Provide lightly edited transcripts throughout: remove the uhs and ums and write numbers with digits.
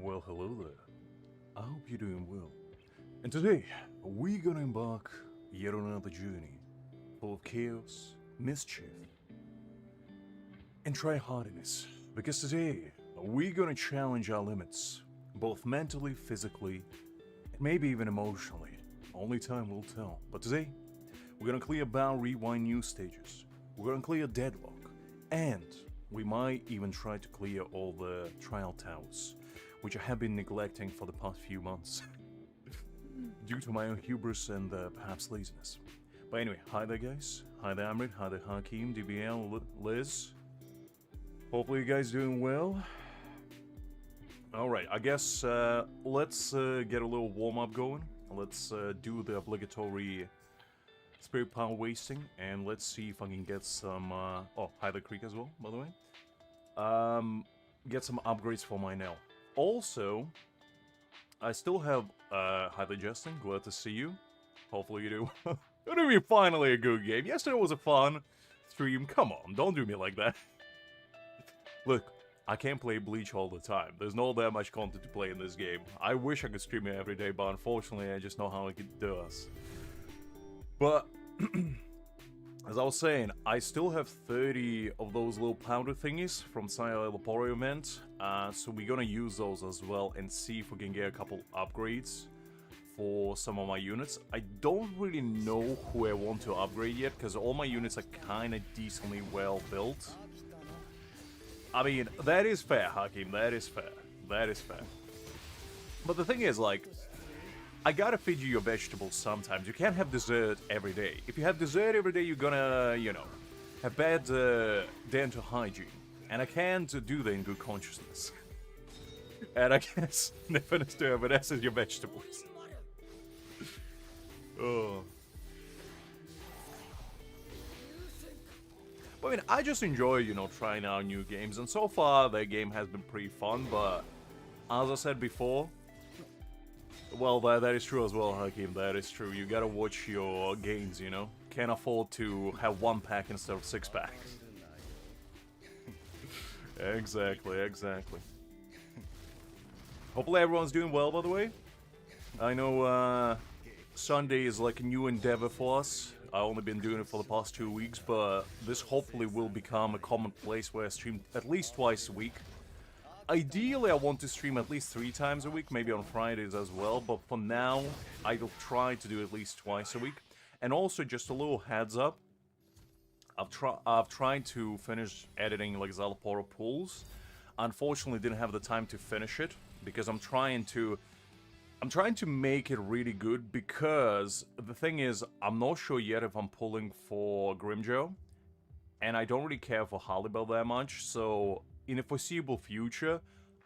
Well, hello there. I hope you're doing well. And today, we're gonna embark yet on another journey full of chaos, mischief, and try-hardiness. Because today, we're gonna challenge our limits, both mentally, physically, and maybe even emotionally. Only time will tell. But today, we're gonna clear bow rewind new stages. We're gonna clear deadlock, and we might even try to clear all the trial towers, which I have been neglecting for the past few months, due to my own hubris and perhaps laziness. But anyway, hi there guys, hi there Amrit, hi there Hakim, DBL, Liz. Hopefully you guys doing well. Alright, I guess let's get a little warm-up going. Let's do the obligatory spirit power wasting, and let's see if I can get some, oh, hi there Creek as well, by the way. Get some upgrades for my Nell. Also, I still have, hi there Justin, glad to see you. Hopefully you do. It'll be finally a good game. Yesterday was a fun stream. Come on, don't do me like that. Look, I can't play Bleach all the time. There's not that much content to play in this game. I wish I could stream it every day, but unfortunately I just know how it does. But, as I was saying, I still have 30 of those little powder thingies from Szayelaporro event, so we're gonna use those as well and see if we can get a couple upgrades for some of my units. I don't really know who I want to upgrade yet, because all my units are kinda decently well built. I mean, that is fair, Hakim, that is fair. That is fair. But the thing is, like, I gotta feed you your vegetables sometimes. You can't have dessert every day. If you have dessert every day, you're gonna, you know, have bad dental hygiene. And I can't do that in good consciousness. And I guess Nefinus to have an S as your vegetables. Oh. But, I mean, I just enjoy, you know, trying out new games. And so far, that game has been pretty fun, but as I said before, well, that is true as well, Hakim, that is true. You gotta watch your gains, you know? Can't afford to have one pack instead of 6 packs. Exactly, exactly. Hopefully everyone's doing well, by the way. I know Sunday is like a new endeavor for us. I've only been doing it for the past 2 weeks, but this hopefully will become a commonplace where I stream at least twice a week. Ideally, I want to stream at least 3 times a week, maybe on Fridays as well, but for now, I'll try to do at least twice a week. And also, just a little heads up, I've tried to finish editing like Szayelaporro pools. Unfortunately, didn't have the time to finish it, because I'm trying to make it really good, because the thing is, I'm not sure yet if I'm pulling for Grimjo, and I don't really care for Halibel that much, so in the foreseeable future,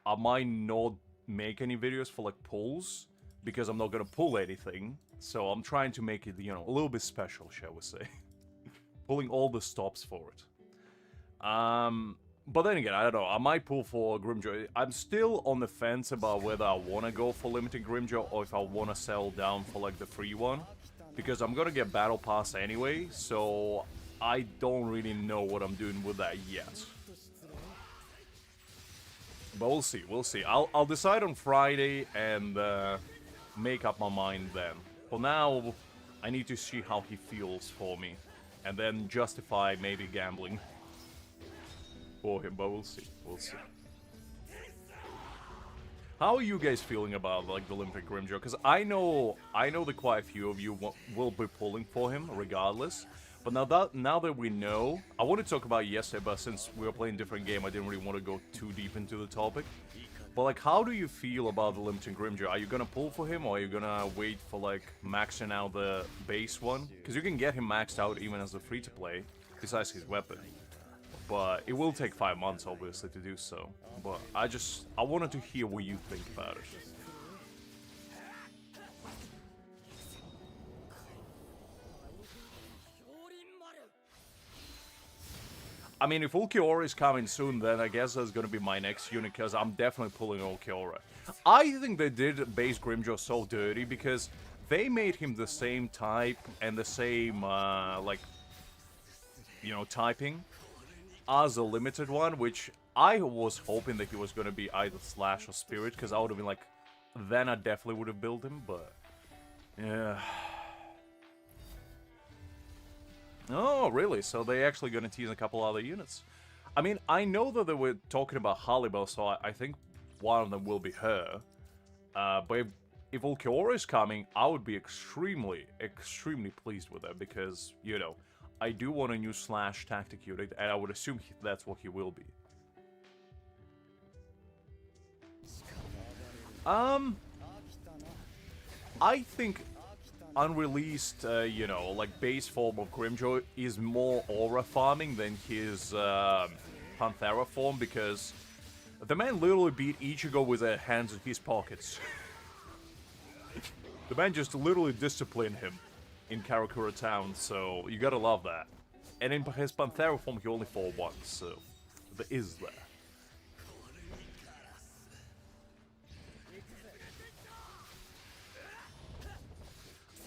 I might not make any videos for like pulls, because I'm not gonna pull anything. So I'm trying to make it, you know, a little bit special, shall we say. Pulling all the stops for it. But then again, I don't know, I might pull for Grimjo. I'm still on the fence about whether I want to go for limited Grimjo or if I want to settle down for like the free one. Because I'm gonna get Battle Pass anyway, so I don't really know what I'm doing with that yet. But we'll see, we'll see. I'll decide on Friday and make up my mind then. For now, I need to see how he feels for me. And then justify maybe gambling for him, but we'll see, we'll see. How are you guys feeling about like the limited Grimjo? Because I know that quite a few of you will be pulling for him regardless. But now that we know, I want to talk about it yesterday, but since we were playing different game, I didn't really want to go too deep into the topic. But like, how do you feel about the limited Grimjo? Are you gonna pull for him, or are you gonna wait for like maxing out the base one? Because you can get him maxed out even as a free-to-play, besides his weapon. But it will take 5 months, obviously, to do so. But I wanted to hear what you think about it. I mean, if Ulquiorra is coming soon, then I guess that's gonna be my next unit, because I'm definitely pulling Ulquiorra. I think they did base Grimjo so dirty, because they made him the same type and the same, like, you know, typing as a limited one, which I was hoping that he was gonna be either Slash or Spirit, because I would have been like, then I definitely would have built him, but yeah. Oh, really? So they actually gonna tease a couple other units. I mean, I know that they were talking about Halibel, so I think one of them will be her. But if Ulquiorra is coming, I would be extremely, extremely pleased with that, because, you know, I do want a new Slash tactic unit, and I would assume that's what he will be. I think unreleased, you know, like base form of Grimjoy is more aura farming than his Panthera form, because the man literally beat Ichigo with their hands in his pockets. The man just literally disciplined him in Karakura Town, so you gotta love that. And in his Panthera form, he only fought once, so there is that.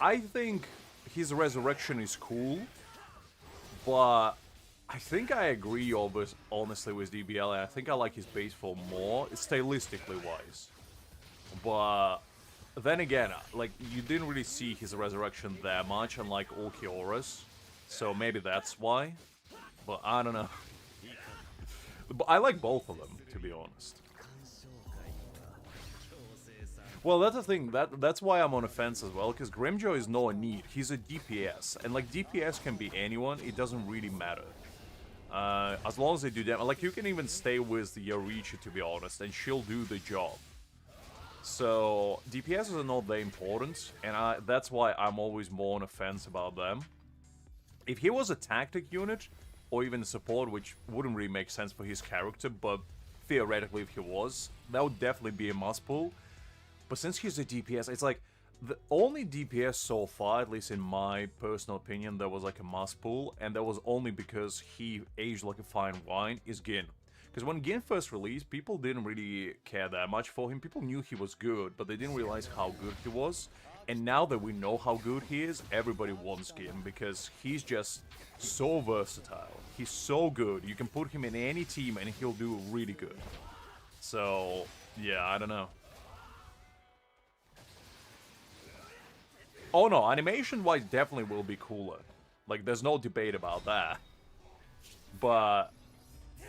I think his resurrection is cool, but I think I agree honestly with DBL, and I think I like his base form more, stylistically wise. But then again, like, you didn't really see his resurrection that much, unlike Ulquiorra's, so maybe that's why. But I don't know. But I like both of them, to be honest. Well, that's the thing, that's why I'm on the fence as well, because Grimjoy is no need. He's a DPS, and like, DPS can be anyone, it doesn't really matter. As long as they do damage. Like, you can even stay with the Yorichi, to be honest, and she'll do the job. So, DPS are not that important, and that's why I'm always more on the fence about them. If he was a tactic unit, or even support, which wouldn't really make sense for his character, but theoretically if he was, that would definitely be a must pull. But since he's a DPS, it's like, the only DPS so far, at least in my personal opinion, that was like a must pull, and that was only because he aged like a fine wine, is Gin. Because when Gin first released, people didn't really care that much for him. People knew he was good, but they didn't realize how good he was. And now that we know how good he is, everybody wants Gin, because he's just so versatile. He's so good. You can put him in any team and he'll do really good. So, yeah, I don't know. Oh no, animation-wise definitely will be cooler. Like, there's no debate about that. But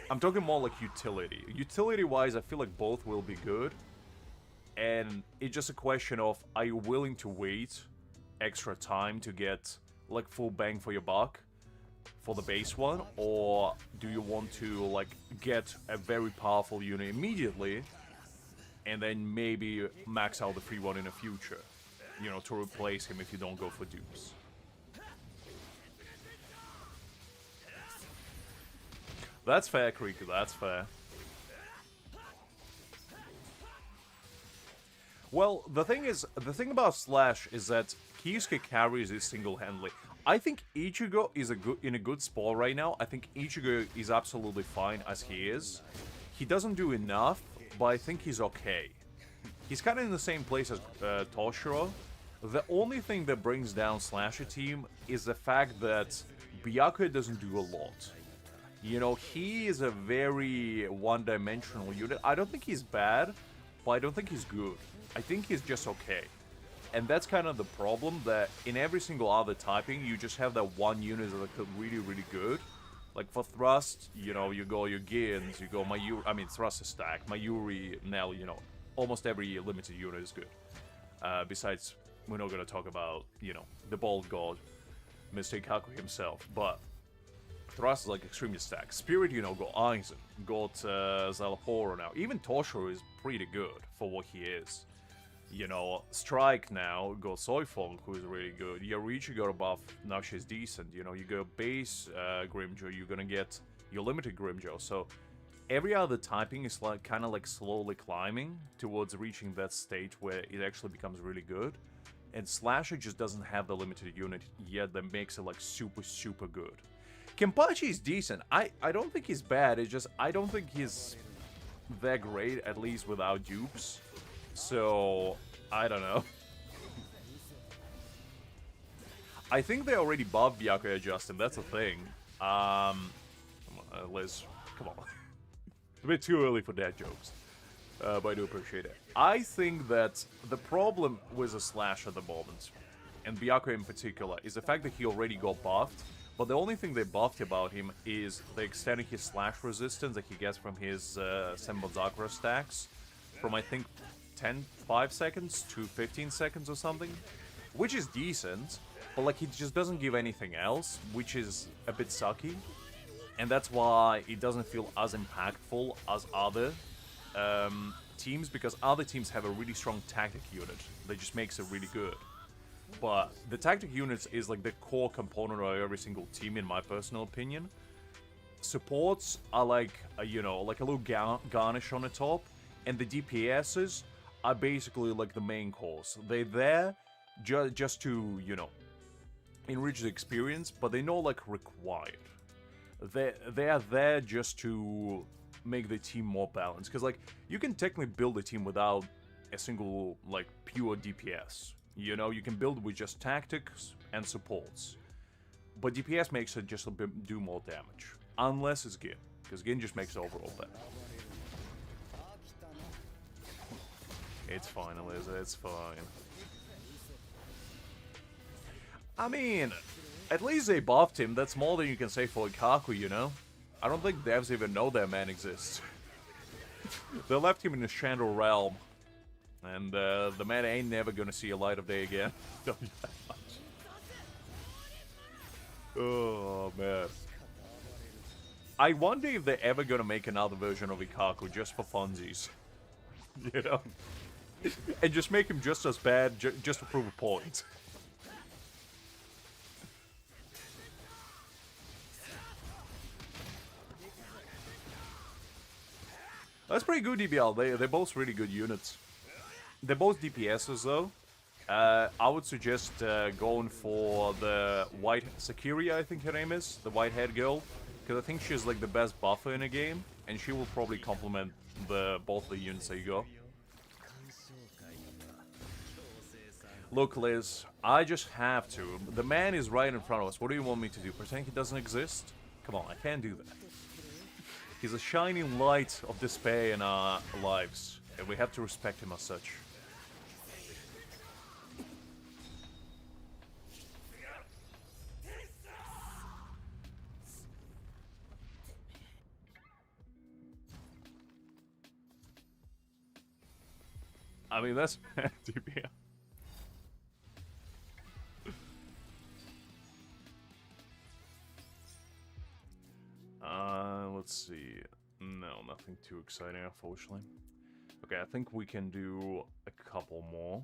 I'm talking more like utility. Utility-wise, I feel like both will be good. And it's just a question of, are you willing to wait extra time to get, like, full bang for your buck for the base one? Or do you want to, like, get a very powerful unit immediately and then maybe max out the free one in the future? You know, to replace him if you don't go for dupes. That's fair, Creek, that's fair. Well, the thing about Slash is that Kiyusuke carries it single-handedly. I think Ichigo is in a good spot right now. I think Ichigo is absolutely fine as he is. He doesn't do enough, but I think he's okay. He's kind of in the same place as Toshiro. The only thing that brings down Slasher team is the fact that Byakuya doesn't do a lot. You know, he is a very one-dimensional unit. I don't think he's bad, but I don't think he's good. I think he's just okay. And that's kind of the problem, that in every single other typing, you just have that one unit that's really, really good. Like for Thrust, you know, you go your Gins, you go Mayuri, I mean Thrust is stacked, Mayuri, Nell, you know, almost every limited unit is good. Besides, we're not going to talk about, you know, the bald god, Mr. Ikaku himself, but Thrust is like extremely stacked. Spirit, you know, got Aizen, got Szayelaporro now. Even Toshiro is pretty good for what he is. You know, Strike now got Soifong, who is really good. Yorichi got a buff, now she's decent. You know, you go base Grimjo, you're gonna get your limited Grimjo. So every other typing is like kind of like slowly climbing towards reaching that state where it actually becomes really good. And Slasher just doesn't have the limited unit yet that makes it like super, super good. Kenpachi is decent. I don't think he's bad, it's just I don't think he's that great, at least without dupes. So, I don't know. I think they already buffed Byakuya Justin, that's a thing. Liz, come on. a bit too early for dad jokes. But I do appreciate it. I think that the problem with the Slash at the moment, and Byakuya in particular, is the fact that he already got buffed, but the only thing they buffed about him is the extending his Slash resistance that he gets from his Senbonzakura stacks from, I think, 5 seconds to 15 seconds or something, which is decent, but like he just doesn't give anything else, which is a bit sucky, and that's why it doesn't feel as impactful as other teams, because other teams have a really strong tactic unit that just makes it really good. But the tactic units is like the core component of every single team, in my personal opinion. Supports are like, you know, like a little garnish on the top, and the DPSs are basically like the main course. They're there just to, you know, enrich the experience, but they're not like required. They are there just to make the team more balanced, because like you can technically build a team without a single like pure DPS. You know, you can build with just tactics and supports, but DPS makes it just a bit do more damage, unless it's Gin, because Gin just makes it overall better. It's fine, Eliza, it's fine. I mean, at least they buffed him. That's more than you can say for Ikaku, you know? I don't think devs even know that man exists. They left him in the Chandra realm. And the man ain't never gonna see a light of day again. Tell you that much. Oh, man. I wonder if they're ever gonna make another version of Ikaku just for funsies. You know? And just make him just as bad, just to prove a point. That's pretty good, DBL. They're both really good units. They're both DPSs, though. I would suggest going for the white Sakiria, I think her name is, the white-haired girl, because I think she's like the best buffer in the game, and she will probably complement both the units that you go. Look, Liz, I just have to. The man is right in front of us. What do you want me to do? Pretend he doesn't exist? Come on, I can't do that. He's a shining light of despair in our lives, and we have to respect him as such. I mean, that's DPL. Let's see. No, nothing too exciting, unfortunately. Okay, I think we can do a couple more.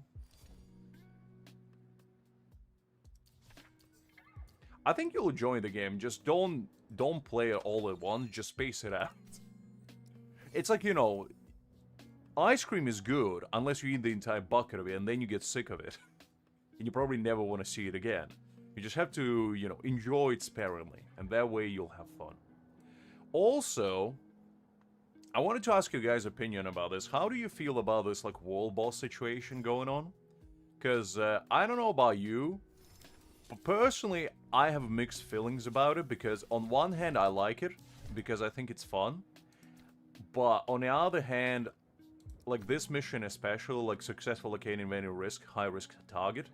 I think you'll enjoy the game. Just don't play it all at once. Just space it out. It's like, you know, ice cream is good unless you eat the entire bucket of it and then you get sick of it. And you probably never want to see it again. You just have to, you know, enjoy it sparingly. And that way you'll have fun. Also, I wanted to ask you guys' opinion about this. How do you feel about this, like, world boss situation going on? Because, I don't know about you, but personally, I have mixed feelings about it, because on one hand, I like it, because I think it's fun. But on the other hand, like, this mission especially, like, successful locating any risk, high-risk target,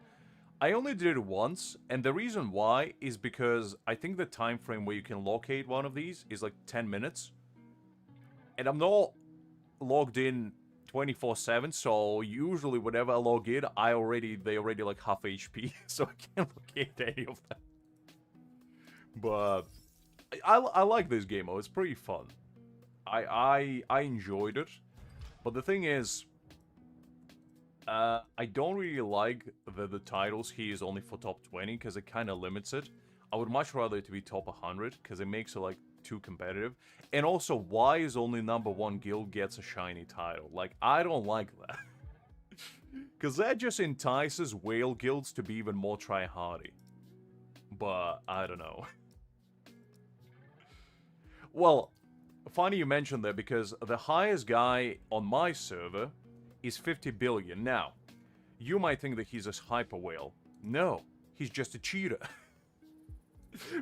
I only did it once, and the reason why is because I think the time frame where you can locate one of these is like 10 minutes. And I'm not logged in 24/7, so usually whenever I log in, they already like half HP, so I can't locate any of them. But I like this game, it's pretty fun. I enjoyed it. But the thing is, I don't really like the titles here is only for top 20, because it kind of limits it. I would much rather it to be top 100, because it makes it like too competitive. And also, why is only #1 guild gets a shiny title? Like, I don't like that. Because that just entices whale guilds to be even more try-hardy. But, I don't know. Well, funny you mentioned that, because the highest guy on my server is 50 billion. Now, you might think that he's a hyper whale. No, he's just a cheater.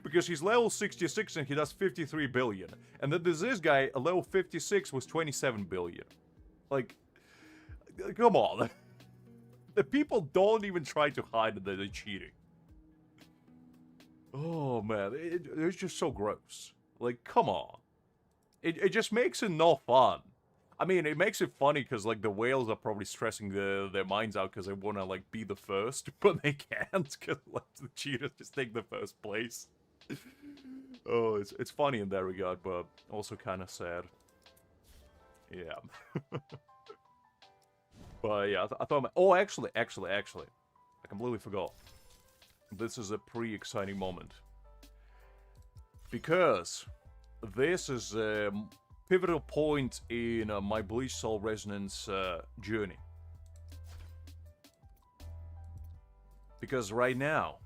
Because he's level 66 and he does 53 billion. And then there's this guy, a level 56 was 27 billion. Like, come on. The people don't even try to hide that they're cheating. Oh man, it's just so gross. Like, come on. It just makes it no fun. I mean, it makes it funny because, like, the whales are probably stressing their minds out because they want to, like, be the first, but they can't because, like, the cheaters just take the first place. Oh, it's funny in that regard, but also kind of sad. Yeah. But, yeah, I thought... Oh, actually, I completely forgot. This is a pretty exciting moment. Because this is... pivotal point in my Bleach Soul Resonance journey. Because right now,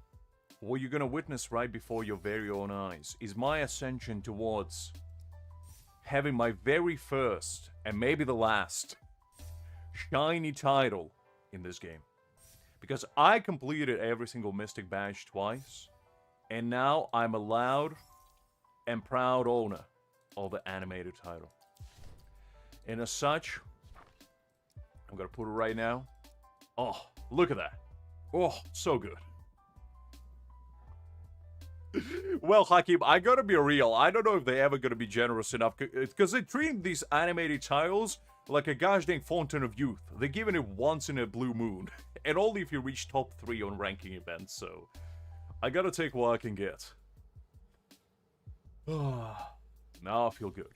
what you're gonna witness right before your very own eyes is my ascension towards having my very first, and maybe the last, shiny title in this game. Because I completed every single Mystic Badge twice, and now I'm a loud and proud owner of the animated title. And as such, I'm gonna put it right now. Oh, look at that. Oh, so good. Well, Hakim, I gotta be real. I don't know if they're ever gonna be generous enough, because they're treating these animated titles like a gosh dang fountain of youth. They're giving it once in a blue moon, and only if you reach top 3 on ranking events, so I gotta take what I can get. Now I feel good.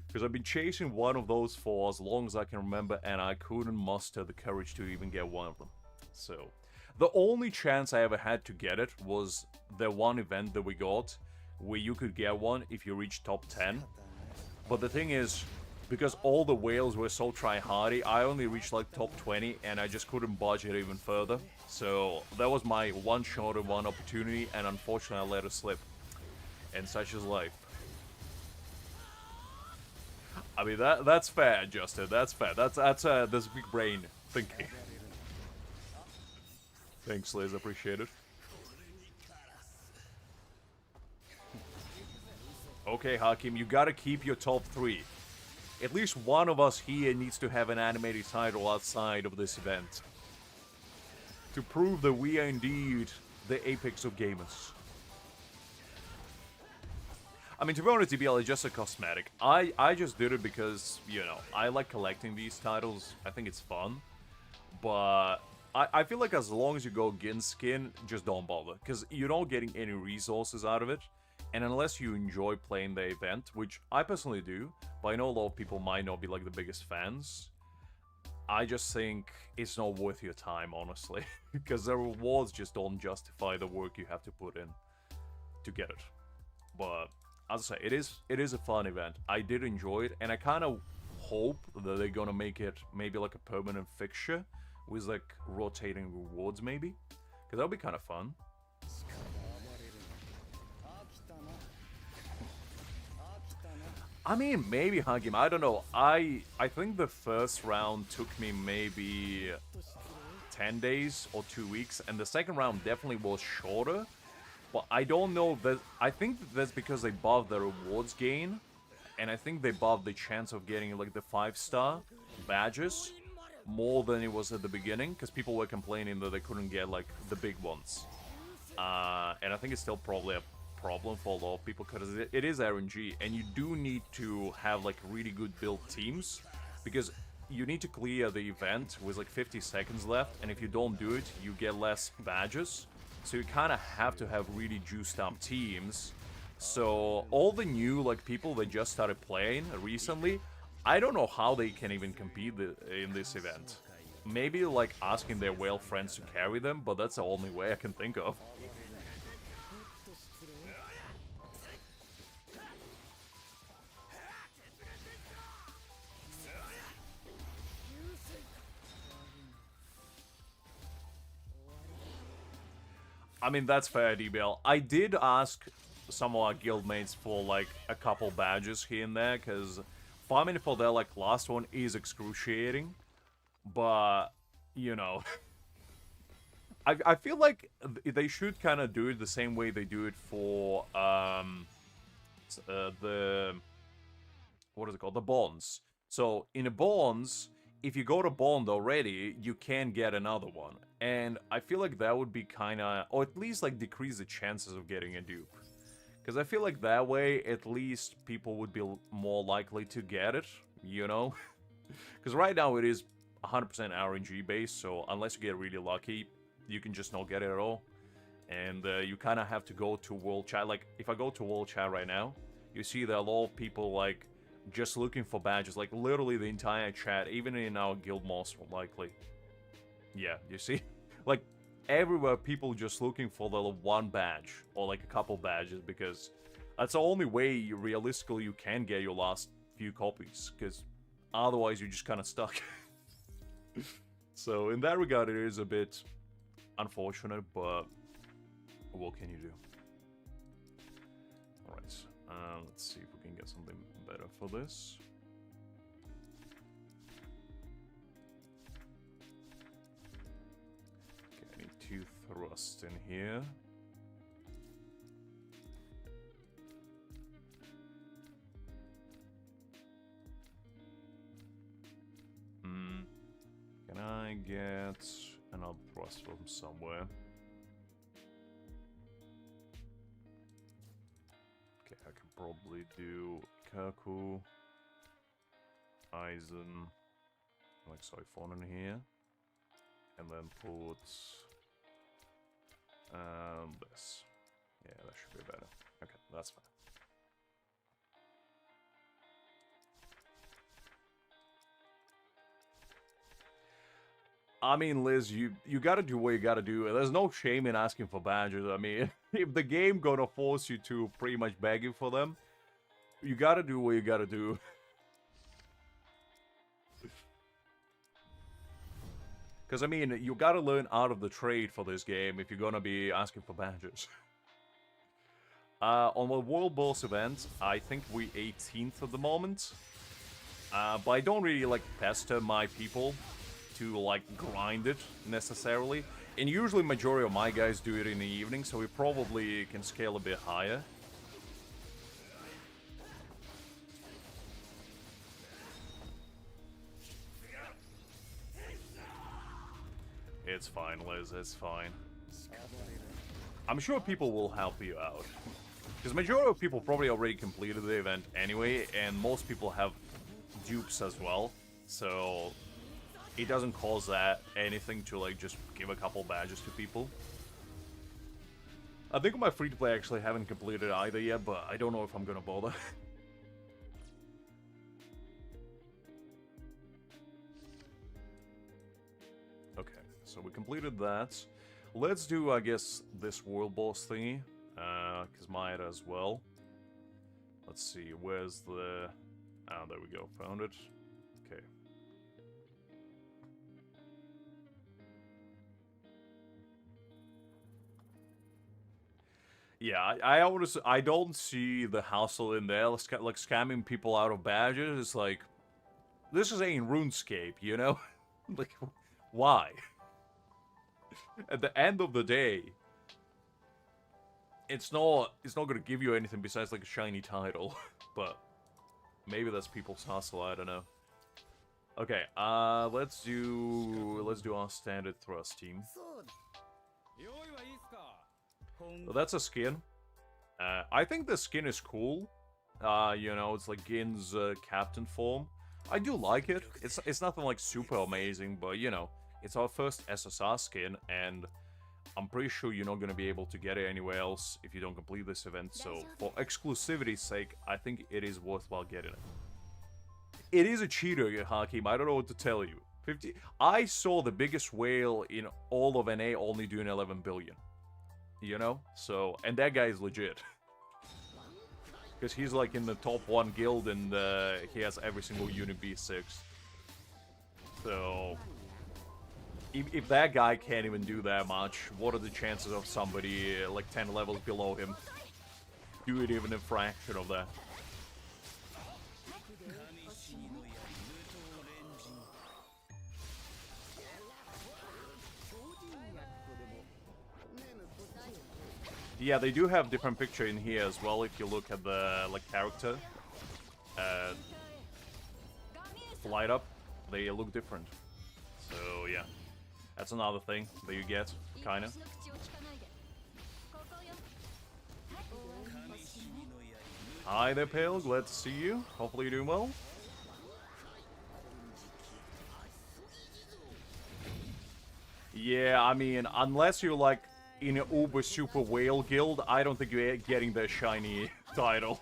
Because I've been chasing one of those for as long as I can remember, and I couldn't muster the courage to even get one of them. So, the only chance I ever had to get it was the one event that we got, where you could get one if you reached top 10. But the thing is, because all the whales were so try-hardy, I only reached like top 20, and I just couldn't budge it even further. So, that was my one shot at one opportunity, and unfortunately I let it slip. And such is life. I mean, that's fair, Justin. That's fair. That's big brain thinking. Thanks, Liz. Appreciate it. Okay, Hakim, you gotta keep your top 3. At least one of us here needs to have an animated title outside of this event. To prove that we are indeed the apex of gamers. I mean, to be honest, DBL is just a cosmetic. I just did it because, you know, I like collecting these titles. I think it's fun. But I feel like as long as you go Gin Skin, just don't bother. Because you're not getting any resources out of it. And unless you enjoy playing the event, which I personally do, but I know a lot of people might not be like the biggest fans, I just think it's not worth your time, honestly. Because the rewards just don't justify the work you have to put in to get it. But... as I say, it is a fun event. I did enjoy it, and I kind of hope that they're gonna make it maybe like a permanent fixture with like rotating rewards, maybe, because that'll be kind of fun. I mean, maybe Hagim. I don't know. I think the first round took me maybe 10 days or 2 weeks, and the second round definitely was shorter. But I don't know that. I think that's because they buffed the rewards gain, and I think they buffed the chance of getting like the 5-star badges more than it was at the beginning, because people were complaining that they couldn't get like the big ones. And I think it's still probably a problem for a lot of people because it is RNG, and you do need to have like really good built teams, because you need to clear the event with like 50 seconds left, and if you don't do it, you get less badges. So you kind of have to have really juiced up teams. So all the new like people that just started playing recently, I don't know how they can even compete in this event. Maybe like asking their whale friends to carry them, but that's the only way I can think of. I mean, that's fair, DBL. I did ask some of our guildmates for, like, a couple badges here and there, because farming for their, like, last one is excruciating. But, you know, I feel like they should kind of do it the same way they do it for the what is it called, the bonds. So in a bonds, if you go to bond already, you can get another one, and I feel like that would be kind of, or at least like decrease the chances of getting a dupe, because I feel like that way at least people would be more likely to get it, you know. Because right now it is 100% RNG based, so unless you get really lucky, you can just not get it at all. And you kind of have to go to World Chat. Like, if I go to World Chat right now, you see there are a lot of people, like, just looking for badges. Like, literally the entire chat, even in our guild most likely. Yeah, you see? Like, everywhere people just looking for the one badge, or like a couple badges, because that's the only way you, realistically you can get your last few copies, because otherwise you're just kind of stuck. So in that regard, it is a bit unfortunate, but what can you do? Alright, let's see if we can get something better for this. Okay, I need 2 thrusts in here. Can I get another thrust from somewhere? Okay, I can probably do Kaku, Aizen, like Siphon in here, and then put this. Yeah, that should be better. Okay, that's fine. I mean, Liz, you gotta do what you gotta do. There's no shame in asking for badges. I mean, if the game gonna force you to pretty much begging for them, you gotta do what you gotta do. Because, I mean, you gotta learn out of the trade for this game if you're gonna be asking for badges. On the World Boss event, I think we 18th at the moment. But I don't really, like, pester my people to, like, grind it, necessarily. And usually majority of my guys do it in the evening, so we probably can scale a bit higher. It's fine, Liz, it's fine. I'm sure people will help you out. Because majority of people probably already completed the event anyway, and most people have dupes as well, so it doesn't cause that anything to, like, just give a couple badges to people. I think my free-to-play actually haven't completed either yet, but I don't know if I'm gonna bother. Okay, so we completed that. Let's do, I guess, this world boss thingy, because Maya as well. Let's see, where's the... Ah, there we go, found it. Okay. Yeah, I don't see the hassle in there, like scamming people out of badges. It's like, this is ain't RuneScape, you know? Like, why? At the end of the day, it's not gonna give you anything besides like a shiny title, but maybe that's people's hustle, I don't know. Okay, let's do our standard thrust team. So that's a skin. I think the skin is cool. You know, it's like Gin's captain form. I do like it. It's nothing like super amazing, but you know, it's our first SSR skin, and I'm pretty sure you're not gonna be able to get it anywhere else if you don't complete this event. So for exclusivity's sake, I think it is worthwhile getting it. It is a cheater, Hakim. I don't know what to tell you. 50. I saw the biggest whale in all of NA only doing 11 billion. You know? So, and that guy is legit. Because he's like in the top 1 guild and he has every single unit B6. So, if that guy can't even do that much, what are the chances of somebody like 10 levels below him doing even a fraction of that? Yeah, they do have different picture in here as well. If you look at the like character, uh, light up, they look different. So yeah, that's another thing that you get, kinda. Hi there, Pale. Glad to see you. Hopefully you're doing well. Yeah, I mean, unless you're like in an uber super whale guild, I don't think you're getting the shiny title.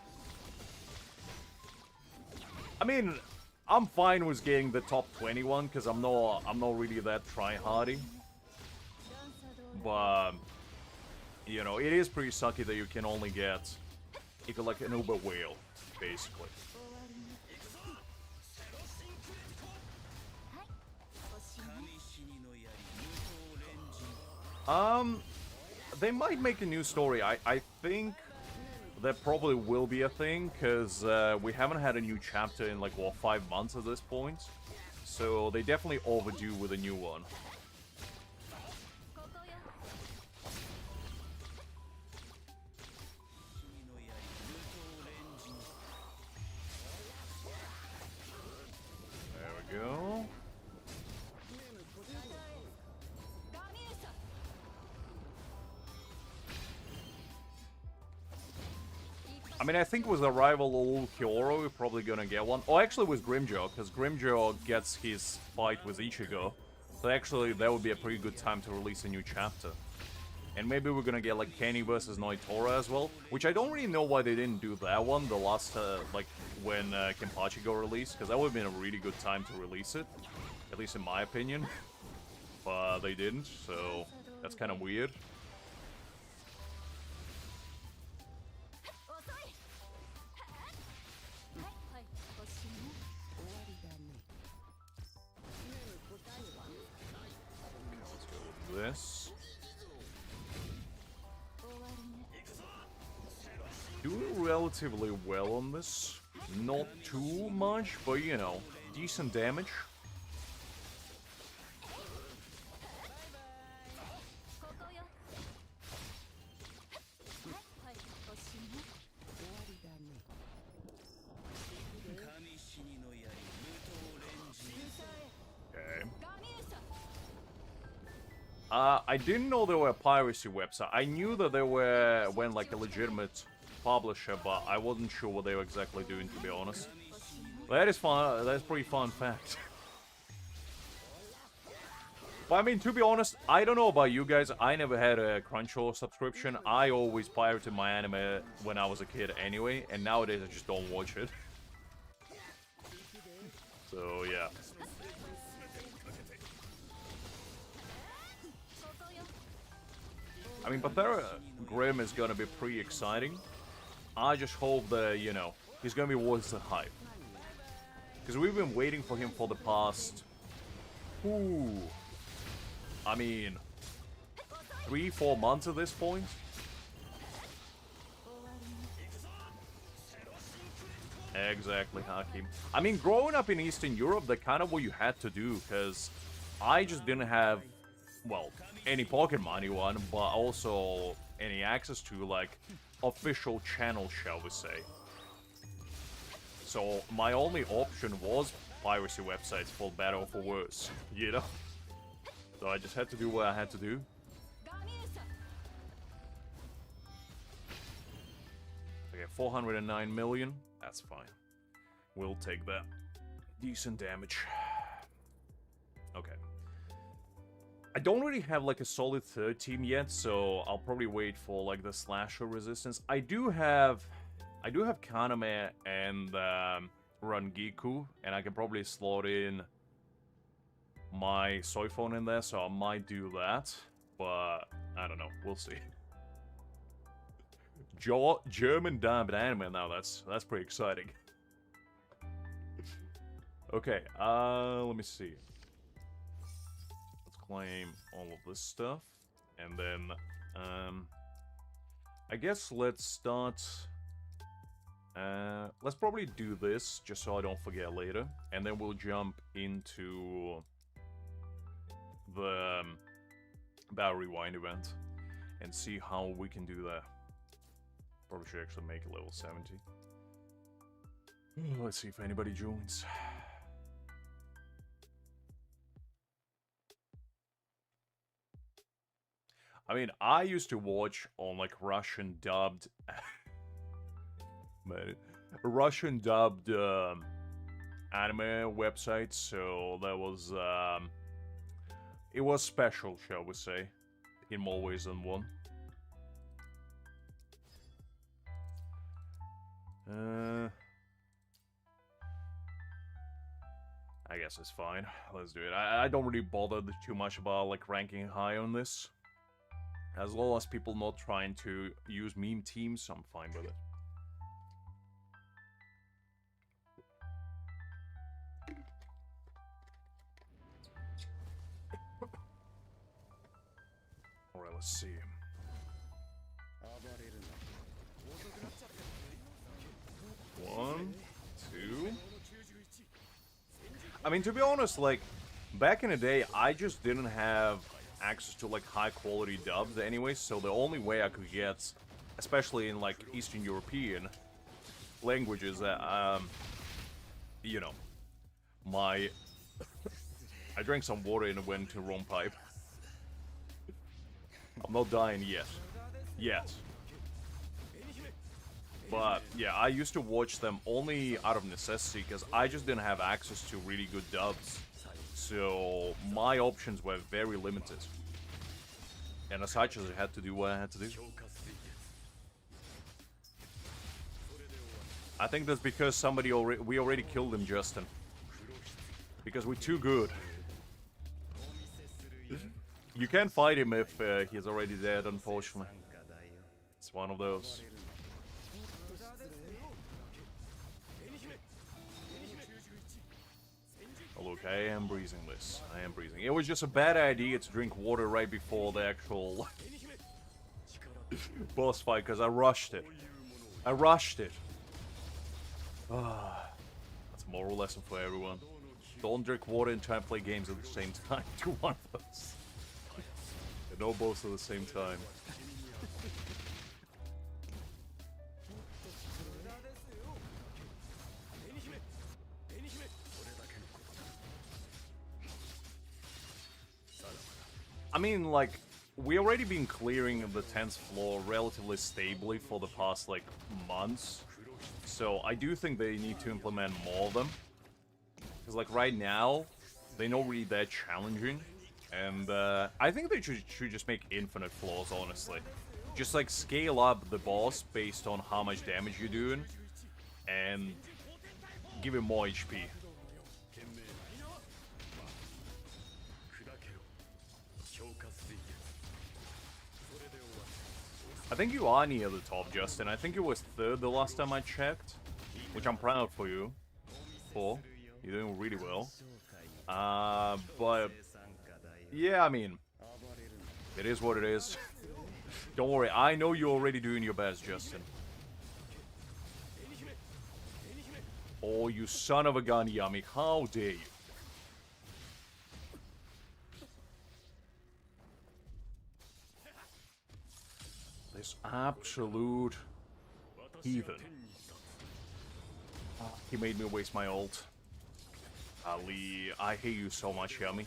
I mean, I'm fine with getting the top 21 because I'm not really that try-hardy. But you know, it is pretty sucky that you can only get if you're like an uber whale, basically. They might make a new story. I think there probably will be a thing, because we haven't had a new chapter in, like, what, 5 months at this point? So they definitely overdue with a new one. There we go. I mean, I think with the rival of Kyoto, we're probably gonna get one. Oh, actually with Grimjaw, because Grimjaw gets his fight with Ichigo. So actually, that would be a pretty good time to release a new chapter. And maybe we're gonna get, like, Kenny versus Noitora as well. Which I don't really know why they didn't do that one the last, like, when Kenpachi got released. Because that would have been a really good time to release it. At least in my opinion. But they didn't, so that's kind of weird. This. Doing relatively well on this. Not too much, but you know, decent damage. I didn't know there were a piracy website. I knew that they were like a legitimate publisher, but I wasn't sure what they were exactly doing, to be honest. That is fun. That's a pretty fun fact. But I mean, to be honest, I don't know about you guys. I never had a Crunchyroll subscription. I always pirated my anime when I was a kid anyway, and nowadays I just don't watch it. So yeah. I mean, Pathera Grim is gonna be pretty exciting. I just hope that, you know, he's gonna be worth the hype. Because we've been waiting for him for the past... Ooh. I mean... 3-4 months at this point? Exactly, Hakim. I mean, growing up in Eastern Europe, that's kind of what you had to do, because I just didn't have, well, any pocket money one, but also any access to, like, official channels, shall we say. So my only option was piracy websites, for better or for worse, you know? So I just had to do what I had to do. Okay, 409 million, that's fine. We'll take that. Decent damage. Okay. I don't really have, like, a solid third team yet, so I'll probably wait for, like, the slasher resistance. I do have Kaname and Rangiku, and I can probably slot in my Soifon in there, so I might do that. But I don't know, we'll see. German dubbed anime now, that's pretty exciting. Okay, let me see. Claim all of this stuff, and then I guess let's start. Let's probably do this just so I don't forget later, and then we'll jump into the Battle Rewind event. and see how we can do that. Probably should actually make it level 70. Let's see if anybody joins. I mean, I used to watch on like Russian dubbed, Russian dubbed anime websites, so that was it was special, shall we say, in more ways than one. I guess it's fine. Let's do it. I don't really bother too much about like ranking high on this. As long as people not trying to use meme teams, I'm fine with it. Alright, let's see. One, two. I mean, to be honest, like, back in the day, I just didn't have access to, like, high-quality dubs anyway, so the only way I could get, especially in, like, Eastern European languages, you know, my... I drank some water and it went to the wrong pipe. I'm not dying yet. Yet. But, yeah, I used to watch them only out of necessity, because I just didn't have access to really good dubs. So, my options were very limited. And as such, I had to do what I had to do. I think that's because we already killed him, Justin. Because we're too good. You can't fight him if he's already dead, unfortunately. It's one of those. Oh, look, I am breezing this. I am breezing. It was just a bad idea to drink water right before the actual boss fight, because I rushed it. I rushed it. That's a moral lesson for everyone. Don't drink water and try and play games at the same time. Do one of those. And no both at the same time. I mean, like, we already been clearing the 10th floor relatively stably for the past, like, months. So I do think they need to implement more of them. Because, like, right now, they're not really that challenging. And I think they should just make infinite floors, honestly. Just, like, scale up the boss based on how much damage you're doing. And give him more HP. I think you are near the top, Justin. I think it was 3rd the last time I checked. Which I'm proud for you. You're doing really well. But... yeah, I mean... it is what it is. Don't worry, I know you're already doing your best, Justin. Oh, you son of a gun, Yami. How dare you? This absolute heathen. He made me waste my ult. Ali, I hate you so much, Yami.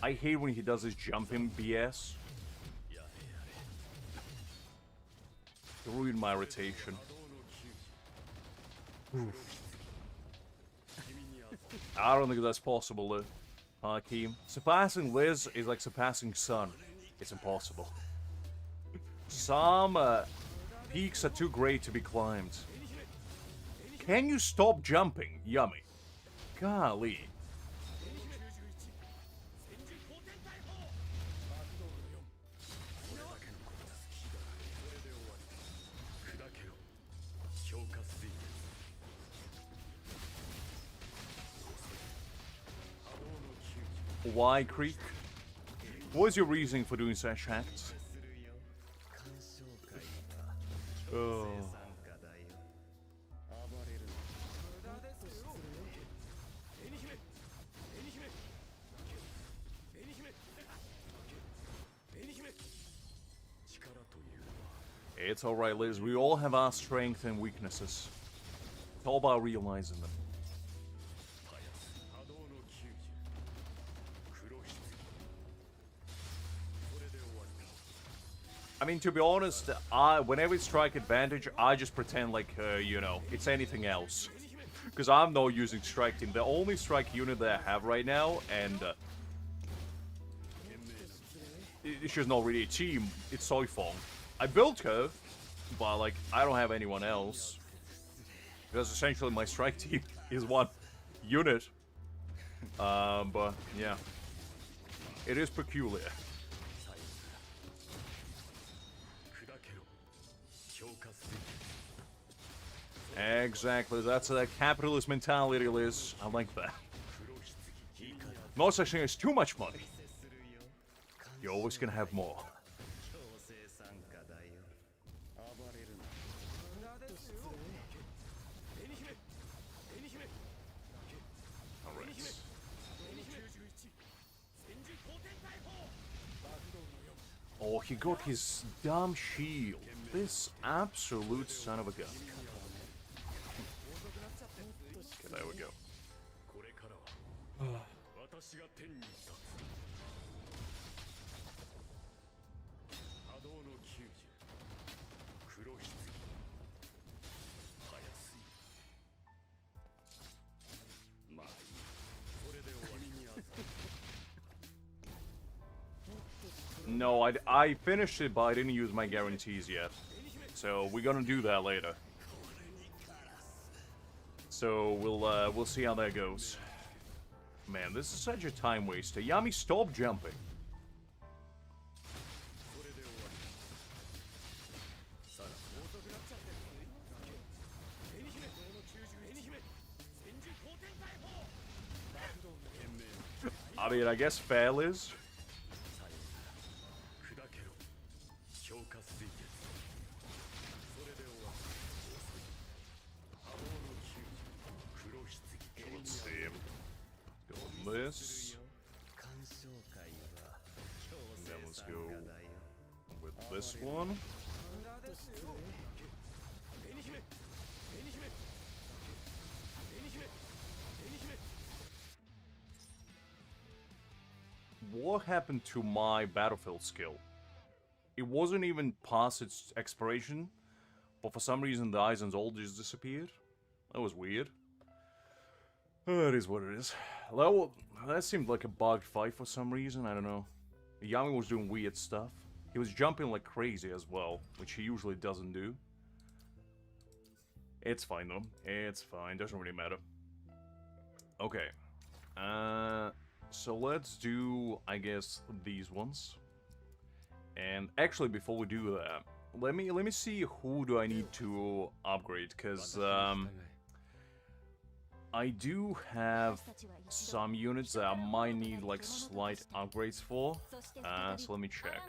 I hate when he does his jumping BS. It ruined my rotation. Oof. I don't think that's possible, Hakeem. Surpassing Liz is like surpassing Sun. It's impossible. Some peaks are too great to be climbed. Can you stop jumping, Yummy? Golly. Why, Creek? What is your reasoning for doing such acts? Oh. It's alright, Liz. We all have our strengths and weaknesses. It's all about realizing them. I mean, to be honest, whenever it's strike advantage, I just pretend like, you know, it's anything else. Because I'm not using strike team. The only strike unit that I have right now, and she's not really a team, it's Soifong. I built her, but like, I don't have anyone else. Because essentially my strike team is one unit. But yeah. It is peculiar. Exactly, that's a capitalist mentality, Liz. I like that. No such thing as too much money. You're always gonna have more. Alright. Oh, he got his dumb shield. This absolute son of a gun. Okay, there we go. No, I finished it, but I didn't use my guarantees yet. So we're gonna do that later. So we'll see how that goes. Man, this is such a time waster. Yami, stop jumping. I mean, I guess fair, Liz. Let's see. Go on this. And then let's go with this one. What happened to my battlefield skill? It wasn't even past its expiration, but for some reason the Aizen's ult just disappeared. That was weird. It is what it is. That seemed like a bugged fight for some reason, I don't know. Yami was doing weird stuff. He was jumping like crazy as well, which he usually doesn't do. It's fine though. It's fine, doesn't really matter. Okay. So let's do, I guess, these ones. And actually, before we do that, let me see who do I need to upgrade, because I do have some units that I might need like slight upgrades for. So let me check.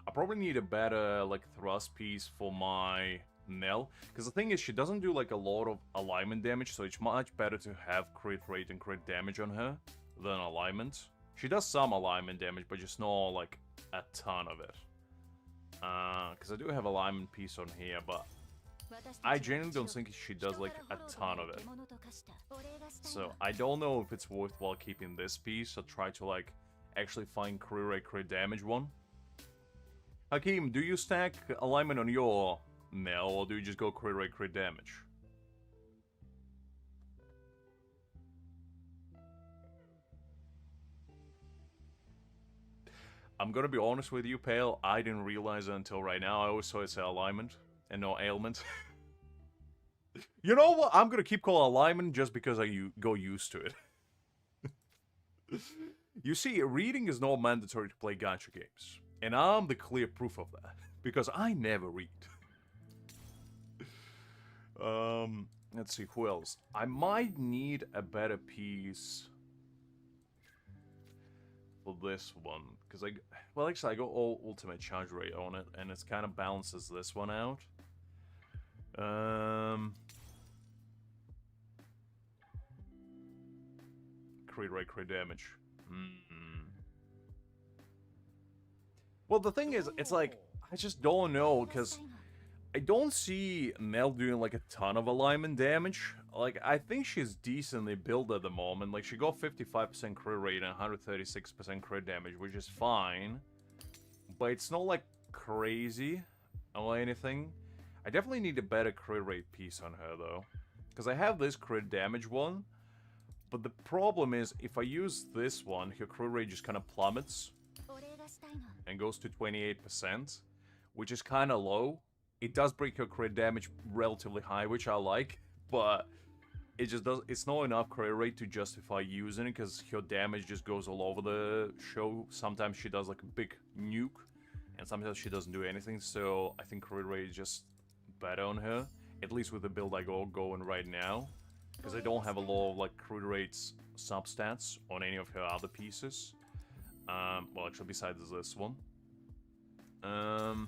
I probably need a better like thrust piece for my Nell, because the thing is, she doesn't do like a lot of alignment damage, so it's much better to have crit rate and crit damage on her than alignment. She does some alignment damage, but just not like a ton of it. Because I do have alignment piece on here, but I genuinely don't think she does like a ton of it. So I don't know if it's worthwhile keeping this piece or try to like actually find crit rate, crit damage one. Hakim, do you stack alignment on your Nell, or do you just go crit rate, crit damage? I'm gonna be honest with you, Pale, I didn't realize it until right now. I always saw it say alignment and no ailment. You know what? I'm gonna keep calling alignment just because I go used to it. You see, reading is not mandatory to play gacha games. And I'm the clear proof of that. Because I never read. Let's see, who else? I might need a better piece for this one, because well, actually I got all ultimate charge rate on it, and it kind of balances this one out. Crit rate, crit damage. Well, the thing is, it's like, I just don't know, because I don't see Nell doing like a ton of alignment damage. Like, I think she's decently built at the moment. Like, she got 55% crit rate and 136% crit damage, which is fine. But it's not like crazy or anything. I definitely need a better crit rate piece on her though. Because I have this crit damage one. But the problem is, if I use this one, her crit rate just kind of plummets. And goes to 28%. Which is kind of low. It does break her crit damage relatively high, which I like. But it just does. It's not enough crit rate to justify using it. Because her damage just goes all over the show. Sometimes she does like a big nuke. And sometimes she doesn't do anything. So I think crit rate is just better on her. At least with the build I going right now. Because I don't have a lot of like crit rates substats on any of her other pieces. Well, actually, besides this one. Does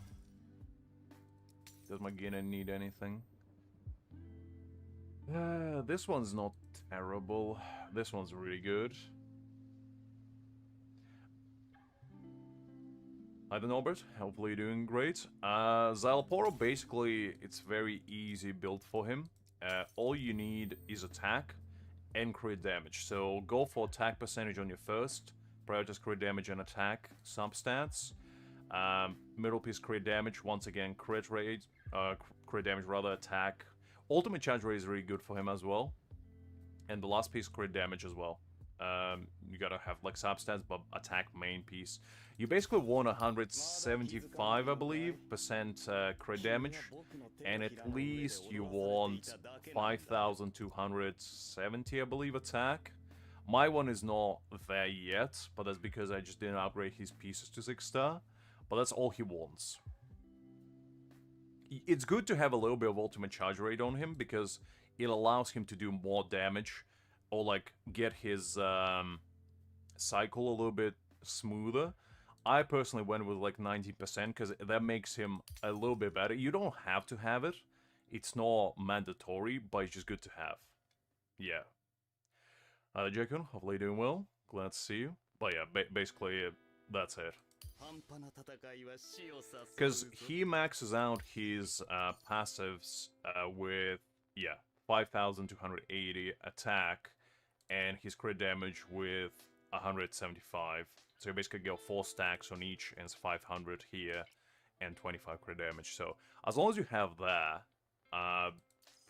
my Gina need anything? This one's not terrible. This one's really good. Hi, Norbert. Hopefully you're doing great. Szayelaporro, basically, it's very easy build for him. All you need is attack and crit damage. So go for attack percentage on your first. Prioritize crit damage and attack substats. Middle piece crit damage, once again crit rate, crit damage rather, attack. Ultimate charge rate is really good for him as well. And the last piece crit damage as well. You gotta have like substats, but attack main piece. You basically want 175, I believe, percent crit damage, and at least you want 5,270, I believe, attack. My one is not there yet, but that's because I just didn't upgrade his pieces to 6-star. But that's all he wants. It's good to have a little bit of ultimate charge rate on him, because it allows him to do more damage, or like get his cycle a little bit smoother. I personally went with like 90% because that makes him a little bit better. You don't have to have it. It's not mandatory, but it's just good to have. Yeah. Jacob, hopefully you're doing well. Glad to see you. But yeah, basically that's it. Because he maxes out his passives with, yeah, 5,280 attack and his crit damage with 175. So you basically get 4 stacks on each, and it's 500 here and 25 crit damage. So as long as you have that,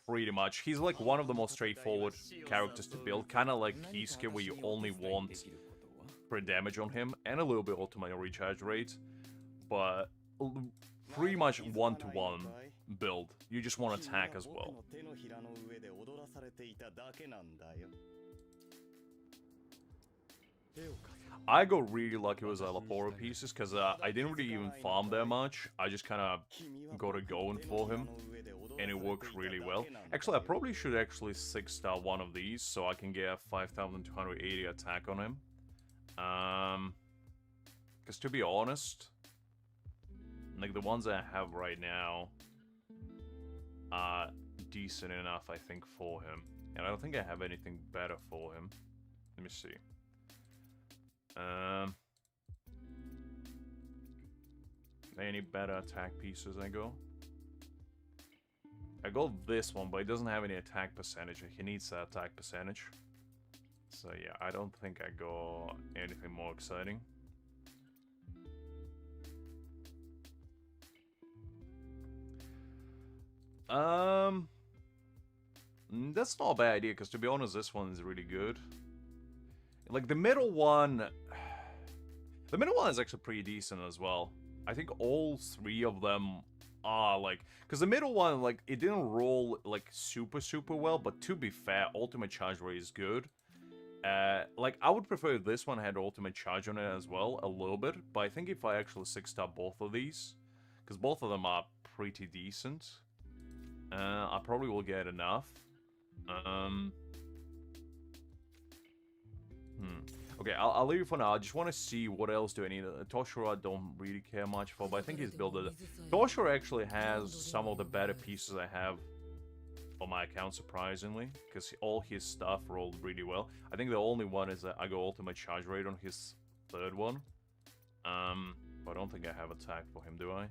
pretty much, he's like one of the most straightforward characters to build. Kind of like Kisuke, where you only want crit damage on him and a little bit ultimate recharge rate. But pretty much one-to-one build. You just want attack as well. I got really lucky with Szayelaporro pieces because I didn't really even farm that much. I just kind of got it going for him, and it worked really well. Actually, I probably should actually 6-star one of these so I can get 5,280 attack on him. Because to be honest, like the ones I have right now are decent enough, I think, for him. And I don't think I have anything better for him. Let me see. Any better attack pieces I got this one, but it doesn't have any attack percentage. He needs that attack percentage. So yeah, I don't think I got anything more exciting. That's not a bad idea, because to be honest, this one is really good. Like, the middle one is actually pretty decent as well. I think all 3 of them are, like... Because the middle one, like, it didn't roll, like, super well, but to be fair, ultimate charge rate is good. Like, I would prefer if this one had ultimate charge on it as well, a little bit, but I think if I actually 6-star both of these, because both of them are pretty decent, I probably will get enough. Okay, I'll leave it for now. I just want to see what else do I need. Toshiro I don't really care much for, but I think he's built it. Toshiro actually has some of the better pieces I have on my account, surprisingly, because all his stuff rolled really well. I think the only one is that I got ultimate charge rate on his 3rd one. But I don't think I have attack for him, do I?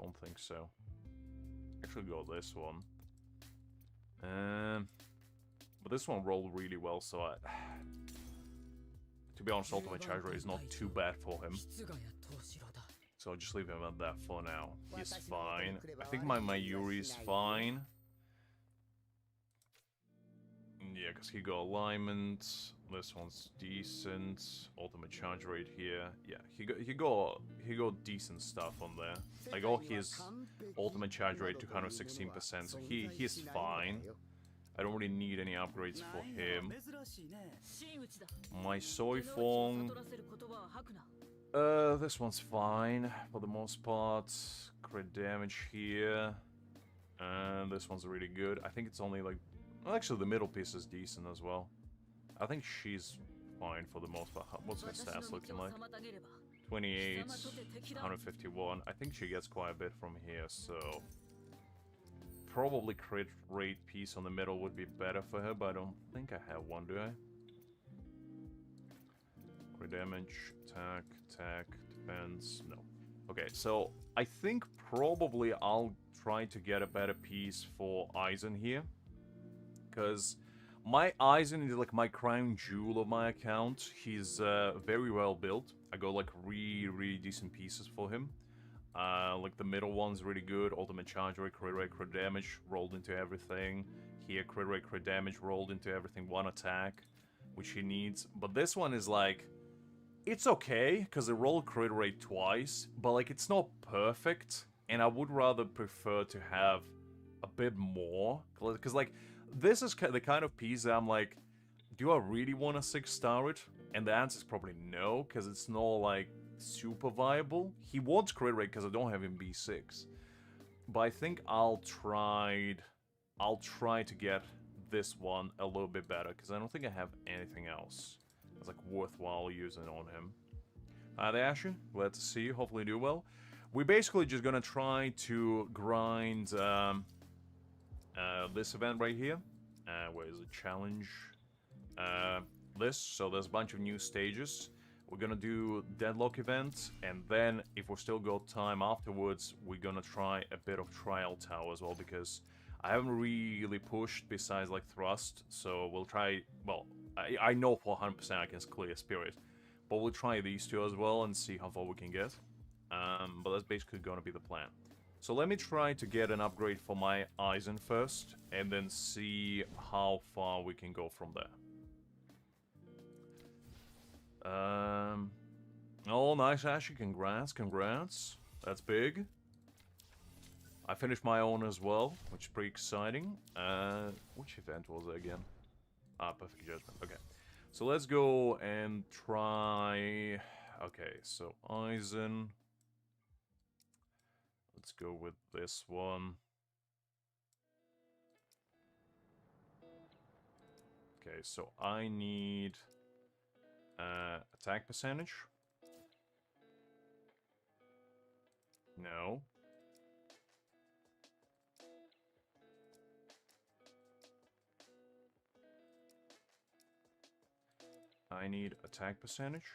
Don't think so. Actually go this one. But this one rolled really well, so to be honest, ultimate charge rate is not too bad for him. So I'll just leave him at that for now. He's fine. I think my Mayuri is fine. Yeah, because he got alignment. This one's decent. Ultimate charge rate here. Yeah, he got decent stuff on there. Like all his ultimate charge rate to 116%, so he's fine. I don't really need any upgrades for him. My Soy Fong. This one's fine for the most part. Crit damage here. And this one's really good. I think it's only like... Well, actually, the middle piece is decent as well. I think she's fine for the most part. What's her stats looking like? 28, 151. I think she gets quite a bit from here, so... Probably crit rate piece on the middle would be better for her, but I don't think I have one, do I? Crit damage, attack, defense, no. Okay, so I think probably I'll try to get a better piece for Aizen here. Because my Aizen is like my crown jewel of my account. He's very well built. I got like really decent pieces for him. Like the middle one's really good. Ultimate charge rate, crit damage rolled into everything. Here, crit damage rolled into everything. One attack, which he needs. But this one is like... It's okay, because it rolled crit rate twice. But like, it's not perfect. And I would rather prefer to have a bit more. Because like, this is the kind of piece that I'm like... Do I really want to 6-star it? And the answer is probably no, because it's not like... super viable. He wants crit rate because I don't have him B6. But I think I'll try to get this one a little bit better because I don't think I have anything else that's like worthwhile using on him. Hi there, Asher. Glad to see you. Hopefully you do well. We're basically just gonna try to grind this event right here. Where is it? Challenge. This. So there's a bunch of new stages. We're gonna do Deadlock event, and then if we still got time afterwards, we're gonna try a bit of Trial Tower as well, because I haven't really pushed besides like Thrust, so we'll try, well, I know for 100% I can clear Spirit, but we'll try these two as well and see how far we can get. But that's basically gonna be the plan. So let me try to get an upgrade for my Aizen first, and then see how far we can go from there. Oh, nice, Ashley. Congrats. That's big. I finished my own as well, which is pretty exciting. Which event was it again? Ah, Perfect Judgment. Okay. So let's go and try... Okay, so Aizen. Let's go with this one. Okay, so I need... attack percentage? No. I need attack percentage.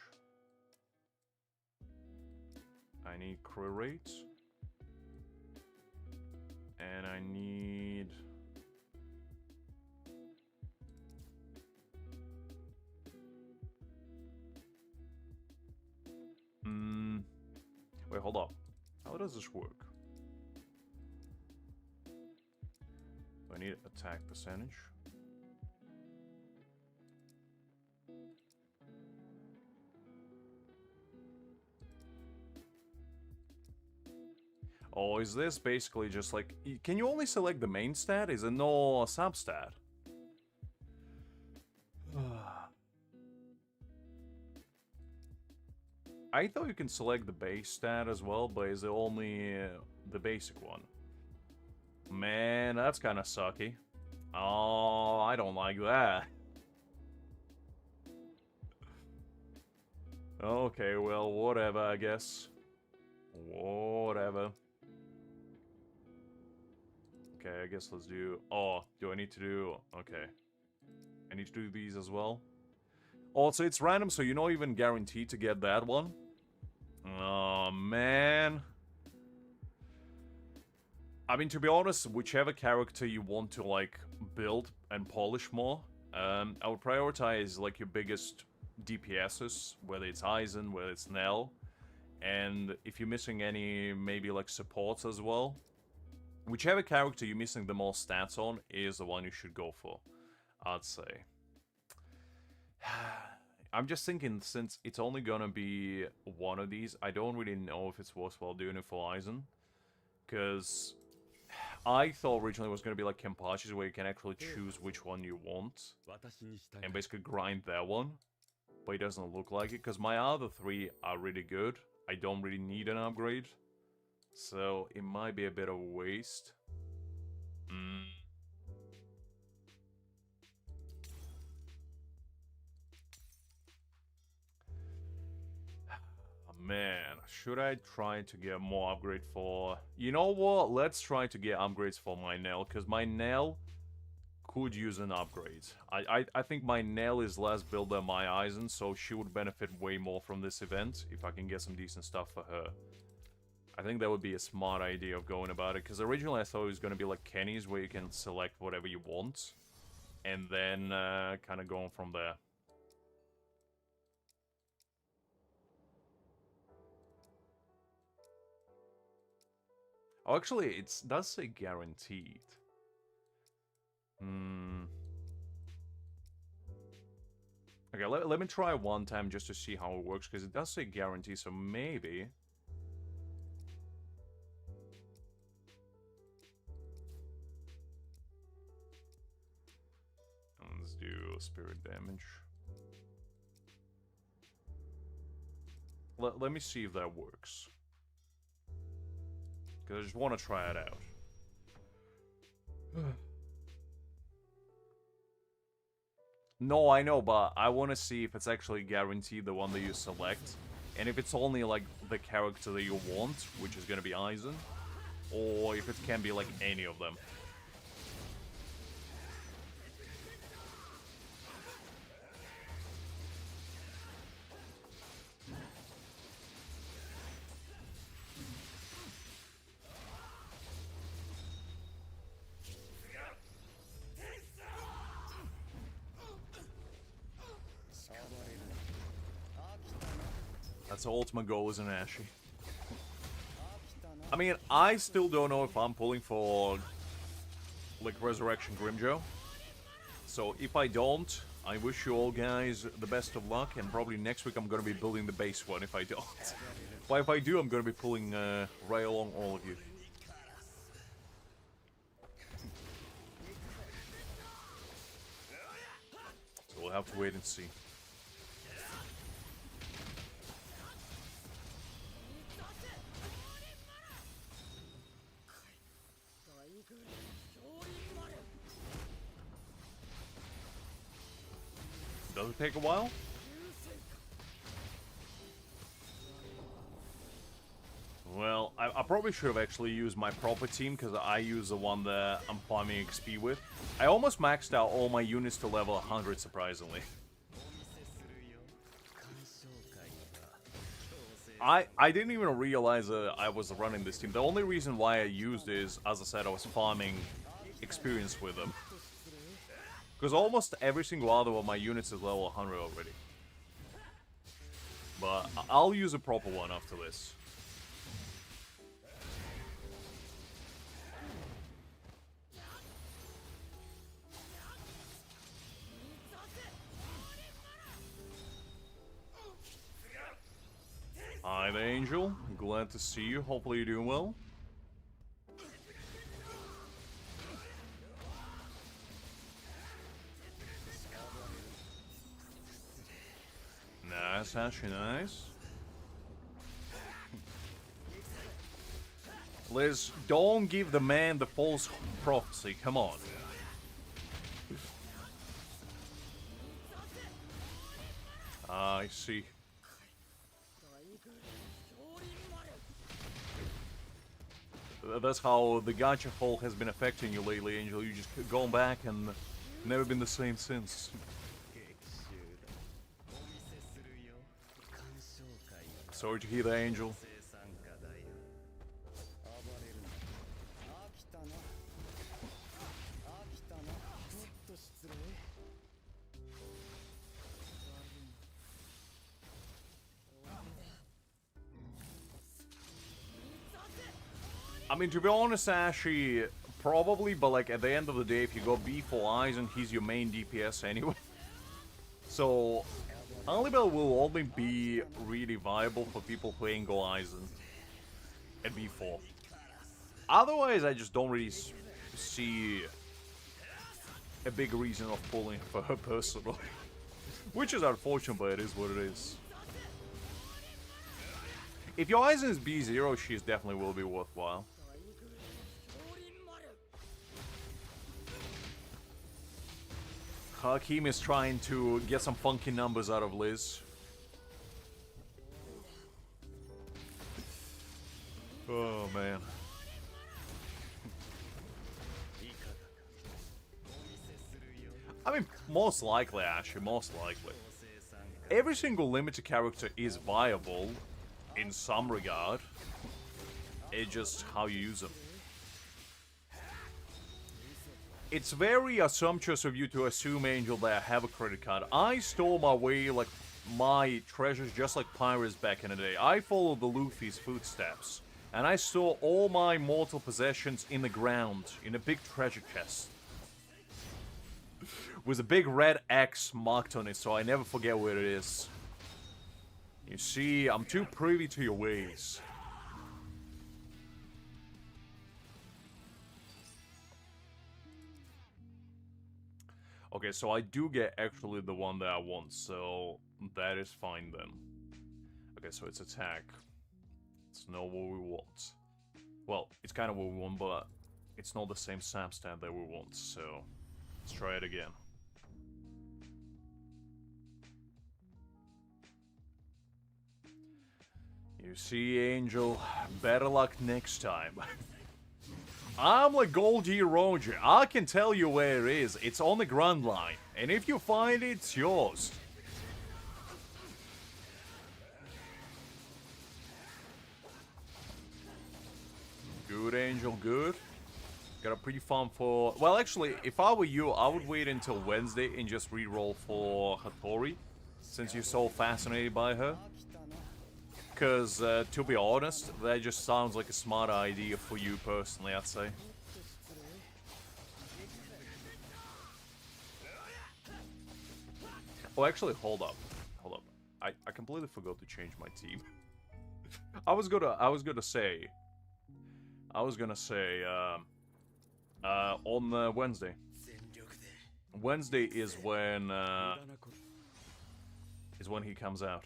I need crit rate. And I need... Wait, hold up. How does this work? I need attack percentage. Oh, is this basically just like... Can you only select the main stat? Is it no substat? I thought you can select the base stat as well, but is it only the basic one? Man, that's kind of sucky. Oh, I don't like that. Okay, well, whatever, I guess. Whatever. Okay, I guess let's do... Oh, do I need to do... Okay. I need to do these as well. Also, it's random, so you're not even guaranteed to get that one. Oh, man. I mean, to be honest, whichever character you want to, like, build and polish more, I would prioritize, like, your biggest DPSs, whether it's Aizen, whether it's Nell, and if you're missing any, maybe, like, supports as well, whichever character you're missing the most stats on is the one you should go for, I'd say. I'm just thinking, since it's only gonna be one of these, I don't really know if it's worthwhile doing it for Aizen, because I thought originally it was going to be like Kenpachi's, where you can actually choose which one you want and basically grind that one, but it doesn't look like it, because my other three are really good. I don't really need an upgrade, so it might be a bit of a waste. Man, should I try to get more upgrade for... You know what? Let's try to get upgrades for my Nell, because my Nell could use an upgrade. I think my Nell is less built than my Aizen, so she would benefit way more from this event if I can get some decent stuff for her. I think that would be a smart idea of going about it, because originally I thought it was going to be like Kenny's, where you can select whatever you want, and then kind of going from there. Oh, actually, it does say guaranteed. Okay, let me try one time just to see how it works, because it does say guarantee, so maybe... Let's do spirit damage. Let me see if that works. Because I just want to try it out. No, I know, but I want to see if it's actually guaranteed the one that you select. And if it's only, like, the character that you want, which is going to be Aizen. Or if it can be, like, any of them. That's the ultimate goal, isn't it, Ashy? I mean, I still don't know if I'm pulling for, like, Resurrection Grimjo. So if I don't, I wish you all guys the best of luck, and probably next week I'm going to be building the base one if I don't. But if I do, I'm going to be pulling right along all of you. So we'll have to wait and see. Does it take a while? Well, I probably should have actually used my proper team, because I use the one that I'm farming XP with. I almost maxed out all my units to level 100, surprisingly. I didn't even realize I was running this team. The only reason why I used is, as I said, I was farming experience with them. Because almost every single other of my units is level 100 already. But I'll use a proper one after this. Hi there, Angel. Glad to see you. Hopefully you're doing well. Nice, actually nice. Liz, don't give the man the false prophecy. Come on. I see. That's how the gacha hole has been affecting you lately, Angel. You just gone back and never been the same since. Sorry to hear that, Angel. I mean, to be honest, Ashy, probably, but like at the end of the day, if you go B4 Aizen, he's your main DPS anyway. So, Alibel will only be really viable for people playing Go Aizen at B4. Otherwise, I just don't really see a big reason of pulling for her personally. Which is unfortunate, but it is what it is. If your Aizen is B0, she definitely will be worthwhile. Hakim is trying to get some funky numbers out of Liz. Oh, man. I mean, most likely, actually, most likely. Every single limited character is viable in some regard. It's just how you use them. It's very assumptuous of you to assume, Angel, that I have a credit card. I stole my way, like, my treasures just like pirates back in the day. I followed the Luffy's footsteps. And I store all my mortal possessions in the ground, in a big treasure chest. With a big red X marked on it, so I never forget where it is. You see, I'm too privy to your ways. Okay, so I do get actually the one that I want, so that is fine then. Okay, so it's attack. It's not what we want. Well, it's kind of what we want, but it's not the same SAM stat that we want, so let's try it again. You see, Angel, better luck next time. I'm like Goldie Roger. I can tell you where it is. It's on the Grand Line. And if you find it, it's yours. Good, Angel, good. Got a pretty fun for... Well, actually, if I were you, I would wait until Wednesday and just re-roll for Hattori. Since you're so fascinated by her. Because, to be honest, that just sounds like a smart idea for you personally, I'd say. Oh, actually, hold up. Hold up. I completely forgot to change my team. I was gonna say, on Wednesday. Wednesday is when he comes out.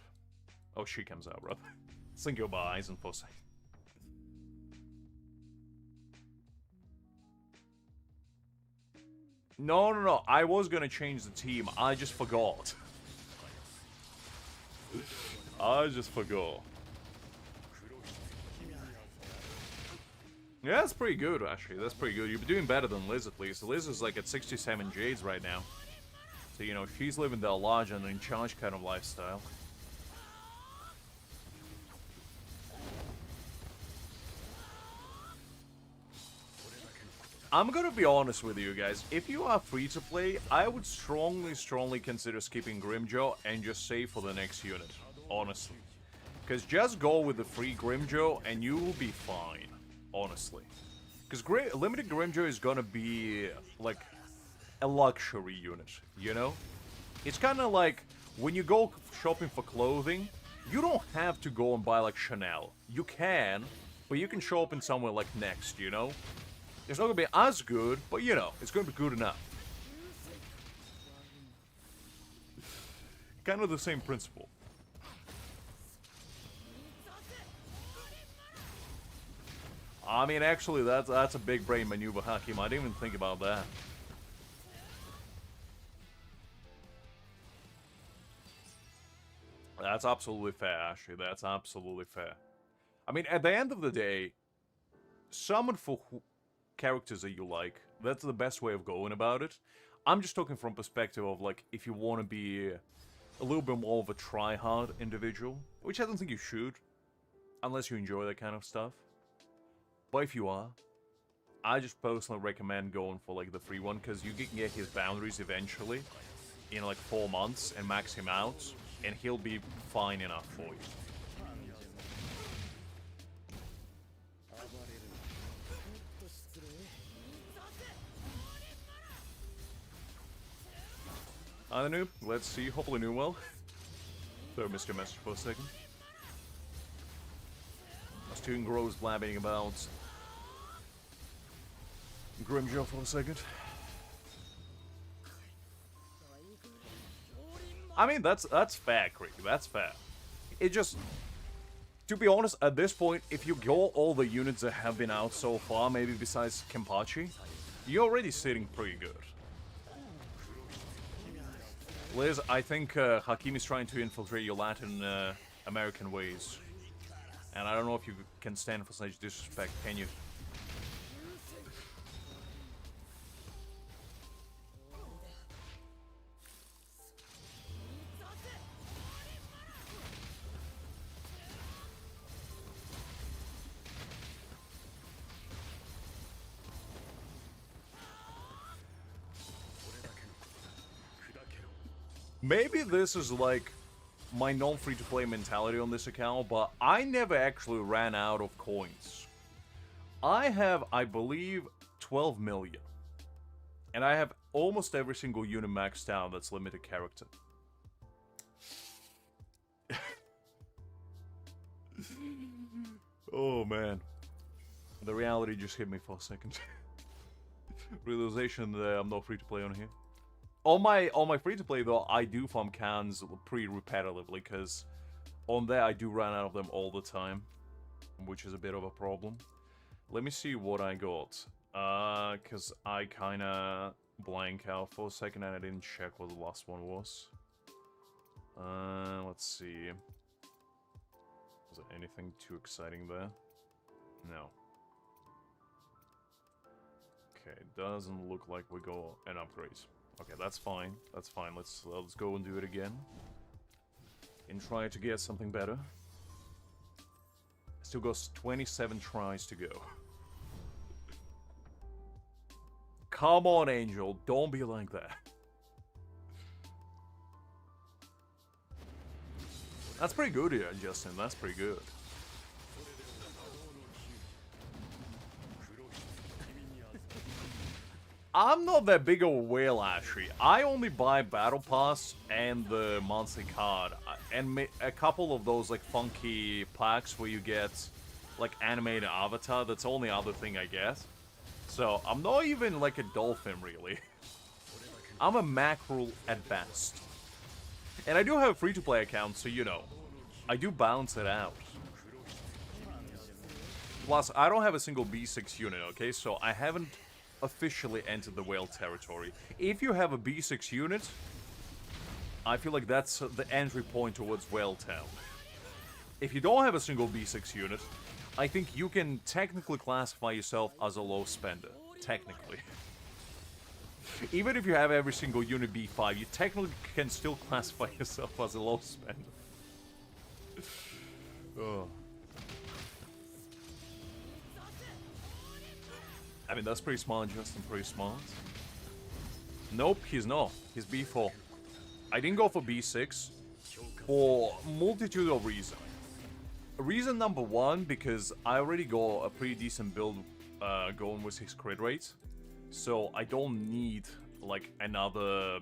Oh, she comes out, rather. Sing goodbyes and pussy. No. I was gonna change the team. I just forgot. I just forgot. Yeah, that's pretty good, actually. That's pretty good. You're doing better than Liz, at least. Liz is like at 67 Jades right now. So, you know, she's living the large and in charge kind of lifestyle. I'm gonna be honest with you guys, if you are free to play, I would strongly consider skipping Grimjaw and just save for the next unit, honestly. Because just go with the free Grimjaw and you will be fine, honestly. Because limited Grimjaw is gonna be, like, a luxury unit, you know? It's kinda like, when you go shopping for clothing, you don't have to go and buy, like, Chanel. You can, but you can shop in somewhere like Next, you know? It's not going to be as good, but, you know, it's going to be good enough. Kind of the same principle. I mean, actually, that's a big brain maneuver, Hakim. I didn't even think about that. That's absolutely fair, actually. That's absolutely fair. I mean, at the end of the day, summon for characters that you like. That's the best way of going about it. I'm just talking from perspective of, like, if you want to be a little bit more of a try-hard individual, which I don't think you should, unless you enjoy that kind of stuff. But if you are, I just personally recommend going for, like, the free one, because you can get his boundaries eventually in, like, 4 months and max him out, and he'll be fine enough for you. I don't know. Let's see. Hopefully new well. So I missed your message for a second. Student Grows blabbing about Grimjaw for a second. I mean, that's fair, Creek. That's fair. It just, to be honest, at this point, if you go all the units that have been out so far, maybe besides Kenpachi, you're already sitting pretty good. Liz, I think Hakim is trying to infiltrate your Latin American ways. And I don't know if you can stand for such disrespect, can you? Maybe this is like my non-free-to-play mentality on this account, but I never actually ran out of coins. I have, I believe, 12 million. And I have almost every single unit maxed out that's limited character. Oh man. The reality just hit me for a second. Realization that I'm not free-to-play on here. On my free-to-play though, I do farm cans pretty repetitively, because on there I do run out of them all the time, which is a bit of a problem. Let me see what I got, because I kinda blank out for a second and I didn't check what the last one was. Let's see. Was there anything too exciting there? No. Okay, doesn't look like we got an upgrade. Okay, that's fine. That's fine. Let's go and do it again. And try to get something better. Still got 27 tries to go. Come on, Angel. Don't be like that. That's pretty good here, Justin. That's pretty good. I'm not that big of a whale, actually. I only buy Battle Pass and the monthly card. And a couple of those, like, funky packs where you get, like, animated avatar. That's the only other thing I get. So, I'm not even, like, a dolphin, really. I'm a mackerel at best. And I do have a free-to-play account, so, you know, I do balance it out. Plus, I don't have a single B6 unit, okay? So, I haven't officially entered the whale territory. If you have a B6 unit, I feel like that's the entry point towards Whale Town. If you don't have a single B6 unit, I think you can technically classify yourself as a low spender. Technically. Even if you have every single unit B5, you technically can still classify yourself as a low spender. Oh. I mean, that's pretty smart, Justin, pretty smart. Nope, he's not. He's B4. I didn't go for B6 for multitude of reasons. Reason number one, because I already got a pretty decent build going with his crit rate. So I don't need, like, another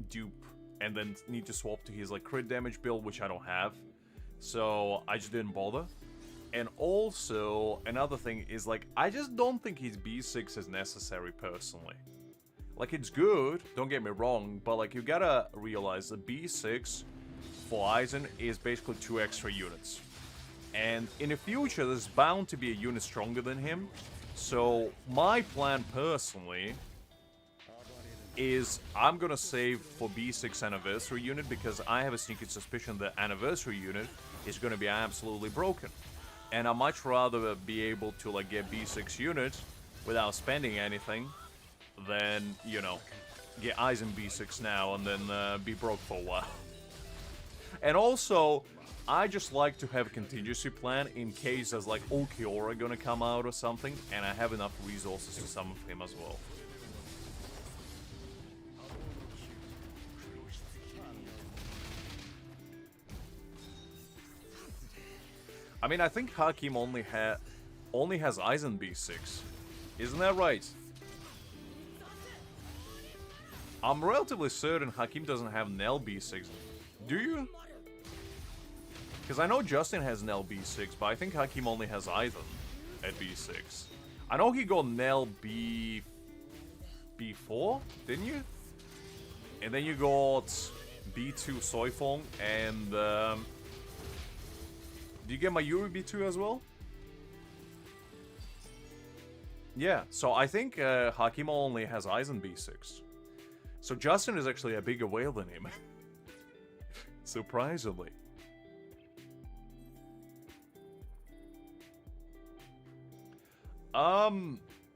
dupe and then need to swap to his, like, crit damage build, which I don't have. So I just didn't bother. And also, another thing is, like, I just don't think his B6 is necessary, personally. Like, it's good, don't get me wrong, but, like, you gotta realize the B6 for Aizen is basically 2 extra units. And in the future, there's bound to be a unit stronger than him. So, my plan, personally, is I'm gonna save for B6 Anniversary unit, because I have a sneaky suspicion the Anniversary unit is gonna be absolutely broken. And I'd much rather be able to, like, get B6 units without spending anything than, you know, get Aizen B6 now and then be broke for a while. And also, I just like to have a contingency plan in case there's, like, Ulquiorra gonna come out or something, and I have enough resources to summon him as well. I mean, I think Hakim only has Aizen B6. Isn't that right? I'm relatively certain Hakim doesn't have Nell B6. Do you? Because I know Justin has Nell B6, but I think Hakim only has Aizen at B6. I know he got Nell B4, didn't you? And then you got B2 Soifong, and do you get Mayuri B2 as well? Yeah, so I think Hakim only has Aizen B6. So Justin is actually a bigger whale than him. Surprisingly. I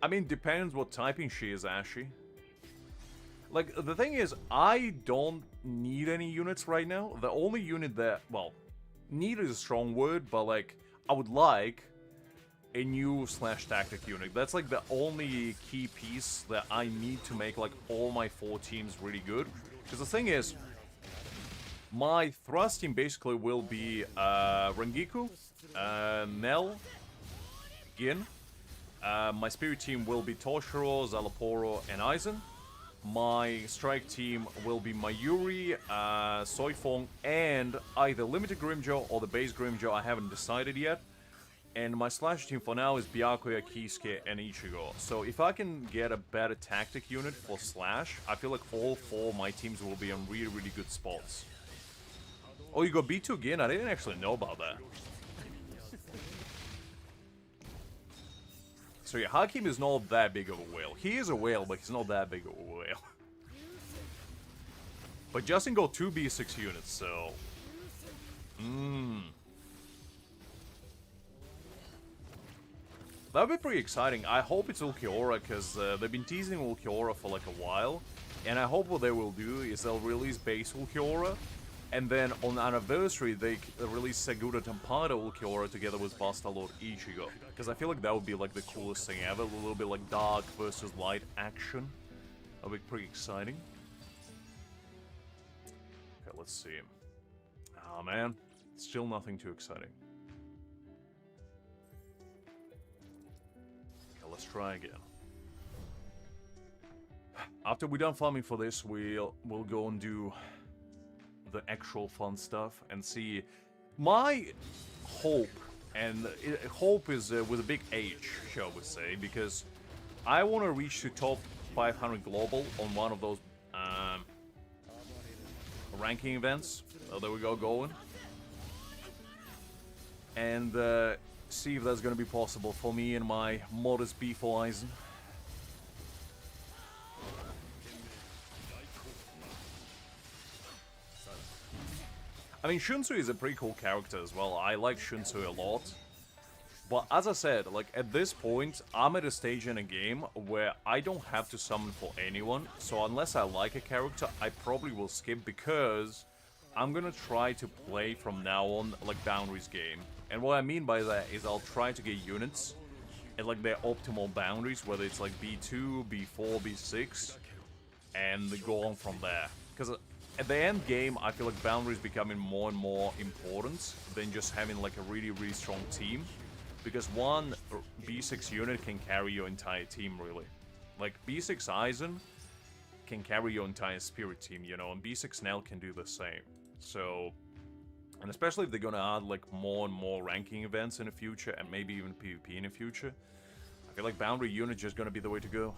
mean, depends what typing she is, Ashy. Like, the thing is, I don't need any units right now. The only unit that, well, need is a strong word, but like, I would like a new /tactic unit. That's like the only key piece that I need to make like all my 4 teams really good. Because the thing is, my thrust team basically will be Rengiku, Nell, Gin. My spirit team will be Toshiro, Szayelaporro, and Aizen. My strike team will be Mayuri, Soifong, and either Limited Grimmjow or the base Grimmjow. I haven't decided yet. And my slash team for now is Byakuya, Kisuke, and Ichigo. So if I can get a better tactic unit for slash, I feel like all 4 of my teams will be on really, really good spots. Oh, you got B2 again? I didn't actually know about that. So yeah, Hakim is not that big of a whale. He is a whale, but he's not that big of a whale. But Justin got 2 B6 units, so... That would be pretty exciting. I hope it's Ulquiorra, because they've been teasing Ulquiorra for like a while. And I hope what they will do is they'll release base Ulquiorra, and then on anniversary they release Segura Tampado Ulquiorra together with Basta Lord Ichigo. Because I feel like that would be like the coolest thing ever, a little bit like dark versus light action. That would be pretty exciting. Okay, let's see. Oh man, still nothing too exciting. Let's try again. After we're done farming for this, we'll go and do the actual fun stuff and see. My hope, and hope is with a big H, shall we say, because I want to reach to top 500 global on one of those ranking events. There we go, going. And see if that's going to be possible for me and my modest B4 Aizen. I mean, Shunsu is a pretty cool character as well. I like Shunsu a lot. But as I said, like at this point, I'm at a stage in a game where I don't have to summon for anyone. So unless I like a character, I probably will skip, because I'm gonna try to play from now on like boundaries game. And what I mean by that is I'll try to get units at like their optimal boundaries, whether it's like B2, B4, B6, and go on from there. Because at the end game, I feel like boundaries becoming more and more important than just having like a really, really strong team. Because one B6 unit can carry your entire team, really. Like B6 Aizen can carry your entire spirit team, you know, and B6 Nell can do the same. So... and especially if they're gonna add like more and more ranking events in the future, and maybe even PvP in the future, I feel like boundary unit just gonna be the way to go.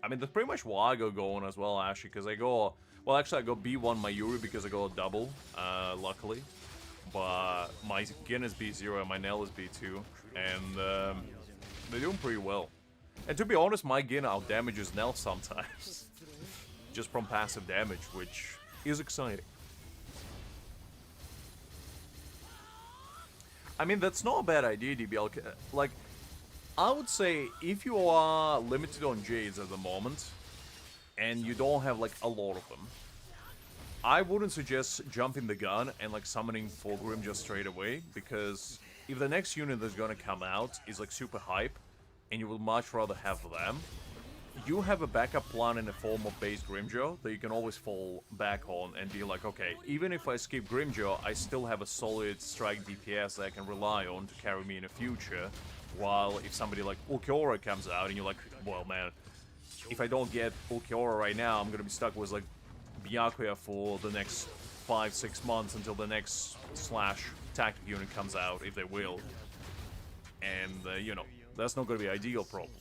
I mean, that's pretty much why I go going as well, actually, because I go... well, actually, I go B1 Mayuri because I go a double, luckily. But my Gin is B0 and my Nell is B2, and they're doing pretty well. And to be honest, my Gin out-damages Nell sometimes. Just from passive damage, which is exciting. I mean, that's not a bad idea, DBL. Like, I would say if you are limited on Jades at the moment, and you don't have, like, a lot of them, I wouldn't suggest jumping the gun and, like, summoning for Grim just straight away, because if the next unit that's gonna come out is, like, super hype, and you would much rather have them, you have a backup plan in the form of base Grimmjow that you can always fall back on and be like, okay, even if I skip Grimmjow, I still have a solid strike DPS that I can rely on to carry me in the future While if somebody like Ulquiorra comes out and you're like, well, man, if I don't get Ulquiorra right now, I'm gonna be stuck with like Byakuya for the next 5-6 months until the next Slash tactic unit comes out, if they will. And, you know, that's not gonna be ideal, probably.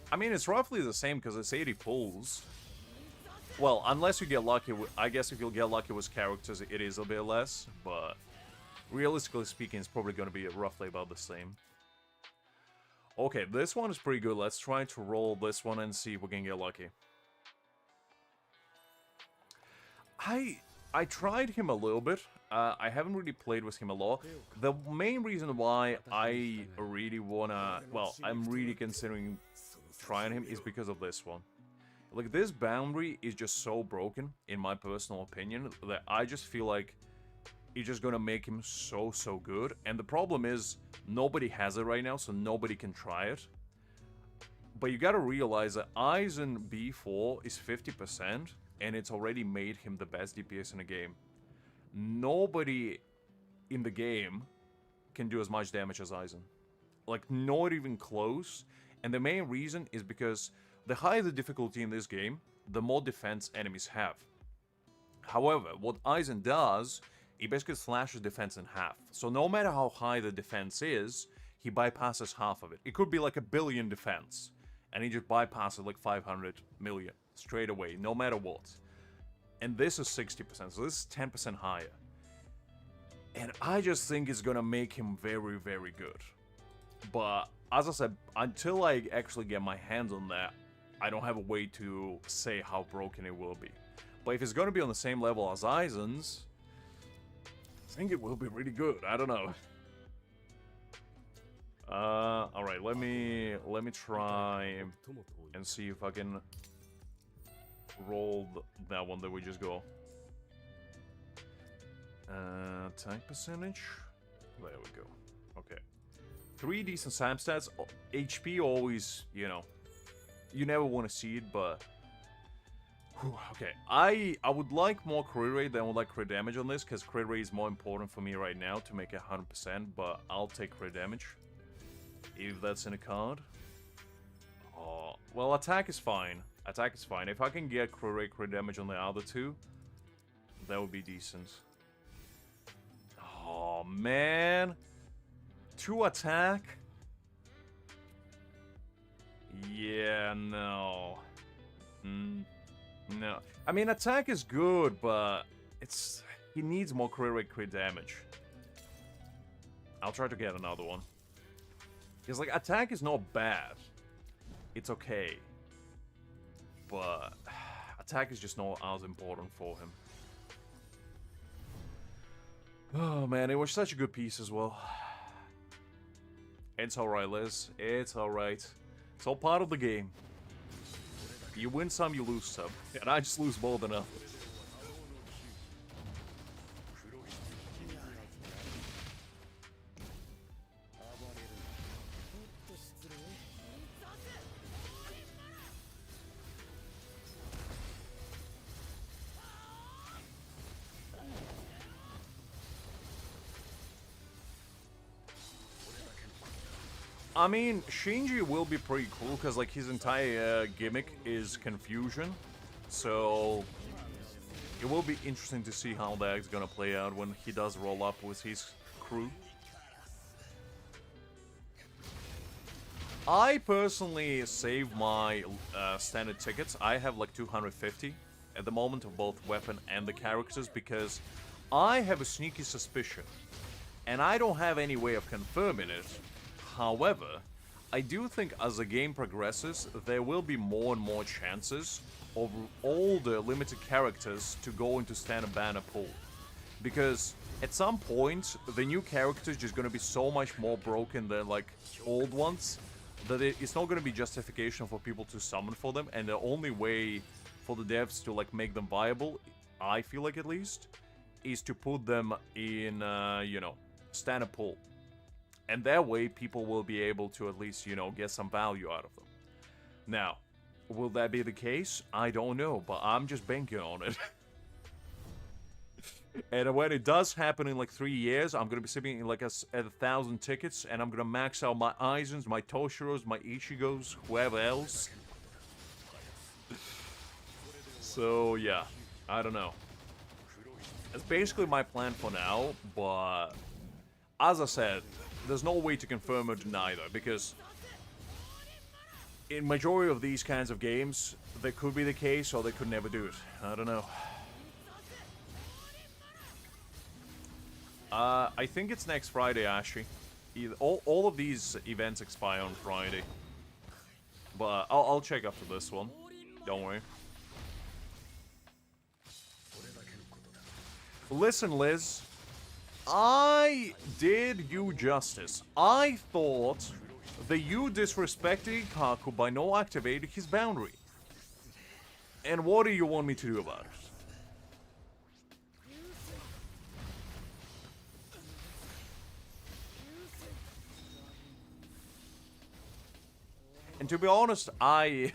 I mean, it's roughly the same because it's 80 pulls. Well, unless you get lucky, I guess if you'll get lucky with characters, it is a bit less, but realistically speaking, it's probably going to be roughly about the same. Okay, this one is pretty good. Let's try to roll this one and see if we can get lucky. I tried him a little bit. I haven't really played with him a lot. The main reason why I really wanna... Well, I'm really considering trying him is because of this one. Like, this boundary is just so broken, in my personal opinion, that I just feel like it's just gonna make him so good. And the problem is, nobody has it right now, so nobody can try it. But you gotta realize that Aizen B4 is 50%, and it's already made him the best DPS in the game. Nobody in the game can do as much damage as Aizen. Like, not even close. And the main reason is because the higher the difficulty in this game, the more defense enemies have. However, what Aizen does, he basically slashes defense in half. So no matter how high the defense is, he bypasses half of it. It could be like 1 billion defense, and he just bypasses like 500 million straight away, no matter what. And this is 60%, so this is 10% higher. And I just think it's gonna make him very good. But, as I said, until I actually get my hands on that, I don't have a way to say how broken it will be. But if it's gonna be on the same level as Aizen's, I think it will be really good. I don't know. Alright, let me try and see if I can roll that one that we just go. Attack percentage. There we go. Okay. 3 decent SAM stats. HP always, you know, you never want to see it, but... Whew, okay, I would like more crit rate than I would like crit damage on this, because crit rate is more important for me right now to make it 100%, but I'll take crit damage. If that's in a card. Oh, well, attack is fine. Attack is fine. If I can get crit rate, crit damage on the other two, that would be decent. Oh, man. 2 attack? Yeah, no. No. I mean, attack is good, but it's... He needs more crit rate, crit damage. I'll try to get another one. Because, like, attack is not bad. It's okay. But... Attack is just not as important for him. Oh, man, it was such a good piece as well. It's alright, Liz. It's alright. It's all part of the game. You win some, you lose some. And I just lose more than enough. I mean, Shinji will be pretty cool, because, like, his entire gimmick is confusion. So, it will be interesting to see how that's gonna play out when he does roll up with his crew. I personally save my standard tickets. I have, like, 250 at the moment of both weapon and the characters, because I have a sneaky suspicion, and I don't have any way of confirming it. However, I do think as the game progresses, there will be more and more chances of all the limited characters to go into standard banner pool. Because at some point, the new character is just going to be so much more broken than, like, old ones, that it's not going to be justification for people to summon for them, and the only way for the devs to, like, make them viable, I feel like at least, is to put them in, you know, standard pool. And that way, people will be able to at least, you know, get some value out of them. Now, Will that be the case? I don't know, but I'm just banking on it. And when it does happen in like 3 years, I'm gonna be sitting like at 1,000 tickets, and I'm gonna max out my Aizens, my Toshiros, my Ichigos, whoever else. So yeah, I don't know. That's basically my plan for now, but as I said, there's no way to confirm or deny that, because in majority of these kinds of games, that could be the case, or they could never do it. I don't know. I think it's next Friday, actually. All of these events expire on Friday. But I'll check after this one. Don't worry. Listen, Liz. I did you justice. I thought that you disrespected Kaku by not activating his boundary. And what do you want me to do about it? And to be honest, I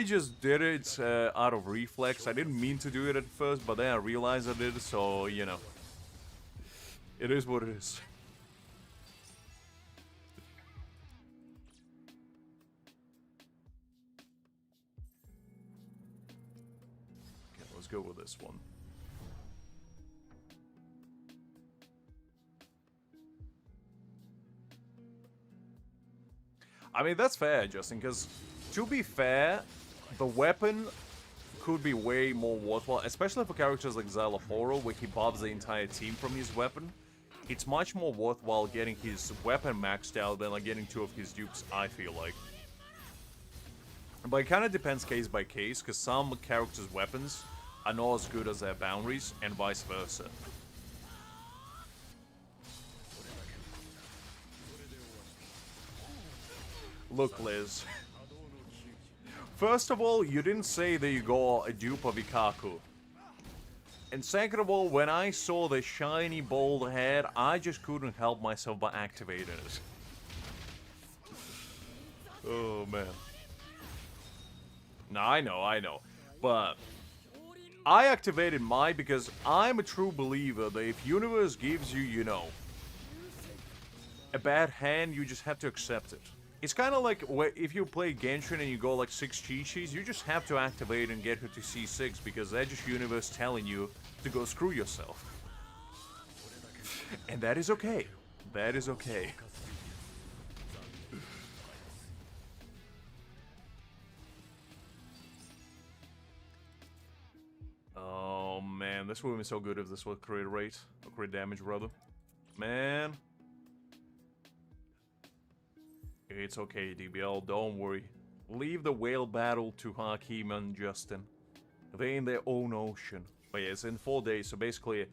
just did it out of reflex. I didn't mean to do it at first, but then I realized I did it, so, you know. It is what it is. Okay, let's go with this one. I mean, that's fair, Justin, because to be fair, the weapon could be way more worthwhile, especially for characters like Szayelaporro, where he buffs the entire team from his weapon. It's much more worthwhile getting his weapon maxed out than like getting 2 of his dupes, I feel like. But it kind of depends case by case, because some characters' weapons are not as good as their boundaries, and vice versa. Look, Liz. First of all, you didn't say that you got a dupe of Ikaku. And second of all, when I saw the shiny bald head, I just couldn't help myself but activating it. Oh, man. No, I know. But I activated mine because I'm a true believer that if universe gives you, you know, a bad hand, you just have to accept it. It's kind of like if you play Genshin and you go like 6 Chi-Chis, you just have to activate and get her to C6 because that's just universe telling you to go screw yourself. And that is okay. That is okay. Oh man, this would have been so good if this was crit rate, or crit damage rather. Man. It's okay, DBL, don't worry. Leave the whale battle to Hakim and Justin. They're in their own ocean. But yeah, it's in 4 days, so basically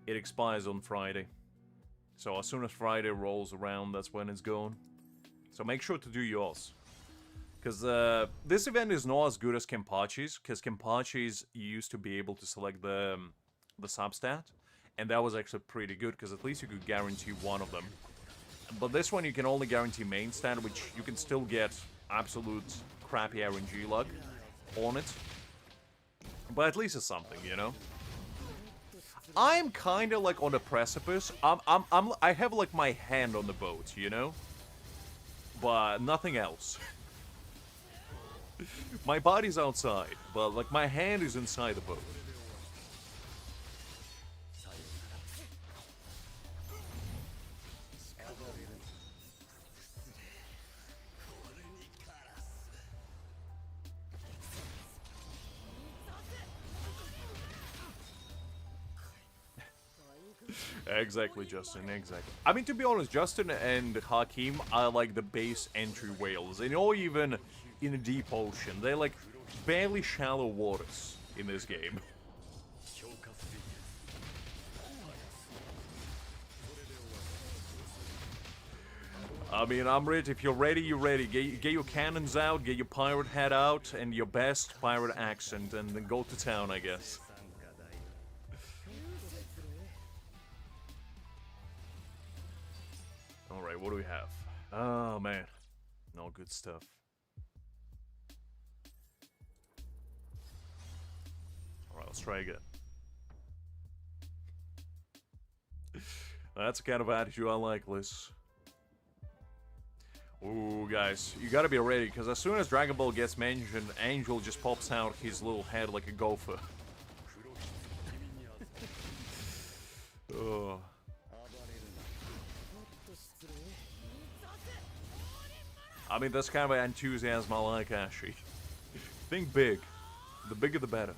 it expires on Friday. So as soon as Friday rolls around, that's when it's going. So make sure to do yours. Because this event is not as good as Kenpachi's, because Kenpachi's used to be able to select the substat. And that was actually pretty good, because at least you could guarantee one of them. But this one you can only guarantee main stat, which you can still get absolute crappy RNG luck on it. But at least it's something, you know? I'm kinda like on the precipice. I have like my hand on the boat, you know? But nothing else. My body's outside, but like my hand is inside the boat. Exactly, Justin, exactly. I mean, to be honest, Justin and Hakim are like the base entry whales. They're not even in a deep ocean. They're like barely shallow waters in this game. I mean, I'm ready. If you're ready, you're ready. Get your cannons out, get your pirate hat out, and your best pirate accent, and then go to town, I guess. Alright, what do we have? Oh, man. No good stuff. Let's try again. That's the kind of attitude I like, Liz. Ooh, guys, you gotta be ready, because as soon as Dragon Ball gets mentioned, Angel just pops out his little head like a gopher. Oh. I mean, that's kind of an enthusiasm I like, actually. Think big. The bigger the better.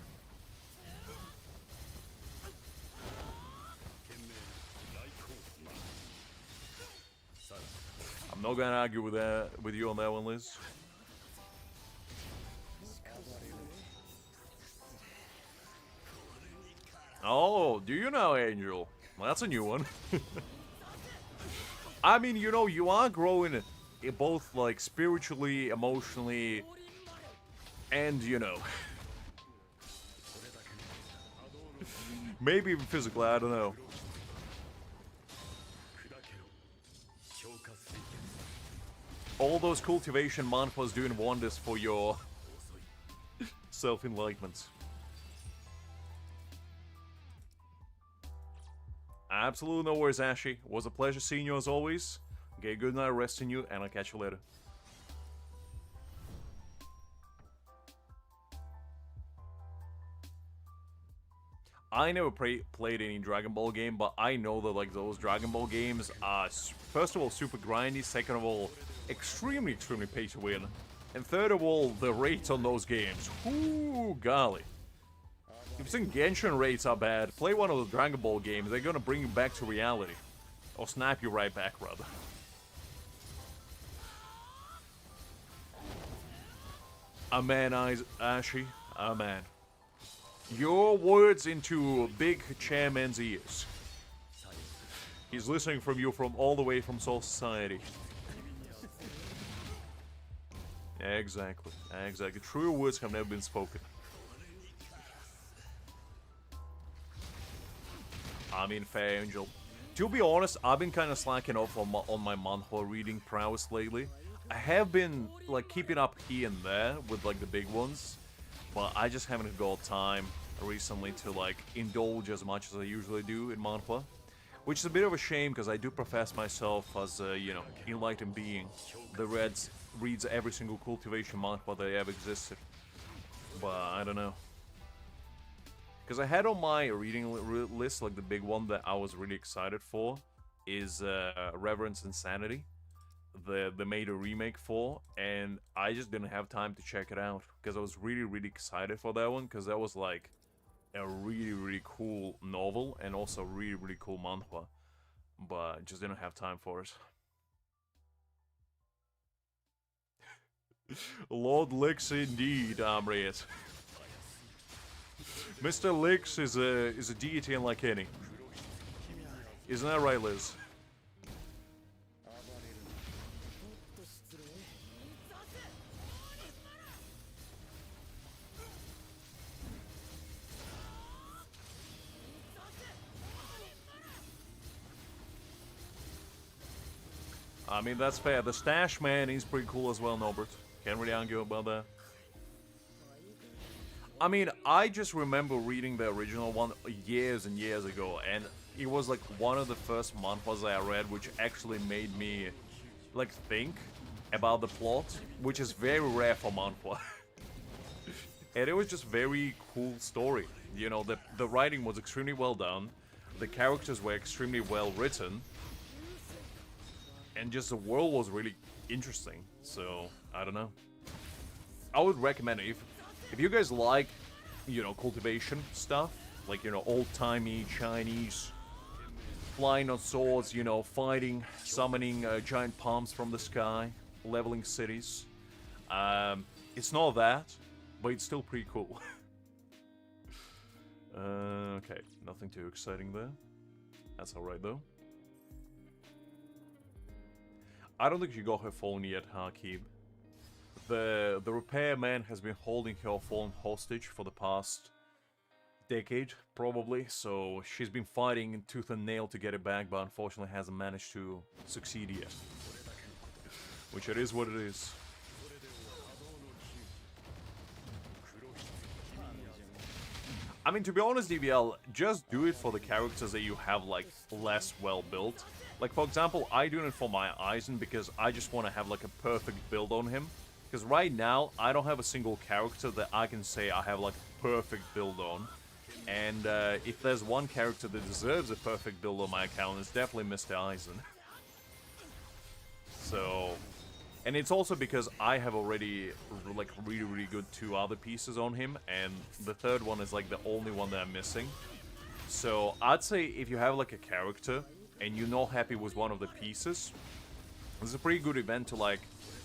I'm not gonna argue with you on that one, Liz. Oh, do you know, Angel? Well, that's a new one. I mean, you know, you are growing both, like, spiritually, emotionally, and, you know, maybe even physically, I don't know. All those cultivation manhwas doing wonders for your self-enlightenment. Absolutely no worries, Ashy. It was a pleasure seeing you as always. Okay, good night, resting you, and I'll catch you later. I never played any Dragon Ball game, but I know that like those Dragon Ball games are, first of all, super grindy, second of all, extremely pay to win, and third of all, the rates on those games. Ooh, golly. If you think Genshin rates are bad, play one of the Dragon Ball games, they're gonna bring you back to reality. Or snap you right back, rather. Amen, Ashi. Amen. Your words into Big Chairman's ears. He's listening from you from all the way from Soul Society. Exactly. Exactly. True words have never been spoken. I mean, fair, Angel. To be honest, I've been kind of slacking off on my manhwa reading prowess lately. I have been, like, keeping up here and there with, like, the big ones. But I just haven't got time recently to, like, indulge as much as I usually do in manhwa. Which is a bit of a shame, because I do profess myself as a, you know, enlightened being that reads every single cultivation manhwa that ever existed. But I don't know. Because I had on my reading list, like, the big one that I was really excited for is Reverence and Sanity. They made a remake for, and I just didn't have time to check it out. Because I was really excited for that one, because that was, like, a really cool novel, and also really cool manhwa. But I just didn't have time for it. Lord Licks indeed, Amriat. Mr. Licks is a deity unlike any. Isn't that right, Liz? I mean, that's fair. The Stash Man is pretty cool as well, Norbert. Can't really argue about that. I mean, I just remember reading the original one years and years ago, and it was like one of the first manhwas I read which actually made me, like, think about the plot, which is very rare for manhwa. And it was just very cool story. You know, the writing was extremely well done, the characters were extremely well written, and just the world was really interesting. So, I don't know. I would recommend it. If you guys like, you know, cultivation stuff, like, you know, old-timey Chinese, flying on swords, you know, fighting, summoning giant palms from the sky, leveling cities. It's not that, but it's still pretty cool. Okay, nothing too exciting there. That's alright, though. I don't think she got her phone yet, Hakib. The repairman has been holding her phone hostage for the past decade, probably, so she's been fighting tooth and nail to get it back, but unfortunately hasn't managed to succeed yet. Which it is what it is. I mean, to be honest, DBL, just do it for the characters that you have, like, less well built. Like, for example, I do it for my Aizen because I just want to have, like, a perfect build on him. Because right now, I don't have a single character that I can say I have, like, a perfect build on. And if there's one character that deserves a perfect build on my account, it's definitely Mr. Aizen. So... And it's also because I have already, like, really good 2 other pieces on him, and the third one is, like, the only one that I'm missing. So, I'd say if you have, like, a character, and you're not happy with one of the pieces, this is a pretty good event to, like,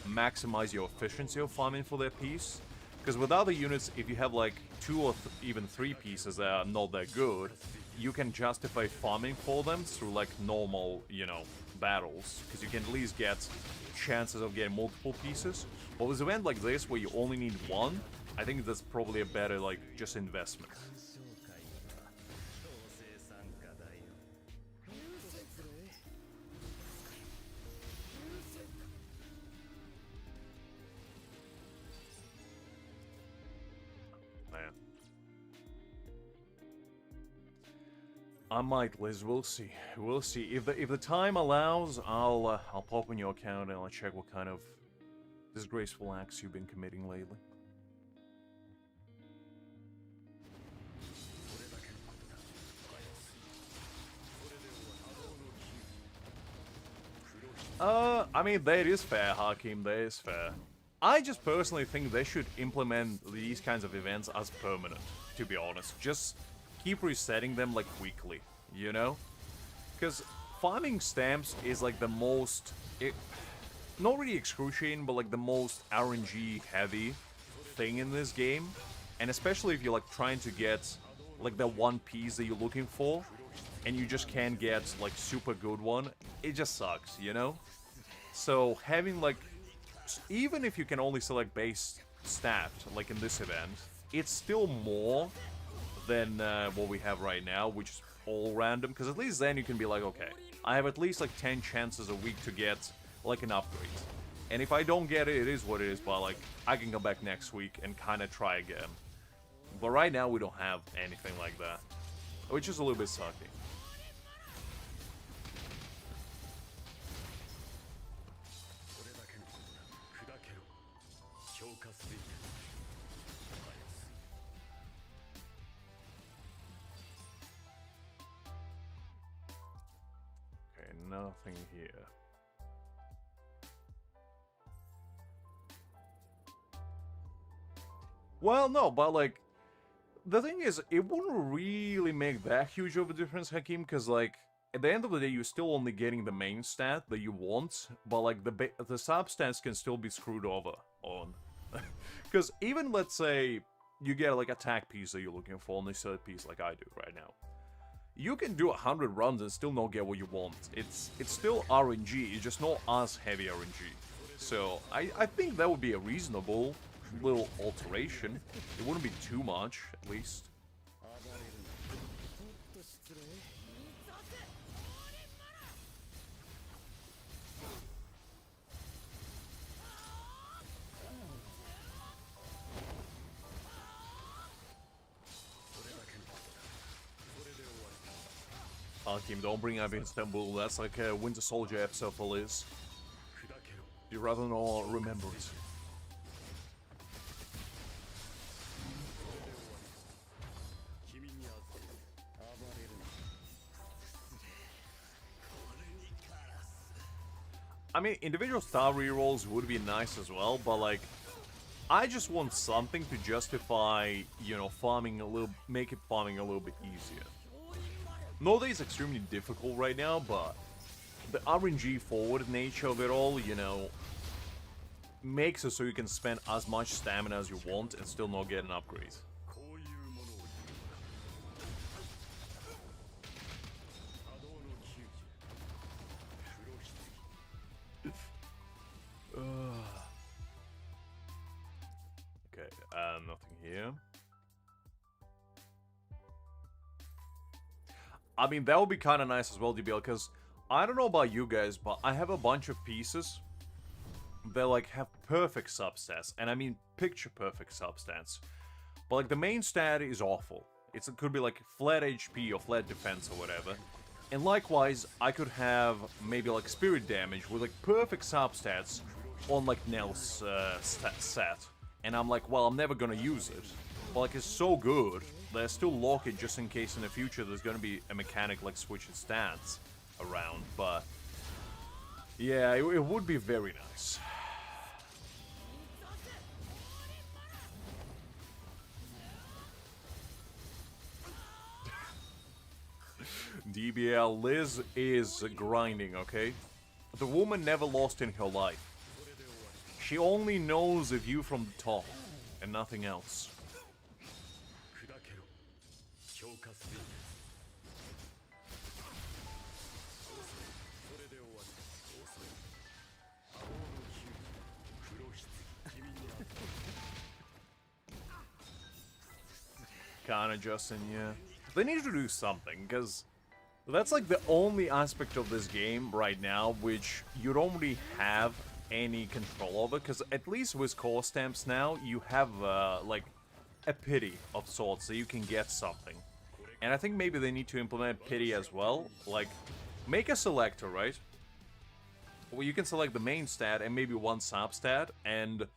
maximize your efficiency of farming for that piece. Because with other units, if you have, like, 2 or even 3 pieces that are not that good, you can justify farming for them through, like, normal, you know, battles. Because you can at least get chances of getting multiple pieces. But with an event like this, where you only need 1, I think that's probably a better, like, just investment. I might, Liz. We'll see. We'll see. If the time allows, I'll pop in your account and I'll check what kind of disgraceful acts you've been committing lately. I mean, that is fair, Hakim. That is fair. I just personally think they should implement these kinds of events as permanent, to be honest. Just keep resetting them, like, weekly, you know? Because farming stamps is, like, the most... not really excruciating, but, like, the most RNG-heavy thing in this game. And especially if you're, like, trying to get, like, the one piece that you're looking for, and you just can't get, like, super good one, it just sucks, you know? So having, like... even if you can only select base stat, like in this event, it's still more than what we have right now, which is all random, because at least then you can be like, okay, I have at least like 10 chances a week to get like an upgrade. And if I don't get it, it is what it is, but like, I can come back next week and kind of try again. But right now we don't have anything like that, which is a little bit sucky. Nothing here. Well, no, but like, the thing is, it wouldn't really make that huge of a difference, Hakim, because like, at the end of the day, you're still only getting the main stat that you want, but like, the sub-stats can still be screwed over on. Because even, let's say, you get like attack piece that you're looking for, and this third piece like I do right now. You can do 100 runs and still not get what you want. It's still RNG, it's just not as heavy RNG. So, I think that would be a reasonable little alteration. It wouldn't be too much, at least. Team, don't bring up Istanbul, that's like a Winter Soldier episode for Liz. You'd rather not remember it. I mean, individual star rerolls would be nice as well, but like, I just want something to justify, you know, farming a little, make it farming a little bit easier. No, that is extremely difficult right now, but the RNG forward nature of it all, you know, makes it so you can spend as much stamina as you want and still not get an upgrade. Okay, nothing here. I mean, that would be kind of nice as well, DBL, because I don't know about you guys, but I have a bunch of pieces that, like, have perfect substats, and I mean picture-perfect substats. But, like, the main stat is awful. It could be like flat HP or flat defense or whatever. And likewise, I could have maybe like spirit damage with like perfect substats on like Nell's set. And I'm like, well, I'm never gonna use it. But like, it's so good that I still lock it just in case in the future there's gonna be a mechanic like switching stats around. But yeah, it would be very nice. DBL, Liz is grinding, okay? The woman never lost in her life. She only knows the view from the top, and nothing else. Kinda, Justin, yeah. They need to do something, because that's like the only aspect of this game right now which you don't really have any control over, because at least with core stamps now, you have like a pity of sorts, so you can get something. And I think maybe they need to implement pity as well, like make a selector, right? Well, you can select the main stat and maybe one substat, and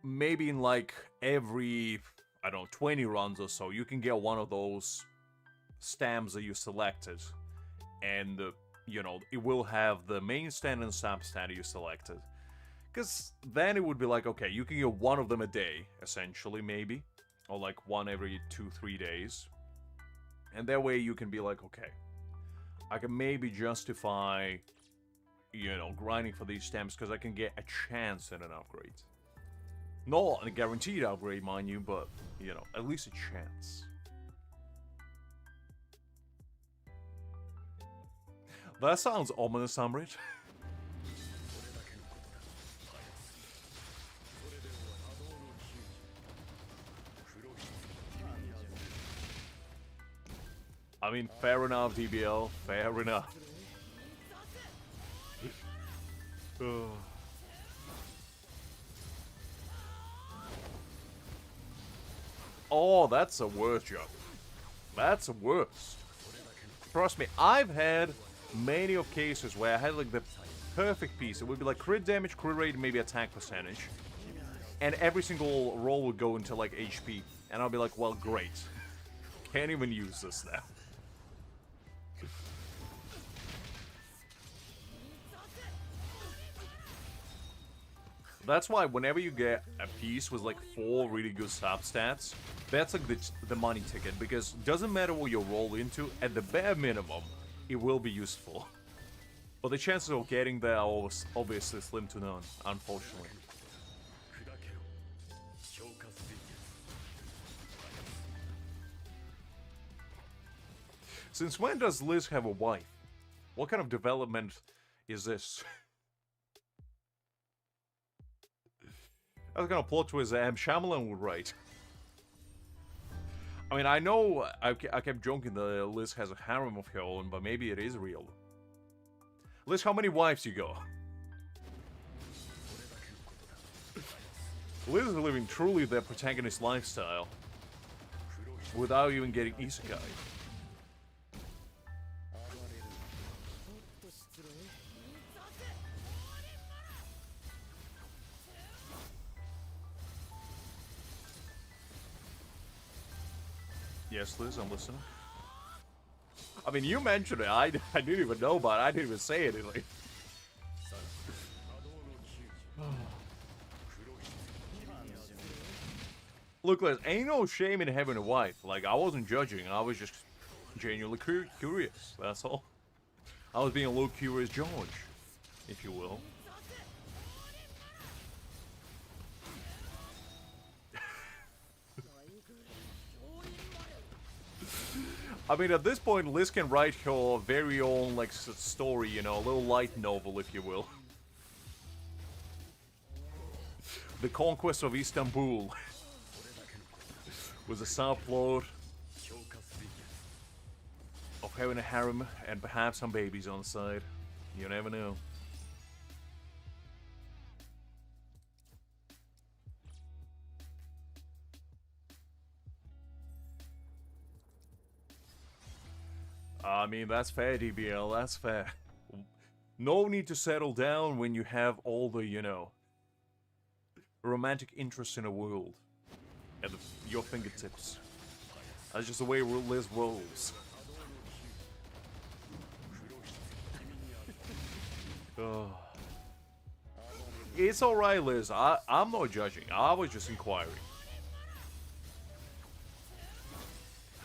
maybe in like every, I don't know, 20 runs or so, you can get one of those stamps that you selected, and you know, it will have the main stat and substat you selected. Because then it would be like, okay, you can get one of them a day, essentially, maybe, or like one every 2-3 days, and that way you can be like, okay, I can maybe justify, you know, grinding for these stamps because I can get a chance at an upgrade. Not a guaranteed upgrade, mind you, but, you know, at least a chance. That sounds ominous, Amrit. I mean, fair enough, DBL. Fair enough. Oh, that's a worst job. That's a worst. Trust me, I've had many of cases where I had like the perfect piece. It would be like crit damage, crit rate, maybe attack percentage. And every single roll would go into like HP. And I'll be like, well, great. Can't even use this now. That's why whenever you get a piece with like 4 really good substats, that's like the money ticket, because it doesn't matter what you roll into, at the bare minimum, it will be useful. But the chances of getting there are obviously slim to none, unfortunately. Since when does Liz have a wife? What kind of development is this? That's kind of plot twist M. Shyamalan would write. I mean, I know I kept joking that Liz has a harem of her own, but maybe it is real. Liz, how many wives you got? Liz is living truly the protagonist lifestyle without even getting isekai. Yes, Liz, I'm listening. I mean, you mentioned it. I didn't even know about it. I didn't even say anything. Look, Liz, ain't no shame in having a wife. Like, I wasn't judging. I was just genuinely curious. That's all. I was being a little curious George, if you will. I mean, at this point, Liz can write her very own, like, story, you know, a little light novel, if you will. The Conquest of Istanbul. With a subplot of having a harem and perhaps some babies on the side. You never know. I mean, that's fair, DBL, that's fair. No need to settle down when you have all the, you know, romantic interest in the world at your fingertips. That's just the way Liz rolls. It's alright, Liz. I'm not judging. I was just inquiring.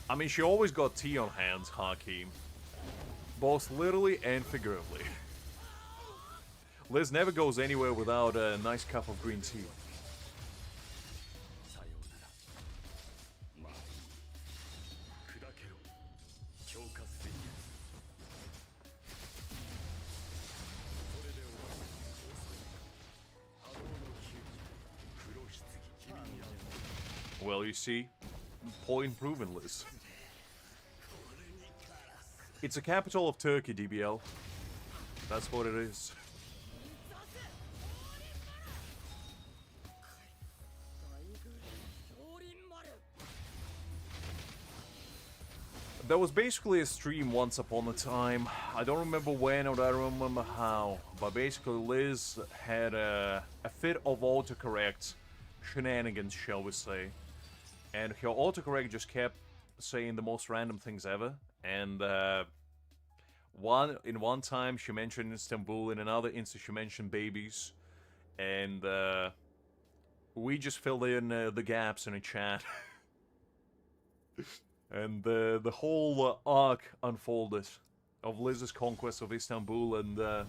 I mean, she always got tea on hands, Hakim. Both literally and figuratively. Liz never goes anywhere without a nice cup of green tea. Well, you see, point proven, Liz. It's the capital of Turkey, DBL. That's what it is. There was basically a stream once upon a time. I don't remember when or I don't remember how. But basically Liz had a fit of autocorrect shenanigans, shall we say. And her autocorrect just kept saying the most random things ever. And one time she mentioned Istanbul, in another instance she mentioned babies. And we just filled in the gaps in a chat. And the whole arc unfolded of Liz's conquest of Istanbul and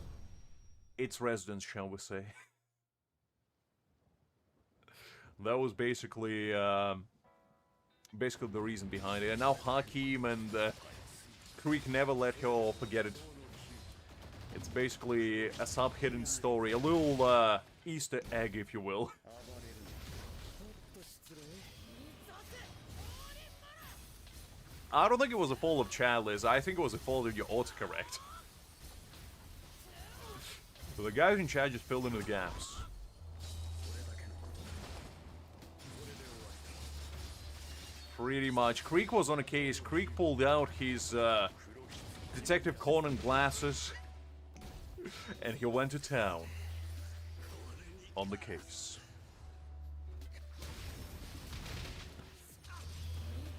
its residents, shall we say. That was basically the reason behind it. And now Hakim and Creek never let her forget it. It's basically a sub-hidden story, a little Easter egg, if you will. I don't think it was a fault of chat, Liz. I think it was a fault of your autocorrect. So the guys in chat just filled in the gaps. Pretty much. Creek was on a case. Creek pulled out his Detective Conan glasses. And he went to town on the case.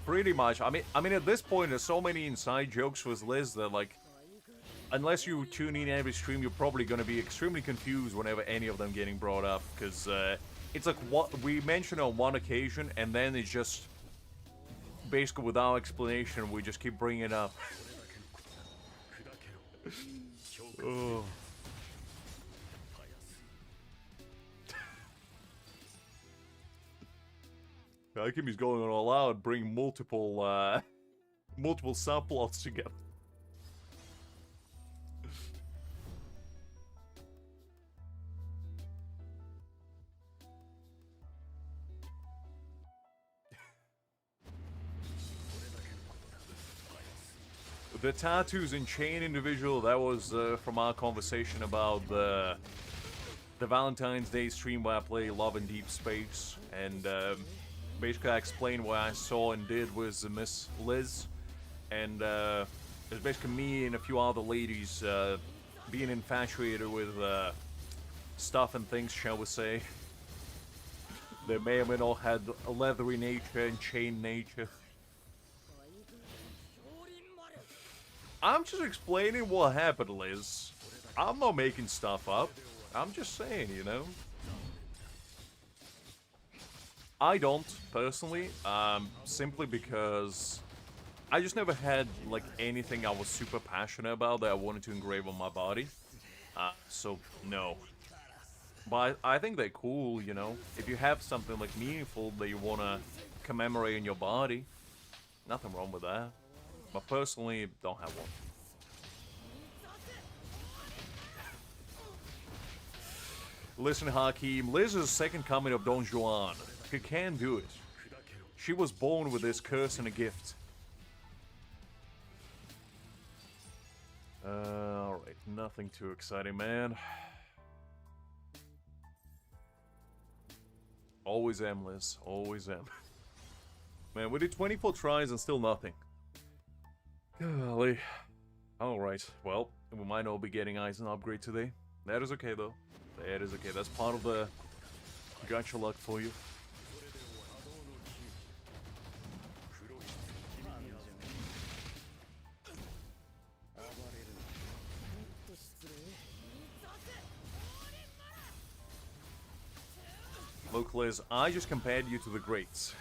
Pretty much. I mean, at this point, there's so many inside jokes with Liz that, like, unless you tune in every stream, you're probably going to be extremely confused whenever any of them getting brought up, because it's like what we mentioned on one occasion, and then it's just basically without explanation, we just keep bringing it up. Oh. Akimi's going on all out, bring multiple subplots together. The tattoos and chain individual, that was from our conversation about the Valentine's Day stream where I play Love in Deep Space, and basically I explained what I saw and did with Miss Liz, and it's basically me and a few other ladies being infatuated with stuff and things, shall we say. They may or may not had a leathery nature and chain nature. I'm just explaining what happened, Liz. I'm not making stuff up. I'm just saying, you know. I don't, personally, simply because I just never had, like, anything I was super passionate about that I wanted to engrave on my body. So, no. But I think they're cool, you know. If you have something, like, meaningful that you want to commemorate in your body, nothing wrong with that. But personally, don't have one. Listen, Hakim, Liz is the second coming of Don Juan. She can do it. She was born with this curse and a gift. Alright, nothing too exciting, man. Always am, Liz. Always am. Man, we did 24 tries and still nothing. Golly. Alright, well, we might not be getting Aizen upgrade today. That is okay, though. That is okay. That's part of the gacha luck for you. Look, Liz, I just compared you to the greats.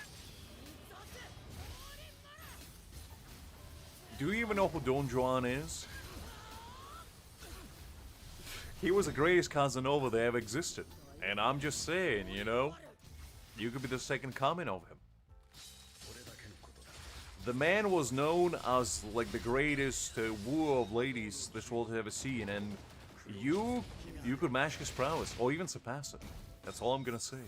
Do you even know who Don Juan is? He was the greatest Casanova that ever existed. And I'm just saying, you know, you could be the second coming of him. The man was known as, like, the greatest wooer of ladies this world has ever seen, and you could match his prowess, or even surpass it. That's all I'm gonna say.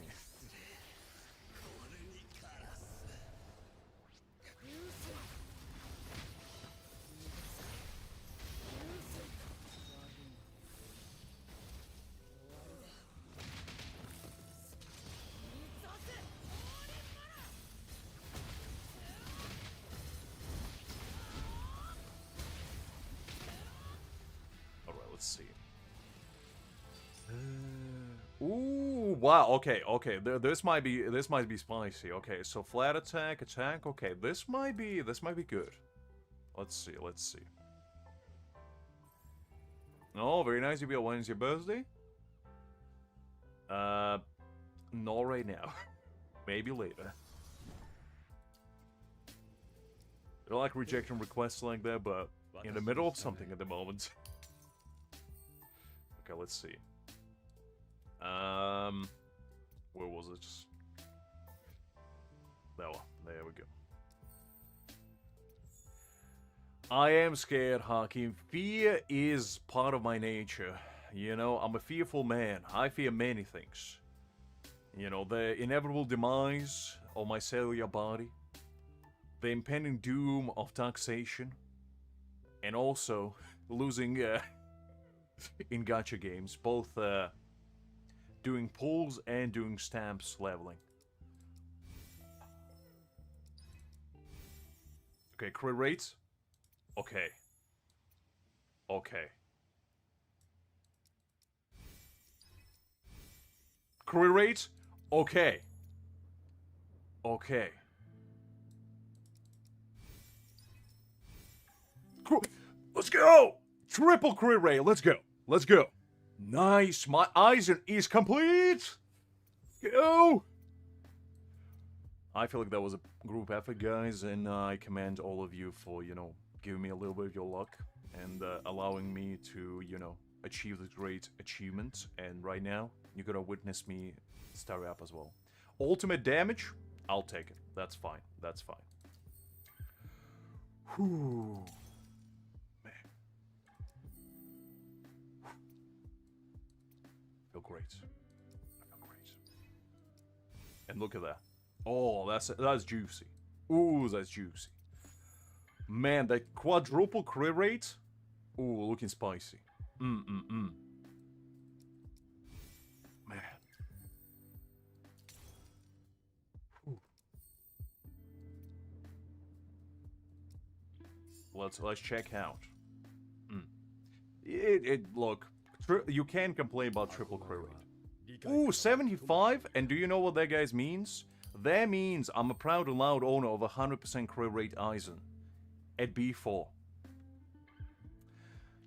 Let's see. Ooh, wow. Okay, okay. This might be spicy. Okay, so flat attack. Okay, this might be good. Let's see. Let's see. Oh, very nice. When's your birthday? Not right now. Maybe later. I don't like rejecting requests like that, but in the middle of something at the moment. Okay, let's see. Where was it? That one. There we go. I am scared, Hakim. Fear is part of my nature. You know, I'm a fearful man. I fear many things. You know, the inevitable demise of my cellular body, the impending doom of taxation, and also losing in gacha games, both doing pulls and doing stamps leveling. Okay, crit rates. Okay. Okay. Crit rates. Okay. Okay. Let's go! Triple crit rate. Let's go. Let's go. Nice. My Aizen is complete. Go. I feel like that was a group effort, guys, and I commend all of you for, you know, giving me a little bit of your luck and allowing me to, you know, achieve this great achievement. And right now, you're gonna witness me star up as well. Ultimate damage, I'll take it. That's fine. That's fine. Whew. Man. I feel great. I feel great. And look at that. Oh, that's juicy. Ooh, that's juicy. Man, that quadruple crit rate. Ooh, looking spicy. Man. Ooh. Let's check out. Look, you can complain about triple crit rate. Ooh, 75, and do you know what that guys means? That means I'm a proud and loud owner of 100% crit rate Aizen at B4.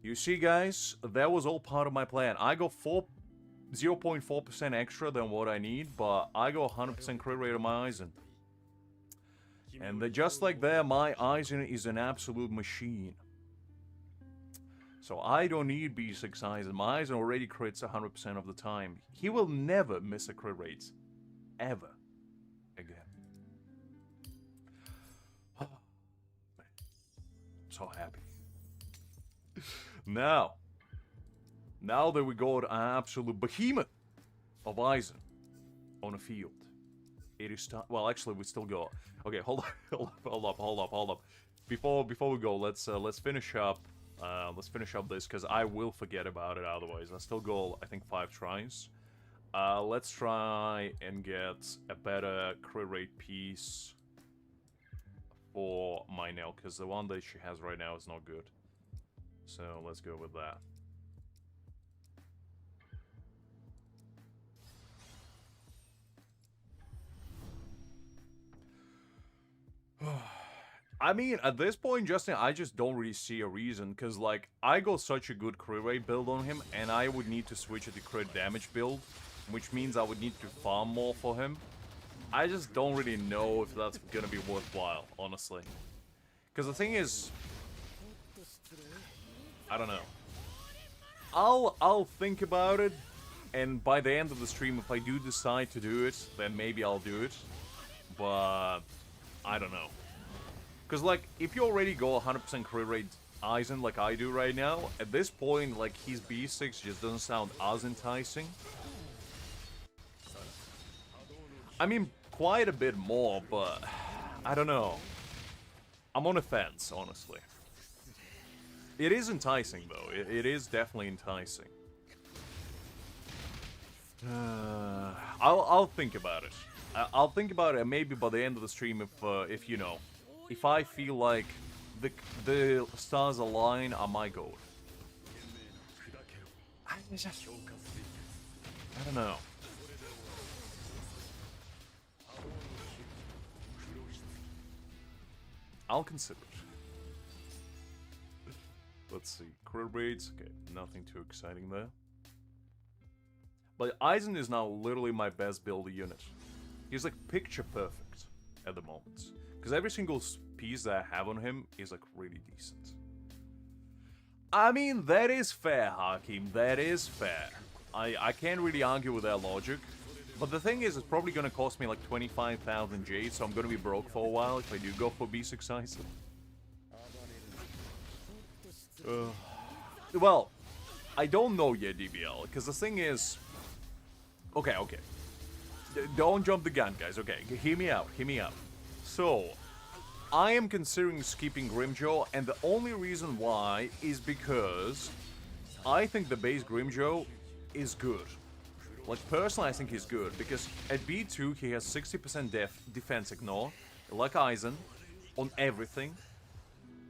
You see, guys, that was all part of my plan. I go 0.4% extra than what I need, but I go 100% crit rate on my Aizen. And just like that, my Aizen is an absolute machine. So I don't need B6 Aizen. My Aizen already crits 100% of the time. He will never miss a crit rate. Ever. Again. So happy. Now that we got an absolute behemoth of Aizen on a field, it is time. Well, actually, we still go. Okay, hold up. Before we go, let's finish up. Let's finish up this because I will forget about it otherwise. I still go, I think, 5 tries. Let's try and get a better crit rate piece for my nail because the one that she has right now is not good. So let's go with that. I mean, at this point, Justin, I just don't really see a reason, because, like, I got such a good crit rate build on him, and I would need to switch to the crit damage build, which means I would need to farm more for him. I just don't really know if that's gonna be worthwhile, honestly. Because the thing is... I don't know. I'll think about it, and by the end of the stream, if I do decide to do it, then maybe I'll do it. But... I don't know. Because, like, if you already go 100% crit rate Aizen like I do right now, at this point, like, his B6 just doesn't sound as enticing. I mean, quite a bit more, but I don't know. I'm on the fence, honestly. It is enticing, though. It is definitely enticing. I'll think about it. I'll think about it, and maybe by the end of the stream, if you know, if I feel like the stars align, I might go. I don't know. I'll consider it. Let's see. Crit rates. Okay, nothing too exciting there. But Aizen is now literally my best build unit. He's like picture perfect at the moment. Because every single piece that I have on him is like really decent. I mean, that is fair, Hakim. That is fair. I can't really argue with that logic. But the thing is, it's probably going to cost me like 25,000 jade, so I'm going to be broke for a while if I do go for B6 Aizen. Well, I don't know yet, DBL, because the thing is... Okay. Don't jump the gun, guys. Okay, hear me out. So, I am considering skipping Grimjaw, and the only reason why is because I think the base Grimjaw is good. Like, personally, I think he's good, because at B2, he has 60% defense ignore, like Aizen, on everything.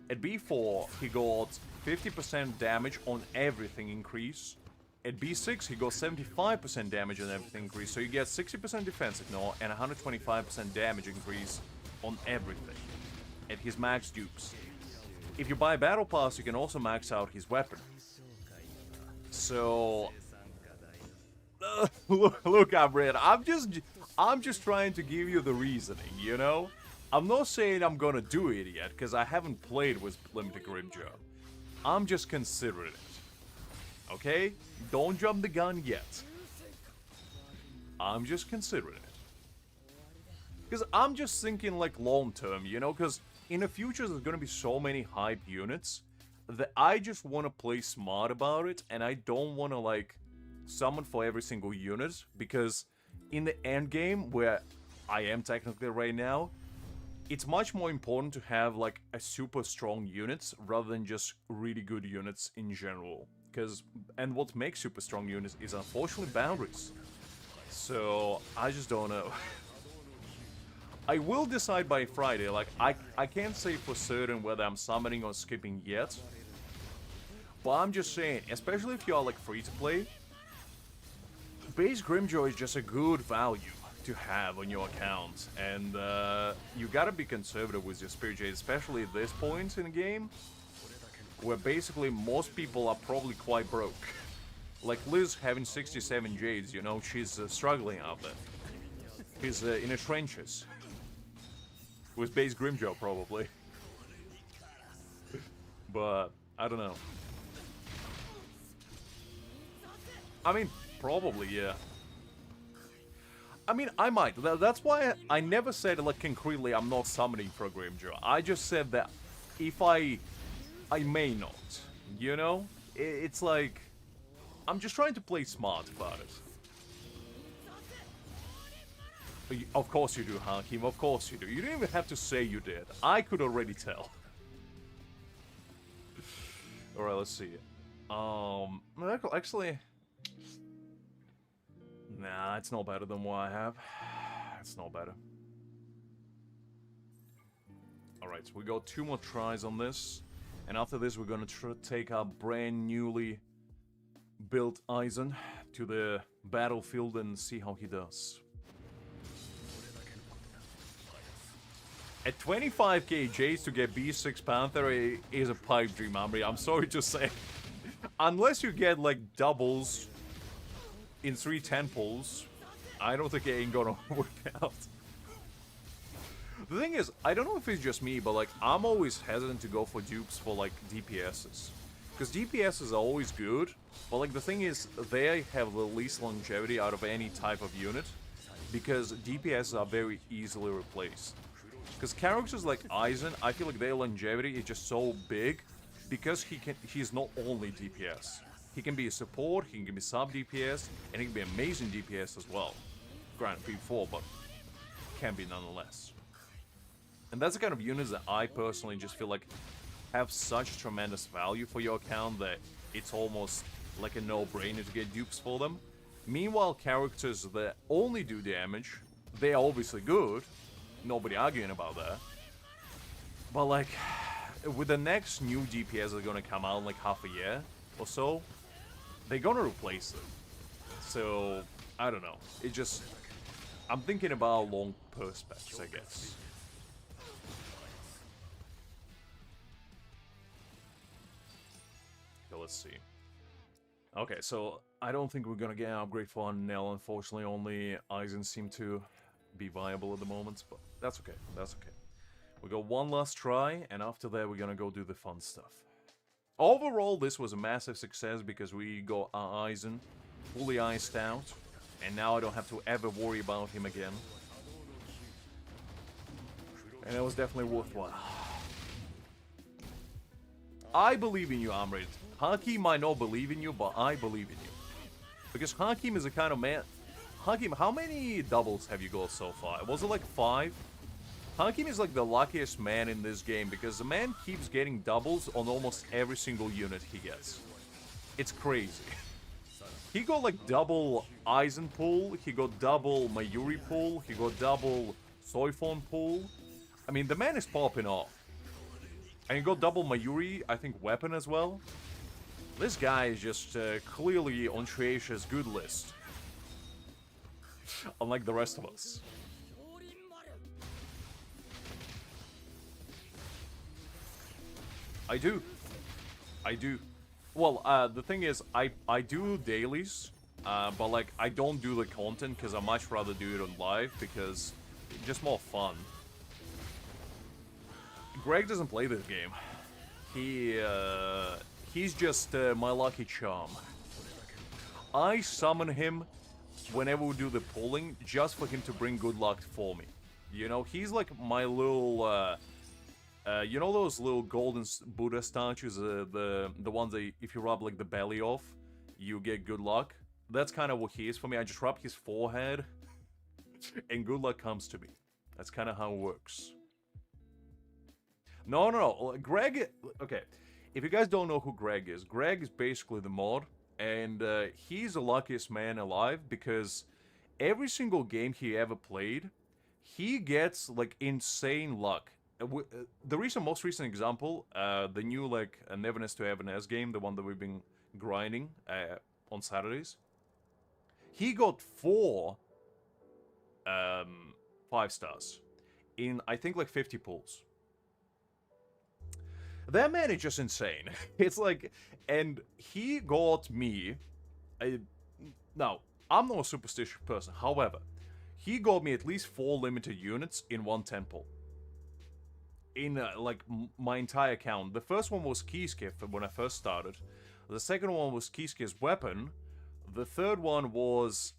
At B4, he got 50% damage on everything increase. At B6, he got 75% damage on everything increase, so you get 60% defense ignore and 125% damage increase on everything. At his max dupes. If you buy Battle Pass, you can also max out his weapon. So... look, Abred, I'm just trying to give you the reasoning, you know? I'm not saying I'm gonna do it yet, because I haven't played with Limited Grimjaw. I'm just considering it. Okay? Don't jump the gun yet. I'm just considering it. Because I'm just thinking, like, long-term, you know? Because in the future, there's gonna be so many hype units that I just want to play smart about it, and I don't want to, like, summon for every single unit, because in the end game, where I am technically right now, it's much more important to have, like, a super strong units rather than just really good units in general. And what makes super strong units is unfortunately boundaries. So, I just don't know. I will decide by Friday, like, I can't say for certain whether I'm summoning or skipping yet. But I'm just saying, especially if you are, like, free to play, base Grimjaw is just a good value to have on your account. And you gotta be conservative with your Spirit Jade, especially at this point in the game, where basically most people are probably quite broke. Like Liz having 67 Jades, you know, she's struggling out there. She's in the trenches. With base Grimjaw, probably. But, I don't know. I mean, probably, yeah. I mean, I might. That's why I never said, like, concretely, I'm not summoning for Grimjaw. I just said that if I may not, you know? It's like, I'm just trying to play smart about it. Of course you do, Hakim, of course you do. You didn't even have to say you did. I could already tell. Alright, let's see. Actually... Nah, it's not better than what I have. It's not better. Alright, so we got 2 more tries on this. And after this, we're gonna take our brand newly built Aizen to the battlefield and see how he does. At 25k Jace to get B6 Panther is a pipe dream, Amri. I'm sorry to say. Unless you get, like, doubles in 3 temples, I don't think it ain't gonna work out. The thing is, I don't know if it's just me, but, like, I'm always hesitant to go for dupes for, like, DPSs. Because DPSs are always good, but, like, the thing is, they have the least longevity out of any type of unit, because DPSs are very easily replaced. Because characters like Aizen, I feel like their longevity is just so big, because he's not only DPS. He can be a support, he can be sub DPS, and he can be amazing DPS as well. Granted, P4, but can be nonetheless. And that's the kind of units that I personally just feel like have such tremendous value for your account that it's almost like a no-brainer to get dupes for them. Meanwhile, characters that only do damage, they're obviously good. Nobody arguing about that. But like, with the next new DPS that are gonna come out in like half a year or so, they're gonna replace them. So, I don't know. It just... I'm thinking about long perspectives, I guess. Okay, let's see. Okay, so I don't think we're gonna get an upgrade for Nell. Unfortunately, only Aizen seem to be viable at the moment, but that's okay. That's okay. We got one last try, and after that, we're gonna go do the fun stuff. Overall, this was a massive success because we got our Aizen fully iced out, and now I don't have to ever worry about him again. And it was definitely worthwhile. I believe in you, Amrit. Hakim might not believe in you, but I believe in you. Because Hakim is a kind of man... Hakim, how many doubles have you got so far? Was it like 5? Hakim is like the luckiest man in this game because the man keeps getting doubles on almost every single unit he gets. It's crazy. He got like double Aizen pull, he got double Mayuri pull, he got double Soifon pull. I mean, the man is popping off. And he got double Mayuri, I think, weapon as well. This guy is just clearly on Shueisha's good list. Unlike the rest of us. I do. Well, the thing is, I do dailies, but like, I don't do the content because I much rather do it on live because it's just more fun. Greg doesn't play this game. He's just my lucky charm. I summon him whenever we do the pulling just for him to bring good luck for me. You know, he's like my little, you know those little golden Buddha statues, the ones that if you rub like the belly off, you get good luck? That's kind of what he is for me. I just rub his forehead and good luck comes to me. That's kind of how it works. No. Greg, okay. If you guys don't know who Greg is basically the mod, and he's the luckiest man alive because every single game he ever played, he gets like insane luck. The most recent example, the new like Neverness to Everness game, the one that we've been grinding on Saturdays, he got 4 5 stars in I think like 50 pulls. That man is just insane. It's like, and he got me, now, I'm not a superstitious person, however, he got me at least 4 limited units in one temple. In, like, my entire account. The first one was Kiisuke when I first started. The second one was Kiisuke's weapon. The third one was,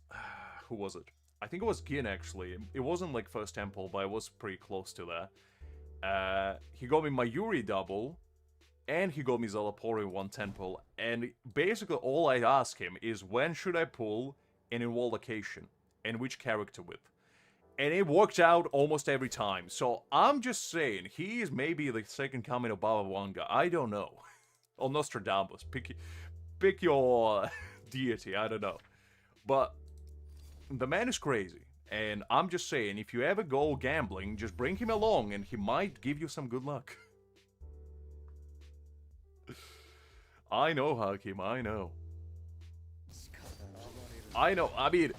who was it? I think it was Gin, actually. It wasn't, like, first temple, but it was pretty close to that. He got me Mayuri double, and he got me Szayelaporro in one temple, and basically all I ask him is when should I pull, and in what location, and which character with. And it worked out almost every time, so I'm just saying, he is maybe the second coming of Baba Vanga, I don't know. Or Nostradamus, pick your deity, I don't know. But the man is crazy. And I'm just saying, if you ever go gambling, just bring him along and he might give you some good luck. I know, Hakim, I know. I know, I mean,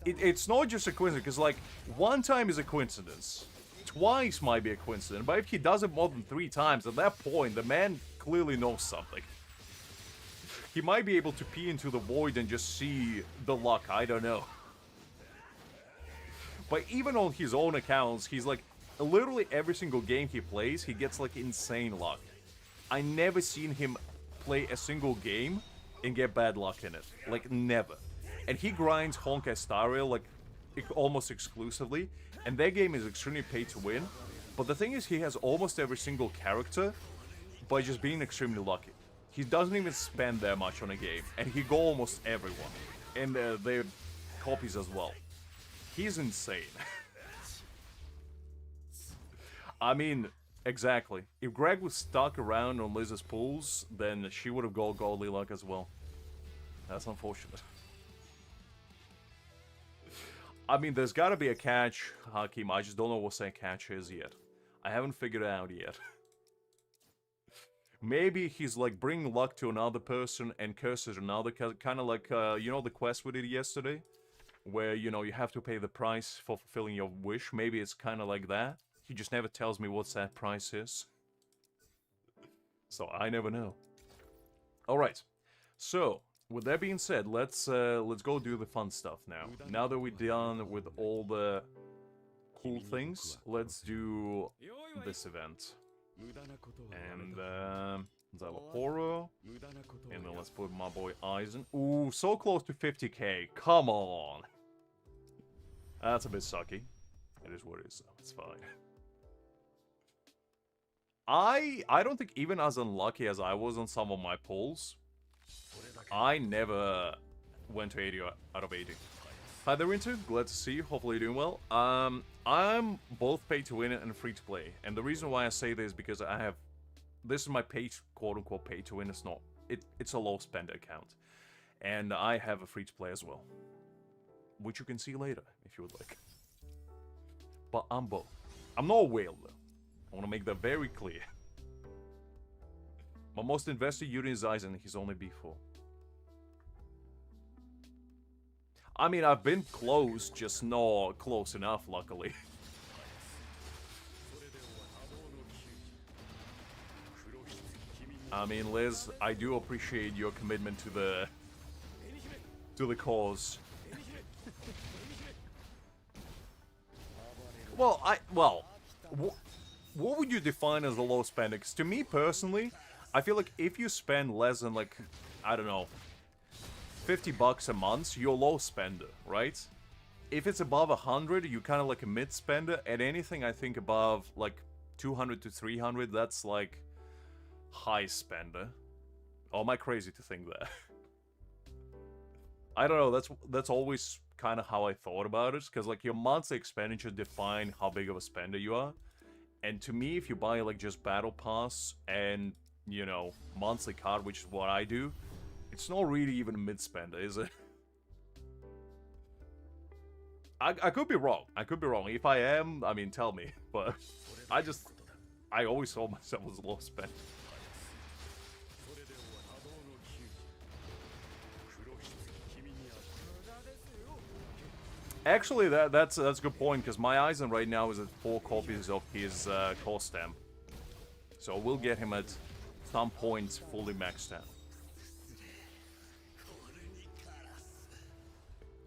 it's not just a coincidence, because, like, one time is a coincidence. Twice might be a coincidence, but if he does it more than 3 times, at that point, the man clearly knows something. He might be able to pee into the void and just see the luck, I don't know. But even on his own accounts, he's like, literally every single game he plays, he gets like insane luck. I never seen him play a single game and get bad luck in it. Like, never. And he grinds Honkai Star Rail like almost exclusively, and their game is extremely pay to win. But the thing is, he has almost every single character by just being extremely lucky. He doesn't even spend that much on a game, and he go almost everyone. And their copies as well. He's insane. I mean, exactly. If Greg was stuck around on Liz's pools, then she would have got godly luck as well. That's unfortunate. I mean, there's gotta be a catch, Hakim. I just don't know what that catch is yet. I haven't figured it out yet. Maybe he's like bringing luck to another person and curses another, kind of like, you know, the quest we did yesterday? Where, you know, you have to pay the price for fulfilling your wish. Maybe it's kind of like that. He just never tells me what that price is. So I never know. Alright. So, with that being said, let's go do the fun stuff now. Now that we're done with all the cool things, let's do this event. And, Szayelaporro. And then let's put my boy Aizen. Ooh, so close to 50k. Come on. That's a bit sucky. It is what it is, though. It's fine. I don't think even as unlucky as I was on some of my polls, I never went to 80 out of 80. Hi there, Winter. Glad to see you. Hopefully you're doing well. I'm both pay to win and free to play. And the reason why I say this is because I have... This is my quote-unquote pay to win. It's not... It's a low spender account. And I have a free to play as well. Which you can see later, if you would like. But I'm both. I'm not a whale, though. I want to make that very clear. My most invested unit is Aizen. He's only B4. I mean, I've been close, just not close enough, luckily. I mean, Liz, I do appreciate your commitment to the cause. Well, what would you define as a low spender? 'Cause to me personally, I feel like if you spend less than like, I don't know, $50 a month, you're a low spender, right? If it's above 100, you're kind of like a mid spender. And anything I think above like 200 to 300, that's like high spender. Or am I crazy to think that? I don't know. That's always kind of how I thought about it, because like your monthly expenditure define how big of a spender you are. And to me, if you buy like just battle pass and, you know, monthly card, which is what I do, it's not really even a mid spender, is it? I could be wrong. I could be wrong. If I am, I mean, tell me. But I always saw myself as a low spender. Actually, that's a good point, because my Aizen right now is at 4 copies of his core stamp. So we'll get him at some point fully maxed out.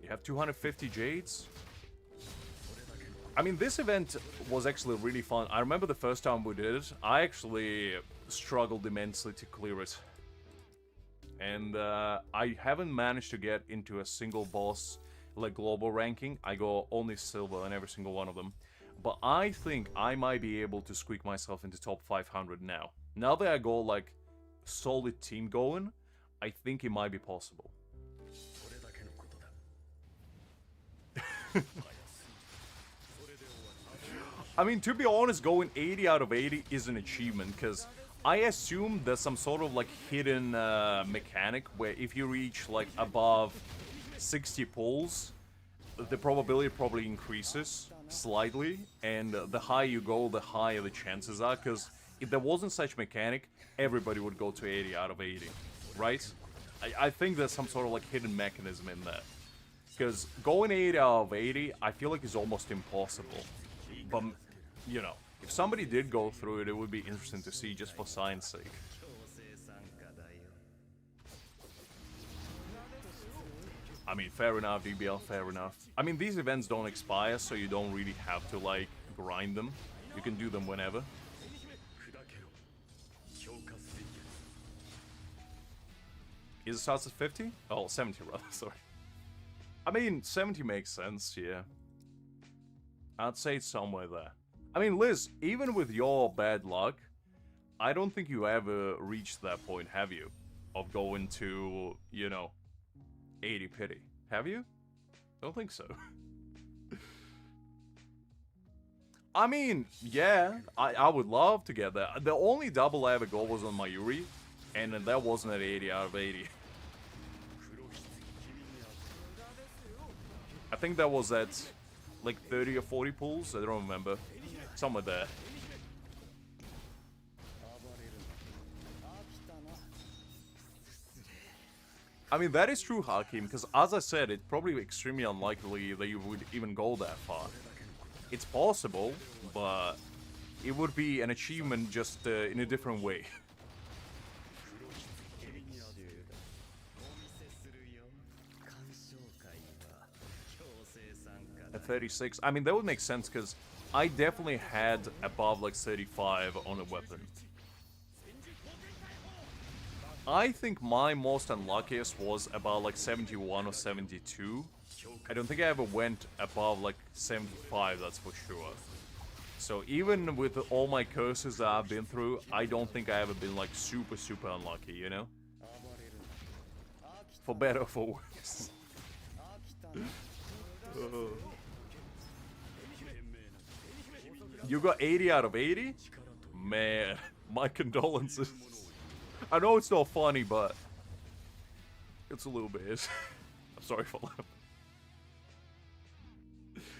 You have 250 Jades? I mean, this event was actually really fun. I remember the first time we did it, I actually struggled immensely to clear it. And I haven't managed to get into a single boss like global ranking. I go only silver in every single one of them. But I think I might be able to squeak myself into top 500 now. Now that I go like solid team going, I think it might be possible. I mean, to be honest, going 80 out of 80 is an achievement, because I assume there's some sort of like hidden mechanic where if you reach like above 60 pulls, the probability probably increases slightly, and the higher you go, the higher the chances are, because if there wasn't such mechanic, everybody would go to 80 out of 80. right? I think there's some sort of like hidden mechanism in there. Because going 80 out of 80, I feel like is almost impossible. But, you know, if somebody did go through it, it would be interesting to see just for science sake. I mean, fair enough, DBL, fair enough. I mean, these events don't expire, so you don't really have to, like, grind them. You can do them whenever. Is it starts at 50? Oh, 70 rather, sorry. I mean, 70 makes sense, yeah. I'd say it's somewhere there. I mean, Liz, even with your bad luck, I don't think you ever reached that point, have you? Of going to, you know, 80 pity. Have you? Don't think so. I mean, yeah, I would love to get that. The only double I ever got was on Mayuri, and that wasn't at 80 out of 80. I think that was at like 30 or 40 pulls, I don't remember. Somewhere there. I mean, that is true, Hakim, because as I said, it's probably extremely unlikely that you would even go that far. It's possible, but it would be an achievement just in a different way. At 36, I mean, that would make sense, because I definitely had above like 35 on a weapon. I think my most unluckiest was about like 71 or 72. I don't think I ever went above like 75, that's for sure. So even with all my curses that I've been through, I don't think I ever been like super unlucky, you know? For better or for worse. You got 80 out of 80? Man, my condolences. I know it's not funny, but it's a little bit. I'm sorry for that.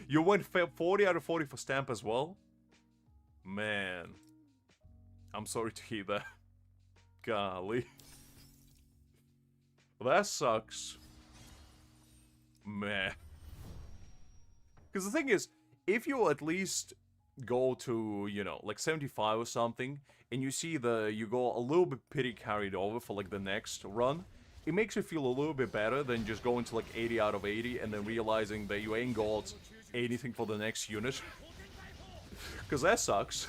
You went 40 out of 40 for Stamp as well? Man. I'm sorry to hear that. Golly. Well, that sucks. Man. Because the thing is, if you at least go to, you know, like 75 or something, and you see you go a little bit pity carried over for like the next run, it makes you feel a little bit better than just going to like 80 out of 80 and then realizing that you ain't got anything for the next unit. Because that sucks.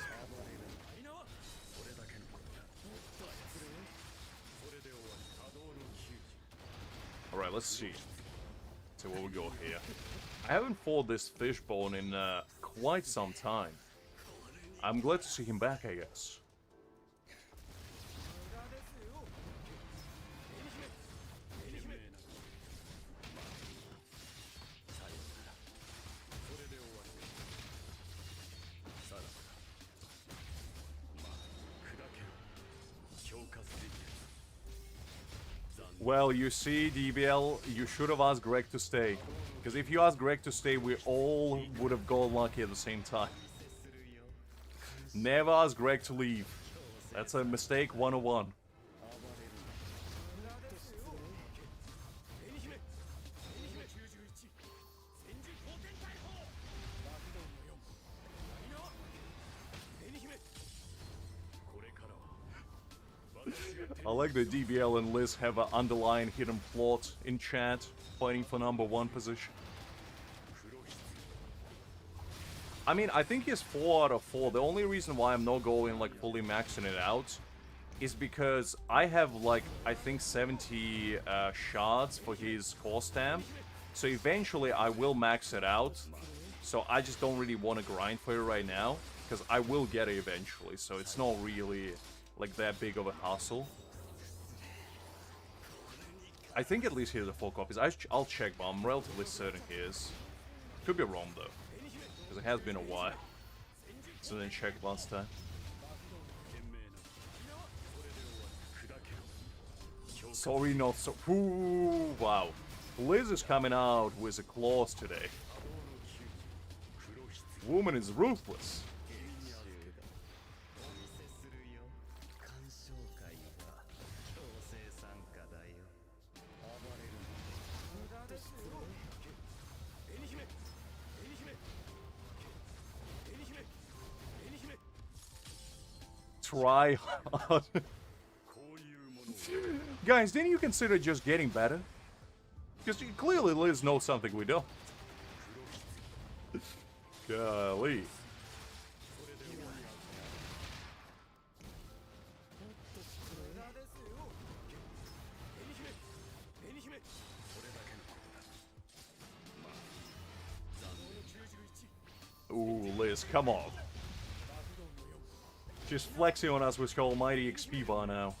Alright, let's see. So what we got here. I haven't fought this fishbone in quite some time. I'm glad to see him back, I guess. Well, you see, DBL, you should have asked Greg to stay. Because if you asked Greg to stay, we all would have got lucky at the same time. Never ask Greg to leave. That's a mistake 101. I like that DBL and Liz have an underlying hidden plot in chat, fighting for #1 position. I mean, I think he's 4 out of 4. The only reason why I'm not going, like, fully maxing it out is because I have, like, I think 70 shards for his core stamp. So eventually I will max it out. So I just don't really want to grind for it right now, because I will get it eventually. So it's not really, like, that big of a hassle. I think at least he has a 4 copies. I'll check, but I'm relatively certain he is. Could be wrong, though. Because it has been a while. So then check last time. Sorry, not so. Ooh, wow. Liz is coming out with a claws today. Woman is ruthless. Try hard. Guys, didn't you consider just getting better? Because clearly Liz knows something we don't. Golly. Ooh, Liz, come on. Just flexing on us with her almighty XP bar now.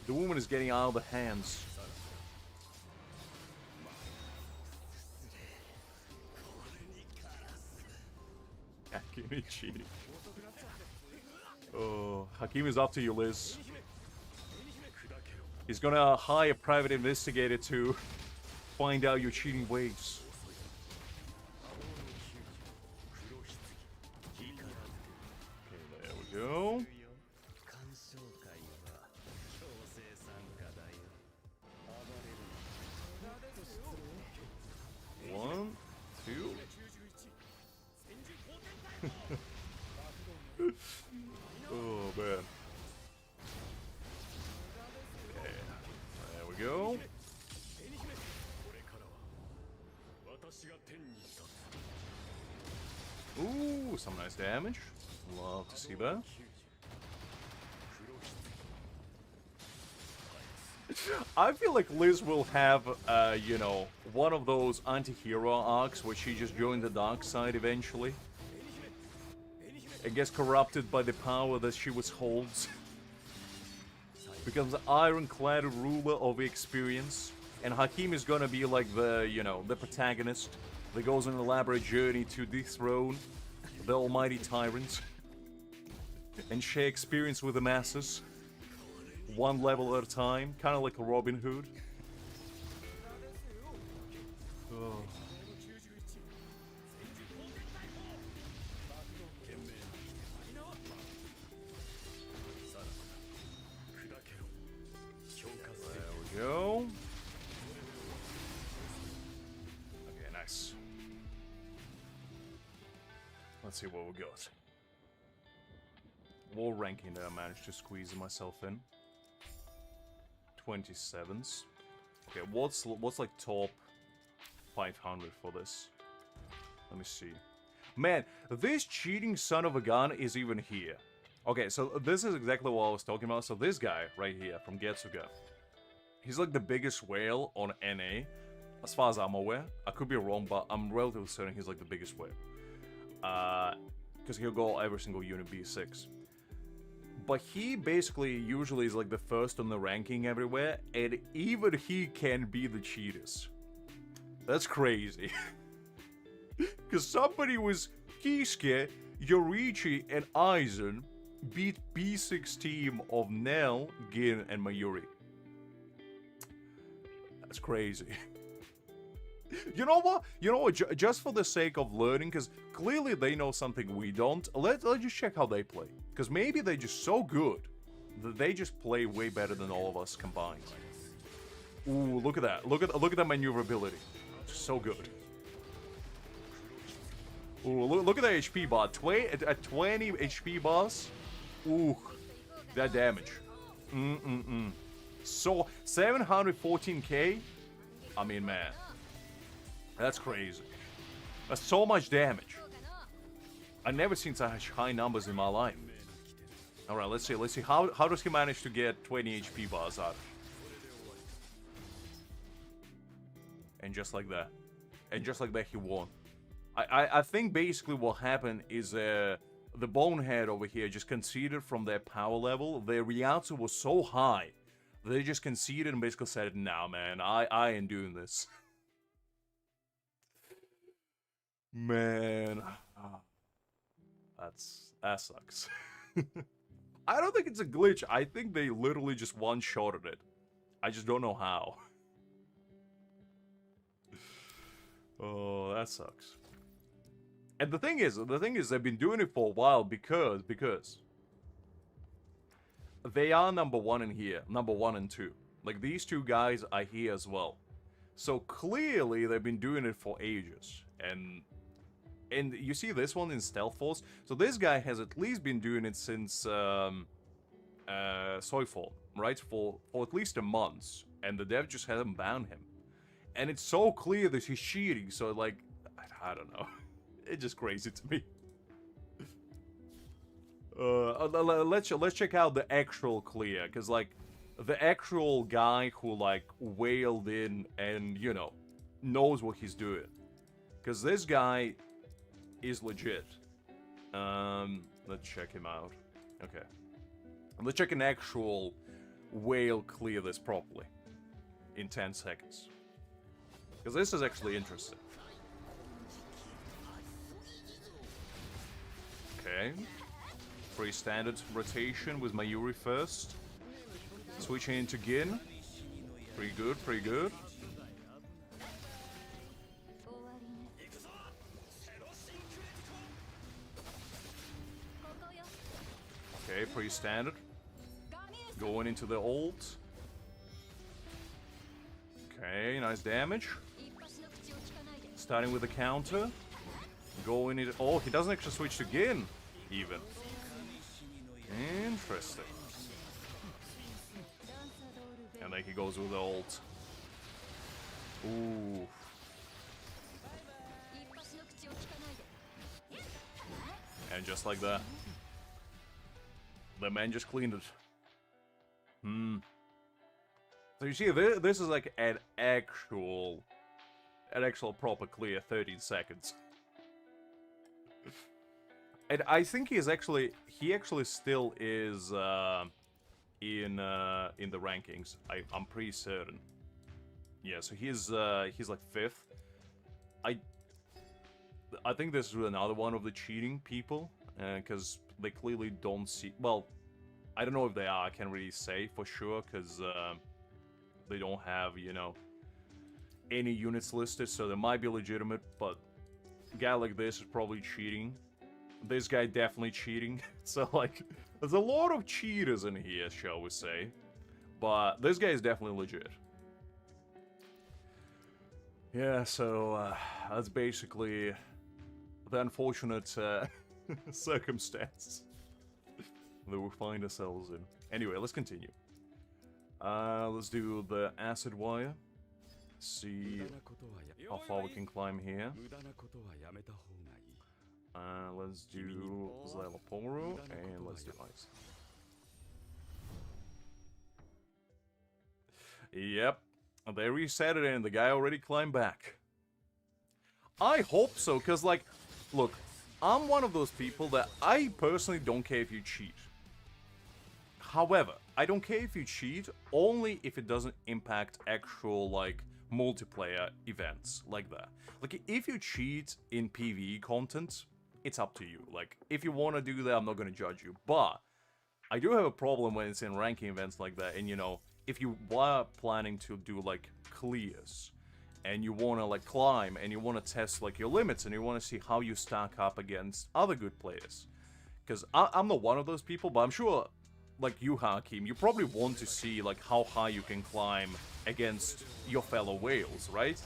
The woman is getting out of the hands. Hakimichi. Oh, Hakim is up to you, Liz. He's gonna hire a private investigator to find out your cheating ways. Okay, there we go. One, two. Oh man. Okay, there we go. Ooh, some nice damage. Love to see that. I feel like Liz will have, you know, one of those anti-hero arcs where she just joined the dark side eventually. And gets corrupted by the power that she was holds. Becomes the ironclad ruler of experience. And Hakim is gonna be like the, you know, the protagonist that goes on an elaborate journey to dethrone the almighty tyrant. And share experience with the masses. One level at a time, kind of like a Robin Hood. Oh. There we go. Okay, nice. Let's see what we got. War ranking that I managed to squeeze myself in. 27s. Okay, what's like top 500 for this? Let me see. Man, this cheating son of a gun is even here. Okay, so this is exactly what I was talking about. So this guy right here from Getsuga, he's like the biggest whale on NA, as far as I'm aware. I could be wrong, but I'm relatively certain he's like the biggest whale. Because he'll go every single unit B6. But he basically usually is like the first on the ranking everywhere, and even he can be the cheaters. That's crazy. Because somebody was Kisuke, Yoriichi, and Aizen beat B6 team of Nell, Gin, and Mayuri. That's crazy. You know what? You know what? Just for the sake of learning, because clearly they know something we don't, let's just check how they play. Because maybe they're just so good that they just play way better than all of us combined. Ooh, look at that. Look at that maneuverability. So good. Ooh, look at that HP bar. At 20 HP bars. Ooh, that damage. So, 714k? I mean, man. That's crazy. That's so much damage. I've never seen such high numbers in my life. Alright, let's see. How does he manage to get 20 HP bars out? And just like that. And just like that, he won. I think basically what happened is the bonehead over here just conceded from their power level. Their Reiatsu was so high, they just conceded and basically said, nah, man, I ain't doing this. Man, that sucks. I don't think it's a glitch. I think they literally just one-shotted it. I just don't know how. Oh, that sucks. And the thing is, they've been doing it for a while because they are number one in here, number 1 and 2. Like these two guys are here as well. So clearly they've been doing it for ages. And you see this one in Stealth Force. So this guy has at least been doing it since Soyfall, right? For at least a month. And the dev just hasn't banned him. And it's so clear that he's cheating, so like, I don't know. It's just crazy to me. Let's check out the actual clear, because like, the actual guy who like wailed in and, you know, knows what he's doing. Because this guy is legit. Let's check him out. Okay. Let's check an actual whale clear this properly. In 10 seconds. Because this is actually interesting. Okay. Pretty standard rotation with Mayuri first. Switching into Gin. Pretty good, pretty good. Okay, pretty standard. Going into the ult. Okay, nice damage. Starting with the counter. Going into... Oh, he doesn't actually switch to Gin, even. Interesting. And then he goes with the ult. Ooh. And just like that. The man just cleaned it. So you see, this is like an actual proper clear 13 seconds. And I think he actually still is in the rankings. I'm pretty certain. Yeah, so he's like 5th. I think this is another one of the cheating people, because they clearly don't see. Well, I don't know if they are. I can't really say for sure, because they don't have, you know, any units listed, so they might be legitimate. But a guy like this is probably cheating. This guy definitely cheating. So like, there's a lot of cheaters in here, shall we say. But this guy is definitely legit. Yeah, so that's basically the unfortunate circumstance that we find ourselves in. Anyway, let's continue. Let's do the acid wire. See how far we can climb here. Let's do Szayelaporro, and let's do ice. Yep, they reset it and the guy already climbed back. I hope so, because like, look, I'm one of those people that I personally don't care if you cheat. However, I don't care if you cheat only if it doesn't impact actual, like, multiplayer events like that. Like, if you cheat in PvE content, it's up to you. Like, if you want to do that, I'm not going to judge you. But I do have a problem when it's in ranking events like that. And, you know, if you are planning to do, like, clears, and you want to, like, climb, and you want to test, like, your limits, and you want to see how you stack up against other good players. Because I'm not one of those people, but I'm sure, like you, Hakim, you probably want to see, like, how high you can climb against your fellow whales, right?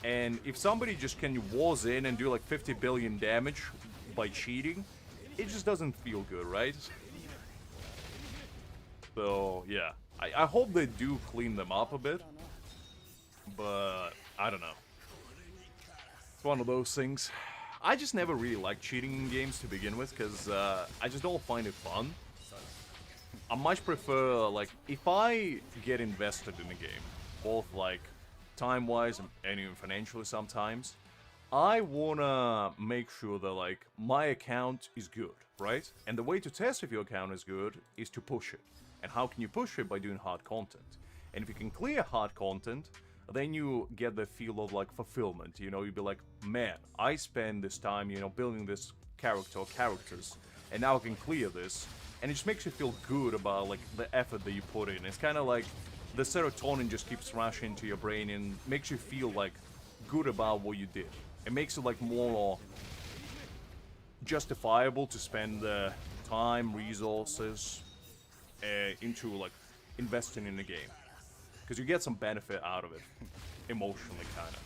And if somebody just can wars in and do, like, 50 billion damage by cheating, it just doesn't feel good, right? So, yeah. I hope they do clean them up a bit. But I don't know. It's one of those things. I just never really liked cheating in games to begin with, because I just don't find it fun. I much prefer, like, if I get invested in a game, both, like, time-wise and even financially sometimes, I wanna make sure that, like, my account is good, right? And the way to test if your account is good is to push it. And how can you push it? By doing hard content. And if you can clear hard content, then you get the feel of, like, fulfillment, you know, you'd be like, man, I spend this time, you know, building this character or characters, and now I can clear this, and it just makes you feel good about, like, the effort that you put in. It's kind of like the serotonin just keeps rushing into your brain and makes you feel, like, good about what you did. It makes it, like, more justifiable to spend time, resources into, like, investing in the game. Because you get some benefit out of it. emotionally, kind of.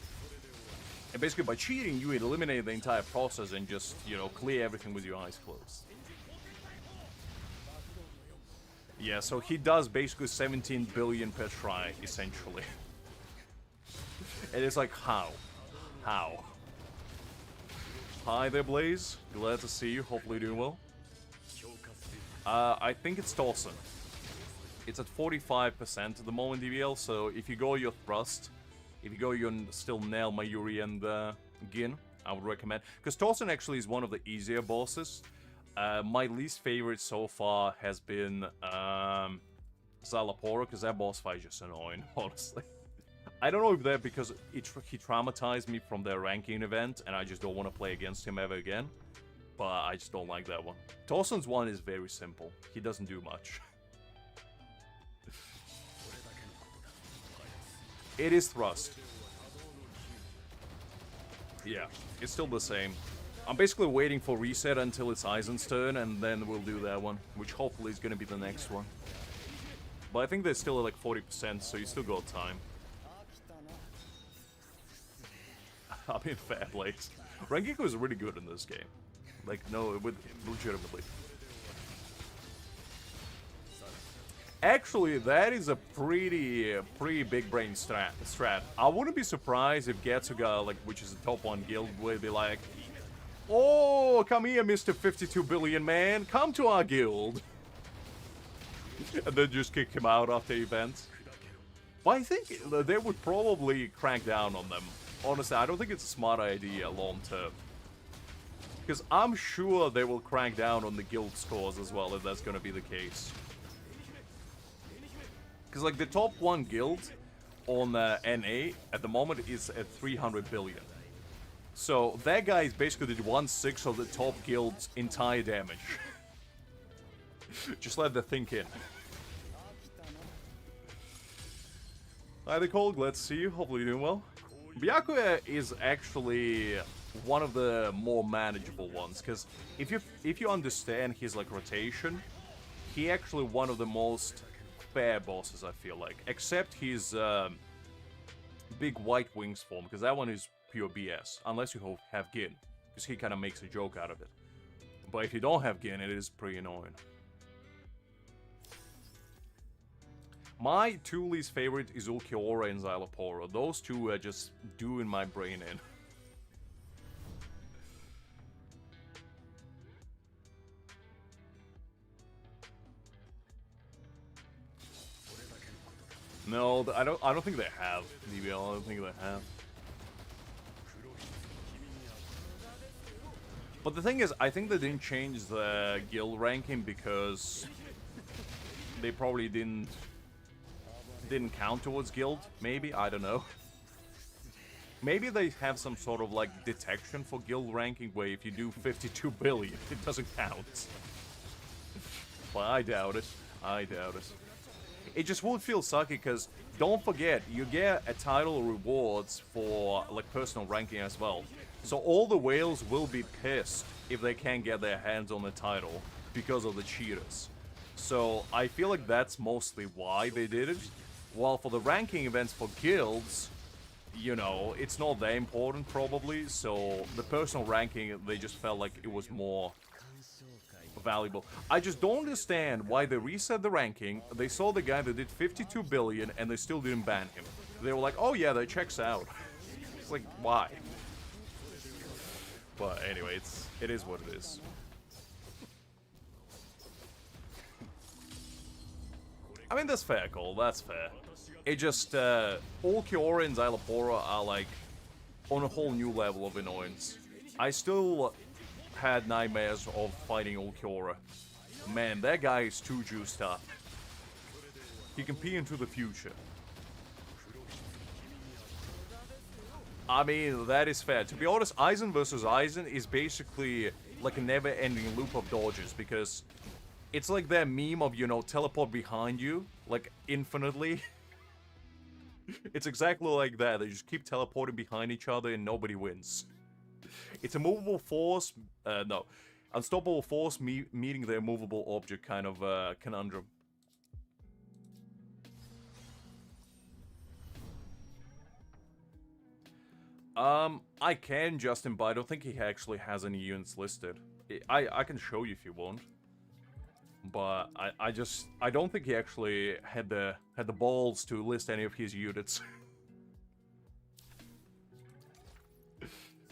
And basically, by cheating, you eliminate the entire process and just, you know, clear everything with your eyes closed. Yeah, so he does basically 17 billion per try, essentially. And it's like, how? How? Hi there, Blaze. Glad to see you. Hopefully doing well. I think it's Torsen. It's at 45% at the moment, DVL, so if you go your Thrust, if you go your still Nelliel, Mayuri, and Gin, I would recommend. Because Torsen actually is one of the easier bosses. My least favorite so far has been Szayelaporro, because that boss fight is just annoying, honestly. I don't know if that because he traumatized me from the ranking event, and I just don't want to play against him ever again. But I just don't like that one. Torsen's one is very simple. He doesn't do much. It is Thrust. Yeah, it's still the same. I'm basically waiting for reset until it's Aizen's turn, and then we'll do that one, which hopefully is going to be the next one. But I think they're still at like 40%, so you still got time. I mean, fair plays. Rengoku is really good in this game. Like, no, legitimately. Actually, that is a pretty big brain strat. I wouldn't be surprised if Getsuga, like, which is the top one guild, would be like, "Oh, come here, Mr. 52 billion man, come to our guild," and then just kick him out after events. But I think they would probably crack down on them. Honestly, I don't think it's a smart idea long term. Because I'm sure they will crack down on the guild scores as well, if that's going to be the case. Because, like, the top one guild on NA at the moment is at 300 billion. So, that guy is basically did 1/6 of the top guild's entire damage. Just let that think in. Hi there, Cole. Glad to see you. Hopefully you're doing well. Byakuya is actually one of the more manageable ones, because if you understand his, like, rotation, he actually one of the most fair bosses, I feel like. Except his big white wings form, because that one is pure BS, unless you have Gin, because he kind of makes a joke out of it. But if you don't have Gin, it is pretty annoying. My two least favorite is Ulquiorra and Szayelaporro. Those two are just doing my brain in. No, I don't think they have, DBL. I don't think they have. But the thing is, I think they didn't change the guild ranking because they probably didn't count towards guild, maybe? I don't know. Maybe they have some sort of, like, detection for guild ranking where if you do 52 billion, it doesn't count. But I doubt it. I doubt it. It just would feel sucky because, don't forget, you get a title rewards for, like, personal ranking as well. So all the whales will be pissed if they can't get their hands on the title because of the cheaters. So I feel like that's mostly why they did it. While for the ranking events for guilds, you know, it's not that important probably, so the personal ranking, they just felt like it was more valuable. I just don't understand why they reset the ranking, they saw the guy that did 52 billion and they still didn't ban him. They were like, oh yeah, that checks out. It's like, why? But anyway, it is what it is. I mean, that's fair, Cole, that's fair. It just, Ulquiorra and Szayelaporro are, like, on a whole new level of annoyance. I still had nightmares of fighting Ulquiorra. Man, that guy is too juiced up. He can pee into the future. I mean, that is fair. To be honest, Aizen versus Aizen is basically like a never-ending loop of dodges, because it's like that meme of, you know, teleport behind you, like, infinitely. It's exactly like that. They just keep teleporting behind each other and nobody wins. It's a movable force, no. Unstoppable force meeting the immovable object kind of conundrum. I can, Justin, but I don't think he actually has any units listed. I can show you if you want. But I don't think he actually had the balls to list any of his units.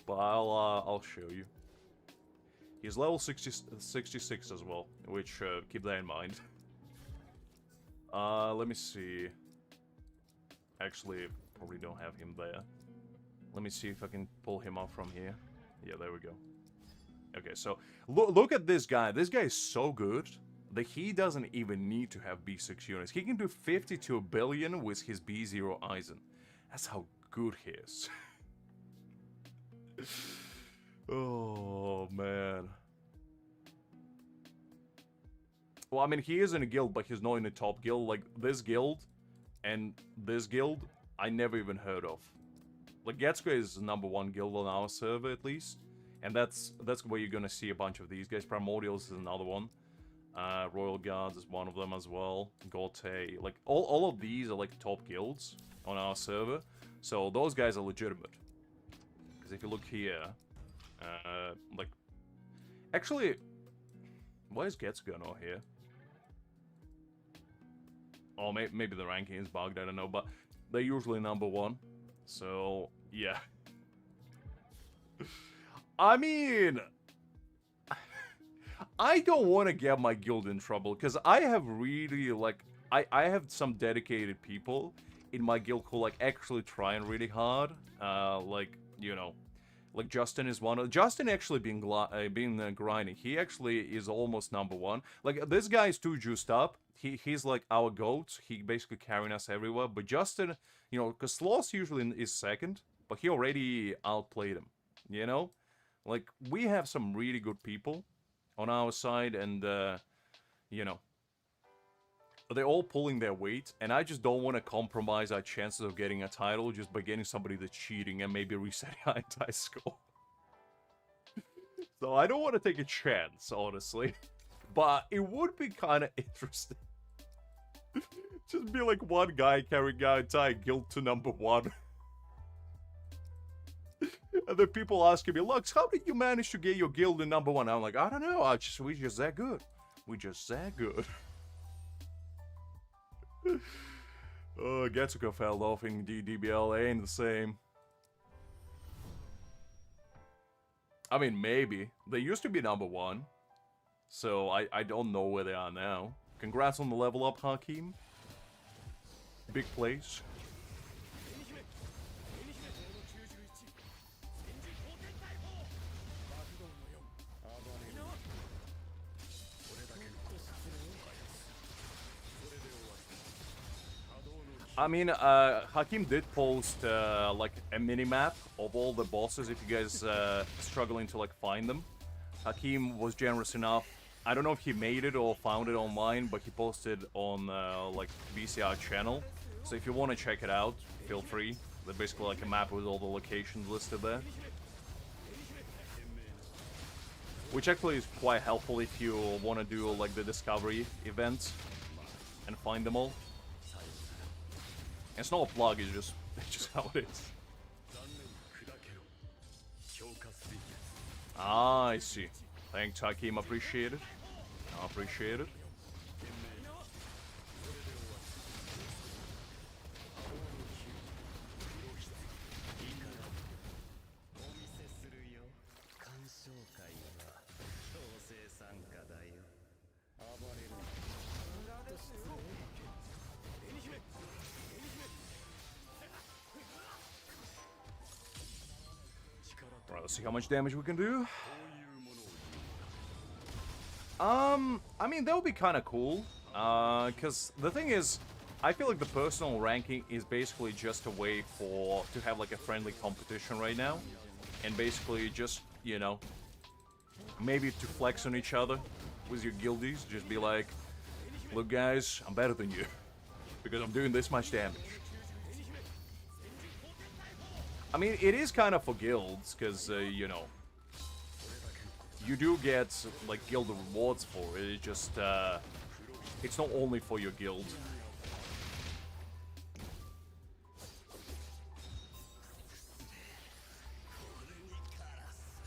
But I'll show you. He's level 66 as well, which keep that in mind. Let me see. Actually, probably don't have him there. Let me see if I can pull him up from here. Yeah, there we go. Okay, so look at this guy. This guy is so good that he doesn't even need to have B6 units. He can do 52 billion with his B0 Aizen. That's how good he is. Oh, man. Well, I mean, he is in a guild, but he's not in a top guild. Like, this guild and this guild, I never even heard of. Like, Getsuga is #1 guild on our server, at least. And that's where you're gonna see a bunch of these guys. Primordials is another one. Royal Guards is one of them as well. Gote. Like, all of these are, like, top guilds on our server. So, those guys are legitimate. Because if you look here, like... Actually, why is Getsuga not here? Oh, maybe the ranking is bugged, I don't know, but they're usually #1. So, yeah. I mean... I don't want to get my guild in trouble, because I have really, like... I have some dedicated people in my guild who, like, actually trying really hard. Like, you know... Like, Justin is one of... Justin actually been grinding. He actually is almost #1. Like, this guy is too juiced up. He's like our GOAT. He basically carrying us everywhere. But Justin, you know, because Sloss usually is second, but he already outplayed him, you know? Like, we have some really good people on our side, and, you know, they're all pulling their weight, and I just don't want to compromise our chances of getting a title just by getting somebody that's cheating and maybe resetting our entire score. So I don't want to take a chance, honestly. But it would be kind of interesting. Just be like one guy carrying our entire guild to #1. And then people asking me, Lux, how did you manage to get your guild in #1? I'm like, I don't know, we just that good. We just that good. Oh, Getsuga fell off in DBL ain't the same. I mean, maybe. They used to be #1. So, I don't know where they are now. Congrats on the level up, Hakim. Big place. I mean, Hakim did post, like, a mini-map of all the bosses if you guys struggling to, like, find them. Hakim was generous enough. I don't know if he made it or found it online, but he posted on, like, VCR channel. So if you want to check it out, feel free. They're basically like a map with all the locations listed there. Which actually is quite helpful if you want to do, like, the discovery events and find them all. It's not a plug, it's just how it is. Ah, I see. Thanks, Hakim. Appreciate it. I appreciate it. Right, let's see how much damage we can do. I mean, that would be kind of cool. Because the thing is, I feel like the personal ranking is basically just a way to have, like, a friendly competition right now. And basically just, you know, maybe to flex on each other with your guildies. Just be like, look guys, I'm better than you. Because I'm doing this much damage. I mean, it is kind of for guilds, because, you know, you do get, like, guild rewards for it. It just, it's not only for your guild.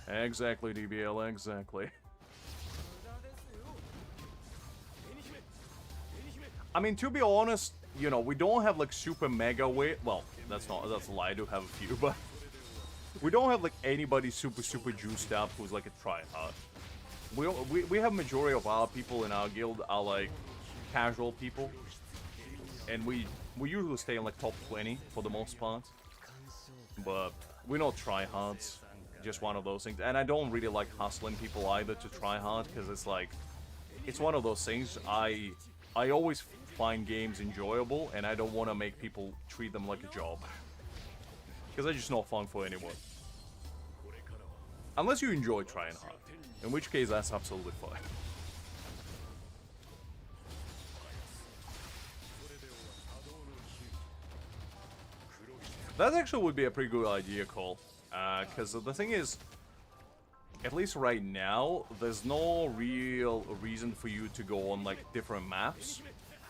Exactly, DBL, exactly. I mean, to be honest, you know, we don't have like super mega weight. Well, that's a lie. I do have a few, but we don't have like anybody super juiced up who's like a tryhard. We have majority of our people in our guild are like casual people, and we usually stay in like top 20 for the most part. But we're not tryhards. Just one of those things. And I don't really like hustling people either to try hard, because it's like, it's one of those things. I always find games enjoyable, and I don't want to make people treat them like a job, because that's just not fun for anyone. Unless you enjoy trying hard, in which case that's absolutely fine. That actually would be a pretty good idea, Cole. Because the thing is, at least right now, there's no real reason for you to go on like different maps.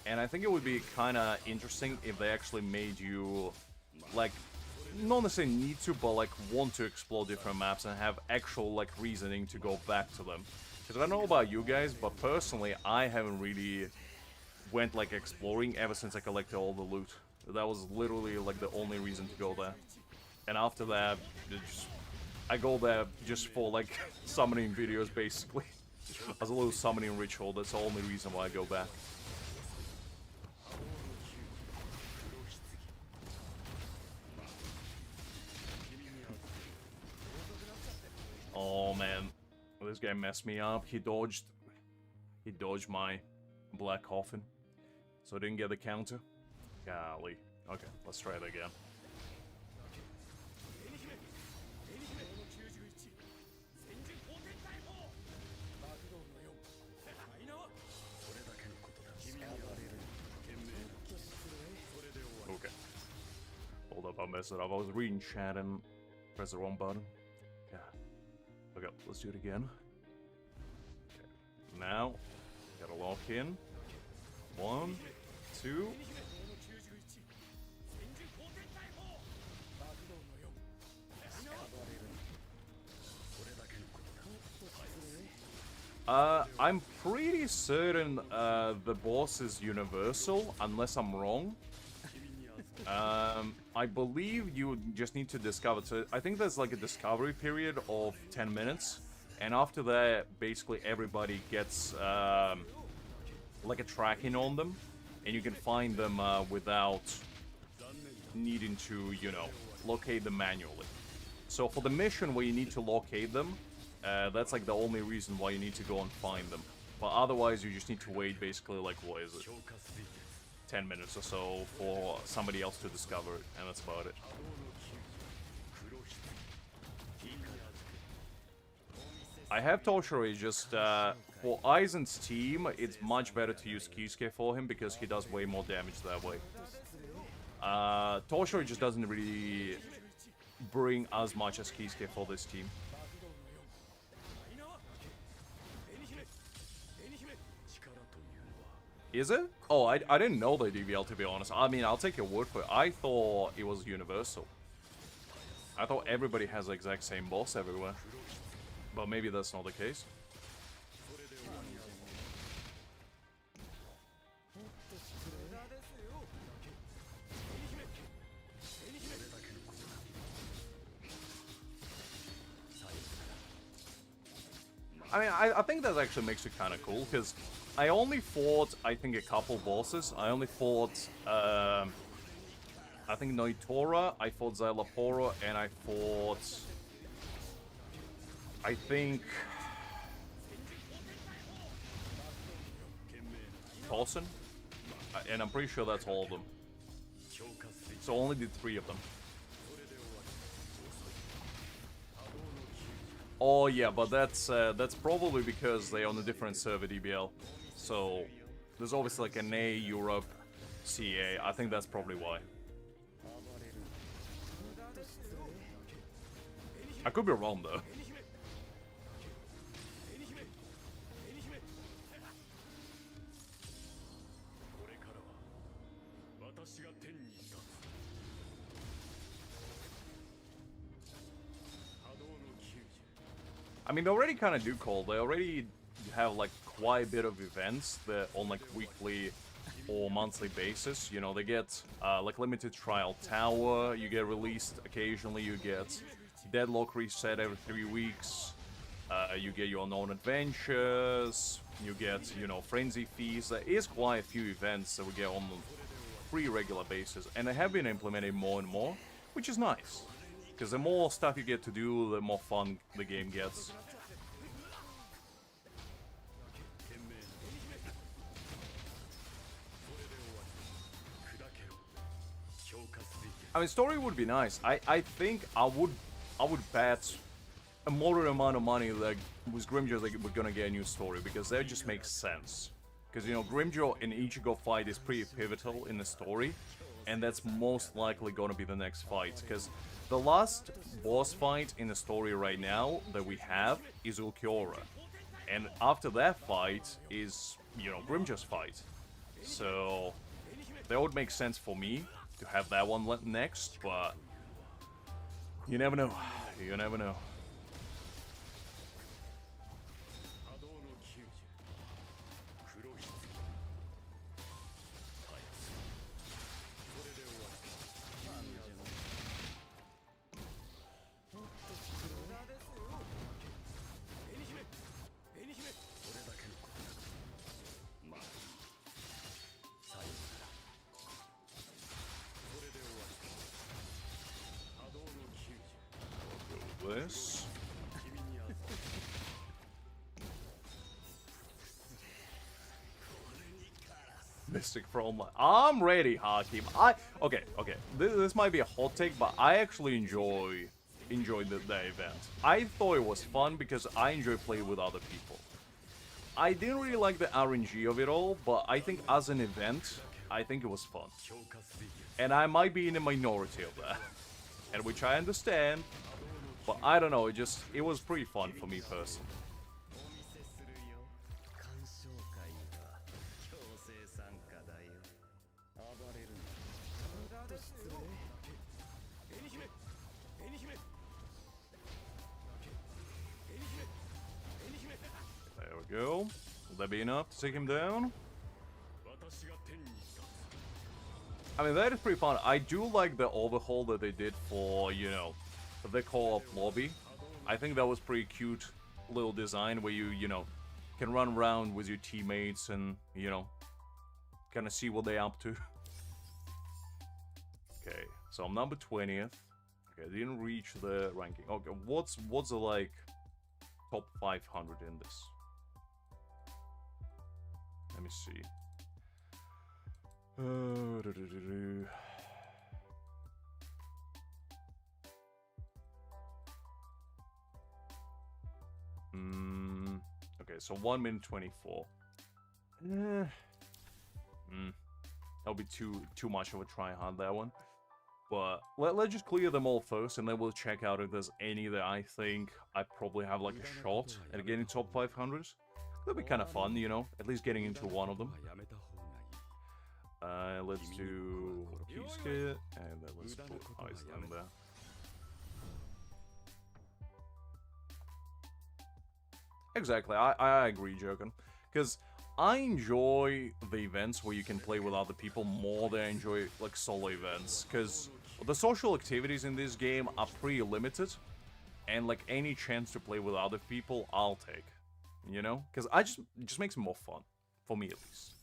And I think it would be kind of interesting if they actually made you, like, not necessarily need to, but like want to explore different maps and have actual like reasoning to go back to them. Because I don't know about you guys, but personally, I haven't really went like exploring ever since I collected all the loot. That was literally like the only reason to go there. And after that, I go there just for like summoning videos basically. As a little summoning ritual, that's the only reason why I go back. Oh man, this guy messed me up. He dodged my black coffin, so I didn't get the counter. Golly. Okay, let's try it again. Okay. Hold up, I messed it up. I was reading chat and pressed the wrong button. Yeah. Okay, let's do it again. Okay. Now, gotta lock in. 1, 2. I'm pretty certain the boss is universal, unless I'm wrong. I believe you just need to discover. So I think there's like a discovery period of 10 minutes, and after that, basically everybody gets like a tracking on them, and you can find them without needing to, you know, locate them manually. So for the mission where you need to locate them, that's like the only reason why you need to go and find them. But otherwise, you just need to wait basically like, what is it? 10 minutes or so for somebody else to discover it, and that's about it. I have Toshiro, just for Aizen's team, it's much better to use Kisuke for him because he does way more damage that way. Toshiro just doesn't really bring as much as Kisuke for this team. Is it? Oh, I didn't know the DVL, to be honest. I mean, I'll take your word for it. I thought it was universal. I thought everybody has the exact same boss everywhere. But maybe that's not the case. I mean, I think that actually makes it kind of cool, because I only fought, I think, a couple bosses. I only fought, I think Noitora, I fought Szayelaporro, and I fought, I think, Tosin, and I'm pretty sure that's all of them. So I only did 3 of them. Oh yeah, but that's probably because they're on a different server, DBL. So there's obviously like an A, Europe, CA. I think that's probably why. I could be wrong though. I mean, they already kind of do call. They already have like quite a bit of events that on like weekly or monthly basis. You know, they get like limited trial tower. You get released occasionally. You get deadlock reset every 3 weeks. You get your unknown adventures. You get, you know, frenzy fees. There is quite a few events that we get on a pretty regular basis, and they have been implemented more and more, which is nice. Because the more stuff you get to do, the more fun the game gets. I mean, story would be nice. I think I would bet a moderate amount of money that with Grimjaw that we're gonna get a new story, because that just makes sense. Because, you know, Grimjaw and Ichigo fight is pretty pivotal in the story, and that's most likely gonna be the next fight. Because the last boss fight in the story right now that we have is Ulquiorra, and after that fight is, you know, Grimjaw's fight. So that would make sense for me to have that one next, but you never know. You never know. This. Mystic Frontline. I'm ready, Hakim. Okay. This might be a hot take, but I actually enjoyed the event. I thought it was fun because I enjoy playing with other people. I didn't really like the RNG of it all, but I think as an event, I think it was fun. And I might be in a minority of that, and which I understand. But I don't know, it was pretty fun for me personally. There we go. Will that be enough to take him down? I mean, that is pretty fun. I do like the overhaul that they did for, you know, the co-op lobby. I think that was pretty cute little design where you know, can run around with your teammates and, you know, kind of see what they're up to. Okay, so I'm number 20th. Okay, I didn't reach the ranking. Okay, what's the, like, top 500 in this? Let me see. Okay, so 1 minute 24. That'll be too much of a try hard, that one. But let's just clear them all first, and then we'll check out if there's any that I think I probably have like a shot at getting top 500s. That'll be kind of fun, you know, at least getting into one of them. Let's do Kisuke, and then let's put Aizen there. Exactly, I agree, Joken. Because I enjoy the events where you can play with other people more than I enjoy, like, solo events. Because the social activities in this game are pretty limited. And, like, any chance to play with other people, I'll take. You know? Because it just makes it more fun. For me, at least.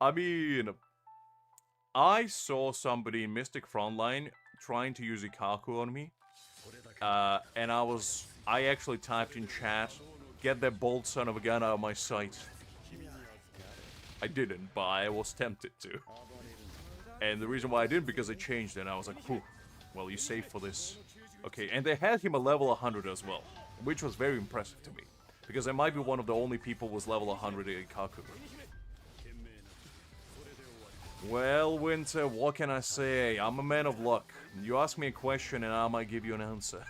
I mean, I saw somebody in Mystic Frontline trying to use Ikaku on me, and I actually typed in chat, "Get that bold son of a gun out of my sight." I didn't, but I was tempted to. And the reason why I didn't, because I changed it, and I was like, "Whew, well, you're safe for this." Okay, and they had him a level 100 as well, which was very impressive to me, because I might be one of the only people with level 100 in Ikaku. Well, Winter, what can I say? I'm a man of luck. You ask me a question and I might give you an answer.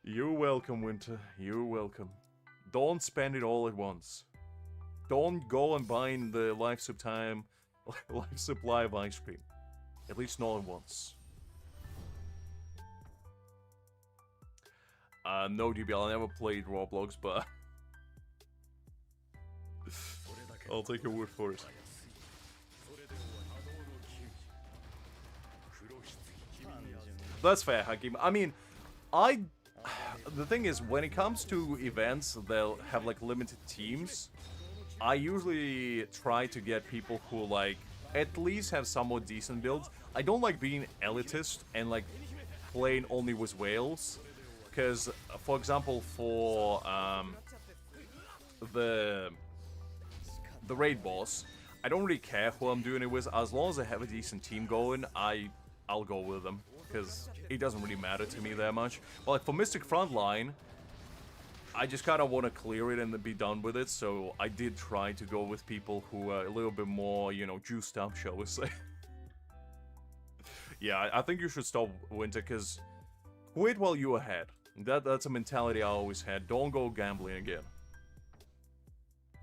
You're welcome, Winter. You're welcome. Don't spend it all at once. Don't go and buy the life sub time life supply of ice cream. At least not once. No, DBL, I never played Roblox, but I'll take your word for it. That's fair, Hakim. I mean, the thing is, when it comes to events, they'll have like limited teams. I usually try to get people who like at least have somewhat decent builds. I don't like being elitist and like playing only with whales, because, for example, for the raid boss, I don't really care who I'm doing it with. As long as I have a decent team going, I'll go with them, because it doesn't really matter to me that much. But like for Mystic Frontline, I just kind of want to clear it and then be done with it, so I did try to go with people who are a little bit more, you know, juiced up, shall we say. Yeah, I think you should stop Winter, because quit while you're ahead. That's a mentality I always had. Don't go gambling again.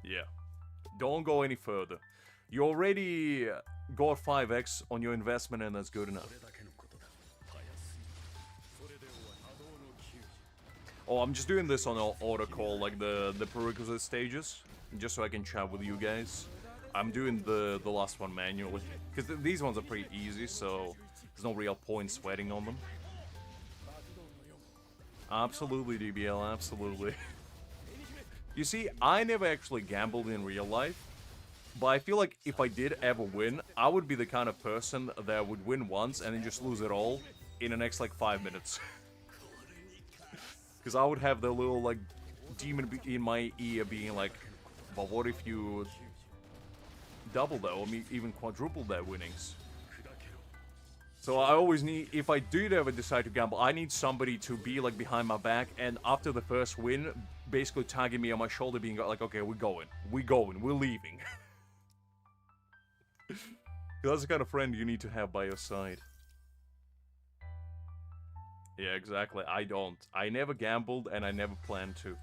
Yeah. Don't go any further. You already got 5x on your investment, and that's good enough. Oh, I'm just doing this on auto call, like the prerequisite stages, just so I can chat with you guys. I'm doing the last one manually, because these ones are pretty easy, so there's no real point sweating on them. Absolutely, DBL, absolutely. You see, I never actually gambled in real life, but I feel like if I did ever win, I would be the kind of person that would win once and then just lose it all in the next, like, 5 minutes. Because I would have the little, like, demon in my ear being like, but what if you double that, or even quadruple that winnings? So I always need, if I did ever decide to gamble, I need somebody to be, like, behind my back, and after the first win, basically tagging me on my shoulder, being like, okay, we're going, we're leaving. That's the kind of friend you need to have by your side. Yeah, exactly. I don't. I never gambled, and I never plan to.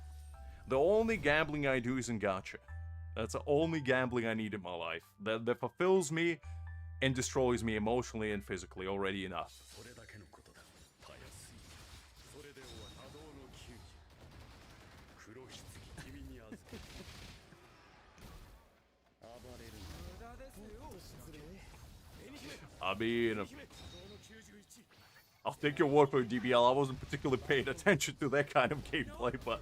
The only gambling I do is in gacha. That's the only gambling I need in my life. That fulfills me and destroys me emotionally and physically already enough. I mean, I'll take your word for it, DBL. I wasn't particularly paying attention to that kind of gameplay, but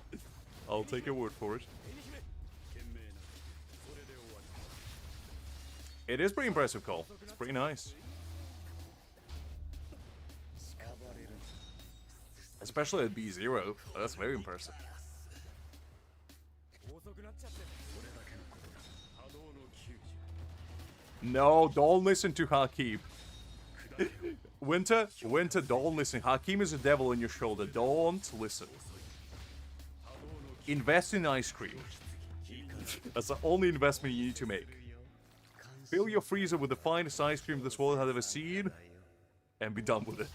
I'll take your word for it. It is pretty impressive, Cole. It's pretty nice. Especially at B0. That's very impressive. No, don't listen to Hakim. Winter, don't listen. Hakim is a devil on your shoulder. Don't listen. Invest in ice cream. That's the only investment you need to make. Fill your freezer with the finest ice cream this world has ever seen, and be done with it.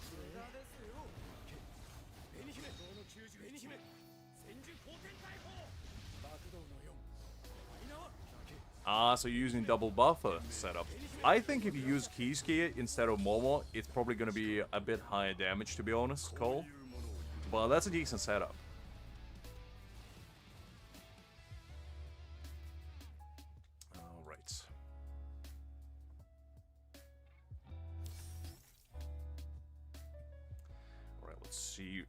Ah, so you're using double buffer setup. I think if you use Kisuke instead of Momo, it's probably going to be a bit higher damage, to be honest, Cole. But that's a decent setup. Alright. Alright, let's see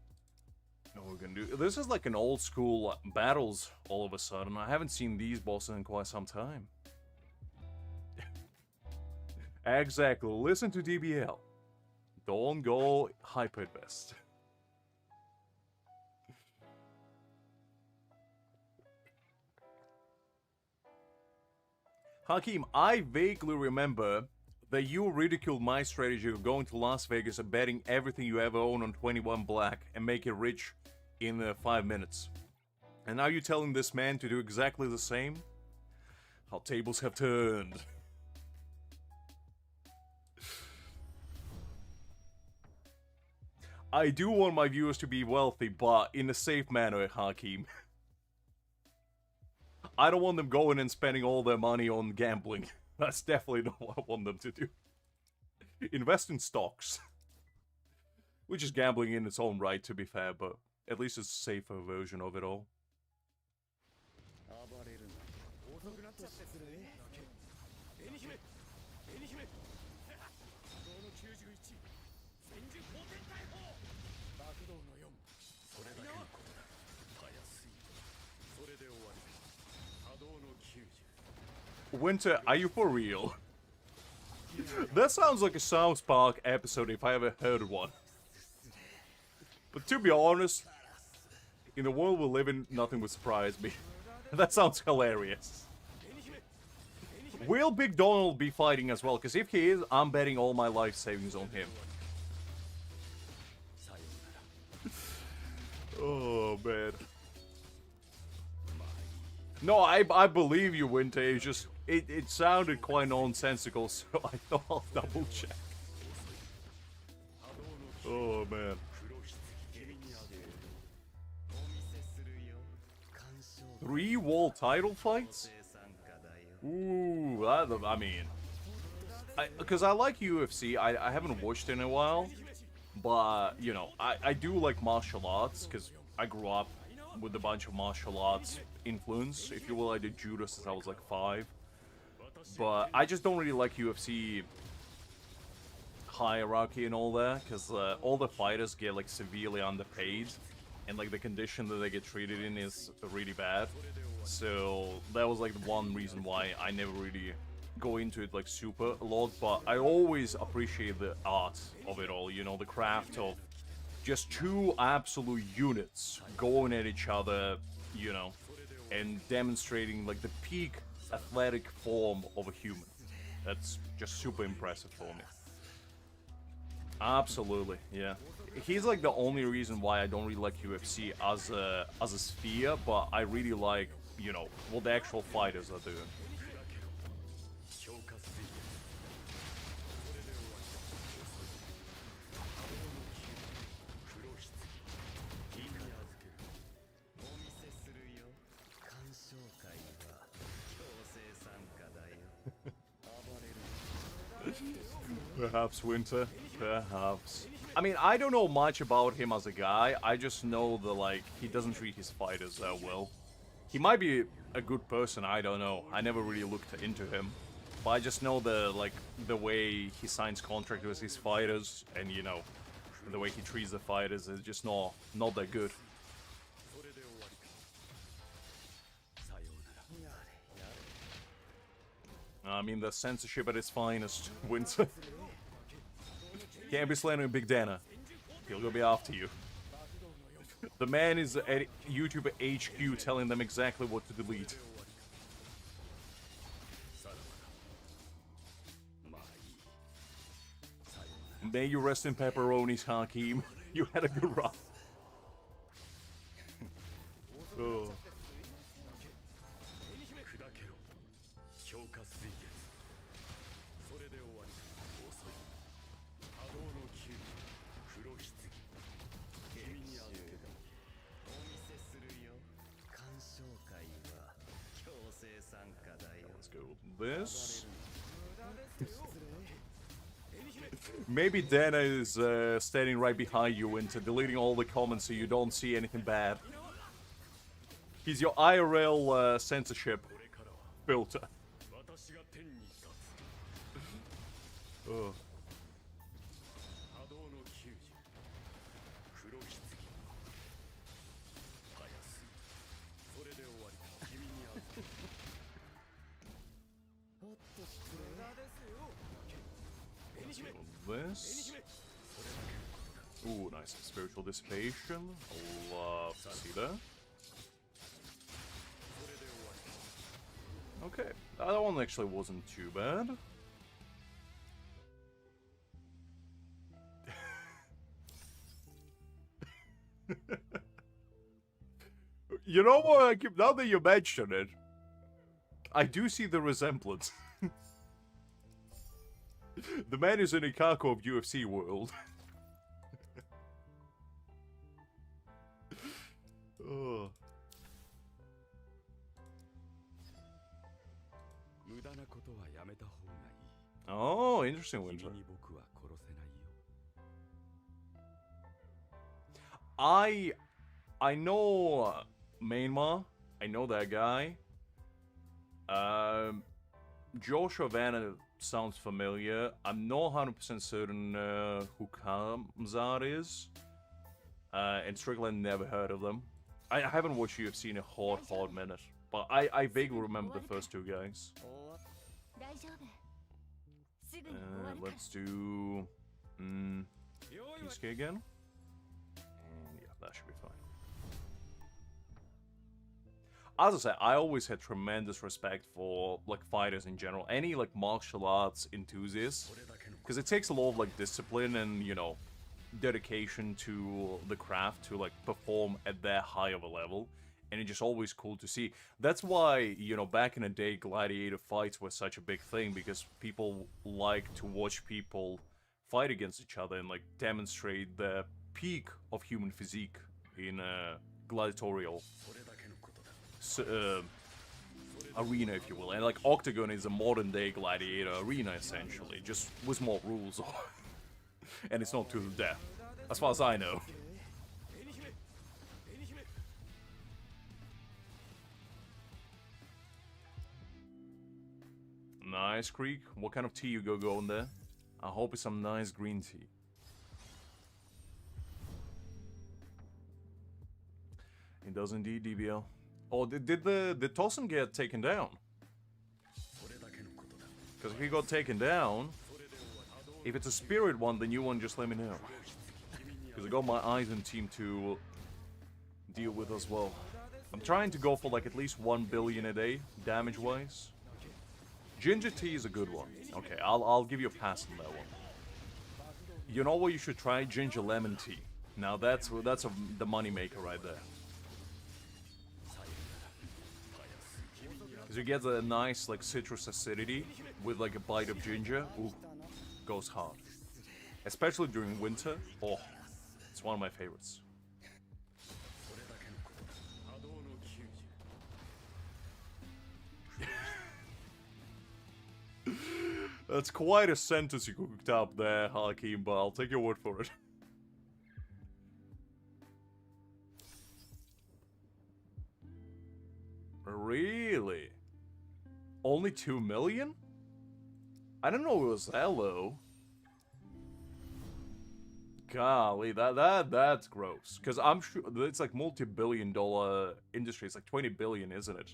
what we're going to do. This is like an old school battles all of a sudden. I haven't seen these bosses in quite some time. Exactly. Listen to DBL. Don't go hyper-invest. Hakim, I vaguely remember that you ridiculed my strategy of going to Las Vegas and betting everything you ever own on 21 Black and make it rich in 5 minutes. And now you're telling this man to do exactly the same? How tables have turned. I do want my viewers to be wealthy, but in a safe manner, Hakim. I don't want them going and spending all their money on gambling. That's definitely not what I want them to do. Invest in stocks. Which is gambling in its own right, to be fair, but at least it's a safer version of it all. Winter, are you for real? That sounds like a South Park episode if I ever heard one. But to be honest, in the world we live in, nothing would surprise me. That sounds hilarious. Will Big Donald be fighting as well? Because if he is, I'm betting all my life savings on him. Oh, man. No, I believe you, Winter. It's just, it sounded quite nonsensical, so I thought I'll double check. Oh, man. 3 wall title fights? Ooh, I mean... Because I like UFC, I haven't watched it in a while. But, you know, I do like martial arts, because I grew up with a bunch of martial arts influence. If you will, I did judo since I was like 5. But I just don't really like UFC hierarchy and all that, because all the fighters get like severely underpaid, and like the condition that they get treated in is really bad. So that was like the one reason why I never really go into it like super a lot, but I always appreciate the art of it all, you know, the craft of just 2 absolute units going at each other, you know, and demonstrating like the peak athletic form of a human. That's just super impressive for me. Absolutely, yeah. He's like the only reason why I don't really like UFC as a sphere, but I really like, you know, what the actual fighters are doing. Perhaps, Winter. Perhaps. I mean, I don't know much about him as a guy. I just know that, like, he doesn't treat his fighters that well. He might be a good person, I don't know. I never really looked into him. But I just know the way he signs contract with his fighters, and, you know, the way he treats the fighters is just not that good. I mean, the censorship at its finest, Winter. Can't be slandering Big Dana. He'll go be after you. The man is at YouTube HQ telling them exactly what to delete. May you rest in pepperonis, Hakeem. You had a good run. Oh. Let's go with this. Maybe Dana is standing right behind you, Winter, deleting all the comments so you don't see anything bad. He's your IRL censorship filter. Oh. This. Ooh, nice spiritual dissipation. Love to see that. Okay, that one actually wasn't too bad. You know what? Now that you mention it, I do see the resemblance. The man is an Ikako of UFC world. Oh. Oh, interesting, Winter. I know Mainma. I know that guy. Joshua Vanna sounds familiar. I'm not 100% certain who Kamzat is. And Strickland, never heard of them. I haven't watched UFC in a hard minute. But I vaguely remember the first two guys. Let's do... Kisuke again. And yeah, that should be fine. As I said, I always had tremendous respect for, like, fighters in general. Any, like, martial arts enthusiasts. Because it takes a lot of, like, discipline and, you know, dedication to the craft to, like, perform at that high of a level. And it's just always cool to see. That's why, you know, back in the day, gladiator fights were such a big thing. Because people like to watch people fight against each other and, like, demonstrate the peak of human physique in a gladiatorial arena, if you will. And, like, Octagon is a modern-day gladiator arena, essentially. Just with more rules. And it's not to the death. As far as I know. Nice, Creek. What kind of tea you go in there? I hope it's some nice green tea. It does indeed, DBL. Oh, did Tosin get taken down? Because if he got taken down, if it's a spirit one, the new one, just let me know. Because I got my Aizen team to deal with as well. I'm trying to go for like at least 1 billion a day, damage-wise. Ginger tea is a good one. Okay, I'll give you a pass on that one. You know what you should try? Ginger lemon tea. Now that's the moneymaker right there. Because you get a nice like citrus acidity with like a bite of ginger. Ooh, goes hard. Especially during winter. Oh, it's one of my favorites. That's quite a sentence you cooked up there, Hakim, but I'll take your word for it. Really? Only 2 million? I didn't know it was that low. Golly, that's gross. Because I'm sure it's like multi-billion-dollar industry. It's like 20 billion, isn't it?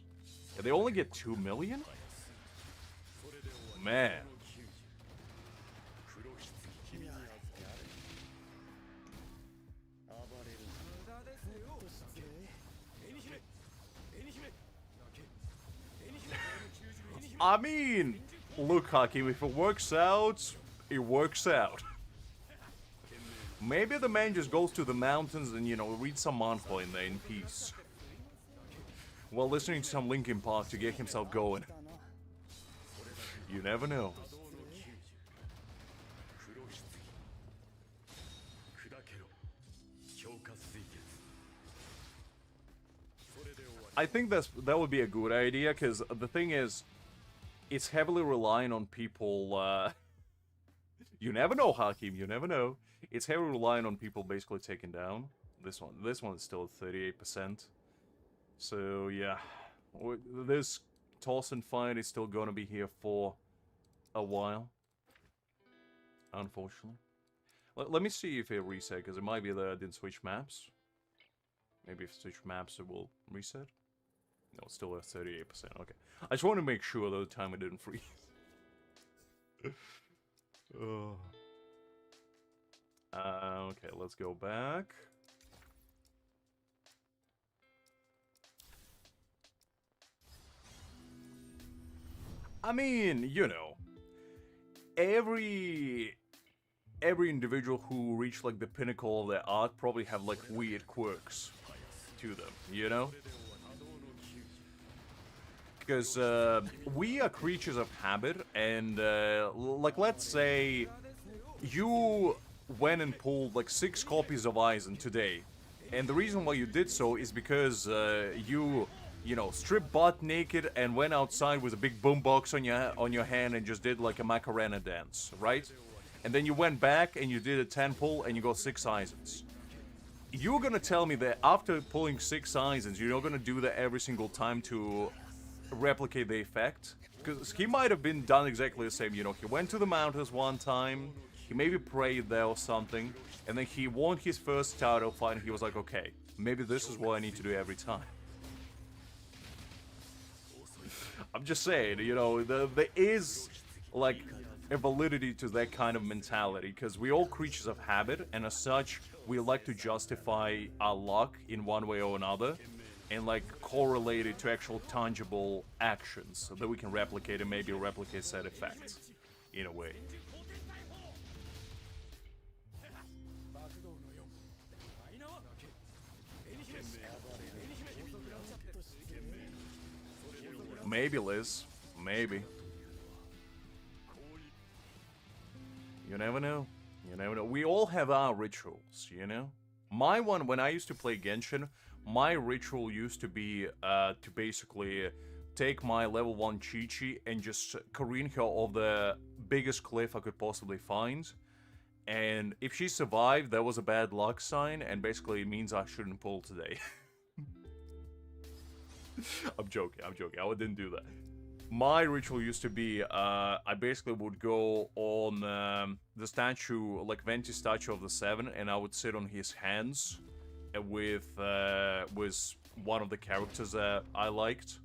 And they only get 2 million? Man. I mean, look, Hakim, if it works out, it works out. Maybe the man just goes to the mountains and, you know, reads some manhwa in there in peace. While listening to some Linkin Park to get himself going. You never know. I think that would be a good idea, because the thing is, it's heavily relying on people, you never know, Hakim, you never know. It's heavily relying on people basically taking down this one. This one is still at 38%. So, yeah. This Tosin fight is still gonna be here for a while. Unfortunately. Let me see if it reset, because it might be that I didn't switch maps. Maybe if I switch maps it will reset. No, it's still at 38%. Okay. I just want to make sure that the timer didn't freeze. Okay, let's go back. I mean, you know, every individual who reached like the pinnacle of their art probably have like weird quirks to them, you know? Because we are creatures of habit, and like let's say you went and pulled like 6 copies of Aizen today, and the reason why you did so is because you you know, stripped butt naked and went outside with a big boombox on your hand and just did like a Macarena dance, right? And then you went back and you did a 10 pull and you got 6 Aizens. You're gonna tell me that after pulling 6 Aizens, you're not gonna do that every single time to replicate the effect? Because he might have been done exactly the same, you know, he went to the mountains one time, he maybe prayed there or something, and then he won his first title fight and he was like, okay, maybe this is what I need to do every time. I'm just saying, you know, there is, like, a validity to that kind of mentality, because we all creatures of habit, and as such, we like to justify our luck in one way or another, and, like, correlate it to actual tangible actions, so that we can replicate and maybe replicate said effects, in a way. Maybe, Liz. Maybe. You never know. You never know. We all have our rituals, you know? My one, when I used to play Genshin, my ritual used to be to basically take my level 1 Chi-Chi and just careen her off the biggest cliff I could possibly find. And if she survived, that was a bad luck sign, and basically it means I shouldn't pull today. I'm joking, I didn't do that. My ritual used to be, I basically would go on the statue, like Venti's statue of the Seven, and I would sit on his hands with one of the characters that I liked.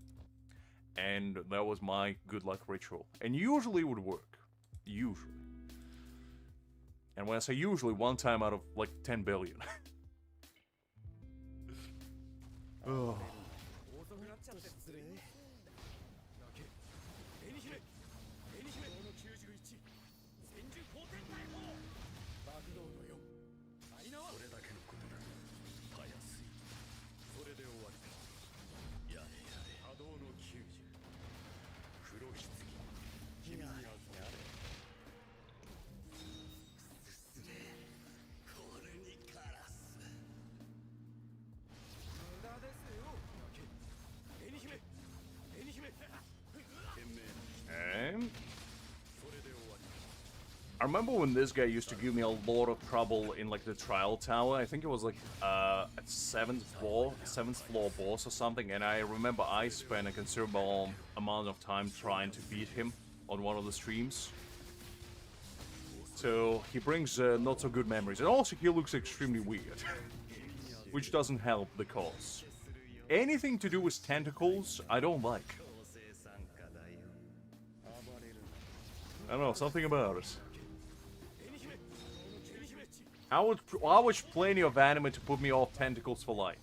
And that was my good luck ritual. And usually it would work. Usually. And when I say usually, 1 time out of like 10 billion. Oh. I remember when this guy used to give me a lot of trouble in like the trial tower. I think it was like at 7th floor boss or something, and I remember I spent a considerable amount of time trying to beat him on one of the streams. So he brings not so good memories, and also he looks extremely weird, which doesn't help the cause. Anything to do with tentacles, I don't like. I don't know, something about it. I watch plenty of anime to put me off tentacles for life.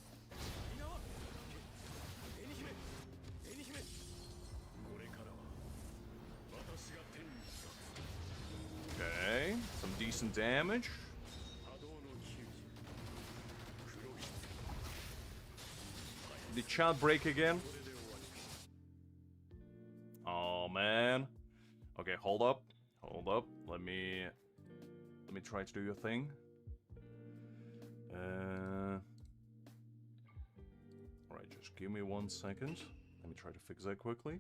Okay, some decent damage. Did chat break again? Oh man. Okay, hold up. Let me try to do your thing. Alright, just give me 1 second. Let me try to fix that quickly.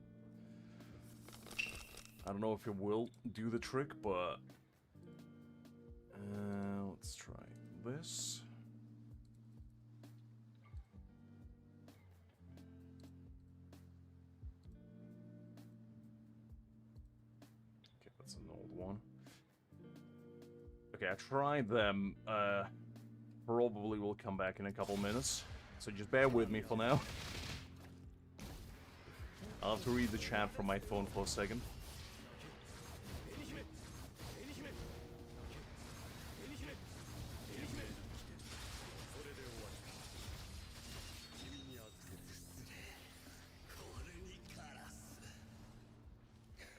I don't know if it will do the trick, but let's try this. Okay, that's an old one. Okay, I tried them. Probably will come back in a couple minutes, so just bear with me for now. I'll have to read the chat from my phone for a second.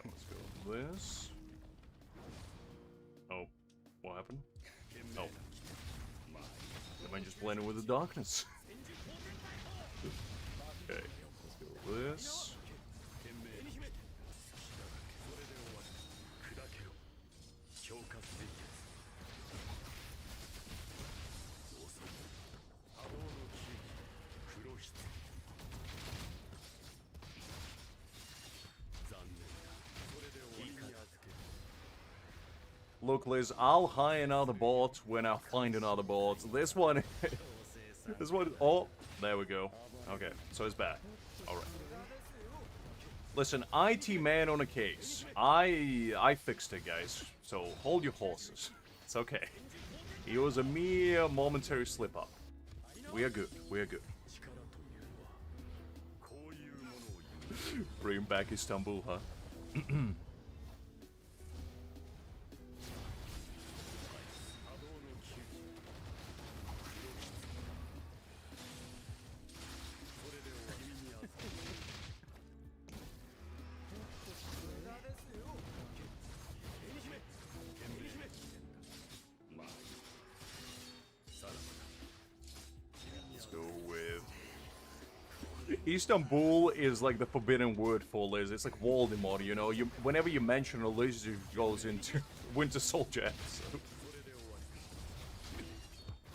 Let's go with this. Oh, what happened? Oh. Am I just blending with the darkness? Okay, let's go with this. Look, Liz, I'll hire another bot when I find another bot. This one... this one... Oh, there we go. Okay, so it's back. Alright. Listen, IT man on a case. I fixed it, guys. So, hold your horses. It's okay. It was a mere momentary slip-up. We are good. We are good. Bring back Istanbul, huh? Istanbul is like the forbidden word for Liz. It's like Voldemort, you know? Whenever you mention a Liz, it goes into Winter Soldier episode.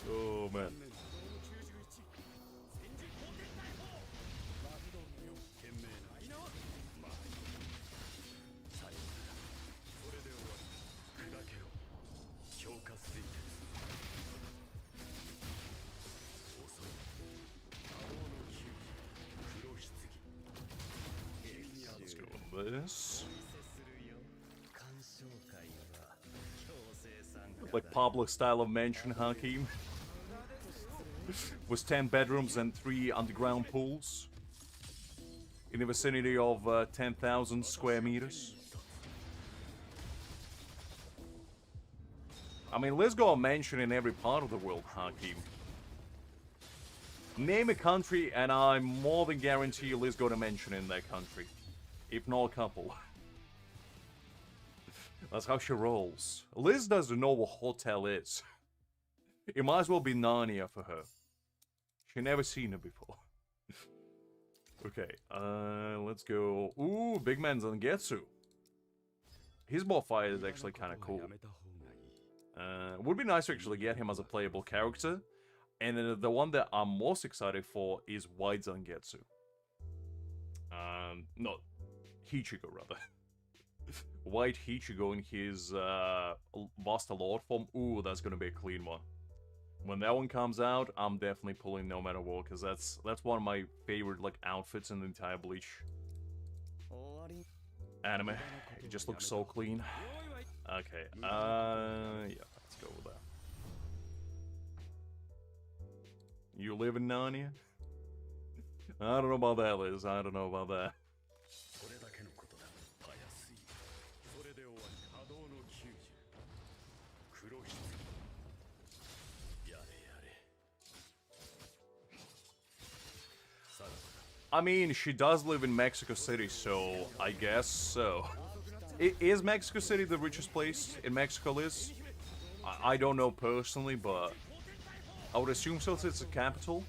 Oh, man. This. Like Pablo style of mansion, Hakim. With 10 bedrooms and 3 underground pools. In the vicinity of 10,000 square meters. I mean, let's go a mansion in every part of the world, Hakim. Name a country and I more than guarantee you let's go to mention in that country. If not a couple. That's how she rolls. Liz doesn't know what hotel is. It might as well be Narnia for her. She never seen it before. Okay, let's go. Ooh, big man Zangetsu. His ball fight is actually kind of cool. Would be nice to actually get him as a playable character. And then the one that I'm most excited for is White Zangetsu. No, Ichigo rather. White Ichigo in his Master Lord form. Ooh, that's gonna be a clean one. When that one comes out, I'm definitely pulling no matter what, because that's one of my favorite like outfits in the entire Bleach anime. It just looks so clean. Okay, yeah, let's go with that. You live in Narnia? I don't know about that, Liz. I don't know about that. I mean, she does live in Mexico City, so I guess so. Is Mexico City the richest place in Mexico, Liz? I don't know personally, but I would assume so since it's the capital.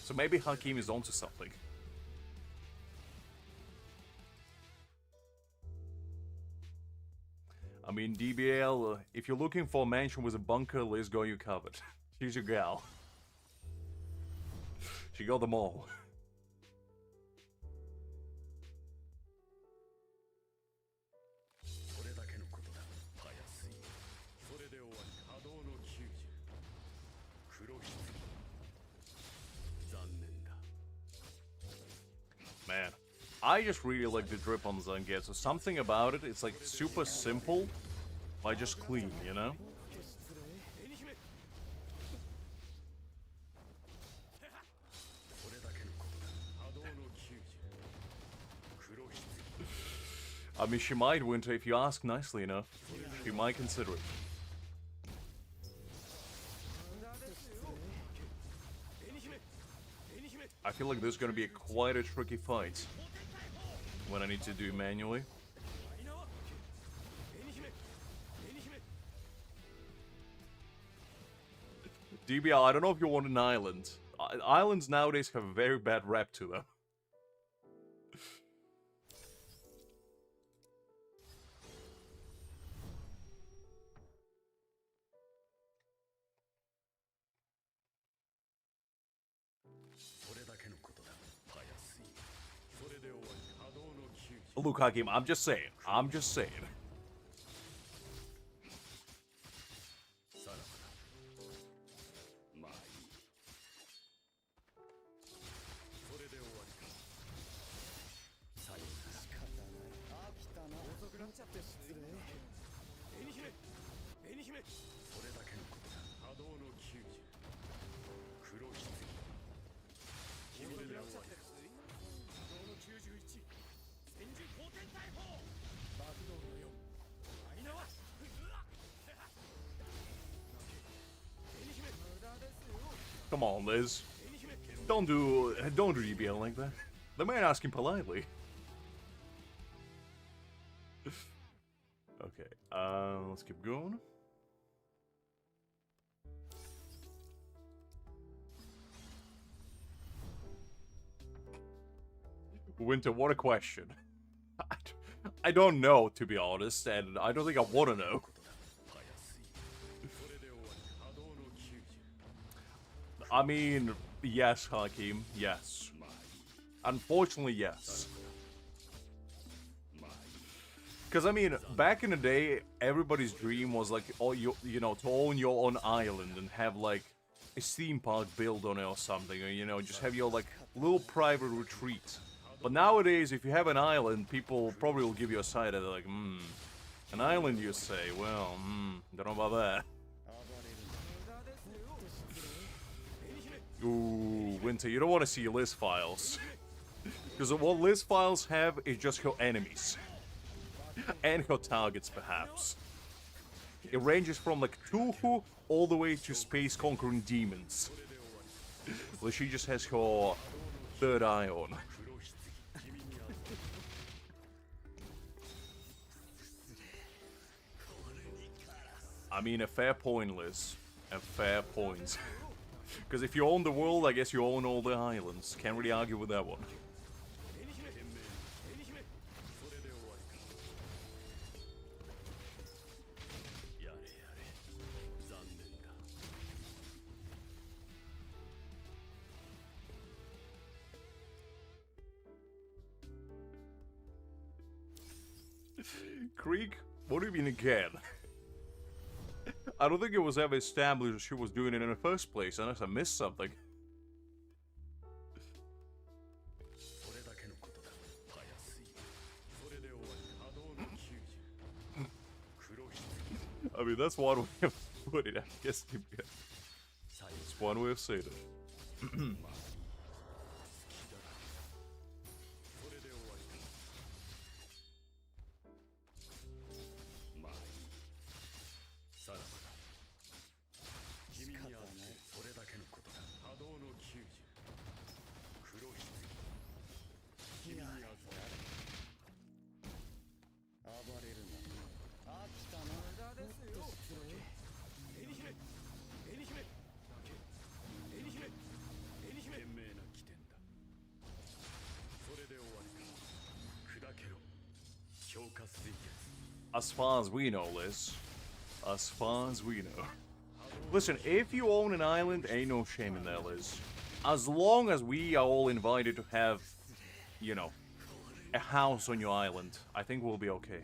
So maybe Hakim is onto something. I mean, DBL, if you're looking for a mansion with a bunker, Liz got you covered. She's your gal. She got them all. Man, I just really like the drip on Zangetsu. Something about it, it's like super simple, but just clean, you know? I mean, she might, Winter, if you ask nicely enough. She might consider it. I feel like there's gonna be quite a tricky fight when I need to do manually. DBL, I don't know if you want an island. Islands nowadays have a very bad rep to them. Look, Hakim, I'm just saying. I'm just saying. Come on, Liz. Don't do EBL like that. The man asking politely. Okay, let's keep going. Winter, what a question. I don't know, to be honest, and I don't think I want to know. I mean, yes, Hakim, yes. Unfortunately, yes. Because, I mean, back in the day, everybody's dream was, like, you know, to own your own island and have, like, a theme park built on it or something. Or, you know, just have your, like, little private retreat. But nowadays, if you have an island, people probably will give you a side eye. They're like, an island, you say? Well, don't know about that. Ooh, Winter, you don't want to see list files. Because what list files have is just her enemies. And her targets, perhaps. It ranges from, like, Tuhu all the way to space conquering demons. Well, she just has her third eye on. I mean, a fair point, Liz. A fair point. Because if you own the world, I guess you own all the islands. Can't really argue with that one. Krieg? What do you mean again? I don't think it was ever established she was doing it in the first place, unless I missed something. I mean, that's one way of putting it, I guess. It's one way of saying it. As far as we know, Liz. As far as we know. Listen, if you own an island, ain't no shame in that, Liz. As long as we are all invited to have, you know, a house on your island, I think we'll be okay.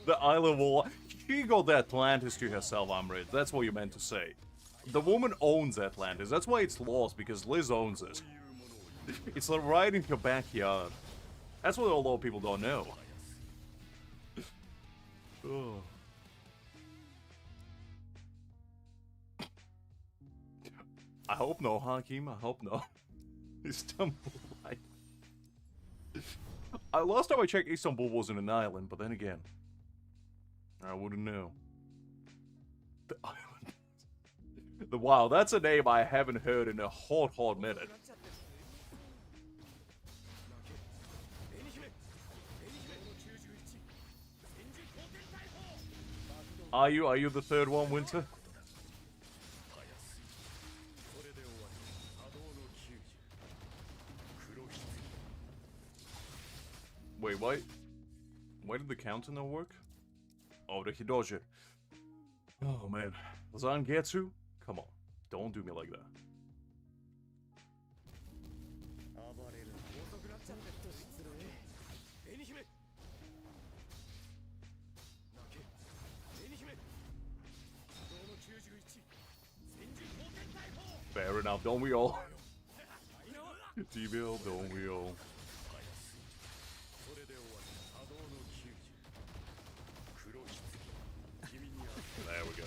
The Island War. She got the Atlantis to herself, Amrit. That's what you meant to say. The woman owns Atlantis. That's why it's lost, because Liz owns it. It's like right in her backyard. That's what a lot of people don't know. Oh. I hope no, Hakim. I hope no. Istanbul. Last time I checked, Istanbul wasn't an island, but then again, I wouldn't know. The island. Wow, that's a name I haven't heard in a hot minute. Are you the third one, Winter? Wait, why did the counter not work? Oh, the Hidoji. Oh man, Zangetsu? Come on, don't do me like that. Fair enough, don't we all? T-Bill, don't we all? There we go.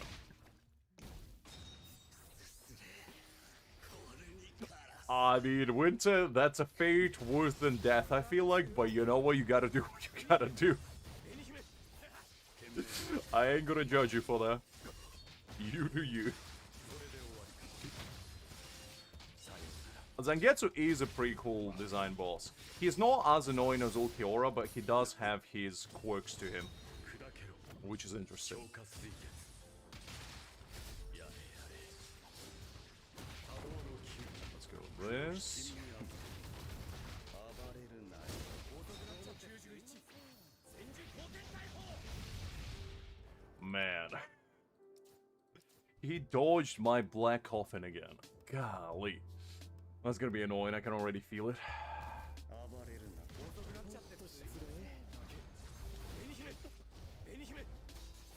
I mean, Winter, that's a fate worse than death, I feel like, but you know what? You gotta do what you gotta do. I ain't gonna judge you for that. You do you. Zangetsu is a pretty cool design boss. He's not as annoying as Ulquiorra, but he does have his quirks to him, which is interesting. Let's go with this. Man. He dodged my black coffin again. Golly. That's gonna be annoying, I can already feel it.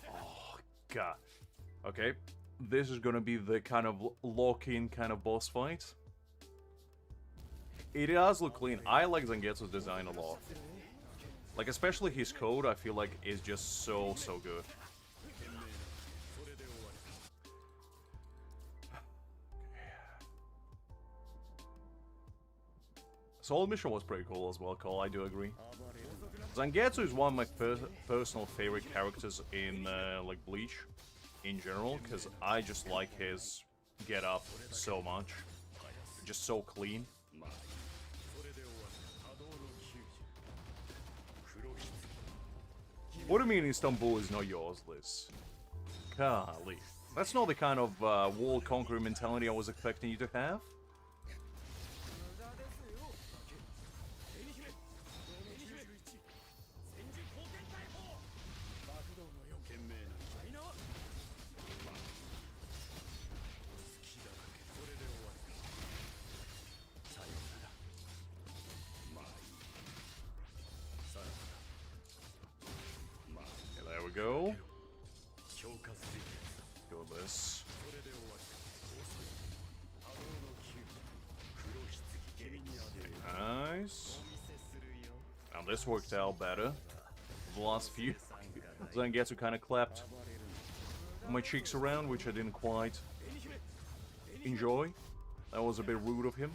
Oh, God. Okay. This is gonna be the kind of lock-in kind of boss fight. It does look clean. I like Zangetsu's design a lot. Like, especially his code, I feel like is just so good. Soul Mission was pretty cool as well, Cole, I do agree. Zangetsu is one of my personal favorite characters in, like, Bleach, in general, because I just like his get-up so much. Just so clean. What do you mean Istanbul is not yours, Liz? Golly. That's not the kind of world conquering mentality I was expecting you to have. Go. Go with this. Nice. Now this worked out better. The last few. Zangetsu kind of clapped my cheeks around, which I didn't quite enjoy. That was a bit rude of him.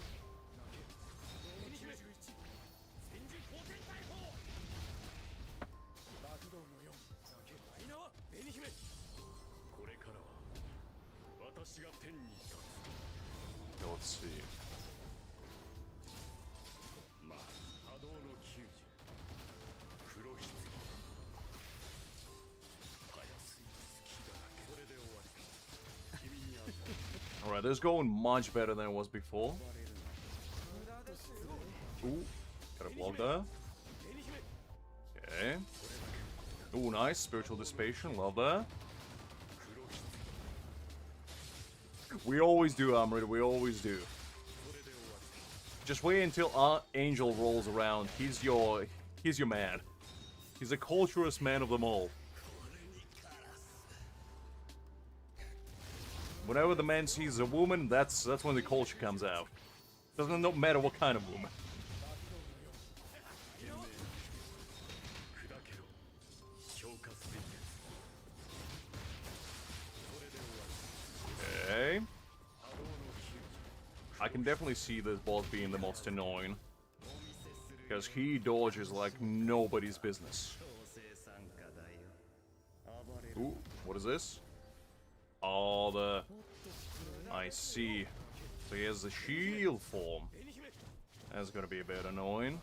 Let's see. Alright, this is going much better than it was before. Ooh, gotta block that. Okay. Ooh, nice. Spiritual Dissipation, love that. We always do, Amrit, we always do. Just wait until Angel rolls around. He's your man. He's the culturist man of them all. Whenever the man sees a woman, that's when the culture comes out. Doesn't matter what kind of woman. Okay. I can definitely see this boss being the most annoying. Because he dodges like nobody's business. Ooh, what is this? Oh, I see. So he has the shield form. That's gonna be a bit annoying.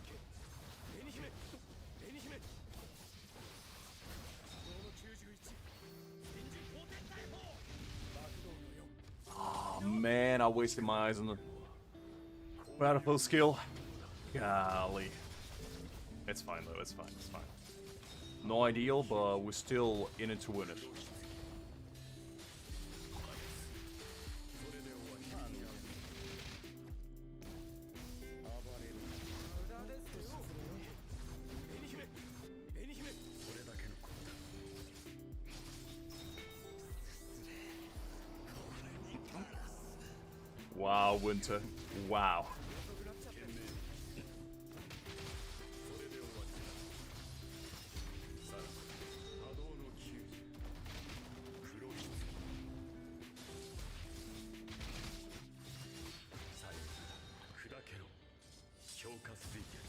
man, I wasted my eyes on the battlefield skill. Golly. It's fine though, it's fine, it's fine. No ideal, but we're still in it to win it. Wow, Winter. Wow.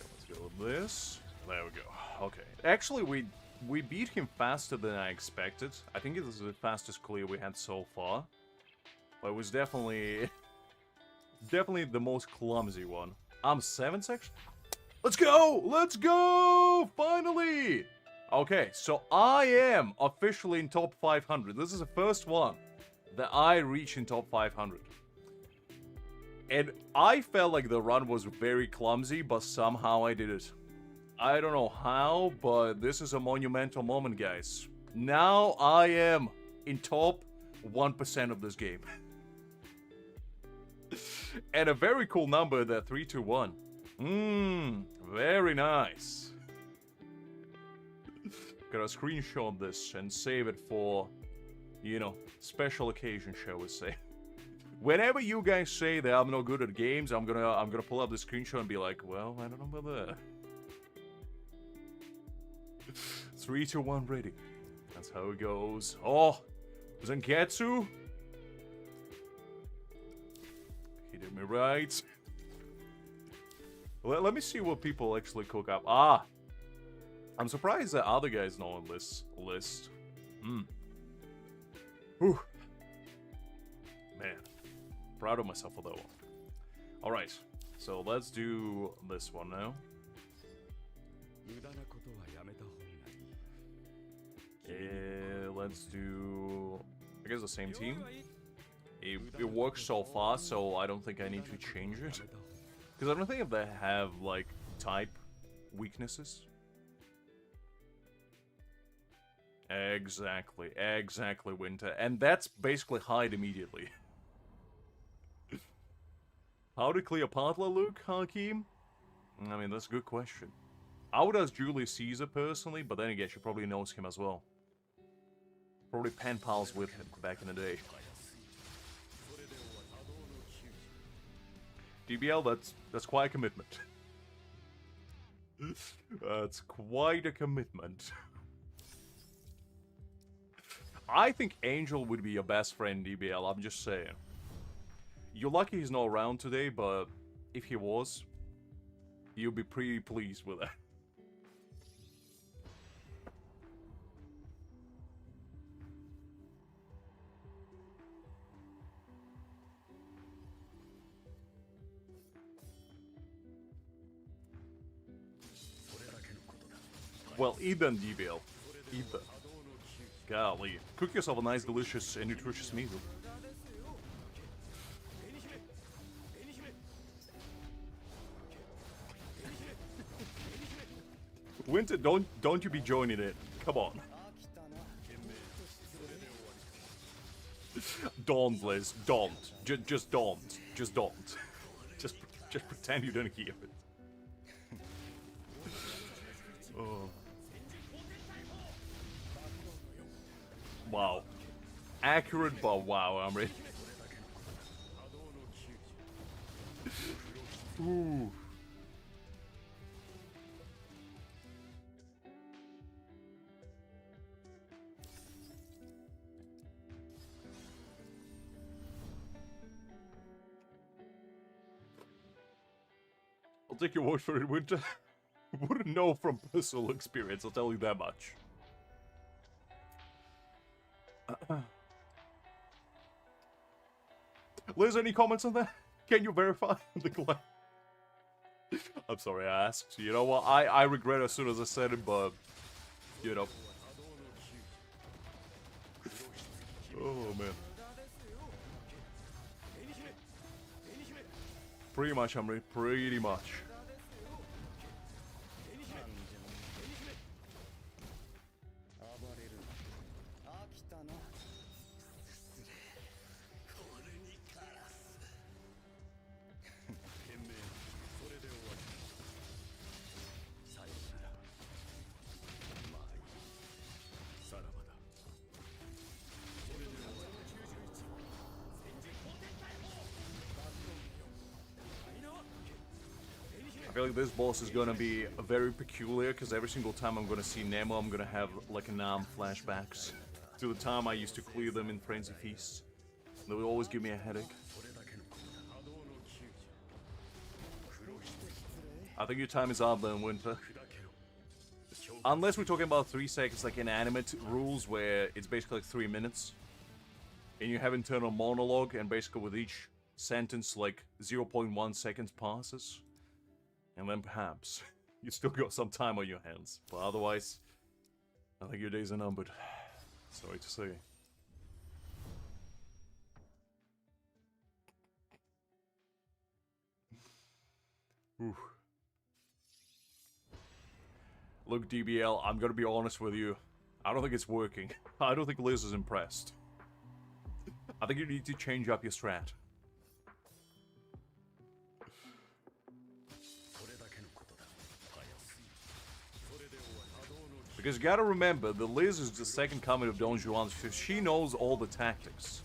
Let's go with this. There we go. Okay. Actually, we beat him faster than I expected. I think it was the fastest clear we had so far. But it was definitely the most clumsy one. I'm 7 section. Let's go! Let's go! Finally! Okay, so I am officially in top 500. This is the first one that I reach in top 500. And I felt like the run was very clumsy, but somehow I did it. I don't know how, but this is a monumental moment, guys. Now I am in top 1% of this game. And a very cool number, the 321. Very nice. Gotta screenshot this and save it for, you know, special occasion, shall we say. Whenever you guys say that I'm not good at games, I'm gonna pull up the screenshot and be like, well, I don't know about that. 3, 2, 1, ready. That's how it goes. Oh, Zanpakuto. He did me right. Let me see what people actually cook up. Ah, I'm surprised that other guys know on this list. Whew. Man, proud of myself for that one. All right, so let's do this one now. Let's do, I guess, the same team. It works so far, so I don't think I need to change it. Because I don't think they have, like, type weaknesses. Exactly, Winter. And that's basically hide immediately. How did Cleopatra look, Hakim? I mean, that's a good question. I would ask Julius Caesar personally, but then again, she probably knows him as well. Probably pen pals with him back in the day. DBL, that's quite a commitment. That's quite a commitment. I think Angel would be your best friend, DBL, I'm just saying. You're lucky he's not around today, but if he was, you'll be pretty pleased with that. Well, eat them, DBL. Eat them. Golly. Cook yourself a nice, delicious, and nutritious meal. Winter, don't you be joining it. Come on. Don't, Liz. Don't. Just don't. Just don't. Just pretend you don't hear it. Oh. Wow. Accurate, but wow, I'm ready. Ooh. I'll take your word for it, Winter. Wouldn't know from personal experience, I'll tell you that much. Liz, any comments on that? Can you verify the claim? I'm sorry I asked. You know what? I regret as soon as I said it, but you know. Oh man. Pretty much, Amri. Pretty much. I feel like this boss is gonna be very peculiar because every single time I'm gonna see Nemo, I'm gonna have like Nam flashbacks to the time I used to clear them in Frenzy Feast. They would always give me a headache. I think your time is up then, Winter. Unless we're talking about 3 seconds like inanimate rules where it's basically like 3 minutes. And you have internal monologue and basically with each sentence like 0.1 seconds passes. And then perhaps you still got some time on your hands. But otherwise, I think your days are numbered. Sorry to say. Ooh. Look, DBL, I'm gonna be honest with you. I don't think it's working. I don't think Liz is impressed. I think you need to change up your strat. Because you gotta remember, the Liz is the second coming of Don Juan, so she knows all the tactics.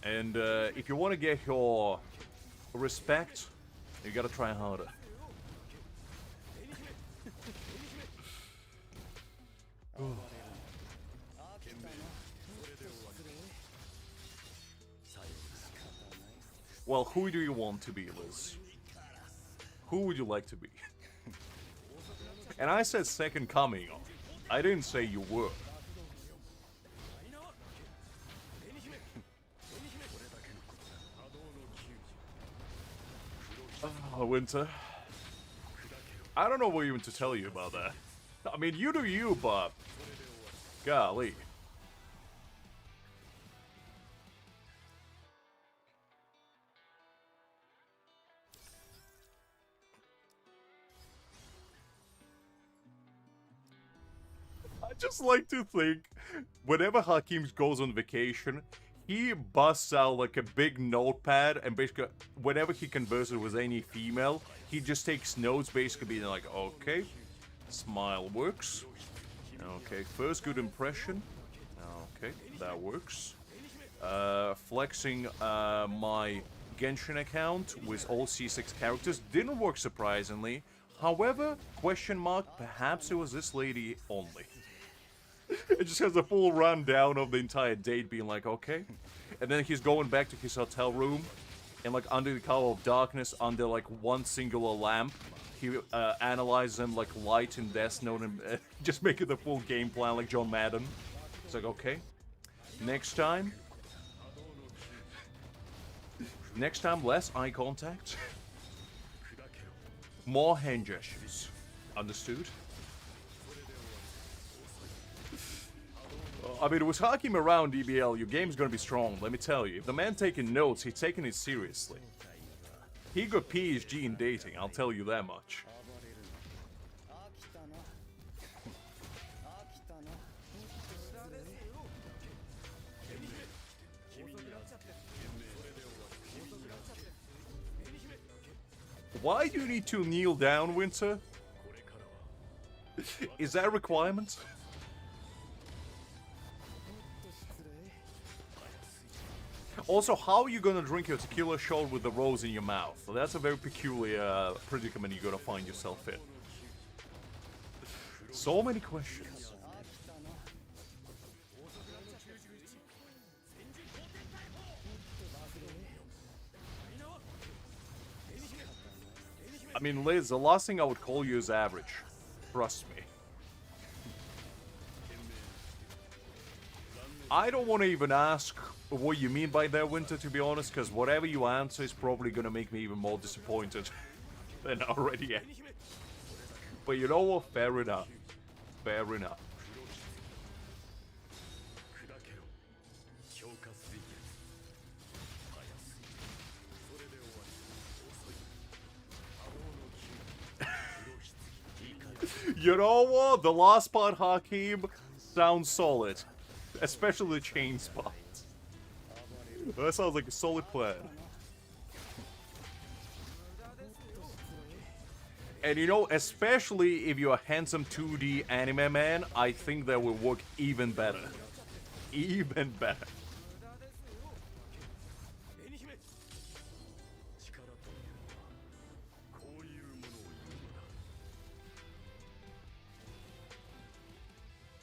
And if you want to get your respect, you gotta try harder. Well, who do you want to be, Liz? Who would you like to be? And I said second coming. I didn't say you were. Oh, Winter. I don't know what even to tell you about that. I mean, you do you, but... golly. I just like to think, whenever Hakim goes on vacation, he busts out like a big notepad and basically, whenever he converses with any female, he just takes notes, basically being like, okay, smile works. Okay, first good impression. Okay, that works. Flexing my Genshin account with all C6 characters didn't work surprisingly. However, question mark, perhaps it was this lady only. It just has a full rundown of the entire date being like, okay. And then he's going back to his hotel room and like under the cover of darkness, under like one singular lamp, he analyzes them like light and Death Note and just make it the full game plan like John Madden. It's like, okay. Next time, less eye contact. More hand gestures. Understood? I mean, with Hakim around DBL, your game's gonna be strong, let me tell you. If the man taking notes, he's taking it seriously. He got PSG in dating, I'll tell you that much. Why do you need to kneel down, Winter? Is that a requirement? Also, how are you gonna drink your tequila shot with the rose in your mouth? Well, that's a very peculiar predicament you're gonna find yourself in. So many questions. I mean, Liz, the last thing I would call you is average. Trust me. I don't want to even ask what you mean by that, Winter, to be honest, because whatever you answer is probably going to make me even more disappointed than I already am. But you know what? Fair enough. Fair enough. You know what? The last part, Hakim, sounds solid. Especially the chain spot. That sounds like a solid plan. And you know, especially if you're a handsome 2D anime man, I think that will work even better. Even better.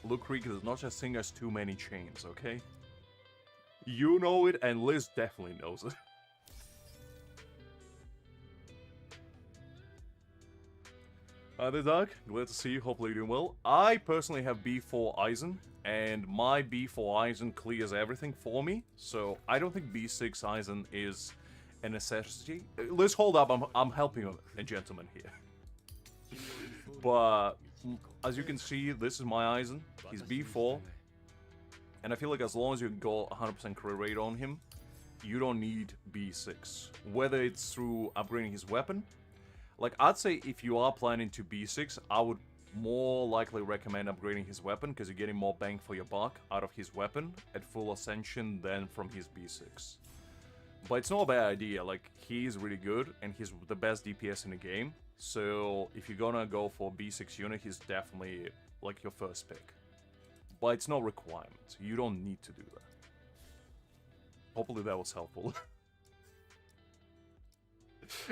Luke Creek does not just sing us too many chains, okay? You know it, and Liz definitely knows it. Hi there, Doug. Glad to see you. Hopefully you're doing well. I personally have B4 Aizen, and my B4 Aizen clears everything for me, so I don't think B6 Aizen is a necessity. Liz, hold up. I'm helping a gentleman here. But as you can see, this is my Aizen. He's B4. And I feel like as long as you go 100% crit rate on him, you don't need B6. Whether it's through upgrading his weapon. Like, I'd say if you are planning to B6, I would more likely recommend upgrading his weapon, because you're getting more bang for your buck out of his weapon at full ascension than from his B6. But it's not a bad idea. Like, he's really good, and he's the best DPS in the game. So, if you're gonna go for a B6 unit, he's definitely, like, your first pick. But it's no requirement. You don't need to do that. Hopefully that was helpful.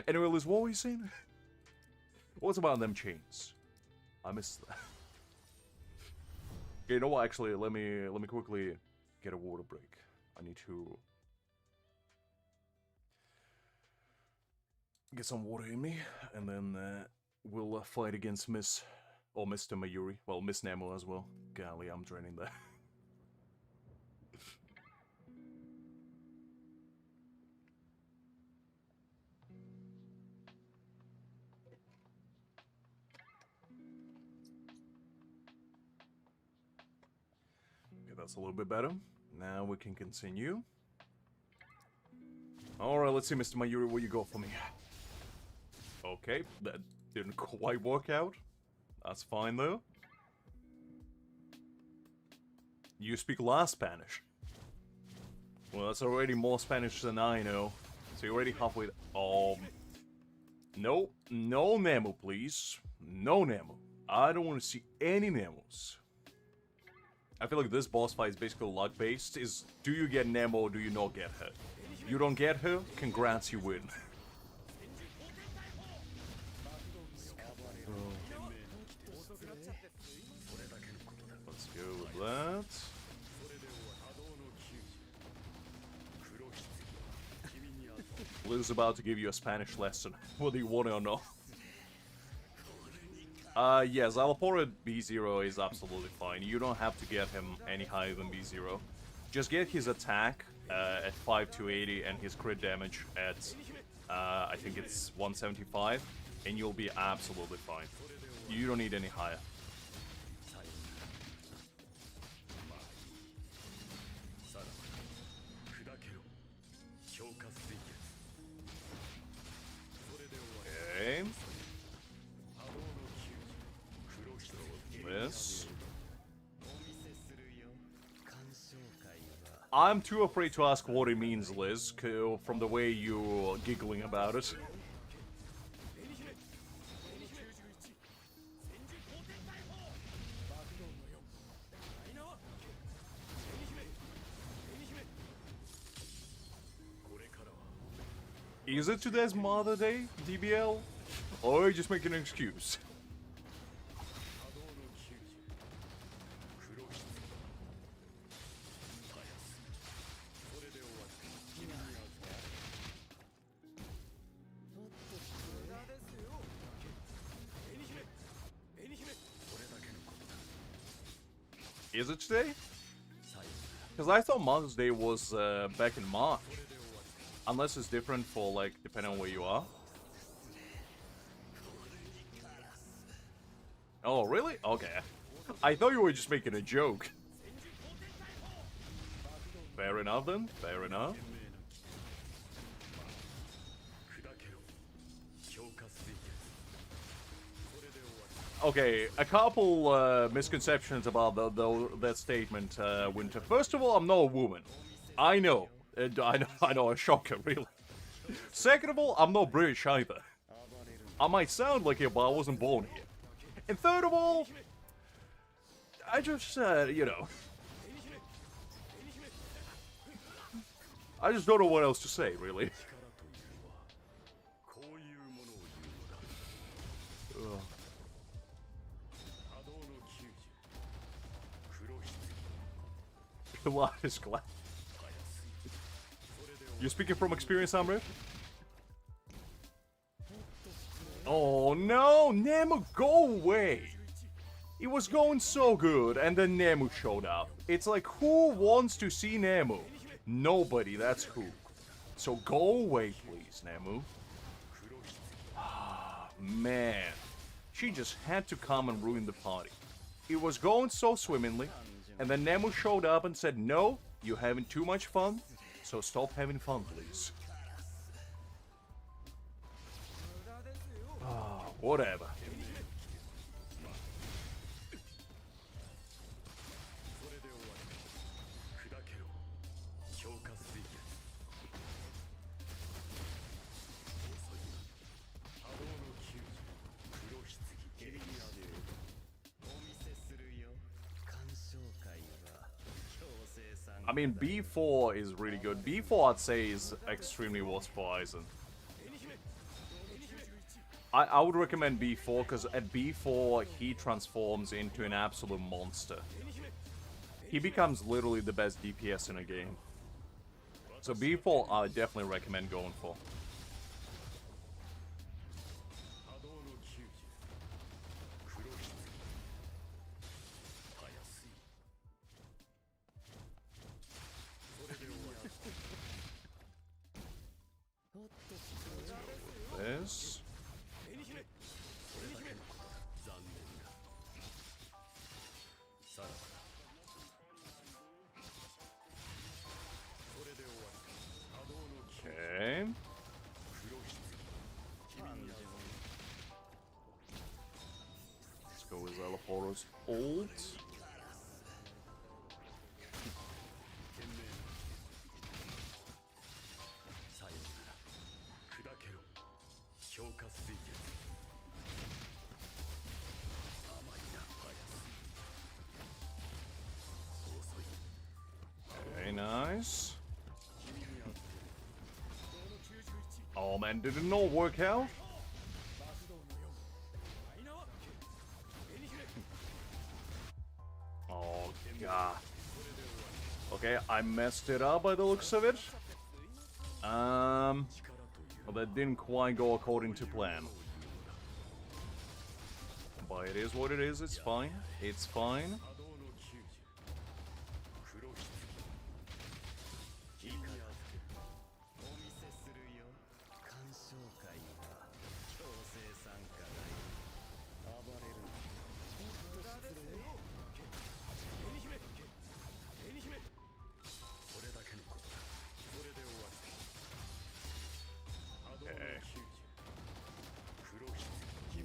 Anyway, Liz, what were you saying? What's about them chains? I missed that. Okay, you know what? Actually, let me quickly get a water break. I need to get some water in me, and then we'll fight against Miss or Mr. Mayuri. Well, Miss Nemo as well. Golly, I'm draining that. That's a little bit better. Now we can continue. Alright, let's see, Mr. Mayuri, what you got for me? Okay, that didn't quite work out. That's fine, though. You speak La Spanish. Well, that's already more Spanish than I know. So you're already halfway... No, no Nemo, please. No Nemo. I don't want to see any Nemos. I feel like this boss fight is basically luck-based. Is do you get Nemo or do you not get her? You don't get her, congrats, you win. Let's go with that. Liz is about to give you a Spanish lesson, whether you want it or not. Yeah, Szayelaporro at B0 is absolutely fine. You don't have to get him any higher than B0. Just get his attack at 5280 and his crit damage at, I think it's 175, and you'll be absolutely fine. You don't need any higher. Okay. This. I'm too afraid to ask what it means, Liz, from the way you're giggling about it. Is it today's Mother Day, DBL? Or are you just making an excuse? Is it today? Because I thought Mother's Day was back in March. Unless it's different for, like, depending on where you are. Oh, really? Okay. I thought you were just making a joke. Fair enough then. Fair enough. Okay, a couple misconceptions about that statement, Winter. First of all, I'm not a woman. I know. I know, a shocker, really. Second of all, I'm not British either. I might sound like it, but I wasn't born here. And third of all, I just, you know... I just don't know what else to say, really. What is glad? You're speaking from experience, Amrit? Oh no, Nemu, go away! It was going so good, and then Nemu showed up. It's like, who wants to see Nemu? Nobody, that's who. So go away, please, Nemu. Ah, man. She just had to come and ruin the party. It was going so swimmingly, and then Nemu showed up and said, no, you're having too much fun, so stop having fun, please. Ah, whatever. I mean, B4 is really good. B4, I'd say, is extremely worth for Aizen. I would recommend B4, because at B4, he transforms into an absolute monster. He becomes literally the best DPS in a game. So B4, I definitely recommend going for. This. Okay. Let's go with Szayelaporro's ult. Very nice. Oh man, did it not work out? Oh god. Okay, I messed it up by the looks of it. Well, that didn't quite go according to plan. But it is what it is, it's fine. It's fine.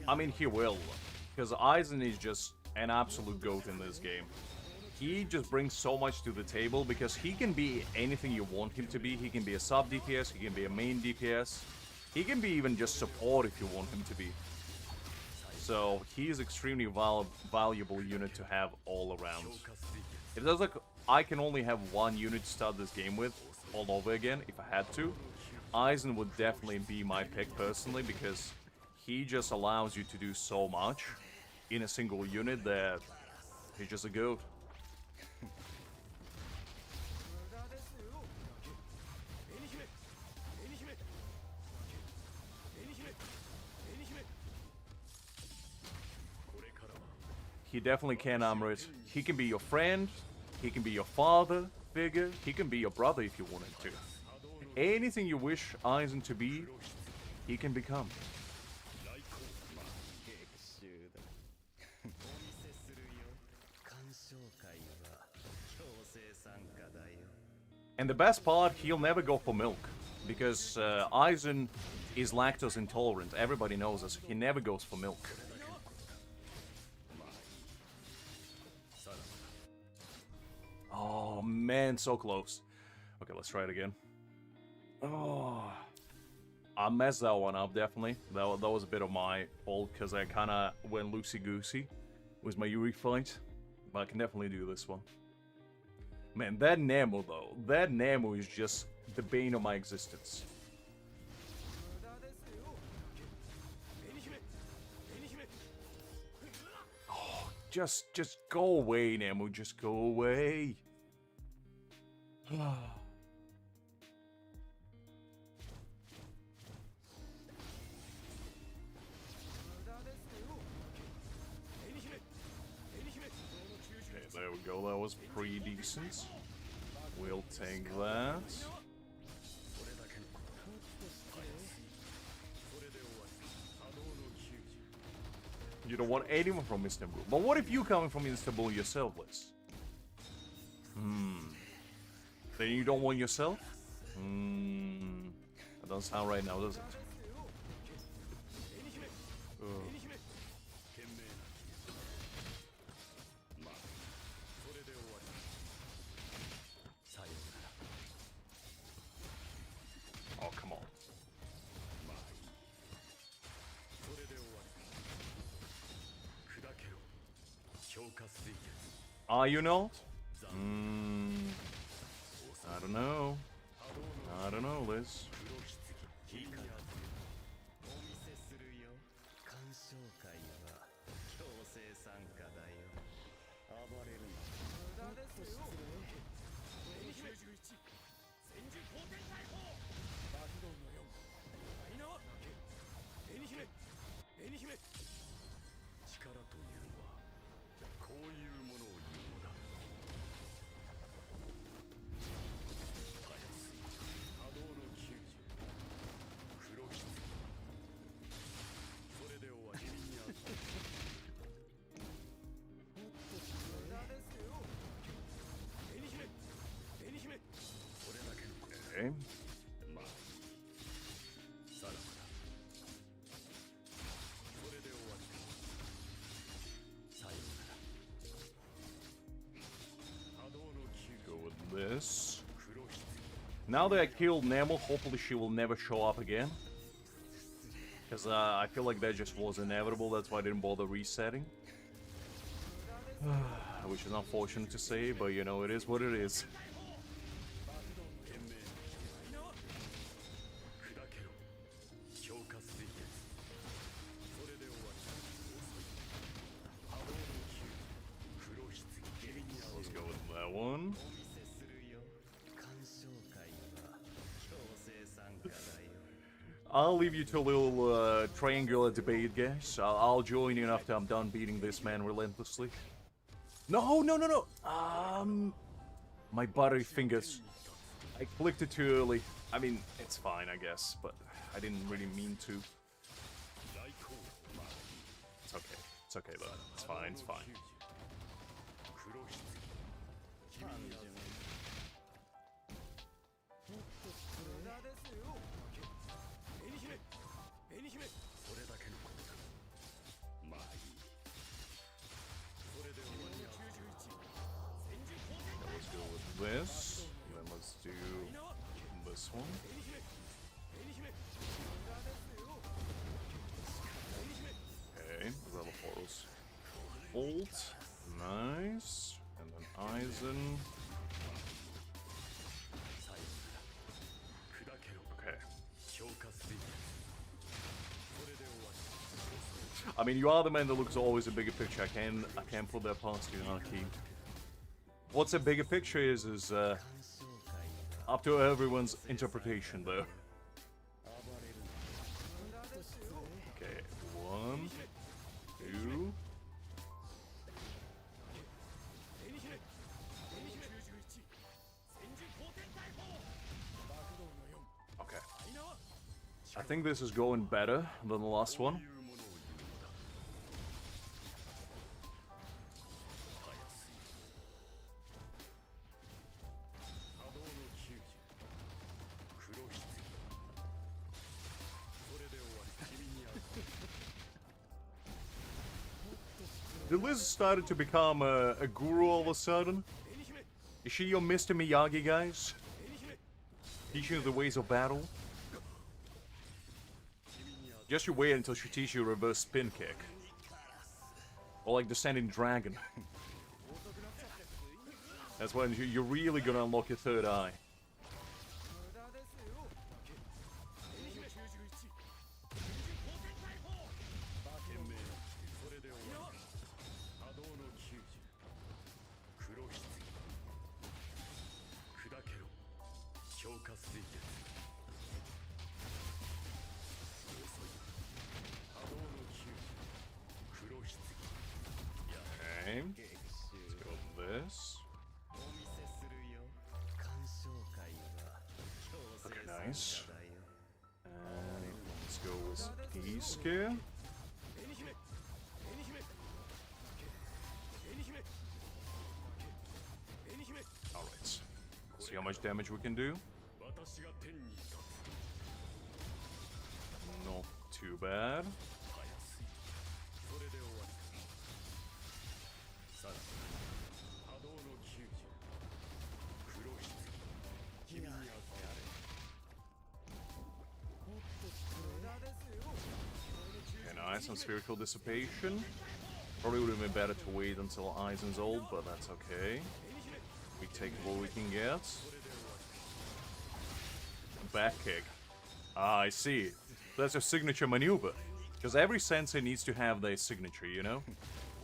I mean, he will, because Aizen is just an absolute goat in this game. He just brings so much to the table, because he can be anything you want him to be. He can be a sub DPS, he can be a main DPS, he can be even just support if you want him to be. So, he is extremely valuable unit to have all around. It does like I can only have one unit to start this game with, all over again, if I had to. Aizen would definitely be my pick personally, because he just allows you to do so much in a single unit that he's just a goat. He definitely can, Amrit. He can be your friend, he can be your father figure, he can be your brother if you want him to. Anything you wish Aizen to be, he can become. And the best part, he'll never go for milk, because Aizen is lactose intolerant. Everybody knows this. He never goes for milk. Oh man, so close. Okay, let's try it again. Oh, I messed that one up, definitely. That was a bit of my fault, because I kind of went loosey-goosey with my Yuri fight. But I can definitely do this one. Man, that Nemo, though. That Nemo is just the bane of my existence. Oh, just go away, Nemo. Just go away. There we go, that was pretty decent. We'll take that. You don't want anyone from Istanbul. But what if you coming from Istanbul yourself, Liz? Then you don't want yourself? That doesn't sound right now, does it? Oh, come on. Ah, you know? I don't know. I don't know, Liz. Okay. Go with this. Now that I killed Nemo, hopefully she will never show up again. Because I feel like that just was inevitable, that's why I didn't bother resetting. Which is unfortunate to say, but you know, it is what it is. Let's go with that one. I'll leave you to a little triangular debate, guys. I'll join in after I'm done beating this man relentlessly. No, no, no, no! My buttery fingers. I clicked it too early. I mean, it's fine, I guess, but I didn't really mean to. It's okay. It's okay, though. It's fine, it's fine. Let's go with this, and then let's do this one. Okay, Szayelaporro's ult, nice, and then Aizen. Okay. I mean, you are the man that looks always a bigger picture. I can't put that past you, Naki. What's a bigger picture is up to everyone's interpretation, though. Okay, 1, 2. Okay. I think this is going better than the last one. The Liz started to become a guru all of a sudden. Is she your Mr. Miyagi, guys? Teaching you the ways of battle? Just you wait until she teaches you a reverse spin kick. Or like Descending Dragon. That's when you're really gonna unlock your third eye. Okay. Let's go with this. Okay, nice. And let's go with Kisuke. Alright. See how much damage we can do. Not too bad. Some Spherical Dissipation. Probably would have been better to wait until Aizen's old, but that's okay. We take what we can get. Back kick. Ah, I see. That's a signature maneuver. Because every sensei needs to have their signature, you know?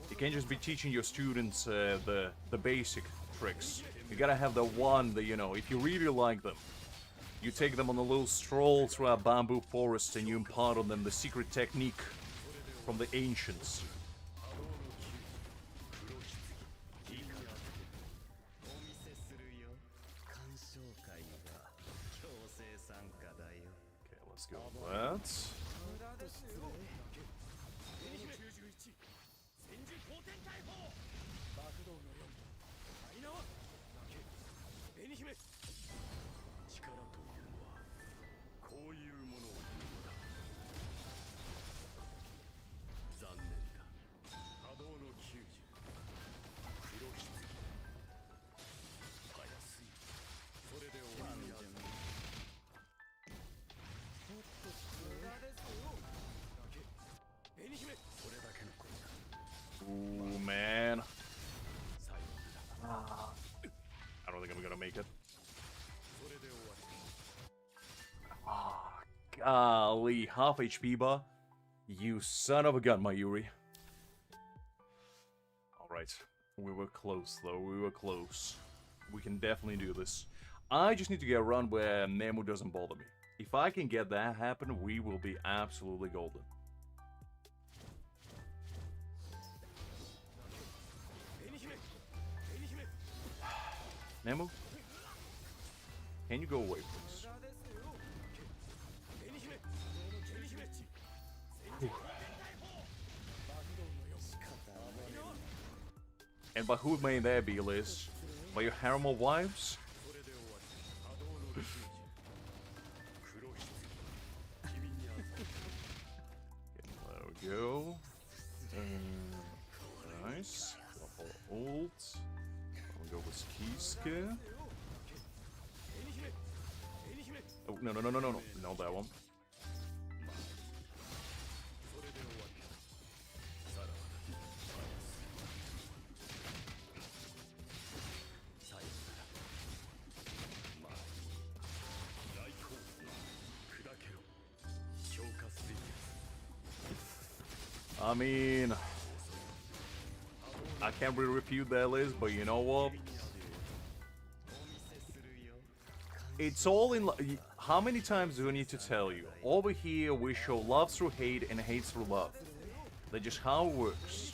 You can't just be teaching your students the basic tricks. You gotta have the one that, you know, if you really like them, you take them on a little stroll through a bamboo forest and you impart on them the secret technique from the ancients. Okay, let's go with that. Ooh, man. I don't think I'm gonna make it. Golly, half HP bar. You son of a gun, Mayuri. Alright. We were close, though. We were close. We can definitely do this. I just need to get around where Nemu doesn't bother me. If I can get that happen, we will be absolutely golden. Nemu? Can you go away, please? Whew. And by who may that be, Liz? By your harem of wives? There we go. Nice. Ult. We'll go with Kisuke. Oh, no. Not that one. I mean, I can't really refute that, Liz, but you know what? It's all in. How many times do I need to tell you? Over here, we show love through hate and hate through love. That's just how it works.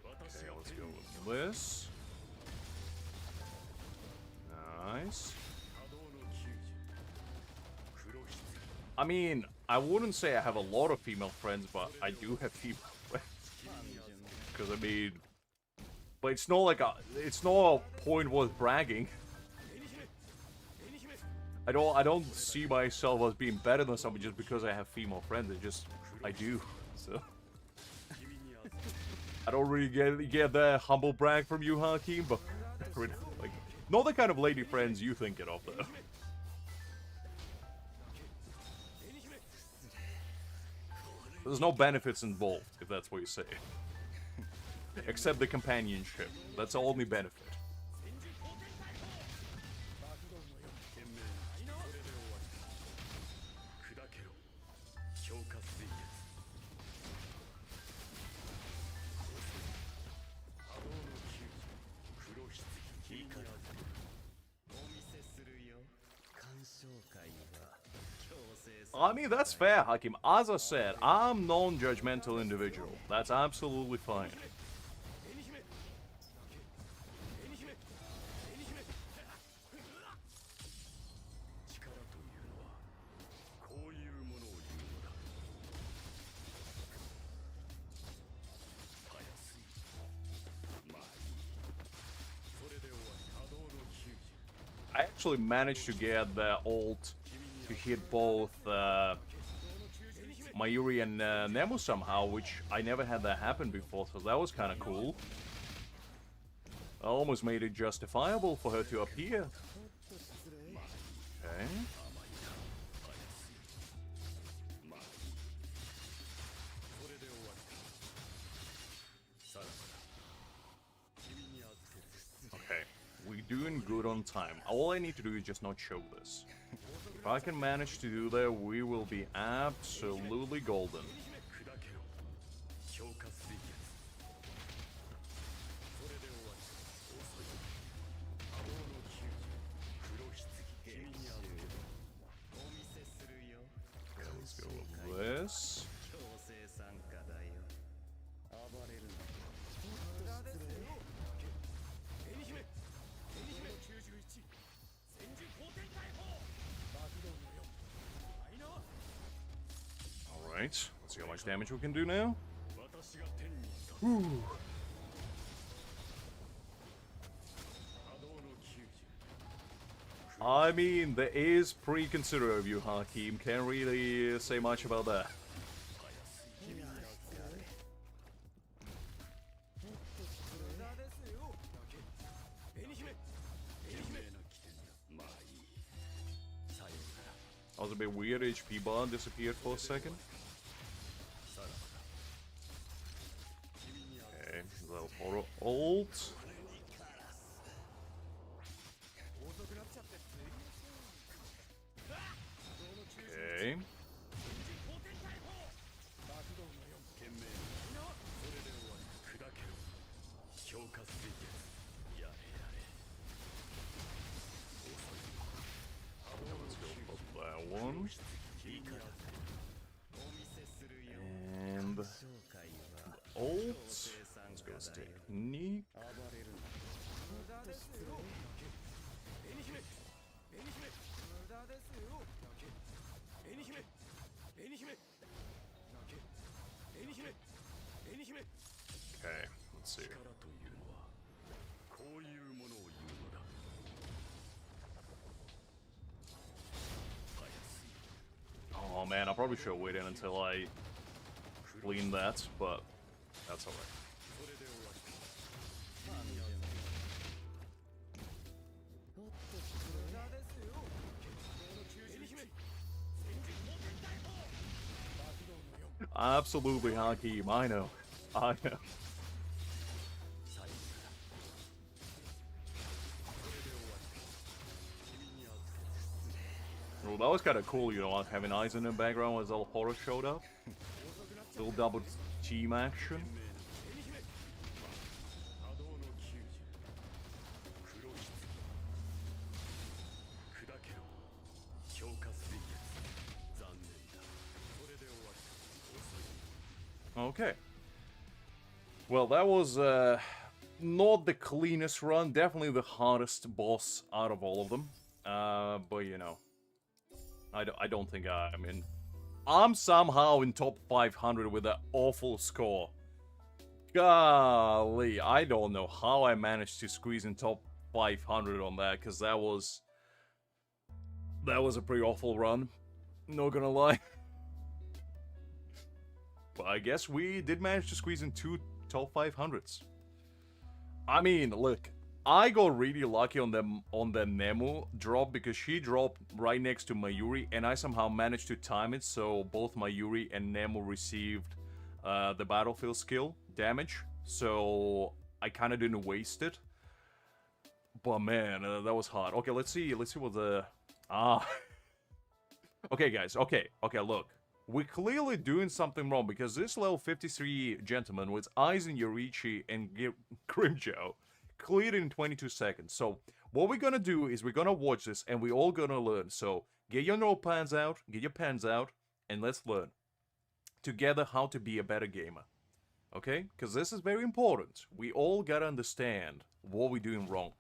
Okay, let's go with this. Nice. I mean, I wouldn't say I have a lot of female friends, but I do have female friends. Because I mean, but it's not like it's not a point worth bragging. I don't see myself as being better than somebody just because I have female friends. I do. So I don't really get that humble brag from you, Hakeem, but like not the kind of lady friends you thinking of though. There's no benefits involved, if that's what you say. Except the companionship. That's the only benefit. I mean, that's fair, Hakim. As I said, I'm non-judgmental individual. That's absolutely fine. I actually managed to get the ult to hit both Mayuri and Nemu somehow, which I never had that happen before, so that was kind of cool. I almost made it justifiable for her to appear. Okay. Okay, we're doing good on time. All I need to do is just not show this. If I can manage to do that, we will be absolutely golden. Okay, let's go with this. Alright, let's see how much damage we can do now. Whew. I mean, that is pretty considerate of you, Hakim. Can't really say much about that. That was a bit weird. HP bar disappeared for a second. Okay, Szayelaporro ult. Okay. Let's go for that one. And ult. Let's go with technique. Okay, let's see. Oh man, I probably should have waited until I clean that, but that's alright. Absolutely, Hakim. I know. I know. Well, that was kind of cool, you know, having Aizen in the background as Szayelaporro showed up. Little double team action. Okay. Well, that was not the cleanest run. Definitely the hardest boss out of all of them. But, you know, I don't think I mean, I'm somehow in top 500 with that awful score. Golly, I don't know how I managed to squeeze in top 500 on that, because that was That was a pretty awful run. Not gonna lie. But I guess we did manage to squeeze in 2 top 500s. I mean, look, I got really lucky on the Nemu drop because she dropped right next to Mayuri, and I somehow managed to time it so both Mayuri and Nemu received the battlefield skill damage. So I kind of didn't waste it. But man, that was hard. Okay, let's see what the Okay, guys. Okay, look. We're clearly doing something wrong because this level 53 gentleman with Aizen, Yorichi, and Grimjo cleared in 22 seconds. So what we're gonna do is we're gonna watch this and we're all gonna learn. So get your notepads out, get your pens out, and let's learn together how to be a better gamer. Okay? Because this is very important. We all gotta understand what we're doing wrong.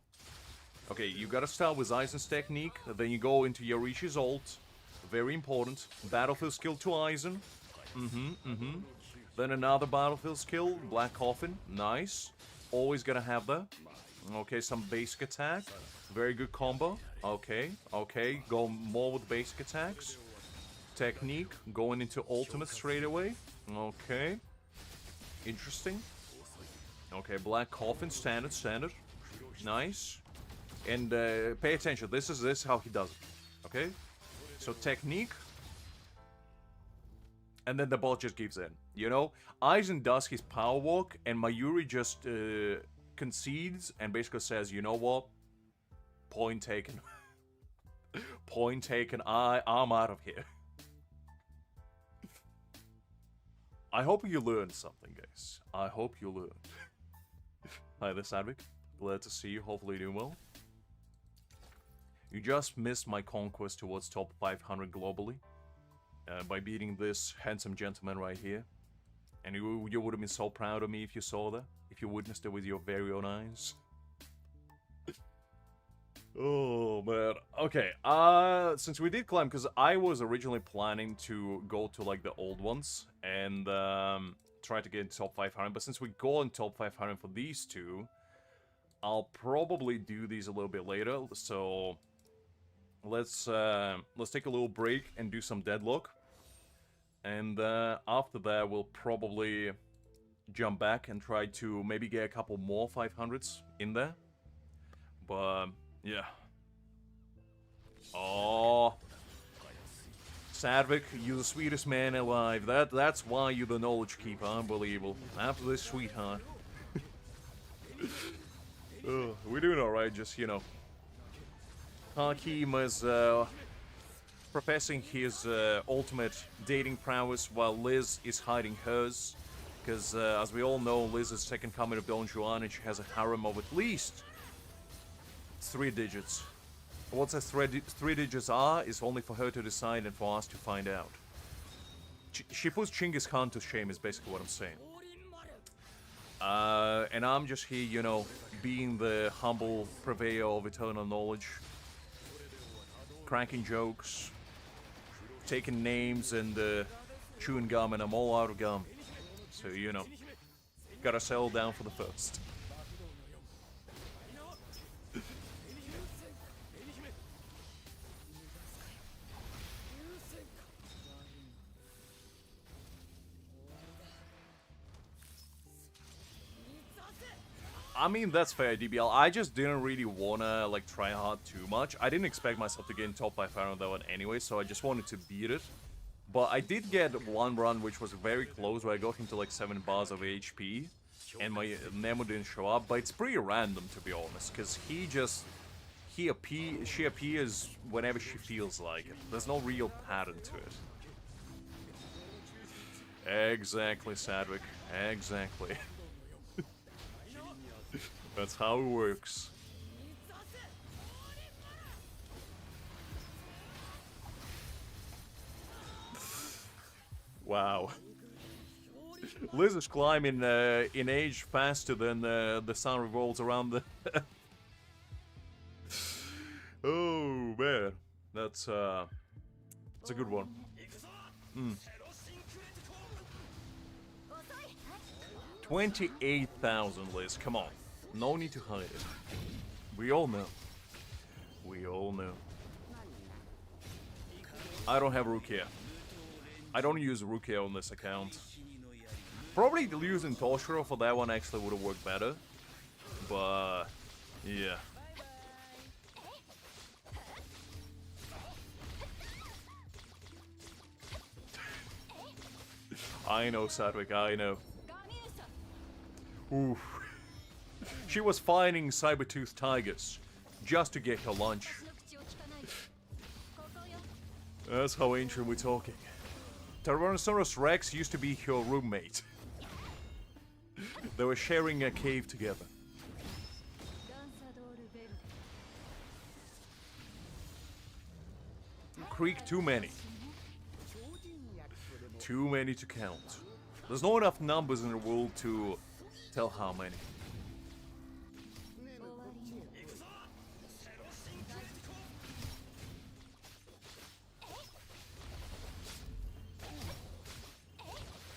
Okay, you gotta start with Aizen's technique, then you go into Yorichi's ult. Very important. Battlefield skill to Aizen. Then another battlefield skill, Black Coffin. Nice. Always gonna have that. Okay, some basic attack. Very good combo. Okay. Go more with basic attacks. Technique, going into ultimate straight away. Okay. Interesting. Okay, Black Coffin, standard. Nice. And pay attention, this is how he does it. Okay? So technique, and then the ball just gives in. You know, Aizen does his power walk, and Mayuri just concedes and basically says, "You know what? Point taken. Point taken. I'm out of here." I hope you learned something, guys. I hope you learned. Hi there, Sadvik. Glad to see you. Hopefully you're doing well. You just missed my conquest towards top 500 globally by beating this handsome gentleman right here. And you would have been so proud of me if you saw that, if you witnessed it with your very own eyes. Oh, man. Okay, since we did climb, because I was originally planning to go to, like, the old ones and try to get into top 500, but since we go in top 500 for these two, I'll probably do these a little bit later, so let's take a little break and do some deadlock, and after that we'll probably jump back and try to maybe get a couple more 500s in there. But yeah. Oh, Sadvik, you're the sweetest man alive. That's why you're the knowledge keeper. Unbelievable. After this, sweetheart. We're doing alright, just, you know. Hakim is professing his ultimate dating prowess while Liz is hiding hers. Because, as we all know, Liz is second coming of Don Juan and she has a harem of at least 3 digits. What those 3 digits are is only for her to decide and for us to find out. She puts Chinggis Khan to shame is basically what I'm saying. And I'm just here, you know, being the humble purveyor of eternal knowledge. Cracking jokes. Taking names and chewing gum, and I'm all out of gum. So, you know, gotta settle down for the first. I mean, that's fair, DBL. I just didn't really wanna, like, try hard too much. I didn't expect myself to get in top 500 on that one anyway, so I just wanted to beat it. But I did get one run which was very close, where I got him to, like, 7 bars of HP, and my Nemo didn't show up. But it's pretty random, to be honest, because she appears whenever she feels like it. There's no real pattern to it. Exactly, Sadvik. Exactly. That's how it works. Wow. Liz is climbing in age faster than the sun revolves around the... Oh, man. That's a good one. 28,000, Liz. Come on. No need to hide it. We all know. We all know. I don't have Rukia. I don't use Rukia on this account. Probably using Toshiro for that one actually would have worked better. But yeah. I know, Sadwick, I know. Oof. She was fighting saber-toothed tigers just to get her lunch. That's how ancient we're talking. Tyrannosaurus Rex used to be her roommate. They were sharing a cave together. Creek too many. Too many to count. There's not enough numbers in the world to tell how many.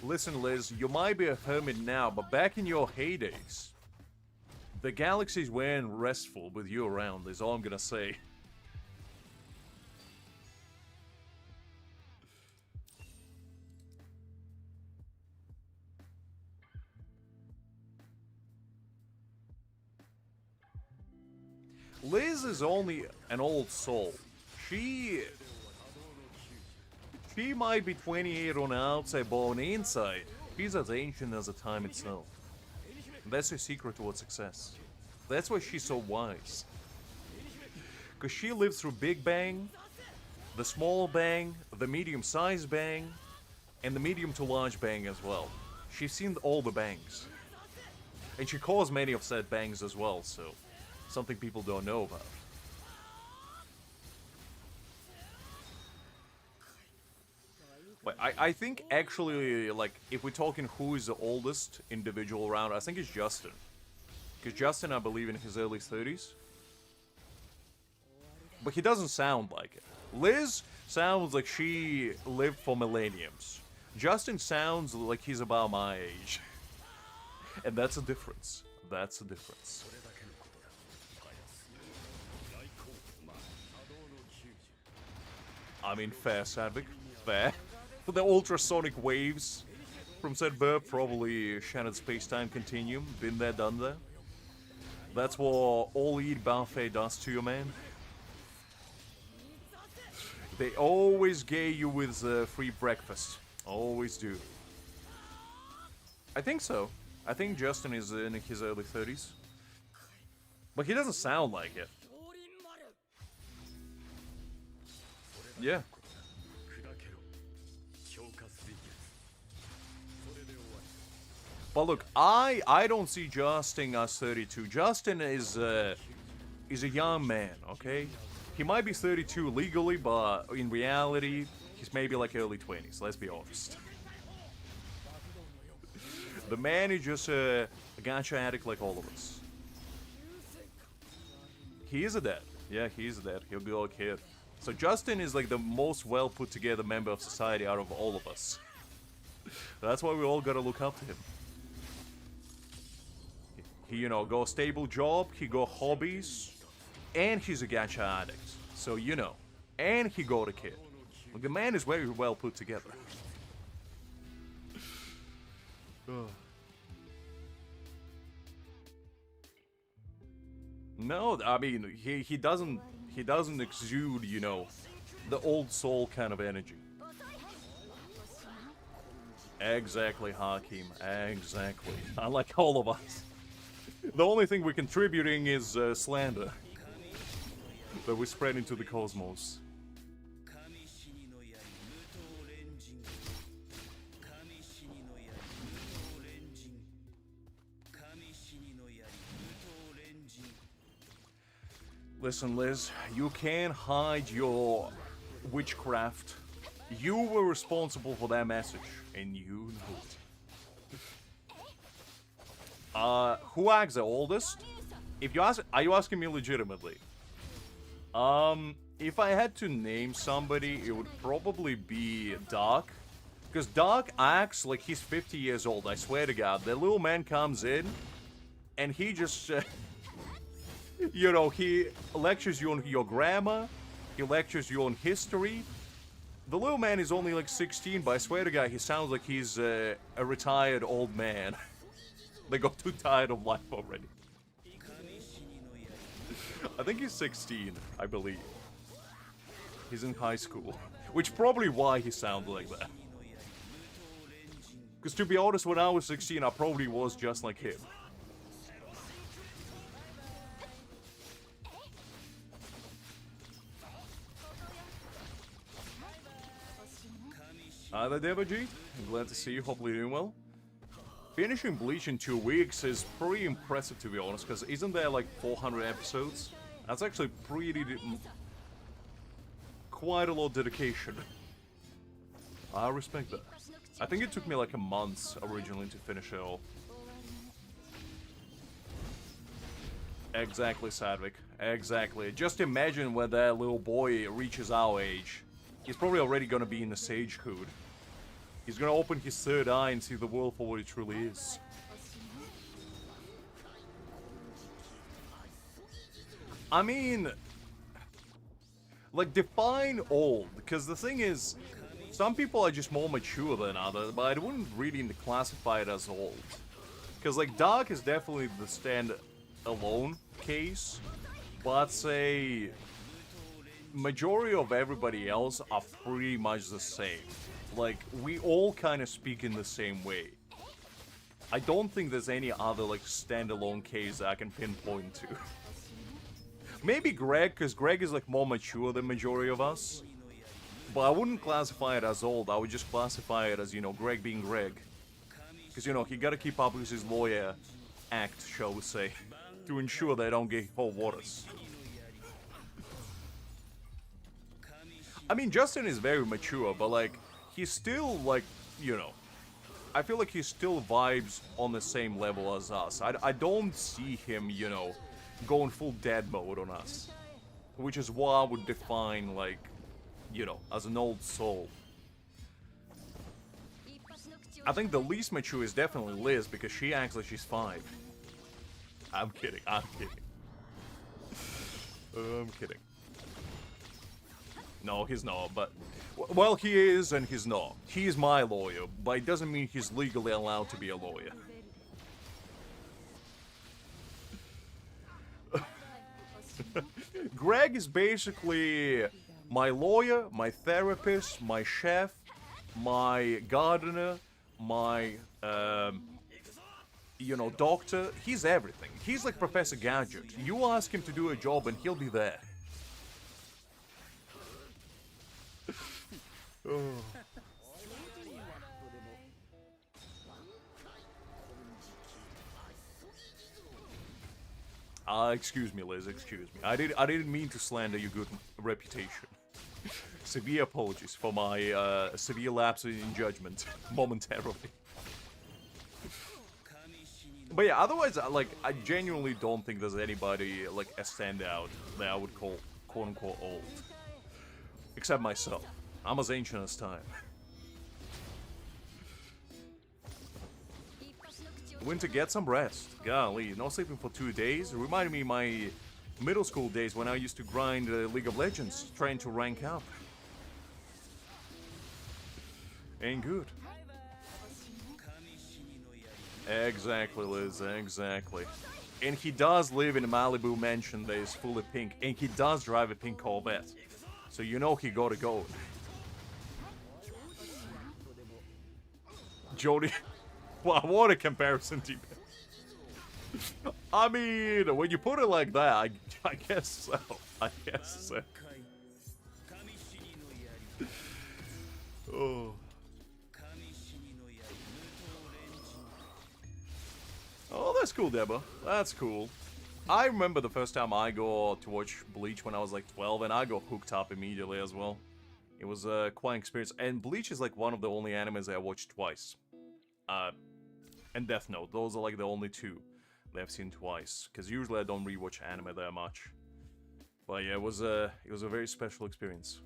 Listen, Liz, you might be a hermit now, but back in your heydays, the galaxies weren't restful with you around, is all I'm gonna say. Liz is only an old soul. She might be 28 on the outside, but on the inside, she's as ancient as the time itself. And that's her secret towards success. That's why she's so wise. Because she lived through Big Bang, the Small Bang, the Medium-sized Bang, and the Medium to Large Bang as well. She's seen all the bangs. And she caused many of said bangs as well, so something people don't know about. But I think actually, like, if we're talking who is the oldest individual around, I think it's Justin. Because Justin, I believe, in his early 30s. But he doesn't sound like it. Liz sounds like she lived for millenniums. Justin sounds like he's about my age. And that's a difference. That's a difference. I mean, fair, Sadvik. Fair. The ultrasonic waves from said burp probably shattered space-time continuum. Been there, done there. That's what all-eat buffet does to you, man. They always get you with free breakfast. Always do. I think so. I think Justin is in his early 30s. But he doesn't sound like it. Yeah. But look, I don't see Justin as 32. Justin is a young man, okay? He might be 32 legally, but in reality, he's maybe like early 20s, let's be honest. The man is just a gacha addict like all of us. He is a dad. Yeah, he is a dad. He'll be a kid. So Justin is like the most well put together member of society out of all of us. That's why we all gotta look up to him. He, you know, got a stable job, he got hobbies, and he's a gacha addict. So, you know, and he got a kid. Like, the man is very well put together. No, I mean, he doesn't exude, you know, the old soul kind of energy. Exactly, Hakim. Exactly. Unlike all of us. The only thing we're contributing is slander that we spread into the cosmos. Listen, Liz, you can't hide your witchcraft. You were responsible for that message, and you know it. Who acts the oldest? If you ask, are you asking me legitimately? If I had to name somebody, it would probably be Doc. Because Doc acts like he's 50 years old, I swear to God. The little man comes in, and he just, you know, he lectures you on your grammar, he lectures you on history, The little man is only like 16, but I swear to God, he sounds like he's a retired old man. They got too tired of life already. I think he's 16, I believe. He's in high school. Which probably why he sounds like that. Because to be honest, when I was 16, I probably was just like him. Hi there, Devaji. I'm glad to see you. Hopefully you're doing well. Finishing Bleach in 2 weeks is pretty impressive, to be honest, because isn't there like 400 episodes? That's actually quite a lot of dedication. I respect that. I think it took me like a month originally to finish it all. Exactly, Sadvik. Exactly. Just imagine when that little boy reaches our age. He's probably already gonna be in the sagehood. He's gonna open his third eye and see the world for what it truly is. I mean, like, define old, because the thing is, some people are just more mature than others, but I wouldn't really classify it as old. Because, like, Dark is definitely the stand-alone case, but I'd say majority of everybody else are pretty much the same. Like, we all kind of speak in the same way. I don't think there's any other, like, standalone case that I can pinpoint to. Maybe Greg, because Greg is, like, more mature than majority of us. But I wouldn't classify it as old, I would just classify it as, you know, Greg being Greg. Because, you know, he gotta keep up with his lawyer act, shall we say, to ensure they don't get cold waters. I mean, Justin is very mature, but, like, he's still, like, you know, I feel like he still vibes on the same level as us. I don't see him, you know, going full dad mode on us. Which is what I would define, like, you know, as an old soul. I think the least mature is definitely Liz, because she acts like she's 5. I'm kidding, I'm kidding. I'm kidding. No, he's not, but... Well, he is and he's not. He is my lawyer, but it doesn't mean he's legally allowed to be a lawyer. Greg is basically my lawyer, my therapist, my chef, my gardener, my, you know, doctor. He's everything. He's like Professor Gadget. You ask him to do a job and he'll be there. Oh. Excuse me, Liz, excuse me. I didn't mean to slander your good reputation. Severe apologies for my severe lapse in judgment momentarily. But yeah, otherwise, like, I genuinely don't think there's anybody, like, a standout that I would call quote-unquote old. Except myself. I'm as ancient as time. Winter, get some rest. Golly, no sleeping for 2 days. It reminded me of my middle school days when I used to grind League of Legends, trying to rank up. Ain't good. Exactly, Liz, exactly. And he does live in a Malibu mansion that is fully pink, and he does drive a pink Corvette. So you know he gotta go. Jody... Wow, what a comparison, T. I mean, when you put it like that, I guess so. I guess so. Oh. Oh, that's cool, Deborah. That's cool. I remember the first time I got to watch Bleach when I was like 12, and I got hooked up immediately as well. It was quite an experience. And Bleach is like one of the only animes that I watched twice. And Death Note, those are like the only two that I've seen twice. Because usually I don't rewatch anime that much. But yeah, it was a very special experience.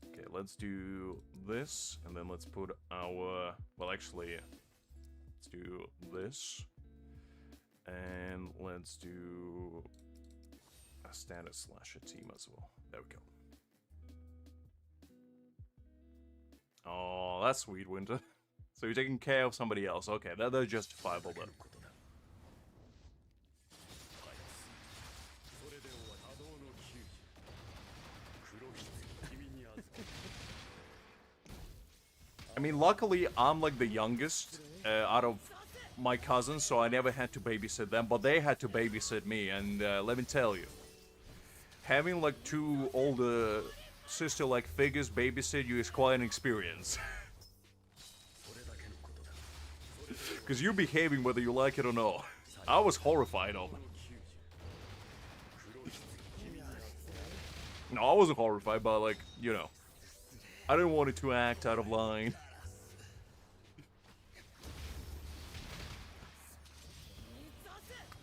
Okay, let's do this, and then let's put our... Well, actually, let's do this. And let's do a standard slasher team as well. There we go. Oh, that's sweet, Winter. So you're taking care of somebody else. Okay, that's justifiable then. I mean, luckily, I'm like the youngest out of my cousins, so I never had to babysit them, but they had to babysit me, and let me tell you, having like two older sister-like figures babysit you is quite an experience. Because you're behaving whether you like it or not. I was horrified of it. No, I wasn't horrified, but like, you know, I didn't want it to act out of line.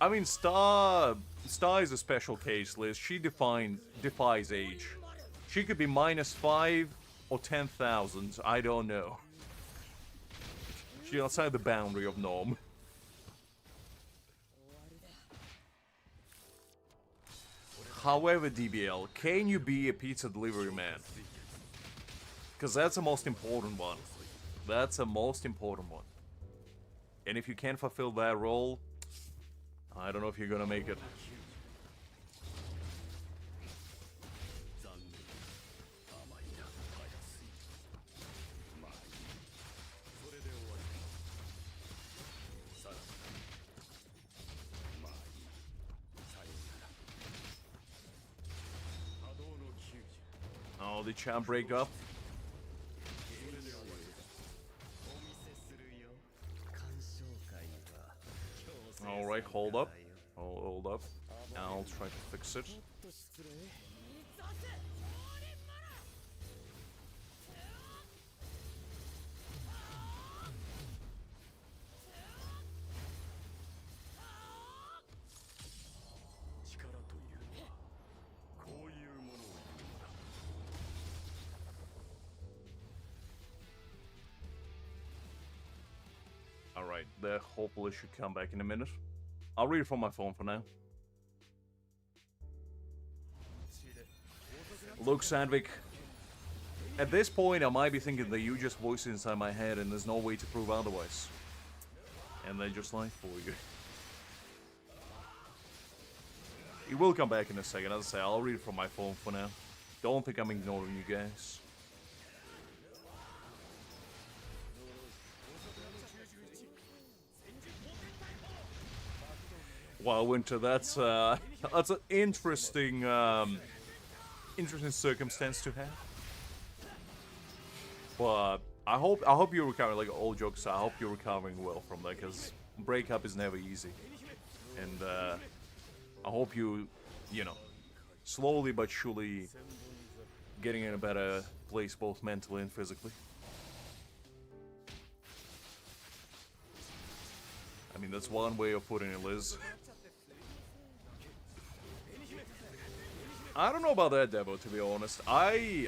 I mean, Star is a special case, Liz. She defies age. She could be -5 or 10,000. I don't know. She's outside the boundary of norm. However, DBL, can you be a pizza delivery man? Because that's the most important one. That's the most important one. And if you can't fulfill that role, I don't know if you're gonna make it. Oh, the champ break up. Alright, hold up. Hold up. I'll try to fix it. Alright, that hopefully should come back in a minute. I'll read it from my phone for now. Look, Sandvik. At this point, I might be thinking that you just voiced it inside my head and there's no way to prove otherwise. And they just lie for you. It will come back in a second. As I say, I'll read it from my phone for now. Don't think I'm ignoring you guys. Well, Winter, that's an interesting, interesting circumstance to have. But I hope you're recovering. Like all jokes, I hope you're recovering well from that, because breakup is never easy. And I hope you know, slowly but surely getting in a better place, both mentally and physically. I mean, that's one way of putting it, Liz. I don't know about that, Devo, to be honest. I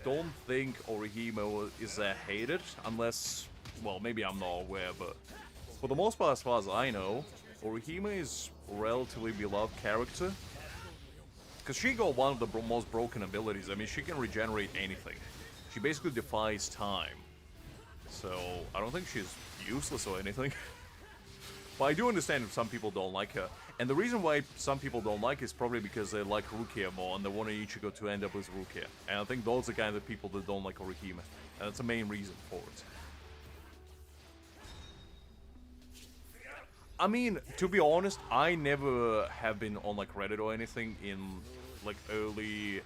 don't think Orihime is that hated, unless, well, maybe I'm not aware, but for the most part, as far as I know, Orihime is a relatively beloved character. Because she got one of the most broken abilities. I mean, she can regenerate anything. She basically defies time. So, I don't think she's useless or anything. But I do understand if some people don't like her. And the reason why some people don't like her is probably because they like Rukia more and they want Ichigo to end up with Rukia. And I think those are the kind of people that don't like Orihime. And that's the main reason for it. I mean, to be honest, I never have been on like Reddit or anything in like early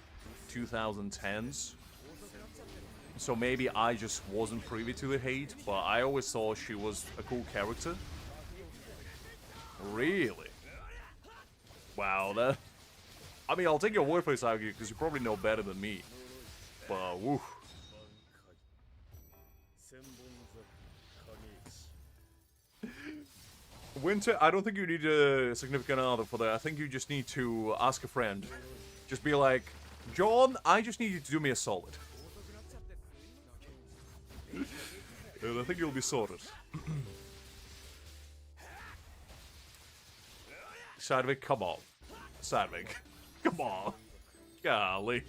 2010s. So maybe I just wasn't privy to the hate, but I always thought she was a cool character. Really? Wow, that... I mean, I'll take your word for this, Argue, because you probably know better than me. But, woo. Winter, I don't think you need a significant other for that. I think you just need to ask a friend. Just be like, John, I just need you to do me a solid. And I think you'll be sorted. Sadvik, come on. Sadvik, come on. Golly.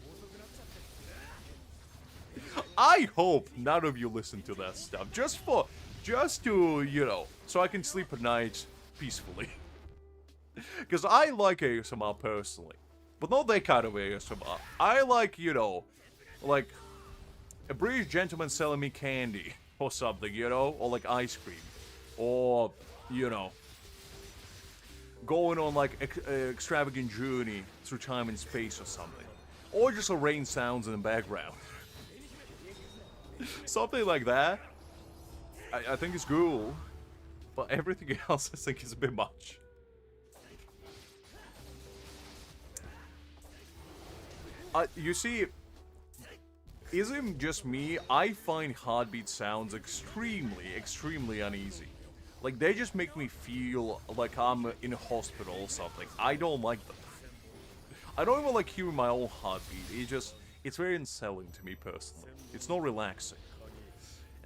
I hope none of you listen to that stuff. Just to, you know, so I can sleep at night peacefully. Because I like ASMR personally. But not that kind of ASMR. I like, you know, like a British gentleman selling me candy or something, you know? Or like ice cream. Or, you know, going on like extravagant journey through time and space or something. Or just a rain sounds in the background. Something like that. I think it's cool. But everything else I think is a bit much. You see, isn't just me, I find heartbeat sounds extremely uneasy. Like, they just make me feel like I'm in a hospital or something. I don't like them. I don't even like hearing my own heartbeat. It's very unsettling to me personally. It's not relaxing.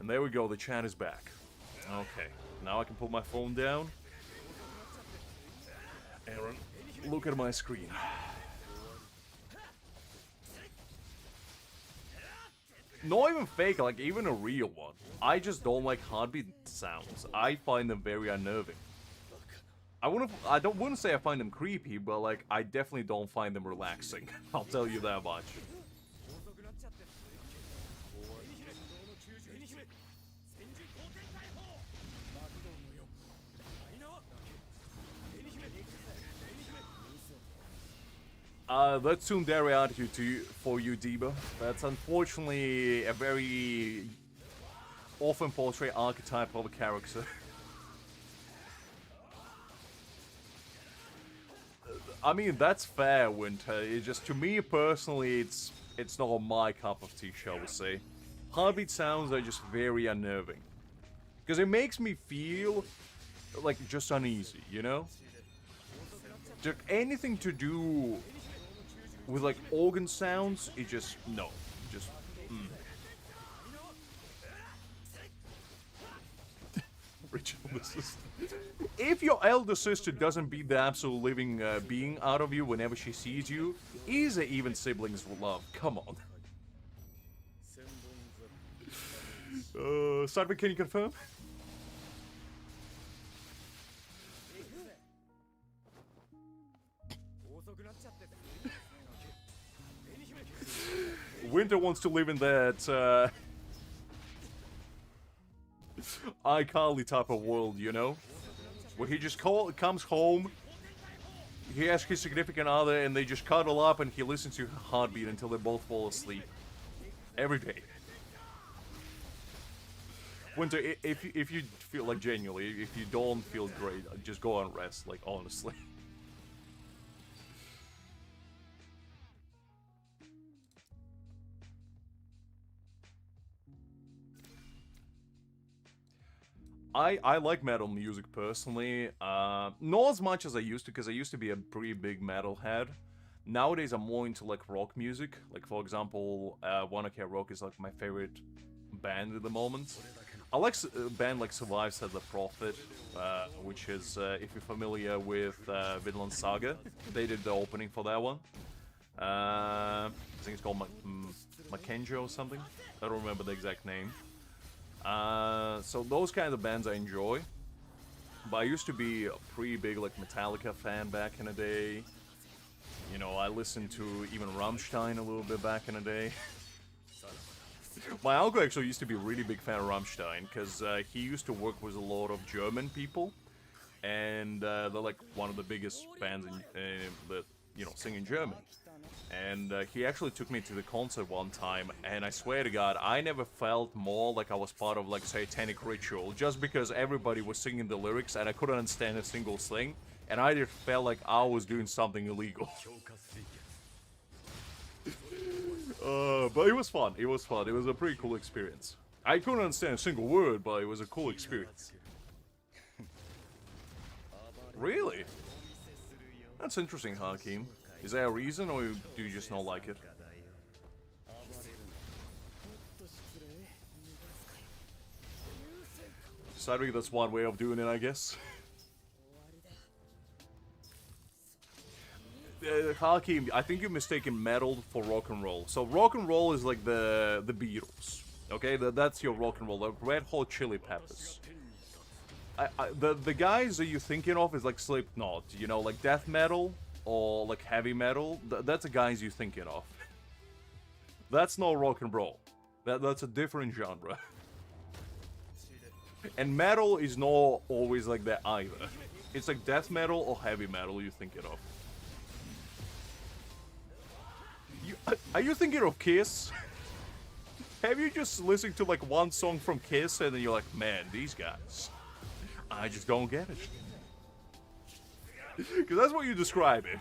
And there we go, the chat is back. Okay, now I can put my phone down. Aaron, look at my screen. Not even fake, like even a real one. I just don't like heartbeat sounds. I find them very unnerving. I wouldn't say I find them creepy, but like I definitely don't find them relaxing. I'll tell you that much. That's tsundere attitude for you, Diba. That's unfortunately a very often portrayed archetype of a character. I mean, that's fair, Winter. It's just, to me personally, it's not my cup of tea, shall we say. Heartbeat sounds are just very unnerving. Because it makes me feel, like, just uneasy, you know? Just anything to do with, like, organ sounds, it just, no. Just, Ritual assistant. If your elder sister doesn't beat the absolute living being out of you whenever she sees you, is it even siblings love? Come on. Sadvik, can you confirm? Winter wants to live in that iCarly type of world, you know? Where he just comes home, he asks his significant other, and they just cuddle up and he listens to her heartbeat until they both fall asleep. Every day. Winter, if you feel like genuinely, if you don't feel great, just go and rest, like honestly. I like metal music personally, not as much as I used to, because I used to be a pretty big metalhead. Nowadays I'm more into like rock music, like for example, Wanna Care Rock is like my favorite band at the moment. I like a band like Survive Said the Prophet, which is, if you're familiar with Vinland Saga, they did the opening for that one. I think it's called Makenjo or something, I don't remember the exact name. So those kinds of bands I enjoy. But I used to be a pretty big like Metallica fan back in the day. You know, I listened to even Rammstein a little bit back in the day. My uncle actually used to be a really big fan of Rammstein, because he used to work with a lot of German people. And they're like one of the biggest bands that, you know, sing in German. And he actually took me to the concert one time, and I swear to God, I never felt more like I was part of, like, satanic ritual, just because everybody was singing the lyrics and I couldn't understand a single thing, and I just felt like I was doing something illegal. But it was fun, it was fun, it was a pretty cool experience. I couldn't understand a single word, but it was a cool experience. Really? That's interesting, Hakim. Is there a reason, or do you just not like it? Sadly, that's one way of doing it, I guess. Hakim, I think you're mistaken metal for rock and roll. So rock and roll is like the Beatles, okay? That's your rock and roll, like Red Hot Chili Peppers. The guys that you're thinking of is like Slipknot, you know, like death metal or like heavy metal. That's the guys you're thinking of. That's not rock and roll. That's a different genre. And metal is not always like that either. It's like death metal or heavy metal you're thinking of. Are you thinking of Kiss? Have you just listened to like one song from Kiss and then you're like, man, these guys, I just don't get it. Because that's what you describe it.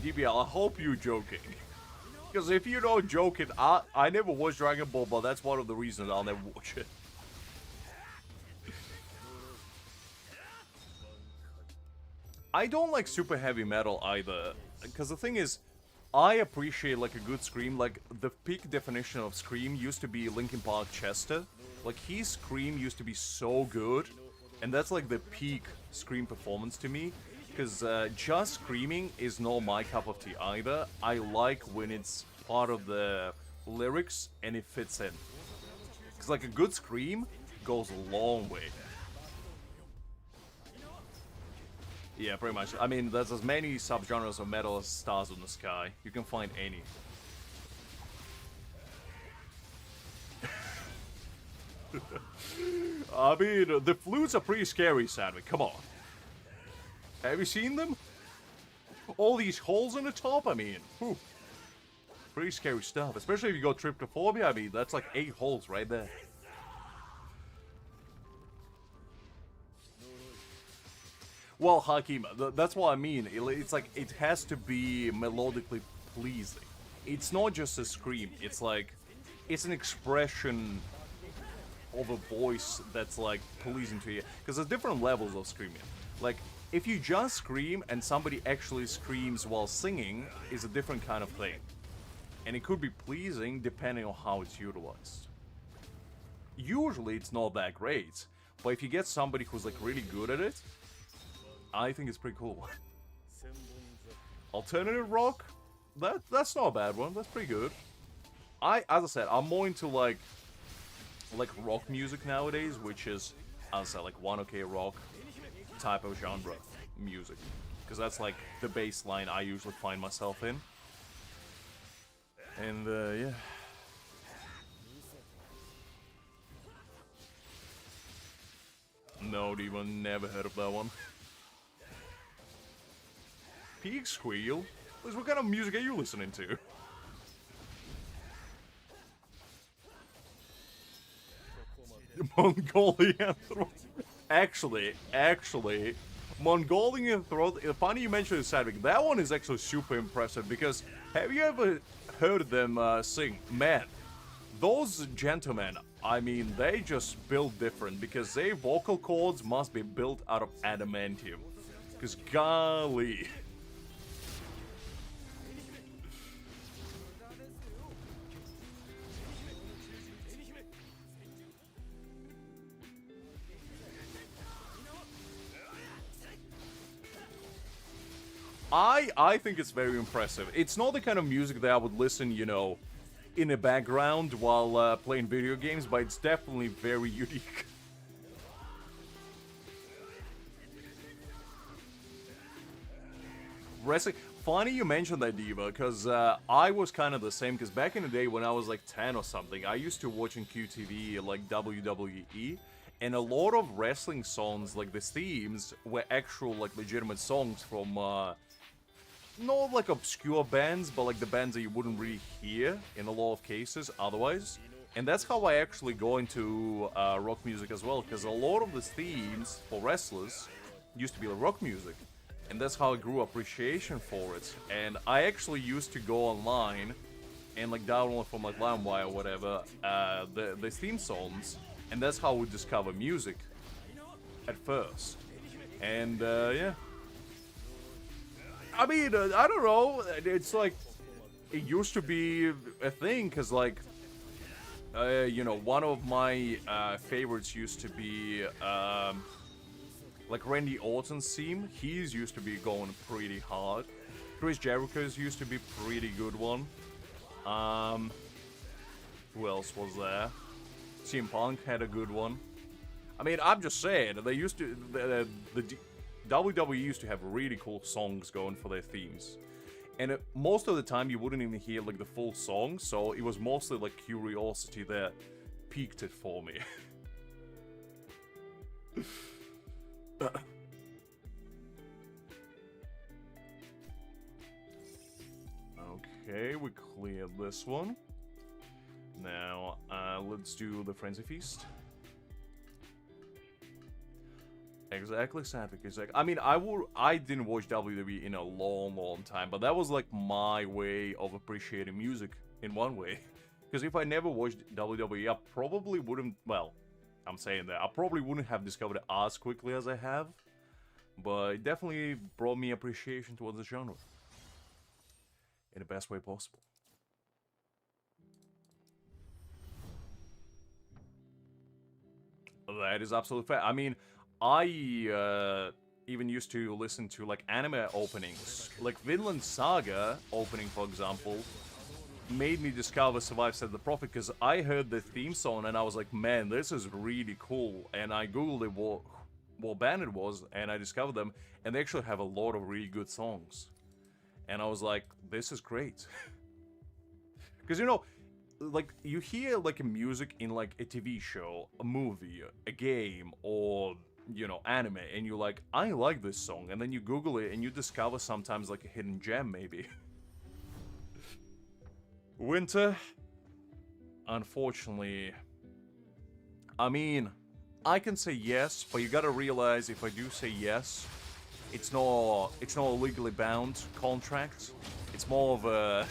DBL, I hope you're joking. Because if you're not joking, I never watched Dragon Ball, but that's one of the reasons I'll never watch it. I don't like super heavy metal either. Because the thing is, I appreciate like a good scream. Like the peak definition of scream used to be Linkin Park Chester. Like his scream used to be so good. And that's like the peak scream performance to me. Because just screaming is not my cup of tea either. I like when it's part of the lyrics and it fits in. Because like a good scream goes a long way. Yeah, pretty much. I mean, there's as many subgenres of metal as stars in the sky. You can find any. I mean, the flutes are pretty scary, sadly. Come on. Have you seen them? All these holes on the top, I mean. Whew. Pretty scary stuff. Especially if you go tryptophobia, I mean, that's like 8 holes right there. Well, Hakim, that's what I mean. It's like, it has to be melodically pleasing. It's not just a scream. It's like, it's an expression of a voice that's like pleasing to you. Because there's different levels of screaming. Like, if you just scream and somebody actually screams while singing, is a different kind of thing. And it could be pleasing depending on how it's utilized. Usually it's not that great, but if you get somebody who's like really good at it, I think it's pretty cool. Alternative rock? That's not a bad one, that's pretty good. As I said, I'm more into like rock music nowadays, which is, as I said, like 1OK rock type of genre music, because that's like the baseline I usually find myself in. And yeah, no, even never heard of that one. Pig squeal? What kind of music are you listening to? Mongolian throat. Actually, Mongolian throat. Funny you mentioned Sadvik. That one is actually super impressive because have you ever heard them sing? Man, those gentlemen. I mean, they just build different because their vocal cords must be built out of adamantium. Because golly. I think it's very impressive. It's not the kind of music that I would listen, you know, in the background while playing video games, but it's definitely very unique. Wrestling. Funny you mentioned that, Diva, because I was kind of the same, because back in the day when I was like 10 or something, I used to watch in QTV like WWE, and a lot of wrestling songs, like the themes, were actual like legitimate songs from not like obscure bands, but like the bands that you wouldn't really hear in a lot of cases otherwise. And that's how I actually go into rock music as well, because a lot of the themes for wrestlers used to be like rock music. And that's how I grew appreciation for it. And I actually used to go online and like download from like LimeWire or whatever the theme songs, and that's how we discover music at first. And yeah, I mean, I don't know. It's like it used to be a thing, cause like, you know, one of my favorites used to be like Randy Orton's theme. He's used to be going pretty hard. Chris Jericho's used to be pretty good one. Who else was there? CM Punk had a good one. I mean, I'm just saying, they used to the WWE used to have really cool songs going for their themes. And most of the time, you wouldn't even hear like the full song, so it was mostly like curiosity that piqued it for me. Okay, we cleared this one. Now, let's do the Frenzy Feast. Exactly, Satvik. Exactly. I mean, I didn't watch WWE in a long time, but that was like my way of appreciating music in one way. Because if I never watched WWE, I probably wouldn't. Well, I'm saying that I probably wouldn't have discovered it as quickly as I have. But it definitely brought me appreciation towards the genre in the best way possible. That is absolutely fair. I mean, I even used to listen to like anime openings, like Vinland Saga opening, for example, made me discover Survive Said the Prophet because I heard the theme song and I was like, man, this is really cool. And I googled it, what band it was, and I discovered them, and they actually have a lot of really good songs. And I was like, this is great. Because, you know, like, you hear, like, music in, like, a TV show, a movie, a game, or, you know, anime, and you're like, I like this song, and then you Google it, and you discover sometimes, like, a hidden gem, maybe. Winter, unfortunately, I mean, I can say yes, but you gotta realize if I do say yes, it's not a legally bound contract. It's more of a,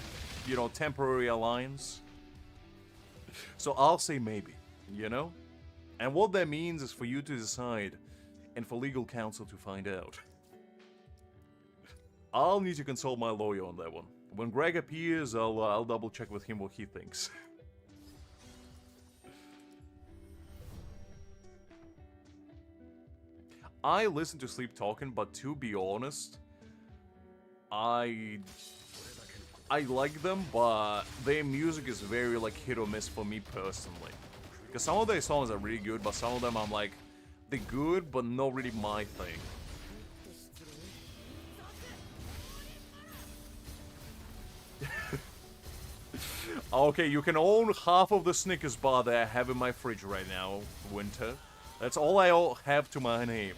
you know, temporary alliance. So I'll say maybe, you know? And what that means is for you to decide and for legal counsel to find out. I'll need to consult my lawyer on that one. When Greg appears, I'll double check with him what he thinks. I listen to Sleep Talking, but to be honest, I like them, but their music is very like hit or miss for me personally. Because some of their songs are really good, but some of them I'm like, they're good, but not really my thing. Okay, you can own half of the Snickers bar that I have in my fridge right now, Winter. That's all I have to my name.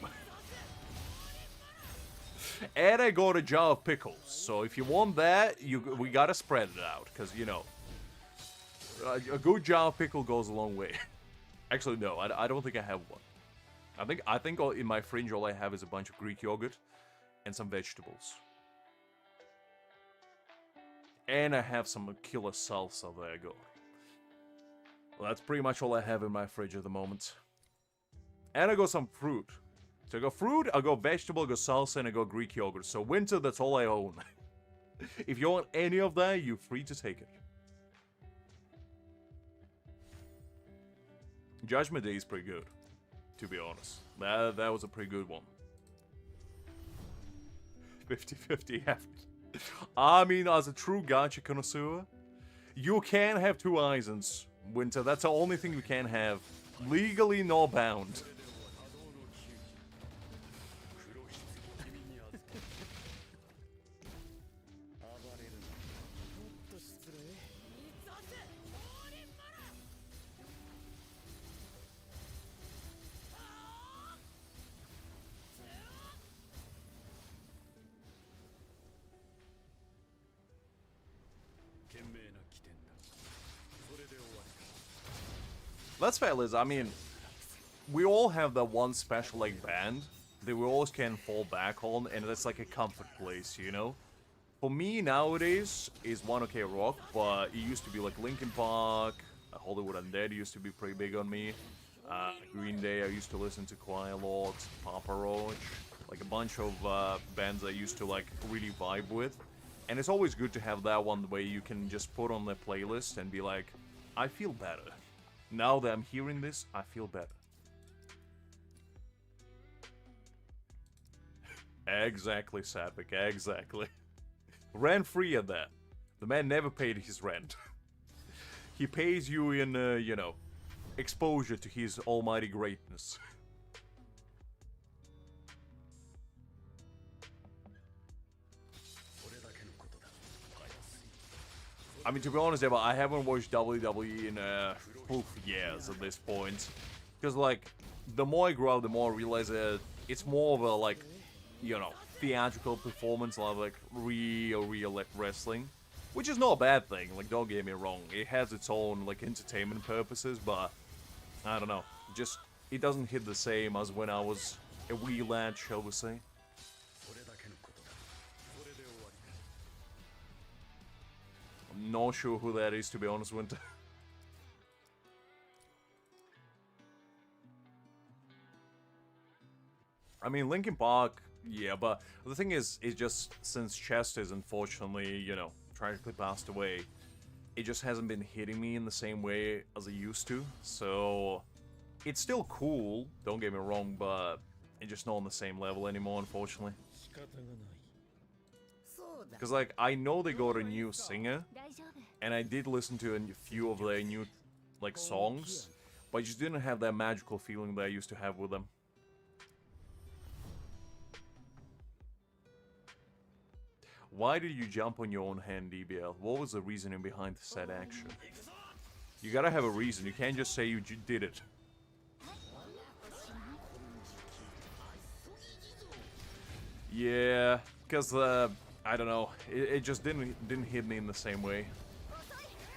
And I got a jar of pickles, so if you want that, we gotta spread it out, because, you know, a good jar of pickle goes a long way. Actually, no, I don't think I have one. I think in my fridge all I have is a bunch of Greek yogurt and some vegetables. And I have some killer salsa there I go. Well, that's pretty much all I have in my fridge at the moment. And I got some fruit. So I got fruit, I got vegetable, I got salsa, and I got Greek yogurt. So Winter, that's all I own. If you want any of that, you're free to take it. Judgment Day is pretty good, to be honest. That was a pretty good one. 50-50 effort. I mean, as a true gacha connoisseur, you can have two Aizens, Winter. That's the only thing you can have. Legally not bound. That's fair, Liz. I mean, we all have that one special, like, band that we always can fall back on, and that's like a comfort place, you know? For me, nowadays, is 1OK Rock, but it used to be like Linkin Park, Hollywood Undead used to be pretty big on me, Green Day I used to listen to quite a lot, Papa Roach, like a bunch of bands I used to, like, really vibe with. And it's always good to have that one where you can just put on the playlist and be like, I feel better. Now that I'm hearing this, I feel better. Exactly, Sadvik, exactly. Rent free at that. The man never paid his rent. He pays you in, you know, exposure to his almighty greatness. I mean, to be honest, Eva, I haven't watched WWE in years at this point. Because, like, the more I grow up, the more I realize that it's more of a, like, you know, theatrical performance, like real wrestling. Which is not a bad thing, like, don't get me wrong. It has its own, like, entertainment purposes, but I don't know. Just, it doesn't hit the same as when I was a wee lad, shall we say. I'm not sure who that is, to be honest, Winter. I mean, Linkin Park, yeah, but the thing is, it's just, since Chester is unfortunately, you know, tragically passed away, it just hasn't been hitting me in the same way as it used to, so it's still cool, don't get me wrong, but it's just not on the same level anymore, unfortunately. Because, like, I know they got a new singer, and I did listen to a few of their new, like, songs, but I just didn't have that magical feeling that I used to have with them. Why did you jump on your own hand, DBL? What was the reasoning behind said action? You gotta have a reason, you can't just say you did it. Yeah, because, I don't know, it just didn't hit me in the same way.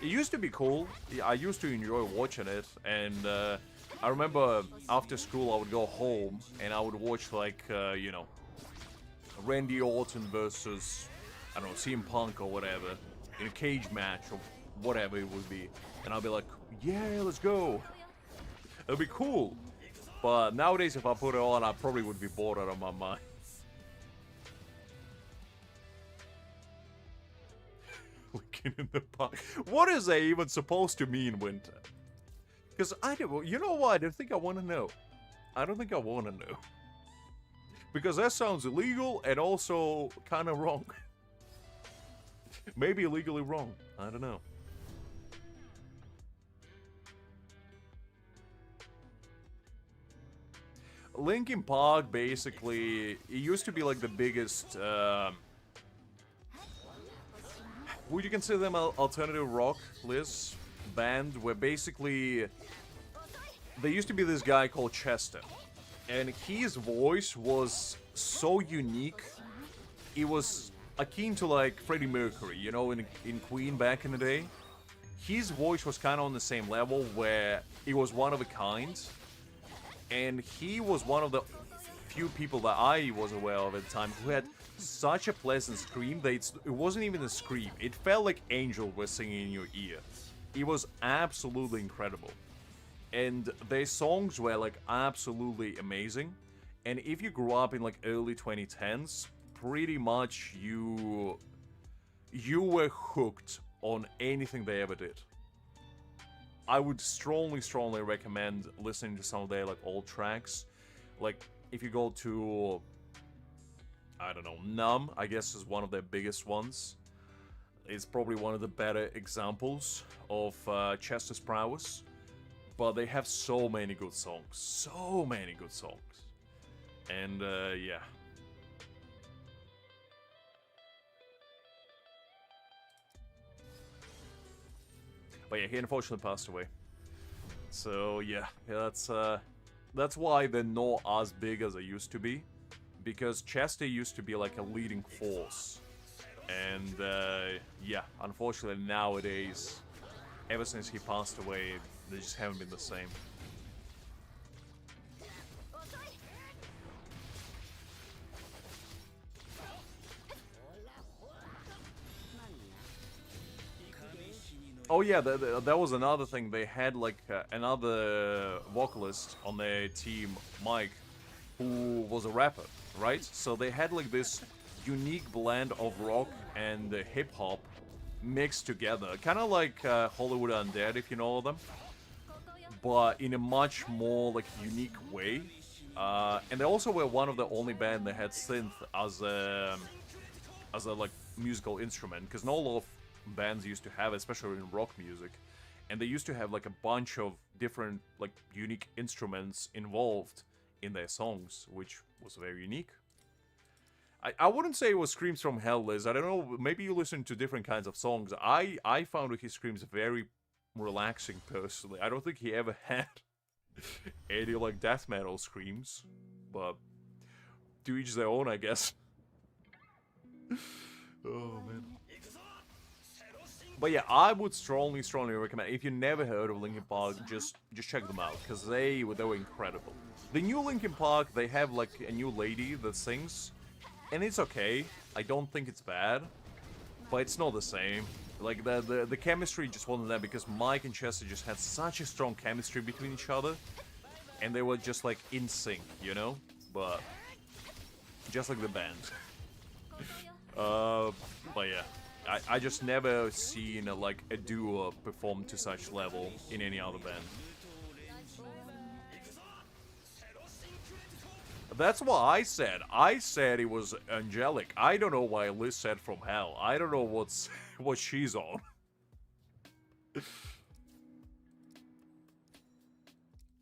It used to be cool, I used to enjoy watching it, and I remember after school I would go home and I would watch, like, you know, Randy Orton versus, I don't know, CM Punk or whatever, in a cage match or whatever it would be, and I'll be like, yeah, let's go. It'll be cool. But nowadays, if I put it on, I probably would be bored out of my mind. Looking in the park. What is that even supposed to mean, Winter? Because I don't, you know what? I don't think I want to know. I don't think I want to know. Because that sounds illegal and also kind of wrong. Maybe illegally wrong. I don't know. Linkin Park, basically, it used to be like the biggest, would you consider them alternative rock, Liz? Band, where basically, there used to be this guy called Chester. And his voice was so unique, it was akin to like Freddie Mercury, you know, in Queen back in the day. His voice was kind of on the same level, where it was one of a kind. And he was one of the few people that I was aware of at the time who had such a pleasant scream that it wasn't even a scream. It felt like angels were singing in your ear. It was absolutely incredible. And their songs were like absolutely amazing. And if you grew up in like early 2010s, pretty much you were hooked on anything they ever did. I would strongly recommend listening to some of their like old tracks. Like if you go to, I don't know, Numb, I guess is one of their biggest ones. It's probably one of the better examples of Chester's prowess. But they have so many good songs. So many good songs. And, yeah. But yeah, he unfortunately passed away. So, yeah, that's why they're not as big as they used to be. Because Chester used to be like a leading force. And, yeah, unfortunately nowadays, ever since he passed away, they just haven't been the same. Oh yeah, that was another thing. They had like another vocalist on their team, Mike, who was a rapper, right? So they had like this unique blend of rock and hip-hop mixed together. Kind of like Hollywood Undead, if you know them. But in a much more like unique way. And they also were one of the only band that had synth as a like musical instrument, because not a lot of bands used to have, especially in rock music. And they used to have like a bunch of different like unique instruments involved in their songs, which was very unique. I wouldn't say it was Screams from Hell, Liz. I don't know, maybe you listen to different kinds of songs. I found his screams very relaxing, personally. I don't think he ever had any, like, death metal screams. But to each their own, I guess. Oh, man. But yeah, I would strongly recommend, if you never heard of Linkin Park, just check them out, because they were incredible. The new Linkin Park, they have, like, a new lady that sings. And it's okay. I don't think it's bad. But it's not the same. Like, the chemistry just wasn't there, because Mike and Chester just had such a strong chemistry between each other. And they were just, like, in sync, you know? But just like the band. But yeah. I just never seen, like, a duo perform to such level in any other band. That's what I said. I said it was angelic. I don't know why Liz said from hell. I don't know what she's on.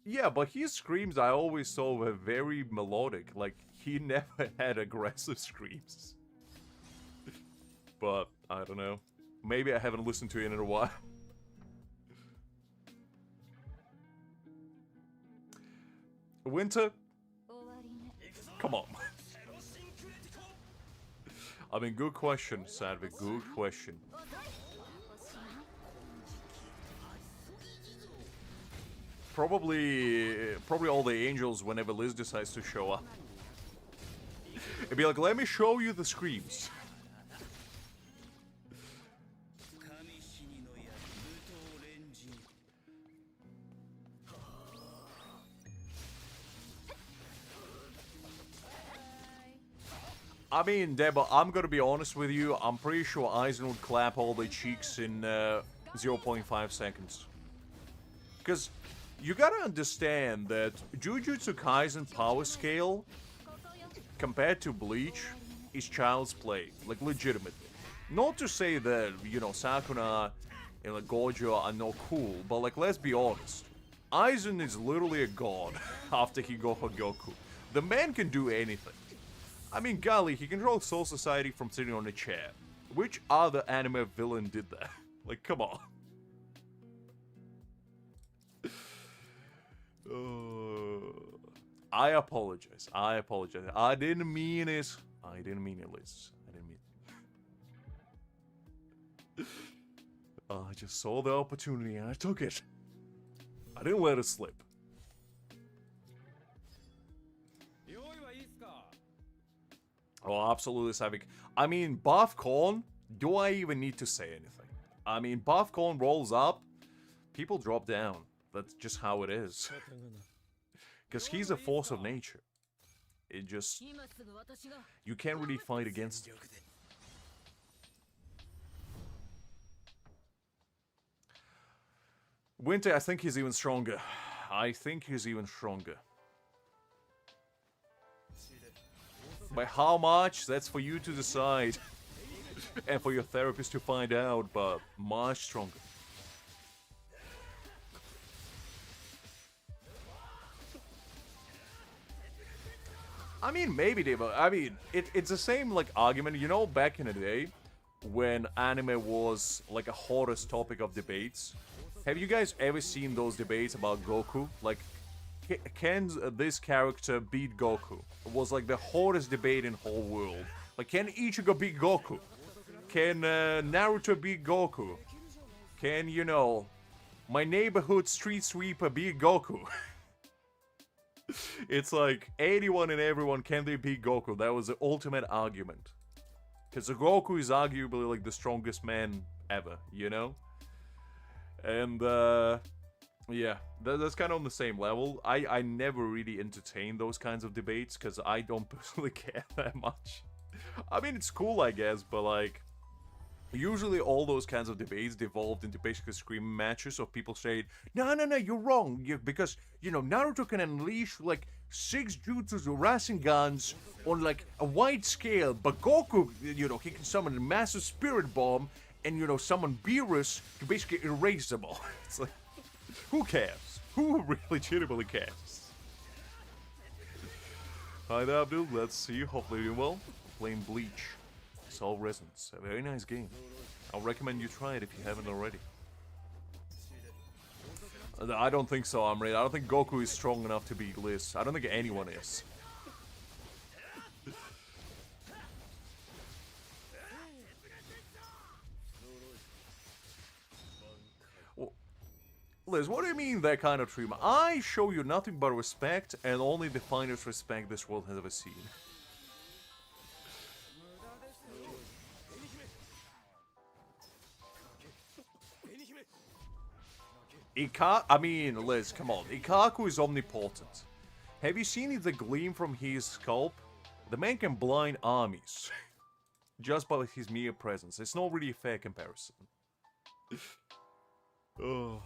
Yeah, but his screams I always saw were very melodic. Like, he never had aggressive screams. But, I don't know. Maybe I haven't listened to it in a while. Winter? Come on. I mean, good question, Sadvik. Good question. Probably all the angels whenever Liz decides to show up. It'd be like, let me show you the screams. I mean, Deba, I'm gonna be honest with you, I'm pretty sure Aizen would clap all the cheeks in 0.5 seconds. Because you gotta understand that Jujutsu Kaisen power scale, compared to Bleach, is child's play. Like, legitimately. Not to say that, you know, Sakuna and like, Gojo are not cool, but like, let's be honest. Aizen is literally a god after he got Goku. The man can do anything. I mean, golly, he controls Soul Society from sitting on a chair. Which other anime villain did that? Like, come on. I apologize. I didn't mean it. I didn't mean it, Liz. I didn't mean it. I just saw the opportunity and I took it. I didn't let it slip. Oh, absolutely, Savik. I mean, Buff Corn, do I even need to say anything? I mean, Buff Corn rolls up, people drop down. That's just how it is. Because he's a force of nature. It just... You can't really fight against it. Winter, I think he's even stronger. I think he's even stronger. By how much? That's for you to decide. And for your therapist to find out, but much stronger. I mean, maybe they will. I mean, it's the same, like, argument. You know, back in the day, when anime was, like, a hottest topic of debates. Have you guys ever seen those debates about Goku? Like, can this character beat Goku? It was like the hottest debate in the whole world. Like, can Ichigo beat Goku? Can Naruto beat Goku? Can, you know, my neighborhood street sweeper beat Goku? It's like, anyone and everyone, can they beat Goku? That was the ultimate argument. Because Goku is arguably like the strongest man ever, you know? And, yeah, that's kind of on the same level. I never really entertain those kinds of debates because I don't personally care that much. I mean, it's cool, I guess, but like, Usually all those kinds of debates devolved into basically screaming matches of people saying, no, no, no, you're wrong, because, you know, Naruto can unleash, like, 6 jutsus or Rasengans on, like, a wide scale, but Goku, you know, he can summon a massive spirit bomb and, you know, summon Beerus to basically erase them all. It's like, who cares? Who really legitimately cares? Hi there, Abdul, let's see you, hopefully you're doing well. Playing Bleach. Soul Resonance, a very nice game. I'll recommend you try it if you haven't already. I don't think so, Amri. I don't think Goku is strong enough to beat Liz. I don't think anyone is. Well, Liz, what do you mean that kind of treatment? I show you nothing but respect, and only the finest respect this world has ever seen. I mean, Liz, come on. Ikaku is omnipotent. Have you seen the gleam from his scalp? The man can blind armies. Just by his mere presence. It's not really a fair comparison. Oh.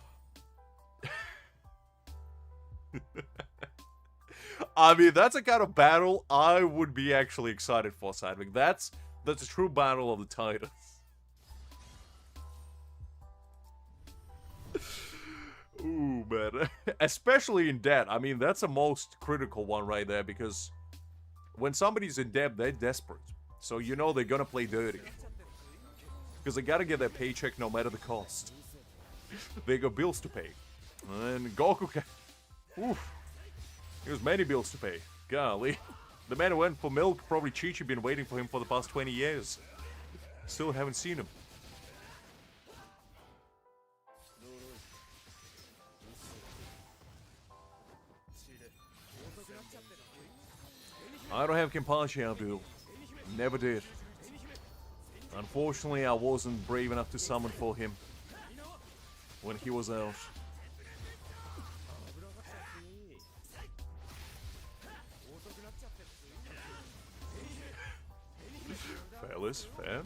I mean, that's a kind of battle I would be actually excited for, Sadwick. That's a true battle of the titans. Ooh, man. Especially in debt. I mean, that's the most critical one right there, because when somebody's in debt, they're desperate. So you know they're gonna play dirty. Because they gotta get their paycheck no matter the cost. They got bills to pay. And Goku can... Oof. There's many bills to pay. Golly. The man who went for milk, probably Chi-Chi been waiting for him for the past 20 years. Still haven't seen him. I don't have Kenpachi, Abdul. Never did. Unfortunately, I wasn't brave enough to summon for him when he was out. Fair, Liz, fair.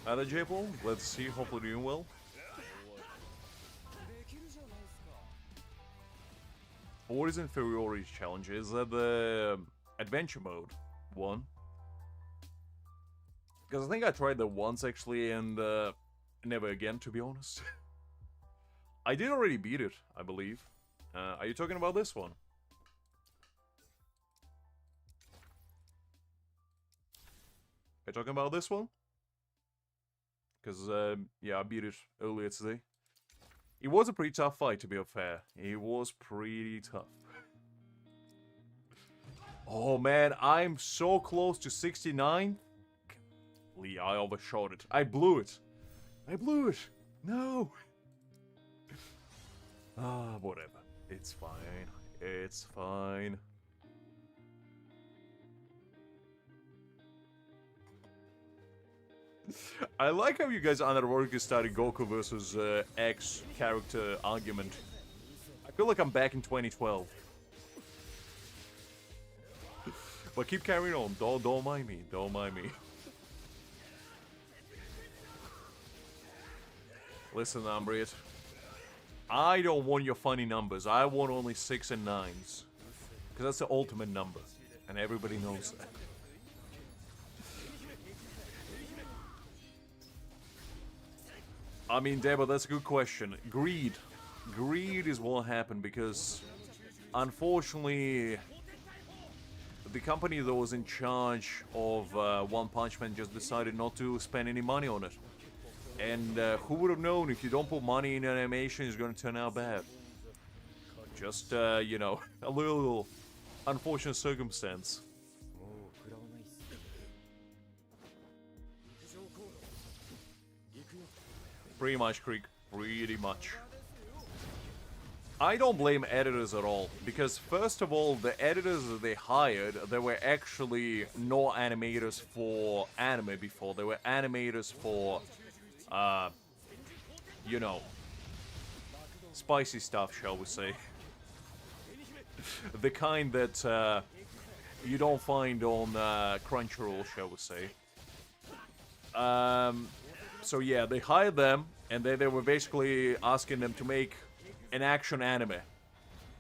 Hi there, J-Ball. Let's see, hopefully doing well. What is inferiority challenge? Is that the adventure mode one? Because I think I tried that once actually, and never again, to be honest. I did already beat it, I believe. Are you talking about this one? Are you talking about this one? Because, yeah, I beat it earlier today. It was a pretty tough fight, to be fair. It was pretty tough. Oh, man, I'm so close to 69. Lee, I overshot it. I blew it. I blew it. No. Ah, whatever. It's fine. It's fine. I like how you guys unequivocally started Goku versus X character argument. I feel like I'm back in 2012. But keep carrying on. Don't mind me. Don't mind me. Listen, Ambriet. I don't want your funny numbers. I want only 6 and 9s. Because that's the ultimate number. And everybody knows that. I mean, Debo, that's a good question. Greed. Greed is what happened because, unfortunately, the company that was in charge of One Punch Man just decided not to spend any money on it. And who would have known if you don't put money in animation, it's going to turn out bad. Just, you know, a little unfortunate circumstance. Pretty much, Creek. Pretty much. I don't blame editors at all, because first of all, the editors that they hired, they were actually no animators for anime before. They were animators for, you know, spicy stuff, shall we say. The kind that you don't find on Crunchyroll, shall we say. So yeah, they hired them, and they were basically asking them to make an action anime. And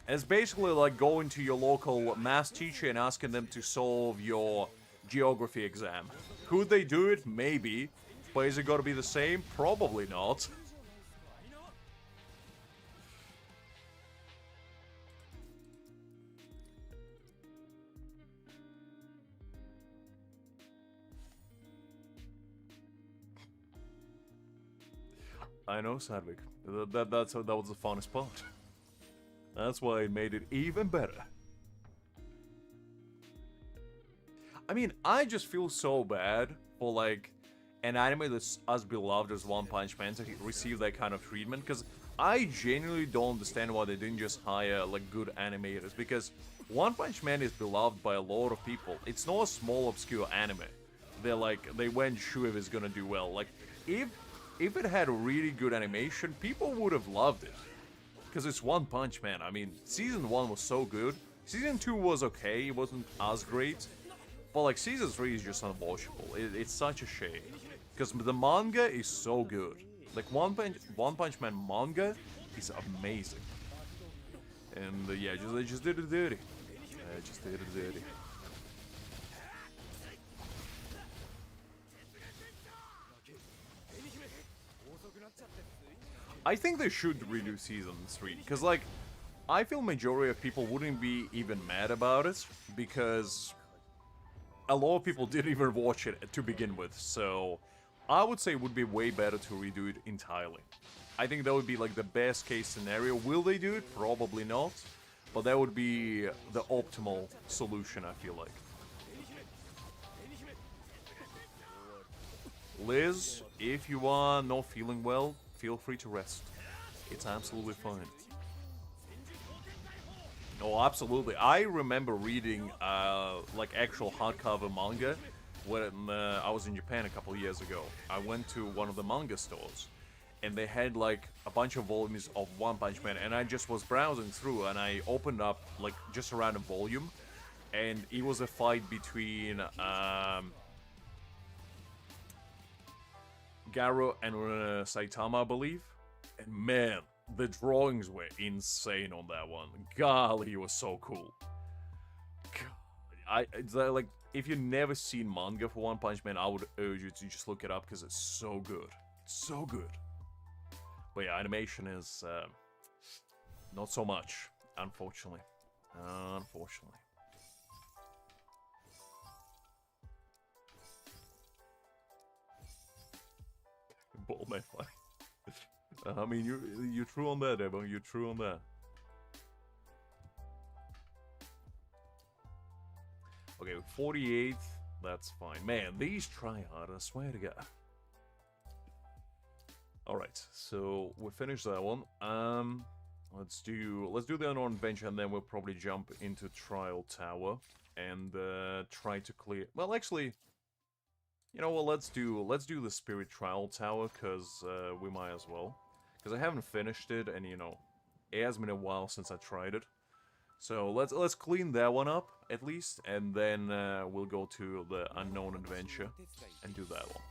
it's basically like going to your local math teacher and asking them to solve your geography exam. Could they do it? Maybe. But is it gonna be the same? Probably not. I know, Sadvik. That was the funnest part. That's why it made it even better. I mean, I just feel so bad for, like, an anime that's as beloved as One Punch Man to receive that kind of treatment, because I genuinely don't understand why they didn't just hire, like, good animators, because One Punch Man is beloved by a lot of people. It's not a small, obscure anime. They weren't sure if it's gonna do well. Like, if it had really good animation, people would have loved it. Because it's One Punch Man. I mean, Season 1 was so good. Season 2 was okay, it wasn't as great. But, like, Season 3 is just unwatchable. It's such a shame. Because the manga is so good. Like, One Punch Man manga is amazing. And, yeah, they just did it dirty. Just did it dirty. I think they should redo Season 3, because, like, I feel majority of people wouldn't be even mad about it, because a lot of people didn't even watch it to begin with, so I would say it would be way better to redo it entirely. I think that would be, like, the best case scenario. Will they do it? Probably not, but that would be the optimal solution, I feel like. Liz, if you are not feeling well, feel free to rest. It's absolutely fine. Oh, absolutely. I remember reading, like, actual hardcover manga when I was in Japan a couple of years ago. I went to one of the manga stores, and they had, like, a bunch of volumes of One Punch Man, and I just was browsing through, and I opened up, like, just a random volume, and it was a fight between, Garo and Saitama, I believe. And man, the drawings were insane on that one. Golly, it was so cool. Like, if you've never seen manga for One Punch Man, I would urge you to just look it up, because it's so good. It's so good. But yeah, animation is not so much, unfortunately. Unfortunately. Ball man fight. I mean, you're true on that, Evo. You're true on that. Okay, 48th. That's fine. Man, these try hard. I swear to God. All right, so we finished that one. Let's do the Unknown Adventure, and then we'll probably jump into Trial Tower and try to clear. Well, actually. You know what, let's do the Spirit Trial Tower, because we might as well. Because I haven't finished it, and, you know, it has been a while since I tried it. So let's clean that one up, at least, and then we'll go to the Unknown Adventure and do that one.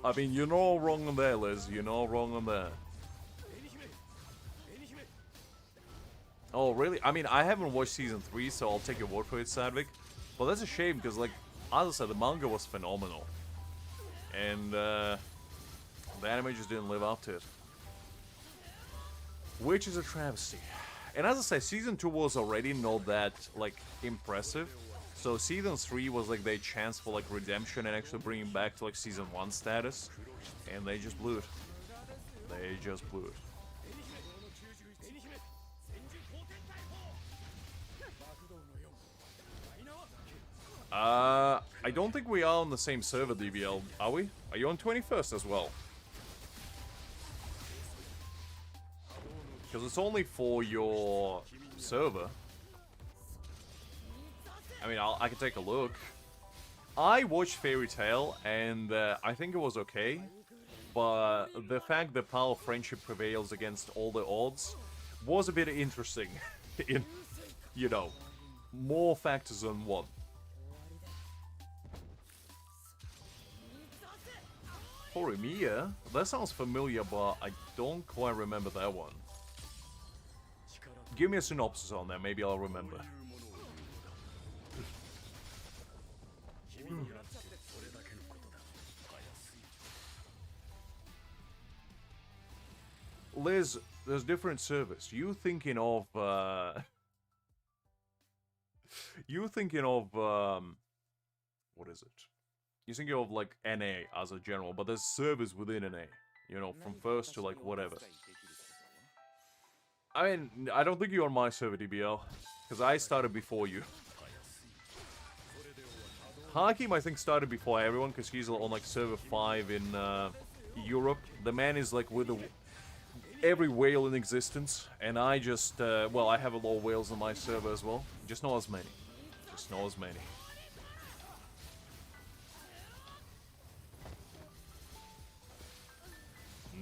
I mean, you're not wrong on that, Liz. You're not wrong on that. Oh, really? I mean, I haven't watched Season 3, so I'll take your word for it, Sadvik. But that's a shame, because, like, as I said, the manga was phenomenal. And, the anime just didn't live up to it. Which is a travesty. And as I said, Season 2 was already not that, like, impressive. So Season 3 was, like, their chance for, like, redemption and actually bringing back to, like, Season 1 status. And they just blew it. They just blew it. I don't think we are on the same server, DBL, are we? Are you on 21st as well? Because it's only for your server. I mean, I can take a look. I watched Fairy Tail, and I think it was okay. But the fact that power of friendship prevails against all the odds was a bit interesting. In, you know, more factors than one. Horimiya? That sounds familiar, but I don't quite remember that one. Give me a synopsis on that, maybe I'll remember. Liz, there's different servers. You thinking of, you thinking of, what is it? You're thinking of, like, NA as a general, but there's servers within NA. You know, from first to, like, whatever. I mean, I don't think you're on my server, DBL, because I started before you. Hakim, I think, started before everyone, because he's on, like, server 5 in, Europe. The man is, like, with every whale in existence, and I just, well, I have a lot of whales on my server as well. Just not as many. Just not as many.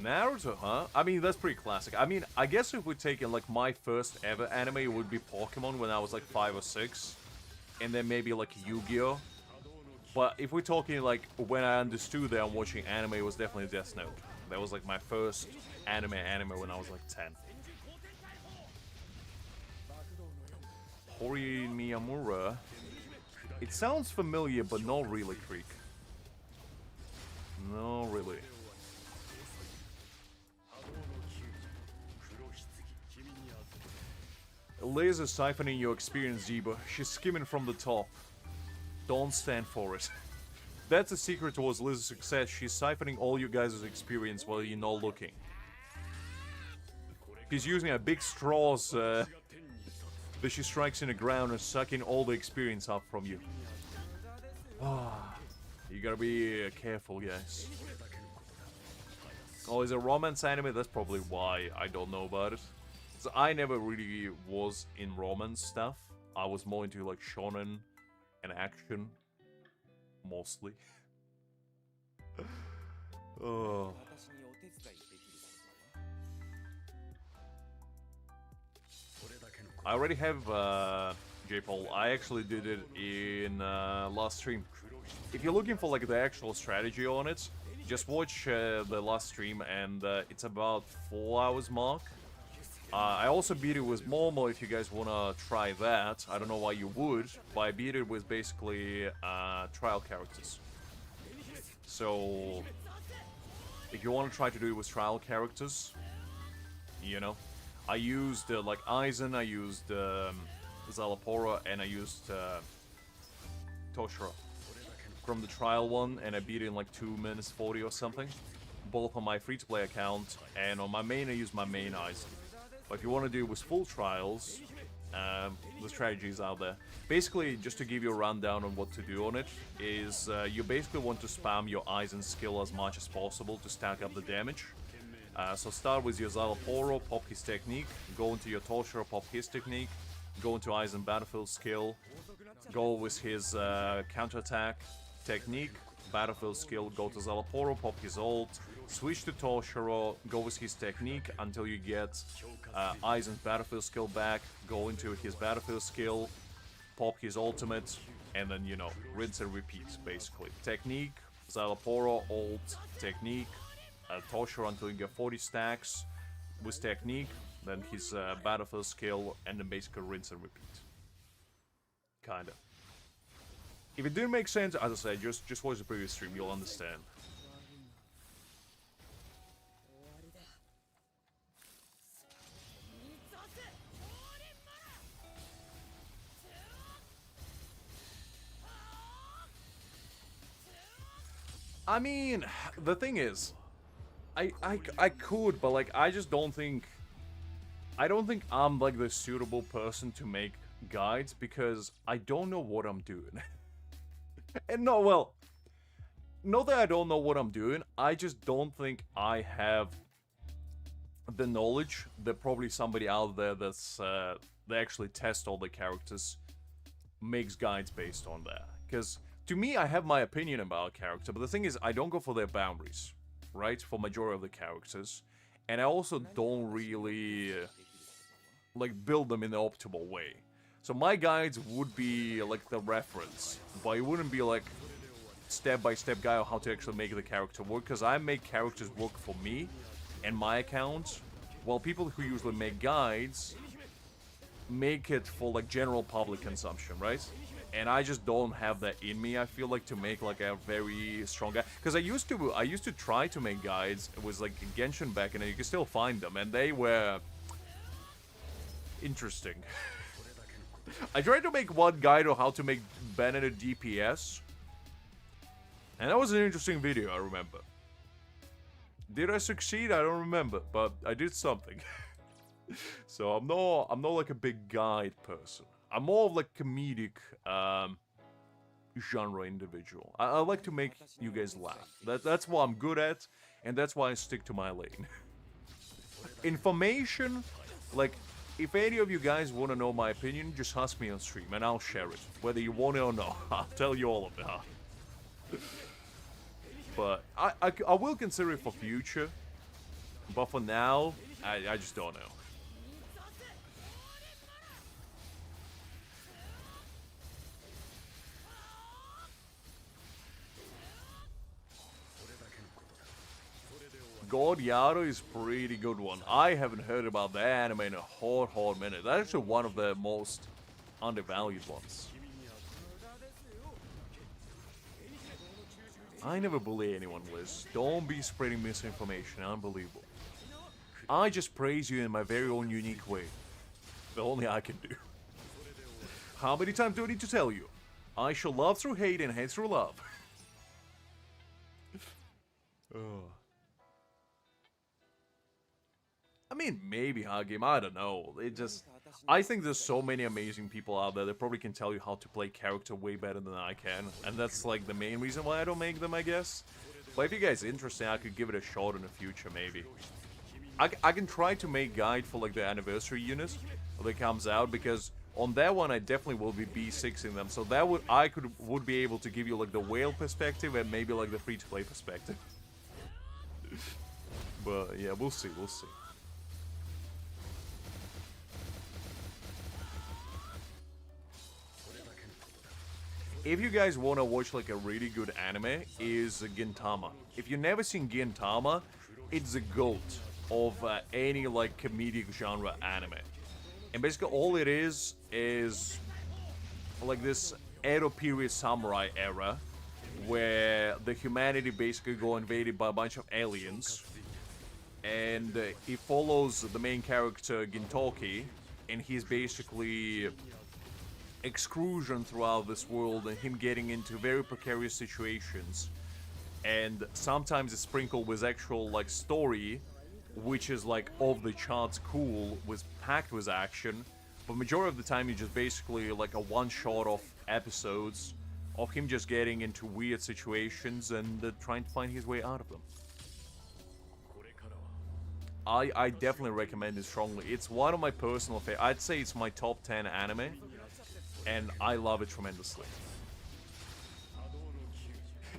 Naruto, huh? I mean, that's pretty classic. I mean, I guess if we're taking, like, my first ever anime, it would be Pokemon when I was, like, 5 or 6. And then maybe, like, Yu-Gi-Oh! But if we're talking, like, when I understood that I'm watching anime, it was definitely Death Note. That was, like, my first anime when I was, like, 10. Hori Miyamura. It sounds familiar, but not really, Creek. No, really. Liz is siphoning your experience, Ziba. She's skimming from the top. Don't stand for it. That's the secret towards Liz's success. She's siphoning all you guys' experience while you're not looking. She's using a big straws that she strikes in the ground and sucking all the experience up from you. You gotta be careful, guys. Oh, is it a romance anime? That's probably why I don't know about it. So I never really was in romance stuff. I was more into like shonen and action, mostly. Oh. I already have J-Pole. I actually did it in last stream. If you're looking for like the actual strategy on it, just watch the last stream, and it's about 4 hours mark. I also beat it with Momo if you guys wanna try that. I don't know why you would, but I beat it with basically trial characters. So if you wanna try to do it with trial characters, you know, I used like Aizen, I used Szayelaporro, and I used Toshiro from the trial one, and I beat it in like 2 minutes 40 or something. Both on my free-to-play account, and on my main I used my main Aizen. But if you want to do it with full trials, the strategy is out there. Basically, just to give you a rundown on what to do on it, is you basically want to spam your Aizen skill as much as possible to stack up the damage. So start with your Szayelaporro, pop his technique, go into your Toshiro, pop his technique, go into Aizen battlefield skill, go with his counterattack technique, battlefield skill, go to Szayelaporro, pop his ult, switch to Toshiro, go with his technique until you get Aizen's battlefield skill back, go into his battlefield skill, pop his ultimate, and then, you know, rinse and repeat, basically. Technique, Szayelaporro, ult, technique, Toshiro until you get 40 stacks with technique, then his battlefield skill, and then basically rinse and repeat. Kinda. If it didn't make sense, as I said, just watch the previous stream, you'll understand. I mean, the thing is, I could, but like, I just don't think, I don't think I'm like the suitable person to make guides, because I don't know what I'm doing. And no, well, not that I don't know what I'm doing, I just don't think I have the knowledge that probably somebody out there they actually test all the characters makes guides based on that. Because to me, I have my opinion about a character, but the thing is, I don't go for their boundaries, right? For majority of the characters, and I also don't really like build them in the optimal way. So my guides would be like the reference, but it wouldn't be like step-by-step guide on how to actually make the character work, because I make characters work for me and my account, while people who usually make guides make it for like general public consumption, right? And I just don't have that in me. I feel like to make like a very strong guide, because I used to try to make guides. It was like Genshin back, and you can still find them, and they were interesting. I tried to make one guide on how to make Bandit DPS, and that was an interesting video, I remember. Did I succeed? I don't remember, but I did something. So I'm not like a big guide person. I'm more of like comedic genre individual. I like to make you guys laugh. That's what I'm good at, and that's why I stick to my lane. Information, like, if any of you guys want to know my opinion, just ask me on stream and I'll share it. Whether you want it or not, I'll tell you all of it. But I will consider it for future. But for now, I just don't know. God Yaro is pretty good one. I haven't heard about that anime in a hard minute. That's actually one of the most undervalued ones. I never bully anyone, Liz. Don't be spreading misinformation. Unbelievable. I just praise you in my very own unique way. The only I can do. How many times do I need to tell you? I shall love through hate and hate through love. Oh. I mean, maybe Hagim, I don't know. I think there's so many amazing people out there that probably can tell you how to play character way better than I can. And that's like the main reason why I don't make them, I guess. But if you guys are interested, I could give it a shot in the future, maybe. I can try to make guide for like the anniversary unit that comes out, because on that one I definitely will be B6ing them. So that would be able to give you like the whale perspective and maybe like the free-to-play perspective. But yeah, we'll see, we'll see. If you guys want to watch like a really good anime, is Gintama. If you've never seen Gintama, it's the GOAT of any like comedic genre anime. And basically all it is like this Edo period samurai era, where the humanity basically got invaded by a bunch of aliens. And it follows the main character Gintoki, and he's basically exclusion throughout this world and him getting into very precarious situations, and sometimes it's sprinkled with actual like story, which is like off the charts cool, with packed with action, but majority of the time you just basically like a one shot of episodes of him just getting into weird situations and trying to find his way out of them. I definitely recommend it strongly. It's one of my personal favorites. I'd say it's my top 10 anime, and I love it tremendously.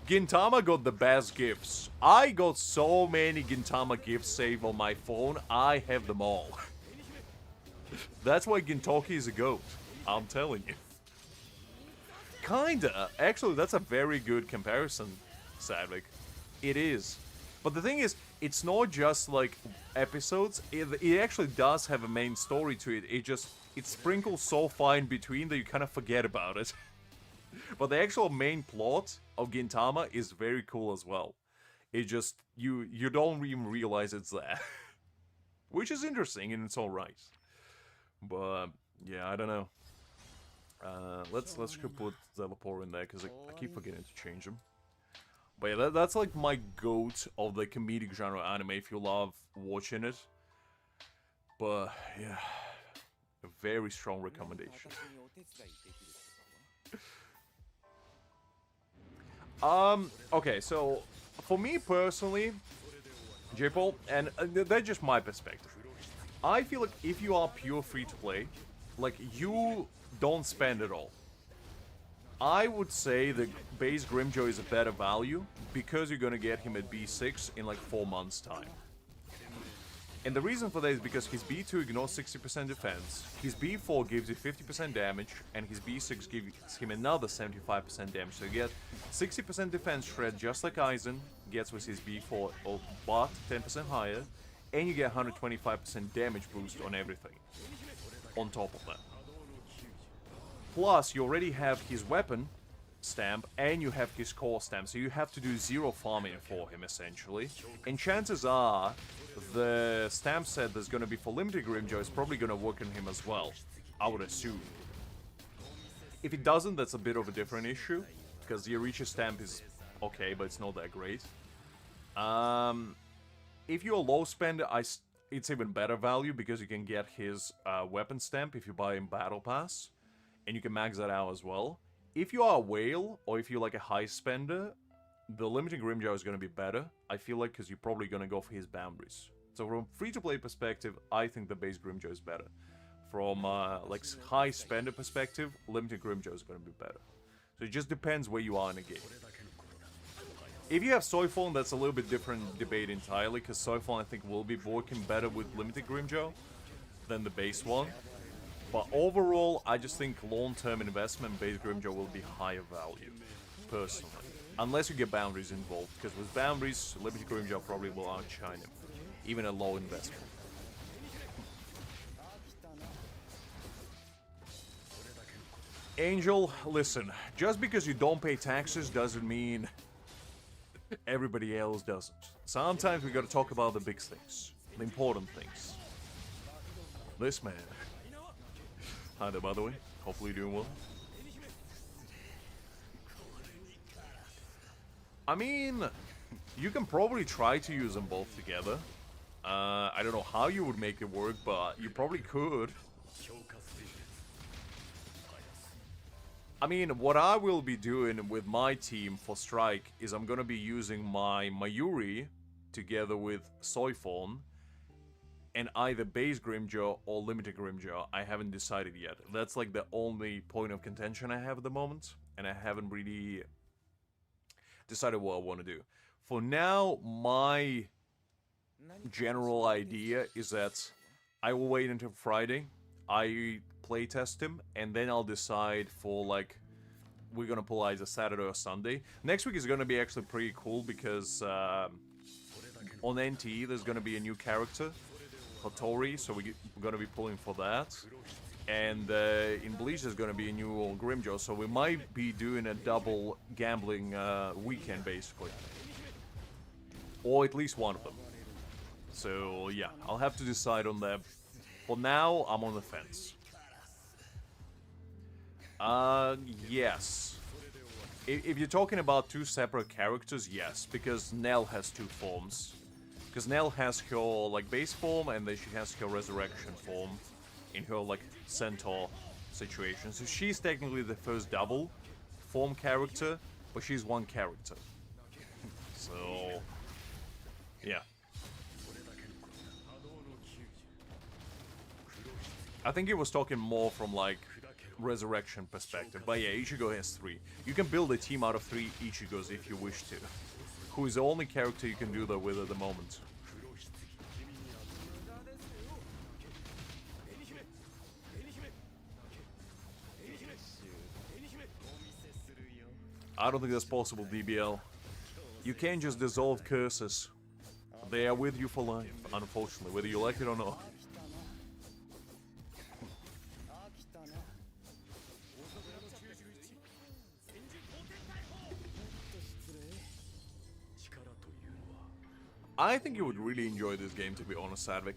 Gintama got the best gifts. I got so many Gintama gifts saved on my phone, I have them all. That's why Gintoki is a GOAT, I'm telling you. Kinda. Actually, that's a very good comparison, Sadvik. It is. But the thing is, it's not just like episodes, it actually does have a main story to it. It sprinkles so far in between that you kind of forget about it. But the actual main plot of Gintama is very cool as well. It just, you don't even realize it's there. Which is interesting and it's alright. But, yeah, I don't know. Let's put Szayelaporro in there, because I keep forgetting to change him. But yeah, that's like my GOAT of the comedic genre anime if you love watching it. But, yeah, a very strong recommendation. Okay, so for me personally, J-Paul, and that's just my perspective. I feel like if you are pure free-to-play, like, you don't spend at all. I would say the base Grimjo is a better value because you're gonna get him at B6 in like 4 months' time. And the reason for that is because his B2 ignores 60% defense, his B4 gives you 50% damage, and his B6 gives him another 75% damage. So you get 60% defense shred just like Aizen gets with his B4, but 10% higher, and you get 125% damage boost on everything on top of that. Plus, you already have his weapon stamp, and you have his core stamp, so you have to do 0 farming for him, essentially. And chances are, the stamp set that's gonna be for limited Grimjo is probably gonna work on him as well, I would assume. If it doesn't, that's a bit of a different issue, because the Aricha stamp is okay, but it's not that great. If you're a low spender, it's even better value, because you can get his weapon stamp if you buy him Battle Pass, and you can max that out as well. If you are a whale, or if you're like a high spender, the limited Grimjo is going to be better, I feel like, because you're probably going to go for his boundaries. So from free-to-play perspective, I think the base Grimjo is better. From like high spender perspective, limited Grimjo is going to be better. So it just depends where you are in the game. If you have Soifon, that's a little bit different debate entirely, because Soifon I think will be working better with limited Grimjo than the base one. But overall, I just think long-term investment base Grimjo will be higher value, personally. Unless you get boundaries involved, because with boundaries, limited Grimjo probably will outshine him, even a low investment. Angel, listen, just because you don't pay taxes doesn't mean everybody else doesn't. Sometimes we gotta talk about the big things, the important things. This man. Hi there, by the way. Hopefully you're doing well. I mean, you can probably try to use them both together. I don't know how you would make it work, but you probably could. I mean, what I will be doing with my team for Strike is I'm gonna be using my Mayuri together with Soifon, and either base Grimjo or limited Grimjo. I haven't decided yet. That's like the only point of contention I have at the moment, and I haven't really decided what I want to do. For now, my general idea is that I will wait until Friday, I playtest him, and then I'll decide for, like, we're gonna pull either Saturday or Sunday. Next week is gonna be actually pretty cool, because on NT there's gonna be a new character, Hattori, so we're gonna be pulling for that. And in Bleach there's gonna be a new Grimjo, so we might be doing a double gambling weekend, basically. Or at least one of them. So yeah, I'll have to decide on that. For now, I'm on the fence. Yes. If you're talking about two separate characters, yes, because Nell has two forms. Because Nell has her, like, base form, and then she has her resurrection form in her, like, centaur situation. So she's technically the first double form character, but she's one character. So, yeah. I think he was talking more from, like, resurrection perspective. But yeah, Ichigo has 3. You can build a team out of 3 Ichigos if you wish to. Who is the only character you can do that with at the moment. I don't think that's possible, DBL. You can't just dissolve curses. They are with you for life, unfortunately, whether you like it or not. I think you would really enjoy this game, to be honest, Sadvik.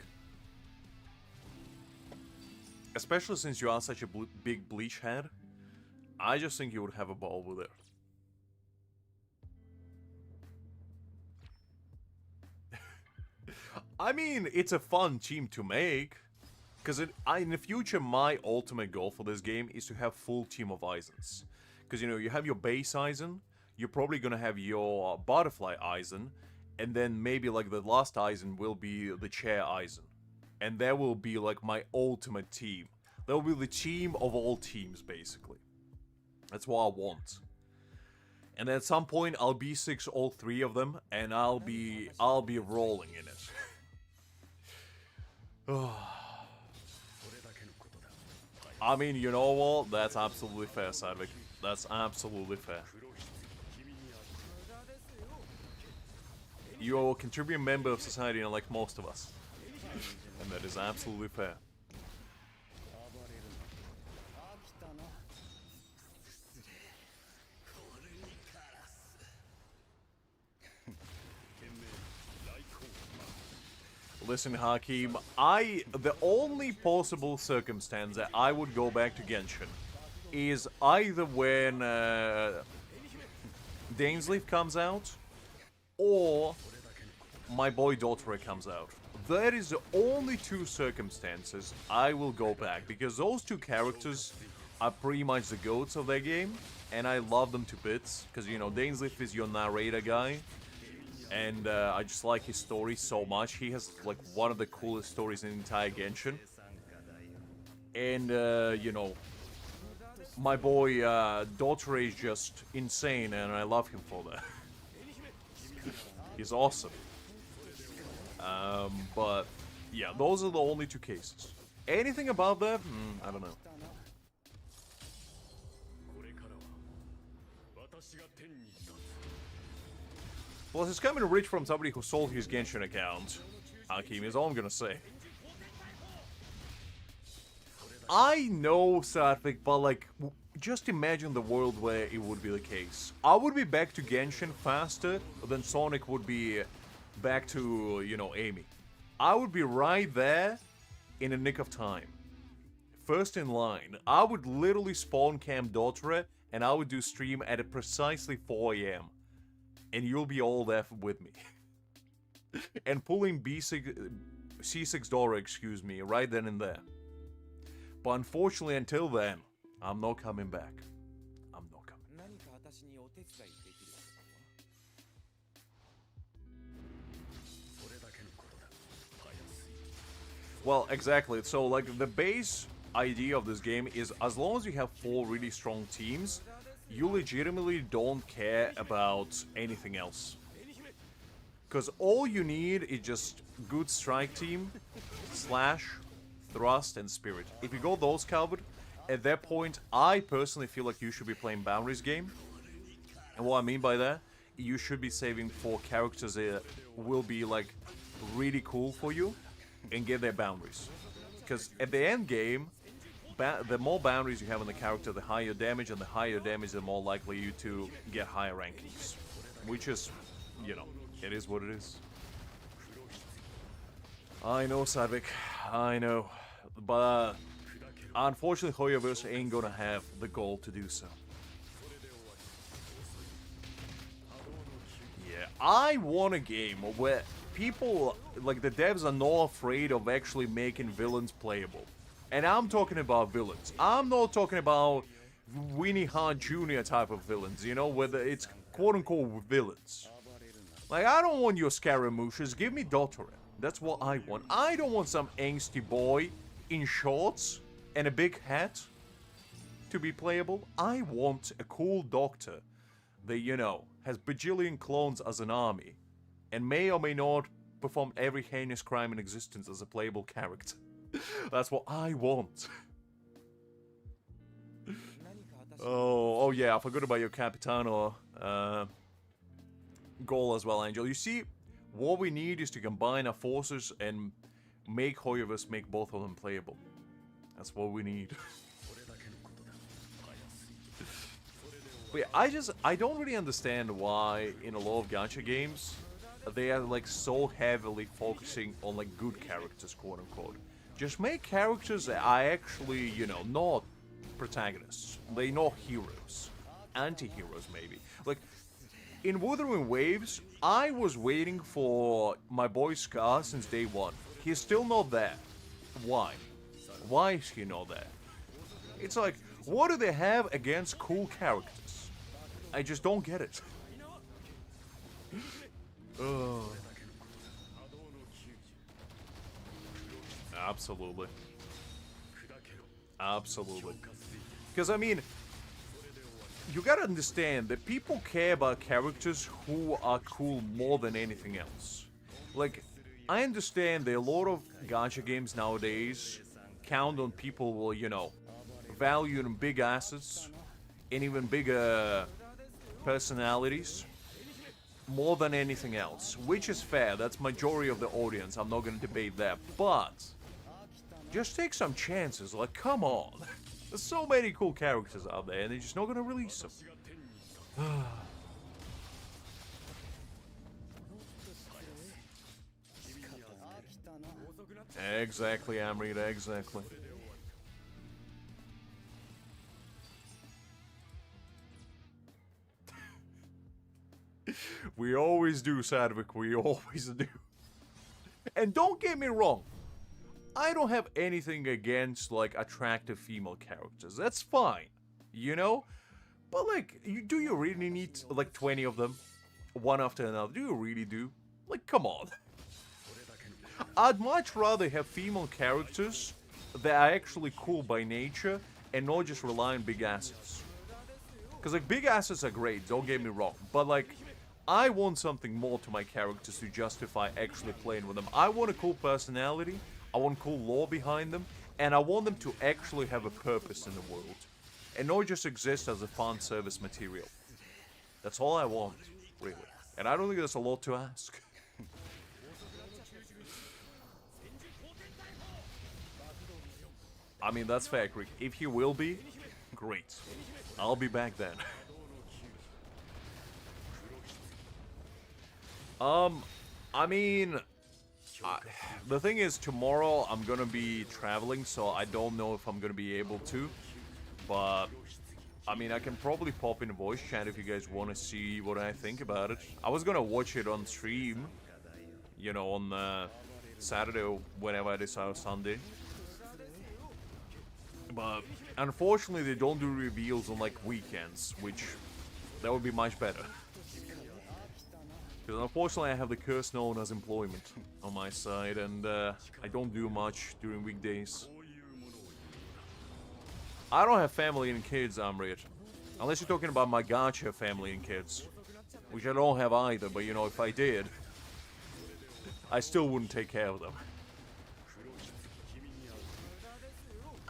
Especially since you are such a big Bleach head. I just think you would have a ball with it. I mean, it's a fun team to make. Because in the future, my ultimate goal for this game is to have full team of Aizens. Because, you know, you have your base Aizen, you're probably gonna have your butterfly Aizen, and then maybe like the last Aizen will be the chair Aizen. And that will be like my ultimate team. That will be the team of all teams, basically. That's what I want. And at some point, I'll B6 all three of them, and I'll be rolling in it. I mean, you know what? That's absolutely fair, Sadvik. That's absolutely fair. You're a contributing member of society, unlike most of us. And that is absolutely fair. Listen, Hakim, the only possible circumstance that I would go back to Genshin is either when Dainsleif comes out or my boy Dottore comes out. That is the only two circumstances I will go back, because those two characters are pretty much the goats of their game, and I love them to bits, because, you know, Dainsleif is your narrator guy, and I just like his story so much. He has, like, one of the coolest stories in the entire Genshin. And, you know, my boy Dottore is just insane, and I love him for that. He's awesome. But, yeah, those are the only two cases. Anything about that? I don't know. Plus, it's coming rich from somebody who sold his Genshin account. Hakim is all I'm gonna say. I know, Satvik, but like, just imagine the world where it would be the case. I would be back to Genshin faster than Sonic would be back to, you know, Amy. I would be right there in a nick of time. First in line. I would literally spawn camp Dottore, and I would do stream at precisely 4 AM. And you'll be all there with me. And pulling C6 Dora, excuse me, right then and there. But unfortunately, until then, I'm not coming back. I'm not coming. Well, exactly. So, like, the base idea of this game is, as long as you have 4 really strong teams, you legitimately don't care about anything else. Because all you need is just good strike team, slash, thrust, and spirit. If you go those covered, at that point, I personally feel like you should be playing boundaries game. And what I mean by that, you should be saving for characters that will be, like, really cool for you and get their boundaries. Because at the end game, the more boundaries you have on the character, the higher damage, and the higher damage, the more likely you to get higher rankings. Which is, you know, it is what it is. I know, Sadvik, I know. But unfortunately, Hoyoverse ain't gonna have the goal to do so. Yeah, I want a game where people, like the devs, are not afraid of actually making villains playable. And I'm talking about villains. I'm not talking about Winnie Hart Jr. type of villains, you know, whether it's quote-unquote villains. Like, I don't want your Scaramuches, give me Dottore. That's what I want. I don't want some angsty boy in shorts and a big hat to be playable. I want a cool doctor that, you know, has bajillion clones as an army and may or may not perform every heinous crime in existence as a playable character. That's what I want. Oh yeah, I forgot about your Capitano goal as well, Angel. You see, what we need is to combine our forces and make Hoyoverse make both of them playable. That's what we need. But yeah, I don't really understand why in a lot of gacha games they are like so heavily focusing on like good characters, quote unquote. Just make characters that are actually, you know, not protagonists. They're not heroes. Anti-heroes, maybe. Like, in Wuthering Waves, I was waiting for my boy Scar since day one. He's still not there. Why? Why is he not there? It's like, what do they have against cool characters? I just don't get it. Absolutely. Absolutely. Because, I mean, you gotta understand that people care about characters who are cool more than anything else. Like, I understand that a lot of gacha games nowadays count on people will, you know, valuing big assets and even bigger personalities more than anything else, which is fair. That's majority of the audience. I'm not gonna debate that, but just take some chances. Like, come on. There's so many cool characters out there, and they're just not gonna release them. Exactly, Amrita, exactly. We always do, Sadvik, we always do. And don't get me wrong, I don't have anything against, like, attractive female characters. That's fine, you know? But, like, do you really need, like, 20 of them? One after another? Do you really do? Like, come on. I'd much rather have female characters that are actually cool by nature and not just rely on big assets. Because, like, big assets are great, don't get me wrong. But, like, I want something more to my characters to justify actually playing with them. I want a cool personality, I want cool lore behind them, and I want them to actually have a purpose in the world. And not just exist as a fan service material. That's all I want, really. And I don't think that's a lot to ask. I mean, that's fair, Greek. If he will be, great. I'll be back then. I mean, the thing is, tomorrow I'm gonna be traveling, so I don't know if I'm gonna be able to. But, I mean, I can probably pop in a voice chat if you guys want to see what I think about it. I was gonna watch it on stream, you know, on Saturday or whenever I decide, or Sunday. But, unfortunately, they don't do reveals on, like, weekends, which, that would be much better. Because unfortunately I have the curse known as employment on my side, and I don't do much during weekdays. I don't have family and kids, Amrit. Unless you're talking about my gacha family and kids. Which I don't have either, but you know, if I did, I still wouldn't take care of them.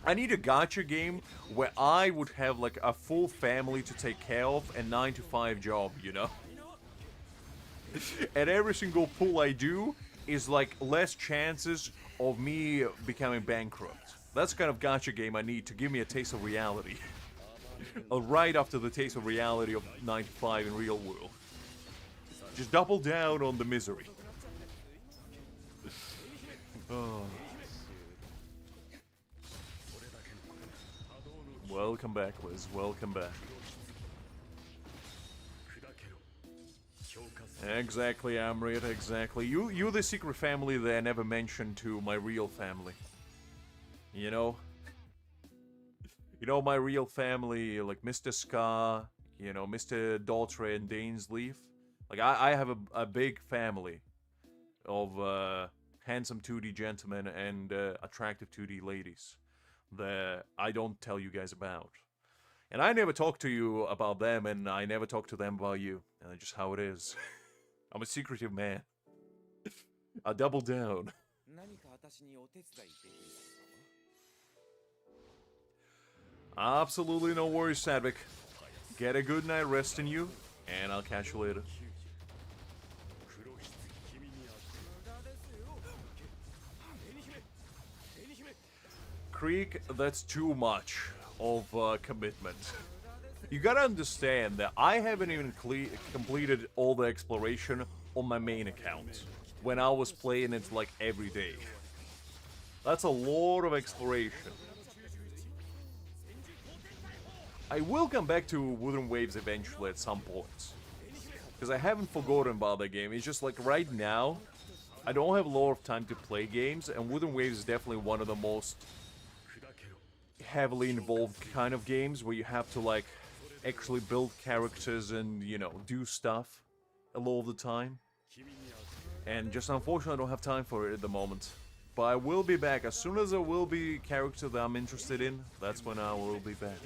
I need a gacha game where I would have like a full family to take care of and 9-to-5 job, you know? And every single pull I do is like less chances of me becoming bankrupt. That's the kind of gacha game I need to give me a taste of reality. Right after the taste of reality of 9-to-5 in real world. Just double down on the misery. Oh. Welcome back, Liz. Welcome back. Exactly, Amrit, exactly. You're the secret family that I never mentioned to my real family. You know? You know, my real family, like Mr. Scar, you know, Mr. Daltrey and Dainsleaf. Like, I have a big family of handsome 2D gentlemen and attractive 2D ladies that I don't tell you guys about. And I never talk to you about them, and I never talk to them about you. And that's just how it is. I'm a secretive man. I double down. Absolutely no worries, Sadvik. Get a good night resting you, and I'll catch you later. Creek, that's too much of commitment. You gotta understand that I haven't even completed all the exploration on my main account when I was playing it like every day. That's a lot of exploration. I will come back to Wooden Waves eventually at some point. Because I haven't forgotten about that game. It's just like right now, I don't have a lot of time to play games, and Wooden Waves is definitely one of the most heavily involved kind of games where you have to like actually build characters and, you know, do stuff a lot of the time. And just unfortunately I don't have time for it at the moment. But I will be back. As soon as there will be a character that I'm interested in, that's when I will be back.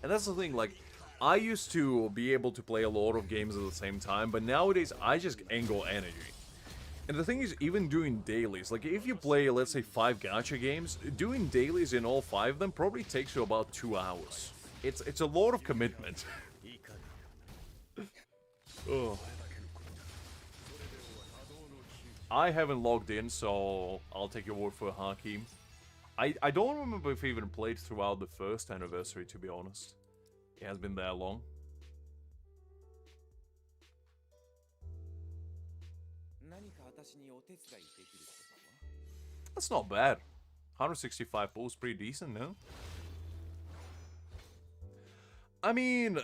And that's the thing, like, I used to be able to play a lot of games at the same time, but nowadays I just ain't got energy. And the thing is, even doing dailies, like if you play, let's say, 5 gacha games, doing dailies in all 5 of them probably takes you about 2 hours. It's a lot of commitment. Oh. I haven't logged in, so I'll take your word for Hakim. I don't remember if I even played throughout the first anniversary, to be honest. It has been that long. That's not bad. 165 pulls, pretty decent, no? I mean,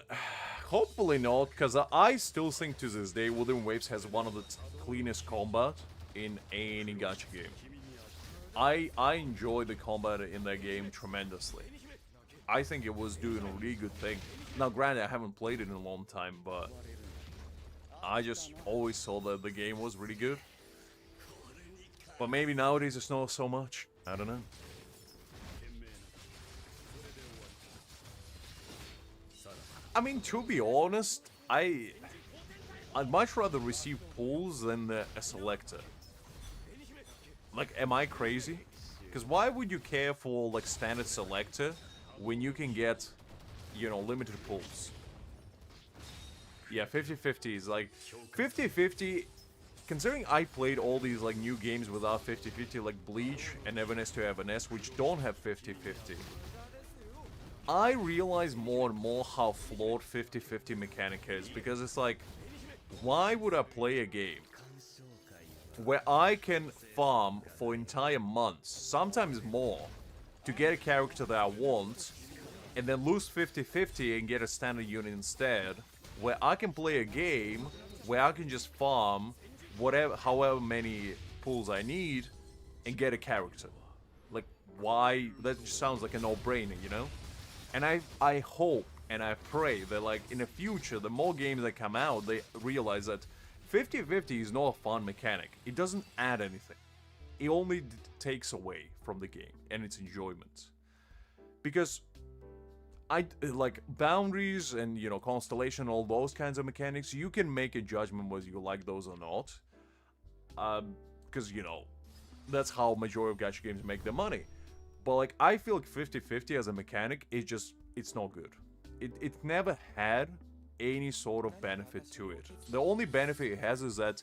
hopefully not, because I still think to this day Wooden Waves has one of the cleanest combat in any gacha game. I enjoy the combat in that game tremendously. I think it was doing a really good thing. Now granted, I haven't played it in a long time, but I just always saw that the game was really good. But maybe nowadays it's not so much. I don't know. I mean, to be honest, I'd much rather receive pulls than a selector. Like, am I crazy? Because why would you care for, like, standard selector when you can get, you know, limited pulls? Yeah, 50-50 is like... 50-50, considering I played all these, like, new games without 50-50, like Bleach and Everness to Everness, which don't have 50-50. I realize more and more how flawed 50-50 mechanic is, because it's like, why would I play a game where I can farm for entire months, sometimes more, to get a character that I want, and then lose 50-50 and get a standard unit instead, where I can play a game where I can just farm however many pulls I need and get a character. Like, why? That just sounds like a no-brainer, you know? And I hope and I pray that, like, in the future, the more games that come out, they realize that 50-50 is not a fun mechanic. It doesn't add anything. It only takes away from the game and its enjoyment. Because like boundaries and, you know, constellation, all those kinds of mechanics, you can make a judgment whether you like those or not. Because, you know, that's how majority of gacha games make their money. But, like, I feel like 50-50 as a mechanic is just, it's not good. It never had any sort of benefit to it. The only benefit it has is that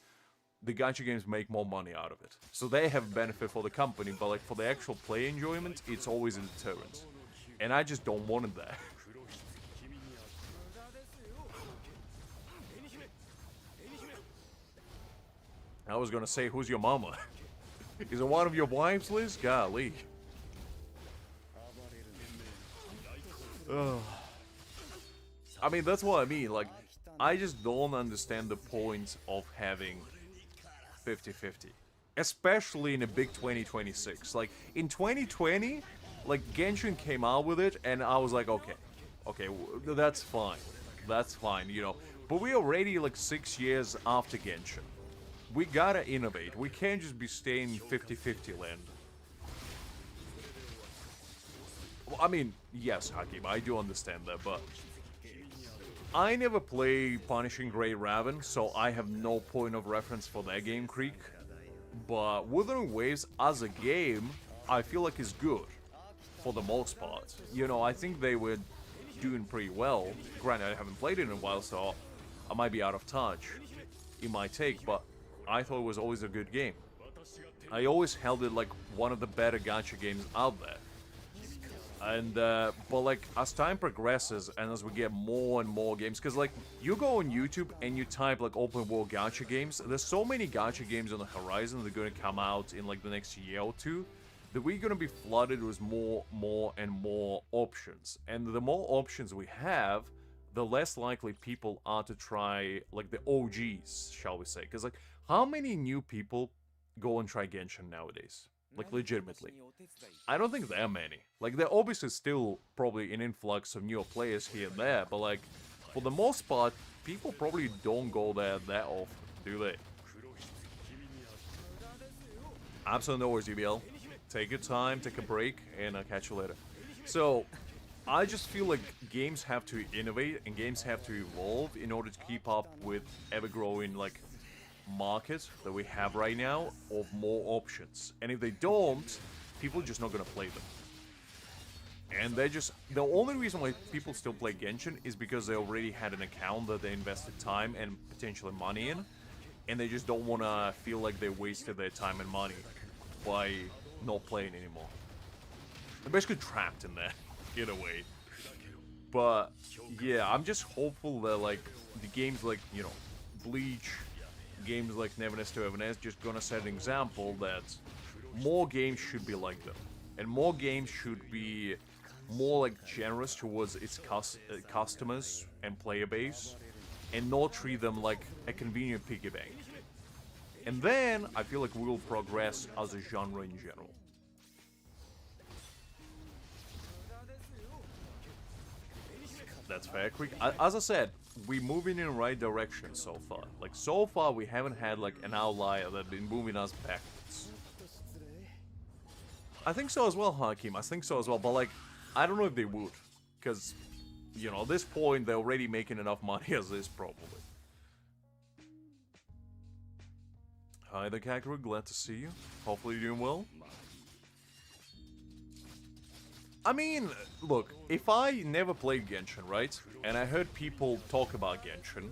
the gacha games make more money out of it. So they have benefit for the company, but, like, for the actual play enjoyment, it's always a deterrent. And I just don't want it there. I was gonna say, who's your mama? Is it one of your wives, Liz? Golly. I mean, that's what I mean. Like, I just don't understand the point of having 50-50. Especially in a big 2026. Like, in 2020, like, Genshin came out with it, and I was like, okay, that's fine. That's fine, you know. But we're already, like, 6 years after Genshin. We gotta innovate. We can't just be staying 50-50 land. Well, I mean, yes, Hakim, I do understand that, but I never play Punishing Grey Raven, so I have no point of reference for that game, Creek. But Wuthering Waves as a game, I feel like is good, for the most part. You know, I think they were doing pretty well. Granted, I haven't played it in a while, so I might be out of touch in my take, but I thought it was always a good game. I always held it like one of the better gacha games out there. And, but like, as time progresses and as we get more and more games, because like, you go on YouTube and you type like open world gacha games, there's so many gacha games on the horizon that are going to come out in like the next year or two, that we're going to be flooded with more and more options. And the more options we have, the less likely people are to try like the OGs, shall we say. Because like, how many new people go and try Genshin nowadays? Like, legitimately. I don't think there are many. Like, there obviously still probably an influx of newer players here and there, but like, for the most part, people probably don't go there that often, do they? Absolutely no worries, UBL. Take your time, take a break, and I'll catch you later. So, I just feel like games have to innovate and games have to evolve in order to keep up with ever-growing, like, market that we have right now of more options. And if they don't, people are just not gonna play them. And they're just... The only reason why people still play Genshin is because they already had an account that they invested time and potentially money in, and they just don't wanna feel like they wasted their time and money by not playing anymore. They're basically trapped in there, in a way. But, yeah, I'm just hopeful that, like, the games like, you know, Bleach, games like Neverness to Everness just gonna set an example that more games should be like them. And more games should be more, like, generous towards its customers and player base, and not treat them like a convenient piggy bank. And then, I feel like we'll progress as a genre in general. That's fair, quick. As I said, we're moving in the right direction so far. Like, so far, we haven't had, like, an outlier that's been moving us backwards. I think so as well, Hakim. I think so as well, but, like, I don't know if they would. Because, you know, at this point, they're already making enough money as is, probably. Hi there, Kakaru. Glad to see you. Hopefully you're doing well. I mean, look, if I never played Genshin, right, and I heard people talk about Genshin,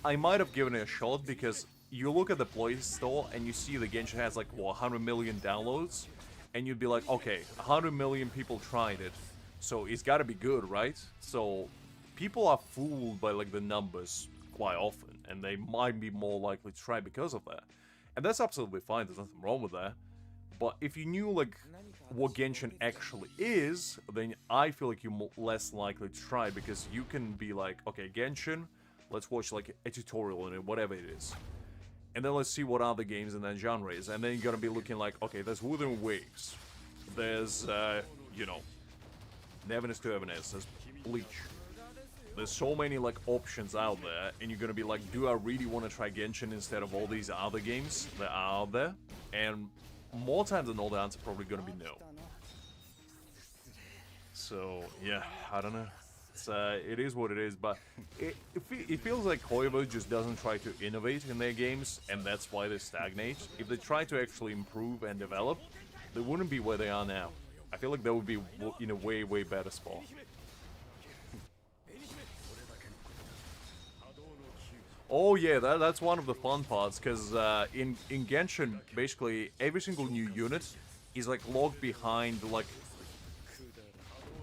I might have given it a shot because you look at the Play Store and you see the Genshin has like, what, 100 million downloads, and you'd be like, okay, 100 million people tried it, so it's gotta be good, right? So, people are fooled by, like, the numbers quite often, and they might be more likely to try because of that. And that's absolutely fine, there's nothing wrong with that. But if you knew, like, what Genshin actually is, then I feel like you're less likely to try, because you can be like, okay, Genshin, let's watch, like, a tutorial on it, whatever it is. And then let's see what other games in that genre is. And then you're gonna be looking like, okay, there's Wuthering Waves. There's, you know, Neverness to Everness. There's Bleach. There's so many, like, options out there, and you're gonna be like, do I really want to try Genshin instead of all these other games that are out there? And more times than not, the answer probably gonna be no. So, yeah, I don't know. It's, it is what it is, but it feels like Koiba just doesn't try to innovate in their games, and that's why they stagnate. If they try to actually improve and develop, they wouldn't be where they are now. I feel like they would be in a way, way better spot. Oh yeah, that's one of the fun parts, because in Genshin, basically, every single new unit is, like, locked behind, like,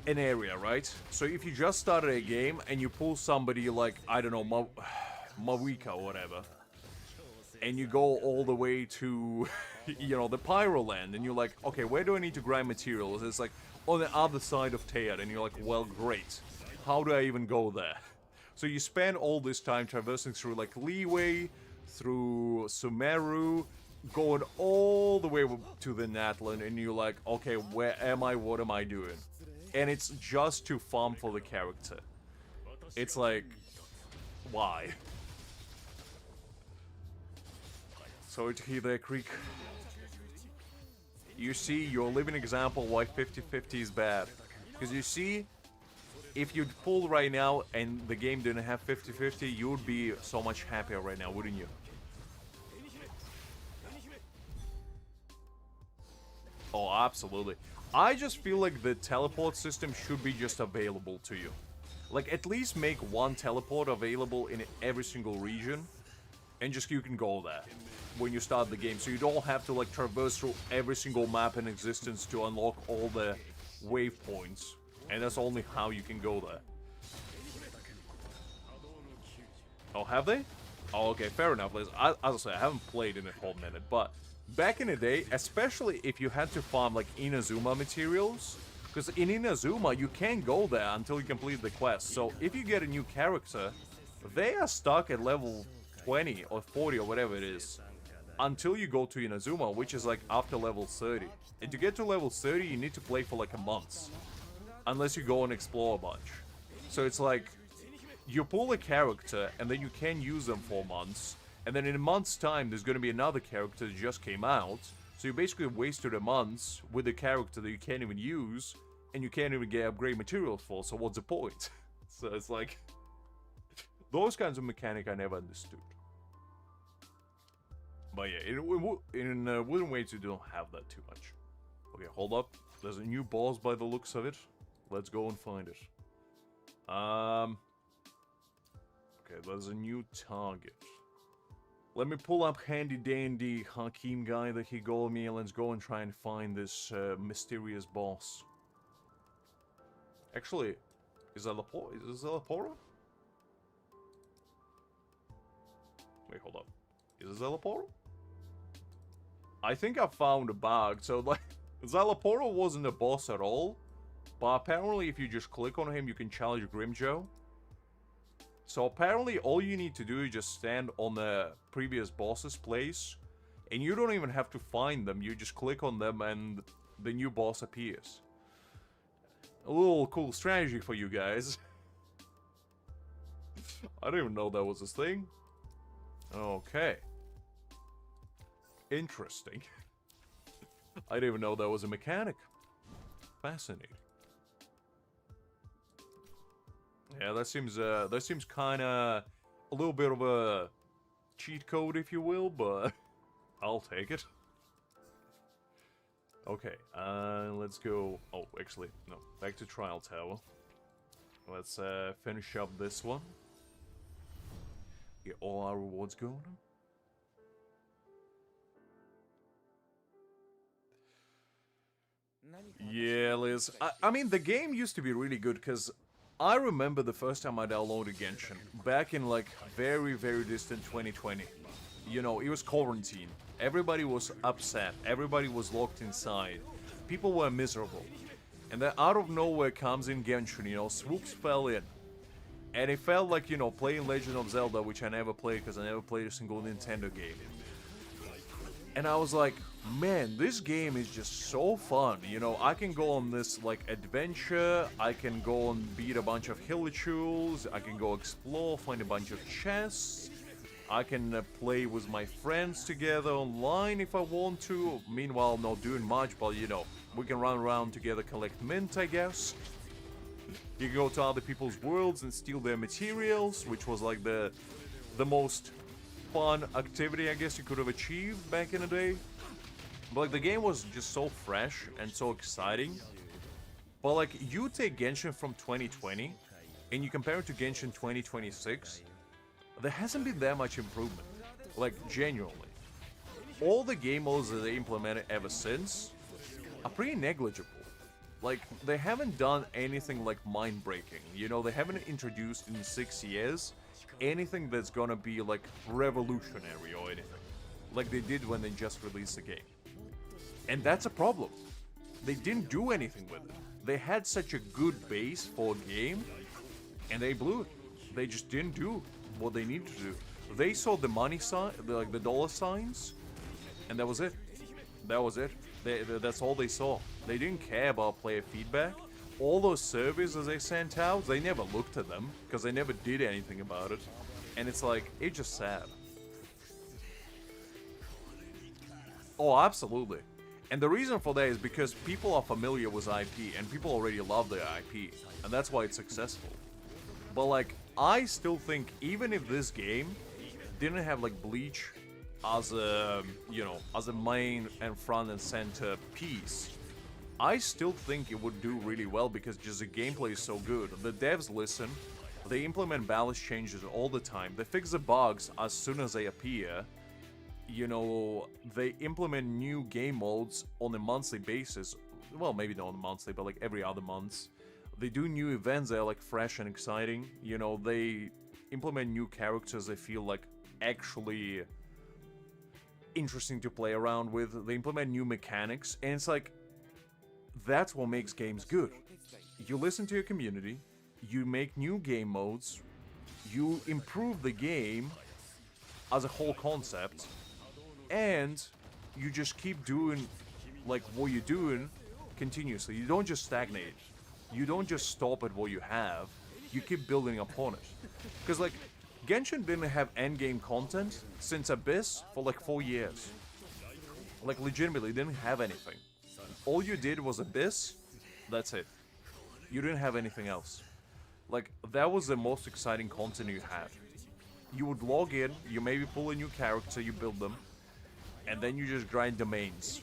an area, right? So if you just started a game and you pull somebody like, I don't know, Mawika or whatever, and you go all the way to, you know, the Pyro Land, and you're like, okay, where do I need to grind materials? It's like, on the other side of Tead, and you're like, well, great. How do I even go there? So you spend all this time traversing through, like, Leeway, through Sumeru, going all the way to the Natlan, and you're like, okay, where am I? What am I doing? And it's just to farm for the character. It's like, why? Sorry to hear that, Creek. You see, you're a living example why 50-50 is bad. Because you see, if you'd pull right now and the game didn't have 50-50, you would be so much happier right now, wouldn't you? Oh, absolutely. I just feel like the teleport system should be just available to you. Like, at least make one teleport available in every single region, and just you can go there when you start the game. So you don't have to, like, traverse through every single map in existence to unlock all the waypoints. And that's only how you can go there. Oh, have they? Oh, okay, fair enough. As I say, I haven't played in a whole minute, but back in the day, especially if you had to farm, like, Inazuma materials, because in Inazuma, you can't go there until you complete the quest. So if you get a new character, they are stuck at level 20 or 40 or whatever it is, until you go to Inazuma, which is like after level 30. And to get to level 30, you need to play for like a month. Unless you go and explore a bunch. So it's like, you pull a character, and then you can use them for months. And then in a month's time, there's going to be another character that just came out. So you basically wasted a month with a character that you can't even use. And you can't even get upgrade materials for, so what's the point? So it's like, those kinds of mechanic I never understood. But yeah, in Wooden Weights you don't have that too much. Okay, hold up. There's a new boss by the looks of it. Let's go and find it. Okay, there's a new target. Let me pull up handy dandy Hakim guy that he got me, and let's go and try and find this mysterious boss. Actually, is it Szayelaporro? Wait, hold up. Is it Szayelaporro? I think I found a bug. So, like, Szayelaporro wasn't a boss at all. But apparently, if you just click on him, you can challenge Grimjo. So, apparently, all you need to do is just stand on the previous boss's place. And you don't even have to find them. You just click on them and the new boss appears. A little cool strategy for you guys. I didn't even know that was a thing. Okay. Interesting. I didn't even know that was a mechanic. Fascinating. Yeah, that seems kind of a little bit of a cheat code, if you will, but I'll take it. Okay, let's go. Oh, actually, no. Back to Trial Tower. Let's finish up this one. Get all our rewards going. Yeah, Liz. I mean, the game used to be really good because I remember the first time I downloaded Genshin back in like very, very distant 2020. You know, it was quarantine. Everybody was upset. Everybody was locked inside. People were miserable. And then out of nowhere comes in Genshin, you know, swoops fell in. And it felt like, you know, playing Legend of Zelda, which I never played because I never played a single Nintendo game. And I was like, man, this game is just so fun. You know, I can go on this, like, adventure. I can go and beat a bunch of Hilichules. I can go explore, find a bunch of chests. I can play with my friends together online if I want to. Meanwhile, not doing much, but, you know, we can run around together, collect mint, I guess. You can go to other people's worlds and steal their materials, which was, like, the most fun activity, I guess, you could have achieved back in the day. But, like, the game was just so fresh and so exciting. But, like, you take Genshin from 2020, and you compare it to Genshin 2026, there hasn't been that much improvement. Like, genuinely. All the game modes that they implemented ever since are pretty negligible. Like, they haven't done anything, like, mind-breaking. You know, they haven't introduced in 6 years anything that's gonna be, like, revolutionary or anything. Like they did when they just released the game. And that's a problem. They didn't do anything with it. They had such a good base for a game, and they blew it. They just didn't do what they needed to do. They saw the money sign, like the dollar signs, and that was it. That was it. That's all they saw. They didn't care about player feedback. All those surveys that they sent out, they never looked at them, because they never did anything about it. And it's like, it's just sad. Oh, absolutely. And the reason for that is because people are familiar with IP, and people already love their IP, and that's why it's successful. But, like, I still think, even if this game didn't have, like, Bleach as a, you know, as a main and front and center piece, I still think it would do really well because just the gameplay is so good. The devs listen, they implement balance changes all the time, they fix the bugs as soon as they appear. You know, they implement new game modes on a monthly basis. Well, maybe not on a monthly, but like every other month. They do new events that are like fresh and exciting. You know, they implement new characters that feel like actually interesting to play around with. They implement new mechanics, and it's like, that's what makes games good. You listen to your community, you make new game modes, you improve the game as a whole concept, and you just keep doing like what you're doing continuously. You don't just stagnate. You don't just stop at what you have. You keep building upon it. Because like Genshin didn't have endgame content since Abyss for like 4 years. Like legitimately didn't have anything. All you did was Abyss. That's it. You didn't have anything else. Like that was the most exciting content you had. You would log in, you maybe pull a new character, you build them, and then you just grind domains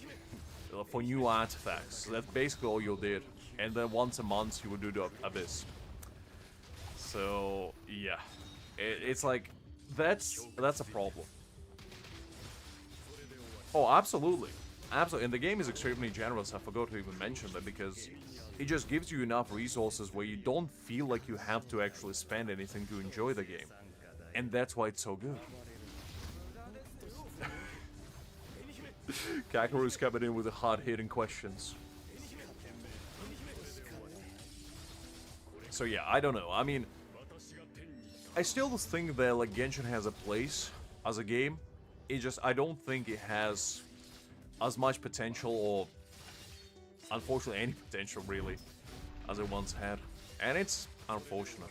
for new artifacts. So that's basically all you did. And then once a month you would do the Abyss. So yeah, it's like that's a problem. Oh, absolutely, absolutely. And the game is extremely generous. I forgot to even mention that because it just gives you enough resources where you don't feel like you have to actually spend anything to enjoy the game. And that's why it's so good. Kakeru's coming in with the hard-hitting questions. So yeah, I don't know. I mean, I still think that like Genshin has a place as a game. It just, I don't think it has as much potential or unfortunately any potential really as it once had. And it's unfortunate.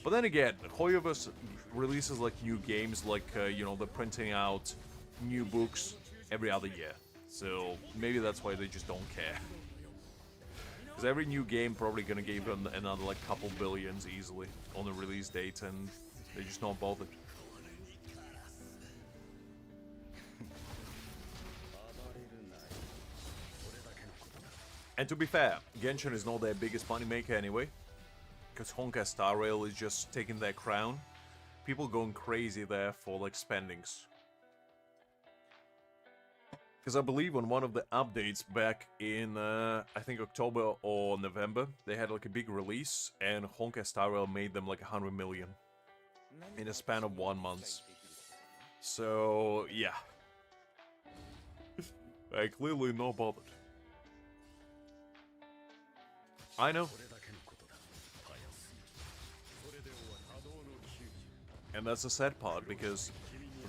But then again, Hoyoverse releases like new games, like, you know, they're printing out new books every other year. So maybe that's why they just don't care. Because every new game probably gonna give them another like couple billions easily on the release date, and they're just not bothered. And to be fair, Genshin is not their biggest moneymaker anyway. Because Honkai Star Rail is just taking their crown. People going crazy there for like spendings. Because I believe on one of the updates back in, I think October or November, they had like a big release and Honkai Star Rail made them like 100 million in a span of 1 month. So, yeah. I clearly not bothered. I know. And that's the sad part, because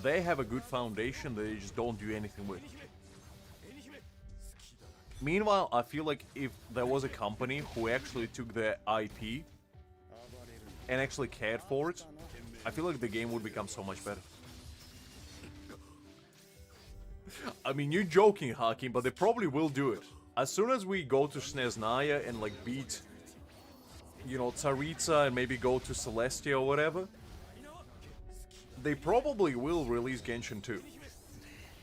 they have a good foundation that they just don't do anything with. Meanwhile, I feel like if there was a company who actually took their IP and actually cared for it, I feel like the game would become so much better. I mean, you're joking, Hakim, but they probably will do it. As soon as we go to Snezhnaya and like beat, you know, Tsaritsa and maybe go to Celestia or whatever, they probably will release Genshin 2.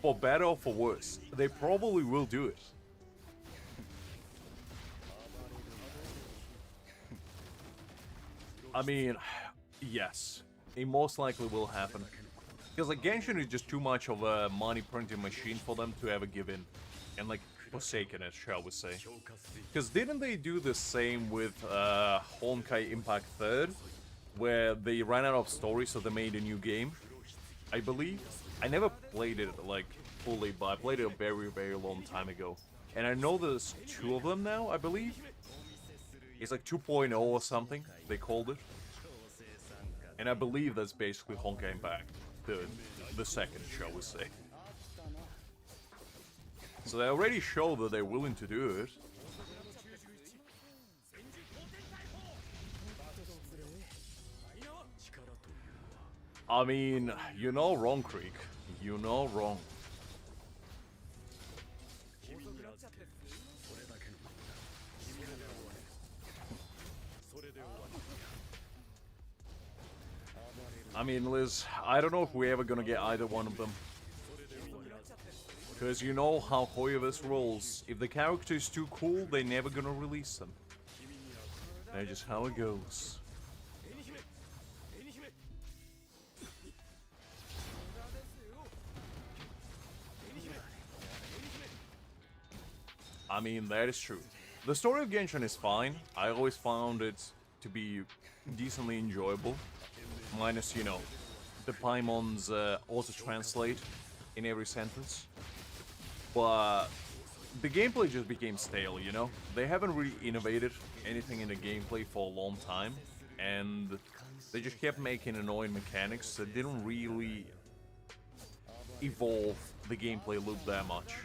For better or for worse, they probably will do it. I mean, yes, it most likely will happen. Because like Genshin is just too much of a money printing machine for them to ever give in. And like, forsaken it, shall we say. Because didn't they do the same with Honkai Impact 3rd? Where they ran out of story, so they made a new game, I believe. I never played it like fully, but I played it a very, very long time ago. And I know there's 2 of them now, I believe. It's like 2.0 or something, they called it. And I believe that's basically Honkai Impact, the second, shall we say. So they already show that they're willing to do it. I mean, you know wrong, Creek. You know wrong. I mean, Liz, I don't know if we're ever gonna get either one of them. Because you know how Hoyoverse rolls. If the character is too cool, they're never gonna release them. That's just how it goes. I mean, that is true. The story of Genshin is fine. I always found it to be decently enjoyable. Minus, you know, the Paimon's auto-translate in every sentence. But the gameplay just became stale, you know? They haven't really innovated anything in the gameplay for a long time. And they just kept making annoying mechanics that didn't really evolve the gameplay loop that much.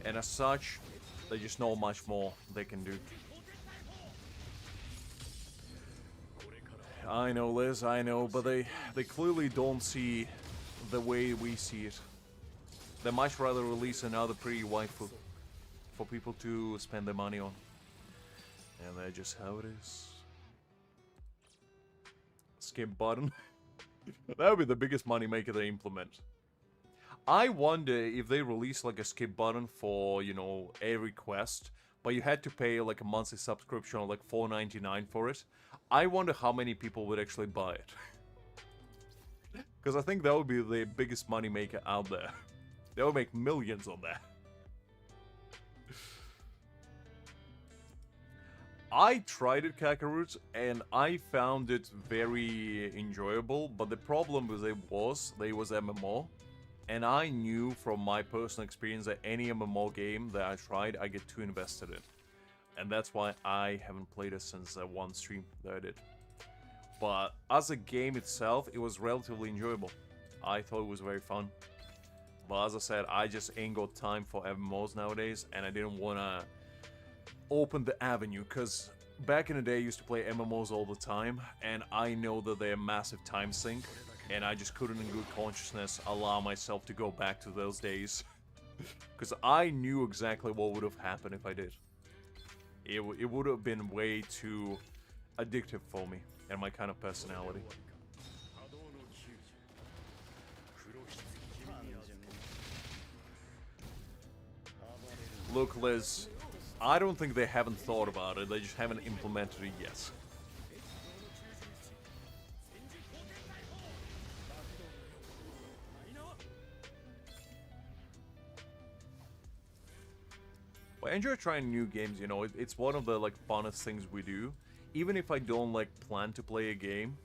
And as such, they just know much more they can do. I know, Liz, I know, but they clearly don't see the way we see it. They much rather release another pretty waifu for people to spend their money on. And that's just how it is. Skip button. That would be the biggest moneymaker they implement. I wonder if they release like a skip button for, you know, every quest, but you had to pay like a monthly subscription of like $4.99 for it. I wonder how many people would actually buy it. Because I think that would be the biggest moneymaker out there. They would make millions on that. I tried it, Kakarot, and I found it very enjoyable, but the problem with it was MMO, and I knew from my personal experience that any MMO game that I tried, I get too invested in. And that's why I haven't played it since that one stream that I did. But as a game itself, it was relatively enjoyable. I thought it was very fun. But as I said, I just ain't got time for MMOs nowadays, and I didn't want to open the avenue, because back in the day I used to play MMOs all the time, and I know that they're a massive time sink, and I just couldn't in good consciousness allow myself to go back to those days. Because I knew exactly what would have happened if I did. It would have been way too addictive for me and my kind of personality. Look, Liz, I don't think they haven't thought about it, they just haven't implemented it yet. I enjoy trying new games, you know, it's one of the, like, funnest things we do. Even if I don't, like, plan to play a game,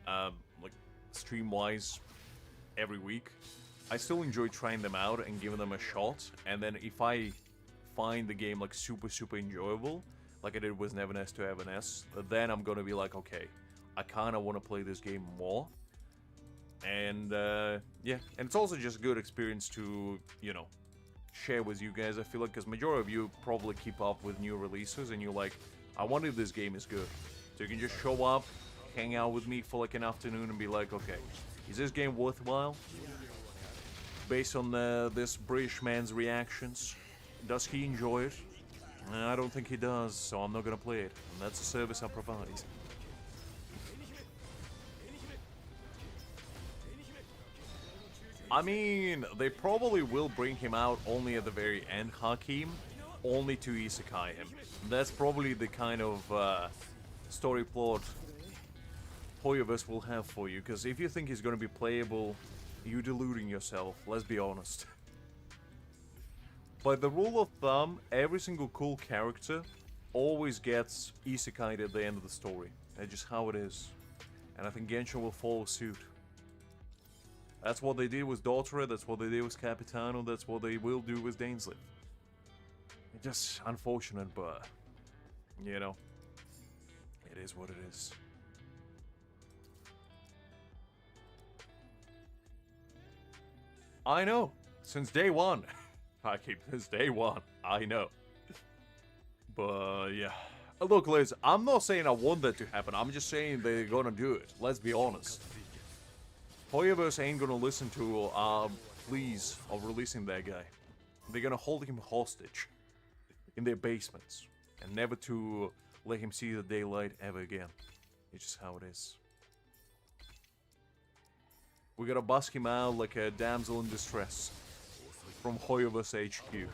like, stream-wise, every week, I still enjoy trying them out and giving them a shot, and then if I find the game, like, super enjoyable, like I did with Never Nest to Evanesce, then I'm gonna be like, okay, I kinda wanna play this game more. And, yeah, and it's also just a good experience to, you know, share with you guys, I feel like, because majority of you probably keep up with new releases, and you're like, I wonder if this game is good. So you can just show up, hang out with me for like an afternoon and be like, okay, is this game worthwhile? Based on this British man's reactions, does he enjoy it? I don't think he does, so I'm not gonna play it. And that's the service I provide. I mean, they probably will bring him out only at the very end, Hakim, only to isekai him. That's probably the kind of story plot Hoyoverse will have for you, because if you think he's gonna be playable, you're deluding yourself, let's be honest. By the rule of thumb, every single cool character always gets isekai'd at the end of the story. That's just how it is. And I think Genshin will follow suit. That's what they did with Dottore, that's what they did with Capitano, that's what they will do with Dainsleif. It's just unfortunate, but, you know, it is what it is. I know, since day one. I keep this day one, I know. But, yeah. Look, Liz, I'm not saying I want that to happen, I'm just saying they're gonna do it, let's be honest. Hoyoverse ain't gonna listen to pleas of releasing that guy. They're gonna hold him hostage in their basements and never to let him see the daylight ever again. It's just how it is. We're gonna busk him out like a damsel in distress from Hoyoverse HQ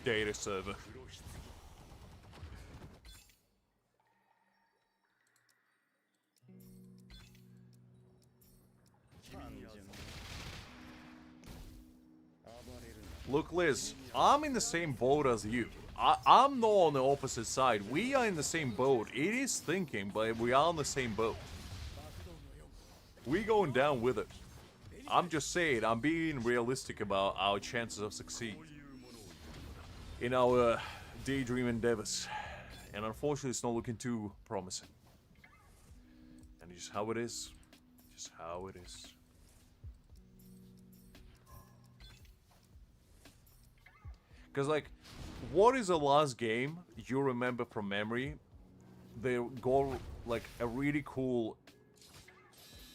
data server. Look, Liz, I'm in the same boat as you. I'm not on the opposite side. We are in the same boat. It is thinking, but we are on the same boat. We going down with it. I'm just saying, I'm being realistic about our chances of succeed in our daydream endeavors. And unfortunately, it's not looking too promising. And it's just how it is. Just how it is. Because, like, what is the last game you remember from memory? They go, like, a really cool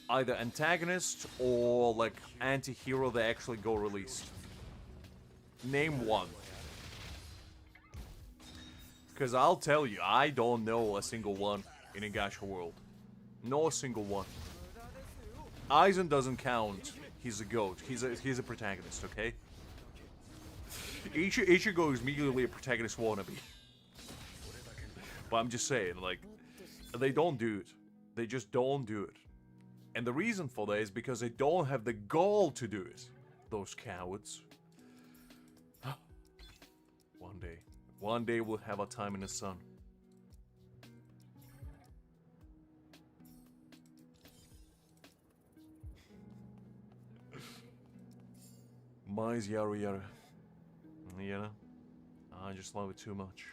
either antagonist or, like, anti-hero they actually go released. Name one. Because I'll tell you, I don't know a single one in a gacha world. No single one. Aizen doesn't count. He's a goat. He's a protagonist, okay? Ichigo is immediately a protagonist wannabe. But I'm just saying, like, they don't do it. They just don't do it. And the reason for that is because they don't have the gall to do it. Those cowards. One day we'll have our time in the sun. Mais yara yara. You know? I just love it too much.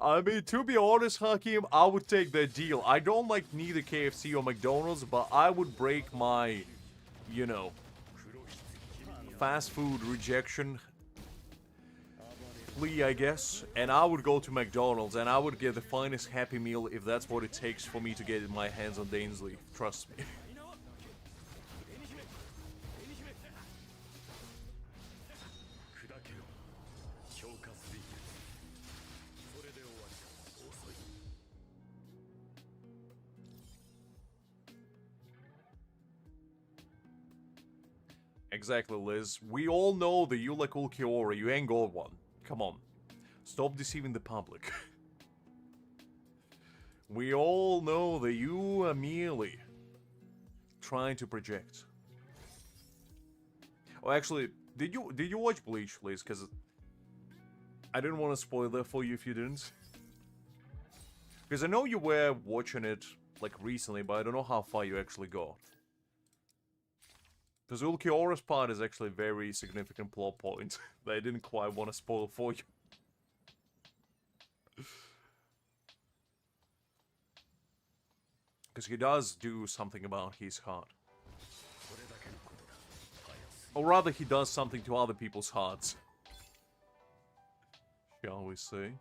I mean, to be honest, Hakim, I would take that deal. I don't like neither KFC or McDonald's, but I would break my, you know, fast food rejection plea, I guess, and I would go to McDonald's and I would get the finest Happy Meal if that's what it takes for me to get my hands on Dainsley. Trust me. Exactly, Liz. We all know that you like Ulquiorra. You ain't got one. Come on. Stop deceiving the public. We all know that you are merely trying to project. Oh, actually, did you watch Bleach, Liz? Because I didn't want to spoil that for you if you didn't. Because I know you were watching it, like, recently, but I don't know how far you actually got. Because Ulquiorra's part is actually a very significant plot point that I didn't quite want to spoil for you. Because he does do something about his heart. Or rather, he does something to other people's hearts. Shall we say?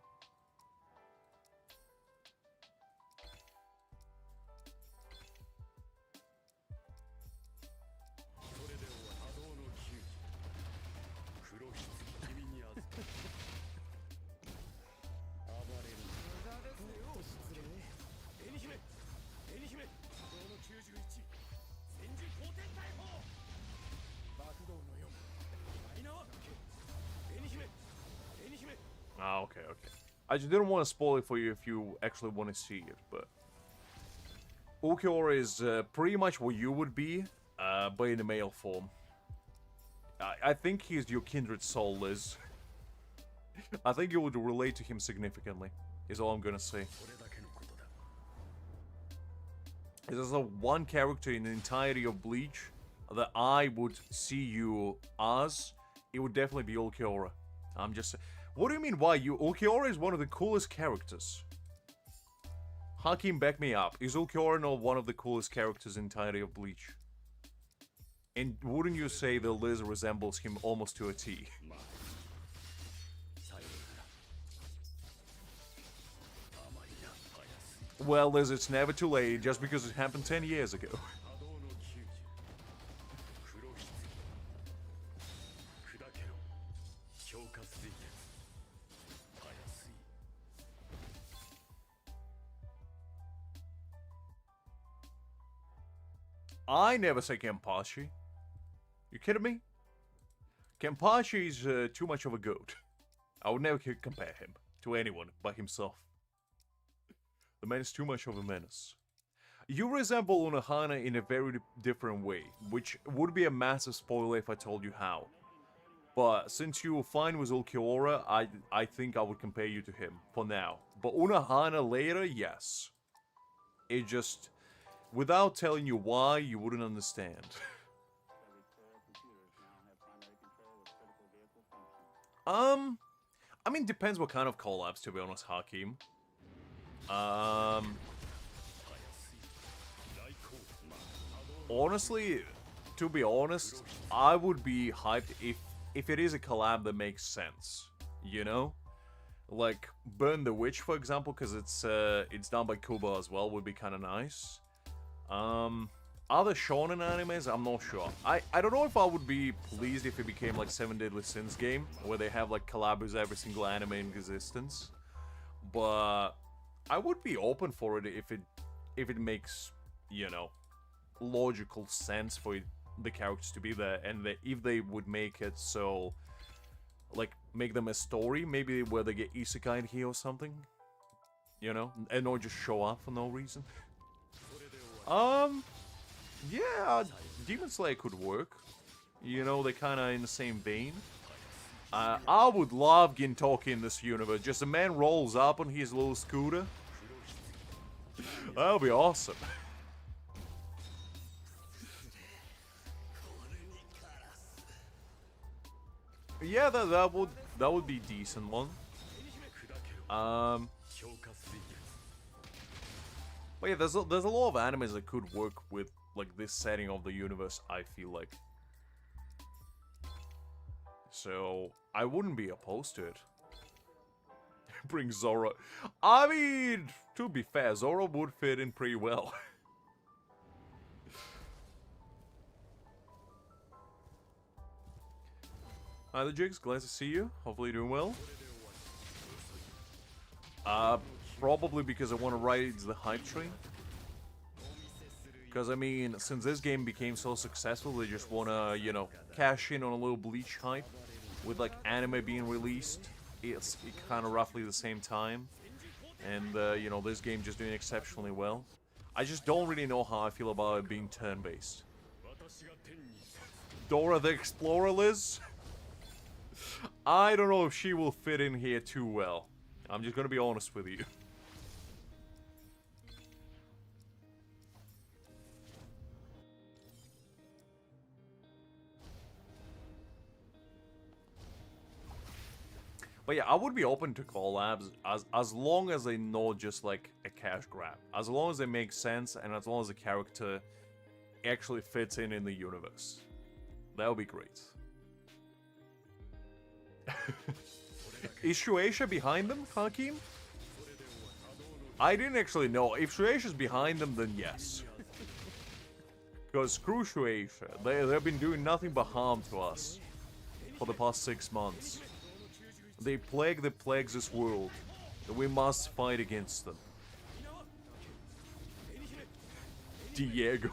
Ah, okay. I just didn't want to spoil it for you if you actually want to see it, but... Ulquiorra is pretty much what you would be, but in a male form. I think he's your kindred soul, Liz. I think you would relate to him significantly, is all I'm gonna say. There's a one character in the entirety of Bleach that I would see you as. It would definitely be Ulquiorra. I'm just... What do you mean, why? Ulquiorra is one of the coolest characters. Hakim, back me up. Is Ulquiorra not one of the coolest characters in the entirety of Bleach? And wouldn't you say that Liz resembles him almost to a T? Well, Liz, it's never too late, just because it happened 10 years ago. I never say Kenpachi. You kidding me? Kenpachi is too much of a goat. I would never compare him to anyone but himself. The man is too much of a menace. You resemble Unohana in a very different way, which would be a massive spoiler if I told you how. But since you were fine with Ulquiorra, I think I would compare you to him, for now. But Unohana later, yes. It just... Without telling you why, you wouldn't understand. I mean, depends what kind of collabs, to be honest, Hakim. Um, honestly, to be honest, I would be hyped if it is a collab that makes sense. You know, like Burn the Witch, for example, because it's done by Kuba as well, would be kind of nice. Other shonen animes, I'm not sure. I don't know if I would be pleased if it became like Seven Deadly Sins game, where they have like collabs with every single anime in existence. But I would be open for it if it makes, you know, logical sense for the characters to be there, and if they would make it so, like, make them a story, maybe where they get isekai here or something, you know, and not just show up for no reason. Yeah, Demon Slayer could work. You know, they're kind of in the same vein. I would love Gintoki in this universe. Just a man rolls up on his little scooter. That'll be awesome. Yeah, that would be a decent one. But yeah, there's a lot of animes that could work with like this setting of the universe, I feel like. So I wouldn't be opposed to it. Bring Zoro. I mean, to be fair, Zoro would fit in pretty well. Hi there, Jigs. Glad to see you. Hopefully you're doing well. Probably because I want to ride the hype train. Because, I mean, since this game became so successful, they just want to, you know, cash in on a little Bleach hype. With, like, anime being released, it's kind of roughly the same time. And, you know, this game just doing exceptionally well. I just don't really know how I feel about it being turn-based. Dora the Explorer, Liz? I don't know if she will fit in here too well. I'm just gonna be honest with you. But yeah, I would be open to collabs as long as they not just like a cash grab. As long as they make sense and as long as the character actually fits in the universe. That would be great. Is Shueisha behind them, Hakim? I didn't actually know. If Shueisha's behind them, then yes. Because screw Shueisha. They've been doing nothing but harm to us for the past 6 months. They plague that plagues this world, and we must fight against them. Diego.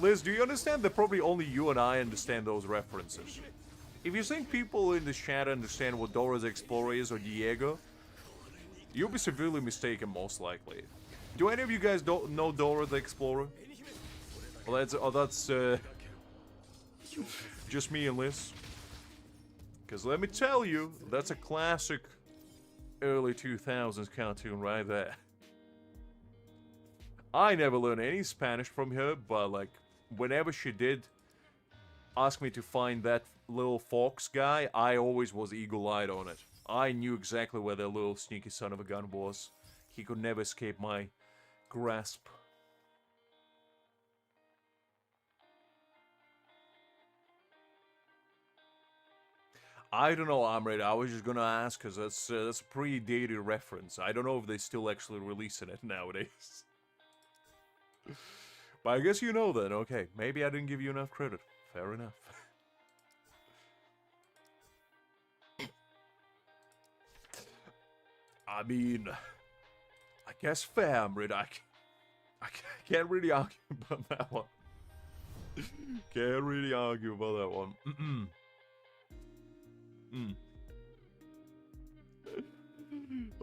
Liz, do you understand that probably only you and I understand those references? If you think people in the chat understand what Dora the Explorer is or Diego, you'll be severely mistaken, most likely. Do any of you guys know Dora the Explorer? Well, that's just me and Liz. Because let me tell you, that's a classic early 2000s cartoon right there. I never learned any Spanish from her, but like, whenever she did ask me to find that little fox guy, I always was eagle-eyed on it. I knew exactly where that little sneaky son of a gun was. He could never escape my grasp. I don't know, Amrit. I was just gonna ask because that's a pretty dated reference. I don't know if they still actually releasing it nowadays. But I guess you know then. Okay, maybe I didn't give you enough credit. Fair enough. I mean, I guess fair, Amrit. I can't really argue about that one. Can't really argue about that one.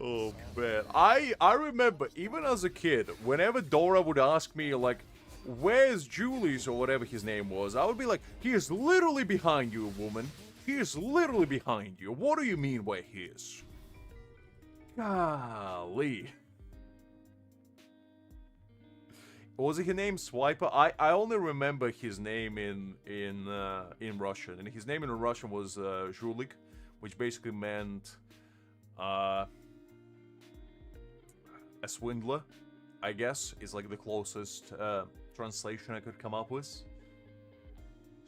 Oh man, I remember even as a kid, whenever Dora would ask me like, "Where's Julius?" or whatever his name was, I would be like, "He is literally behind you, woman. He is literally behind you. What do you mean where he is?" Golly. Was his name Swiper? I only remember his name in Russian, and his name in Russian was Zhulik, which basically meant a swindler, I guess, is like the closest translation I could come up with.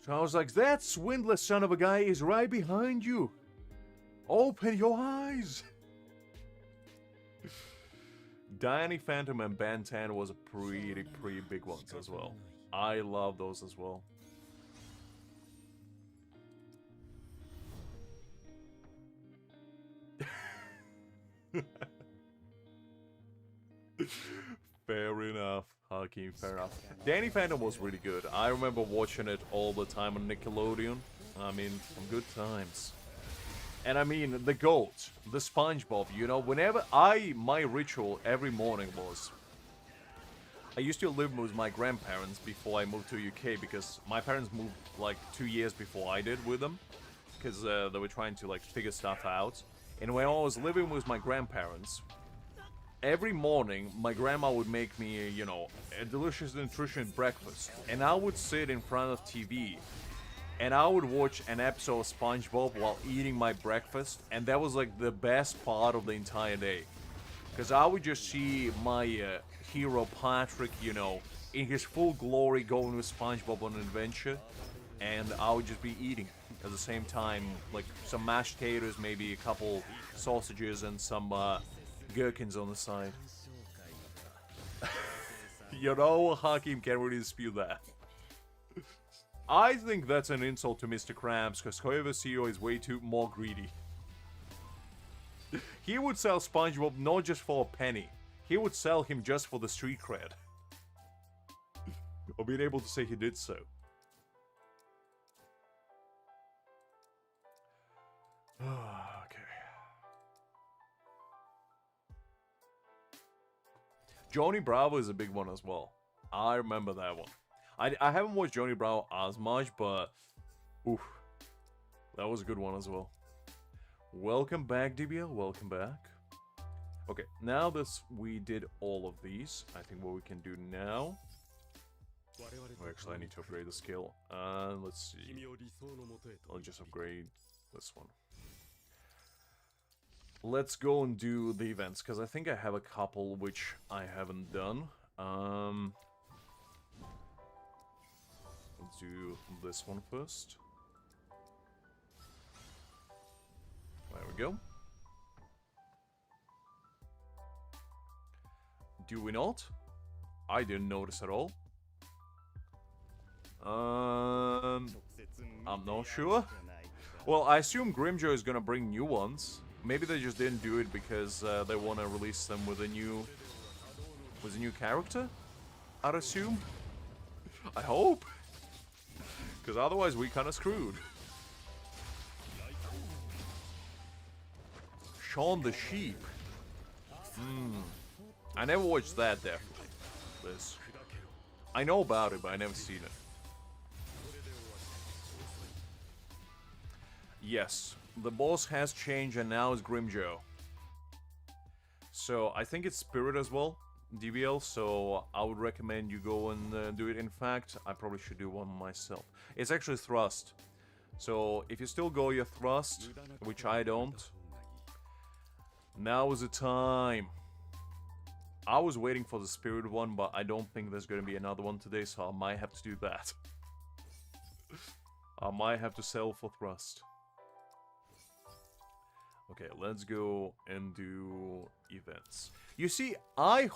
So I was like, that swindler son of a guy is right behind you. Open your eyes. Danny Phantom and Ben 10 was a pretty big ones as well. I love those as well. Fair enough, Hakeem, fair enough. Danny Phantom was really good. I remember watching it all the time on Nickelodeon. I mean, some good times. And I mean, the GOAT, the SpongeBob, you know, whenever my ritual every morning was, I used to live with my grandparents before I moved to UK, because my parents moved like 2 years before I did with them, because they were trying to like figure stuff out. And when I was living with my grandparents, every morning my grandma would make me, you know, a delicious, nutritious breakfast, and I would sit in front of TV. And I would watch an episode of SpongeBob while eating my breakfast, and that was like the best part of the entire day. Because I would just see my hero Patrick, you know, in his full glory going with SpongeBob on an adventure, and I would just be eating at the same time, like some mashed potatoes, maybe a couple sausages, and some gherkins on the side. You know, Hakim can't really dispute that. I think that's an insult to Mr. Krabs, because However CEO is way too more greedy. He would sell SpongeBob not just for a penny. He would sell him just for the street cred. Or being able to say he did so. Okay. Johnny Bravo is a big one as well. I remember that one. I haven't watched Johnny Bravo as much, but oof, that was a good one as well. Welcome back, DBL. Welcome back. Okay, now that we did all of these, I think what we can do now... Oh, actually, I need to upgrade the skill. Let's see. I'll just upgrade this one. Let's go and do the events, because I think I have a couple which I haven't done. Let's do this one first. There we go. Do we not? I didn't notice at all. I'm not sure. Well, I assume Grimjo is gonna bring new ones. Maybe they just didn't do it because they want to release them with a new character, I'd assume. I hope. Because otherwise we kind of screwed. Shaun the Sheep. I never watched that, definitely. This. I know about it, but I never seen it. Yes, the boss has changed and now it's Grimjo. So I think it's Spirit as well, DBL, so I would recommend you go and do it. In fact, I probably should do one myself. It's actually Thrust. So if you still go your Thrust, which I don't, now is the time. I was waiting for the Spirit one, but I don't think there's going to be another one today, so I might have to do that. I might have to sell for Thrust. Okay, let's go and do events. You see, I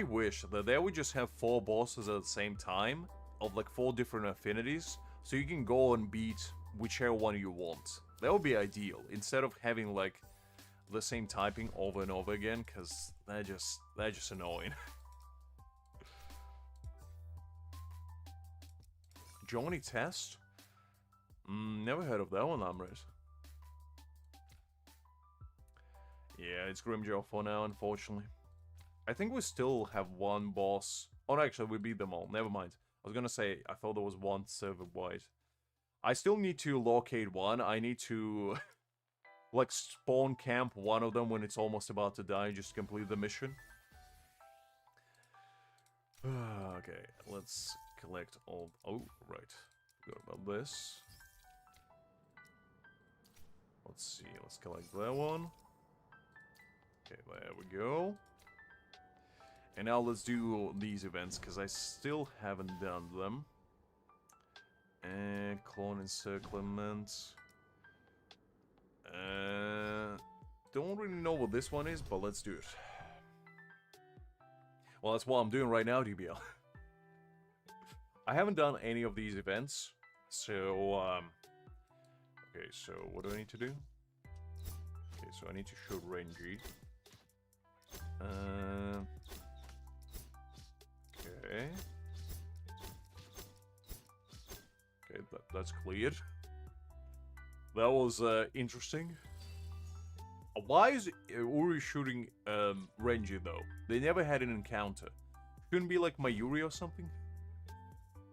wish that they would just have 4 bosses at the same time, of like 4 different affinities, so you can go and beat whichever one you want. That would be ideal, instead of having like the same typing over and over again, because they're just annoying. Johnny Test? Never heard of that one, Amrit. Yeah, it's Grimjo for now, unfortunately. I think we still have one boss. Oh, no, actually, we beat them all. Never mind. I was gonna say, I thought there was one server-wide. I still need to locate one. I need to, like, spawn camp one of them when it's almost about to die, just to complete the mission. Okay, let's collect all... Oh, right. Forgot about this. Let's see, let's collect that one. Okay, there we go. And now let's do these events, because I still haven't done them. And clone encirclement. Don't really know what this one is, but let's do it. Well, that's what I'm doing right now, DBL. I haven't done any of these events, so, okay, so what do I need to do? Okay, so I need to show Renji. Okay. Okay, that's cleared. That was, interesting. Why is Uri shooting, Renji, though? They never had an encounter. Shouldn't be like Mayuri or something?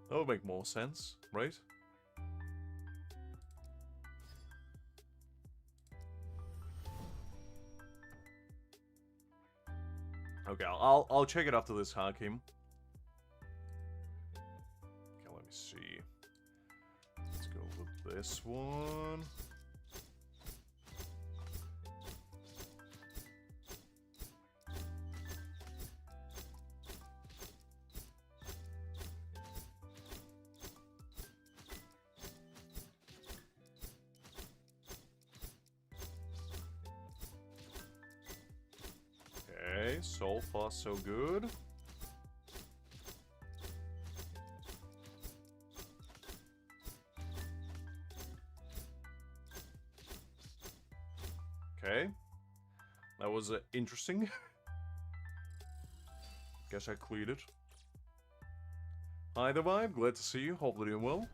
That would make more sense, right? Okay, I'll check it after this, Hakim. Okay, let me see. Let's go with this one. So far, so good. Okay. That was interesting. Guess I cleared it. Hi there, Vibe. Glad to see you. Hopefully doing well.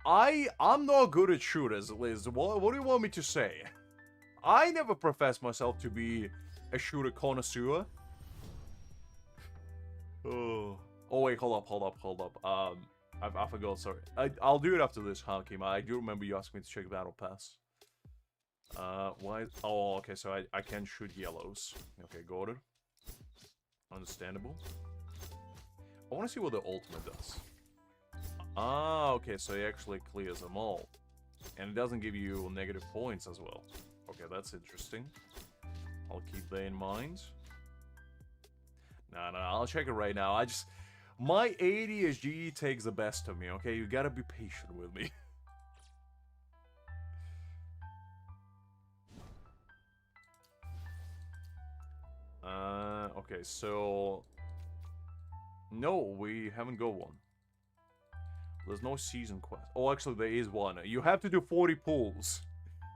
I'm not good at shooters, Liz. What do you want me to say? I never professed myself to be a shooter connoisseur. Oh wait, hold up. I forgot, sorry. I'll do it after this, Hakim. I do remember you asked me to check Battle Pass. Why? Oh, okay, so I can shoot yellows. Okay, got it. Understandable. I want to see what the ultimate does. Ah, okay, so he actually clears them all. And it doesn't give you negative points as well. Okay, that's interesting. I'll keep that in mind. No, I'll check it right now. My ADHD takes the best of me, okay? You gotta be patient with me. Okay, so... No, we haven't got one. There's no season quest. Oh, actually, there is one. You have to do 40 pulls.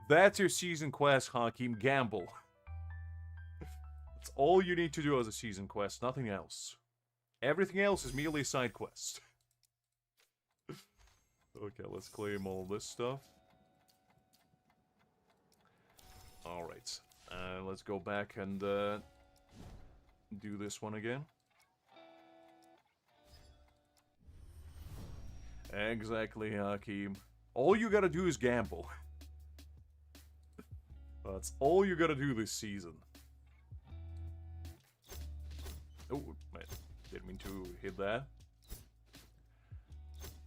That's your season quest, Hakim. Gamble. That's all you need to do as a season quest, nothing else. Everything else is merely a side quest. Okay, let's claim all this stuff. Alright. Let's go back and do this one again. Exactly, Hakim. All you gotta do is gamble. That's all you gotta do this season. Oh, man. Didn't mean to hit that.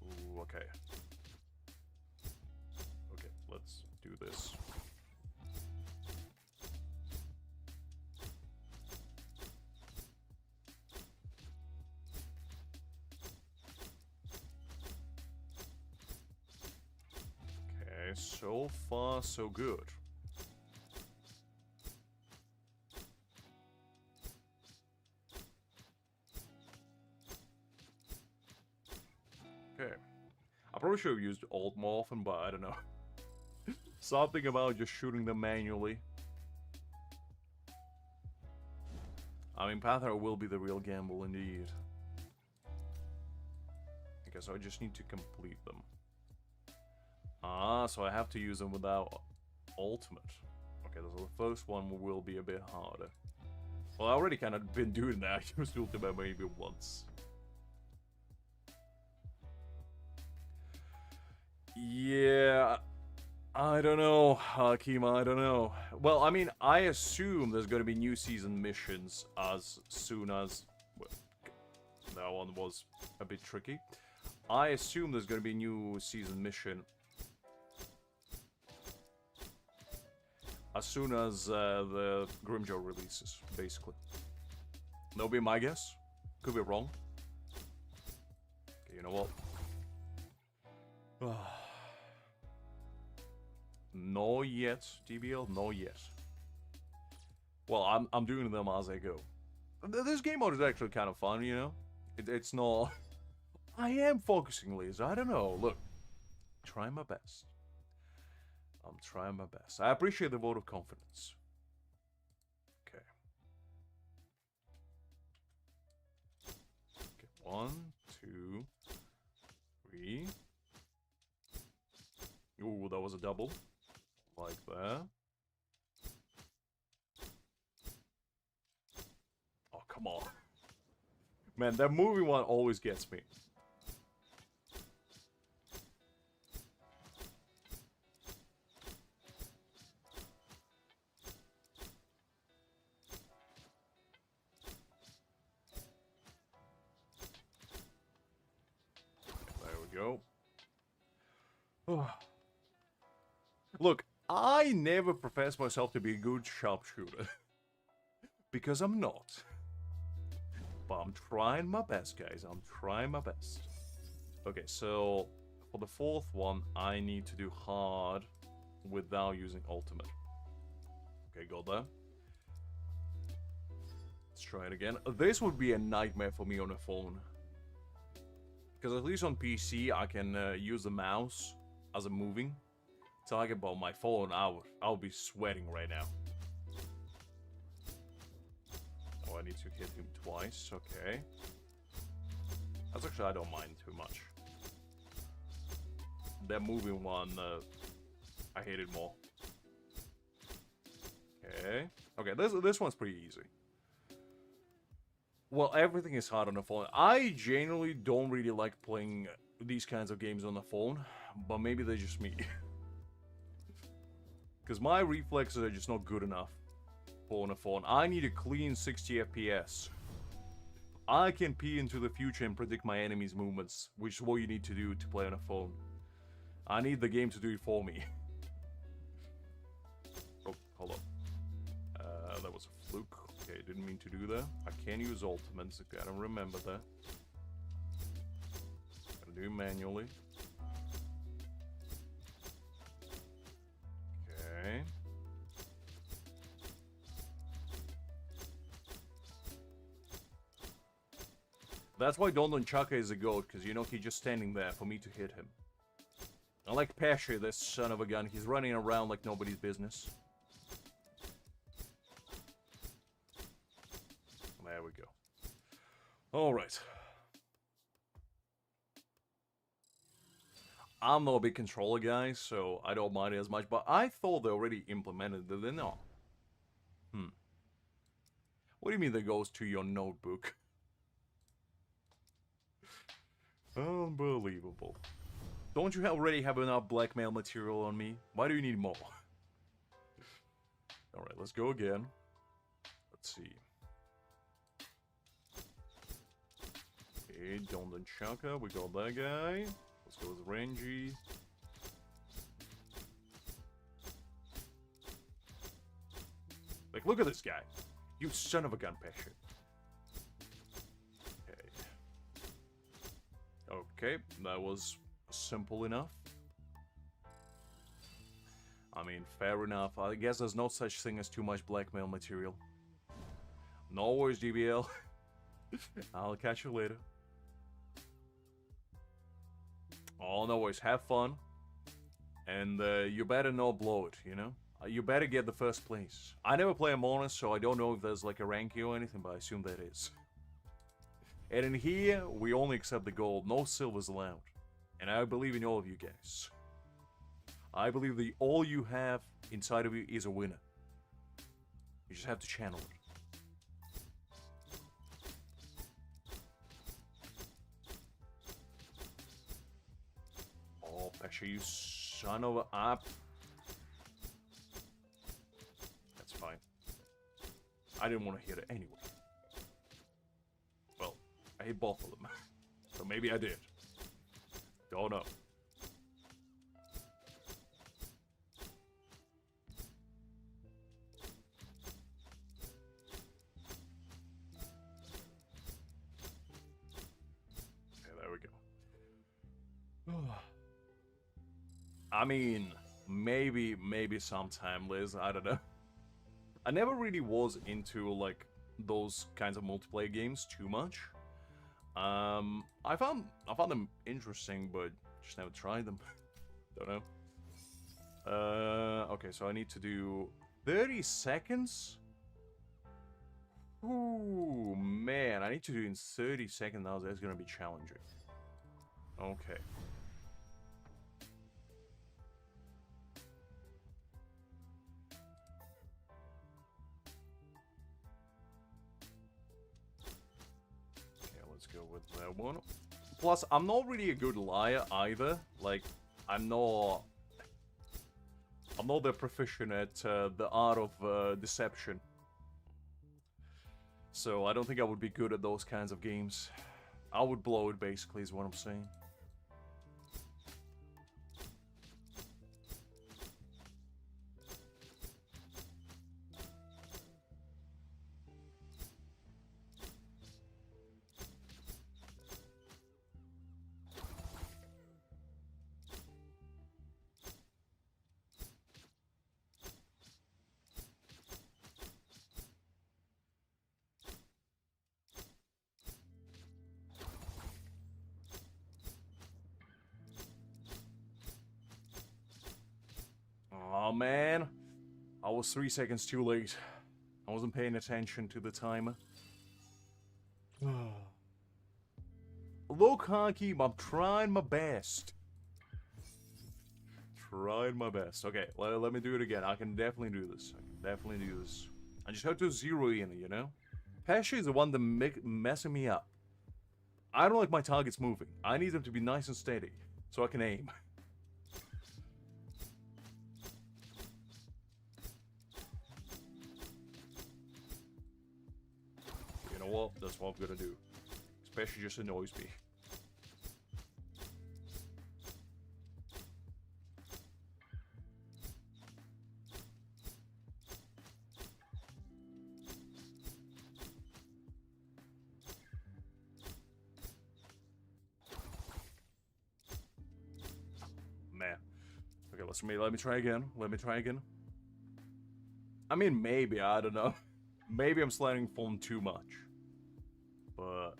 Ooh, okay. Okay, let's do this. Okay, so far so good. Okay. I probably should have used Alt more often, but I don't know. Something about just shooting them manually. I mean, Pathar will be the real gamble indeed. Okay, so I just need to complete them. Ah, so I have to use them without ultimate. Okay, so the first one will be a bit harder. Well, I already kind of been doing that. I used ultimate maybe once. Yeah, I don't know, Hakim, I don't know. Well, I mean, I assume there's going to be new season missions as soon as... Well, that one was a bit tricky. I assume there's going to be a new season mission as soon as the Grimjaw releases, basically. That'll be my guess. Could be wrong. Okay, you know what? No yet, DBL, no yet. Well, I'm doing them as I go. This game mode is actually kind of fun, you know? It's not... I am focusing, Liz. I don't know. Look, trying my best. I'm trying my best. I appreciate the vote of confidence. Okay. Okay, 1, 2, 3. Ooh, that was a double. Like that. Oh, come on. Man, that moving one always gets me. There we go. Look, I never profess myself to be a good sharpshooter. Because I'm not. But I'm trying my best, guys. I'm trying my best. Okay, so for the fourth one, I need to do hard without using ultimate. Okay, got that. Let's try it again. This would be a nightmare for me on a phone. Because at least on PC, I can use the mouse as a moving target, but on my phone, I'll be sweating right now. Oh, I need to hit him twice. Okay. That's actually, I don't mind too much. That moving one, I hate it more. Okay. Okay, this one's pretty easy. Well, everything is hard on the phone. I genuinely don't really like playing these kinds of games on the phone, but maybe they're just me. Because my reflexes are just not good enough for on a phone. I need a clean 60 FPS. I can pee into the future and predict my enemy's movements, which is what you need to do to play on a phone. I need the game to do it for me. Oh, hold on. That was a fluke. Okay, didn't mean to do that. I can use ultimates. I gotta remember that. Gotta do it manually. Okay. That's why Don Chaka is a goat, because you know he's just standing there for me to hit him. Unlike Pesci, this son of a gun, he's running around like nobody's business. There we go. Alright. I'm not a big controller guy, so I don't mind it as much, but I thought they already implemented it. They're not. What do you mean that goes to your notebook? Unbelievable. Don't you already have enough blackmail material on me? Why do you need more? Alright, let's go again. Let's see. Okay, Don Chaka, we got that guy. Let's go with Renji. Like, look at this guy. You son of a gun, Pesci. Okay, that was simple enough. I mean, fair enough. I guess there's no such thing as too much blackmail material. No worries, DBL. I'll catch you later. Oh, no worries. Have fun. And you better not blow it, you know? You better get the first place. I never play Among Us, so I don't know if there's like a ranking or anything, but I assume that is. And in here, we only accept the gold. No silvers allowed. And I believe in all of you guys. I believe that all you have inside of you is a winner. You just have to channel it. Oh, Pesha, you son of a... That's fine. I didn't want to hit it anyway. I hit both of them. So maybe I did. Don't know. I mean, maybe sometime, Liz. I don't know. I never really was into like those kinds of multiplayer games too much. I found them interesting, but just never tried them. Don't know. Okay, so I need to do 30 seconds. Ooh, man, I need to do in 30 seconds now. That's gonna be challenging. Okay. Let's go with that one. Plus, I'm not really a good liar either. Like, I'm not that proficient at the art of deception. So I don't think I would be good at those kinds of games. I would blow it, basically, is what I'm saying. Oh man, I was 3 seconds too late. I wasn't paying attention to the timer. Look, Honky, I'm trying my best. Trying my best. Okay, let me do it again. I can definitely do this. I just have to zero in, you know? Pesha is the one that messing me up. I don't like my targets moving. I need them to be nice and steady, so I can aim. You know what? That's what I'm gonna do. Especially just annoys me. Man. Okay, let me try again. I mean, maybe, I don't know. Maybe I'm sliding phone too much. But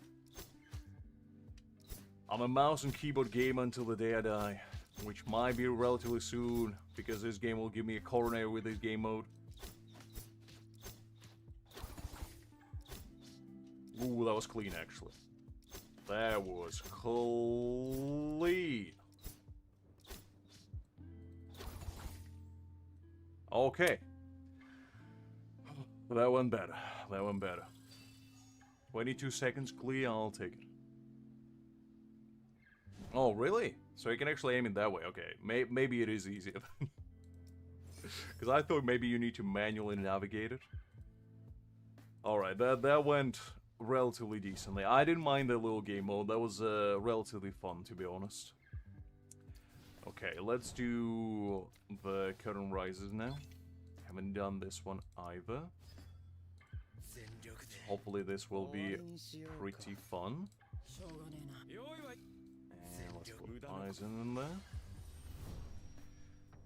I'm a mouse and keyboard gamer until the day I die, which might be relatively soon, because this game will give me a coronary with this game mode. Ooh, that was clean, actually. That was clean. Okay. That went better. 22 seconds clear, I'll take it. Oh, really? So you can actually aim it that way. Okay, maybe it is easier. Because I thought maybe you need to manually navigate it. Alright, that went relatively decently. I didn't mind the little game mode. That was relatively fun, to be honest. Okay, let's do the Curtain Rises now. Haven't done this one either. Hopefully this will be pretty fun. And let's put Aizen in there.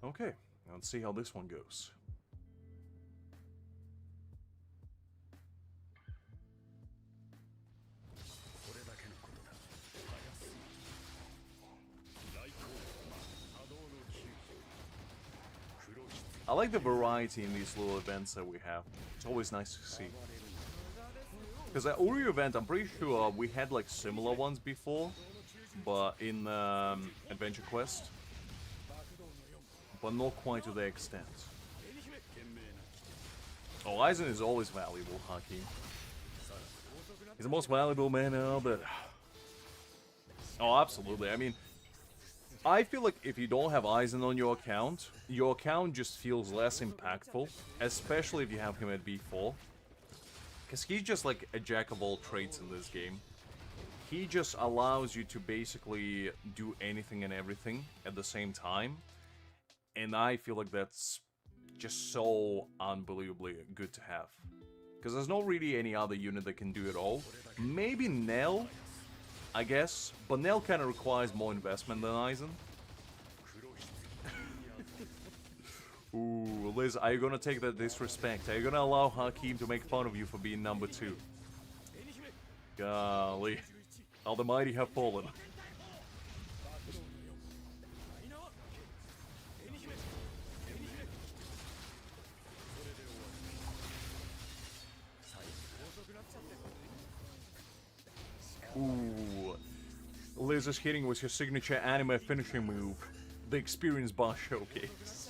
Okay, let's see how this one goes. I like the variety in these little events that we have. It's always nice to see. Because at Uri event, I'm pretty sure we had like similar ones before, but in Adventure Quest, but not quite to the extent. Oh, Aizen is always valuable, Haki. He's the most valuable man out there. Oh, absolutely. I mean, I feel like if you don't have Aizen on your account just feels less impactful, especially if you have him at B4. Because he's just like a jack of all trades in this game. He just allows you to basically do anything and everything at the same time. And I feel like that's just so unbelievably good to have. Because there's not really any other unit that can do it all. Maybe Nell, I guess. But Nell kind of requires more investment than Aizen. Ooh, Liz, are you gonna take that disrespect? Are you gonna allow Hakim to make fun of you for being number 2? Golly. How the mighty have fallen. Ooh. Liz is hitting with your signature anime finishing move. The Experience Bar Showcase.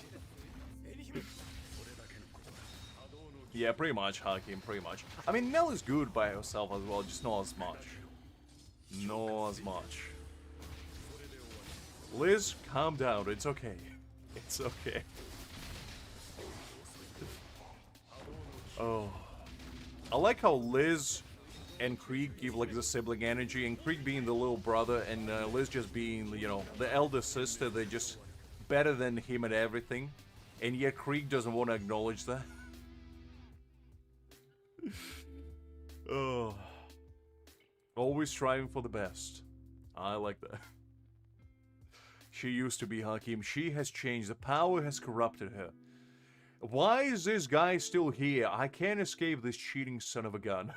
Yeah, pretty much, Hakim, pretty much. I mean, Nell is good by herself as well, just not as much. Not as much. Liz, calm down, it's okay. It's okay. Oh. I like how Liz and Krieg give like the sibling energy, and Krieg being the little brother, and Liz just being, you know, the elder sister. They're just better than him at everything. And yet Krieg doesn't want to acknowledge that. Oh. Always striving for the best. I like that. She used to be Hakim. She has changed. The power has corrupted her. Why is this guy still here? I can't escape this cheating son of a gun.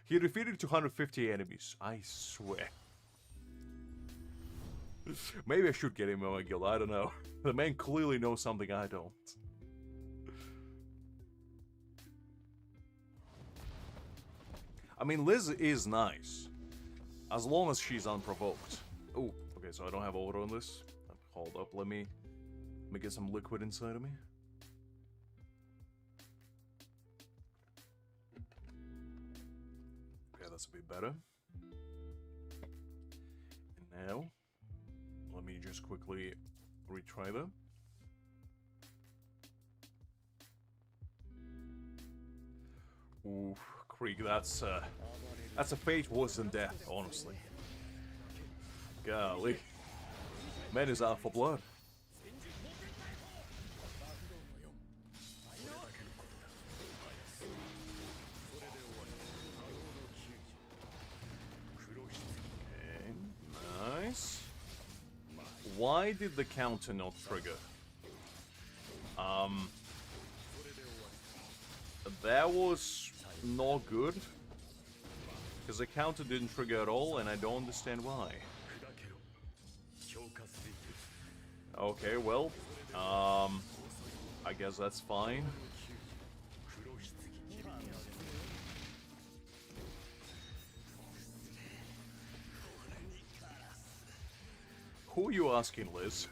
He defeated 250 enemies. I swear. Maybe I should get him on my guild. I don't know. The man clearly knows something I don't. I mean, Liz is nice. As long as she's unprovoked. Oh, okay, so I don't have order on this. Hold up, let me get some liquid inside of me. Okay, that's a bit better. And now, let me just quickly retry that. Ooh, Krieg, that's a fate worse than death, honestly. Golly. Man is out for blood. Okay, nice. Why did the counter not trigger? That was not good. Because the counter didn't trigger at all, and I don't understand why. Okay, well, I guess that's fine. Who are you asking, Liz?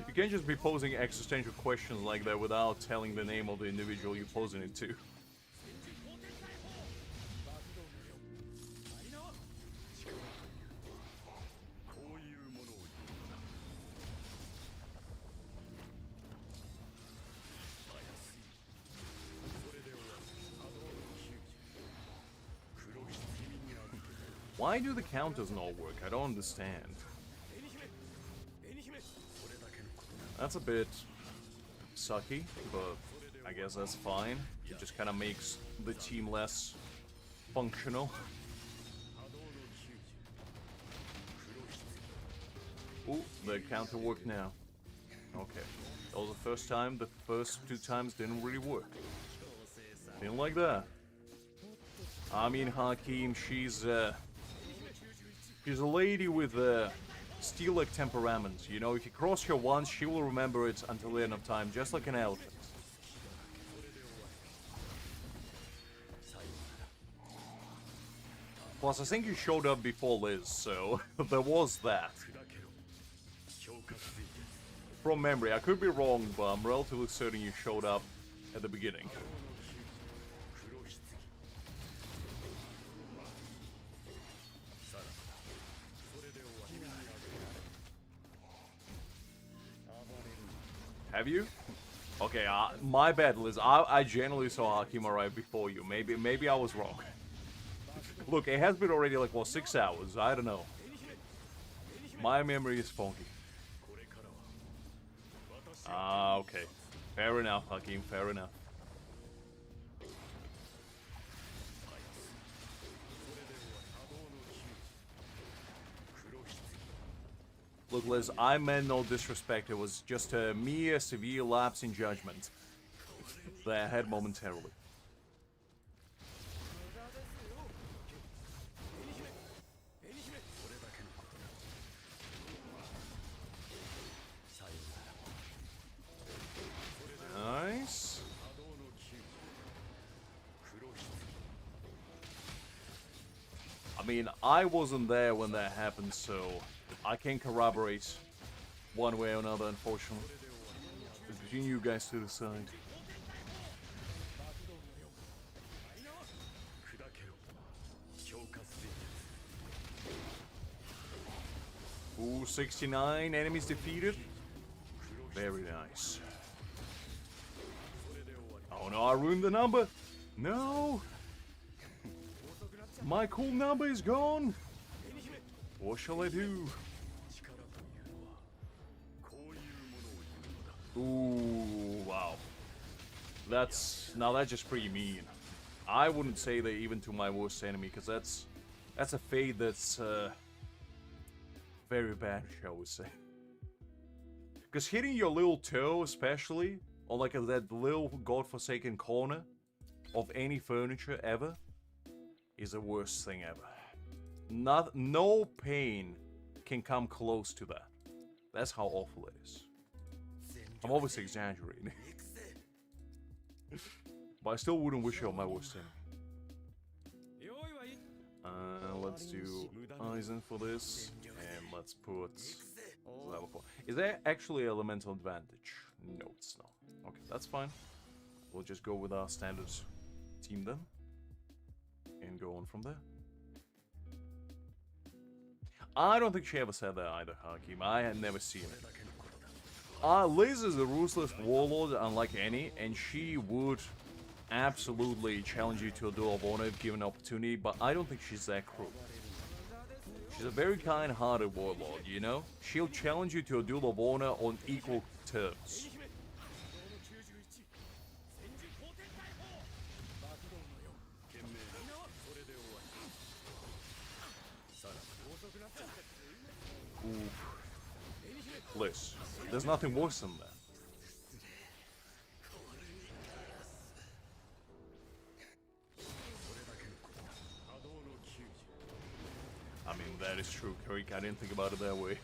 You can't just be posing existential questions like that without telling the name of the individual you're posing it to. Why do the counters not work? I don't understand. That's a bit sucky, but I guess that's fine. It just kind of makes the team less functional. Ooh, the counter worked now. Okay. That was the first time. The first 2 times didn't really work. Didn't like that. I mean, Hakim, she's a lady with steel-like temperament. You know, if you cross her once, she will remember it until the end of time, just like an elephant. Plus, I think you showed up before Liz, so there was that. From memory, I could be wrong, but I'm relatively certain you showed up at the beginning. Have you? Okay, my bad, Liz. I genuinely saw Hakim arrive before you. Maybe I was wrong. Look, it has been already like, what, 6 hours? I don't know. My memory is funky. Okay. Fair enough, Hakim. Fair enough. Look, Liz, I meant no disrespect. It was just a mere severe lapse in judgment that I had momentarily. Nice. I mean, I wasn't there when that happened, so I can't corroborate one way or another, unfortunately. It's between you guys to decide. Ooh, 69 enemies defeated. Very nice. Oh no, I ruined the number. No. My cool number is gone. What shall I do? Ooh, wow. That's just pretty mean. I wouldn't say that even to my worst enemy, because that's a fate that's very bad, shall we say. Because hitting your little toe, especially, or like that little godforsaken corner of any furniture ever, is the worst thing ever. No pain can come close to that. That's how awful it is. I'm obviously exaggerating. But I still wouldn't wish it on my worst enemy. Let's do Aizen for this, and let's put Szayelaporro. Is there actually elemental advantage? No, it's not. Okay, that's fine. We'll just go with our standard team then, and go on from there. I don't think she ever said that either, Hakim. I had never seen it. Liz is a ruthless warlord unlike any, and she would absolutely challenge you to a duel of honor if given an opportunity, but I don't think she's that cruel. She's a very kind-hearted warlord, you know? She'll challenge you to a duel of honor on equal terms. Ooh. Liz, there's nothing worse than that. I mean, that is true, Karik. I didn't think about it that way.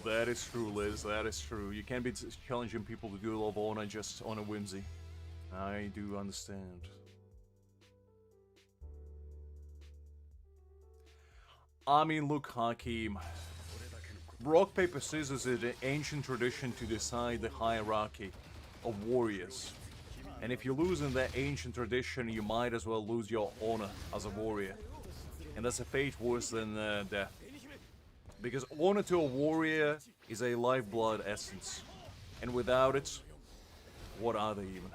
That is true, Liz. That is true. You can't be challenging people to do love honor just on a whimsy. I do understand. I mean, look, Hakim. Rock, paper, scissors is an ancient tradition to decide the hierarchy of warriors. And if you lose in that ancient tradition, you might as well lose your honor as a warrior. And that's a fate worse than death. Because honor to a warrior is a lifeblood essence. And without it, what are they even?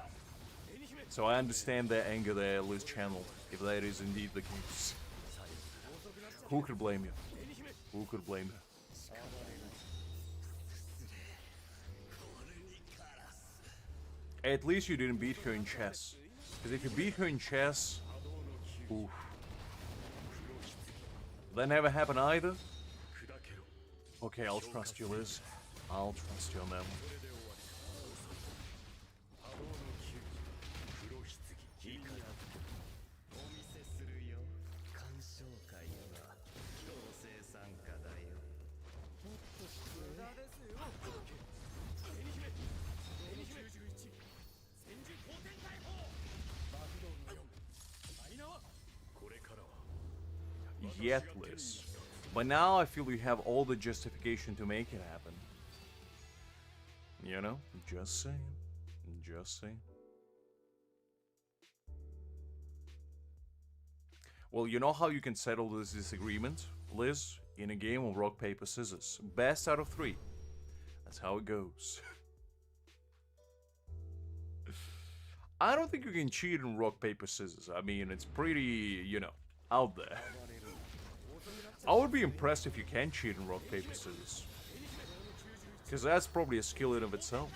So I understand that anger there Liz channeled, if that is indeed the case. Who could blame you? Who could blame her? At least you didn't beat her in chess. Because if you beat her in chess... Oof. That never happened either? Okay, I'll trust you, Liz. I'll trust you on that one. Yet, Liz. But now I feel you have all the justification to make it happen. You know? Just saying. Just saying. Well, you know how you can settle this disagreement, Liz? In a game of rock, paper, scissors. Best out of 3. That's how it goes. I don't think you can cheat in rock, paper, scissors. I mean, it's pretty, you know, out there. I would be impressed if you can cheat in rock, paper, scissors. Because that's probably a skill in of itself.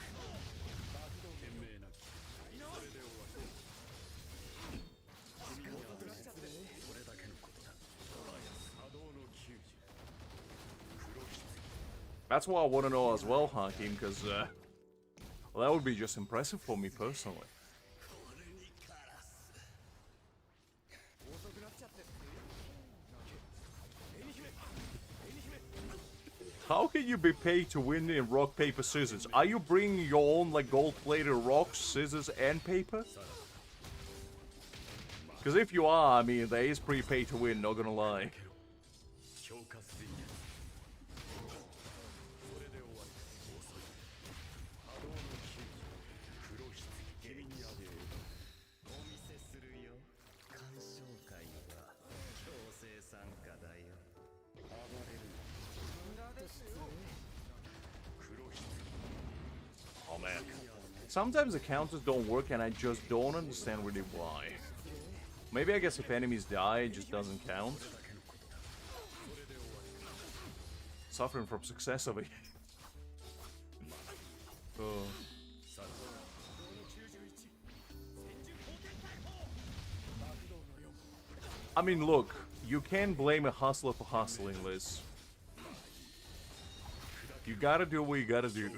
That's what I want to know as well, Hakim, because well, that would be just impressive for me personally. How can you be paid to win in rock, paper, scissors? Are you bringing your own, like, gold-plated rocks, scissors, and paper? Because if you are, I mean, that is pretty pay to win, not gonna lie. Oh man. Sometimes the counters don't work and I just don't understand really why. Maybe I guess if enemies die, it just doesn't count. Suffering from success of it. I mean, look, you can't blame a hustler for hustling, Liz. You gotta do what you gotta do.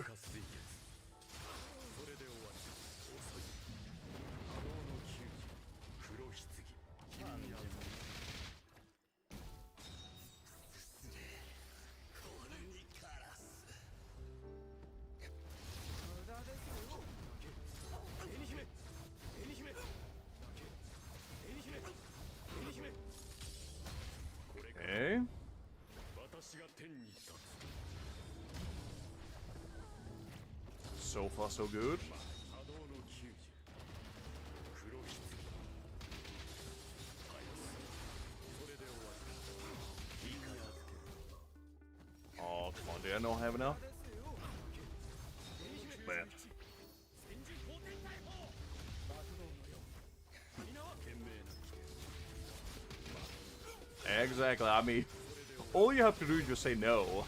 Okay. So far, so good. Oh, come on, did I not have enough? Man. Exactly, I mean, all you have to do is just say no.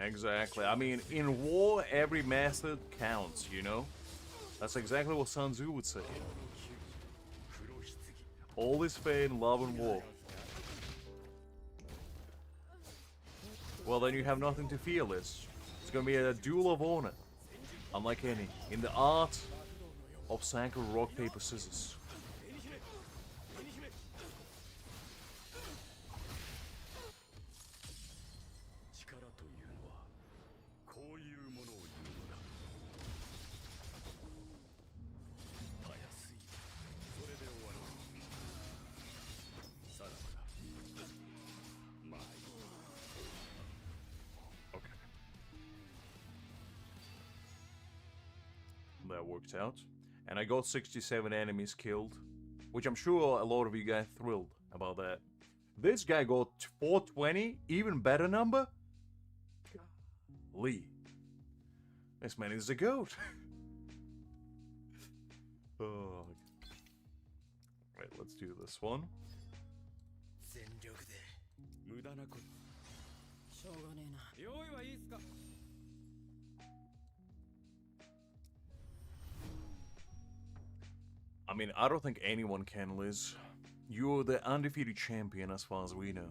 Exactly. I mean, in war, every method counts, you know? That's exactly what Sun Tzu would say. All is fair in love and war. Well, then you have nothing to fear, Liz. It's gonna be a duel of honor. Unlike any. In the art of Sanka rock, paper, scissors. That worked out. And I got 67 enemies killed, which I'm sure a lot of you guys thrilled about that. This guy got 420, even better number? Lee. This man is a goat. Oh. Right, let's do this one. I mean, I don't think anyone can, Liz. You're the undefeated champion as far as we know.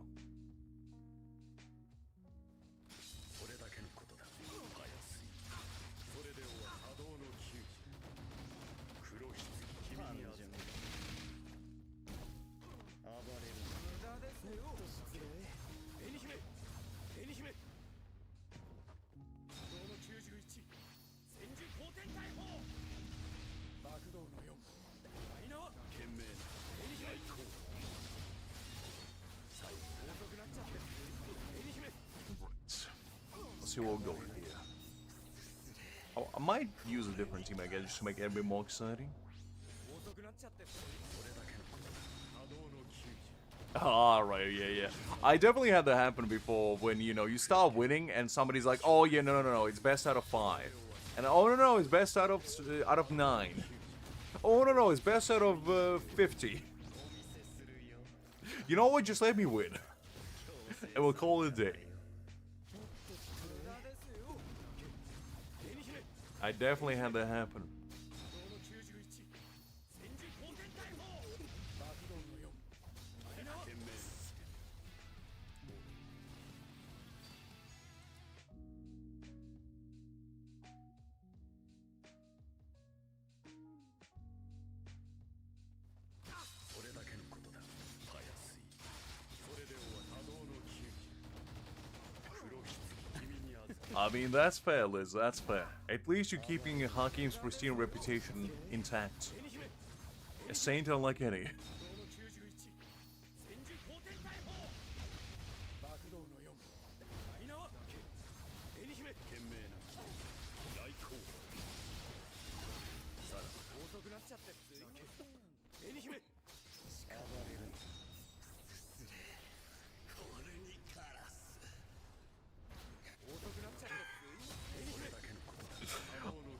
Let's see what we're going here. Oh, I might use a different team, I guess, just to make it a bit more exciting. Alright, yeah. I definitely had that happen before when, you know, you start winning and somebody's like, oh yeah, no, it's best out of 5. And oh no, it's best out of 9. Oh no, it's best out of 50. You know what? Just let me win. And we'll call it a day. I definitely had that happen. I mean, that's fair, Liz, that's fair. At least you're keeping Hakim's pristine reputation intact. A saint unlike any.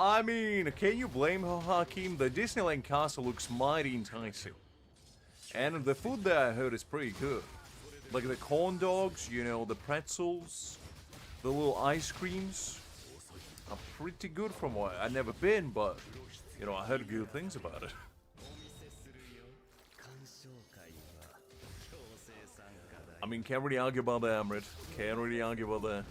I mean, can you blame Hakim? The Disneyland castle looks mighty enticing. And the food there I heard is pretty good. Like the corn dogs, you know, the pretzels, the little ice creams are pretty good from what I've never been, but, you know, I heard good things about it. I mean, can't really argue about that, Amrit. Can't really argue about that.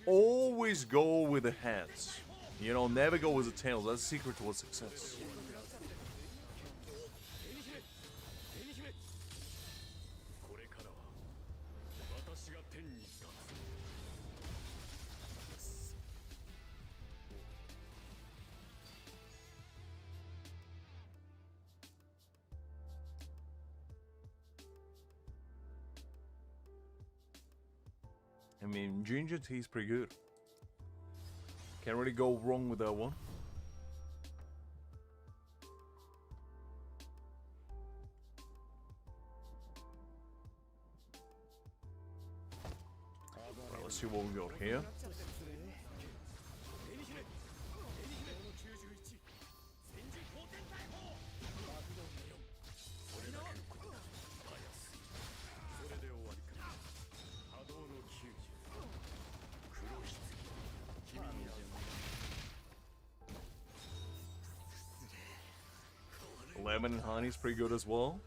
Always go with the heads. You know, never go with the tails. That's the secret to success. I mean, ginger tea is pretty good. Can't really go wrong with that one. Well, let's see what we got here. Lemon and honey is pretty good as well.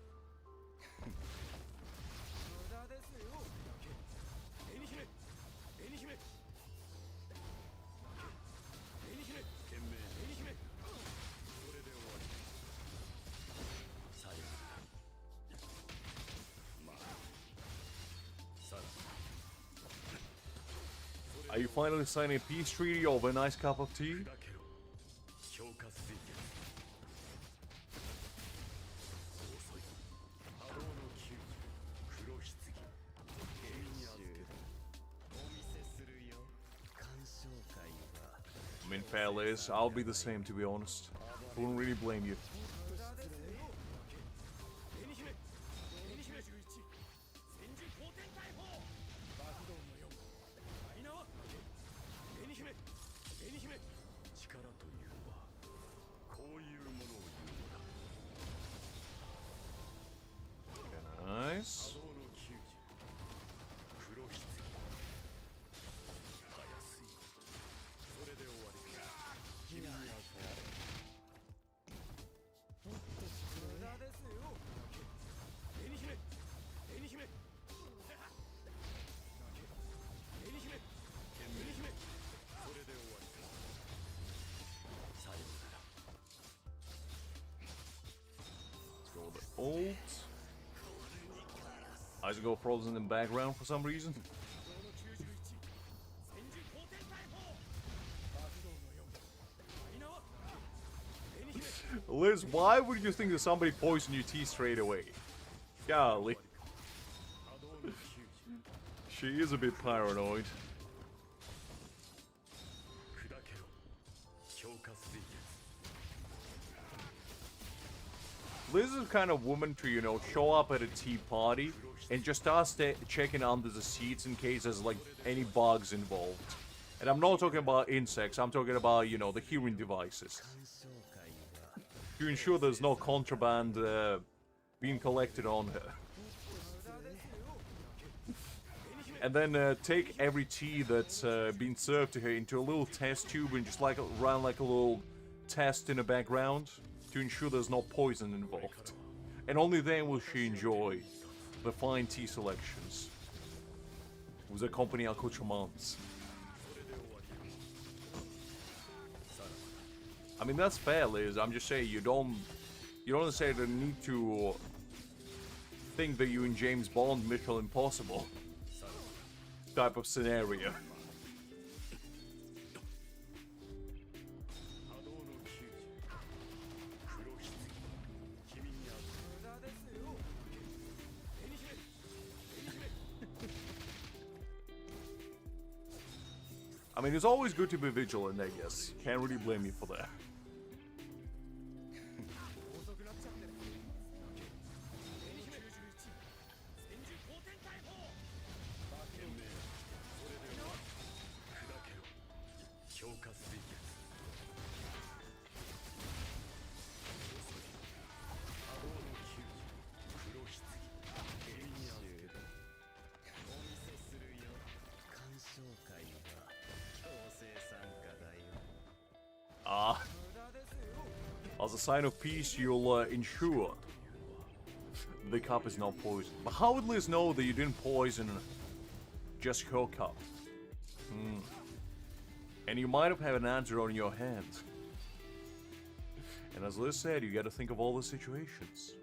Are you finally signing a peace treaty over a nice cup of tea? I mean, fair Liz, I'll be the same, to be honest. I wouldn't really blame you. Nice. Ult. Aizen go frozen in the background for some reason. Liz, why would you think that somebody poisoned your tea straight away? Golly. She is a bit paranoid. Liz is the kind of woman to, you know, show up at a tea party and just start checking under the seats in case there's, like, any bugs involved. And I'm not talking about insects, I'm talking about, you know, the hearing devices. To ensure there's no contraband being collected on her. And then take every tea that's been served to her into a little test tube and just like run like a little test in the background to ensure there's no poison involved. And only then will she enjoy the fine tea selections with accompanying accoutrements. I mean, that's fair, Liz. I'm just saying you don't necessarily need to think that you and James Bond Mission Impossible type of scenario. I mean, it's always good to be vigilant, I guess. Can't really blame you for that. As a sign of peace, you'll ensure the cup is not poisoned. But how would Liz know that you didn't poison just her cup? And you might have had an answer on your hands. And as Liz said, you gotta think of all the situations.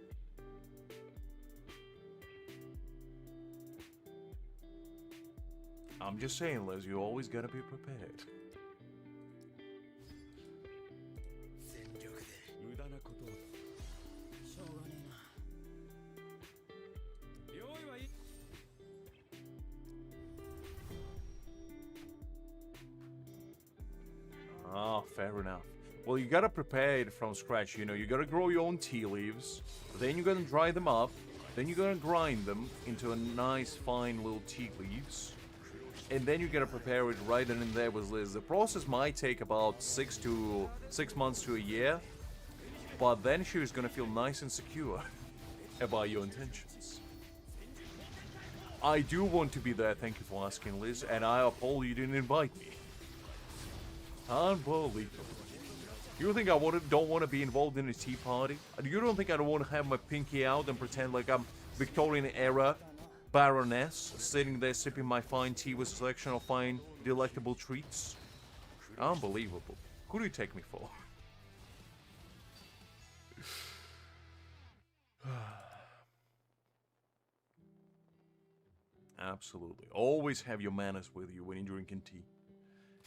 I'm just saying, Liz, you always gotta be prepared. Ah, fair enough. Well, you gotta prepare it from scratch, you know. You gotta grow your own tea leaves, then you're gonna dry them up, then you're gonna grind them into a nice, fine little tea leaves, and then you're gonna prepare it right then and there with Liz. The process might take about 6 months to a year, but then she's gonna feel nice and secure about your intentions. I do want to be there, thank you for asking, Liz, and I uphold you didn't invite me. Unbelievable. You think I don't want to be involved in a tea party? You don't think I don't want to have my pinky out and pretend like I'm Victorian era Baroness sitting there sipping my fine tea with a selection of fine, delectable treats? Unbelievable. Who do you take me for? Absolutely. Always have your manners with you when you're drinking tea.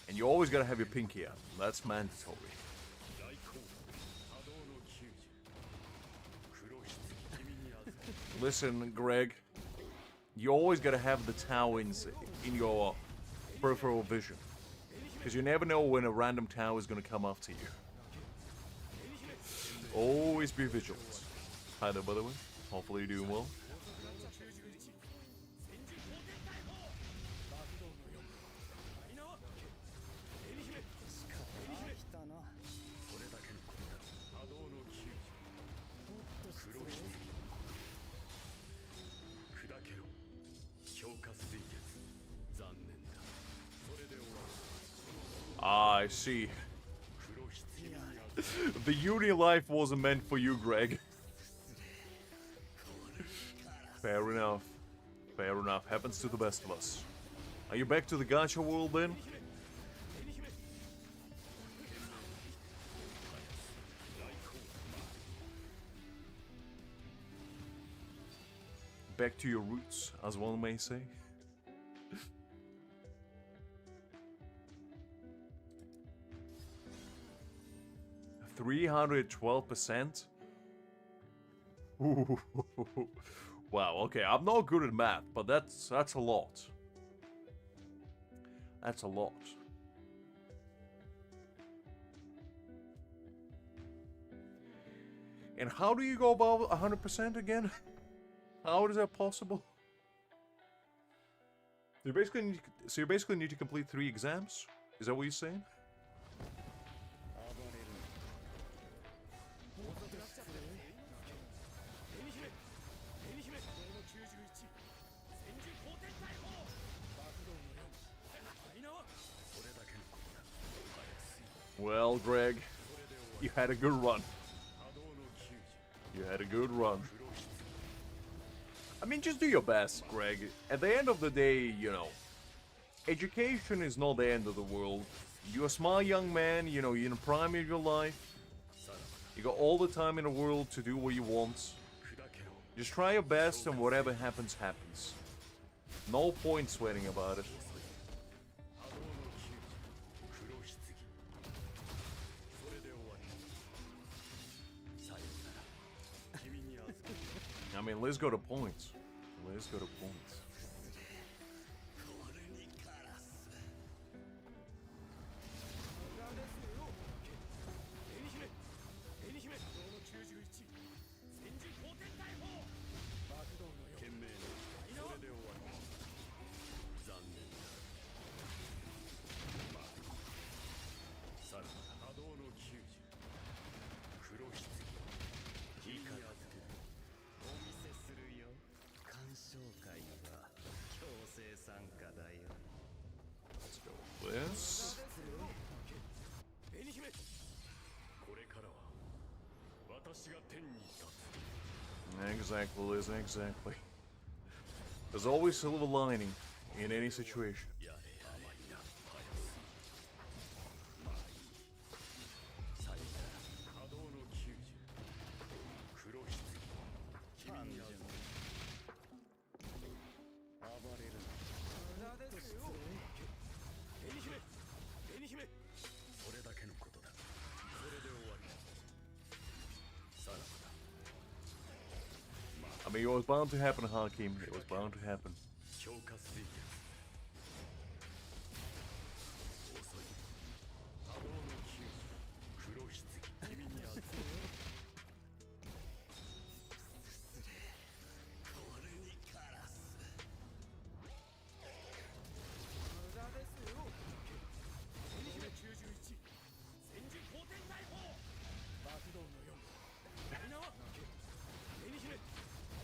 And you always gotta have your pinky out. That's mandatory. Listen, Greg. You always gotta have the Tau in your peripheral vision. Because you never know when a random Tau is gonna come after you. Always be vigilant. Hi there, by the way. Hopefully you're doing well. Ah, I see. The uni life wasn't meant for you, Greg. Fair enough. Fair enough. Happens to the best of us. Are you back to the gacha world then? Back to your roots, as one may say. $312%? Ooh. Wow, okay, I'm not good at math, but that's a lot. That's a lot. And how do you go about 100% again? How is that possible? You basically need to complete 3 exams? Is that what you're saying? Well, Greg, you had a good run. You had a good run. I mean, just do your best, Greg. At the end of the day, you know, education is not the end of the world. You're a smart young man, you know, you're in the prime of your life. You got all the time in the world to do what you want. Just try your best and whatever happens, happens. No point sweating about it. I mean, let's go to points. Let's go to points. Let's go with this. Exactly, Liz, exactly. There's always silver lining in any situation. I mean, it was bound to happen, Hakim. It was bound to happen.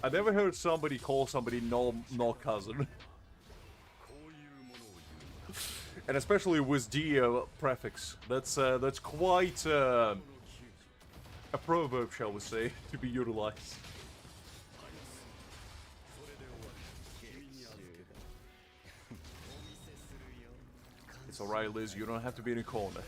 I never heard somebody call somebody no cousin. And especially with the prefix. That's quite a proverb, shall we say, to be utilized. It's alright, Liz, you don't have to be in a corner.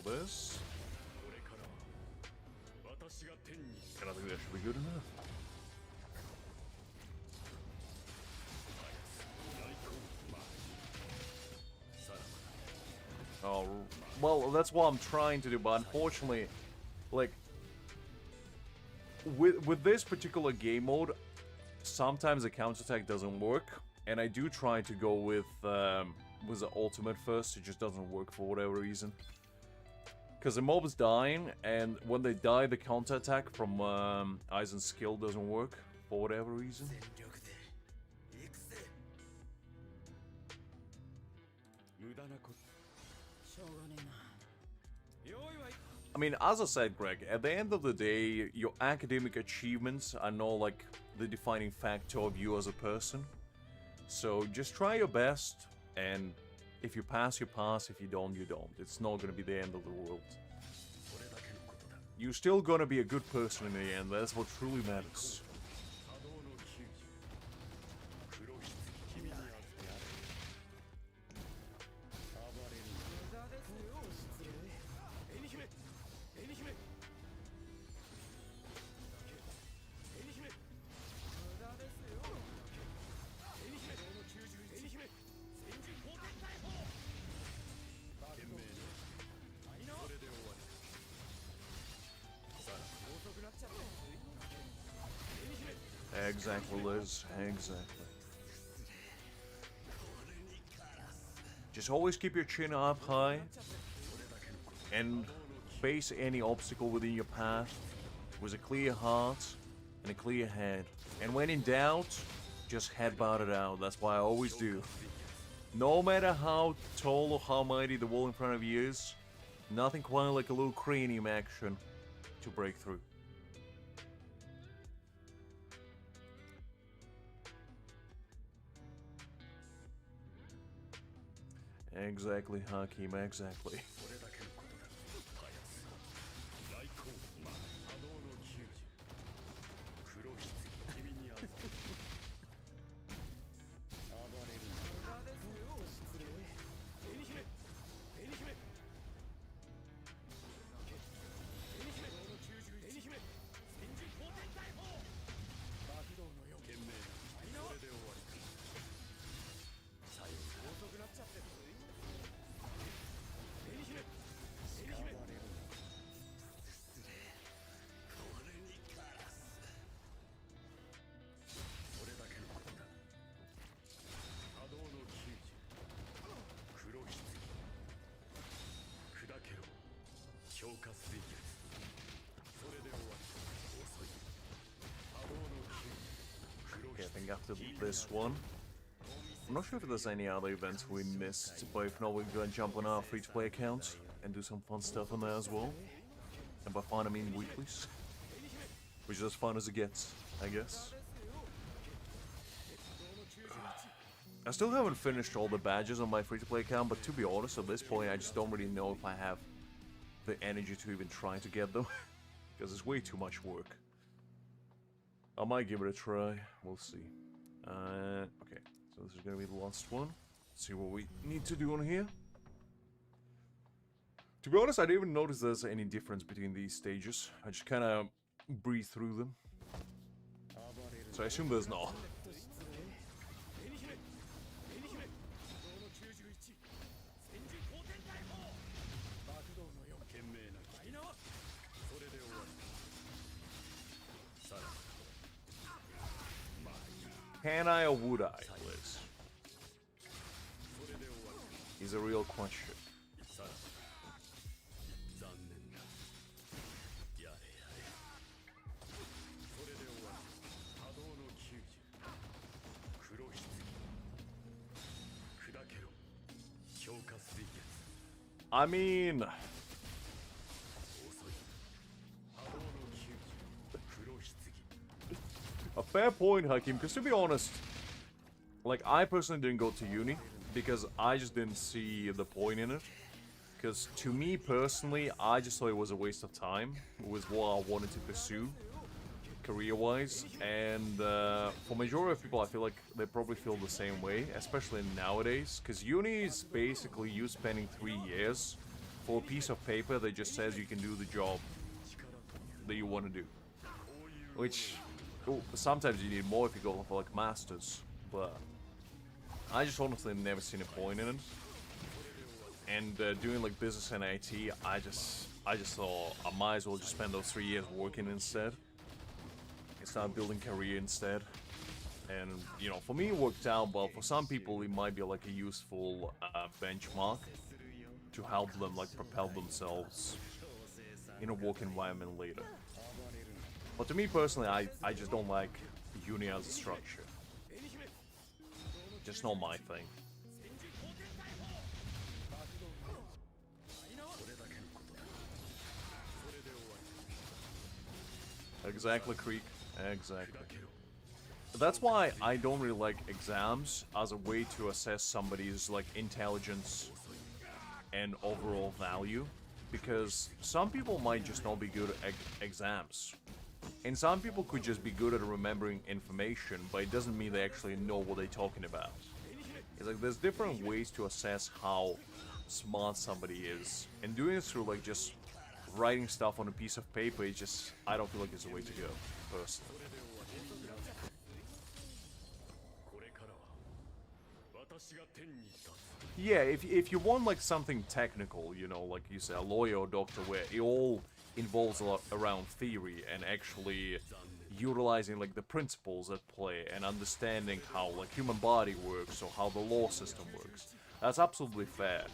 This. And I think that should be good enough. Oh, well, that's what I'm trying to do, but unfortunately, like, with this particular game mode, sometimes the counterattack doesn't work, and I do try to go with the ultimate first. It just doesn't work for whatever reason. Because the mob is dying, and when they die, the counterattack from Aizen's skill doesn't work for whatever reason. I mean, as I said, Greg, at the end of the day, your academic achievements are not like the defining factor of you as a person. So just try your best, and if you pass, you pass. If you don't, you don't. It's not going to be the end of the world. You're still going to be a good person in the end. That's what truly matters. Exactly, Liz. Exactly. Just always keep your chin up high and face any obstacle within your path with a clear heart and a clear head. And when in doubt, just headbutt it out. That's what I always do. No matter how tall or how mighty the wall in front of you is, nothing quite like a little cranium action to break through. Exactly, Hakim, exactly. Okay, I think after this one, I'm not sure if there's any other events we missed, but if not, we're gonna jump on our free-to-play account and do some fun stuff on there as well. And by fun, I mean weeklies, which is as fun as it gets, I guess. I still haven't finished all the badges on my free-to-play account, but to be honest, at this point, I just don't really know if I have the energy to even try to get them, because it's way too much work. I might give it a try, we'll see. Okay, so this is gonna be the last one. Let's see what we need to do on here. To be honest, I didn't even notice there's any difference between these stages. I just kind of breeze through them. So I assume there's not. Can I or would I, Liz? Is a real question. I mean, a fair point, Hakim, because to be honest, like, I personally didn't go to uni because I just didn't see the point in it. Because to me personally, I just thought it was a waste of time with what I wanted to pursue career-wise. And for majority of people, I feel like they probably feel the same way, especially nowadays. Because uni is basically you spending 3 years for a piece of paper that just says you can do the job that you want to do. Which, well, sometimes you need more if you go for like masters, but I just honestly never seen a point in it. And doing like business and IT, I just thought I might as well just spend those 3 years working instead. And start building career instead. And you know, for me it worked out, but for some people it might be like a useful benchmark to help them like propel themselves in a work environment later. But to me personally, I just don't like uni as a structure. Just not my thing. Exactly, Creek. Exactly. That's why I don't really like exams as a way to assess somebody's like intelligence and overall value, because some people might just not be good at exams, and some people could just be good at remembering information, but it doesn't mean they actually know what they're talking about. It's like there's different ways to assess how smart somebody is, and doing it through like just writing stuff on a piece of paper is just, I don't feel like it's the way to go, personally. Yeah, if you want like something technical, you know, like you say, a lawyer or doctor, where it all involves a lot around theory and actually utilizing like the principles at play and understanding how like human body works or how the law system works. That's absolutely fair.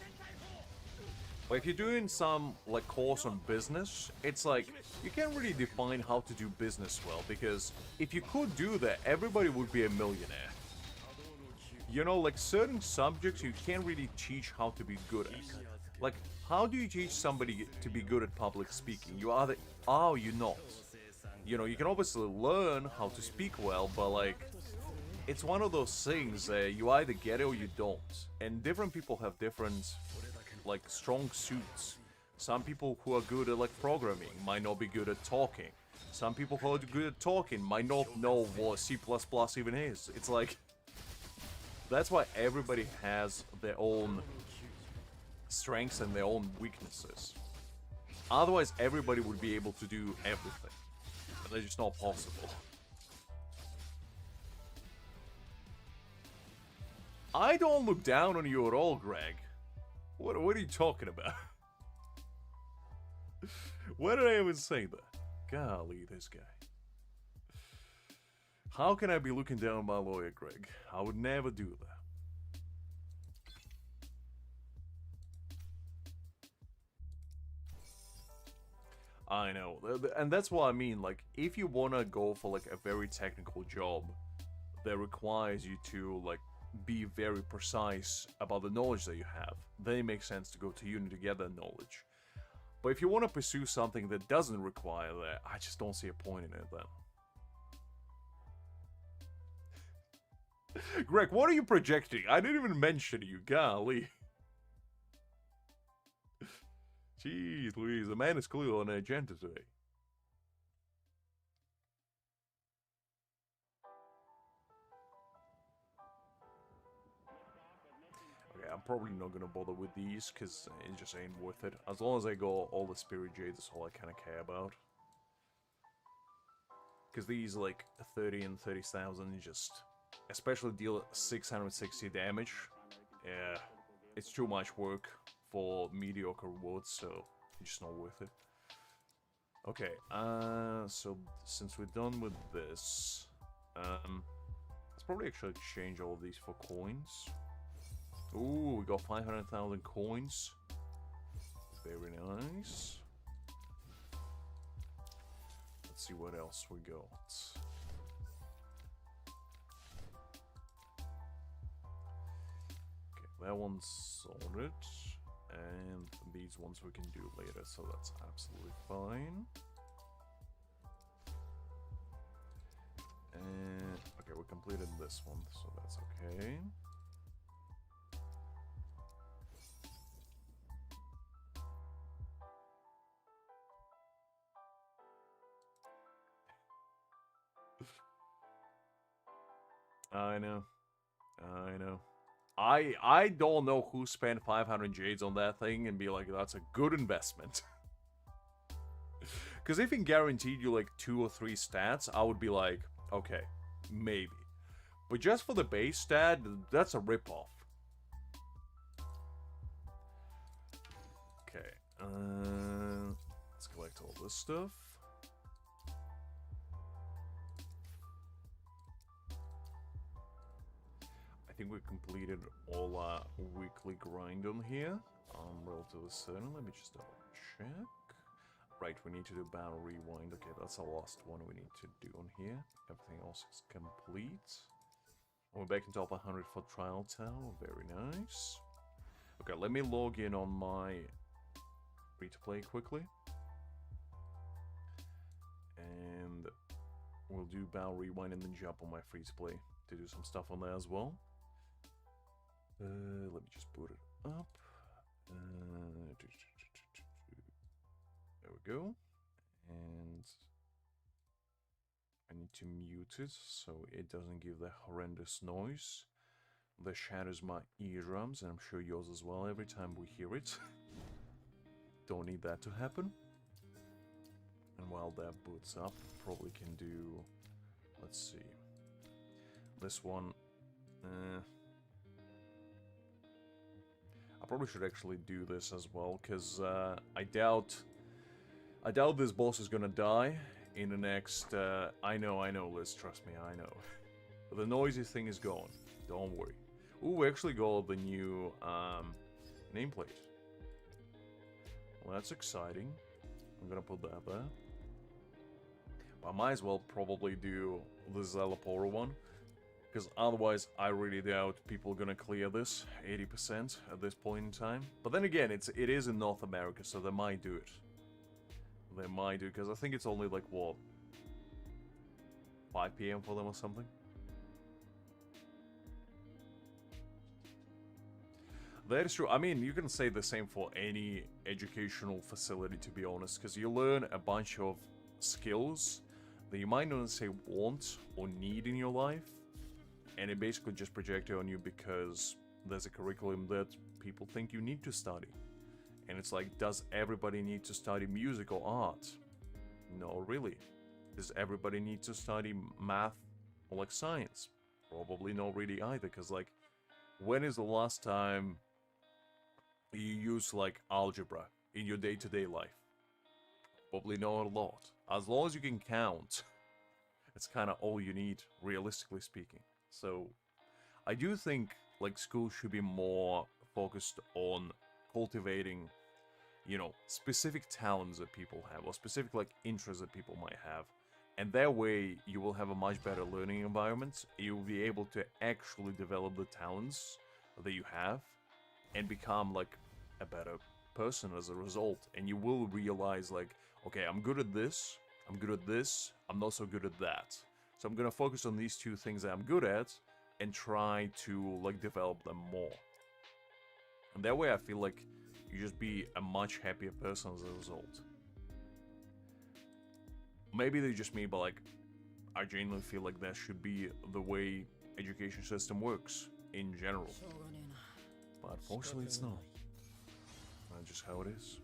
But if you're doing some like course on business, it's like you can't really define how to do business well, because if you could do that, everybody would be a millionaire. You know, like certain subjects you can't really teach how to be good at. Like, how do you teach somebody to be good at public speaking? You either are or you're not. You know, you can obviously learn how to speak well, but like, it's one of those things that you either get it or you don't. And different people have different, like, strong suits. Some people who are good at, like, programming might not be good at talking. Some people who are good at talking might not know what C++ even is. It's like, that's why everybody has their own strengths and their own weaknesses. Otherwise, everybody would be able to do everything. And that's just not possible. I don't look down on you at all, Greg. What are you talking about? Why did I even say that? Golly, this guy. How can I be looking down on my lawyer, Greg? I would never do that. I know, and that's what I mean, like, if you wanna go for, like, a very technical job that requires you to, like, be very precise about the knowledge that you have, then it makes sense to go to uni to get that knowledge. But if you want to pursue something that doesn't require that, I just don't see a point in it then. Greg, what are you projecting? I didn't even mention you, golly. Jeez Louise, the man is clearly on an agenda today. Okay, I'm probably not gonna bother with these, because it just ain't worth it. As long as I go all the Spirit Jades, that's all I kind of care about. Because these, like, 30 and 30,000 just... especially deal 660 damage. Yeah, it's too much work for mediocre rewards, so it's just not worth it. Okay, so since we're done with this, let's probably actually exchange all of these for coins. Ooh, we got 500,000 coins. Very nice. Let's see what else we got. That one's sorted, and these ones we can do later, so that's absolutely fine. And okay, we completed this one, so that's okay. I know. I don't know who spent 500 jades on that thing and be like, that's a good investment. Because if it guaranteed you like 2 or 3 stats, I would be like, okay, maybe. But just for the base stat, that's a ripoff. Okay, let's collect all this stuff. I think we completed all our weekly grind on here. I'm relatively certain. Let me just double check. Right, we need to do battle rewind. Okay, that's the last one we need to do on here. Everything else is complete. We're back in top 100 for Trial Tower. Very nice. Okay, let me log in on my free-to-play quickly. And we'll do battle rewind and then jump on my free-to-play to do some stuff on there as well. Let me just boot it up. There we go. And I need to mute it so it doesn't give that horrendous noise that shatters my eardrums, and I'm sure yours as well every time we hear it. Don't need that to happen. And while that boots up, probably can do... let's see. This one... I probably should actually do this as well, because I doubt this boss is gonna die, in the next... I know, Liz, trust me, I know. But the noisy thing is gone. Don't worry. Ooh, we actually got the new nameplate. Well, that's exciting. I'm gonna put that there. But I might as well probably do the Szayelaporro one. Because otherwise, I really doubt people are gonna clear this 80% at this point in time. But then again, it is in North America, so they might do it. They might do, because I think it's only like, what, 5 PM for them or something? That is true. I mean, you can say the same for any educational facility, to be honest, because you learn a bunch of skills that you might not necessarily want or need in your life, and it basically just projected on you because there's a curriculum that people think you need to study. And it's like, does everybody need to study music or art? No, really. Does everybody need to study math or like science? Probably not really either, because like, when is the last time you use like algebra in your day-to-day life? Probably not a lot. As long as you can count, it's kind of all you need, realistically speaking. So, I do think like school should be more focused on cultivating, you know, specific talents that people have, or specific like interests that people might have. And that way, you will have a much better learning environment. You will be able to actually develop the talents that you have and become like a better person as a result. And you will realize like, okay, I'm good at this, I'm good at this, I'm not so good at that. So I'm gonna focus on these two things that I'm good at and try to like develop them more. And that way I feel like you just be a much happier person as a result. Maybe they just me, but like, I genuinely feel like that should be the way education system works in general. But unfortunately it's not. That's just how it is.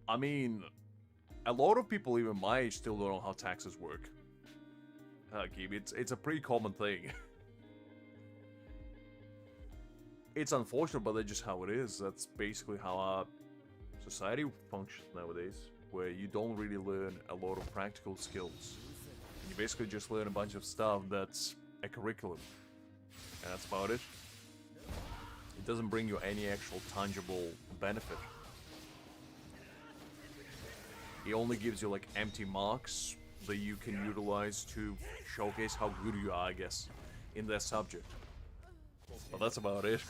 I mean, a lot of people even my age still don't know how taxes work. It's a pretty common thing. It's unfortunate, but that's just how it is. That's basically how our society functions nowadays, where you don't really learn a lot of practical skills. You basically just learn a bunch of stuff that's a curriculum, and that's about it. It doesn't bring you any actual tangible benefit. It only gives you like empty marks that you can utilize to showcase how good you are, I guess, in that subject. But that's about it.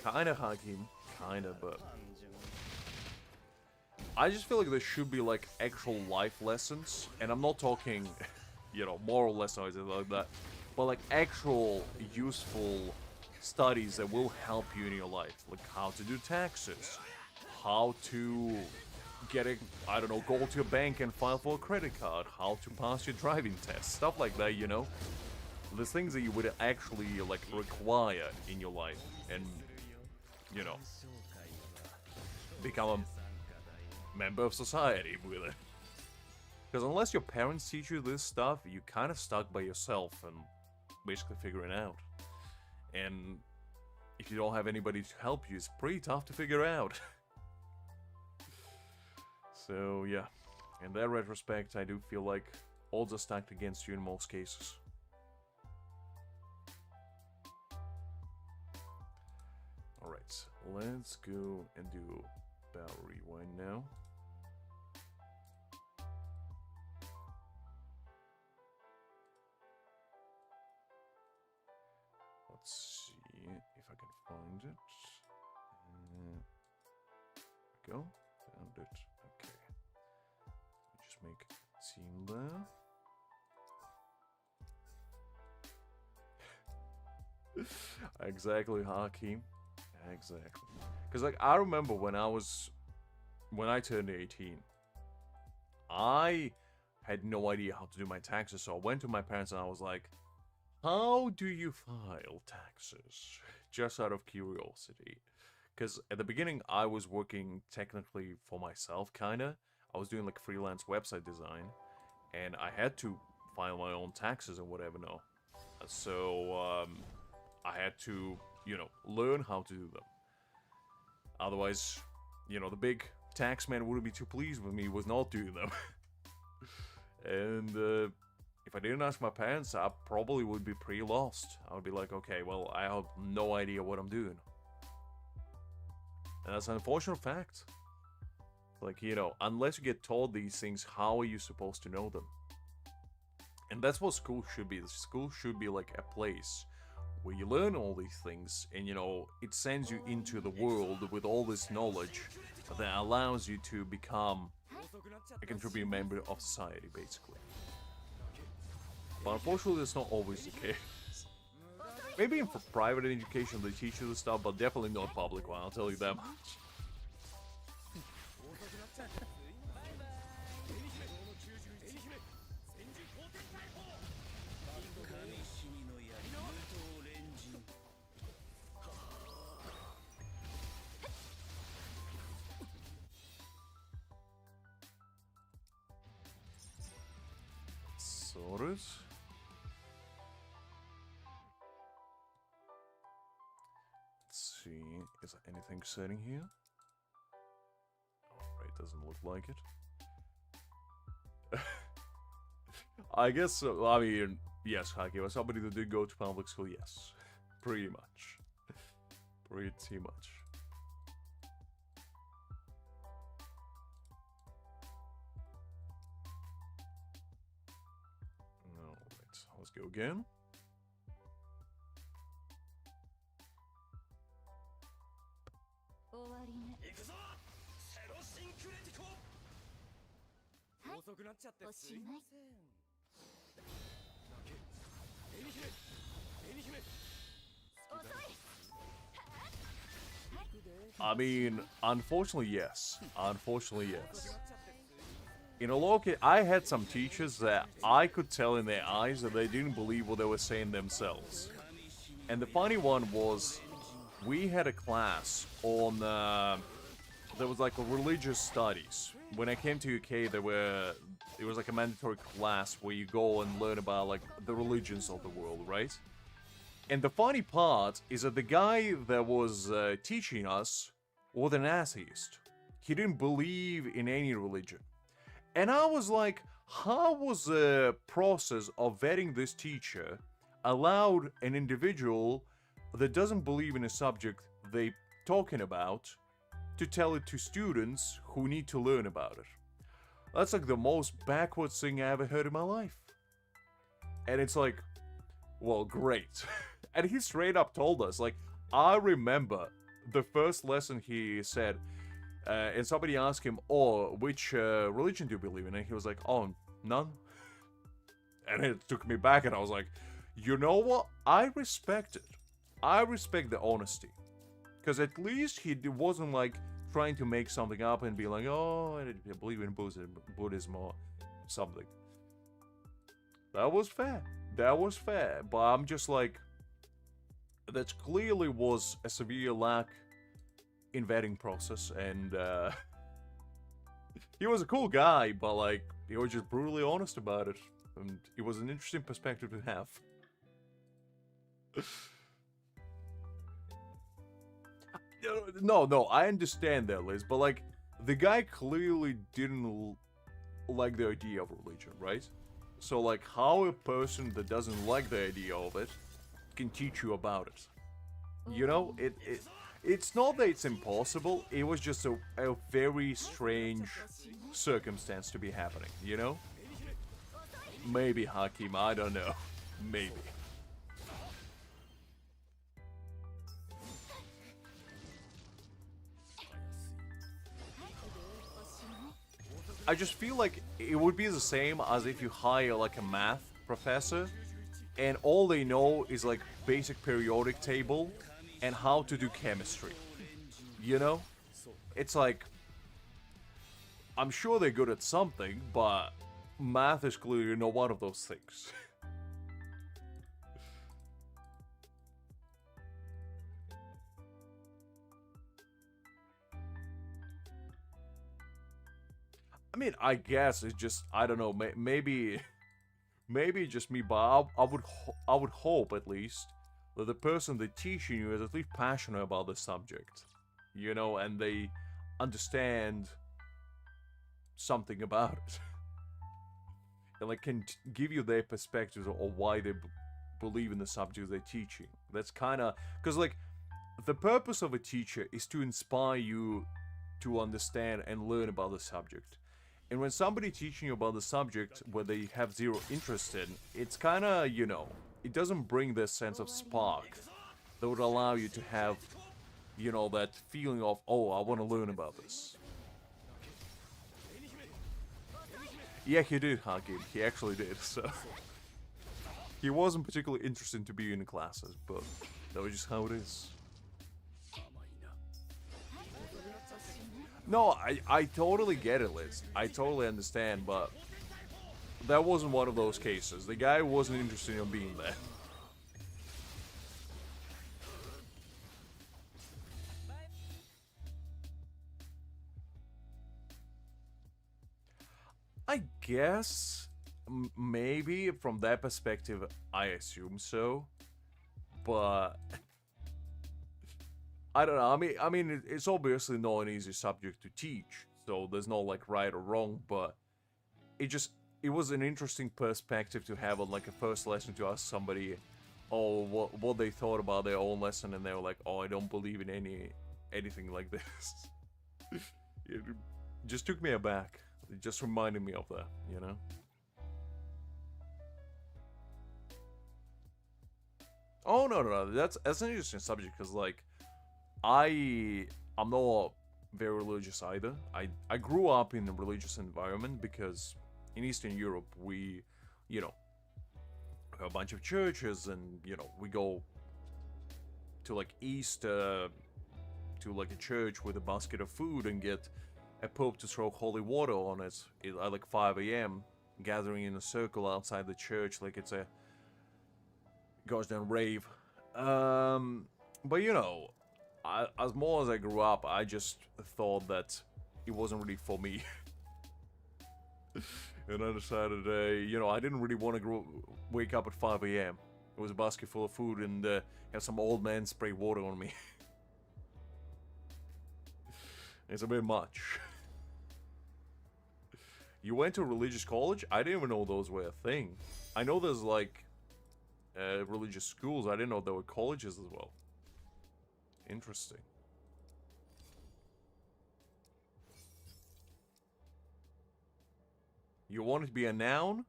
Kinda, Hakim. Kinda, but... I just feel like there should be like actual life lessons, and I'm not talking, you know, moral lessons or anything like that, but like actual useful studies that will help you in your life, like how to do taxes, how to get a, I don't know, go to a bank and file for a credit card, how to pass your driving test, stuff like that, you know? The things that you would actually, like, require in your life, and, you know, become a member of society with it. Because unless your parents teach you this stuff, you're kind of stuck by yourself and basically figuring it out. And if you don't have anybody to help you, it's pretty tough to figure out. So, yeah. In that retrospect, I do feel like odds are stacked against you in most cases. Alright, let's go and do Battle Rewind now. Let's see if I can find it. There we go. Found it. Okay. Let me just make a team there. Exactly, Hakim. Exactly. Because, like, I remember when I turned 18, I had no idea how to do my taxes, so I went to my parents and I was like, how do you file taxes? Just out of curiosity. Because at the beginning, I was working technically for myself, kinda. I was doing like freelance website design, and I had to file my own taxes and whatever, no. So, I had to, you know, learn how to do them. Otherwise, you know, the big tax man wouldn't be too pleased with me with not doing them. And, if I didn't ask my parents, I probably would be pretty lost. I would be like, okay, well, I have no idea what I'm doing. And that's an unfortunate fact. Like, you know, unless you get told these things, how are you supposed to know them? And that's what school should be. School should be like a place where you learn all these things, and, you know, it sends you into the world with all this knowledge that allows you to become a contributing member of society, basically. But unfortunately, that's not always the case. Maybe in private education they teach you the stuff, but definitely not public one, I'll tell you that much. Sorted. Let's see, is there anything exciting here? Alright, doesn't look like it. I guess, I mean, yes, Haki was somebody that did go to public school, yes. Pretty much. Pretty much. Alright, let's go again. I mean, unfortunately, yes. Unfortunately, yes. In a lot of I had some teachers that I could tell in their eyes that they didn't believe what they were saying themselves. And the funny one was, we had a class on, there was like a religious studies. When I came to UK, it was like a mandatory class where you go and learn about like the religions of the world, right? And the funny part is that the guy that was teaching us was an atheist. He didn't believe in any religion. And I was like, how was the process of vetting this teacher allowed an individual that doesn't believe in a subject they talking about to tell it to students who need to learn about it? That's like the most backwards thing I ever heard in my life. And it's like, well, great. And he straight up told us, like, I remember the first lesson he said, and somebody asked him, oh, which religion do you believe in? And he was like, oh, none. And it took me back, and I was like, you know what? I respect it. I respect the honesty. Because at least he wasn't like trying to make something up and be like, oh, I believe in Buddhism or something. That was fair. That was fair. But I'm just like, that clearly was a severe lack in vetting process, and he was a cool guy, but like, he was just brutally honest about it, and it was an interesting perspective to have. No, I understand that, Liz, but like, the guy clearly didn't like the idea of religion, right? So like, how a person that doesn't like the idea of it can teach you about it? You know, it's not that it's impossible, it was just a very strange circumstance to be happening, you know? Maybe, Hakim, I don't know. Maybe. I just feel like it would be the same as if you hire like a math professor and all they know is like basic periodic table and how to do chemistry. You know? It's like, I'm sure they're good at something, but math is clearly not one of those things. I mean, I guess it's just, I don't know, maybe just me, but I would hope at least that the person that's teaching you is at least passionate about the subject, you know, and they understand something about it, and like can give you their perspectives or why they believe in the subject they're teaching. That's kind of because like the purpose of a teacher is to inspire you to understand and learn about the subject. And when somebody teaching you about the subject where they have zero interest in, it's kind of, you know, it doesn't bring this sense of spark that would allow you to have, you know, that feeling of, oh, I want to learn about this. Yeah, he did, Hakim. He actually did, so... He wasn't particularly interested to be in the classes, but that was just how it is. No, I totally get it, Liz. I totally understand, but that wasn't one of those cases. The guy wasn't interested in being there. I guess maybe from that perspective, I assume so, but I don't know. I mean, it's obviously not an easy subject to teach, so there's no like right or wrong. But it was an interesting perspective to have on like a first lesson to ask somebody, oh, what they thought about their own lesson, and they were like, oh, I don't believe in anything like this. It just took me aback. It just reminded me of that, you know. Oh no, that's an interesting subject because like. I'm not very religious either. I grew up in a religious environment because in Eastern Europe we, you know, have a bunch of churches and, you know, we go to like Easter to like a church with a basket of food and get a pope to throw holy water on us at like 5 a.m. gathering in a circle outside the church like it's a gosh damn rave. But you know, as more as I grew up, I just thought that it wasn't really for me. And I decided, you know, I didn't really want to wake up at 5 a.m. It was a basket full of food and have some old man spray water on me. It's a bit much. You went to religious college? I didn't even know those were a thing. I know there's like religious schools. I didn't know there were colleges as well. Interesting. You want it to be a noun?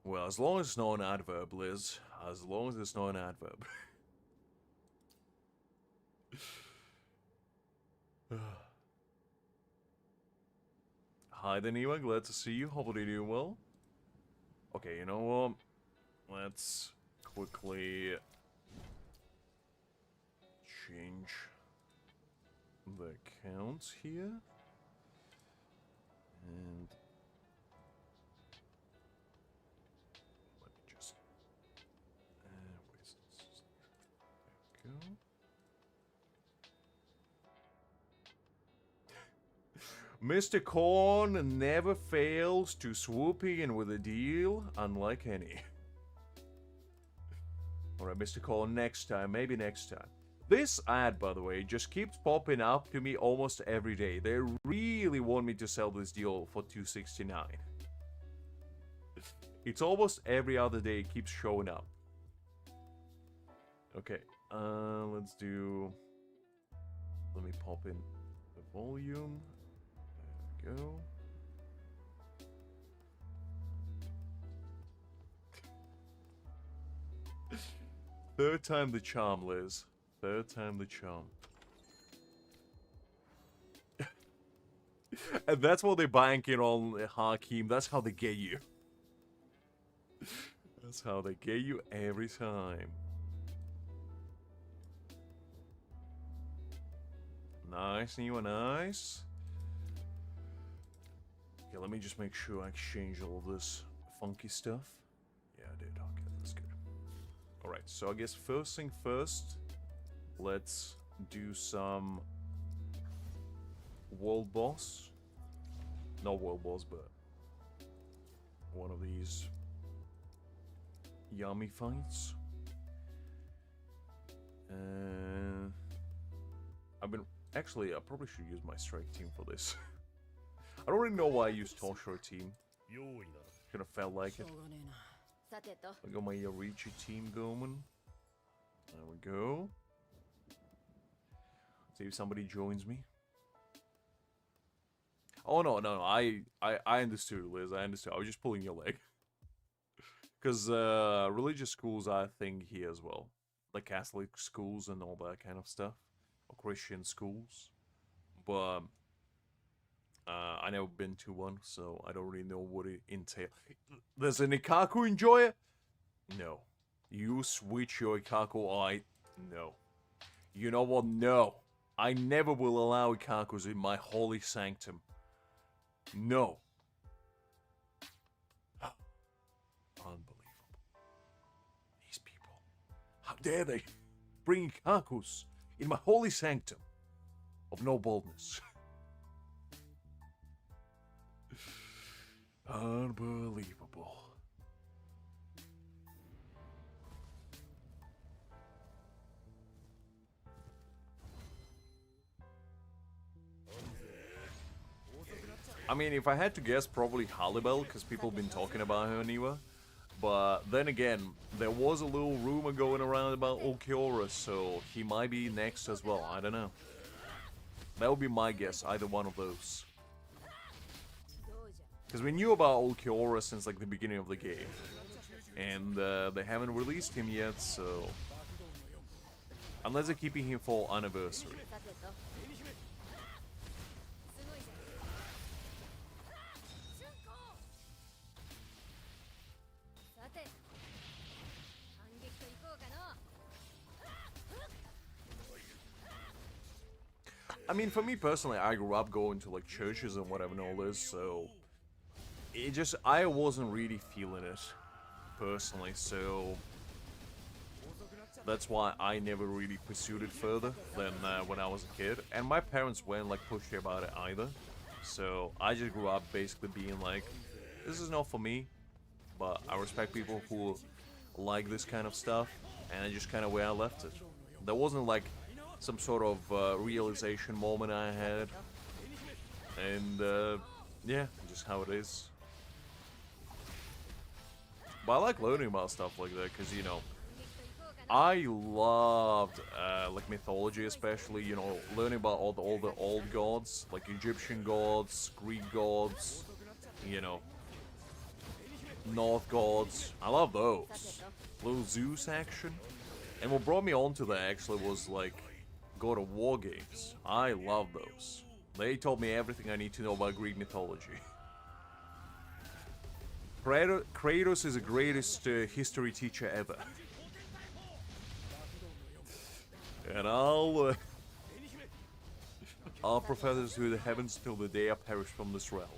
Well, as long as it's not an adverb, Liz. As long as it's not an adverb. Hi there, Nima. Glad to see you. Hopefully you're doing well. Okay, you know what? Let's quickly change the accounts here. And let me just where's this? There we go. Mr. Corn never fails to swoop in with a deal, unlike any. Alright, Mr. Corn, next time, maybe next time. This ad, by the way, just keeps popping up to me almost every day. They really want me to sell this deal for $269. It's almost every other day it keeps showing up. Okay, let's do... Let me pop in the volume. There we go. Third time the charm, Liz. Third time the charm. And that's what they're banking on, Hakim. That's how they get you. That's how they get you every time. Nice, new and nice. Okay, let me just make sure I exchange all this funky stuff. Yeah, I did. Okay, that's good. Alright, so I guess first thing first, let's do some world boss. not world boss, but one of these yummy fights. Actually, I probably should use my strike team for this. I don't really know why I used Toshiro team. Should have felt like it. I got my Yorichi team going. There we go. See if somebody joins me. Oh no, I understood, Liz. I understood. I was just pulling your leg. Because religious schools are a thing here as well. Like Catholic schools and all that kind of stuff. Or Christian schools. But I never been to one, so I don't really know what it entails. Does an Ikaku enjoy it? No. You switch your Ikaku no. You know what? No. I never will allow Ikakus in my holy sanctum. No. Unbelievable. These people. How dare they bring Ikakus in my holy sanctum of no boldness. Unbelievable. I mean, if I had to guess, probably Halibel, because people have been talking about her anyway. But then again, there was a little rumor going around about Ulquiorra, so he might be next as well. I don't know. That would be my guess, either one of those. Because we knew about Ulquiorra since like the beginning of the game. And they haven't released him yet, so... Unless they're keeping him for anniversary. I mean, for me personally, I grew up going to like churches and whatever and all this, so it just, I wasn't really feeling it personally, so that's why I never really pursued it further than when I was a kid. And my parents weren't like pushy about it either, so I just grew up basically being like, this is not for me, but I respect people who like this kind of stuff, and that's just kind of where I left it. There wasn't like some sort of realization moment I had, and yeah, just how it is. But I like learning about stuff like that, because, you know, I loved like mythology, especially, you know, learning about all the old gods, like Egyptian gods, Greek gods, you know, North gods. I love those. Little Zeus action. And what brought me on to that actually was like God of War games. I love those. They taught me everything I need to know about Greek mythology. Kratos is the greatest history teacher ever. And I'll profess to the heavens till the day I perish from this realm.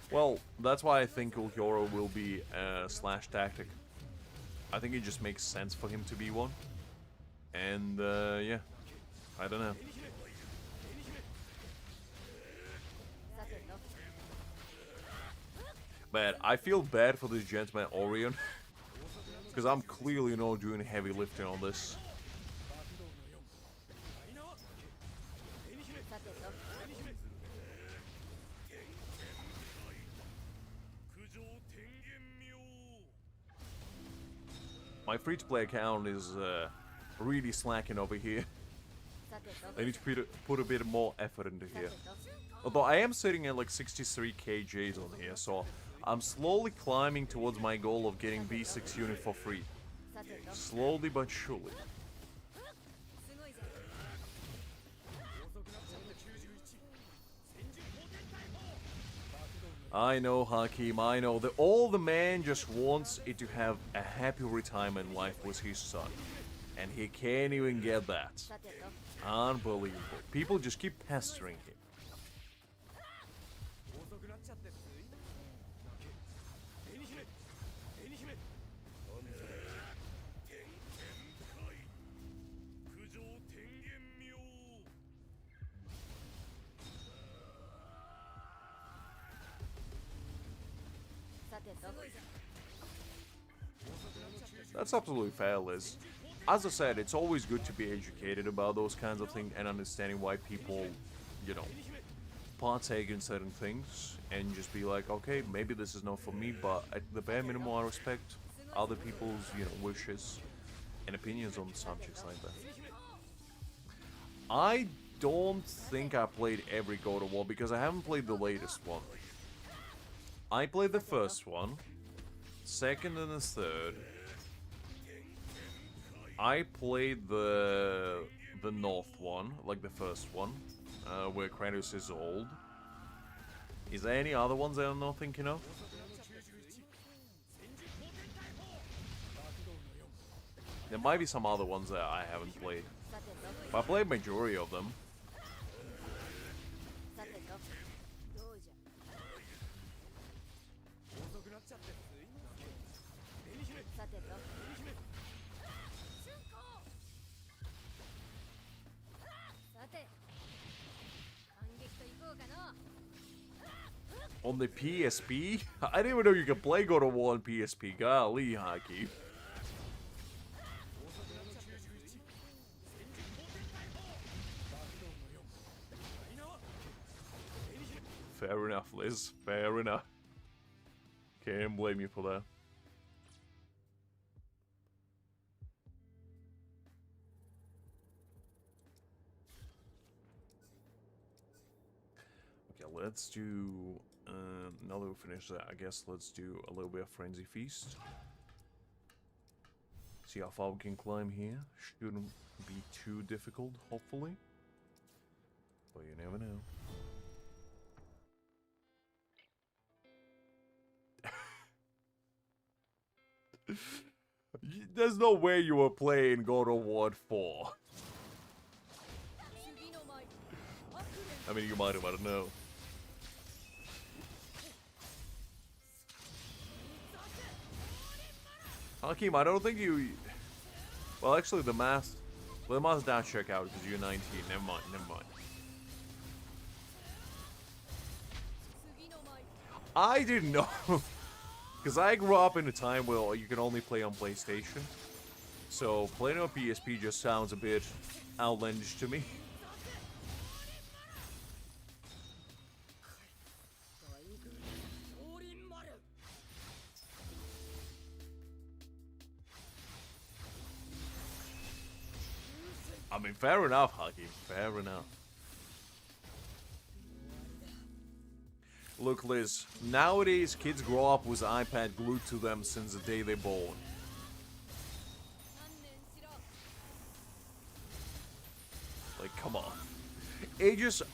Well, that's why I think Ulquiorra will be Slash Tactic. I think it just makes sense for him to be one. And, yeah. I don't know. But I feel bad for this gentleman Orion. Because I'm clearly not doing heavy lifting on this. My free-to-play account is really slacking over here. I need to put a bit more effort into here. Although I am sitting at like 63 kJs on here, so I'm slowly climbing towards my goal of getting B6 unit for free. Slowly but surely. I know, Hakim, I know that all the man just wants is to have a happy retirement life with his son. And he can't even get that. Unbelievable. People just keep pestering him. That's absolutely fair, Liz. As I said, it's always good to be educated about those kinds of things and understanding why people, you know, partake in certain things and just be like, okay, maybe this is not for me, but at the bare minimum, I respect other people's, you know, wishes and opinions on subjects like that. I don't think I played every God of War because I haven't played the latest one. I played the first one, second and the third. I played the North one, like the first one, where Kratos is old. Is there any other ones that I'm not thinking of? There might be some other ones that I haven't played. But I played majority of them. On the PSP? I didn't even know you could play God of War on PSP. Golly, hockey. Fair enough, Liz. Fair enough. Can't blame you for that. Okay, let's do... now that we finish that, I guess let's do a little bit of Frenzy Feast. See how far we can climb here. Shouldn't be too difficult, hopefully. But you never know. There's no way you were playing God of War 4. I mean, you might have, I don't know. Hakim, I don't think you... Well, actually, the math does check out because you're 19. Never mind, never mind. I didn't know. Because I grew up in a time where you can only play on PlayStation. So, playing on PSP just sounds a bit outlandish to me. I mean, fair enough, Huggy. Fair enough. Look, Liz, nowadays kids grow up with iPad glued to them since the day they're born. Like, come on.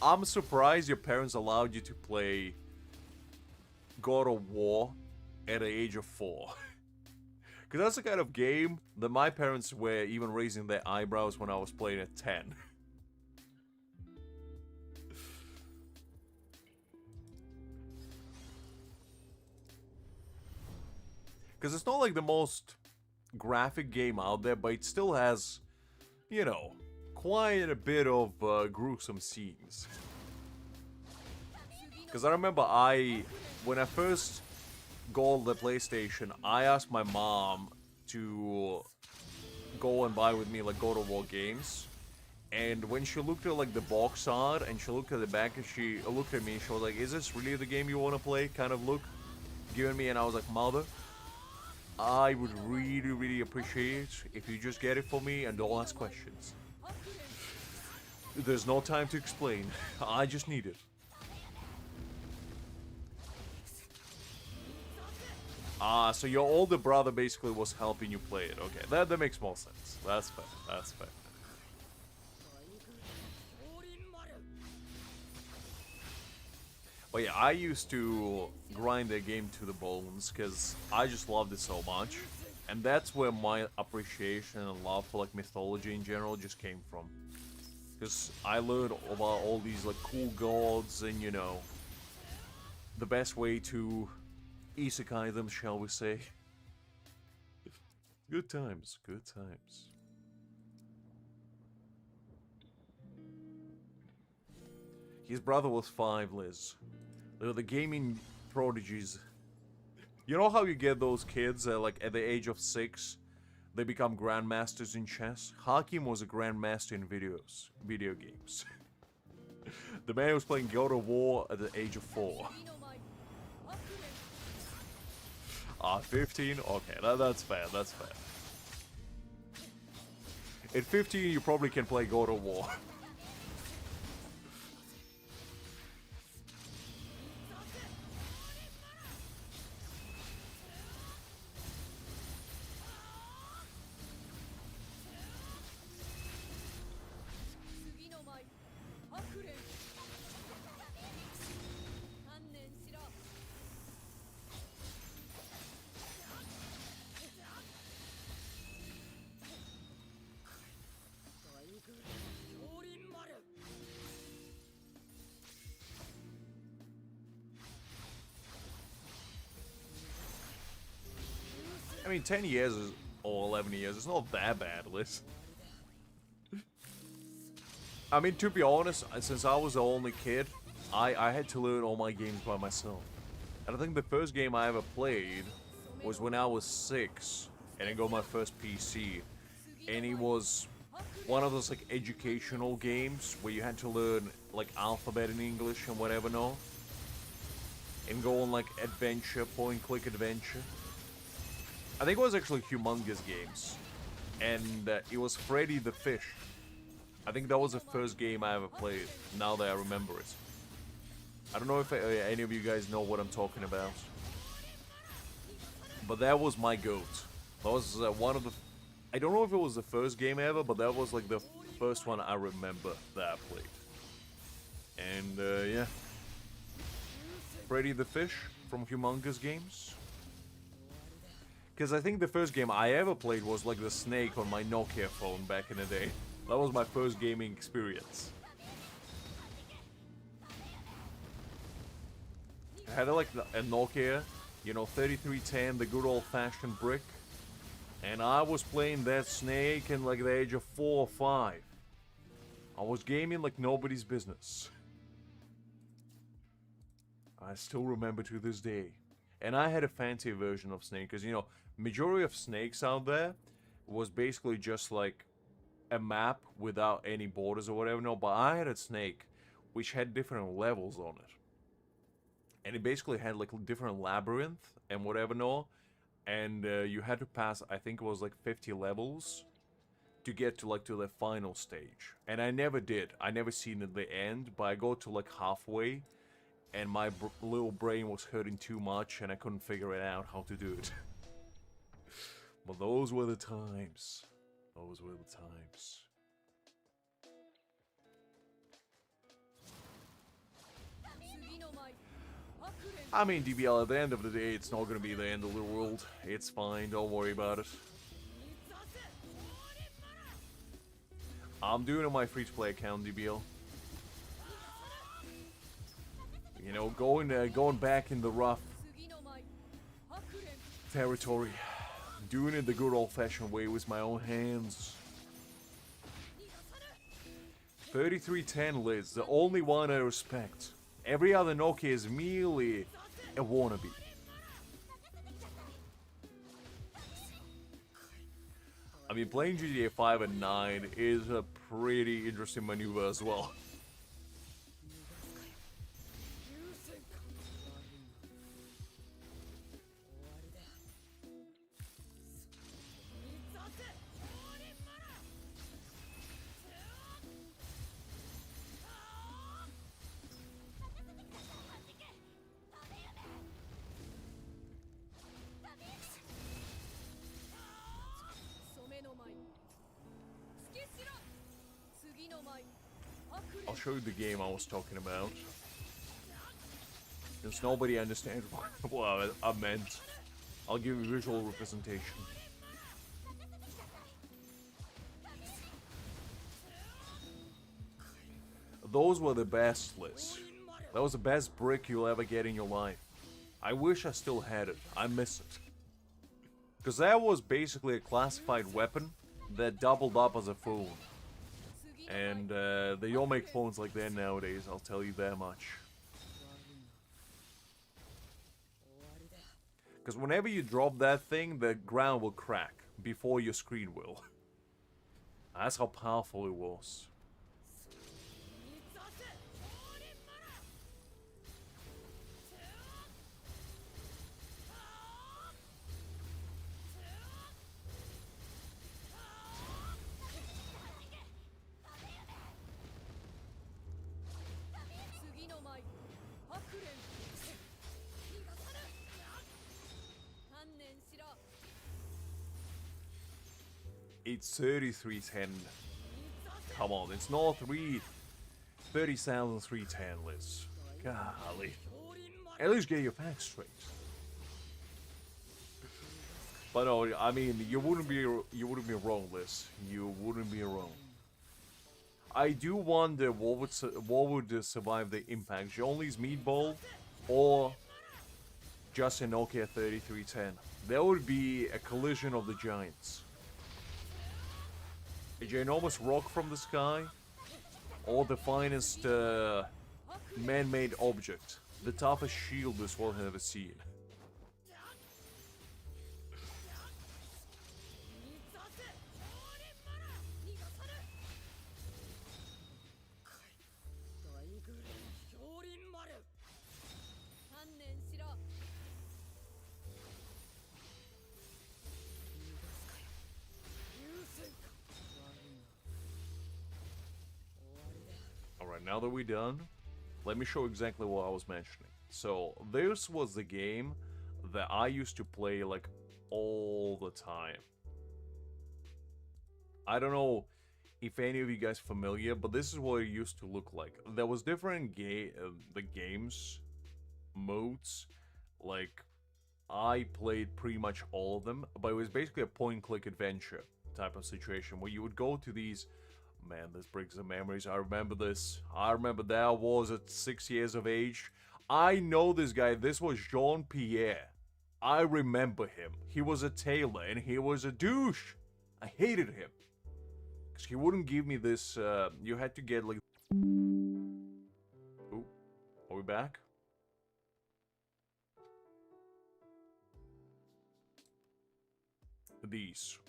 I'm surprised your parents allowed you to play God of War at the age of 4. Because that's the kind of game that my parents were even raising their eyebrows when I was playing at 10. Because it's not like the most graphic game out there, but it still has, you know, quite a bit of gruesome scenes. Because I remember when I first got the PlayStation, I asked my mom to go and buy with me like God of War games. And when she looked at like the box art and she looked at the back and she looked at me and she was like, "Is this really the game you want to play?" kind of look given me, and I was like, "Mother, I would really, really appreciate if you just get it for me and don't ask questions. There's no time to explain. I just need it." So your older brother basically was helping you play it. Okay, that makes more sense. That's fair. That's fair. But yeah, I used to grind the game to the bones because I just loved it so much. And that's where my appreciation and love for like mythology in general just came from. Because I learned about all these like cool gods and, you know, the best way to isekai them, shall we say. Good times, good times. His brother was 5, Liz. They were the gaming prodigies You know how you get those kids like at the age of 6, they become grandmasters in chess? Hakim was a grandmaster in video games. The man was playing God of War at the age of 4. 15? Okay, that's fair, that's fair. At 15, you probably can play God of War. I mean, 10 years is, or 11 years, it's not that bad, Liz. I mean, to be honest, since I was the only kid, I had to learn all my games by myself. And I think the first game I ever played was when I was 6, and I got my first PC. And it was one of those, like, educational games where you had to learn, like, alphabet in English and whatever, no? And go on, like, adventure, point-and-click adventure. I think it was actually Humongous Games, and it was Freddy the Fish. I think that was the first game I ever played, now that I remember it. I don't know if any of you guys know what I'm talking about. But that was my goat. That was one of the... I don't know if it was the first game ever, but that was like the first one I remember that I played. And yeah. Freddy the Fish from Humongous Games. Because I think the first game I ever played was like the Snake on my Nokia phone back in the day. That was my first gaming experience. I had like a Nokia, you know, 3310, the good old-fashioned brick. And I was playing that Snake in like the age of 4 or 5. I was gaming like nobody's business. I still remember to this day. And I had a fancy version of Snake, because, you know, majority of Snakes out there was basically just like a map without any borders or whatever. No, but I had a Snake which had different levels on it. And it basically had like different labyrinth and whatever, no. And you had to pass, I think it was like 50 levels to get to like to the final stage. And I never did. I never seen the end, but I go to like halfway. And my little brain was hurting too much, and I couldn't figure it out how to do it. But those were the times. Those were the times. I mean, DBL, at the end of the day, it's not gonna be the end of the world. It's fine, don't worry about it. I'm doing it on my free-to-play account, DBL. You know, going back in the rough territory. Doing it the good old-fashioned way with my own hands. 3310 Liz, the only one I respect. Every other Nokia is merely a wannabe. I mean, playing GTA 5 and 9 is a pretty interesting maneuver as well. I'll show you the game I was talking about. Since nobody understands what I meant, I'll give you visual representation. Those were the best, Liz. That was the best brick you'll ever get in your life. I wish I still had it. I miss it. Because that was basically a classified weapon that doubled up as a phone. And they don't make phones like that nowadays, I'll tell you that much. Because whenever you drop that thing, the ground will crack before your screen will. That's how powerful it was. It's 3310. Come on, it's not 30,310, Liz. Golly. At least get your facts straight. But no, I mean, you wouldn't be wrong, Liz. You wouldn't be wrong. I do wonder what would survive the impact. Jolly's meatball or just a Nokia 3310. There would be a collision of the giants. A ginormous rock from the sky, or the finest man-made object, the toughest shield this world has ever seen. Alright, now that we're done, let me show exactly what I was mentioning. So, this was the game that I used to play, like, all the time. I don't know if any of you guys are familiar, but this is what it used to look like. There was different games, modes, like, I played pretty much all of them, but it was basically a point-and-click adventure type of situation, where you would go to these... Man, this brings the memories. I remember this. I remember that I was at 6 years of age. I know this guy. This was Jean-Pierre. I remember him. He was a tailor and he was a douche. I hated him. Because he wouldn't give me this, you had to get like... Ooh, are we back? These.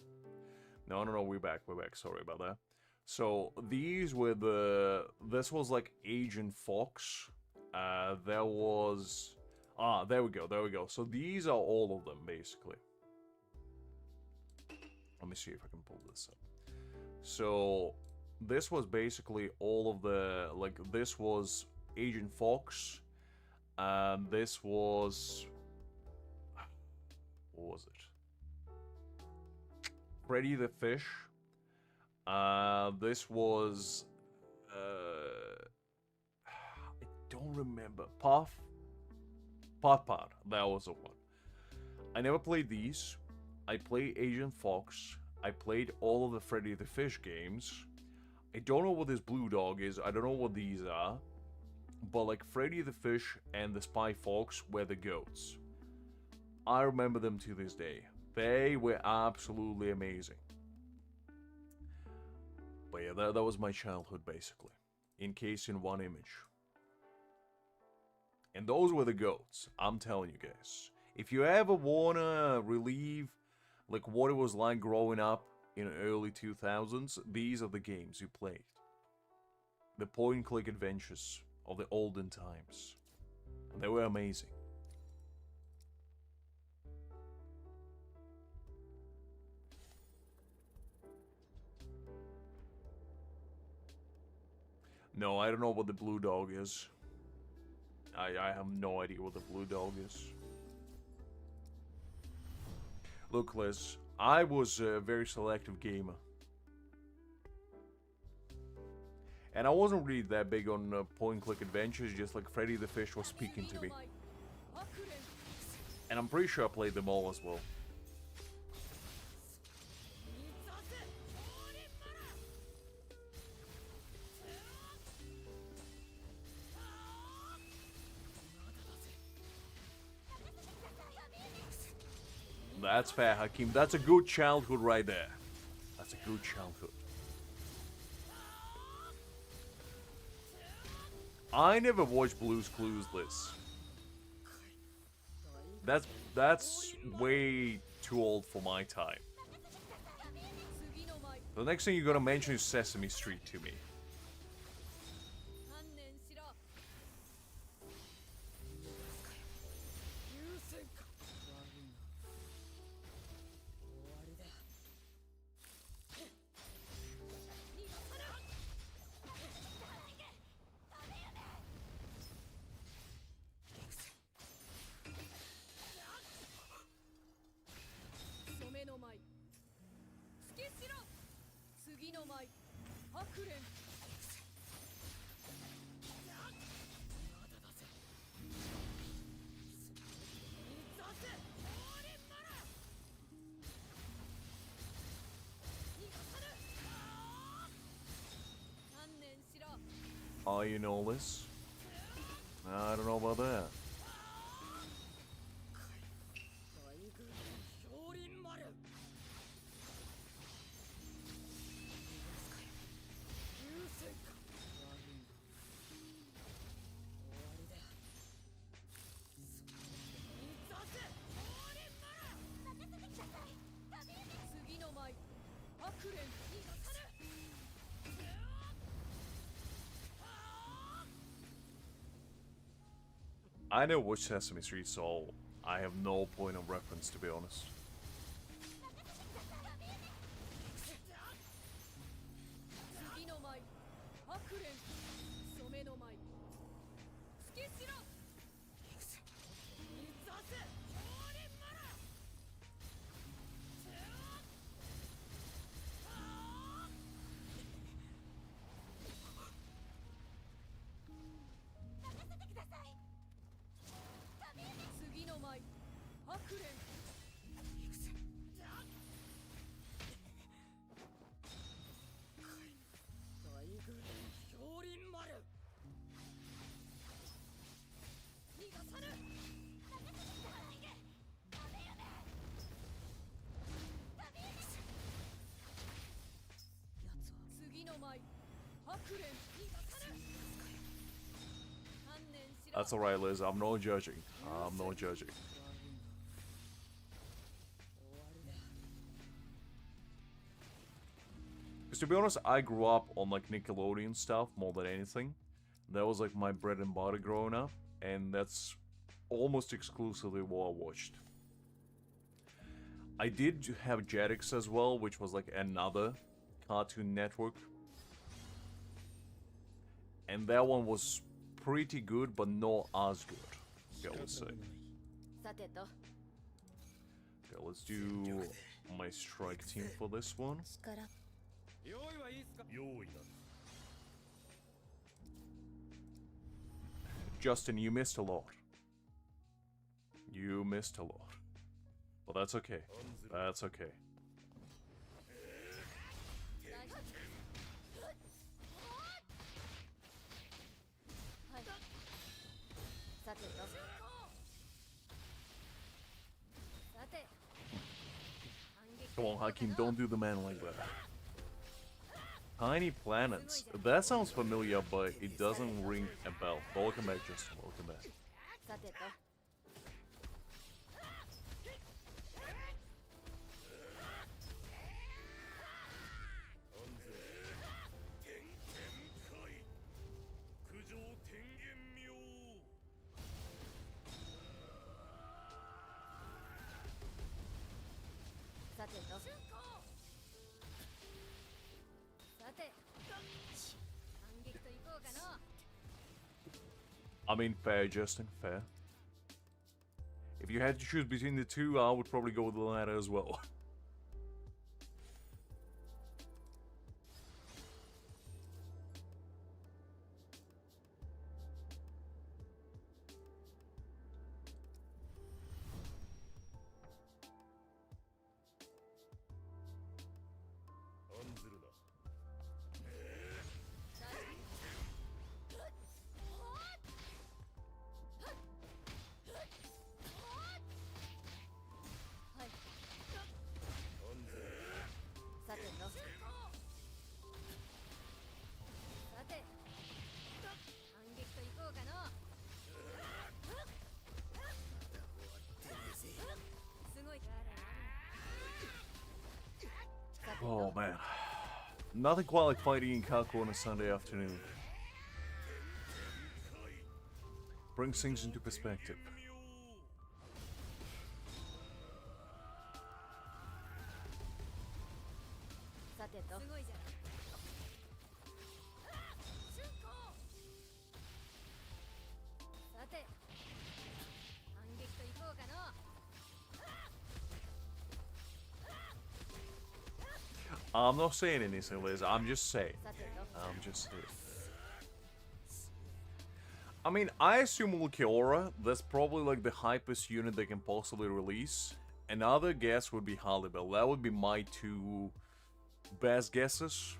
No, we're back, sorry about that. So, these were this was like Agent Fox. There was... there we go. So, these are all of them, basically. Let me see if I can pull this up. So, this was basically all of the... Like, this was Agent Fox. This was... What was it? Freddy the Fish. This was, I don't remember. Puff, that was the one. I never played these. I played Agent Fox. I played all of the Freddy the Fish games. I don't know what this blue dog is. I don't know what these are. But like Freddy the Fish and the Spy Fox were the goats. I remember them to this day. They were absolutely amazing. But yeah, that was my childhood, basically. Encased in one image. And those were the goats, I'm telling you guys. If you ever wanna relieve, like, what it was like growing up in the early 2000s, these are the games you played. The point-and-click adventures of the olden times. And they were amazing. No, I don't know what the blue dog is. I have no idea what the blue dog is. Look, Liz, I was a very selective gamer. And I wasn't really that big on point-and-click adventures, just like Freddy the Fish was speaking to me. And I'm pretty sure I played them all as well. That's fair, Hakim. That's a good childhood right there. That's a good childhood. I never watched Blue's Clues, Liz. That's way too old for my time. The next thing you're gonna mention is Sesame Street to me. Oh, you know this? I don't know about that. I never watched Sesame Street, so I have no point of reference, to be honest. That's alright, Liz. I'm not judging. I'm not judging. Because to be honest, I grew up on like Nickelodeon stuff more than anything. That was like my bread and butter growing up, and that's almost exclusively what I watched. I did have Jetix as well, which was like another Cartoon Network. And that one was pretty good, but not as good, I would say. Okay, let's do my strike team for this one. Justin, you missed a lot. You missed a lot. But that's okay. That's okay. Come on, Hakim, don't do the man like that. Tiny planets. That sounds familiar, but it doesn't ring a bell. Welcome back, Justin. Welcome back. I mean, fair, Justin, fair. If you had to choose between the two, I would probably go with the latter as well. Oh man. Nothing quite like fighting in Kako on a Sunday afternoon. Brings things into perspective. I'm not saying anything, Liz. I'm just saying. I mean, I assume Ulquiorra, that's probably like the hypest unit they can possibly release. Another guess would be Halibel. That would be my two best guesses.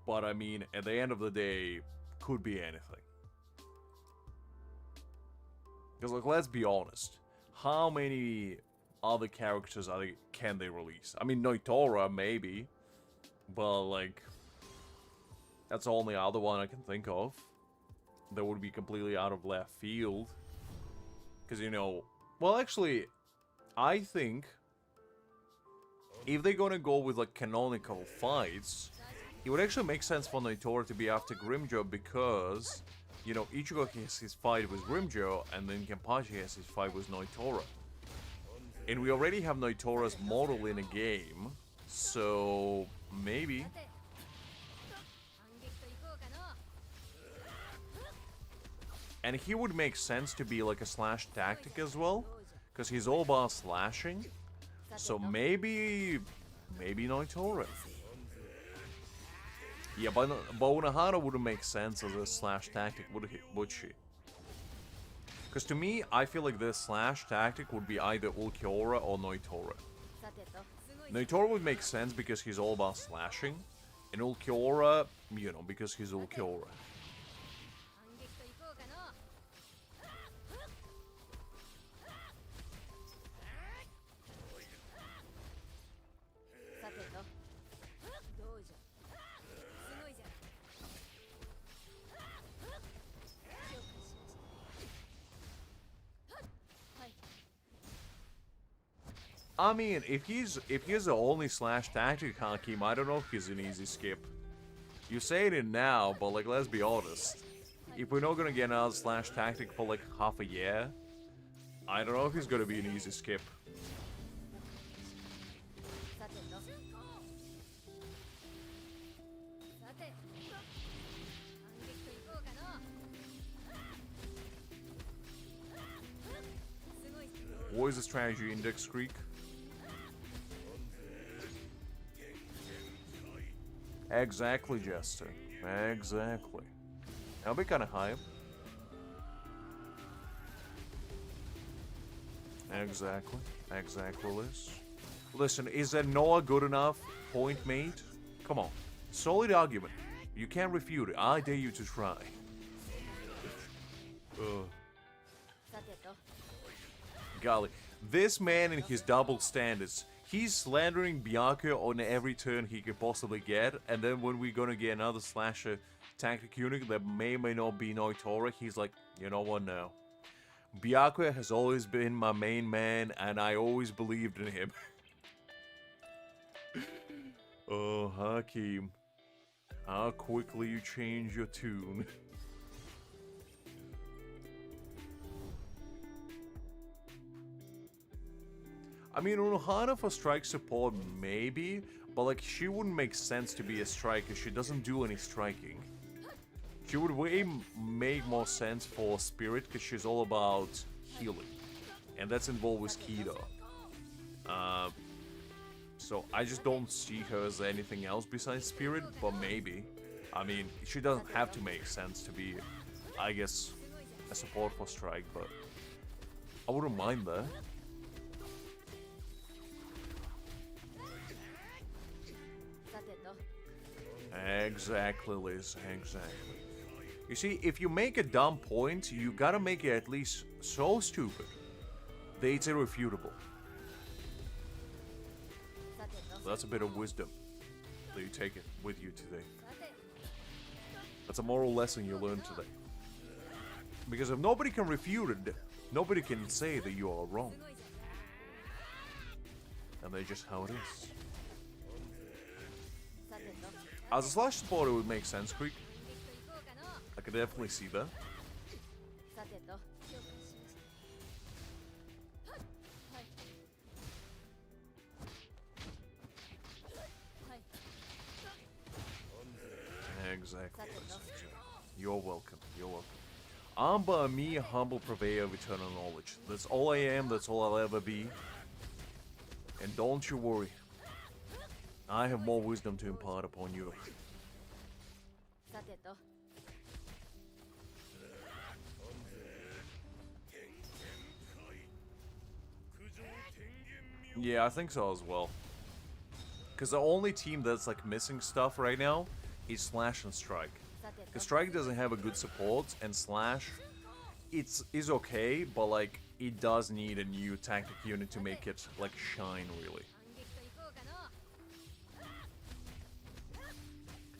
But I mean, at the end of the day, could be anything. Because like, let's be honest. How many other characters can they release? I mean, Noitora, maybe. But like, that's the only other one I can think of. That would be completely out of left field. Because, you know... Well, actually, I think... if they're gonna go with, like, canonical fights... it would actually make sense for Noitora to be after Grimmjow because... you know, Ichigo has his fight with Grimmjow, and then Kenpachi has his fight with Noitora. And we already have Noitora's model in a game, so... maybe... and he would make sense to be like a slash tactic as well, because he's all about slashing. So maybe Noitora. Yeah, but Unohana wouldn't make sense as a slash tactic, would she? Because to me, I feel like this slash tactic would be either Ulquiorra or Noitora. Noitora would make sense because he's all about slashing, and Ulquiorra, you know, because he's Ulquiorra. I mean, if he's the only slash tactic Hakim, I don't know if he's an easy skip. You say it now, but like, let's be honest. If we're not gonna get another slash tactic for like half a year, I don't know if he's gonna be an easy skip. What is the strategy index, Greek? Exactly, Jester. Exactly. That'll be kind of hype. Exactly. Exactly, Liz. Listen, is that Noah good enough? Point made? Come on. Solid argument. You can't refute it. I dare you to try. Golly. This man and his double standards. He's slandering Byakuya on every turn he could possibly get, and then when we're gonna get another slasher tactic unit that may or may not be Noitora, he's like, you know what, no. Byakuya has always been my main man, and I always believed in him. Oh, Hakim. How quickly you change your tune. I mean, Unohana for strike support, maybe, but like, she wouldn't make sense to be a striker. She doesn't do any striking. She would make more sense for Spirit, because she's all about healing. And that's involved with Kido. So I just don't see her as anything else besides Spirit, but maybe. I mean, she doesn't have to make sense to be, I guess, a support for strike, but I wouldn't mind that. Exactly, Liz, exactly. You see, if you make a dumb point, you gotta make it at least so stupid that it's irrefutable. That's a bit of wisdom that you take it with you today. That's a moral lesson you learned today. Because if nobody can refute it, nobody can say that you are wrong. And that's just how it is. As a slash support, it would make sense, Creek. I could definitely see that. Exactly. You're welcome. You're welcome. I'm but me, a humble purveyor of eternal knowledge. That's all I am, that's all I'll ever be. And don't you worry. I have more wisdom to impart upon you. Yeah, I think so as well. Because the only team that's like missing stuff right now is Slash and Strike. Because Strike doesn't have a good support, and Slash is okay, but like it does need a new tactic unit to make it like shine really.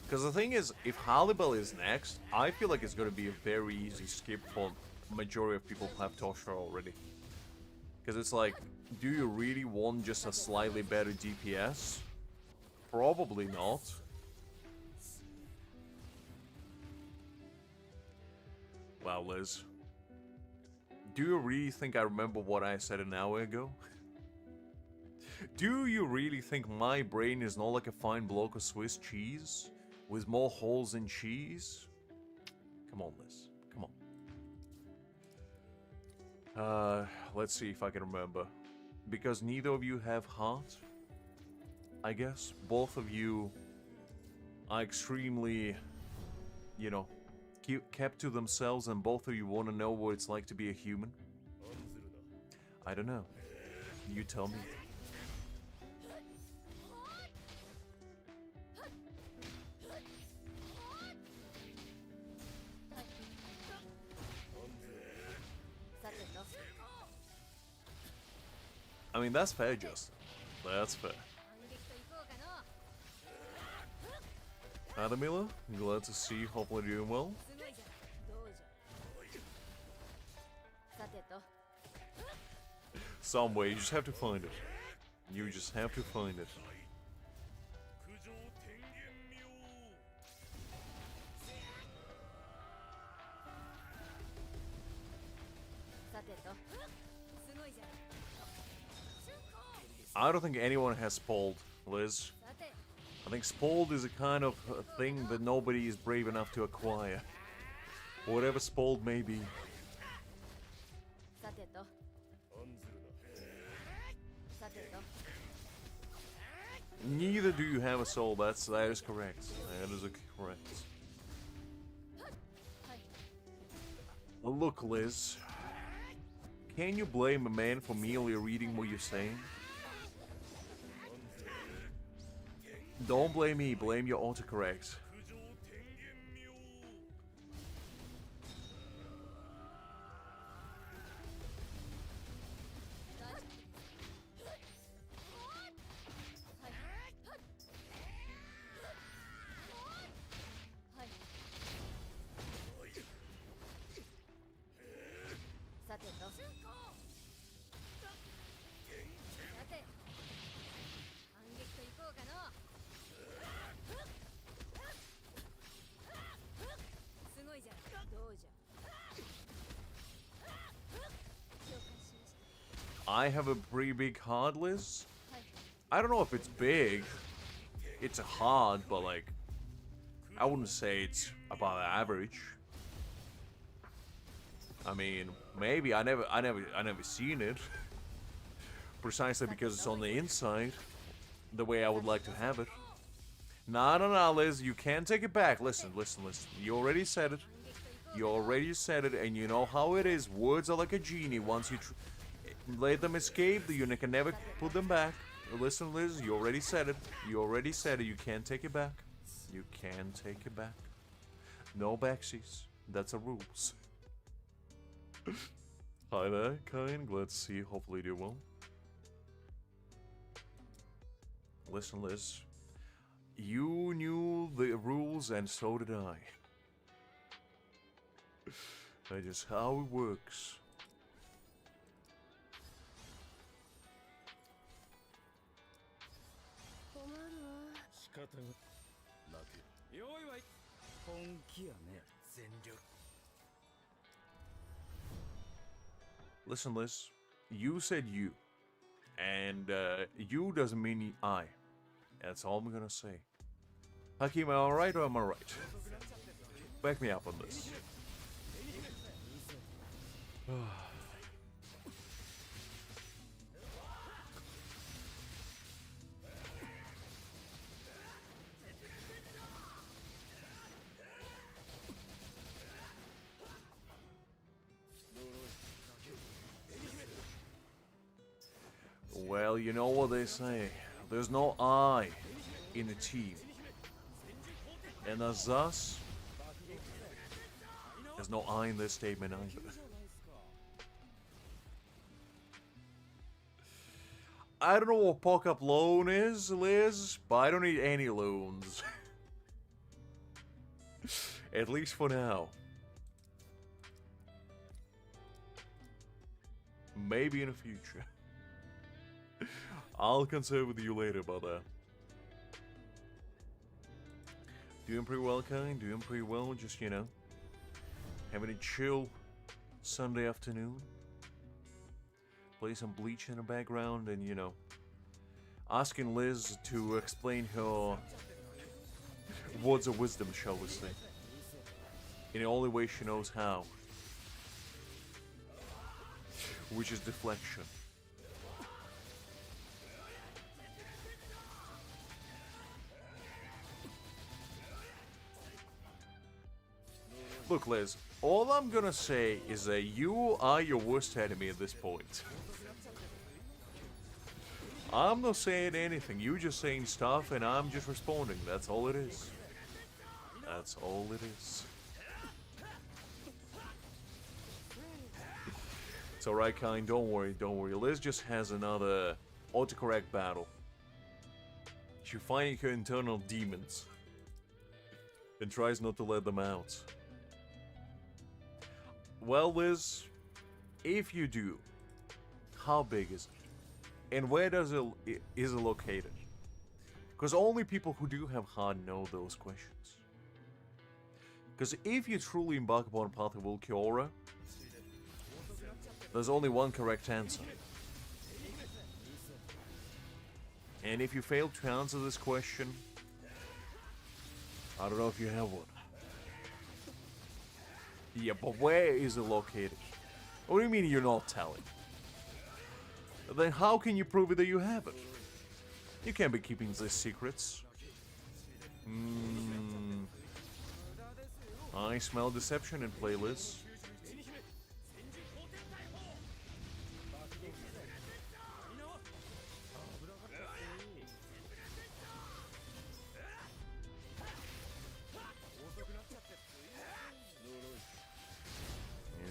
Because the thing is, if Hallibell is next, I feel like it's going to be a very easy skip for majority of people who have Toshiro already. Because it's like, do you really want just a slightly better DPS? Probably not. Wow, Liz. Do you really think I remember what I said an hour ago? Do you really think my brain is not like a fine block of Swiss cheese? With more holes than cheese? Come on, Liz. Come on. Let's see if I can remember. Because neither of you have heart, I guess. Both of you are extremely, you know, kept to themselves, and both of you want to know what it's like to be a human. I don't know. You tell me. I mean, that's fair, Justin. That's fair. Adamila, glad to see you. Hopefully doing well. Some way, you just have to find it. You just have to find it. I don't think anyone has Spoiled, Liz. I think Spoiled is a kind of thing that nobody is brave enough to acquire. Whatever Spoiled may be. Neither do you have a soul, that is correct. That is correct. Well, look, Liz. Can you blame a man for merely reading what you're saying? Don't blame me, blame your autocorrect. I have a pretty big hard list. I don't know if it's big. It's a hard, but like, I wouldn't say it's above average. I mean, maybe I never seen it. Precisely because it's on the inside, the way I would like to have it. No, Liz, you can't take it back. Listen. You already said it. You already said it, and you know how it is. Words are like a genie. Once you let them escape, you can never put them back. Listen, Liz, you already said it. You already said it. You can't take it back. You can't take it back. No backsies. That's the rules. Hi there, Kyan. Glad to see you. Hopefully you do well. Listen, Liz. You knew the rules, and so did I. That is how it works. Listen, Liz. You said you. And you doesn't mean I. That's all I'm gonna say. Hakim, am I alright or am I right? Back me up on this. Well, you know what they say. There's no I in a team. And as thus, there's no I in this statement either. I don't know what Pop-Up Loan is, Liz, but I don't need any loans. At least for now. Maybe in the future. I'll consider with you later about that. Doing pretty well, kind. Doing pretty well. Just, you know, having a chill Sunday afternoon. Play some Bleach in the background and, you know, asking Liz to explain her words of wisdom, shall we say. In the only way she knows how. Which is deflection. Look, Liz, all I'm gonna say is that you are your worst enemy at this point. I'm not saying anything, you just saying stuff and I'm just responding, that's all it is. That's all it is. It's alright, kind, don't worry, don't worry. Liz just has another autocorrect battle. She's fighting her internal demons. And tries not to let them out. Well, Liz, if you do, how big is it? And where is it located? Because only people who do have heart know those questions. Because if you truly embark upon a path that will cure aura, there's only one correct answer. And if you fail to answer this question, I don't know if you have one. Yeah, but where is it located? What do you mean you're not telling? Then how can you prove it that you have it? You can't be keeping these secrets. I smell deception in playlists.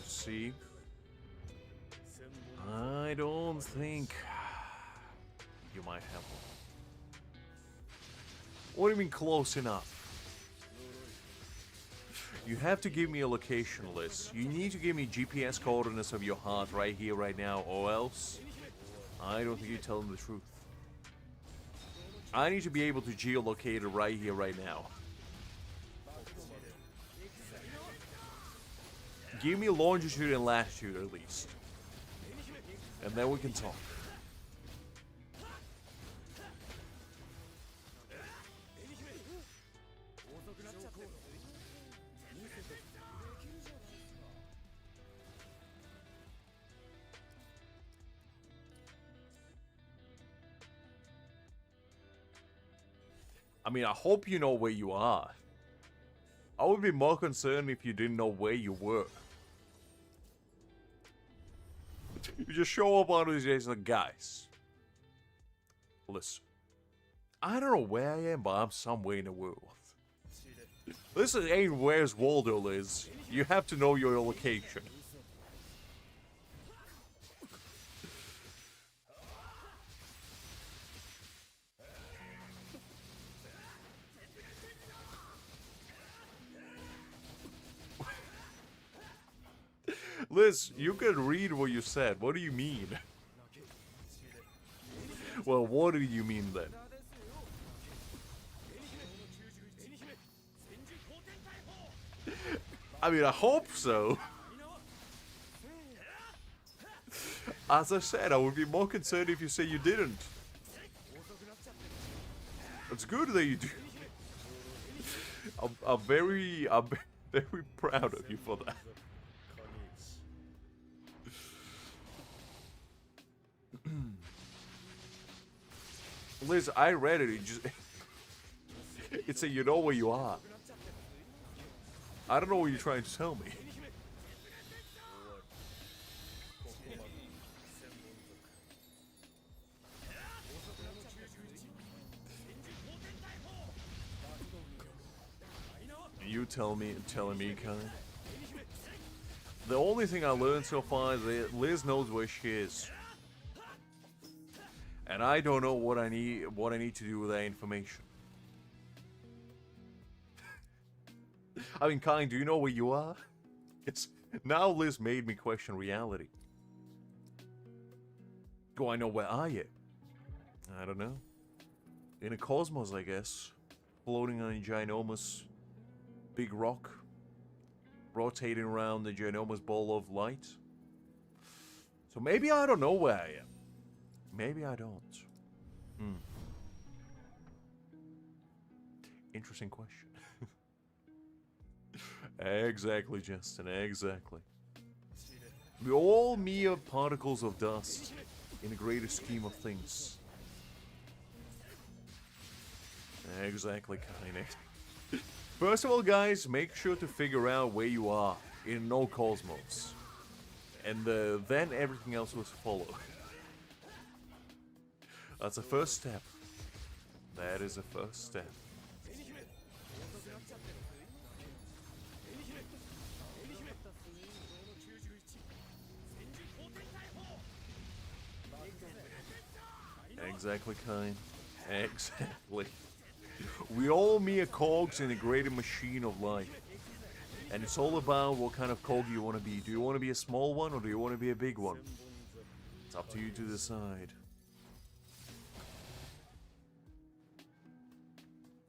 See, I don't think you might have one. What do you mean close enough? You have to give me a location list. You need to give me GPS coordinates of your heart right here, right now, or else I don't think you're telling the truth. I need to be able to geolocate it right here, right now. Give me longitude and latitude at least. And then we can talk. I mean, I hope you know where you are. I would be more concerned if you didn't know where you were. You just show up on these days like, guys, listen, I don't know where I am, but I'm somewhere in the world. This ain't Where's Waldo, Liz. You have to know your location. Liz, you could read what you said. What do you mean? Well, what do you mean then? I mean, I hope so. As I said, I would be more concerned if you say you didn't. It's good that you do. I'm very proud of you for that. Liz, I read it. It said, you know where you are. I don't know what you're trying to tell me. You telling me, Kai? The only thing I learned so far is that Liz knows where she is. And I don't know what I need to do with that information. I mean, Kai, do you know where you are? It's now Liz made me question reality. Do I know where I am? I don't know. In a cosmos, I guess. Floating on a ginormous big rock. Rotating around the ginormous ball of light. So maybe I don't know where I am. Maybe I don't. Interesting question. Exactly, Justin, exactly. We're all mere particles of dust in the greater scheme of things. Exactly, Kainet. First of all, guys, make sure to figure out where you are in no cosmos. And then everything else will follow. That's the first step. That is the first step. Exactly, Kain. Exactly. We all mere cogs in a greater machine of life. And it's all about what kind of cog you want to be. Do you want to be a small one or do you want to be a big one? It's up to you to decide.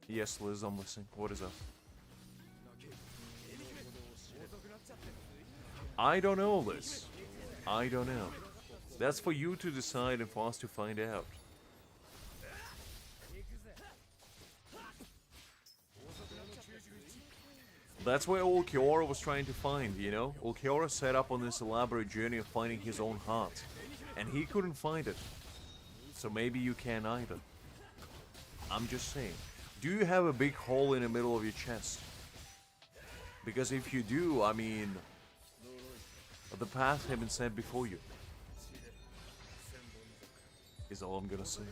Yes, Liz, I'm listening. What is up? I don't know, Liz. I don't know. That's for you to decide and for us to find out. That's where Ulquiorra was trying to find, you know? Ulquiorra set up on this elaborate journey of finding his own heart. And he couldn't find it. So maybe you can either. I'm just saying. Do you have a big hole in the middle of your chest? Because if you do, I mean, the path has been set before you. Is all I'm gonna say.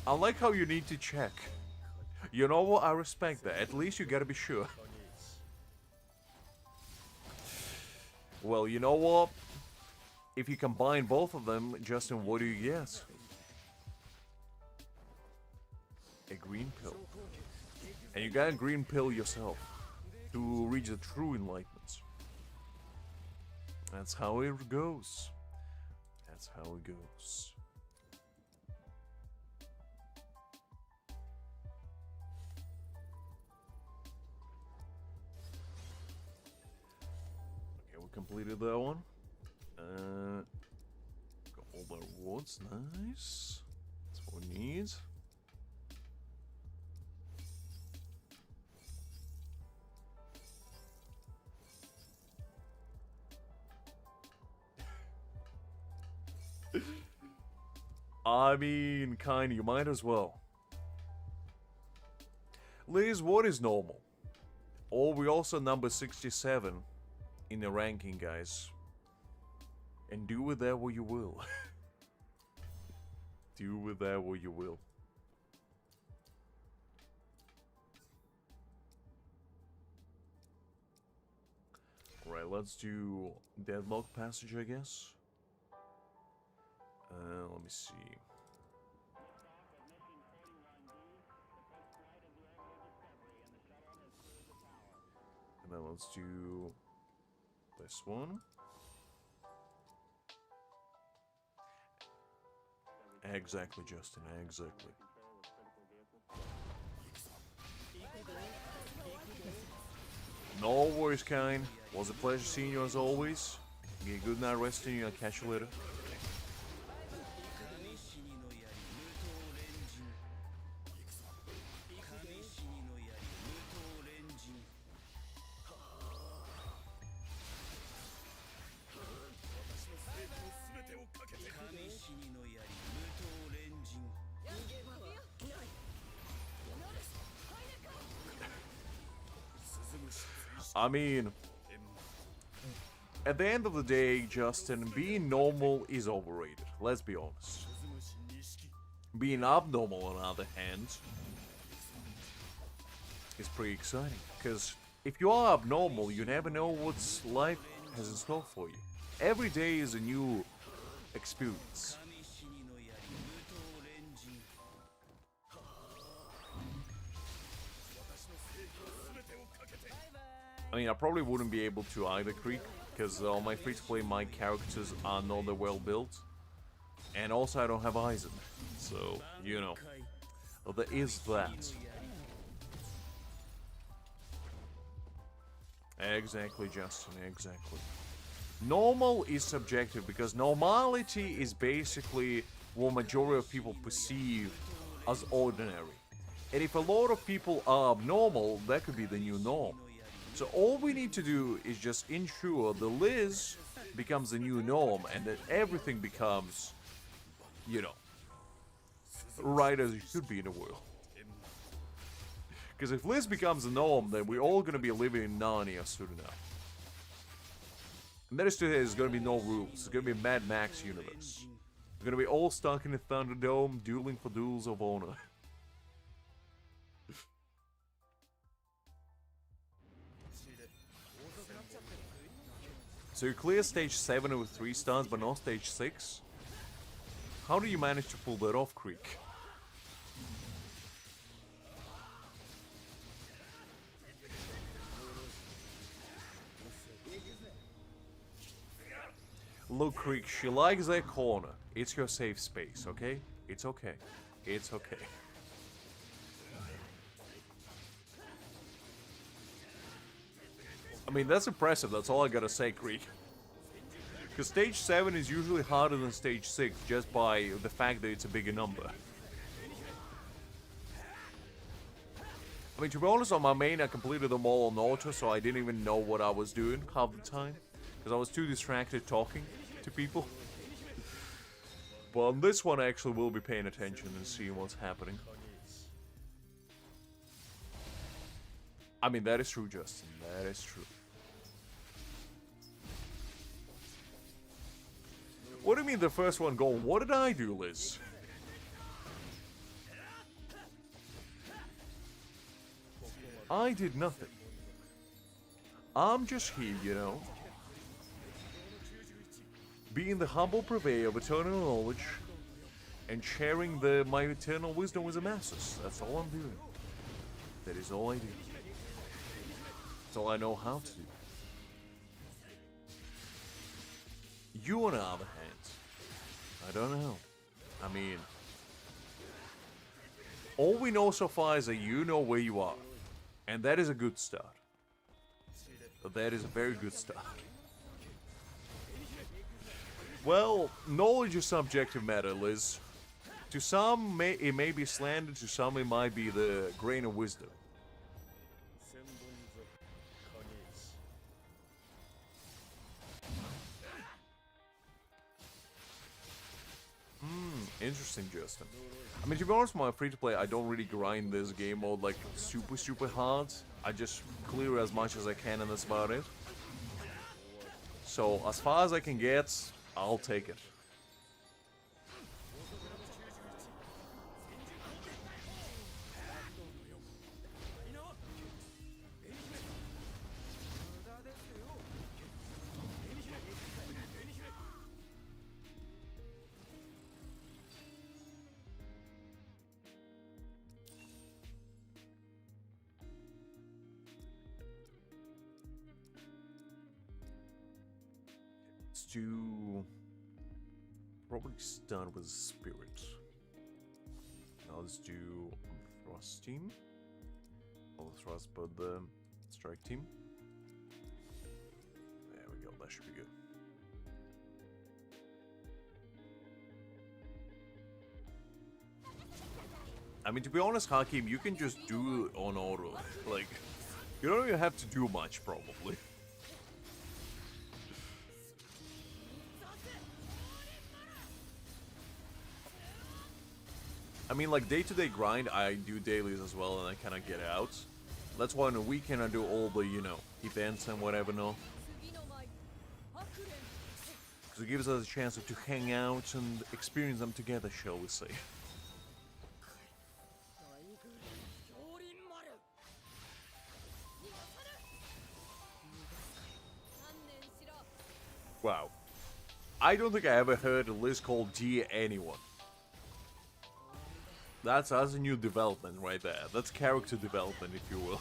I like how you need to check. You know what? I respect that. At least you gotta be sure. Well, you know what? If you combine both of them, Justin, what do you get? A green pill. And you got a green pill yourself to reach the true enlightenment. That's how it goes. That's how it goes. Okay, we completed that one. Got all the rewards, nice. That's what we need. I mean, kinda, you might as well. Liz, what is normal? Oh, we also number 67 in the ranking, guys. And do with that what you will. Do with that what you will. Alright, let's do Deadlock Passage, I guess. Let me see. let's do this one. Exactly, Justin, exactly. No worries, Kine. Was a pleasure seeing you as always. Get a good night resting you. I'll catch you later. I mean, at the end of the day, Justin, being normal is overrated. Let's be honest. Being abnormal, on the other hand, is pretty exciting. Because if you are abnormal, you never know what life has in store for you. Every day is a new experience. I mean, I probably wouldn't be able to either, Creek, because all my free-to-play my characters are not that well built. And also I don't have Aizen. So, you know, there is that. Exactly, Justin, exactly. Normal is subjective because normality is basically what majority of people perceive as ordinary. And if a lot of people are abnormal, that could be the new norm. So all we need to do is just ensure the Liz becomes the new norm and that everything becomes, you know, right as it should be in the world. Because if Liz becomes the norm, then we're all going to be living in Narnia soon enough. And that is to say, there's going to be no rules. It's going to be a Mad Max universe. We're going to be all stuck in a Thunderdome, dueling for duels of honor. So you clear stage 7 with 3 stars, but not stage 6? How do you manage to pull that off, Creek? Look, Creek, she likes that corner. It's your safe space, okay? It's okay. It's okay. I mean, that's impressive, that's all I gotta say, Creek. Because stage 7 is usually harder than stage 6, just by the fact that it's a bigger number. I mean, to be honest, on my main, I completed them all on auto, so I didn't even know what I was doing half the time. Because I was too distracted talking to people. But on this one, I actually will be paying attention and seeing what's happening. I mean, that is true, Justin. That is true. What do you mean the first one going? What did I do, Liz? I did nothing. I'm just here, you know. Being the humble purveyor of eternal knowledge and sharing my eternal wisdom with the masses. That's all I'm doing. That is all I do. That's all I know how to do. You, on the other hand, I don't know. I mean, all we know so far is that you know where you are. And that is a good start. That is a very good start. Well, knowledge is subjective matter, Liz. To some, it may be slander, to some it might be the grain of wisdom. Interesting, Justin. I mean, to be honest, with my free-to-play, I don't really grind this game mode like super hard. I just clear as much as I can and that's about it. So, as far as I can get, I'll take it. do probably stun with spirit. Now let's do thrust team. All the thrust, but the strike team. There we go. That should be good. I mean, to be honest, Hakim, you can just do it on auto. Like, you don't even have to do much, probably. I mean, like, day-to-day grind, I do dailies as well, and I kind of get out. That's why on the weekend I do all the, you know, events and whatever, no? Because it gives us a chance to hang out and experience them together, shall we say. Wow. I don't think I ever heard a list called Dear Anyone. That's a new development right there. That's character development, if you will.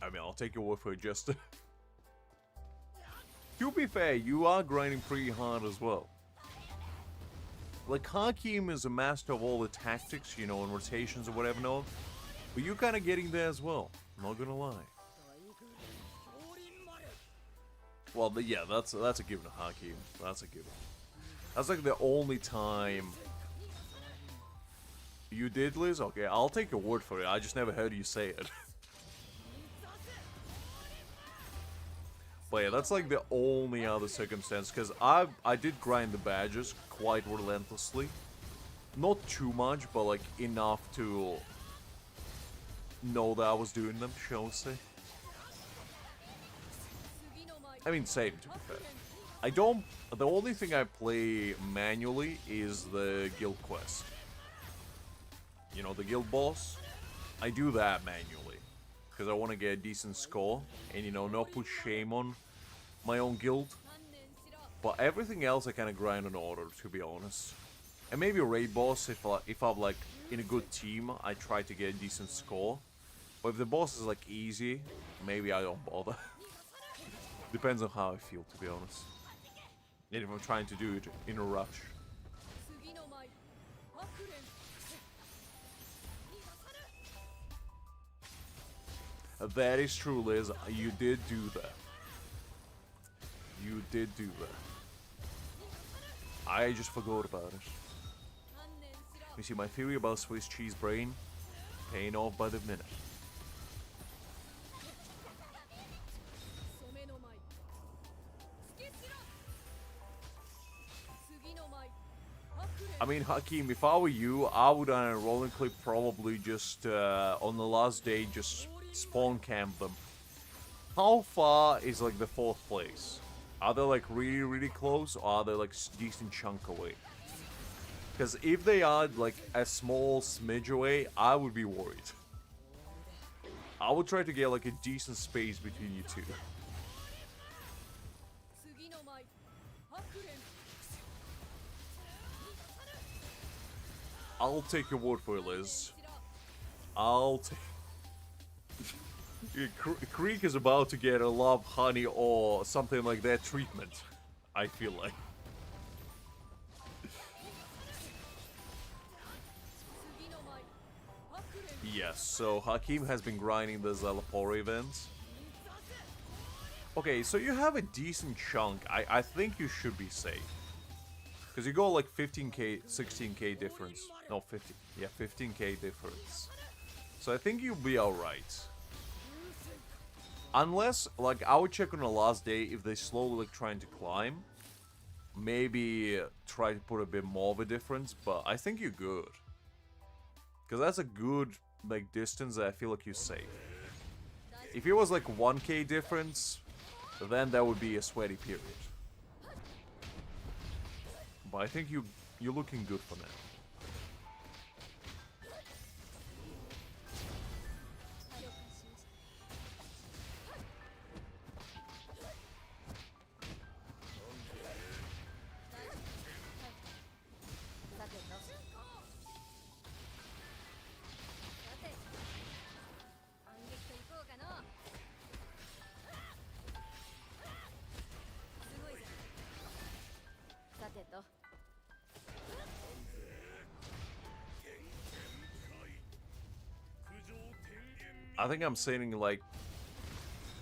I mean, I'll take your word for it, just to be fair, you are grinding pretty hard as well. Like, Hakim is a master of all the tactics, you know, and rotations or whatever, no? But you're kind of getting there as well. I'm not gonna lie. Well, yeah, that's a given, Hakim. That's a given. That's like the only time you did, Liz. Okay, I'll take your word for it. I just never heard you say it. But yeah, that's like the only other circumstance, because I did grind the badges quite relentlessly. Not too much, but like enough to know that I was doing them, shall we say. I mean, same, to be fair. The only thing I play manually is the guild quest. You know, the guild boss. I do that manually. Because I want to get a decent score, and you know, not put shame on my own guild. But everything else I kind of grind on order, to be honest. And maybe a raid boss, if I'm like in a good team, I try to get a decent score. But if the boss is like easy, maybe I don't bother. Depends on how I feel, to be honest. And if I'm trying to do it in a rush. That is true, Liz. You did do that. You did do that. I just forgot about it. You see, my theory about Swiss cheese brain paying off by the minute. I mean, Hakim, if I were you, I would on a rolling clip probably just on the last day just spawn camp them. How far is like the 4th place? Are they like really close, or are they like decent chunk away? Because if they are like a small smidge away, I would be worried. I would try to get like a decent space between you two. I'll take your word for it, Liz. I'll take... Creek is about to get a love, honey, or something like that treatment, I feel like. Yes, so Hakim has been grinding the Szayelaporro events. Okay, so you have a decent chunk. I think you should be safe. Because you go like 15k, 16k difference. No, 50. Yeah, 15k difference. So I think you'll be alright. Unless, like, I would check on the last day if they slowly like trying to climb. Maybe try to put a bit more of a difference, but I think you're good. Because that's a good, like, distance that I feel like you're safe. If it was like 1k difference, then that would be a sweaty period. But I think you're looking good for now. I think I'm sitting like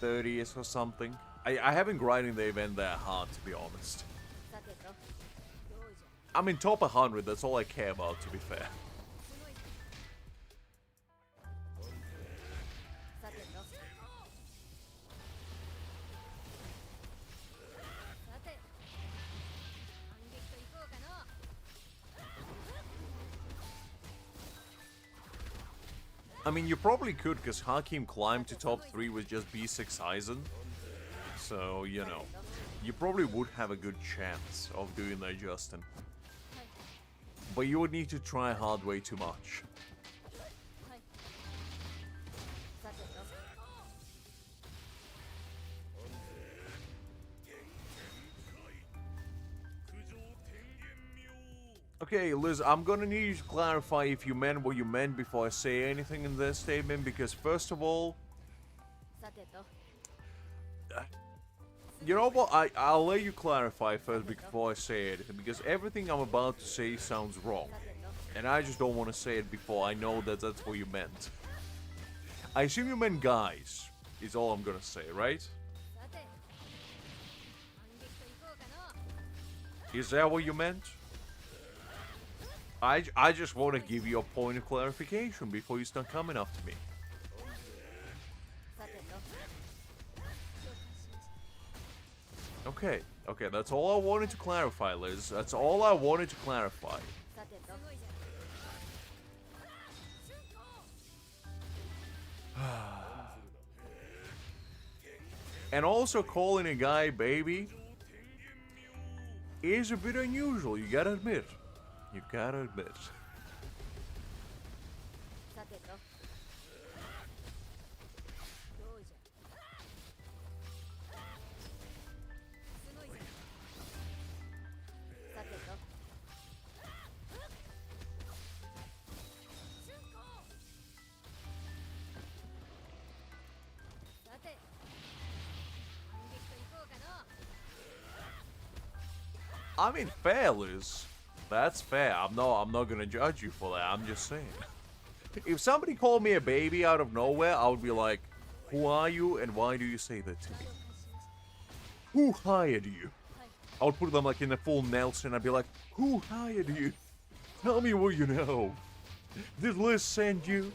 30th or something. I haven't grinding the event that hard, to be honest. I'm in top 100, that's all I care about, to be fair. I mean, you probably could, because Hakim climbed to top 3 with just B6 Aizen. So, you know, you probably would have a good chance of doing that, Justin. But you would need to try hard way too much. Okay, Liz, I'm gonna need you to clarify if you meant what you meant before I say anything in this statement, because first of all... You know what, I'll let you clarify first before I say anything, because everything I'm about to say sounds wrong. And I just don't want to say it before I know that that's what you meant. I assume you meant guys, is all I'm gonna say, right? Is that what you meant? I just want to give you a point of clarification before you start coming after me. Okay, okay, that's all I wanted to clarify, Liz. That's all I wanted to clarify. And also calling a guy baby is a bit unusual, you gotta admit. You gotta admit. I mean, fair, Liz. That's fair. I'm not gonna judge you for that. I'm just saying. If somebody called me a baby out of nowhere, I would be like, who are you and why do you say that to me? Who hired you? I would put them like in a full Nelson. I'd be like, who hired you? Tell me what you know. Did Liz send you?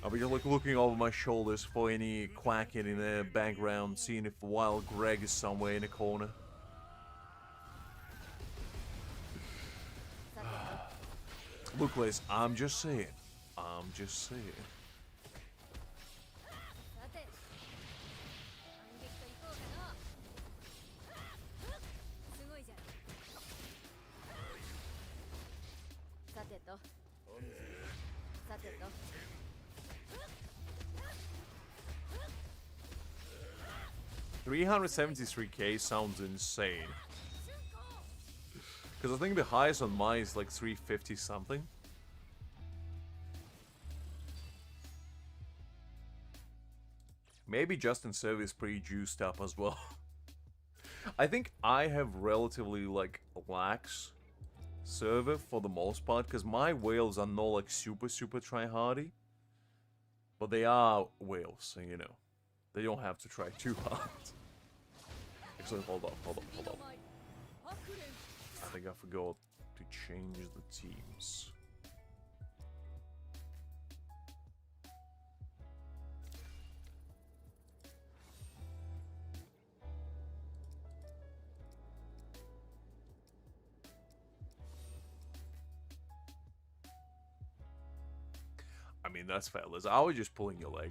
I'll be like looking over my shoulders for any quacking in the background, seeing if Wild Greg is somewhere in a corner. Look, Liz, I'm just saying. I'm just saying. $373K sounds insane. Because I think the highest on mine is like 350 something. Maybe Justin Server is pretty juiced up as well. I think I have relatively like lax server for the most part, because my whales are not like super try-hardy. But they are whales, so you know. They don't have to try too hard. Actually, hold up. I think I forgot to change the teams. I mean, that's fair, Liz. I was just pulling your leg.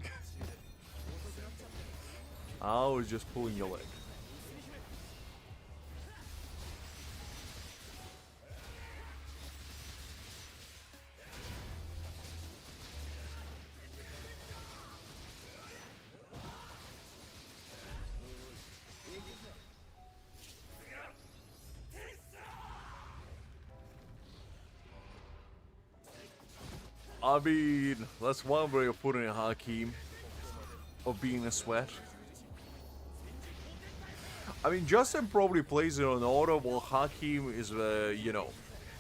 I was just pulling your leg. I mean, that's one way of putting it, Hakim. Of being a sweat. I mean, Justin probably plays it on auto, while Hakim is, you know,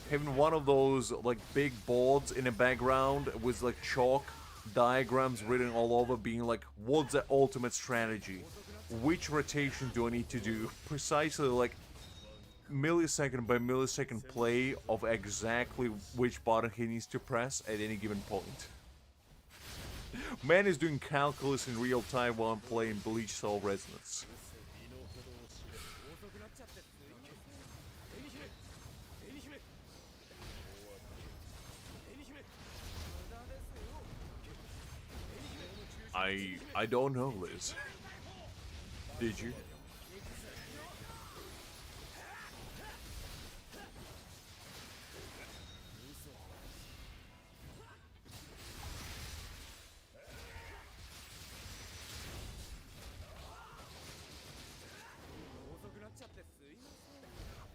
having one of those, like, big boards in the background with, like, chalk diagrams written all over, being like, what's the ultimate strategy? Which rotation do I need to do? Precisely like millisecond by millisecond play of exactly which button he needs to press at any given point. Man is doing calculus in real time while I'm playing Bleach Soul Resonance. I don't know, Liz. Did you?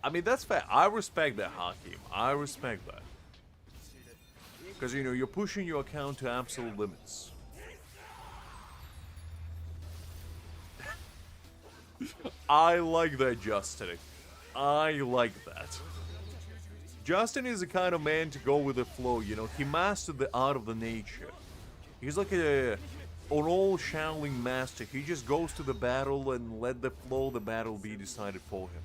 I mean, that's fair. I respect that, Hakim. I respect that. Because, you know, you're pushing your account to absolute limits. I like that, Justin. I like that. Justin is the kind of man to go with the flow, you know. He mastered the art of the nature. He's like an old Shaolin master. He just goes to the battle and let the flow of the battle be decided for him.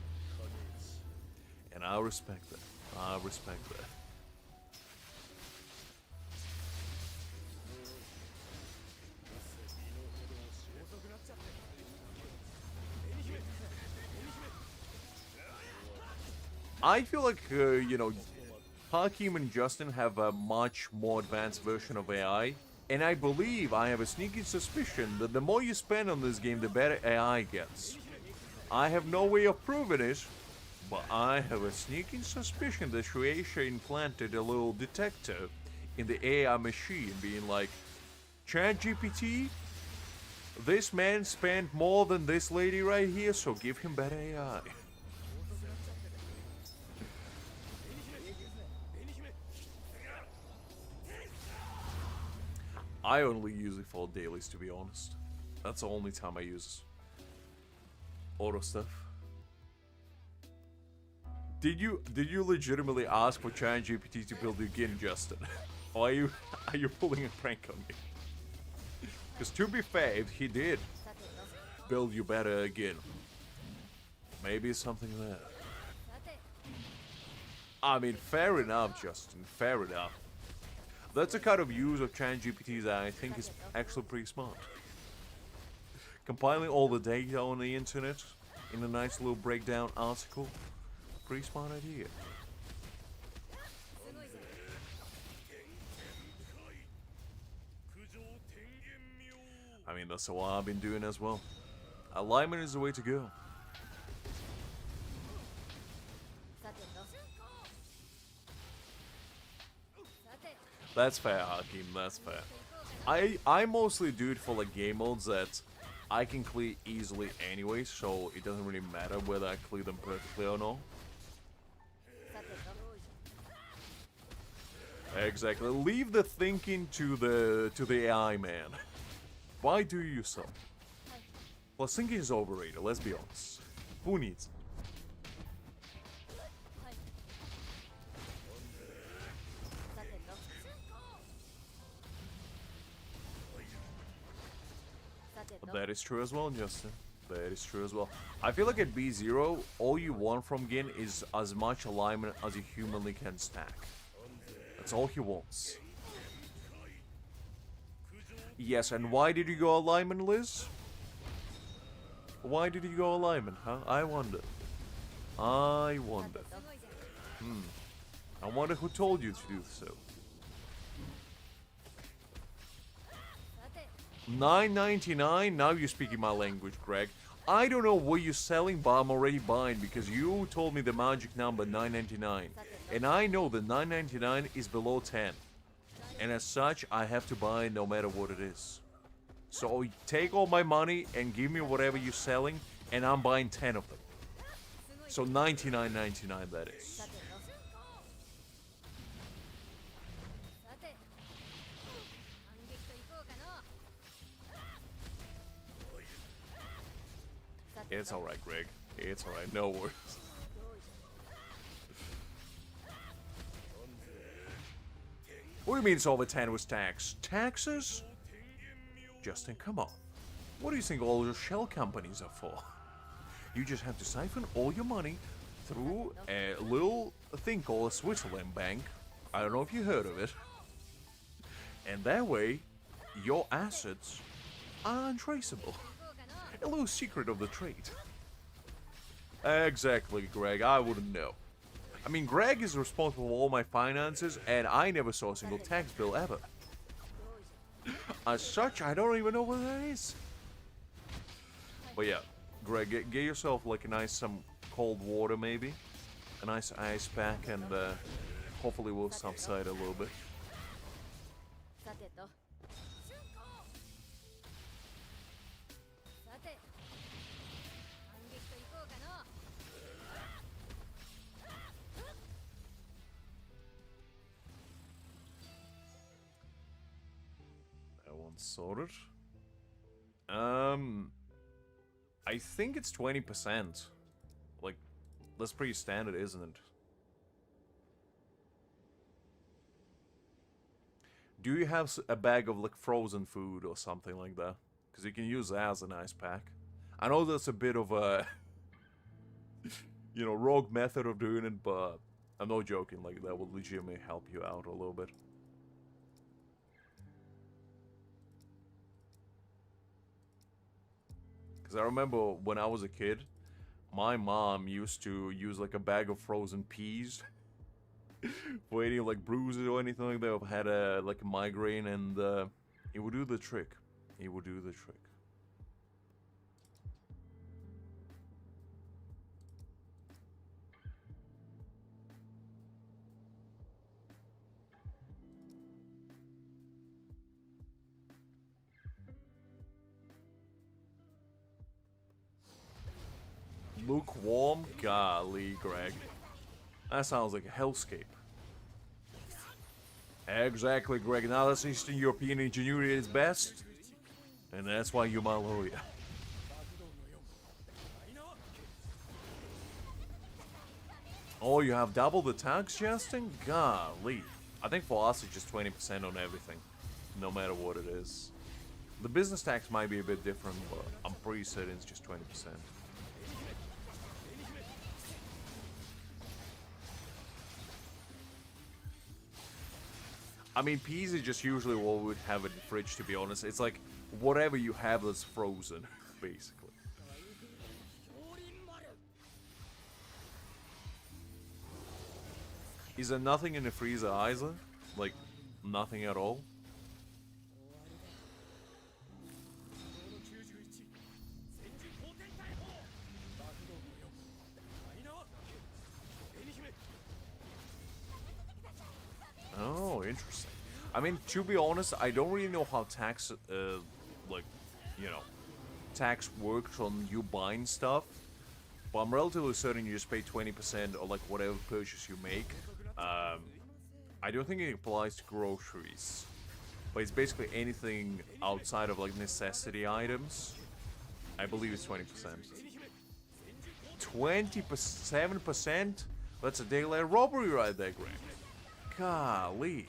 And I respect that. I respect that. I feel like, you know, Hakim and Justin have a much more advanced version of AI. And I believe, I have a sneaky suspicion that the more you spend on this game, the better AI gets. I have no way of proving it, but I have a sneaky suspicion that Shueisha implanted a little detector in the AI machine, being like, ChatGPT, this man spent more than this lady right here, so give him better AI. I only use it for dailies, to be honest. That's the only time I use auto stuff. Did you legitimately ask for ChatGPT to build you again, Justin? Or are you pulling a prank on me? Because to be fair, if he did build you better again, maybe it's something there. I mean, fair enough, Justin. Fair enough. That's a kind of use of ChatGPT that I think is actually pretty smart. Compiling all the data on the internet in a nice little breakdown article. Pretty smart idea. I mean, that's what I've been doing as well. Alignment is the way to go. That's fair, Hakim, that's fair. I mostly do it for like game modes that I can clear easily anyway, so it doesn't really matter whether I clear them perfectly or not. Exactly. Leave the thinking to the AI man. Why do you so? Well, thinking is overrated, let's be honest. Who needs it? That is true as well, Justin. That is true as well. I feel like at B0, all you want from Gin is as much alignment as he humanly can stack. That's all he wants. Yes, and why did you go alignment, Liz? Why did you go alignment, huh? I wonder. I wonder. I wonder who told you to do so. $9.99? Now you're speaking my language, Greg. I don't know what you're selling, but I'm already buying because you told me the magic number $9.99. And I know that $9.99 is below 10. And as such, I have to buy no matter what it is. So take all my money and give me whatever you're selling, and I'm buying 10 of them. So $99.99 that is. It's alright, Greg. It's alright, no worries. What do you mean it's over 10 with tax? Taxes? Justin, come on. What do you think all your shell companies are for? You just have to siphon all your money through a little thing called a Switzerland bank. I don't know if you heard of it. And that way, your assets are untraceable. A little secret of the trade. Exactly, Greg. I wouldn't know. I mean, Greg is responsible for all my finances, and I never saw a single tax bill ever. As such, I don't even know what that is. But yeah, Greg, get yourself like a nice some cold water maybe. A nice ice pack, and hopefully we'll subside a little bit. That one's sorted. I think it's 20%. Like, that's pretty standard, isn't it? Do you have a bag of like frozen food or something like that? Because you can use that as an ice pack. I know that's a bit of a, you know, rogue method of doing it, but I'm not joking. Like, that would legitimately help you out a little bit. Because I remember when I was a kid, my mom used to use like a bag of frozen peas for any like bruises or anything like that. I've had a like a migraine, and it would do the trick. It would do the trick. Lukewarm? Golly, Greg. That sounds like a hellscape. Exactly, Greg. Now that's Eastern European ingenuity at its best. And that's why you're my lawyer. Oh, you have double the tax, Justin? Golly. I think for us it's just 20% on everything. No matter what it is. The business tax might be a bit different, but I'm pretty certain it's just 20%. I mean, peas is just usually what we would have in the fridge, to be honest. It's like whatever you have that's frozen, basically. Is there nothing in the freezer either? Like, nothing at all? Oh, interesting. I mean, to be honest, I don't really know how tax, like, you know, tax works on you buying stuff. But I'm relatively certain you just pay 20% or like whatever purchase you make. I don't think it applies to groceries. But it's basically anything outside of like necessity items. I believe it's 20%. 27%? That's a daylight robbery right there, Greg. Golly.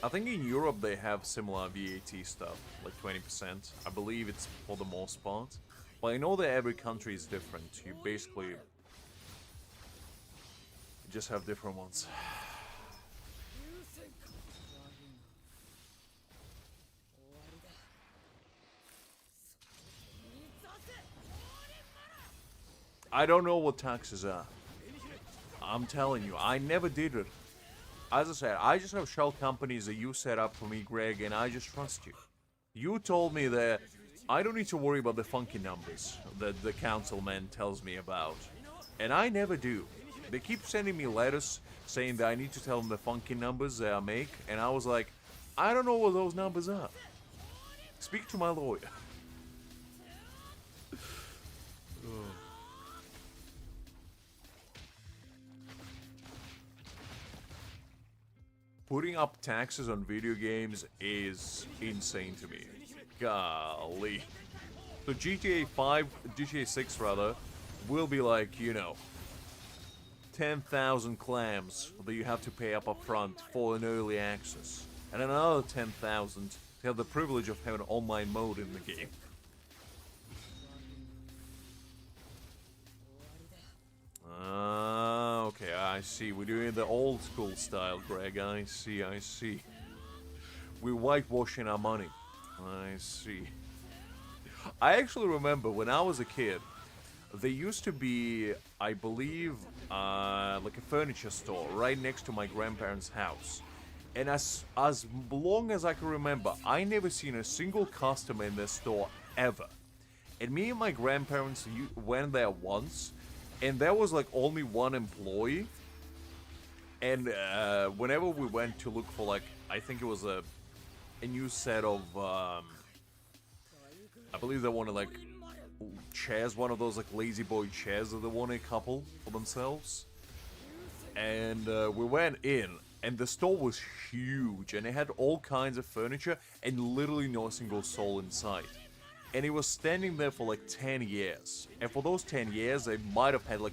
I think in Europe they have similar VAT stuff, like 20%. I believe it's for the most part. But I know that every country is different. You basically just have different ones. I don't know what taxes are. I'm telling you, I never did it. As I said, I just have shell companies that you set up for me, Greg, and I just trust you. You told me that I don't need to worry about the funky numbers that the councilman tells me about. And I never do. They keep sending me letters saying that I need to tell them the funky numbers that I make, and I was like, I don't know what those numbers are. Speak to my lawyer. Putting up taxes on video games is insane to me. Golly. So GTA 5, GTA 6 rather, will be like, 10,000 clams that you have to pay up front for an early access. And another 10,000 to have the privilege of having online mode in the game. Okay, I see. We're doing the old school style, Greg. I see. We're whitewashing our money. I see. I actually remember when I was a kid, there used to be, I believe, like a furniture store right next to my grandparents' house. And as long as I can remember, I never seen a single customer in the store ever. And me and my grandparents went there once, and there was like only one employee. And whenever we went to look for, like, I think it was a new set of, I believe they wanted like chairs, one of those like lazy boy chairs that they wanted a couple for themselves. And we went in, and the store was huge, and it had all kinds of furniture, and literally no single soul inside. And it was standing there for like 10 years. And for those 10 years, they might have had like,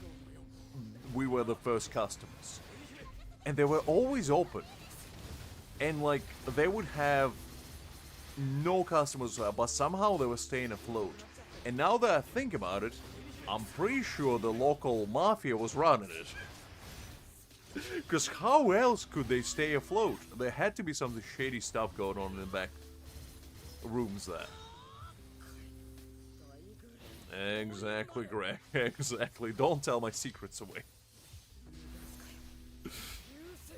we were the first customers. And they were always open. And like, they would have no customers, but somehow they were staying afloat. And now that I think about it, I'm pretty sure the local mafia was running it. Because how else could they stay afloat? There had to be some shady stuff going on in the back rooms there. Exactly, Greg. Exactly. Don't tell my secrets away.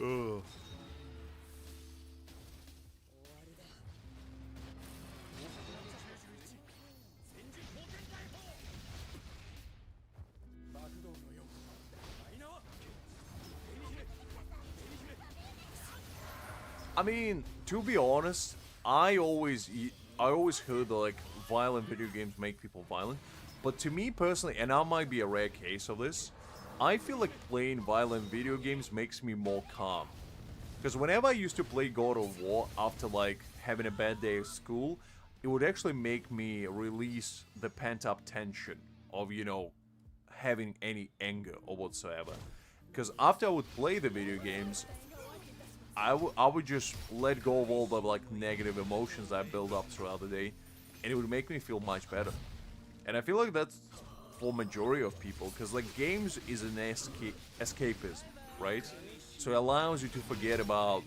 Ugh. I mean, to be honest, I always heard that like violent video games make people violent, but to me personally, and I might be a rare case of this, I feel like playing violent video games makes me more calm. Because whenever I used to play God of War after like having a bad day at school, it would actually make me release the pent-up tension of, having any anger or whatsoever. Because after I would play the video games, I would just let go of all the like negative emotions I build up throughout the day, and it would make me feel much better. And I feel like that's for majority of people, because like games is an escapism, right? So it allows you to forget about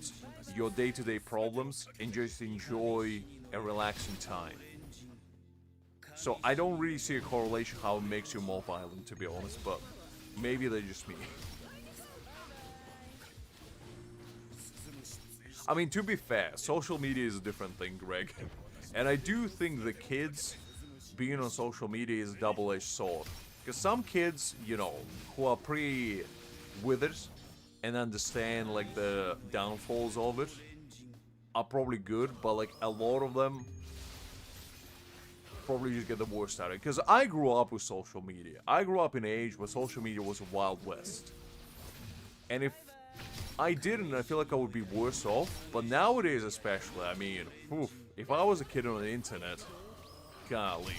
your day-to-day problems and just enjoy a relaxing time. So I don't really see a correlation how it makes you more violent, to be honest, but maybe that's just me. I mean, to be fair, social media is a different thing, Greg. And I do think the kids being on social media is a double-edged sword. Because some kids, who are pretty with it and understand, like, the downfalls of it are probably good, but, like, a lot of them probably just get the worst out of it. Because I grew up with social media. I grew up in an age where social media was a Wild West. And if I didn't, I feel like I would be worse off. But nowadays especially, I mean, if I was a kid on the internet, golly,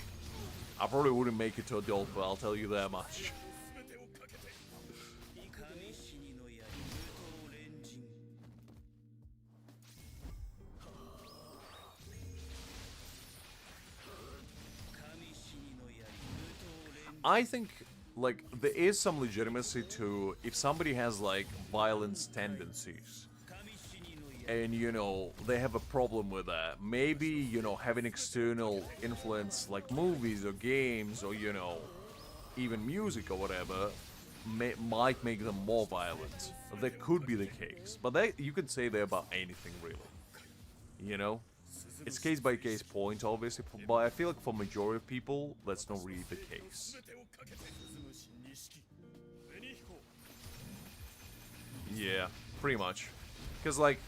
I probably wouldn't make it to adulthood, I'll tell you that much. I think, like, there is some legitimacy to if somebody has, like, violence tendencies. And, they have a problem with that. Maybe, having external influence like movies or games or, even music or whatever might make them more violent. That could be the case. But you could say that about anything, really. It's case-by-case point, obviously, but I feel like for majority of people, that's not really the case. Yeah, pretty much. Because, like,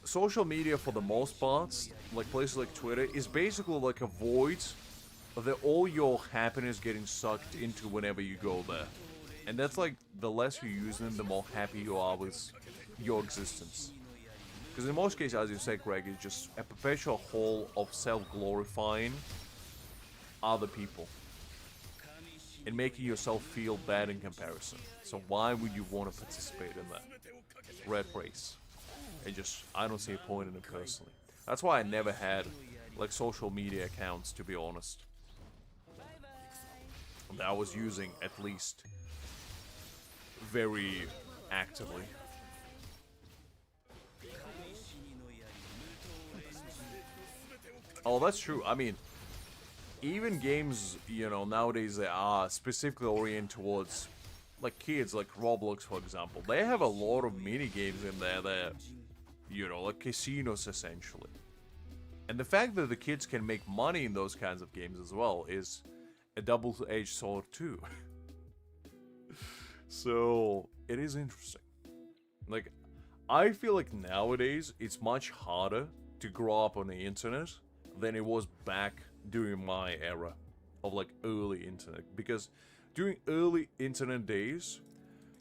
social media, for the most part, like places like Twitter, is basically like a void of all your happiness getting sucked into whenever you go there. And that's like, the less you use them, the more happy you are with your existence. Because in most cases, as you said, Greg, it's just a perpetual hole of self-glorifying other people and making yourself feel bad in comparison. So why would you want to participate in that rat race? I don't see a point in it personally. That's why I never had like social media accounts, to be honest, that I was using at least very actively. Oh, that's true. I mean, even games, you know, nowadays that are specifically oriented towards like kids, like Roblox, for example, they have a lot of mini games in there that, you know, like casinos essentially. And the fact that the kids can make money in those kinds of games as well is a double-edged sword too. So it is interesting. Like, I feel like nowadays it's much harder to grow up on the internet than it was back during my era of like early internet, because during early internet days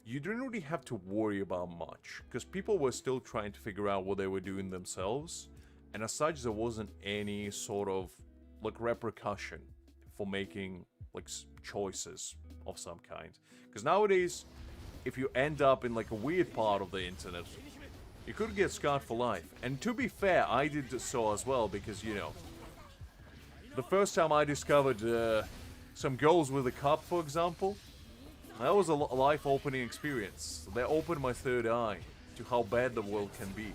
you didn't really have to worry about much because people were still trying to figure out what they were doing themselves, and as such there wasn't any sort of like repercussion for making like choices of some kind. Because nowadays if you end up in like a weird part of the internet, you could get scarred for life. And to be fair, I did so as well, because, you know, the first time I discovered some girls with a cup, for example, that was a life-opening experience. That opened my third eye to how bad the world can be.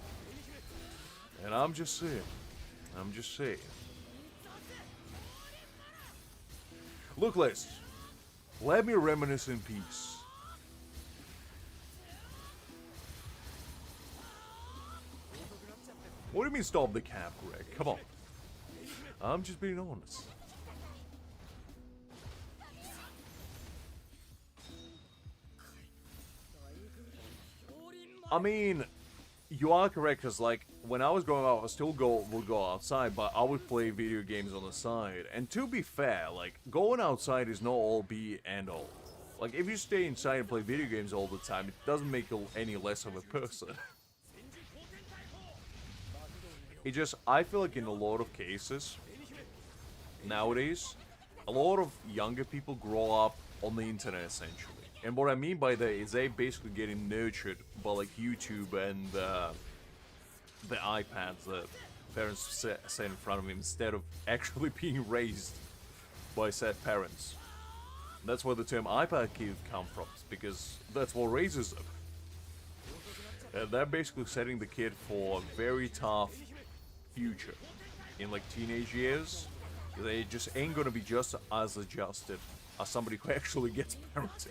And I'm just saying. Look, Les, let me reminisce in peace. What do you mean stop the cap, Greg? Come on. I'm just being honest. I mean, you are correct, because like when I was growing up, I still would go outside, but I would play video games on the side. And to be fair, like going outside is not all be and all. Like if you stay inside and play video games all the time, it doesn't make you any less of a person. I feel like in a lot of cases nowadays, a lot of younger people grow up on the internet essentially. And what I mean by that is they basically getting nurtured by like YouTube and the iPads that parents set in front of them, instead of actually being raised by said parents. That's where the term iPad kid comes from, because that's what raises them. And they're basically setting the kid for a very tough future in like teenage years. They just ain't gonna be just as adjusted as somebody who actually gets parented.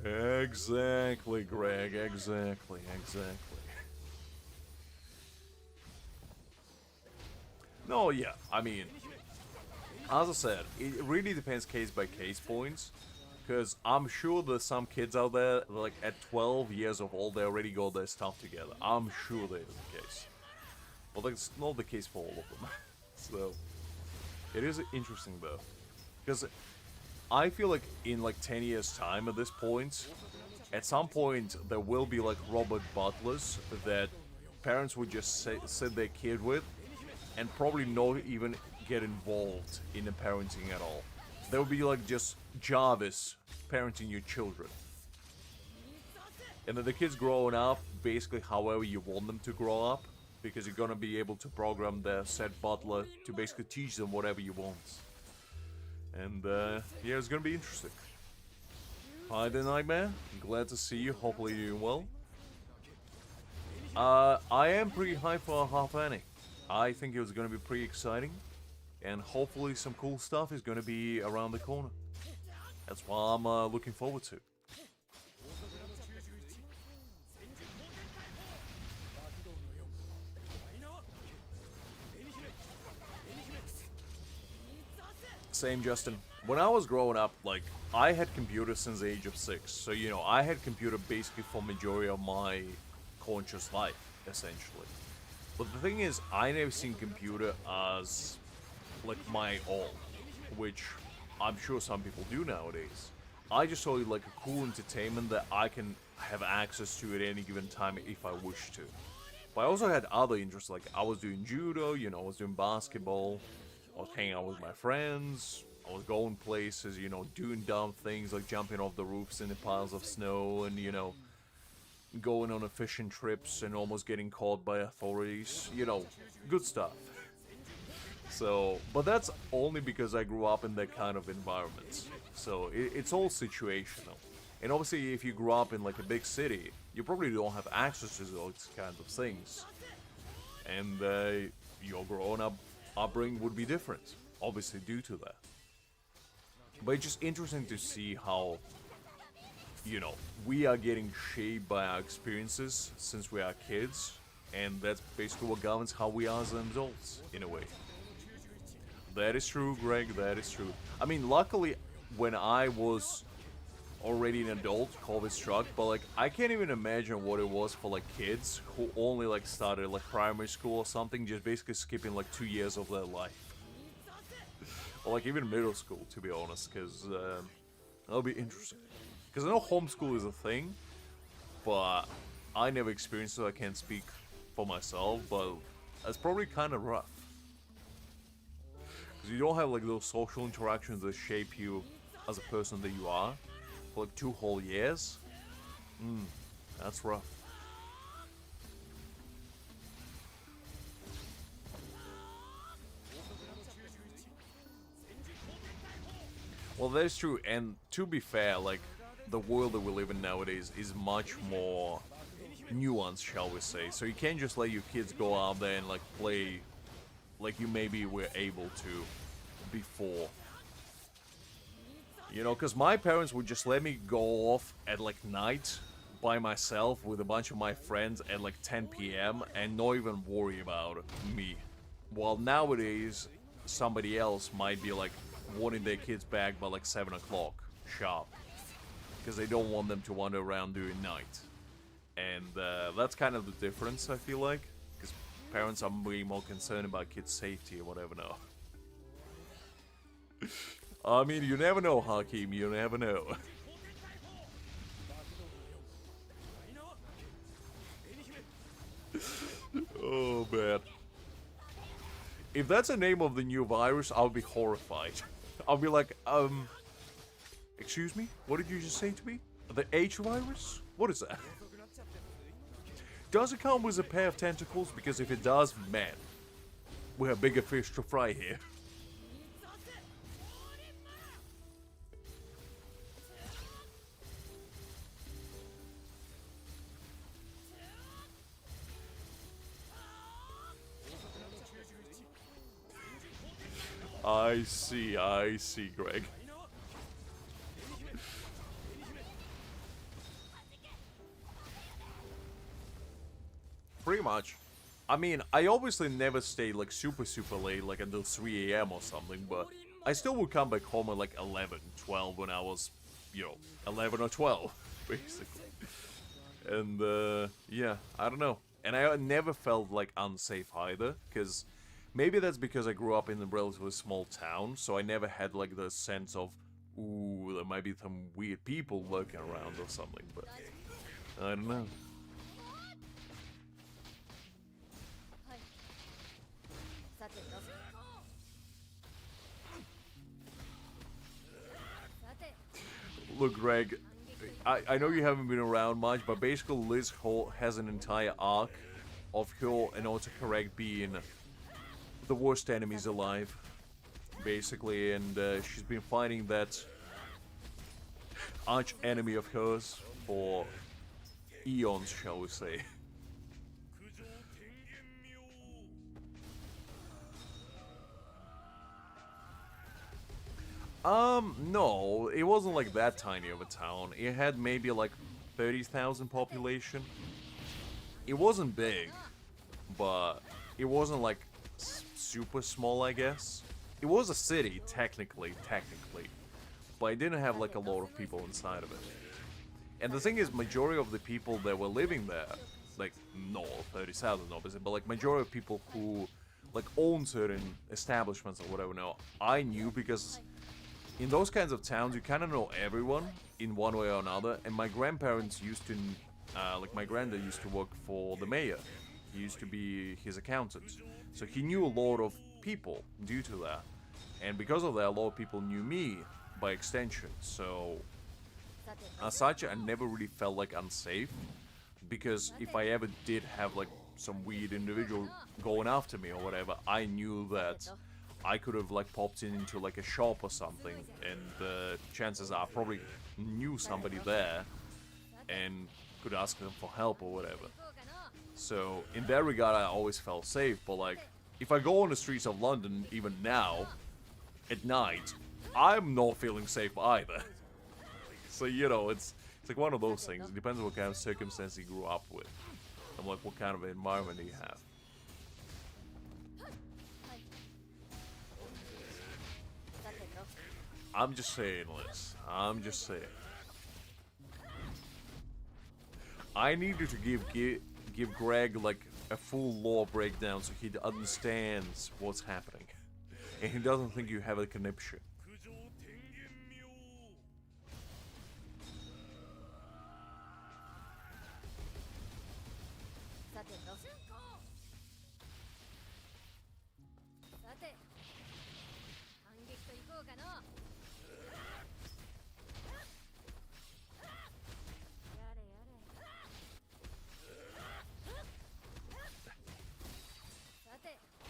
Exactly, Greg, exactly. No, yeah, I mean, as I said, it really depends case by case points, because I'm sure there's some kids out there, like at 12 years of old, they already got their stuff together. I'm sure that is the case. But that's not the case for all of them. So, it is interesting though, because I feel like in like 10 years time at this point, at some point there will be like robot butlers that parents would just sit their kid with and probably not even get involved in the parenting at all. There would be like just Jarvis parenting your children. And then the kids growing up basically however you want them to grow up, because you're gonna be able to program the said butler to basically teach them whatever you want. And yeah, it's gonna be interesting. Hi there, Nightmare. Glad to see you. Hopefully you're doing well. I am pretty hyped for half Annie. I think it was gonna be pretty exciting, and hopefully some cool stuff is gonna be around the corner. That's what I'm looking forward to. Same, Justin. When I was growing up, like, I had computers since the age of 6. So, you know, I had computer basically for majority of my conscious life, essentially. But the thing is, I never seen computer as, like, my all, which I'm sure some people do nowadays. I just saw it like a cool entertainment that I can have access to at any given time if I wish to. But I also had other interests, like I was doing judo, you know, I was doing basketball, I was hanging out with my friends, I was going places, you know, doing dumb things like jumping off the roofs in the piles of snow and, you know, going on fishing trips and almost getting caught by authorities, you know, good stuff. So, but that's only because I grew up in that kind of environment. So, it's all situational. And obviously, if you grew up in like a big city, you probably don't have access to those kinds of things. And your growing up upbringing would be different, obviously due to that. But it's just interesting to see how, you know, we are getting shaped by our experiences since we are kids, and that's basically what governs how we are as adults, in a way. That is true, Greg, that is true. I mean, luckily, when I was already an adult, COVID struck, but like, I can't even imagine what it was for like kids who only like started like primary school or something, just basically skipping like 2 years of their life. Or like even middle school, to be honest, because that'll be interesting. Because I know homeschool is a thing, but I never experienced it, I can't speak for myself, but it's probably kind of rough. Because you don't have like those social interactions that shape you as a person that you are for like 2 whole years. That's rough. Well, that's true, and to be fair, like, the world that we live in nowadays is much more nuanced, shall we say. So you can't just let your kids go out there and, like, play like you maybe were able to before. You know, because my parents would just let me go off at, like, night by myself with a bunch of my friends at, like, 10 p.m. and not even worry about me. While nowadays, somebody else might be, like, wanting their kids back by like 7 o'clock sharp because they don't want them to wander around during night, and that's kind of the difference, I feel like, because parents are way more concerned about kids' safety or whatever now. I mean, you never know, Hakim, you never know. Oh man, if that's the name of the new virus, I'll be horrified. I'll be like, excuse me? What did you just say to me? The H virus? What is that? Does it come with a pair of tentacles? Because if it does, man, we have bigger fish to fry here. I see, Greg. Pretty much. I mean, I obviously never stayed like super late, like until 3 a.m. or something, but I still would come back home at like 11, 12 when I was, you know, 11 or 12, basically. And, yeah, I don't know. And I never felt like unsafe either, because maybe that's because I grew up in a relatively small town, so I never had like the sense of, ooh, there might be some weird people lurking around or something, but I don't know. Look, Greg, I know you haven't been around much, but basically Liz Hall has an entire arc of her and autocorrect being the worst enemies alive, basically, and she's been fighting that arch enemy of hers for eons, shall we say. No, it wasn't like that tiny of a town. It had maybe like 30,000 population. It wasn't big, but it wasn't like super small, I guess. It was a city, technically, but it didn't have like a lot of people inside of it. And the thing is, majority of the people that were living there, like, no, 30,000 obviously, but like majority of people who like own certain establishments or whatever now, I knew because in those kinds of towns, you kind of know everyone in one way or another. And my grandparents used to, like my granddad used to work for the mayor. He used to be his accountant. So he knew a lot of people due to that. And because of that, a lot of people knew me by extension. So, as such, I never really felt like unsafe. Because if I ever did have like some weird individual going after me or whatever, I knew that I could have like popped into like a shop or something, and chances are I probably knew somebody there and could ask them for help or whatever. So in that regard, I always felt safe. But like, if I go on the streets of London even now at night, I'm not feeling safe either. So you know, it's like one of those things. It depends on what kind of circumstance you grew up with, and like what kind of environment you have. I'm just saying, Liz. I'm just saying. I needed to give Greg like a full lore breakdown so he understands what's happening, and he doesn't think you have a conniption.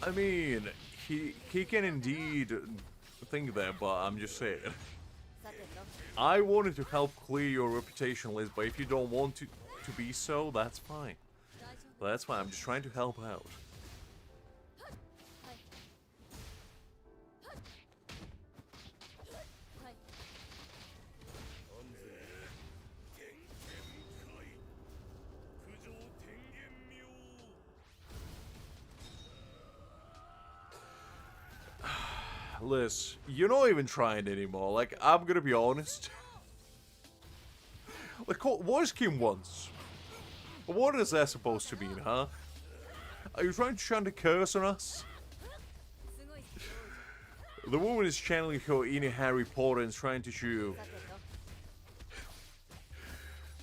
I mean, he can indeed think that, but I'm just saying. I wanted to help clear your reputation, Liz, but if you don't want to be so, that's fine. That's fine, I'm just trying to help out. Liz, you're not even trying anymore. Like, I'm gonna be honest. Like, what is Kim wants? What is that supposed to mean, huh? Are you trying to chant a curse on us? The woman is channeling her inner Harry Potter and trying to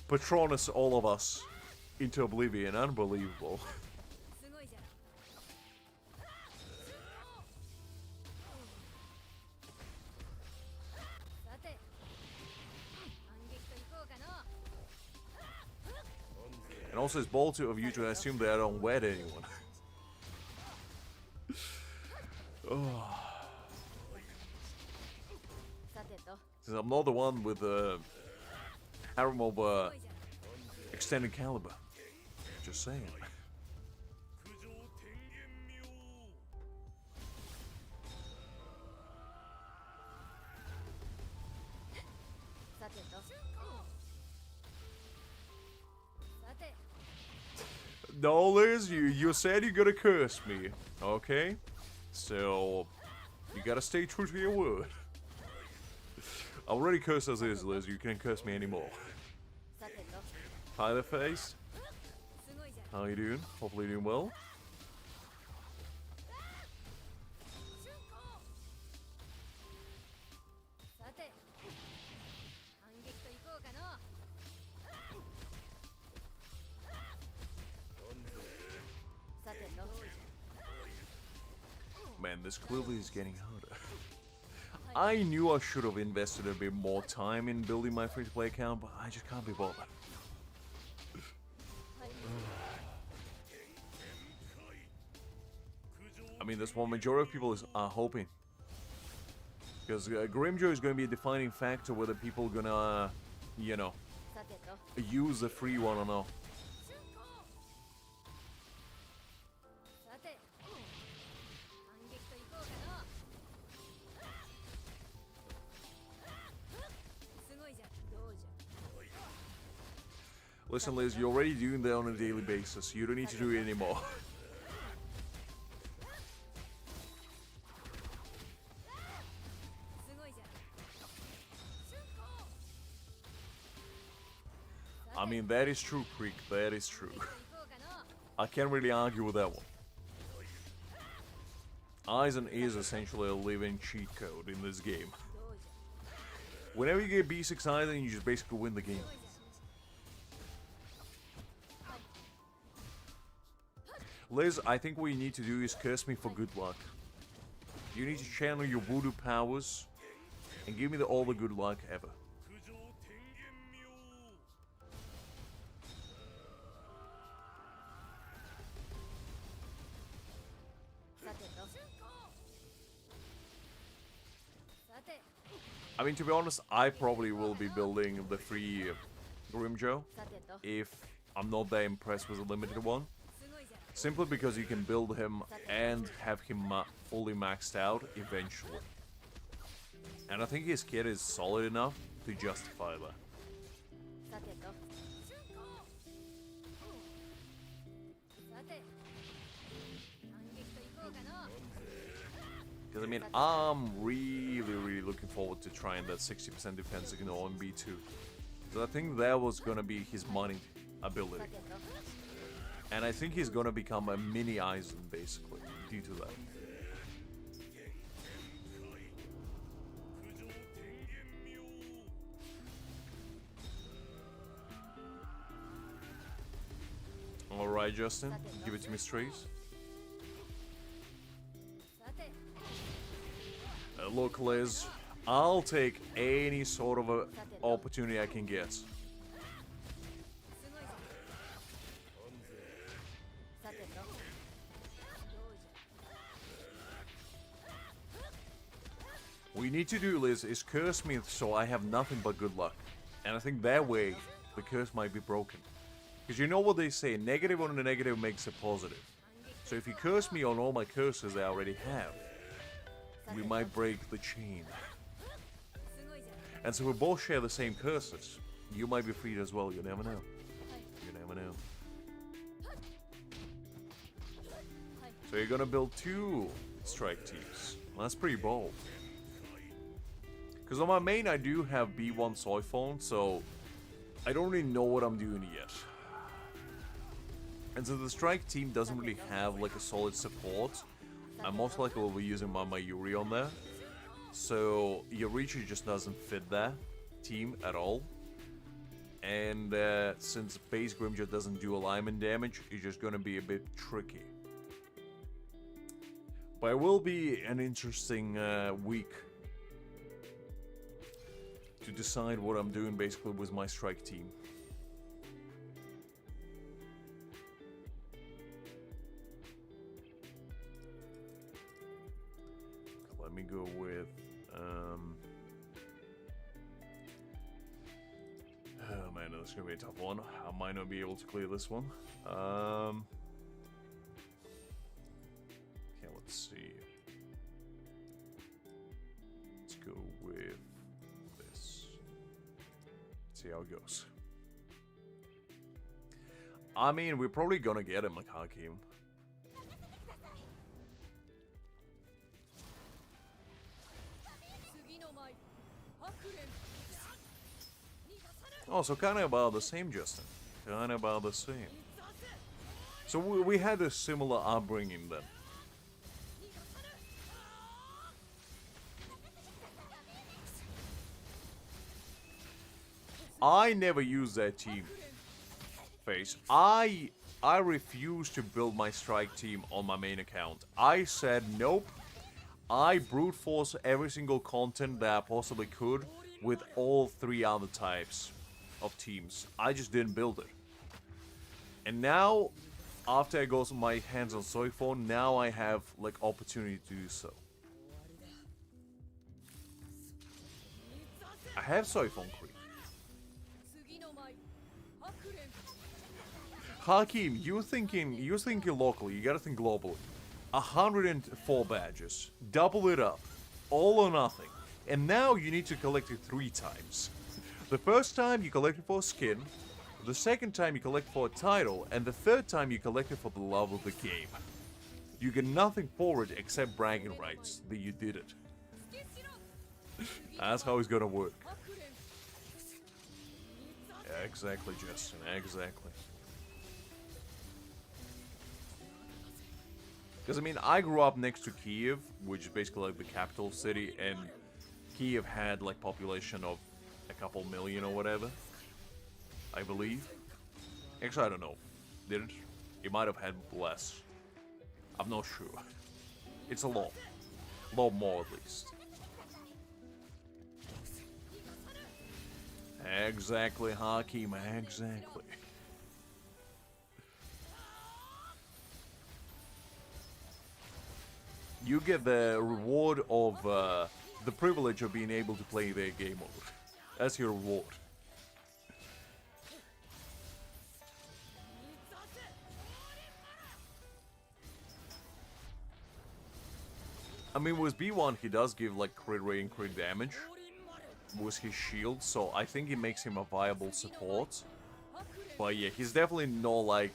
Patronus all of us into oblivion. Unbelievable. And also, it's bold of you to assume that I don't wed anyone. Oh. Since I'm not the one with the harem of extended caliber. Just saying. No, Liz, you said you're gonna curse me, okay? So, you gotta stay true to your word. I already cursed as is, Liz. You can't curse me anymore. Hi there, face. How you doing? Hopefully you're doing well. Man, this clearly is getting harder. I knew I should have invested a bit more time in building my free-to-play account, but I just can't be bothered. I mean, that's what majority of people are hoping. Because Grimjoy is going to be a defining factor whether people are gonna, you know, use the free one or not. Listen, Liz, you're already doing that on a daily basis. You don't need to do it anymore. I mean, that is true, Creek. That is true. I can't really argue with that one. Aizen is essentially a living cheat code in this game. Whenever you get B6 Aizen, you just basically win the game. Liz, I think what you need to do is curse me for good luck. You need to channel your voodoo powers and give me all the good luck ever. I mean, to be honest, I probably will be building the free Grimjo if I'm not that impressed with the limited one. Simply because you can build him and have him fully maxed out eventually. And I think his kit is solid enough to justify that. Because I mean, I'm really looking forward to trying that 60% defense against OMB2. Because I think that was gonna be his money ability. And I think he's gonna become a mini Aizen basically, due to that. Alright, Justin, give it to me straight. Look, Liz, I'll take any sort of a opportunity I can get. What you need to do, Liz, is curse me so I have nothing but good luck. And I think that way, the curse might be broken. Because you know what they say, negative on a negative makes a positive. So if you curse me on all my curses I already have, we might break the chain. And so we both share the same curses. You might be freed as well, you never know. You never know. So you're gonna build 2 strike teams. Well, that's pretty bold. Because on my main I do have B1 soy phone, so I don't really know what I'm doing yet. And so the strike team doesn't really have like a solid support. I most likely will be using my Mayuri on there. So Yorichi just doesn't fit that team at all. And since base Grimjo doesn't do alignment damage, it's just gonna be a bit tricky. But it will be an interesting week to decide what I'm doing basically with my strike team. Let me go with oh man, this is gonna be a tough one. I might not be able to clear this one. Okay, let's see. Let's go with this. See how it goes. I mean, we're probably gonna get him like Hakim. Oh, so kind of about the same, Justin. Kind of about the same. So we had a similar upbringing then. I never used that team phase. I refuse to build my strike team on my main account. I said nope. I brute force every single content that I possibly could with all 3 other types of teams. I just didn't build it. And now, after I got my hands on soy phone, now I have like opportunity to do so. I have soy phone creep. Hakim, you're thinking locally, you gotta think globally. 104 badges, double it up, all or nothing. And now you need to collect it 3 times. The first time you collect it for a skin, the second time you collect for a title, and the third time you collect it for the love of the game. You get nothing for it except bragging rights that you did it. That's how it's gonna work. Yeah, exactly, Justin, exactly. Because, I mean, I grew up next to Kiev, which is basically like the capital city, and Kiev had like population of a couple million or whatever, I believe. Actually, I don't know. Did it? It might have had less. I'm not sure. It's a lot. A lot more at least. Exactly, Hakim, exactly. You get the reward of the privilege of being able to play their game mode. That's your reward. I mean, with B1, he does give like crit rate and crit damage with his shield, so I think it makes him a viable support. But yeah, he's definitely not like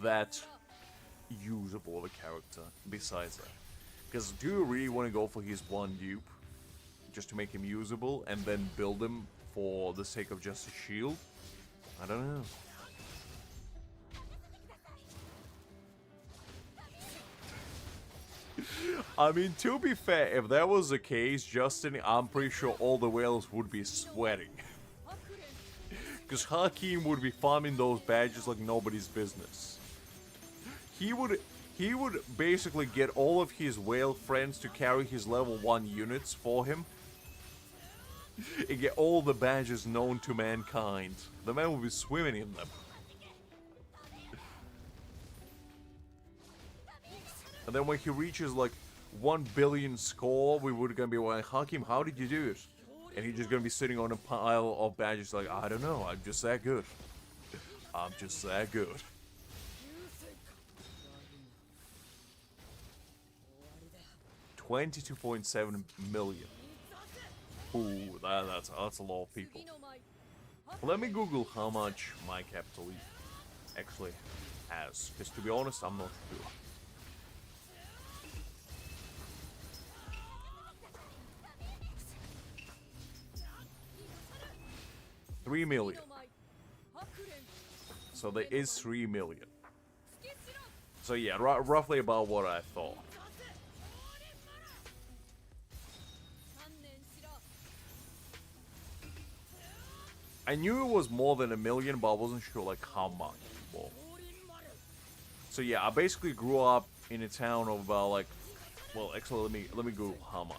that usable of a character besides that. Because do you really want to go for his one dupe just to make him usable and then build him for the sake of just a shield? I don't know. I mean, to be fair, if that was the case, Justin, I'm pretty sure all the whales would be sweating. Because Hakim would be farming those badges like nobody's business. He would basically get all of his whale friends to carry his level 1 units for him. And get all the badges known to mankind. The man would be swimming in them. And then when he reaches like 1 billion score, we would gonna be like, Hakim, how did you do it? And he's just gonna be sitting on a pile of badges like, I don't know, I'm just that good. I'm just that good. $22.7 million. Ooh, that's a lot of people. Let me Google how much my capital actually has, because to be honest, I'm not sure. $3 million. So there is 3 million. So yeah, roughly about what I thought. I knew it was more than 1 million, but I wasn't sure like how much more. So yeah, I basically grew up in a town of about like, well, actually let me Google how much.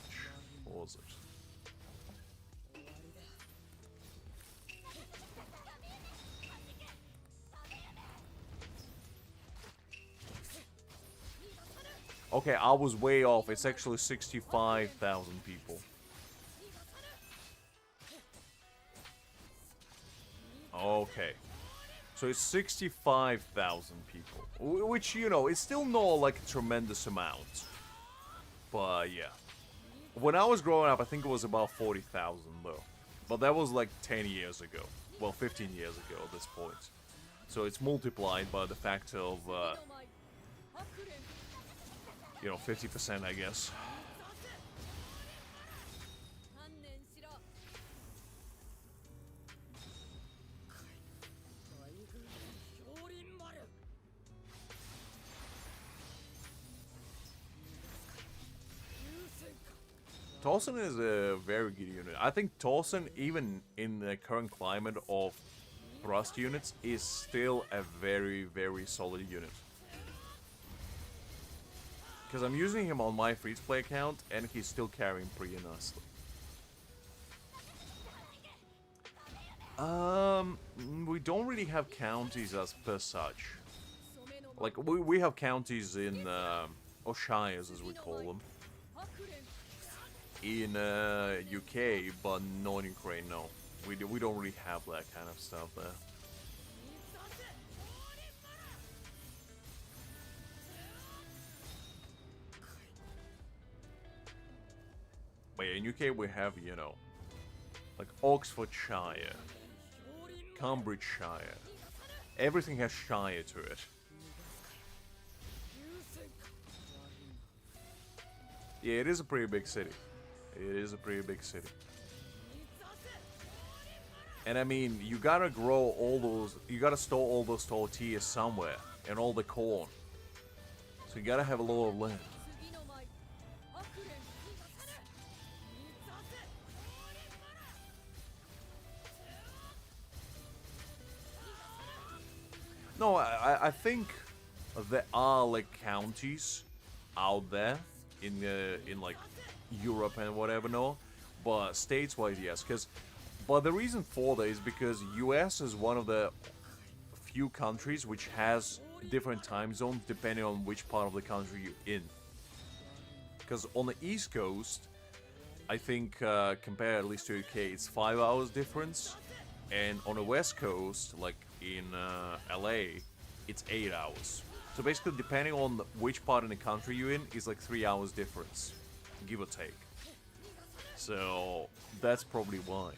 What was it? Okay, I was way off. It's actually 65,000 people. Okay. So it's 65,000 people. Which, you know, it's still not like a tremendous amount. But yeah. When I was growing up, I think it was about 40,000 though. But that was like 10 years ago. Well, 15 years ago at this point. So it's multiplied by the factor of, you know, 50%, I guess. Tolson is a very good unit. I think Tolson, even in the current climate of thrust units, is still a very, very solid unit. Because I'm using him on my free-to-play account, and he's still carrying pretty nicely. We don't really have counties as per such. Like, we have counties in, or shires as we call them. In UK, but not in Ukraine, no. We don't really have that kind of stuff there. But yeah, in UK we have, you know, like Oxfordshire, Cambridgeshire. Everything has shire to it. Yeah, it is a pretty big city. It is a pretty big city. And I mean, you gotta grow all those, you gotta store all those tortillas somewhere, and all the corn. So you gotta have a lot of land. No, I think there are like counties out there in like Europe and whatever, no, but states-wise, yes. But the reason for that is because US is one of the few countries which has different time zones depending on which part of the country you're in. Because on the East Coast, I think compared at least to UK, it's 5 hours difference, and on the West Coast, like in LA, it's 8 hours. So basically, depending on which part in the country you're in, is like 3 hours difference, give or take. So that's probably why.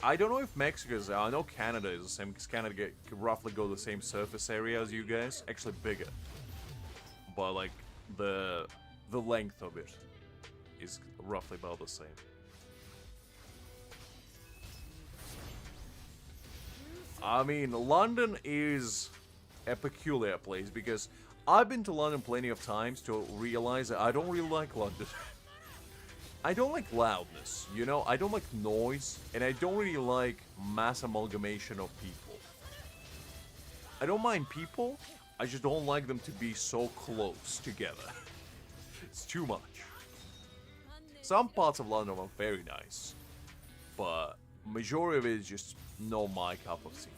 I don't know if Mexico is. I know Canada is the same because Canada roughly go the same surface area as you guys, actually bigger. But like the length of it is roughly about the same. I mean, London is a peculiar place because I've been to London plenty of times to realize that I don't really like London. I don't like loudness, you know? I don't like noise, and I don't really like mass amalgamation of people. I don't mind people, I just don't like them to be so close together. It's too much. Some parts of London are very nice, but majority of it is just not my cup of tea.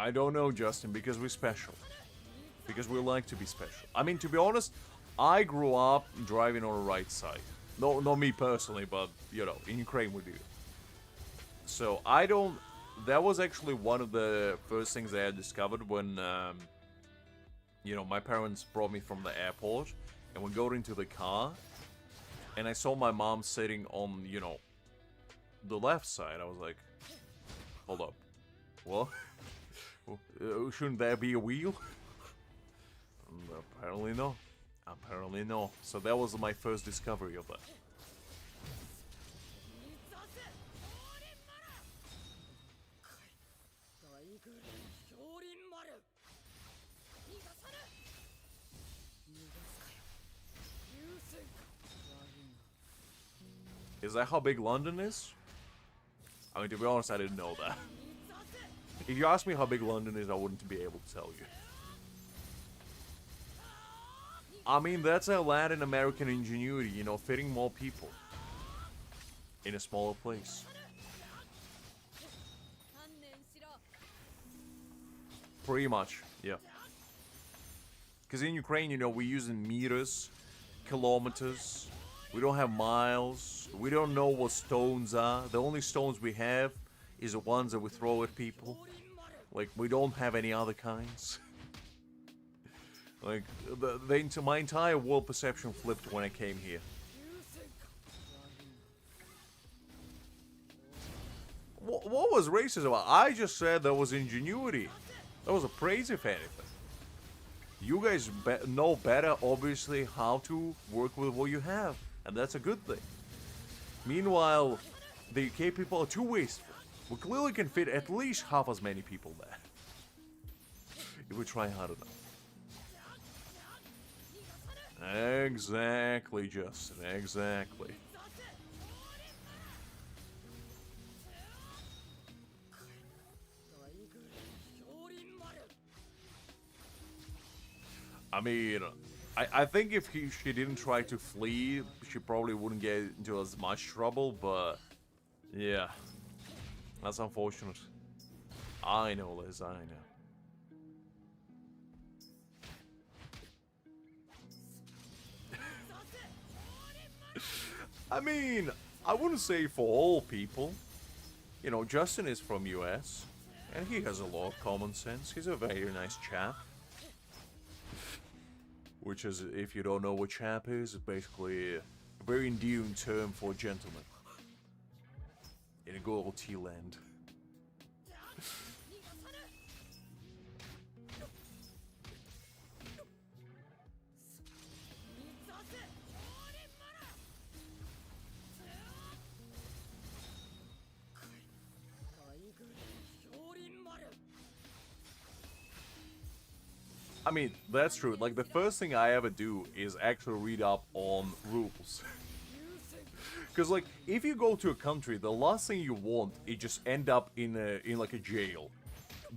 I don't know, Justin, because we're special. Because we like to be special. I mean, to be honest, I grew up driving on the right side. No, not me personally, but, you know, in Ukraine we do. So, I don't... That was actually one of the first things I had discovered when, you know, my parents brought me from the airport. And we got into the car. And I saw my mom sitting on, you know, the left side. I was like, hold up. What? Shouldn't there be a wheel? Apparently no. Apparently no. So that was my first discovery of that. Is that how big London is? I mean, to be honest, I didn't know that. If you ask me how big London is, I wouldn't be able to tell you. I mean, that's a Latin American ingenuity, you know, fitting more people in a smaller place. Pretty much, yeah. Because in Ukraine, you know, we're using meters, kilometers, we don't have miles, we don't know what stones are. The only stones we have is the ones that we throw at people. Like, we don't have any other kinds. Like, my entire world perception flipped when I came here. What was racist about? I just said that was ingenuity. That was a praise, if anything. You guys know better, obviously, how to work with what you have. And that's a good thing. Meanwhile, the UK people are too wasteful. We clearly can fit at least half as many people there. If we try hard enough. Exactly, Justin. Exactly. I mean, I think if she didn't try to flee, she probably wouldn't get into as much trouble, but... Yeah. That's unfortunate. I know, Liz, I know. I mean, I wouldn't say for all people. You know, Justin is from US, and he has a lot of common sense. He's a very nice chap. Which is, if you don't know what chap is, basically a very endearing term for gentleman. In a good old T-land. I mean, that's true. Like, the first thing I ever do is actually read up on rules. Because, like, if you go to a country, the last thing you want is just end up in like a jail.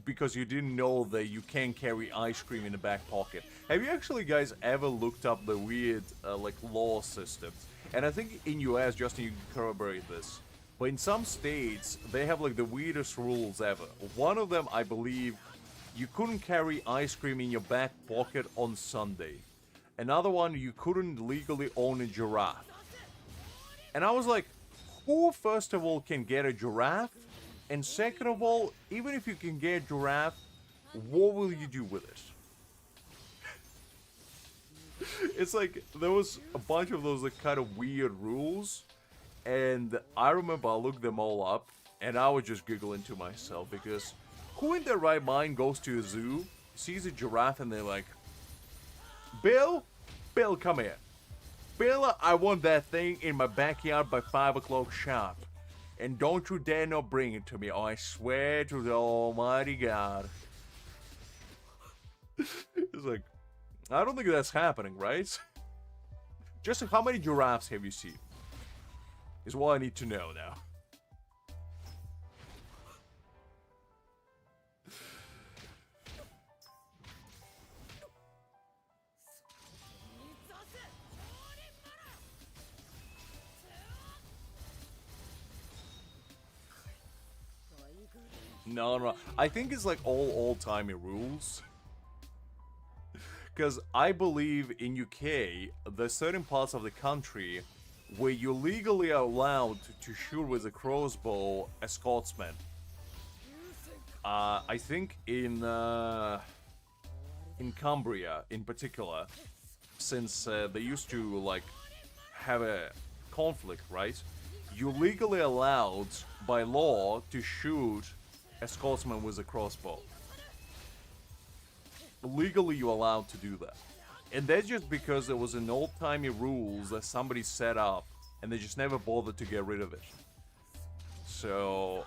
Because you didn't know that you can't carry ice cream in the back pocket. Have you actually guys ever looked up the weird, like, law systems? And I think in US, Justin, you can corroborate this. But in some states, they have, like, the weirdest rules ever. One of them, I believe, you couldn't carry ice cream in your back pocket on Sunday. Another one, you couldn't legally own a giraffe. And I was like, who, first of all, can get a giraffe? And second of all, even if you can get a giraffe, what will you do with it? It's like, there was a bunch of those, like, kind of weird rules. And I remember I looked them all up, and I was just giggling to myself, because who in their right mind goes to a zoo, sees a giraffe, and they're like, Bill, come here. Bill, I want that thing in my backyard by 5 o'clock sharp. And don't you dare not bring it to me, or I swear to the almighty God. It's like, I don't think that's happening, right? Just how many giraffes have you seen? Is what I need to know now. No. I think it's like all old-timey rules. Because I believe in UK, there's certain parts of the country where you're legally allowed to shoot with a crossbow a Scotsman. I think in Cumbria, in particular, since they used to, like, have a conflict, right? You're legally allowed, by law, to shoot a Scotsman with a crossbow. Legally, you're allowed to do that. And that's just because there was an old-timey rules that somebody set up, and they just never bothered to get rid of it. So...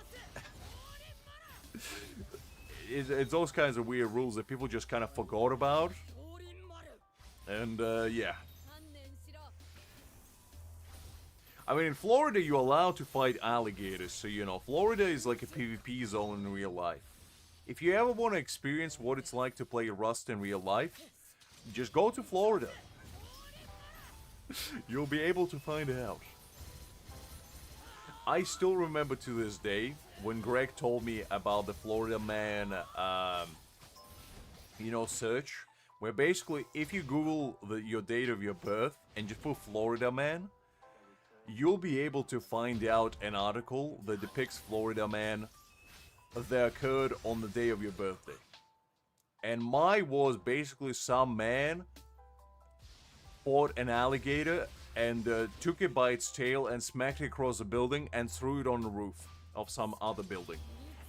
it's those kinds of weird rules that people just kind of forgot about. And, yeah. I mean, in Florida, you're allowed to fight alligators, so, you know, Florida is like a PvP zone in real life. If you ever want to experience what it's like to play Rust in real life, just go to Florida. You'll be able to find out. I still remember to this day when Greg told me about the Florida Man, you know, search, where basically if you Google your date of your birth and just put Florida Man, you'll be able to find out an article that depicts Florida Man that occurred on the day of your birthday. And mine was basically some man fought an alligator and took it by its tail and smacked it across the building and threw it on the roof of some other building.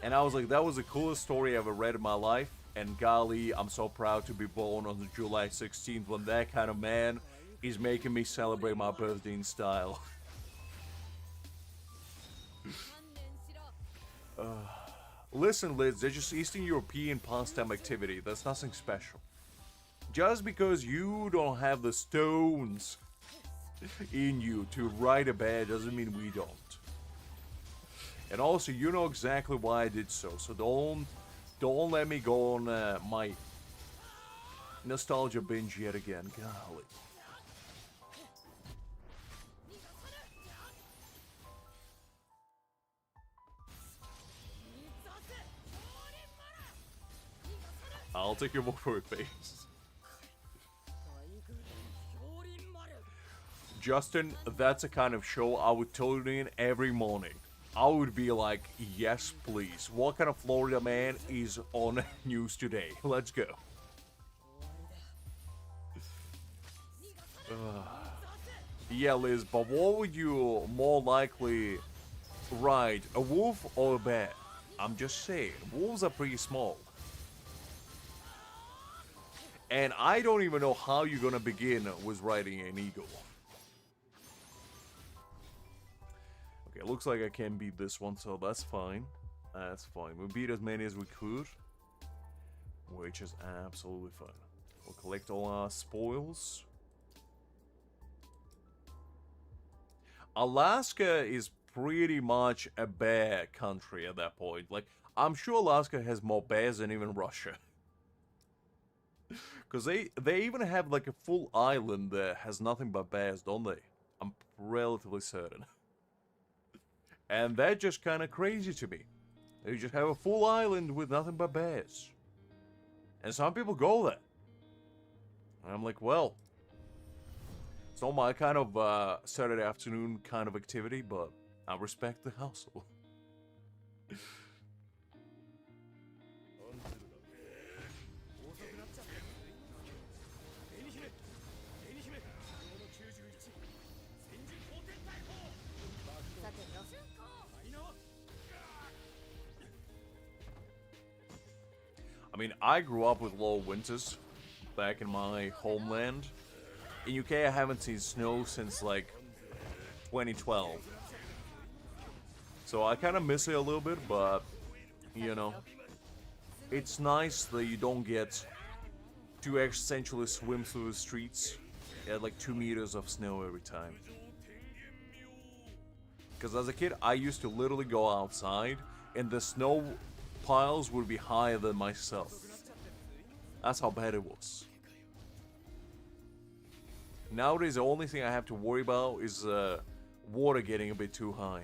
And I was like, that was the coolest story I ever read in my life. And golly, I'm so proud to be born on July 16th when that kind of man is making me celebrate my birthday in style. Listen, Liz, they're just Eastern European pastime activity. That's nothing special. Just because you don't have the stones in you to write a bed doesn't mean we don't. And also, you know exactly why I did so. So don't let me go on my nostalgia binge yet again. Golly. I'll take your word for it, face. Justin, that's a kind of show I would tune in every morning. I would be like, yes, please. What kind of Florida man is on news today? Let's go. Yeah, Liz, but what would you more likely ride, a wolf or a bear? I'm just saying, wolves are pretty small. And I don't even know how you're gonna begin with riding an eagle. Okay, looks like I can beat this one, so that's fine. That's fine. We beat as many as we could, which is absolutely fine. We'll collect all our spoils. Alaska is pretty much a bear country at that point. Like, I'm sure Alaska has more bears than even Russia. Because they even have like a full island that has nothing but bears, don't they? I'm relatively certain. And that's just kind of crazy to me. You just have a full island with nothing but bears. And some people go there. And I'm like, well, it's not my kind of Saturday afternoon kind of activity, but I respect the hustle. I mean, I grew up with low winters back in my homeland. In UK, I haven't seen snow since like 2012. So I kind of miss it a little bit, but you know, it's nice that you don't get to essentially swim through the streets at like 2 meters of snow every time. Because as a kid, I used to literally go outside and the snow piles would be higher than myself. That's how bad it was. Nowadays, the only thing I have to worry about is water getting a bit too high.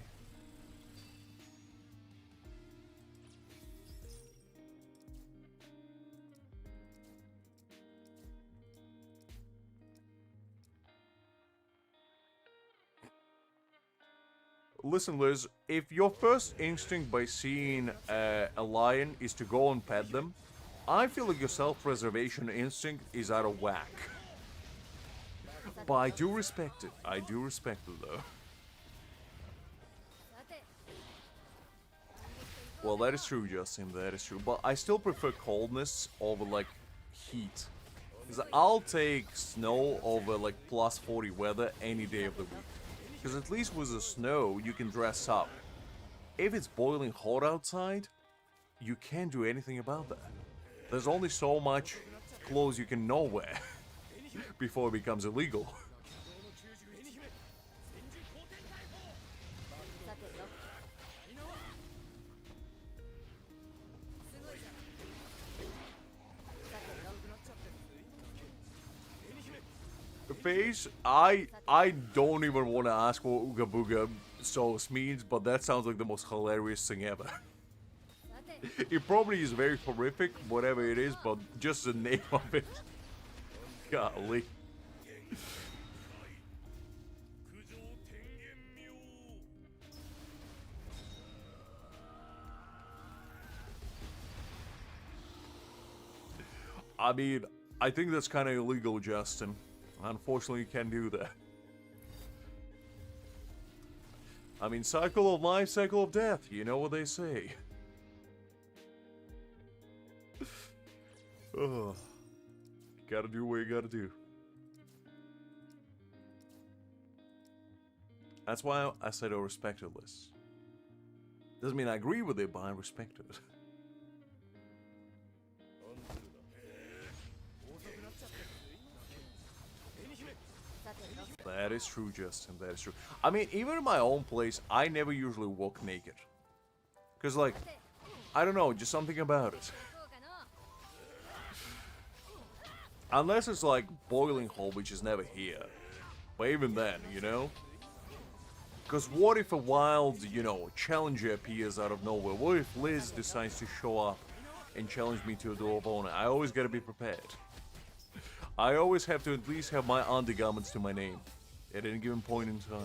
Listen, Liz, if your first instinct by seeing a lion is to go and pet them, I feel like your self-preservation instinct is out of whack. But I do respect it. I do respect it, though. Well, that is true, Justin. That is true. But I still prefer coldness over, like, heat. Because I'll take snow over, like, plus 40 weather any day of the week. Because at least with the snow, you can dress up. If it's boiling hot outside, you can't do anything about that. There's only so much clothes you can not wear before it becomes illegal. Face, I don't even want to ask what Ooga Booga sauce means, but that sounds like the most hilarious thing ever. It probably is very horrific, whatever it is, but just the name of it. Golly. I mean, I think that's kind of illegal, Justin. Unfortunately, you can't do that. I mean, cycle of life, cycle of death. You know what they say. Ugh. Gotta do what you gotta do. That's why I said I respect this. Doesn't mean I agree with it, but I respect it. That is true, Justin. That is true. I mean, even in my own place, I never usually walk naked. Because, like, I don't know, just something about it. Unless it's, like, boiling hot, which is never here. But even then, you know? Because what if a wild, you know, challenger appears out of nowhere? What if Liz decides to show up and challenge me to a duel opponent? I always gotta be prepared. I always have to at least have my undergarments to my name at any given point in time.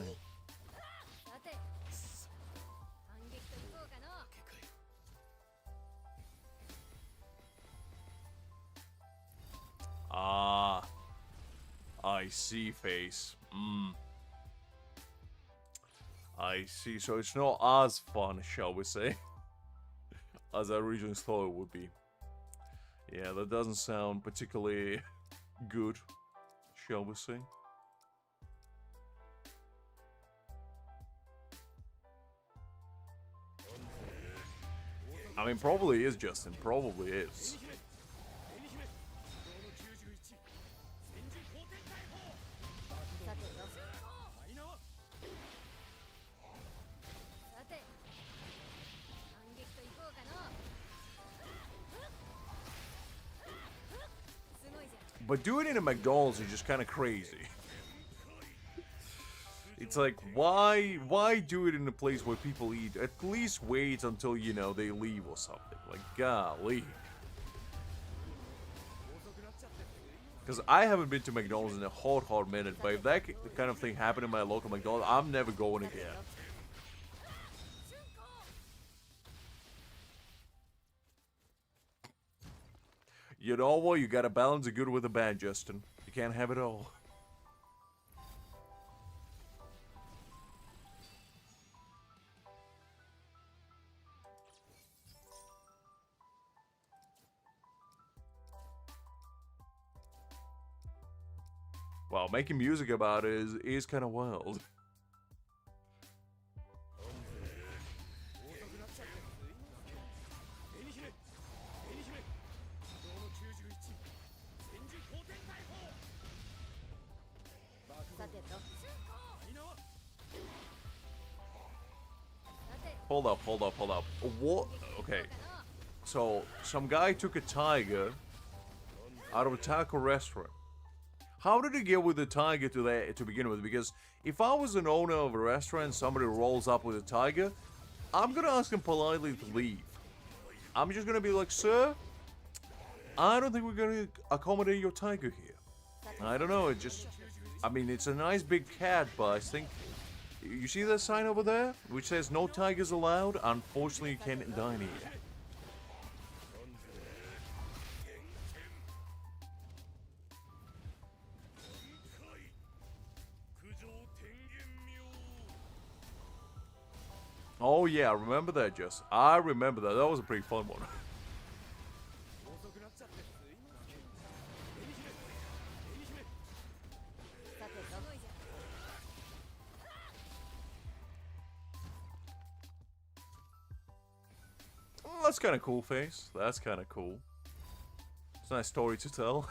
Ah, I see, face. I see. So it's not as fun, shall we say, as I originally thought it would be. Yeah, that doesn't sound particularly good, shall we say. I mean, probably is, Justin. Probably is. But doing it in a McDonald's is just kind of crazy. It's like, why do it in a place where people eat? At least wait until, you know, they leave or something. Like, golly. Because I haven't been to McDonald's in a hard minute, but if that kind of thing happened in my local McDonald's, I'm never going again. You know what? You gotta balance the good with the bad, Justin. You can't have it all. Wow, making music about it is kind of wild. Hold up. What? Okay. So, some guy took a tiger out of a taco restaurant. How did he get with the tiger to begin with? Because if I was an owner of a restaurant and somebody rolls up with a tiger, I'm gonna ask him politely to leave. I'm just gonna be like, sir, I don't think we're gonna accommodate your tiger here. I don't know, it just... I mean, it's a nice big cat, but I think... You see that sign over there? Which says no tigers allowed? Unfortunately, you can't dine here. Oh yeah, I remember that, Jess. I remember that. That was a pretty fun one. Oh, that's kind of cool, Face. That's kind of cool. It's a nice story to tell.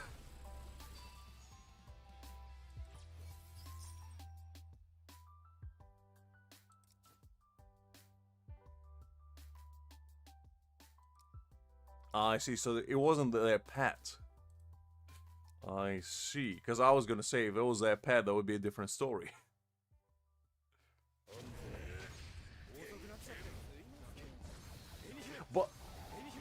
I see, so it wasn't their pet. I see, because I was gonna say, if it was their pet, that would be a different story. But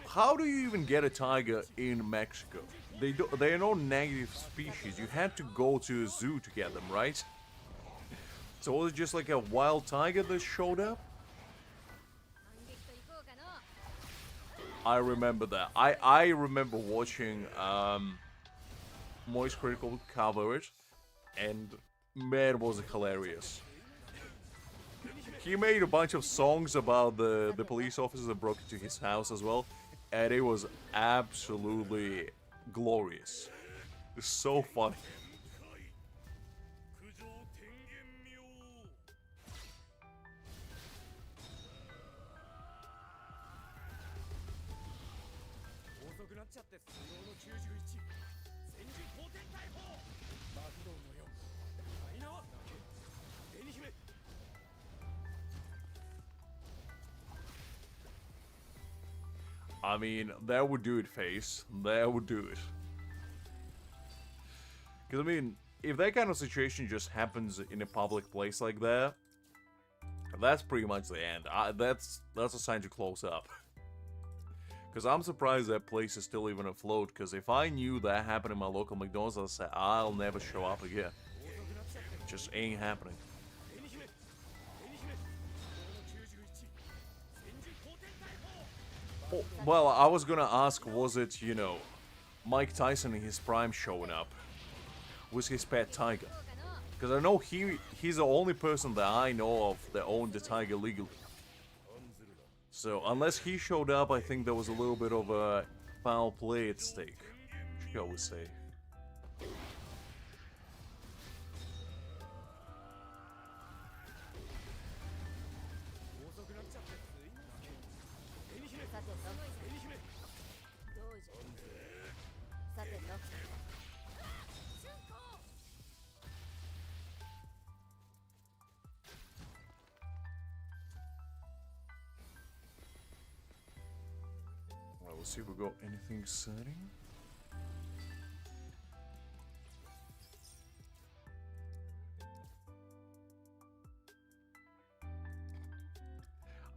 how do you even get a tiger in Mexico? They are no native species. You had to go to a zoo to get them, right? So was it just like a wild tiger that showed up? I remember that. I remember watching Moist Critical coverage, and man, was it hilarious. He made a bunch of songs about the police officers that broke into his house as well, and it was absolutely glorious. It's so funny. I mean, that would do it, Face. That would do it. Because, I mean, if that kind of situation just happens in a public place like that, that's pretty much the end. That's a sign to close up. Because I'm surprised that place is still even afloat, because if I knew that happened in my local McDonald's, I'd say, I'll never show up again. It just ain't happening. Oh, well, I was gonna ask, was it, you know, Mike Tyson in his prime showing up? Was his pet tiger? Because I know he's the only person that I know of that owned the tiger legally. So, unless he showed up, I think there was a little bit of a foul play at stake, shall we say. Let's see if we got anything exciting.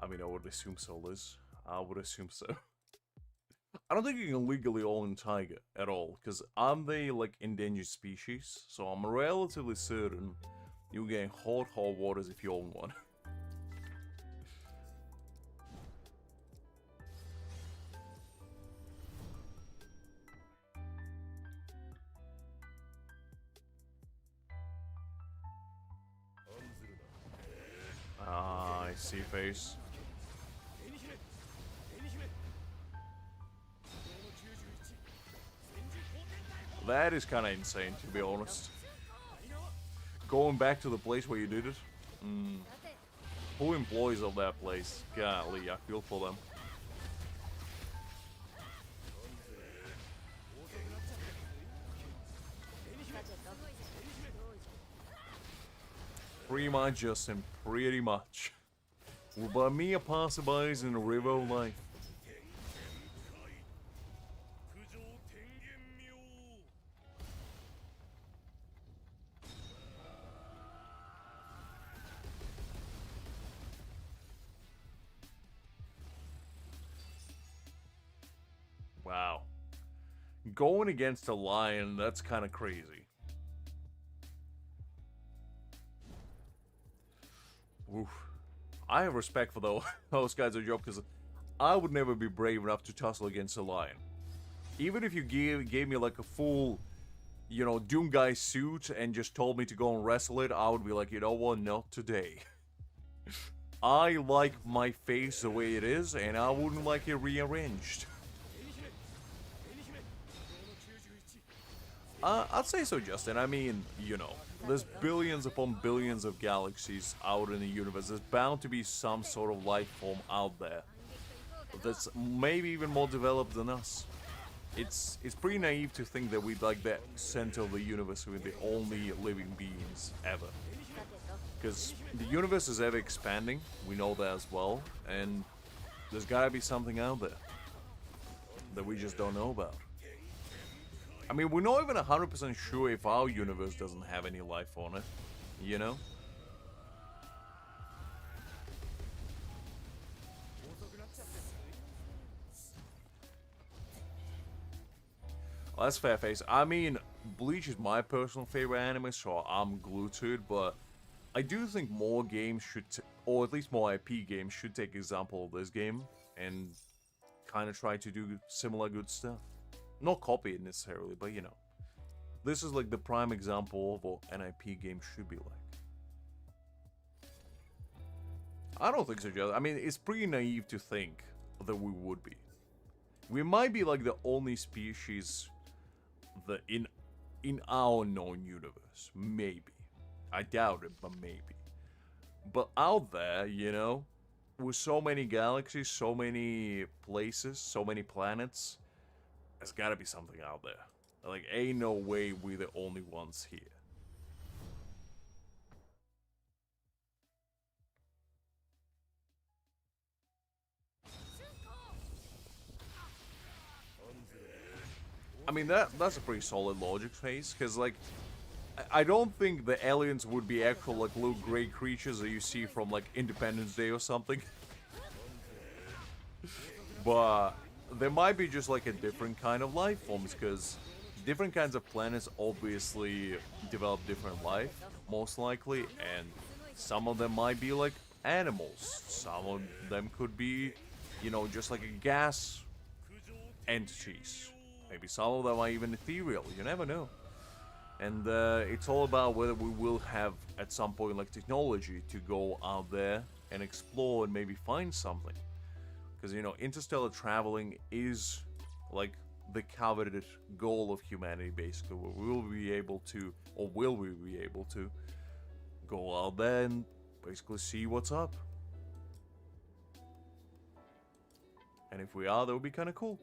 I mean, I would assume so, Liz. I would assume so. I don't think you can legally own tiger at all, because aren't they like endangered species? So I'm relatively certain you'll get hot waters if you own one. Ah, I see face. That is kind of insane, to be honest. Going back to the place where you did it. Who employs of that place? Golly, I feel for them. Pretty much, Justin. Pretty much. Well, by me, a passerby's in a river of life. Wow. Going against a lion, that's kind of crazy. Oof. I have respect for those guys' job, because I would never be brave enough to tussle against a lion. Even if you gave me like a full, you know, Doom Guy suit and just told me to go and wrestle it, I would be like, you know what, not today. I like my face the way it is, and I wouldn't like it rearranged. I'd say so, Justin. I mean, you know, there's billions upon billions of galaxies out in the universe. There's bound to be some sort of life form out there that's maybe even more developed than us. It's pretty naive to think that we'd like the center of the universe, we're the only living beings ever. Because the universe is ever expanding, we know that as well, and there's gotta be something out there that we just don't know about. I mean, we're not even 100% sure if our universe doesn't have any life on it, you know? Well, that's fair face. I mean, Bleach is my personal favorite anime, so I'm glued to it, but I do think more games should, or at least more IP games should take example of this game and kind of try to do similar good stuff. Not copy it necessarily, but you know. This is like the prime example of what an IP game should be like. I don't think so, Joe. I mean, it's pretty naive to think that we would be. We might be like the only species that in our known universe. Maybe. I doubt it, but maybe. But out there, you know, with so many galaxies, so many places, so many planets, there's gotta be something out there. Like, ain't no way we're the only ones here. I mean, that's a pretty solid logic phase, because, like, I don't think the aliens would be actual, like, little gray creatures that you see from, like, Independence Day or something. But there might be just, like, a different kind of life forms, because different kinds of planets obviously develop different life, most likely, and some of them might be, like, animals. Some of them could be, you know, just like a gas entities. Maybe some of them are even ethereal, you never know. And it's all about whether we will have, at some point, like, technology to go out there and explore and maybe find something. Because, you know, interstellar traveling is, like, the coveted goal of humanity, basically. Where we will be able to, or will we be able to, go out there and basically see what's up. And if we are, that would be kind of cool.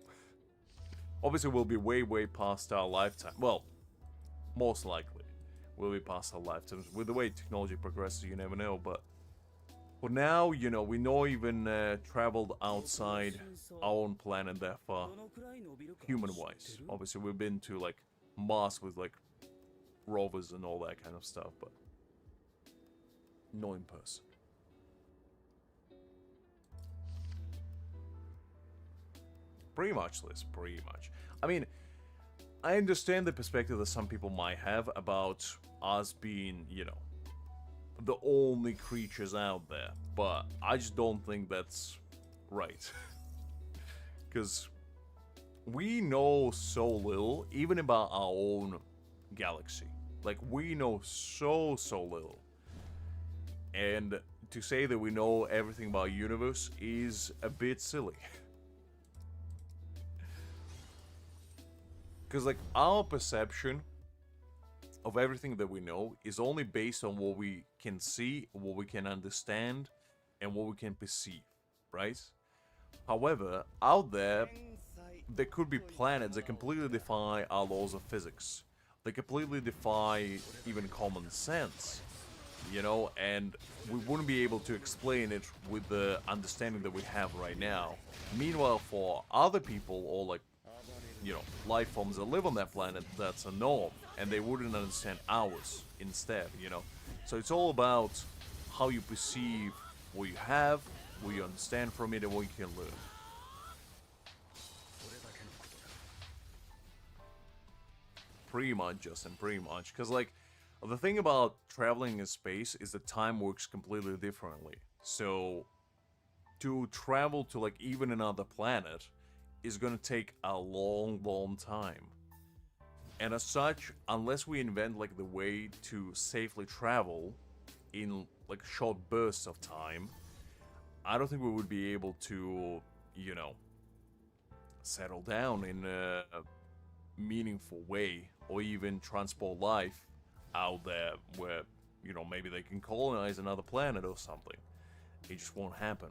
Obviously, we'll be way, way past our lifetime. Well, most likely, we'll be past our lifetimes. With the way technology progresses, you never know, but for now, you know, we not even traveled outside our own planet that far, human-wise. Obviously, we've been to, like, Mars with, like, rovers and all that kind of stuff, but not in person. Pretty much, Liz. Pretty much. I mean, I understand the perspective that some people might have about us being, you know, the only creatures out there, but I just don't think that's right. Because we know so little, even about our own galaxy. Like, we know so little. And to say that we know everything about the universe is a bit silly. Because, like, our perception of everything that we know is only based on what we can see, what we can understand, and what we can perceive, right? However, out there could be planets that completely defy our laws of physics. They completely defy even common sense, you know, and we wouldn't be able to explain it with the understanding that we have right now. Meanwhile, for other people, or like, you know, life forms that live on that planet, that's a norm, and they wouldn't understand ours instead, you know. So it's all about how you perceive what you have, what you understand from it, and what you can learn. Pretty much, Justin, pretty much. Because, like, the thing about traveling in space is that time works completely differently. So, to travel to, like, even another planet is gonna take a long time. And as such, unless we invent, like, the way to safely travel in, like, short bursts of time, I don't think we would be able to, you know, settle down in a meaningful way, or even transport life out there where, you know, maybe they can colonize another planet or something. It just won't happen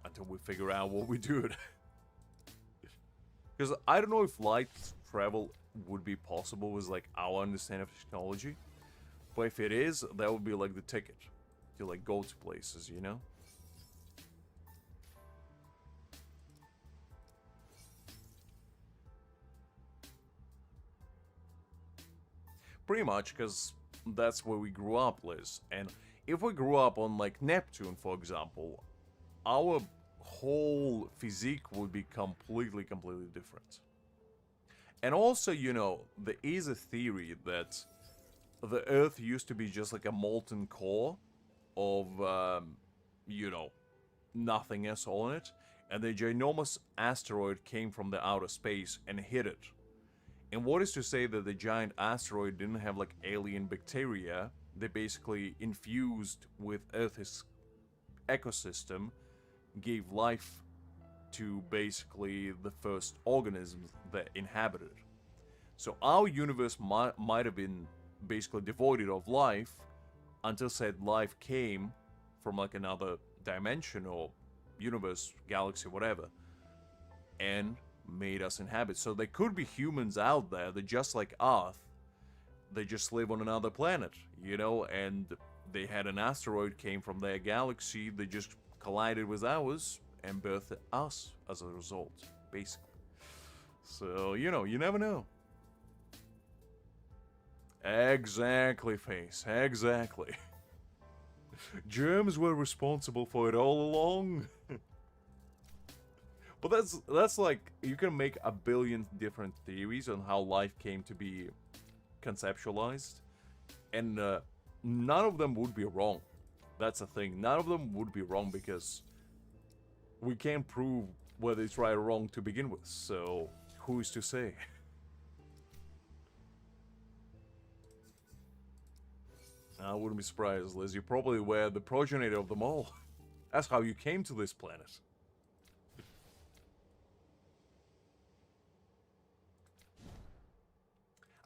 until we figure out what we do. Because I don't know if light travel would be possible with, like, our understanding of technology, but if it is, that would be like the ticket to, like, go to places, you know? Pretty much, because that's where we grew up, Liz. And if we grew up on, like, Neptune, for example, our whole physique would be completely different. And also, you know, there is a theory that the Earth used to be just like a molten core of, you know, nothingness on it, and the ginormous asteroid came from the outer space and hit it. And what is to say that the giant asteroid didn't have, like, alien bacteria that basically infused with Earth's ecosystem, gave life to basically the first organisms that inhabited. So our universe might have been basically devoid of life until said life came from, like, another dimension or universe, galaxy, whatever, and made us inhabit. So there could be humans out there that, just like Earth, they just live on another planet, you know, and they had an asteroid came from their galaxy, they just collided with ours and birthed us as a result, basically. So, you know, you never know. Exactly, Face. Exactly. Germs were responsible for it all along. But that's like, you can make a billion different theories on how life came to be conceptualized, and none of them would be wrong. That's the thing. None of them would be wrong because we can't prove whether it's right or wrong to begin with. So who is to say? I wouldn't be surprised, Liz. You probably were the progenitor of them all. That's how you came to this planet.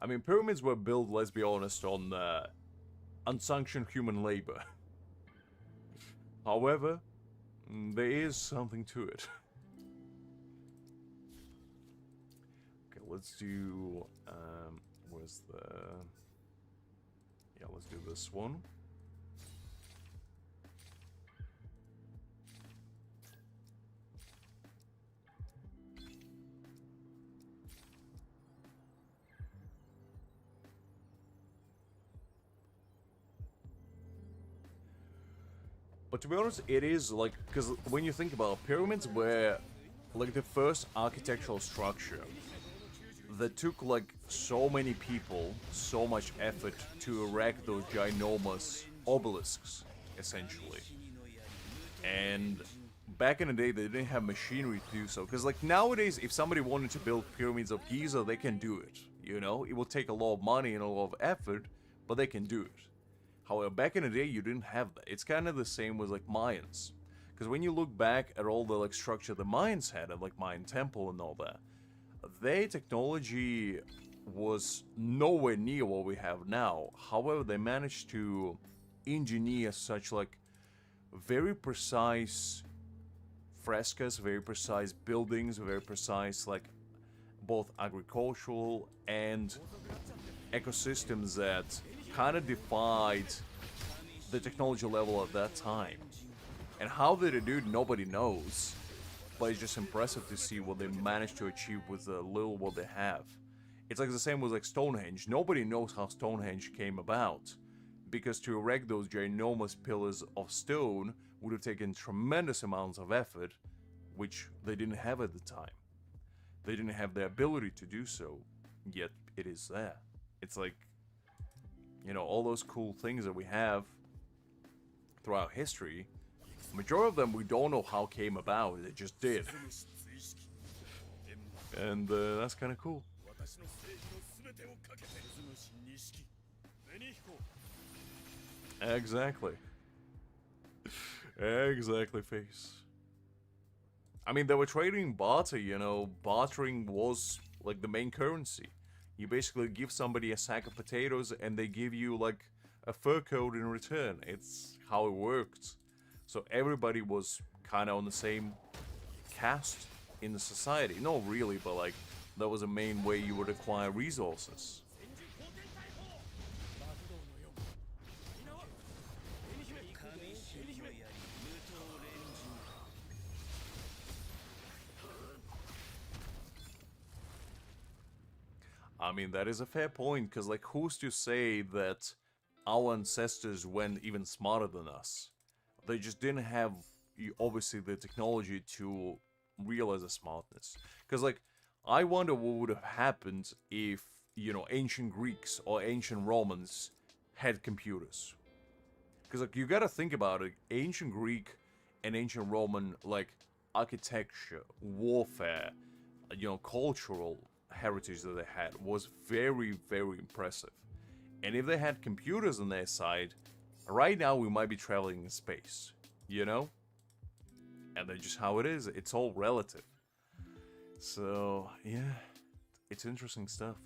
I mean, pyramids were built, let's be honest, on unsanctioned human labor. However, there is something to it. Okay, let's do, where's the... Yeah, let's do this one. But to be honest, it is like, because when you think about pyramids were like the first architectural structure that took like so many people, so much effort to erect those ginormous obelisks, essentially. And back in the day, they didn't have machinery to do so. Because like nowadays, if somebody wanted to build pyramids of Giza, they can do it. You know, it will take a lot of money and a lot of effort, but they can do it. However, back in the day, you didn't have that. It's kind of the same with like Mayans. Because when you look back at all the like structure the Mayans had, at like Mayan temple and all that, their technology was nowhere near what we have now. However, they managed to engineer such like very precise frescoes, very precise buildings, very precise like both agricultural and ecosystems that kind of defied the technology level at that time. And how they do it, nobody knows. But it's just impressive to see what they managed to achieve with the little what they have. It's like the same with like Stonehenge. Nobody knows how Stonehenge came about. Because to erect those ginormous pillars of stone would have taken tremendous amounts of effort, which they didn't have at the time. They didn't have the ability to do so, yet it is there. It's like, you know, all those cool things that we have throughout history, majority of them we don't know how came about, it just did. And that's kind of cool. Exactly. Exactly, face. I mean, they were trading barter, you know, bartering was like the main currency. You basically give somebody a sack of potatoes and they give you like a fur coat in return. It's how it worked. So everybody was kind of on the same caste in the society. Not really, but like that was the main way you would acquire resources. I mean, that is a fair point, because like who's to say that our ancestors went even smarter than us? They just didn't have, obviously, the technology to realize the smartness. Because, like, I wonder what would have happened if, you know, ancient Greeks or ancient Romans had computers. Because, like, you gotta think about it. Ancient Greek and ancient Roman, like, architecture, warfare, you know, cultural heritage that they had was very, very impressive. And if they had computers on their side, right now we might be traveling in space, you know? And that's just how it is. It's all relative. So, yeah, it's interesting stuff.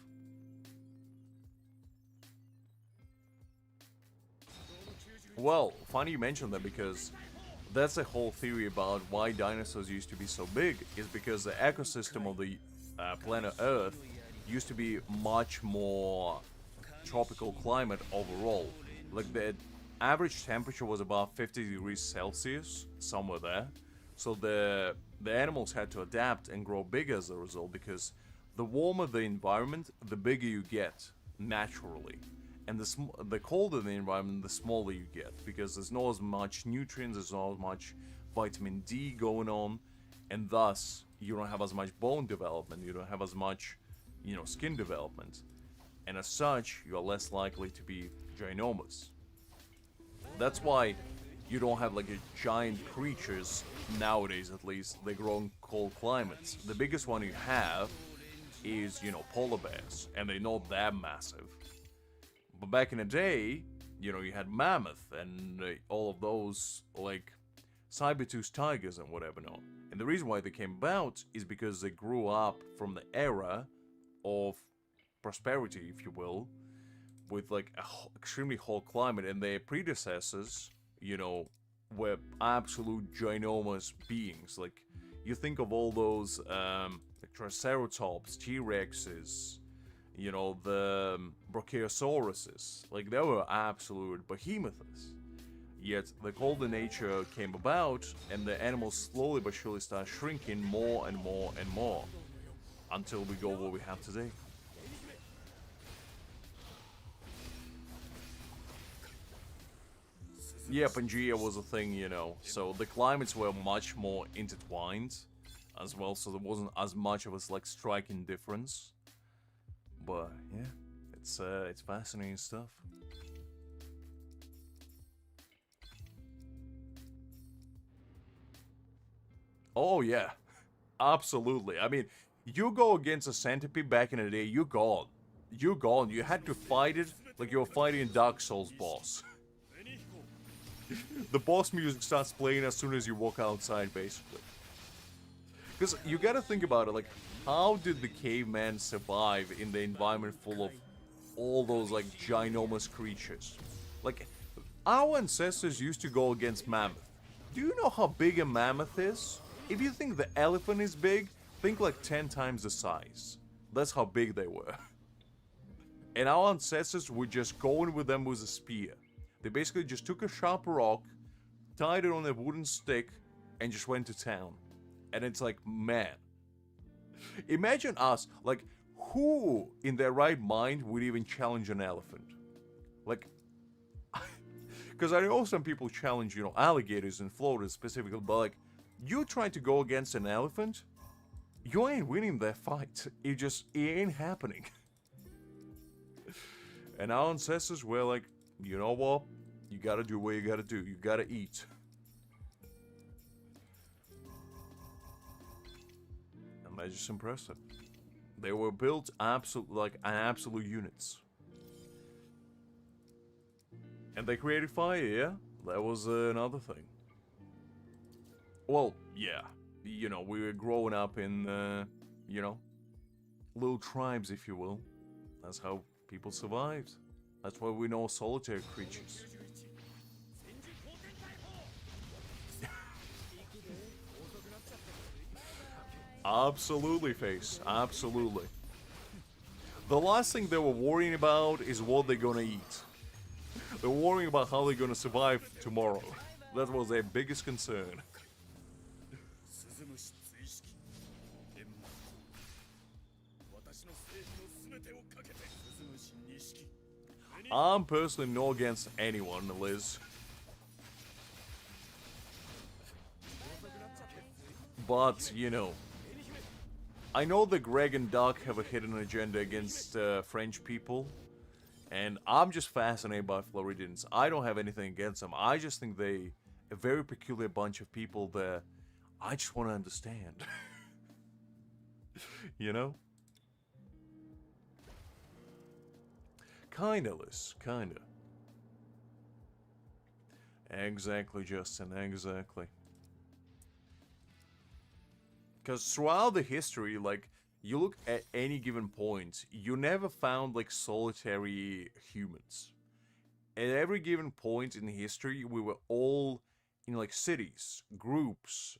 Well, funny you mentioned that, because that's the whole theory about why dinosaurs used to be so big, is because the ecosystem of the planet Earth used to be much more tropical climate overall. Like the average temperature was about 50 degrees Celsius, somewhere there. So the animals had to adapt and grow big as a result, because the warmer the environment, the bigger you get naturally. And the colder the environment, the smaller you get, because there's not as much nutrients, there's not as much vitamin D going on, and thus you don't have as much bone development, you don't have as much, you know, skin development. And as such, you are less likely to be ginormous. That's why you don't have like a giant creatures nowadays, at least. They grow in cold climates. The biggest one you have is, you know, polar bears, and they're not that massive. But back in the day, you know, you had mammoth and all of those, like, saber-toothed tigers and whatever not. And the reason why they came about is because they grew up from the era of prosperity, if you will, with like a extremely hot climate, and their predecessors, you know, were absolute ginormous beings. Like, you think of all those Triceratops, T-Rexes, you know, the Brachiosauruses, like they were absolute behemoths. Yet the colder nature came about, and the animals slowly but surely start shrinking more and more and more, until we go where we have today. Yeah, Pangea was a thing, you know, so the climates were much more intertwined. as well, so there wasn't as much of a like striking difference. But yeah, it's fascinating stuff. Oh yeah, absolutely. I mean, you go against a centipede back in the day, you're gone. You're gone. You had to fight it like you were fighting a Dark Souls boss. The boss music starts playing as soon as you walk outside, basically. Because you gotta think about it, like, how did the caveman survive in the environment full of all those, like, ginormous creatures? Like, our ancestors used to go against mammoth. Do you know how big a mammoth is? If you think the elephant is big, think like 10 times the size. That's how big they were. And our ancestors would just go in with them with a spear. They basically just took a sharp rock, tied it on a wooden stick, and just went to town. And it's like, man. Imagine us, like, who in their right mind would even challenge an elephant? Like, because I know some people challenge, you know, alligators in Florida specifically, but like, you trying to go against an elephant, you ain't winning that fight. It ain't happening. And our ancestors were like, you know what? You gotta do what you gotta do. You gotta eat. And that's just impressive. They were built like absolute units. And they created fire, yeah? That was another thing. Well, yeah. You know, we were growing up in, you know, little tribes, if you will. That's how people survived. That's why we know solitary creatures. Absolutely, Face. Absolutely. The last thing they were worrying about is what they're gonna eat. They're worrying about how they're gonna survive tomorrow. That was their biggest concern. I'm personally not against anyone, Liz. But, you know, I know that Greg and Doc have a hidden agenda against French people, and I'm just fascinated by Floridians. I don't have anything against them. I just think they a very peculiar bunch of people that I just want to understand. You know? Kinda, Liz. Kinda. Exactly, Justin. Exactly. Because throughout the history, like, you look at any given point, you never found, like, solitary humans. At every given point in history, we were all in, like, cities, groups,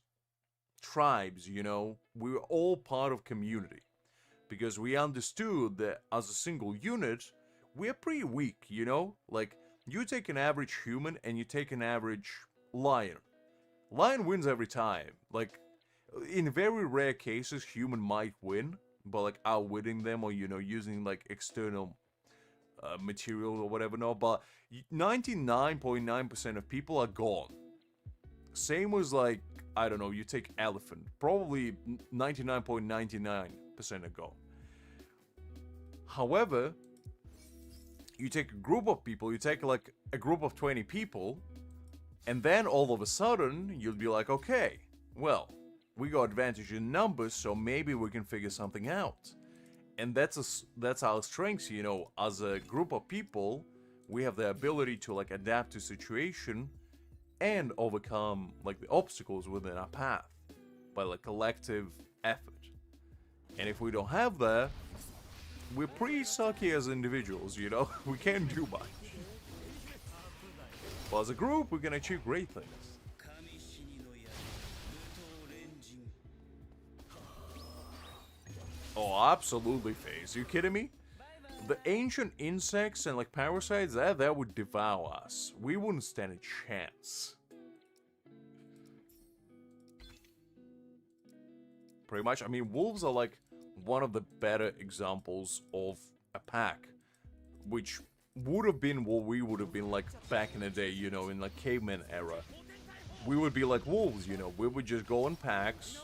tribes, you know? We were all part of community. Because we understood that as a single unit, we're pretty weak, you know? Like, you take an average human and you take an average lion. Lion wins every time. Like, in very rare cases, human might win, but like outwitting them or, you know, using like external material or whatever, no, but 99.9% of people are gone. Same was like, I don't know, you take elephant, probably 99.99% are gone. However, you take a group of people, you take like a group of 20 people, and then all of a sudden, you'll be like, okay, well, we got advantage in numbers, so maybe we can figure something out. And that's our strengths, you know, as a group of people, we have the ability to like adapt to situation and overcome like the obstacles within our path by like collective effort. And if we don't have that, we're pretty sucky as individuals, you know? We can't do much. But as a group, we can achieve great things. Oh, absolutely, FaZe. You kidding me? The ancient insects and like parasites, that would devour us. We wouldn't stand a chance. Pretty much. I mean, wolves are like one of the better examples of a pack, which would have been what we would have been like back in the day, you know, in like caveman era. We would be like wolves, you know, we would just go in packs,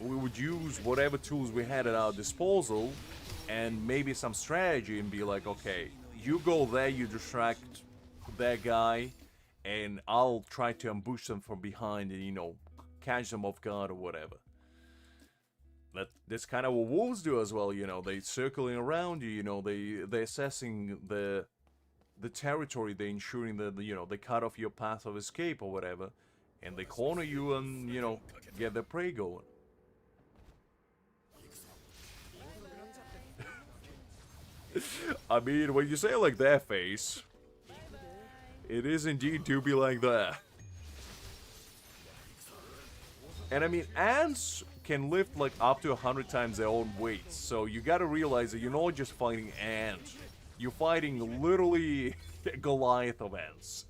we would use whatever tools we had at our disposal and maybe some strategy and be like, okay, you go there, you distract that guy, and I'll try to ambush them from behind and, you know, catch them off guard or whatever. That's kind of what wolves do as well, you know, they circling around you, you know, they're assessing the territory, they're ensuring that, you know, they cut off your path of escape or whatever, and they corner you and, you know, get their prey going. I mean, when you say it like that, face, it is indeed do be like that. And I mean, ants can lift like up to 100 times their own weight, so you gotta realize that you're not just fighting ants, you're fighting literally Goliath of ants.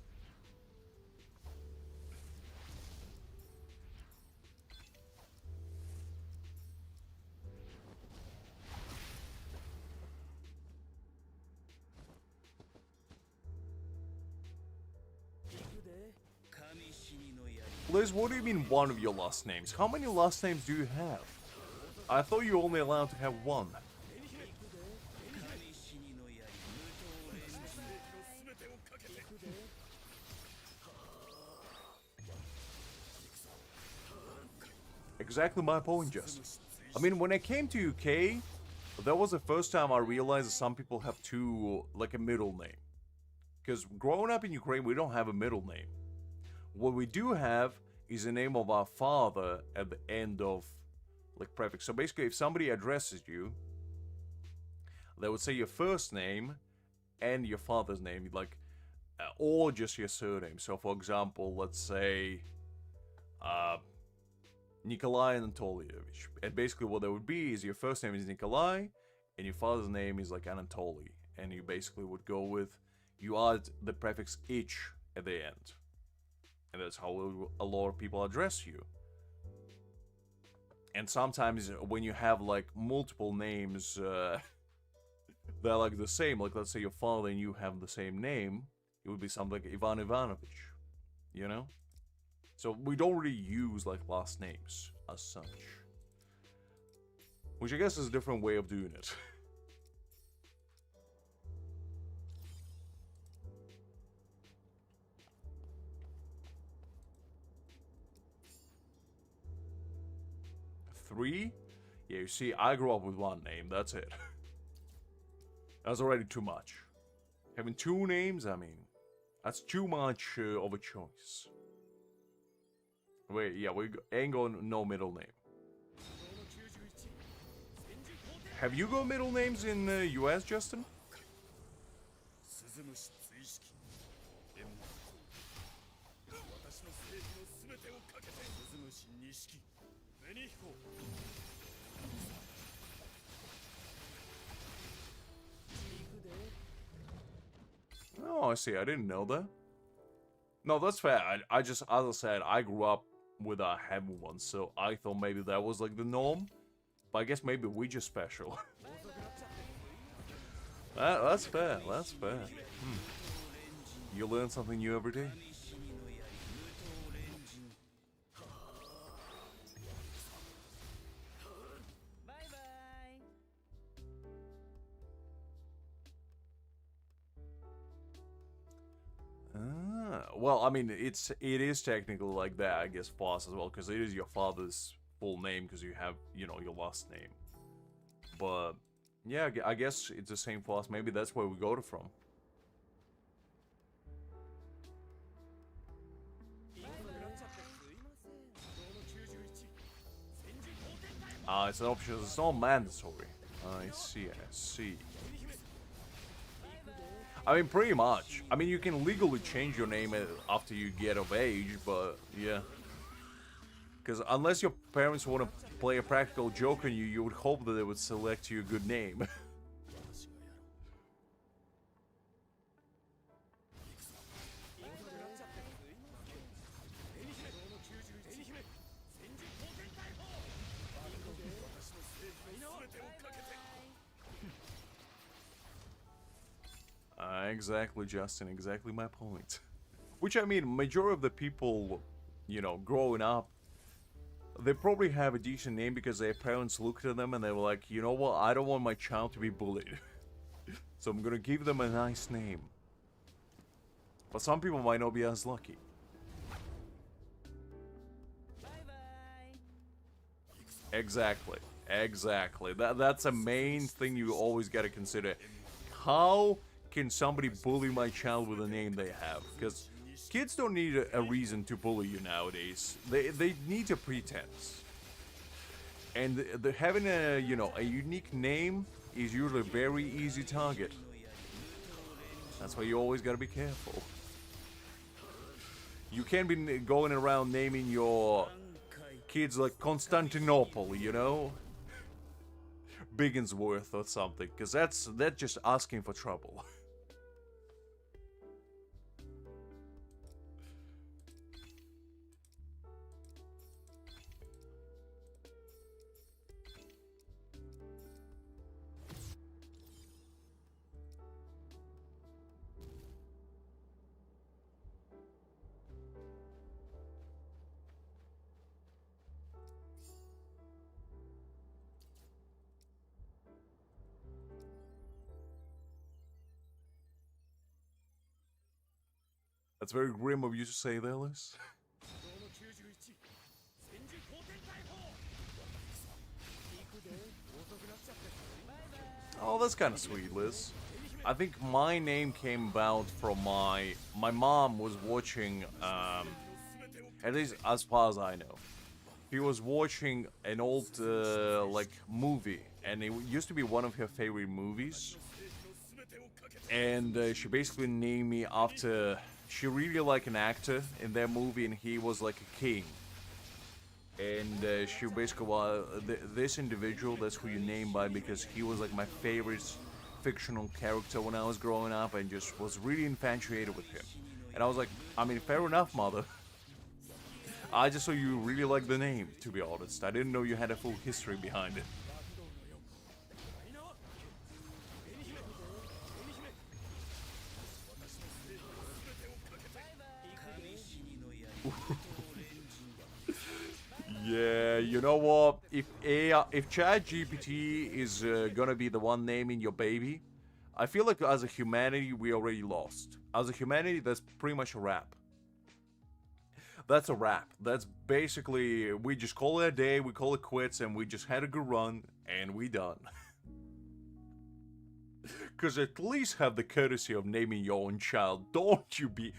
Liz, what do you mean one of your last names? How many last names do you have? I thought you were only allowed to have one. Exactly my point, Justin. I mean, when I came to UK, that was the first time I realized that some people have two, like a middle name. Because growing up in Ukraine, we don't have a middle name. What we do have is the name of our father at the end of, like, prefix. So basically, if somebody addresses you, they would say your first name and your father's name, like, or just your surname. So, for example, let's say, Nikolai Anatolievich. And basically what that would be is your first name is Nikolai, and your father's name is like Anatoly. And you basically would go with, you add the prefix ich at the end. And that's how a lot of people address you. And sometimes when you have like multiple names, they're like the same. Like let's say your father and you have the same name, it would be something like Ivan Ivanovich, you know? So we don't really use like last names as such. Which I guess is a different way of doing it. Three? Yeah, you see, I grew up with one name, that's it. That's already too much. Having two names, I mean, that's too much of a choice. Wait, yeah, we ain't going no middle name. Have you got middle names in the US, Justin? Oh, I see. I didn't know that. No, that's fair. I just, as I said, I grew up with a heavy one, so I thought maybe that was like the norm. But I guess maybe we just special. That's fair. That's fair. You learn something new every day. Well, I mean, it is technically like that, I guess, for us as well, because it is your father's full name, because you have, you know, your last name. But, yeah, I guess it's the same for us. Maybe that's where we got it from. It's an option, it's not mandatory. I see, I see. I mean, pretty much. I mean, you can legally change your name after you get of age, but yeah. Because unless your parents want to play a practical joke on you, you would hope that they would select you a good name. Exactly, Justin. Exactly my point. Which, I mean, majority of the people, you know, growing up, they probably have a decent name because their parents looked at them and they were like, you know what, I don't want my child to be bullied. So I'm gonna give them a nice name. But some people might not be as lucky. Exactly. Exactly. That's a main thing you always gotta consider. How can somebody bully my child with a name they have? Because kids don't need a reason to bully you nowadays. They need a pretense. And having a, you know, a unique name is usually a very easy target. That's why you always gotta be careful. You can't be going around naming your kids like Constantinople, you know? Bigginsworth or something, because that's just asking for trouble. That's very grim of you to say there, Liz. Oh, that's kind of sweet, Liz. I think my name came about from my mom was watching, at least as far as I know, she was watching an old like movie, and it used to be one of her favorite movies. And she basically named me after. She really liked an actor in that movie, and he was like a king. And she basically was this individual. That's who you name by because he was like my favorite fictional character when I was growing up, and just was really infatuated with him. And I was like, I mean, fair enough, mother. I just saw you really like the name, to be honest. I didn't know you had a full history behind it. Yeah, you know what? If ChatGPT is gonna be the one naming your baby, I feel like as a humanity we already lost. As a humanity, that's pretty much a wrap. That's a wrap. That's basically we just call it a day, we call it quits, and we just had a good run, and we done. Cause at least have the courtesy of naming your own child. Don't you be?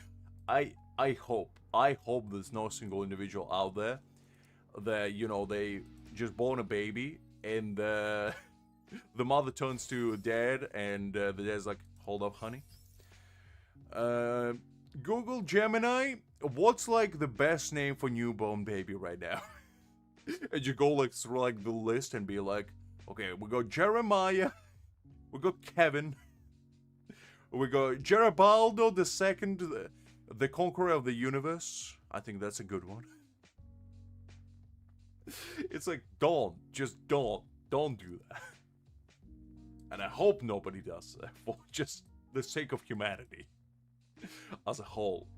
I hope there's no single individual out there that, you know, they just born a baby and the mother turns to dad and the dad's like, hold up, honey. Google Gemini, what's like the best name for newborn baby right now? And you go like through like the list and be like, okay, we got Jeremiah, we got Kevin, we got Geribaldo the second, the conqueror of the universe. I think that's a good one. It's like, just don't do that. And I hope nobody does that for just the sake of humanity as a whole.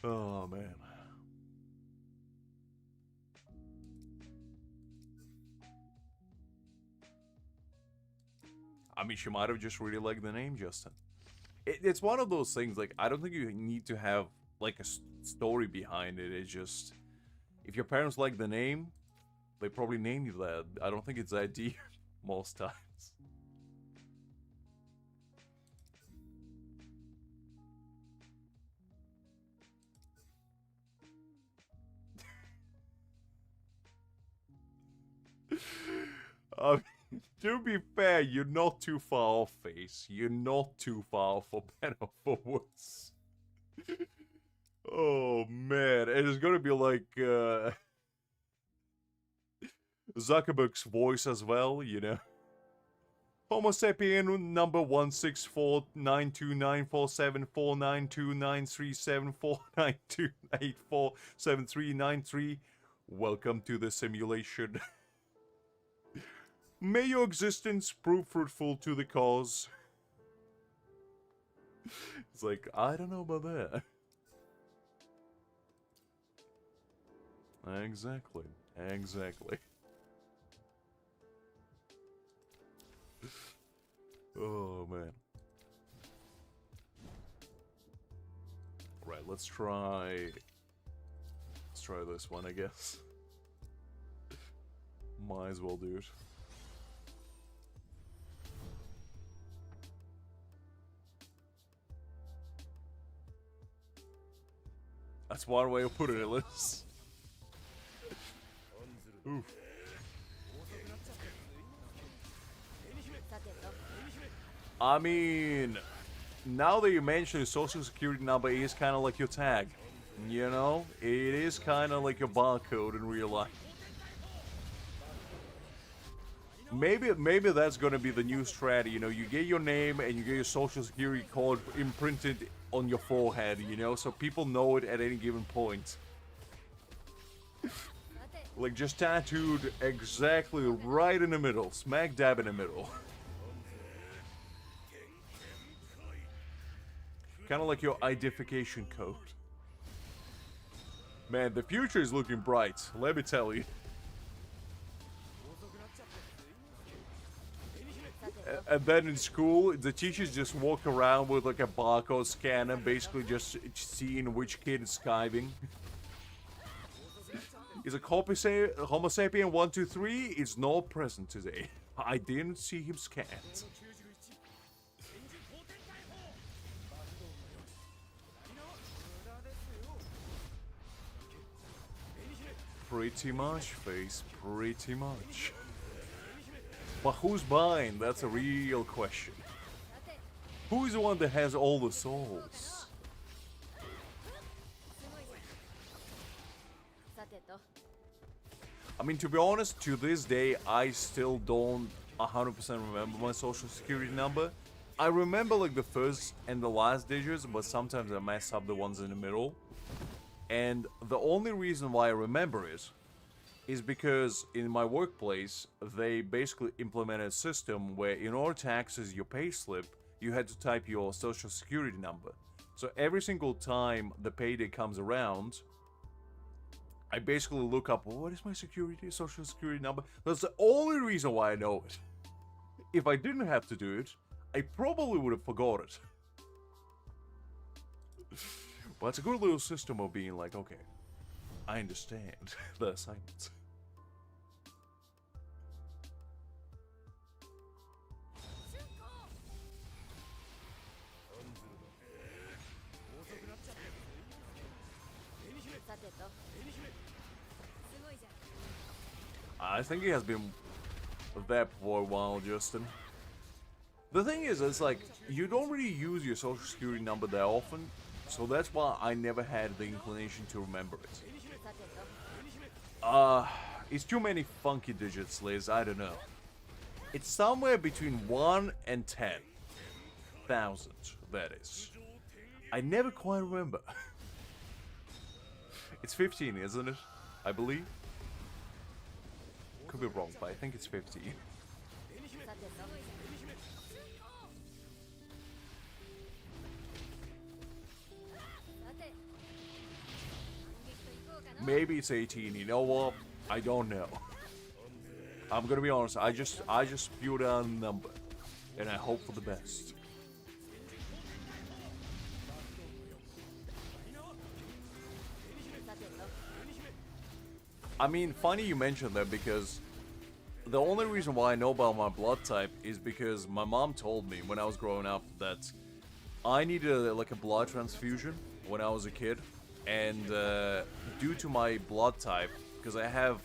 Oh, man. I mean, she might have just really liked the name, Justin. It's one of those things, like, I don't think you need to have, like, a story behind it. It's just, if your parents like the name, they probably name you that. I don't think it's that deep most times. To be fair, you're not too far off, Face. You're not too far for better or for worse. Oh, man. It is gonna be like, Zuckerberg's voice as well, you know? Homo sapien number 16492947492937492847393. Welcome to the simulation. May your existence prove fruitful to the cause. It's like, I don't know about that. Exactly. Exactly. Oh, man. Right, let's try... Let's try this one, I guess. Might as well do it. That's one way of putting it, Liz. Oof. I mean, now that you mention your social security number is kind of like your tag. You know? It is kind of like your barcode in real life. Maybe that's gonna be the new strategy, you know, you get your name and you get your social security code imprinted on your forehead, you know, so people know it at any given point. Like, just tattooed exactly right in the middle, smack dab in the middle. Kind of like your identification code. Man, the future is looking bright, let me tell you. And then in school, the teachers just walk around with like a barcode scanner, basically just seeing which kid is skiving. Is a Homo sapien 123 is not present today. I didn't see him scanned. Pretty much, face, pretty much. But who's buying? That's a real question. Who's the one that has all the souls? I mean, to be honest, to this day, I still don't 100% remember my social security number. I remember like the first and the last digits, but sometimes I mess up the ones in the middle. And the only reason why I remember it is because in my workplace, they basically implemented a system where in order to access your payslip, you had to type your social security number. So every single time the payday comes around, I basically look up, what is my social security number? That's the only reason why I know it. If I didn't have to do it, I probably would have forgot it. But it's a good little system of being like, okay, I understand the assignments. I think he has been there for a while, Justin. The thing is, it's like, you don't really use your social security number that often, so that's why I never had the inclination to remember it. It's too many funky digits, Liz, I don't know. It's somewhere between 1 and 10,000, that is. I never quite remember. It's 15, isn't it? I believe. Could be wrong, but I think it's 15. Maybe it's 18, you know what? I don't know. I'm gonna be honest, I just spewed out a number. And I hope for the best. I mean, funny you mentioned that because the only reason why I know about my blood type is because my mom told me when I was growing up that I needed like a blood transfusion when I was a kid. And due to my blood type, because I have,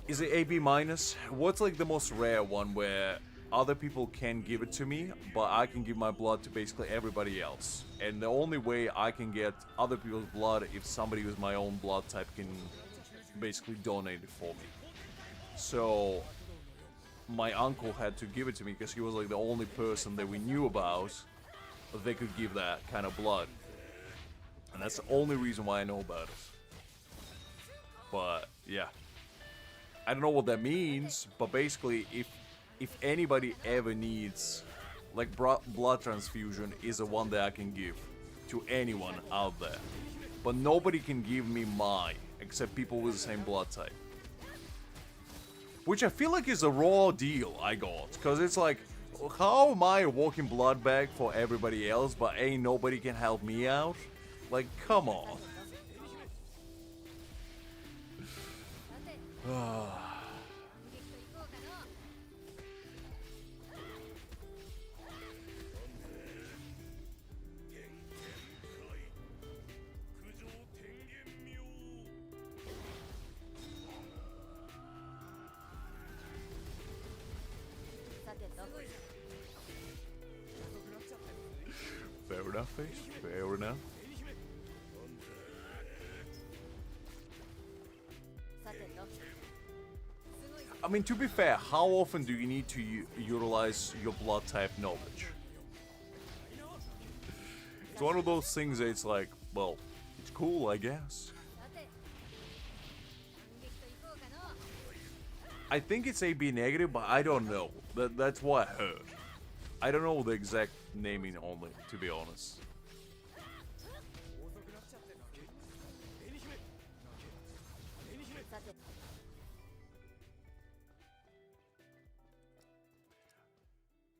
is it AB minus? What's like the most rare one where other people can give it to me, but I can give my blood to basically everybody else. And the only way I can get other people's blood if somebody with my own blood type can basically donate it for me. So my uncle had to give it to me because he was like the only person that we knew about that they could give that kind of blood. And that's the only reason why I know about it. But yeah, I don't know what that means, but basically if anybody ever needs like blood transfusion is the one that I can give to anyone out there. But nobody can give me my except people with the same blood type. Which I feel like is a raw deal I got, because it's like, how am I a walking blood bag for everybody else, but ain't nobody can help me out? Like, come on. Fair enough, face. Fair enough. I mean, to be fair, how often do you need to utilize your blood type knowledge? It's one of those things that it's like, well, it's cool, I guess. I think it's AB negative, but I don't know. That's what I heard. I don't know the exact naming only, to be honest.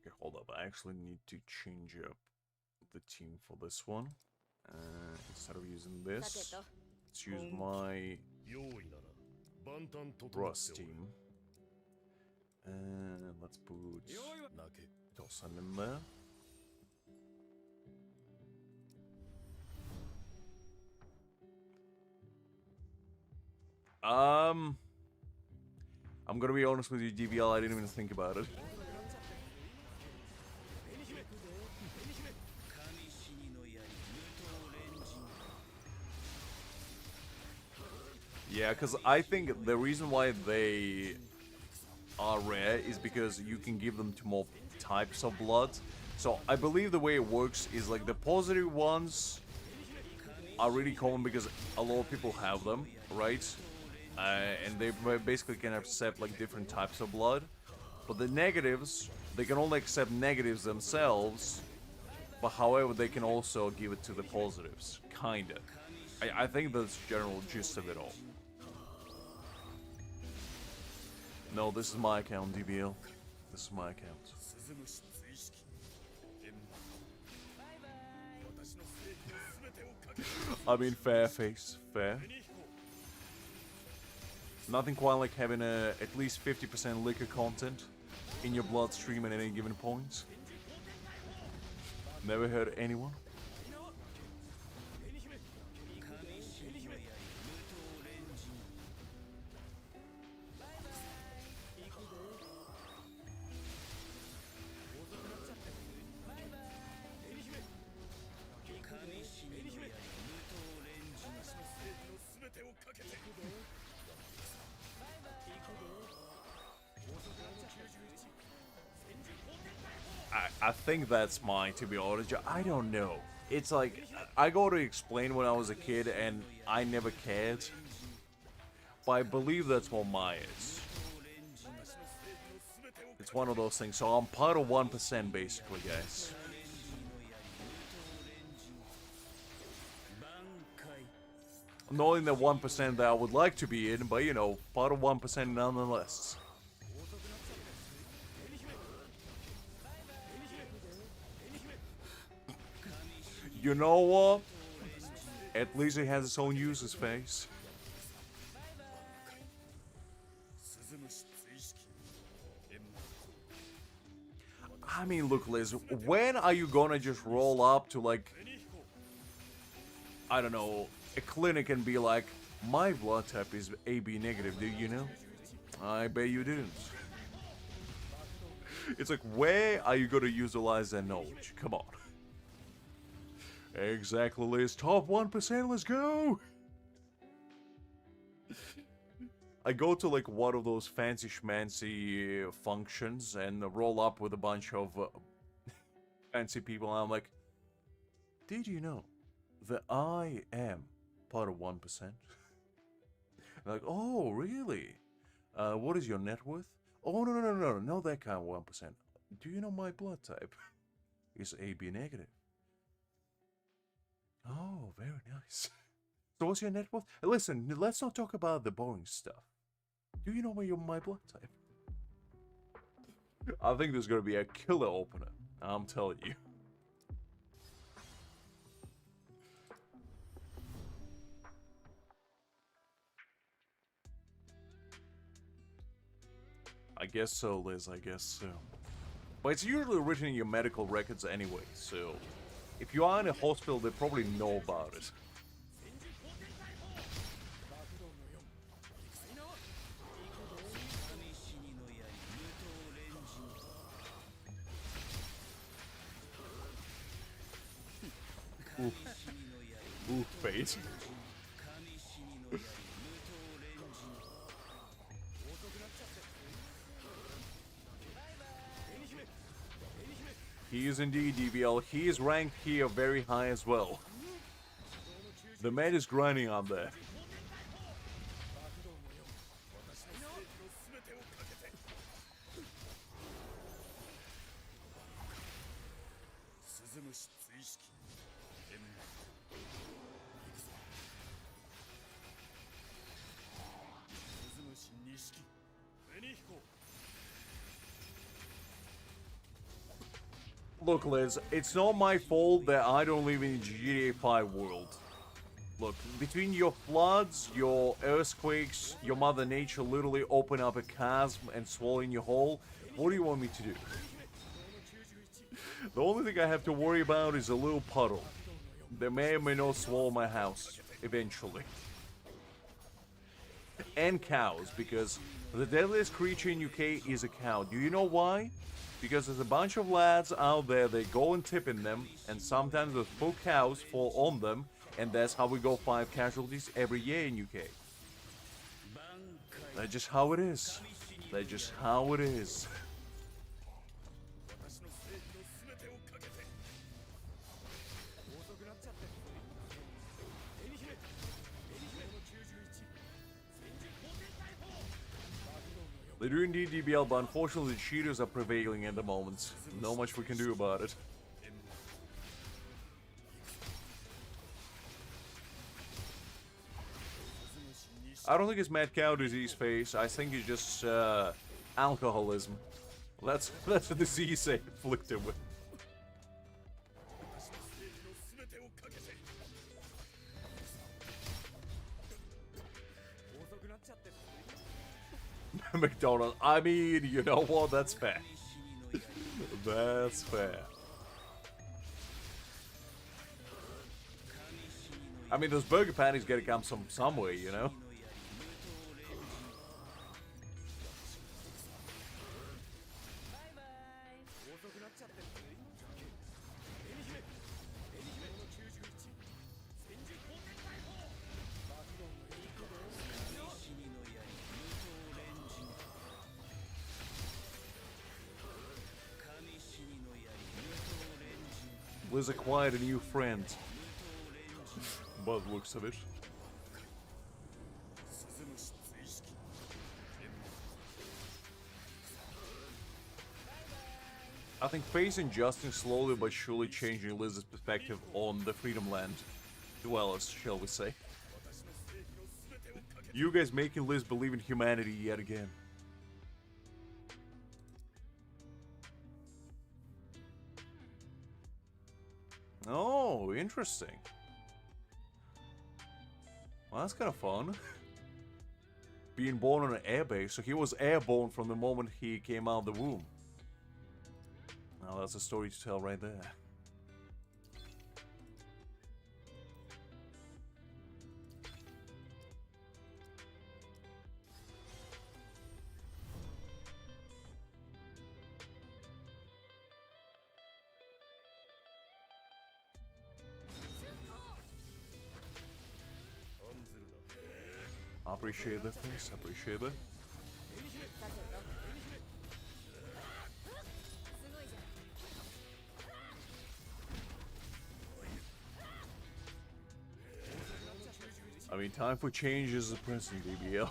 Okay, hold up. I actually need to change up the team for this one. Instead of using this, let's use my Rust team. And let's put Tosan in there. I'm gonna be honest with you, DBL, I didn't even think about it. Yeah, because I think the reason why they are rare is because you can give them to more types of blood. So I believe the way it works is like the positive ones are really common because a lot of people have them, right? And they basically can accept like different types of blood. But the negatives, they can only accept negatives themselves, but however they can also give it to the positives, kinda. I think that's the general gist of it all. No, this is my account, DBL. This is my account. I mean, fair face, fair. Nothing quite like having at least 50% liquor content in your bloodstream at any given point. Never heard anyone. I think that's mine, to be honest. I don't know. It's like, I got to explain when I was a kid and I never cared. But I believe that's what mine is. It's one of those things. So I'm part of 1% basically, guys. Not in the 1% that I would like to be in, but you know, part of 1% nonetheless. You know what? At least it has its own user space. I mean, look, Liz, when are you gonna just roll up to, like, I don't know, a clinic and be like, my blood type is AB negative, do you know? I bet you didn't. It's like, where are you gonna utilize that knowledge? Come on. Exactly, Liz. Top 1%, let's go! I go to like one of those fancy schmancy functions and roll up with a bunch of fancy people and I'm like, did you know that I am part of 1%? Like, oh, really? What is your net worth? Oh, no, not that kind of 1%. Do you know my blood type? Is AB negative. Oh, very nice. So what's your net worth? Listen, let's not talk about the boring stuff. Do you know where you're my blood type? I think there's gonna be a killer opener. I'm telling you. I guess so, Liz, I guess so. But it's usually written in your medical records anyway, so... If you are in a hospital, they probably know about it. Oof. Oof, fate. He is indeed DBL. He is ranked here very high as well. The man is grinding on there. Look, Liz, it's not my fault that I don't live in the GTA 5 world. Look, between your floods, your earthquakes, your Mother Nature literally open up a chasm and swallowing you whole, what do you want me to do? The only thing I have to worry about is a little puddle that may or may not swallow my house, eventually. And cows, because the deadliest creature in UK is a cow. Do you know why? Because there's a bunch of lads out there, they go and tip in them, and sometimes the full cows fall on them, and that's how we go 5 casualties every year in UK. That's just how it is. That's just how it is. They do indeed DBL, but unfortunately the cheaters are prevailing at the moment. Not much we can do about it. I don't think it's mad cow disease face. I think it's just alcoholism. That's a disease they afflicted with. McDonald. I mean, you know what? That's fair. That's fair. I mean, those burger patties gotta come some way, you know? Liz acquired a new friend. By the looks of it. I think facing justice slowly but surely changing Liz's perspective on the Freedom Land dwellers, shall we say. You guys making Liz believe in humanity yet again. Oh, interesting. Well, that's kind of fun. Being born on an airbase, so he was airborne from the moment he came out of the womb. Now that's a story to tell right there. Appreciate that, thanks. Appreciate that. I mean, time for change is the present, DBL.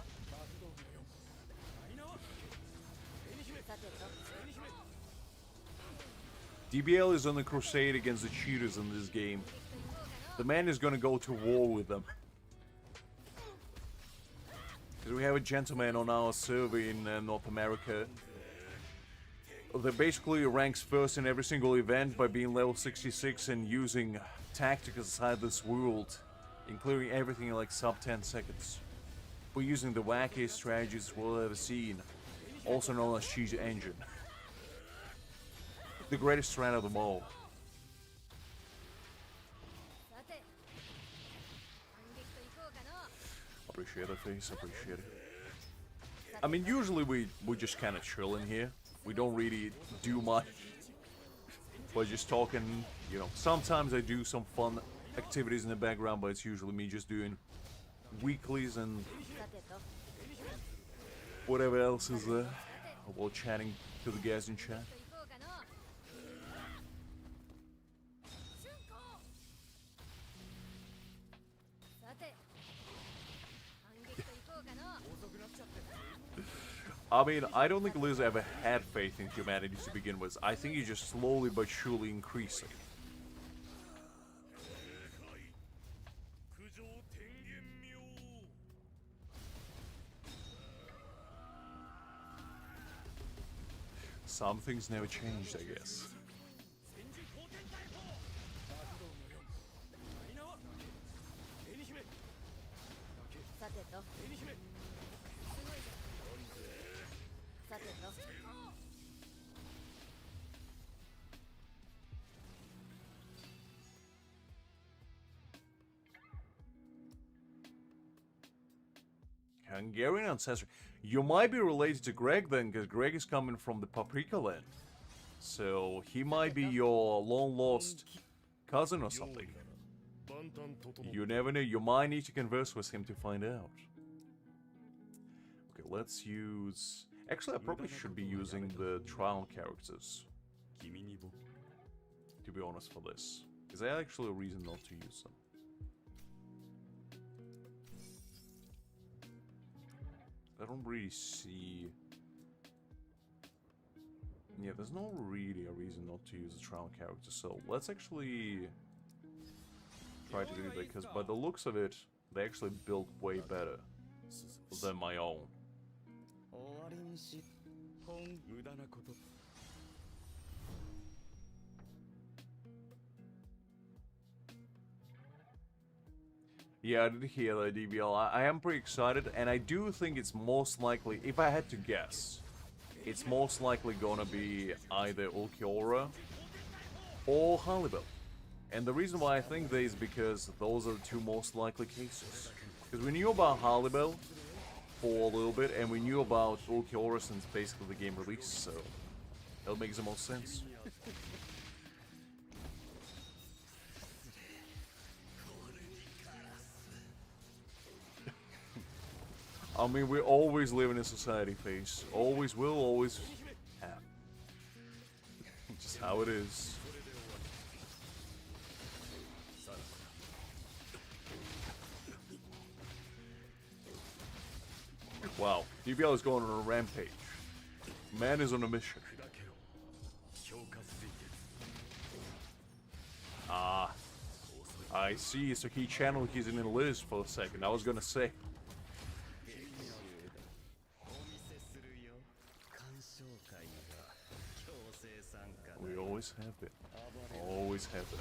DBL is on the crusade against the cheaters in this game. The man is gonna go to war with them. Because we have a gentleman on our server in North America that basically ranks first in every single event by being level 66 and using tactics inside this world, including everything in like sub 10 seconds. We're using the wackiest strategies we'll ever seen, also known as Cheese Engine. The greatest strat of them all. Appreciate it, face, appreciate it. I mean, usually we just kind of chill in here. We don't really do much. We're just talking, you know. Sometimes I do some fun activities in the background, but it's usually me just doing weeklies and whatever else is there while chatting to the guys in chat. I mean, I don't think Liz ever had faith in humanity to begin with. I think he's just slowly but surely increasing. Some things never changed, I guess. Hungarian ancestry. You might be related to Greg then, because Greg is coming from the Paprika land. So he might be your long-lost cousin or something. You never know, you might need to converse with him to find out. Okay, let's use... Actually, I probably should be using the trial characters, to be honest, for this. Is there actually a reason not to use them? I don't really see... Yeah, there's not really a reason not to use a trial character, so let's actually try to do that, because by the looks of it, they actually build way better than my own. Yeah, I did hear that, DBL. I am pretty excited, and I do think it's most likely, if I had to guess, it's most likely gonna be either Ulquiorra or Halibel. And the reason why I think that is because those are the two most likely cases. Because we knew about Halibel for a little bit, and we knew about Ulquiorra since basically the game released, so that makes the most sense. I mean, we always live in a society, face. Always will, always have. Just how it is. Wow, DBL is going on a rampage. Man is on a mission. Ah, I see. So he channeled his in Liz for a second. I was gonna say. We always have it. Always have it.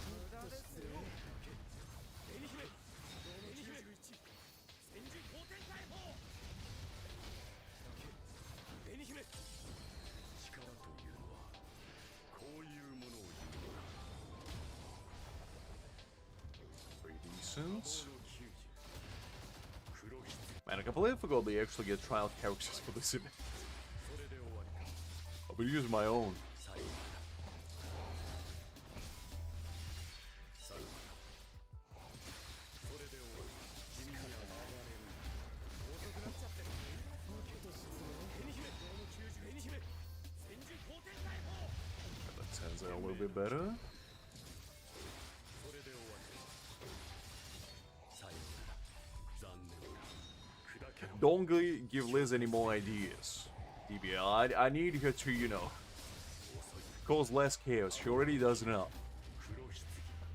Pretty decent. Man, I completely forgot they actually get trial characters for this event. I'll be using my own. A little bit better. Don't give Liz any more ideas, DBL. I need her to, you know, cause less chaos. She already does enough.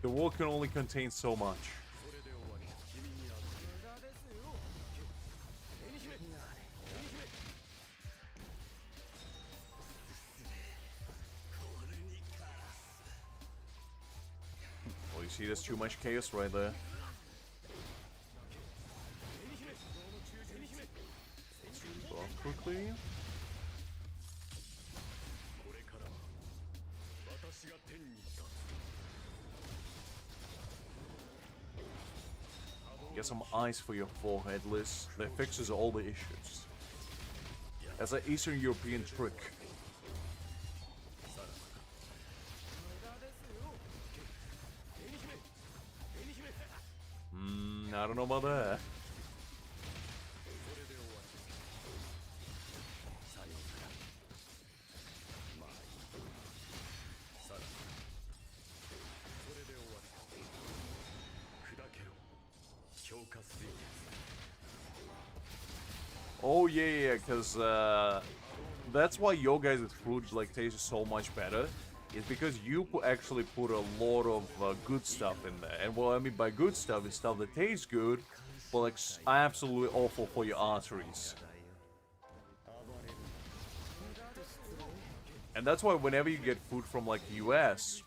The world can only contain so much. see, there's too much chaos right there. Buff quickly. Get some ice for your forehead, Liz. That fixes all the issues. That's an Eastern European trick. I don't know about that. Oh yeah, because that's why your guys' fruit like tastes so much better. Is because you actually put a lot of good stuff in there, and what I mean by good stuff is stuff that tastes good, but like absolutely awful for your arteries. And that's why whenever you get food from like the US,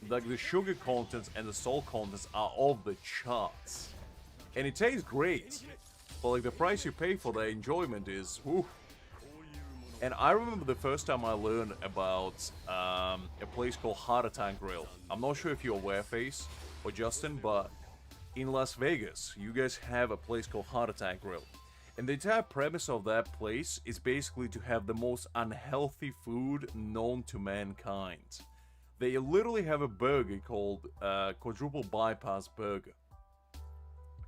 like the sugar contents and the salt contents are off the charts, and it tastes great. But like the price you pay for the enjoyment is, whew. And I remember the first time I learned about a place called Heart Attack Grill. I'm not sure if you're aware, Face or Justin, but in Las Vegas, you guys have a place called Heart Attack Grill. And the entire premise of that place is basically to have the most unhealthy food known to mankind. They literally have a burger called Quadruple Bypass Burger.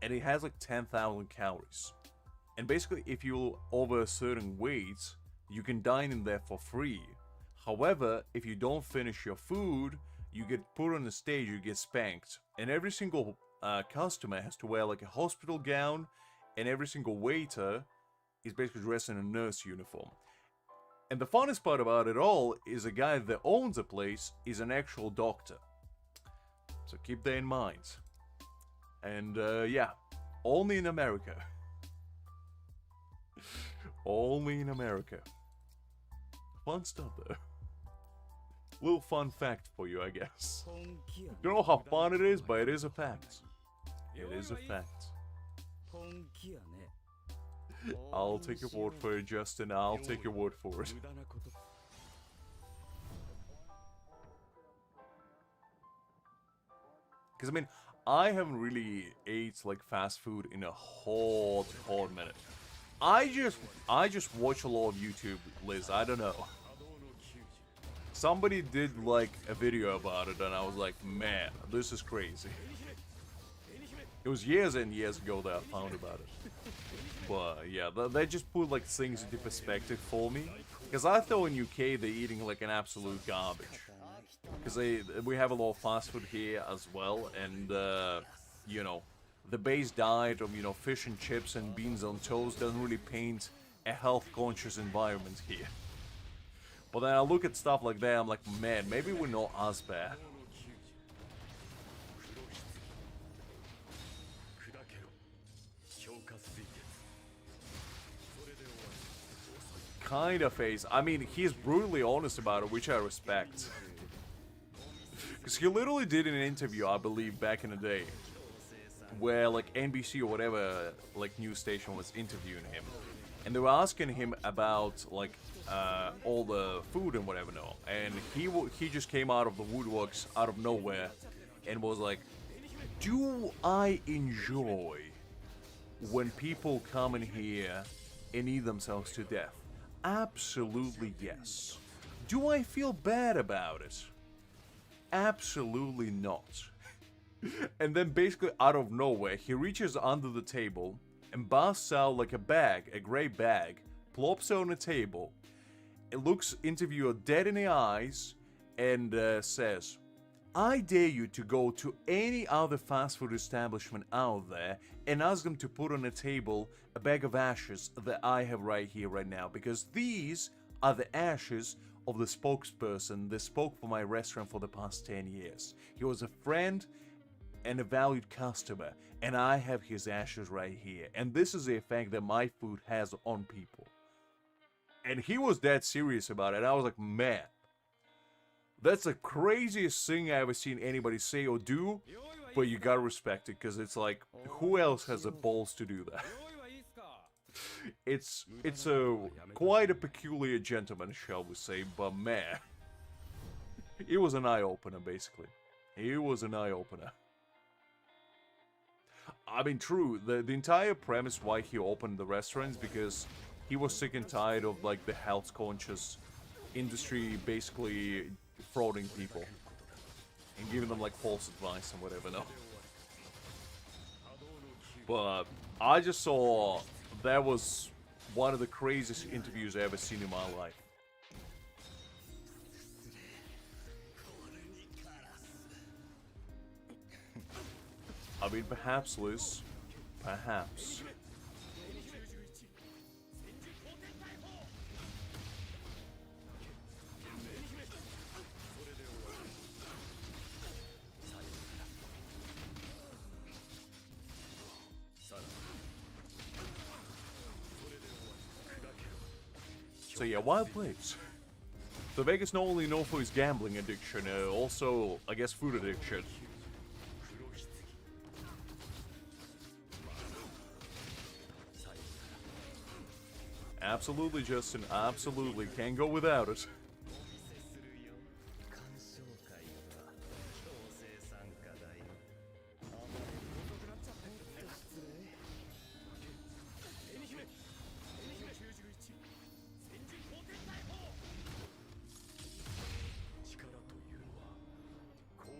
And it has like 10,000 calories. And basically, if you're over a certain weight, you can dine in there for free. However, if you don't finish your food, you get put on the stage, you get spanked. And every single customer has to wear like a hospital gown, and every single waiter is basically dressed in a nurse uniform. And the funnest part about it all is a guy that owns the place is an actual doctor. So keep that in mind. And yeah, only in America. Only in America. Fun stuff though. Little fun fact for you, I guess. Don't know how fun it is, but it is a fact. It is a fact. I'll take your word for it, Justin. I'll take your word for it. Because, I mean, I haven't really ate, like, fast food in a hot minute. I just watch a lot of YouTube, Liz. I don't know. Somebody did, like, a video about it, and I was like, man, this is crazy. It was years and years ago that I found about it. But, yeah, they just put, like, things into perspective for me. Because I thought in UK they're eating, like, an absolute garbage. Because we have a lot of fast food here as well, and, you know, the base diet of, you know, fish and chips and beans on toast doesn't really paint a health-conscious environment here. But then I look at stuff like that, I'm like, man, maybe we're not as bad. Kind of face. I mean, he's brutally honest about it, which I respect. Because he literally did an interview, I believe, back in the day, where, like, NBC or whatever, like, news station was interviewing him. And they were asking him about, like, all the food and whatever, no. And he just came out of the woodworks, out of nowhere, and was like, do I enjoy when people come in here and eat themselves to death? Absolutely yes. Do I feel bad about it? Absolutely not. And then basically out of nowhere, he reaches under the table and busts out like a bag, a grey bag, plops it on the table, it looks interviewer dead in the eyes, and says, I dare you to go to any other fast food establishment out there and ask them to put on a table a bag of ashes that I have right here, right now, because these are the ashes of the spokesperson that spoke for my restaurant for the past 10 years. He was a friend and a valued customer, and I have his ashes right here. And this is the effect that my food has on people. And he was that serious about it. I was like, man, That's the craziest thing I ever seen anybody say or do, but you gotta respect it, because it's like, who else has the balls to do that? It's a quite a peculiar gentleman, shall we say, but man, it was an eye-opener, basically. It was an eye-opener. I mean, true, the entire premise why he opened the restaurants, because he was sick and tired of, like, the health-conscious industry basically frauding people and giving them, like, false advice and whatever, no? But I just saw that was one of the craziest interviews I've ever seen in my life. I mean, perhaps, Liz. Perhaps. So yeah, wild place. So Vegas not only known for his gambling addiction, also, I guess, food addiction. Absolutely, Justin. Absolutely. Can't go without it.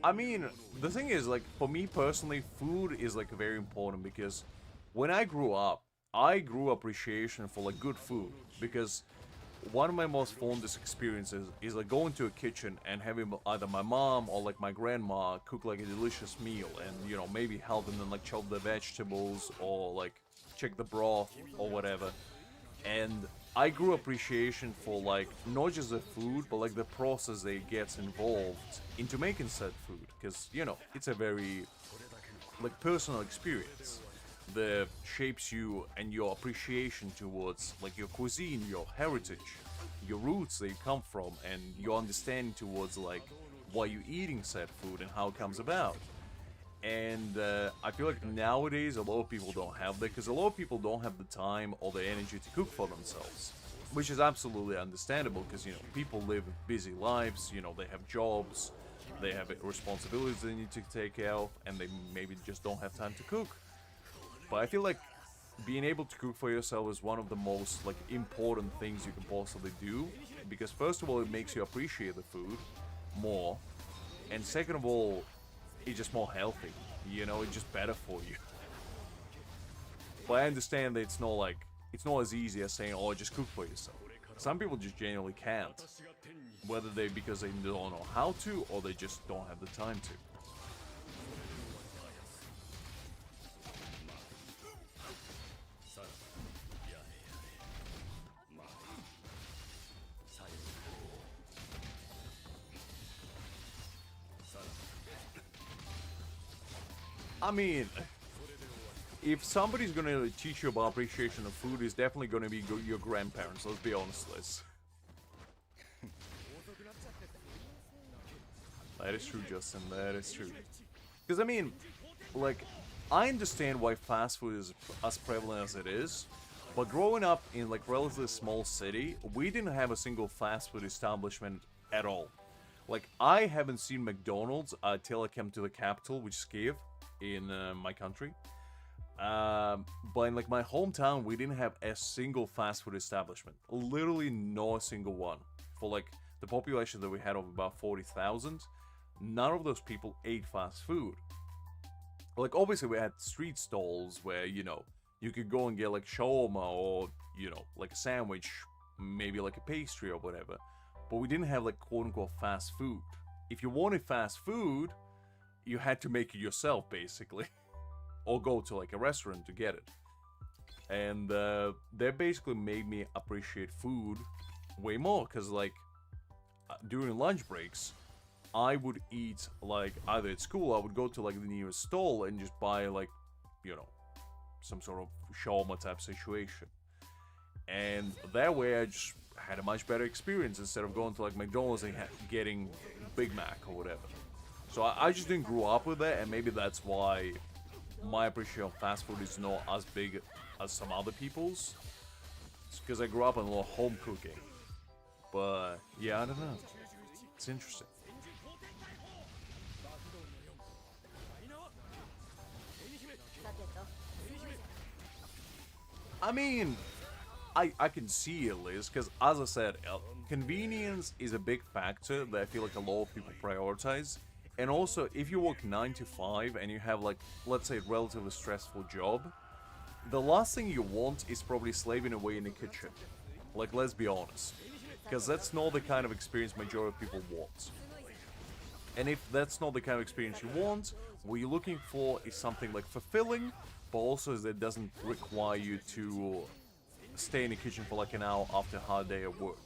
I mean, the thing is, like, for me personally, food is, like, very important, because when I grew up, I grew appreciation for, like, good food, because one of my most fondest experiences is, like, going to a kitchen and having either my mom or, like, my grandma cook, like, a delicious meal, and, you know, maybe helping them, like, chop the vegetables or, like, check the broth or whatever. And I grew appreciation for, like, not just the food, but, like, the process that gets involved into making said food, because, you know, it's a very, like, personal experience that shapes you and your appreciation towards, like, your cuisine, your heritage, your roots that you come from, and your understanding towards, like, why you're eating said food and how it comes about. And I feel like nowadays a lot of people don't have that, because a lot of people don't have the time or the energy to cook for themselves. Which is absolutely understandable, because, you know, people live busy lives, you know, they have jobs, they have responsibilities they need to take care of, and they maybe just don't have time to cook. But I feel like being able to cook for yourself is one of the most, like, important things you can possibly do, because first of all, it makes you appreciate the food more, and second of all, it's just more healthy, you know, it's just better for you. But I understand that it's not as easy as saying, oh, just cook for yourself. Some people just genuinely can't. Whether because they don't know how to, or they just don't have the time to. I mean, if somebody's gonna teach you about appreciation of food, it's definitely gonna be your grandparents, let's be honest, Liz. That is true, Justin, that is true. Because, I mean, like, I understand why fast food is as prevalent as it is, but growing up in, like, relatively small city, we didn't have a single fast food establishment at all. Like, I haven't seen McDonald's until I came to the capital, which is Kiev, in my country. But in, like, my hometown, we didn't have a single fast food establishment. Literally not a single one. For, like, the population that we had of about 40,000, none of those people ate fast food. Like, obviously we had street stalls where, you know, you could go and get, like, shawarma or, you know, like a sandwich, maybe like a pastry or whatever. But we didn't have, like, quote-unquote fast food. If you wanted fast food, you had to make it yourself, basically. Or go to, like, a restaurant to get it. And that basically made me appreciate food way more, because, like, during lunch breaks, I would eat, like, either at school, I would go to, like, the nearest stall and just buy, like, you know, some sort of shawarma type situation. And that way I just had a much better experience instead of going to like McDonald's and getting Big Mac or whatever. So I just didn't grow up with that, and maybe that's why my appreciation of fast food is not as big as some other people's. It's because I grew up in a lot of home cooking. But yeah, I don't know. It's interesting. I mean, I can see it, Liz, because as I said, convenience is a big factor that I feel like a lot of people prioritize. And also, if you work 9 to 5 and you have like, let's say, a relatively stressful job, the last thing you want is probably slaving away in the kitchen. Like, let's be honest. Because that's not the kind of experience majority of people want. And if that's not the kind of experience you want, what you're looking for is something like fulfilling, but also that doesn't require you to stay in the kitchen for like an hour after a hard day of work.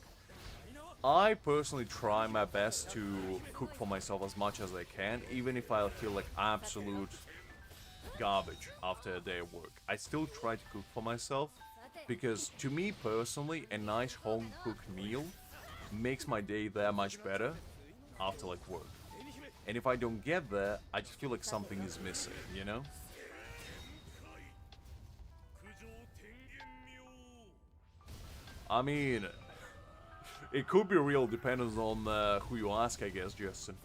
I personally try my best to cook for myself as much as I can, even if I feel like absolute garbage after a day of work. I still try to cook for myself, because to me personally, a nice home-cooked meal makes my day that much better after like work. And if I don't get that, I just feel like something is missing, you know? I mean, it could be real, depends on who you ask, I guess, Justin.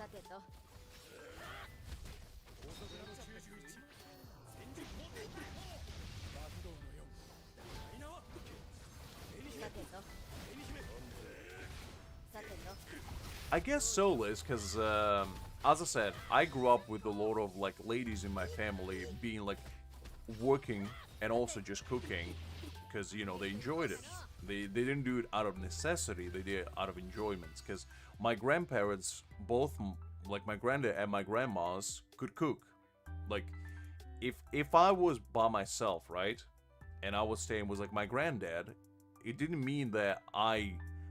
I guess so, Liz, because, as I said, I grew up with a lot of, like, ladies in my family being, like, working and also just cooking, because, you know, they enjoyed it. They didn't do it out of necessity, they did it out of enjoyment, because my grandparents, both, like, my granddad and my grandmas could cook. Like, if I was by myself, right, and I was staying with, like, my granddad, it didn't mean that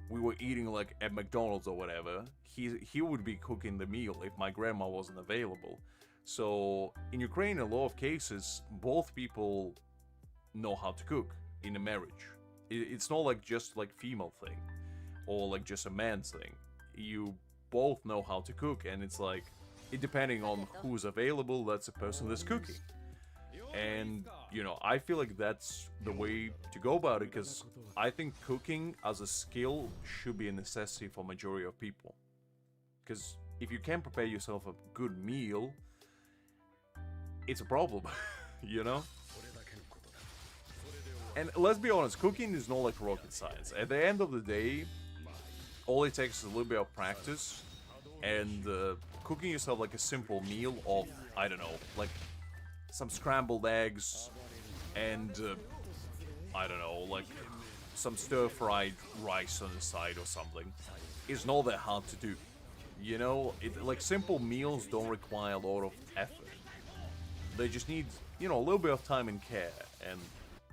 we were eating like at McDonald's or whatever. He would be cooking the meal if my grandma wasn't available. So in Ukraine, in a lot of cases, both people know how to cook in a marriage. It's not like just like female thing or like just a man's thing. You both know how to cook, and it's like, it depending on who's available, that's the person that's cooking. And, you know, I feel like that's the way to go about it, because I think cooking as a skill should be a necessity for majority of people. Because if you can't prepare yourself a good meal, it's a problem, you know? And let's be honest, cooking is not like rocket science. At the end of the day, all it takes is a little bit of practice, and cooking yourself like a simple meal of, I don't know, like some scrambled eggs and I don't know, like some stir-fried rice on the side or something is not that hard to do. You know, like simple meals don't require a lot of effort. They just need, you know, a little bit of time and care, and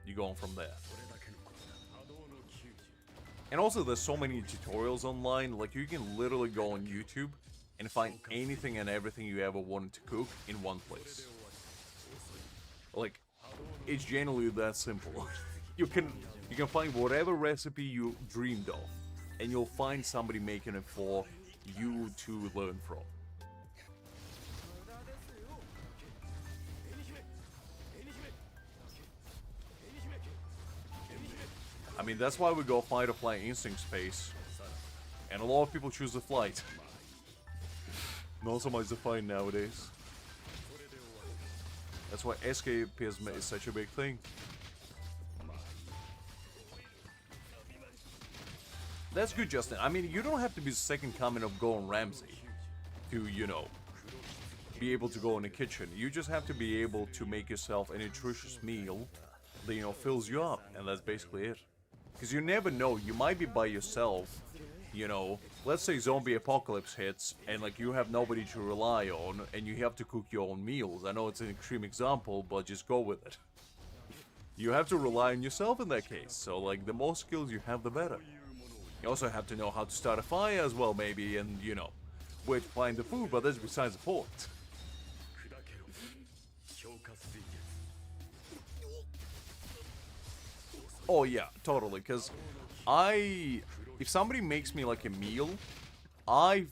you go on from there. And also, there's so many tutorials online, like you can literally go on YouTube and find anything and everything you ever wanted to cook in one place. Like, it's genuinely that simple. You can find whatever recipe you dreamed of, and you'll find somebody making it for you to learn from. I mean, that's why we go fight or flight instinct space, and a lot of people choose the flight. Not so much the fight nowadays. That's why escapism is such a big thing. That's good, Justin. I mean, you don't have to be the second coming of Gordon Ramsay to, you know, be able to go in the kitchen. You just have to be able to make yourself a nutritious meal that, you know, fills you up, and that's basically it. Because you never know, you might be by yourself, you know, let's say zombie apocalypse hits, and like you have nobody to rely on, and you have to cook your own meals. I know it's an extreme example, but just go with it. You have to rely on yourself in that case, so like the more skills you have, the better. You also have to know how to start a fire as well, maybe, and you know, where to find the food, but that's besides the point. Oh yeah, totally. Cause if somebody makes me like a meal, I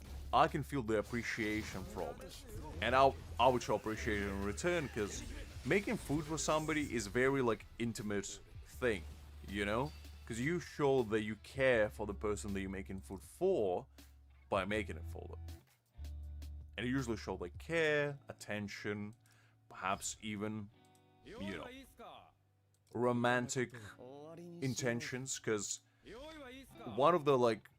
can feel the appreciation from it, and I would show appreciation in return. Cause making food for somebody is very like intimate thing, you know. Cause you show that you care for the person that you're making food for by making it for them, and you usually show like care, attention, perhaps even, you know, romantic intentions. Because one of the like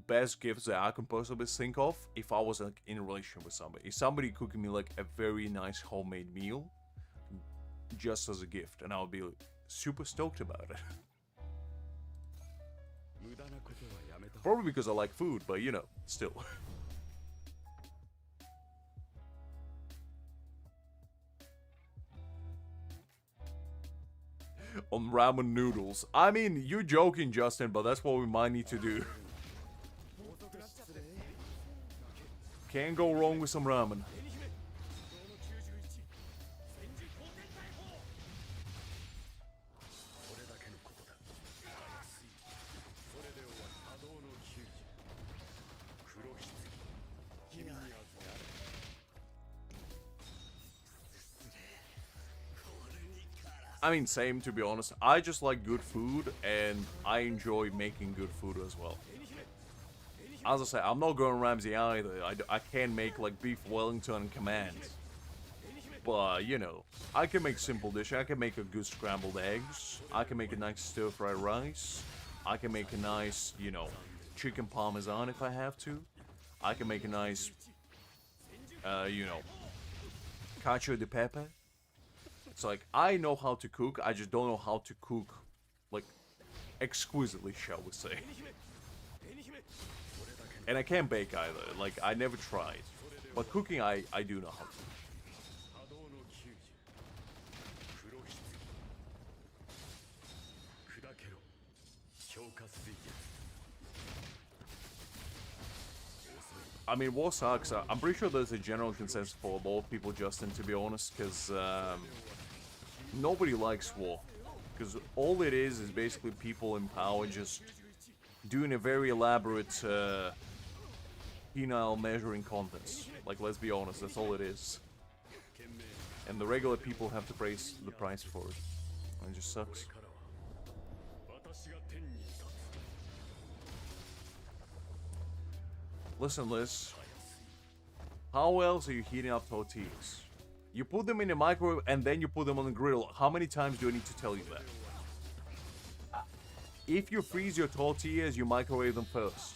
best gifts that I can possibly think of, if I was like in a relationship with somebody, is somebody cooking me like a very nice homemade meal just as a gift, and I would be like, super stoked about it. Probably because I like food, but you know, still. On ramen noodles. I mean, you're joking, Justin, but that's what we might need to do. Can't go wrong with some ramen. I mean, same, to be honest. I just like good food, and I enjoy making good food as well. As I say, I'm not going Ramsay either. I can't make, like, beef Wellington on command. But, you know, I can make simple dishes. I can make a good scrambled eggs. I can make a nice stir-fried rice. I can make a nice, you know, chicken parmesan if I have to. I can make a nice, you know, cacio di pepe. It's like, I know how to cook, I just don't know how to cook, like, exquisitely, shall we say. And I can't bake either, like, I never tried. But cooking, I do know how to. I mean, what sucks, I'm pretty sure there's a general consensus for a lot of people, Justin, to be honest, because, nobody likes war, because all it is basically people in power just doing a very elaborate penile measuring contest. Like, let's be honest, that's all it is. And the regular people have to pay the price for it. And it just sucks. Listen, Liz. How else are you heating up tortillas? You put them in the microwave and then you put them on the grill. How many times do I need to tell you that? If you freeze your tortillas, you microwave them first.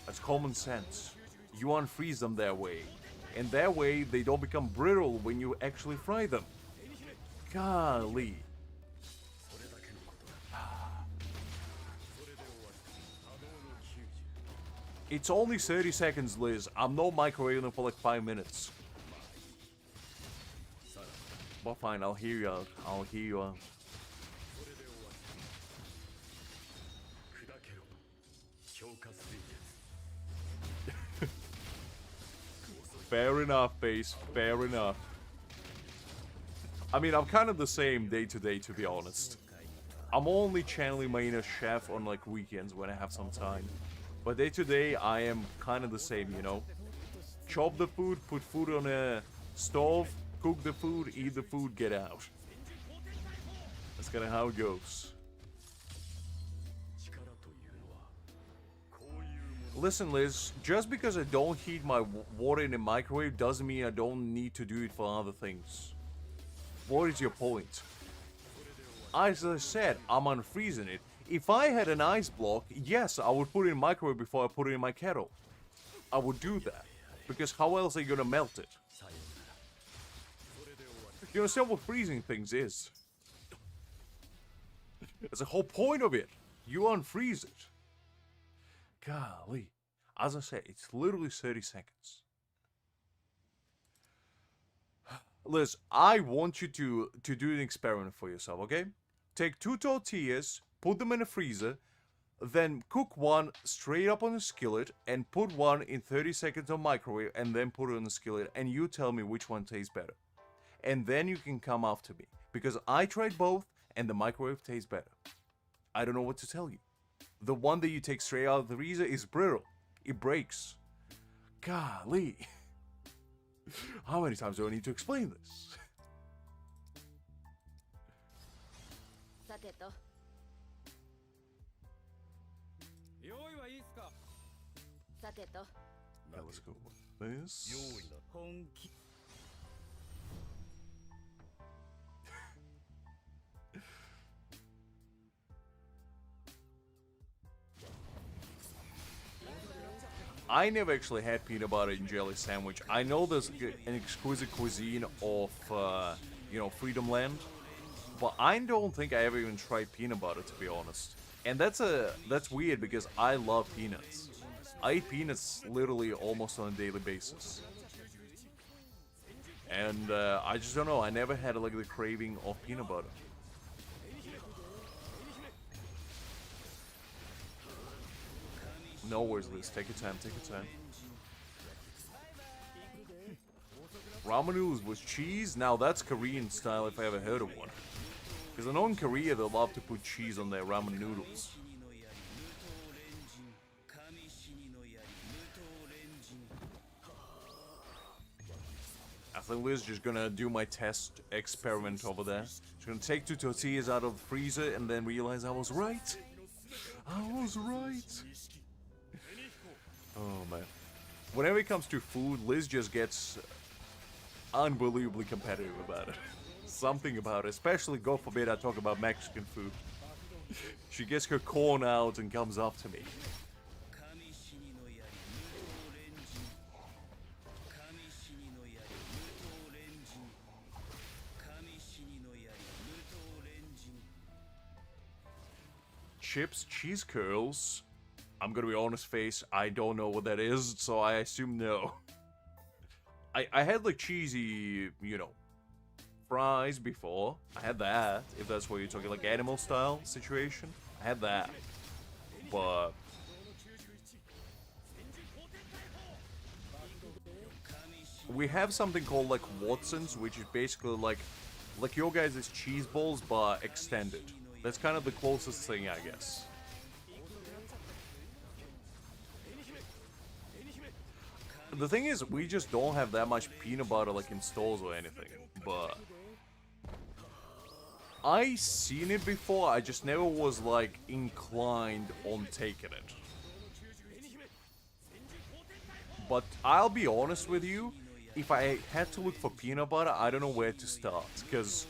That's common sense. You unfreeze them that way. And that way, they don't become brittle when you actually fry them. Golly. It's only 30 seconds, Liz. I'm not microwaving them for like 5 minutes. But fine, I'll hear you out. I'll hear you out. Fair enough, base. Fair enough. I mean, I'm kind of the same day to day, to be honest. I'm only channeling my inner chef on like weekends when I have some time. But day to day, I am kind of the same, you know? Chop the food, put food on a stove, cook the food, eat the food, get out. That's kind of how it goes. Listen, Liz, just because I don't heat my water in the microwave doesn't mean I don't need to do it for other things. What is your point? As I said, I'm unfreezing it. If I had an ice block, yes, I would put it in the microwave before I put it in my kettle. I would do that. Because how else are you gonna melt it? You understand what freezing things is? That's the whole point of it. You unfreeze it. Golly. As I said, it's literally 30 seconds. Liz, I want you to do an experiment for yourself, okay? Take 2 tortillas, put them in the freezer, then cook one straight up on the skillet, and put one in 30 seconds on microwave, and then put it on the skillet, and you tell me which one tastes better. And then you can come after me, because I tried both, and the microwave tastes better. I don't know what to tell you. The one that you take straight out of the freezer is brittle. It breaks. Golly. How many times do I need to explain this? さてと。用意はいいっすか。さてと。 Okay, let's go with this. 本気。I never actually had peanut butter and jelly sandwich. I know there's an exquisite cuisine of, you know, Freedom Land, but I don't think I ever even tried peanut butter, to be honest. And that's weird because I love peanuts. I eat peanuts literally almost on a daily basis. And I just don't know. I never had like the craving of peanut butter. No worries, Liz. Take your time. Take your time. Ramen noodles with cheese? Now that's Korean style if I ever heard of one. Because I know in Korea they love to put cheese on their ramen noodles. I think Liz is just gonna do my test experiment over there. She's gonna take 2 tortillas out of the freezer and then realize I was right. I was right. Oh man. Whenever it comes to food, Liz just gets unbelievably competitive about it. Something about it. Especially, God forbid, I talk about Mexican food. She gets her corn out and comes up to me. Chips, cheese curls. I'm gonna be honest, face, I don't know what that is, so I assume no. I had like cheesy, you know, fries before. I had that, if that's what you're talking, like animal style situation. I had that. But we have something called like Watson's, which is basically like your guys' cheese balls but extended. That's kind of the closest thing, I guess. The thing is, we just don't have that much peanut butter like in stores or anything, but I seen it before, I just never was like inclined on taking it. But I'll be honest with you, if I had to look for peanut butter, I don't know where to start, because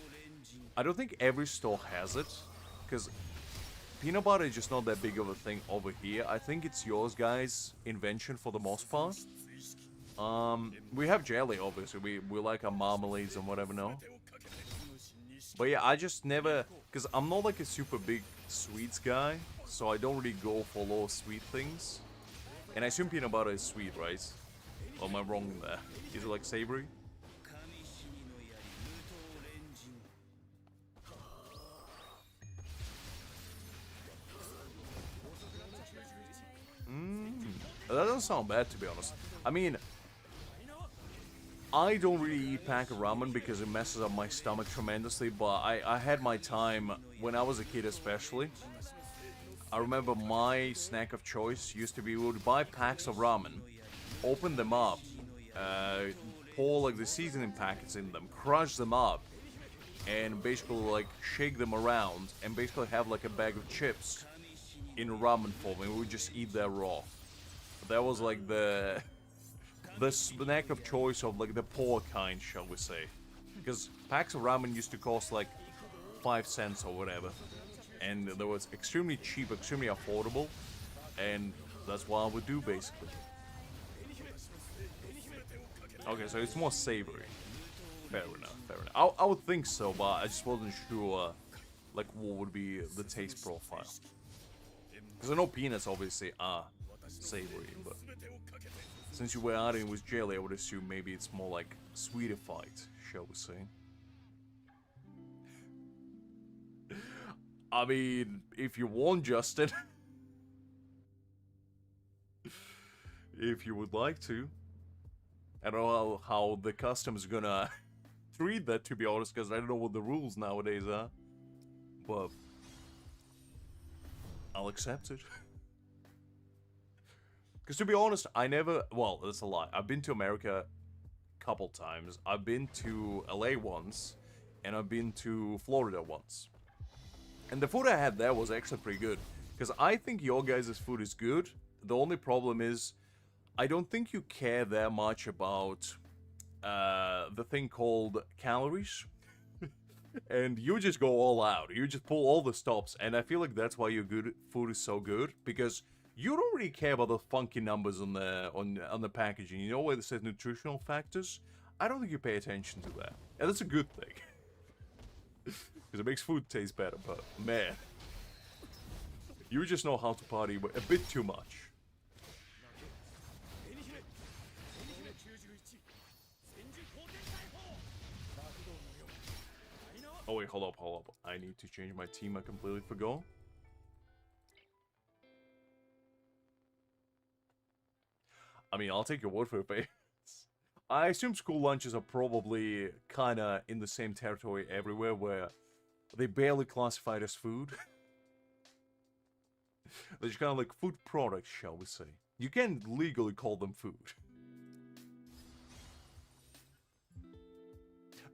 I don't think every store has it, because peanut butter is just not that big of a thing over here. I think it's yours guys' invention for the most part. We have jelly, obviously. We like our marmalades and whatever, no? But yeah, I just never... Because I'm not like a super big sweets guy, so I don't really go for a lot of sweet things. And I assume peanut butter is sweet, right? Or am I wrong there? Is it like savory? That doesn't sound bad, to be honest. I mean, I don't really eat pack of ramen because it messes up my stomach tremendously, but I had my time when I was a kid especially. I remember my snack of choice used to be we would buy packs of ramen, open them up, pour like the seasoning packets in them, crush them up, and basically like shake them around and basically have like a bag of chips in ramen form, and we would just eat that raw. That was like the snack of choice of like the poor kind, shall we say. Because packs of ramen used to cost like 5 cents or whatever. And they was extremely cheap, extremely affordable. And that's what I would do basically. Okay, so it's more savory. Fair enough, fair enough. I would think so, but I just wasn't sure like what would be the taste profile. Because I know peanuts obviously are savory, but since you were adding with jelly, I would assume maybe it's more like sweetified, shall we say. I mean, if you want, Justin. If you would like to. I don't know how the customs gonna treat that, to be honest, because I don't know what the rules nowadays are. But I'll accept it. Because to be honest, I never... Well, that's a lie. I've been to America a couple times. I've been to LA once, and I've been to Florida once. And the food I had there was actually pretty good. Because I think your guys' food is good. The only problem is, I don't think you care that much about the thing called calories. And you just go all out. You just pull all the stops. And I feel like that's why your good food is so good. Because you don't really care about the funky numbers on the packaging. You know where it says nutritional factors? I don't think you pay attention to that. And that's a good thing. Because it makes food taste better. But man, you just know how to party a bit too much. Oh wait, hold up. I need to change my team, I completely forgot. I mean, I'll take your word for it, but I assume school lunches are probably kinda in the same territory everywhere, where they barely classified as food. They're just kinda like food products, shall we say. You can't legally call them food.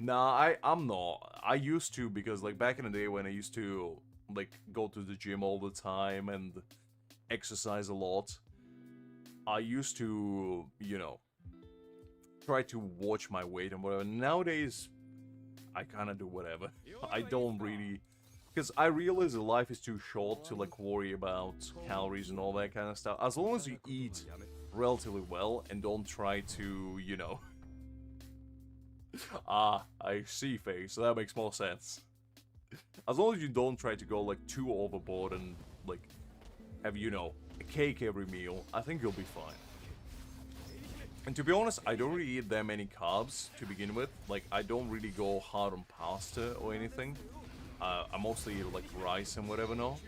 Nah, I'm not. I used to, because like back in the day when I used to like go to the gym all the time and exercise a lot, I used to, you know, try to watch my weight and whatever. Nowadays, I kind of do whatever. I don't really, because I realize that life is too short to like worry about calories and all that kind of stuff. As long as you eat relatively well and don't try to, you know. Ah, I see, face. So that makes more sense. As long as you don't try to go like too overboard and like have, you know, a cake every meal, I think you'll be fine. And to be honest, I don't really eat that many carbs to begin with. Like, I don't really go hard on pasta or anything. I mostly eat like rice and whatever now.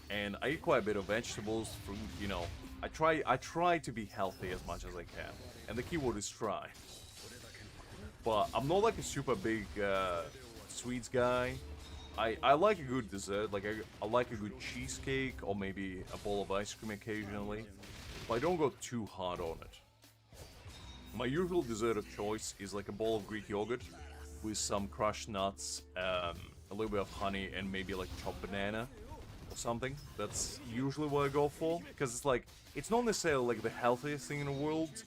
And I eat quite a bit of vegetables, fruit, you know. I try to be healthy as much as I can. And the keyword is try. But I'm not like a super big sweets guy. I like a good dessert, like I like a good cheesecake or maybe a bowl of ice cream occasionally. But I don't go too hard on it. My usual dessert of choice is like a bowl of Greek yogurt with some crushed nuts, a little bit of honey, and maybe like chopped banana or something. That's usually what I go for, because it's like, it's not necessarily like the healthiest thing in the world,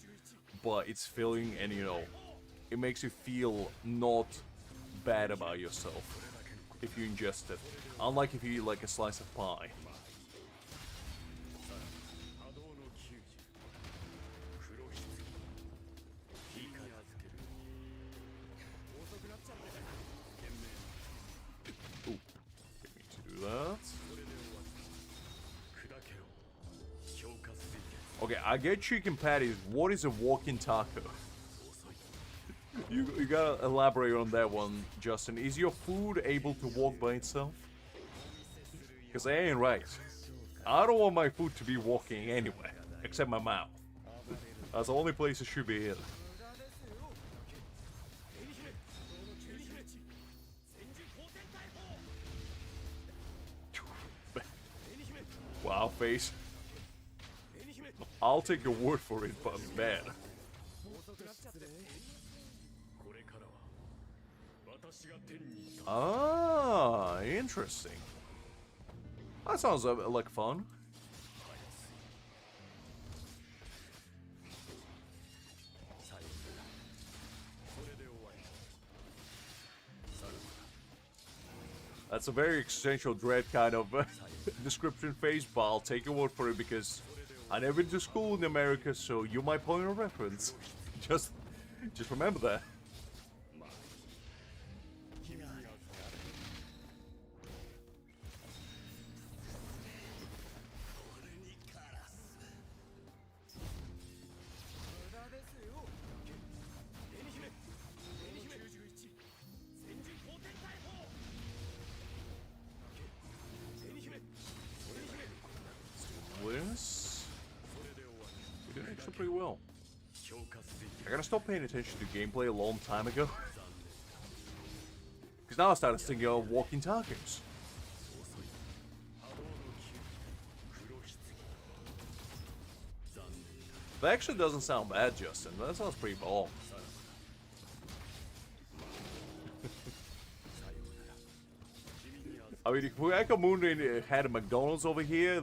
but it's filling and, you know, it makes you feel not bad about yourself if you ingest it. Unlike if you eat like a slice of pie. Ooh, get me to do that. Okay, I get chicken patties. What is a walking taco? You gotta elaborate on that one, Justin. Is your food able to walk by itself? Because that ain't right. I don't want my food to be walking anywhere, except my mouth. That's the only place it should be in. Wow, face. I'll take your word for it, but man. Ah, interesting. That sounds like fun. That's a very existential dread kind of description phase, but I'll take your word for it because I never been to school in America, so you're my point of reference. Just remember that. We did actually pretty well. I gotta stop paying attention to gameplay a long time ago. Because now I started thinking of walking tacos. That actually doesn't sound bad, Justin. That sounds pretty bomb. I mean, if Wakamundo had a McDonald's over here,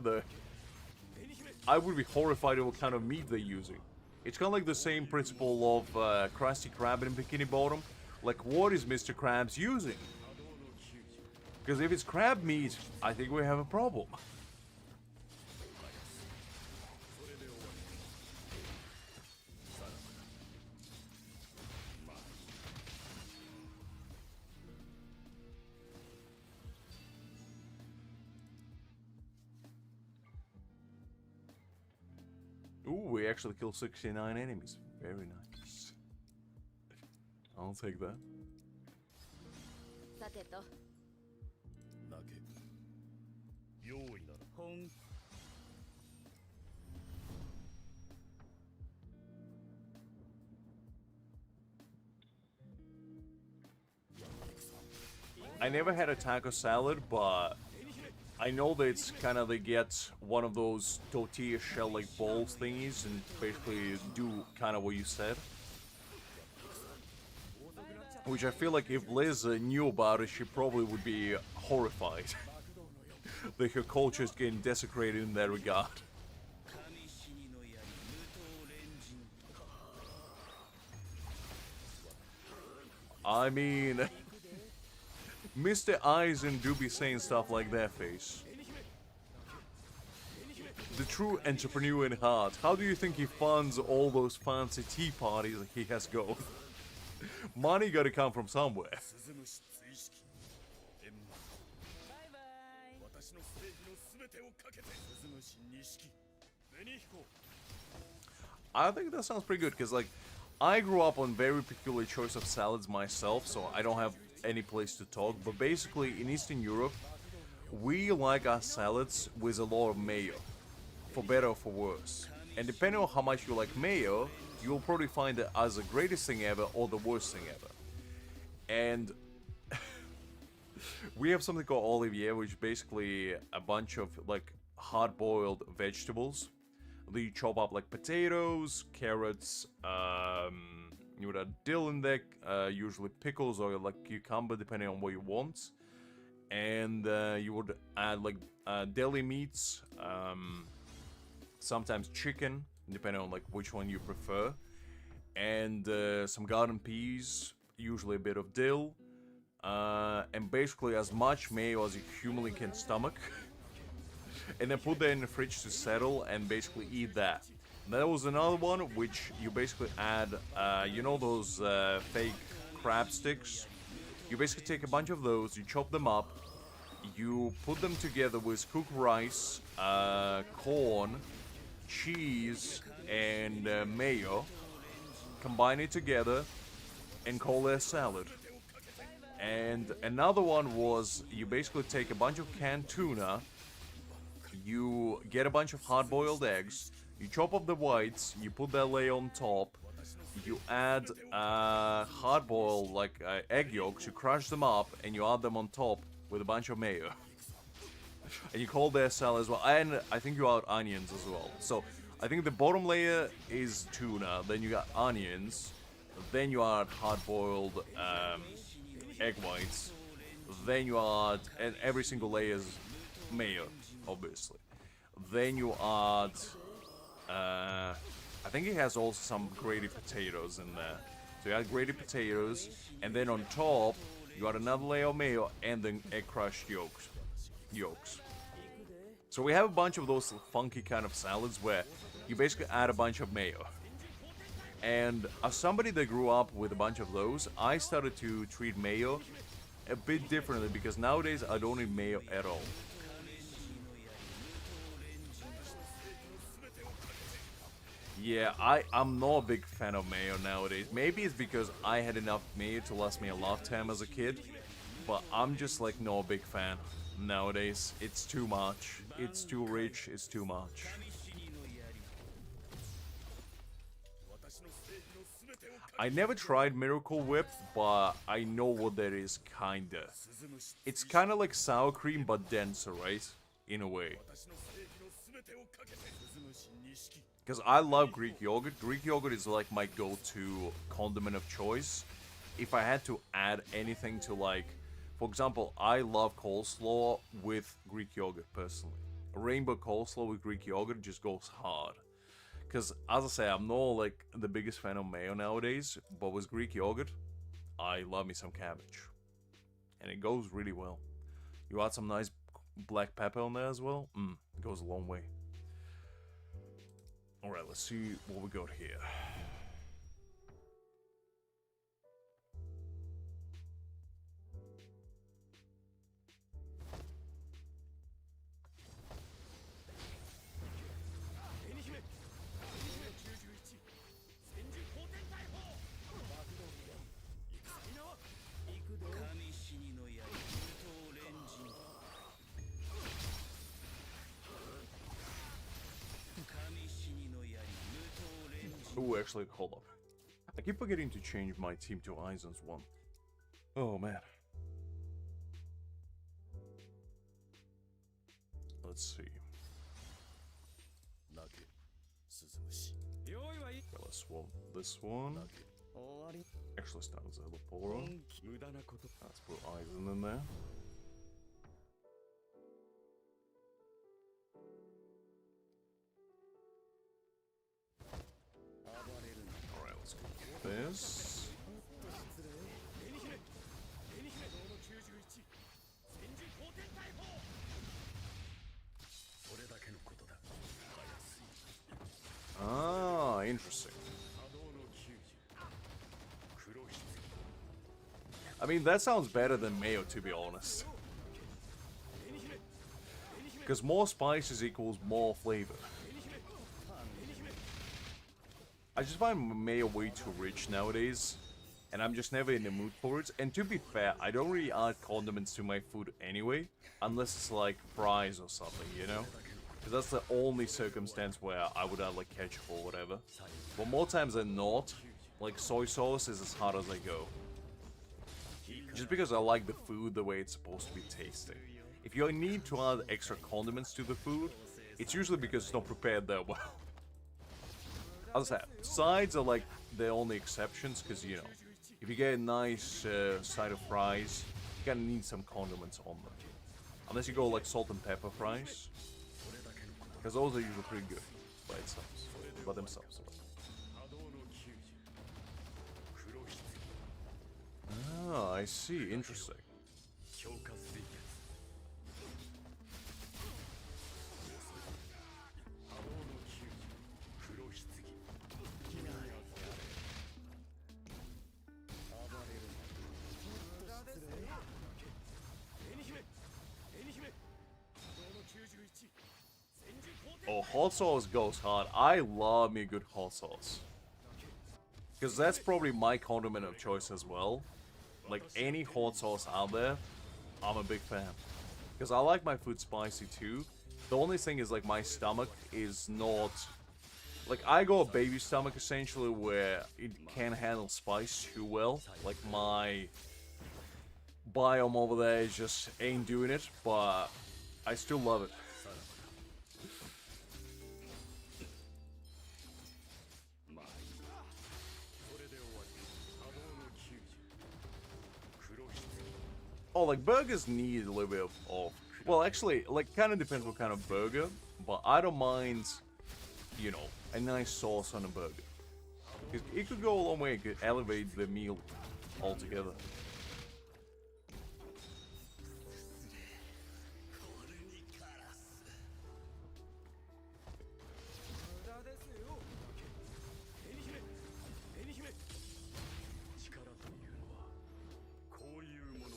I would be horrified at what kind of meat they're using. It's kind of like the same principle of Krusty Krab in Bikini Bottom. Like, what is Mr. Krabs using? Because if it's crab meat, I think we have a problem. Ooh, we actually killed 69 enemies. Very nice. I'll take that. さてと 本 I never had a taco salad, but I know that it's kind of they get one of those tortilla shell like balls thingies and basically do kind of what you said. Which I feel like if Liz knew about it, she probably would be horrified. That her culture is getting desecrated in that regard. I mean, Mr. Aizen do be saying stuff like that, face. The true entrepreneur in heart. How do you think he funds all those fancy tea parties that he has going? Money gotta come from somewhere. I think that sounds pretty good, because, like, I grew up on very peculiar choice of salads myself, so I don't have any place to talk, but basically, in Eastern Europe, we like our salads with a lot of mayo, for better or for worse. And depending on how much you like mayo, you'll probably find it as the greatest thing ever or the worst thing ever. And we have something called Olivier, which is basically a bunch of, like, hard-boiled vegetables. You chop up like potatoes, carrots, you would add dill in there, usually pickles or like cucumber depending on what you want. And you would add like deli meats, sometimes chicken, depending on like which one you prefer. And some garden peas, usually a bit of dill. And basically as much mayo as you humanly can stomach. And then put that in the fridge to settle and basically eat that. And there was another one which you basically add, you know those fake crab sticks? You basically take a bunch of those, you chop them up, you put them together with cooked rice, corn, cheese, and mayo, combine it together, and call it a salad. And another one was, you basically take a bunch of canned tuna, you get a bunch of hard-boiled eggs, you chop up the whites, you put that layer on top, you add hard-boiled, like, egg yolks, you crush them up, and you add them on top with a bunch of mayo. And you call that salad as well, and I think you add onions as well. So, I think the bottom layer is tuna, then you got onions, then you add hard-boiled egg whites, then you add, and every single layer is mayo. Obviously. Then you add, I think it has also some grated potatoes in there. So you add grated potatoes, and then on top, you add another layer of mayo, and then egg crushed yolks. So we have a bunch of those funky kind of salads where you basically add a bunch of mayo. And as somebody that grew up with a bunch of those, I started to treat mayo a bit differently, because nowadays I don't eat mayo at all. Yeah, I'm not a big fan of mayo nowadays. Maybe it's because I had enough mayo to last me a lifetime as a kid, but I'm just like not a big fan nowadays. It's too much. It's too rich. It's too much. I never tried Miracle Whip, but I know what that is, kinda. It's kinda like sour cream, but denser, right? In a way. Because I love Greek yogurt. Greek yogurt is like my go-to condiment of choice. If I had to add anything to like, for example, I love coleslaw with Greek yogurt personally. A rainbow coleslaw with Greek yogurt just goes hard. Because as I say, I'm not like the biggest fan of mayo nowadays, but with Greek yogurt, I love me some cabbage. And it goes really well. You add some nice black pepper on there as well, it goes a long way. Alright, let's see what we got here. Ooh, actually, hold up. I keep forgetting to change my team to Aizen's one. Oh, man. Let's see. Okay, let's swap this one. Actually, start with Szayelaporro. Let's put Aizen in there. Alright, let's go with this. Ah, interesting. I mean, that sounds better than mayo, to be honest. Because more spices equals more flavor. I just find mayo way too rich nowadays, and I'm just never in the mood for it. And to be fair, I don't really add condiments to my food anyway, unless it's like fries or something, you know? Because that's the only circumstance where I would add like ketchup or whatever. But more times than not, like soy sauce is as hard as I go. Just because I like the food the way it's supposed to be tasting. If you need to add extra condiments to the food, it's usually because it's not prepared that well. As I said, sides are like the only exceptions, because, you know, if you get a nice side of fries, you're gonna need some condiments on them. Unless you go like salt and pepper fries, because those are usually pretty good by themselves. Ah, I see. Interesting. Oh, hot sauce goes hard. I love me a good hot sauce. Because that's probably my condiment of choice as well. Like, any hot sauce out there, I'm a big fan. Because I like my food spicy too. The only thing is, like, my stomach is not... Like, I go a baby stomach, essentially, where it can't handle spice too well. Like, my biome over there just ain't doing it, but I still love it. Oh, like, burgers need a little bit of... Well, actually, like, kind of depends what kind of burger. But I don't mind, you know, a nice sauce on a burger. It could go a long way. It could elevate the meal altogether.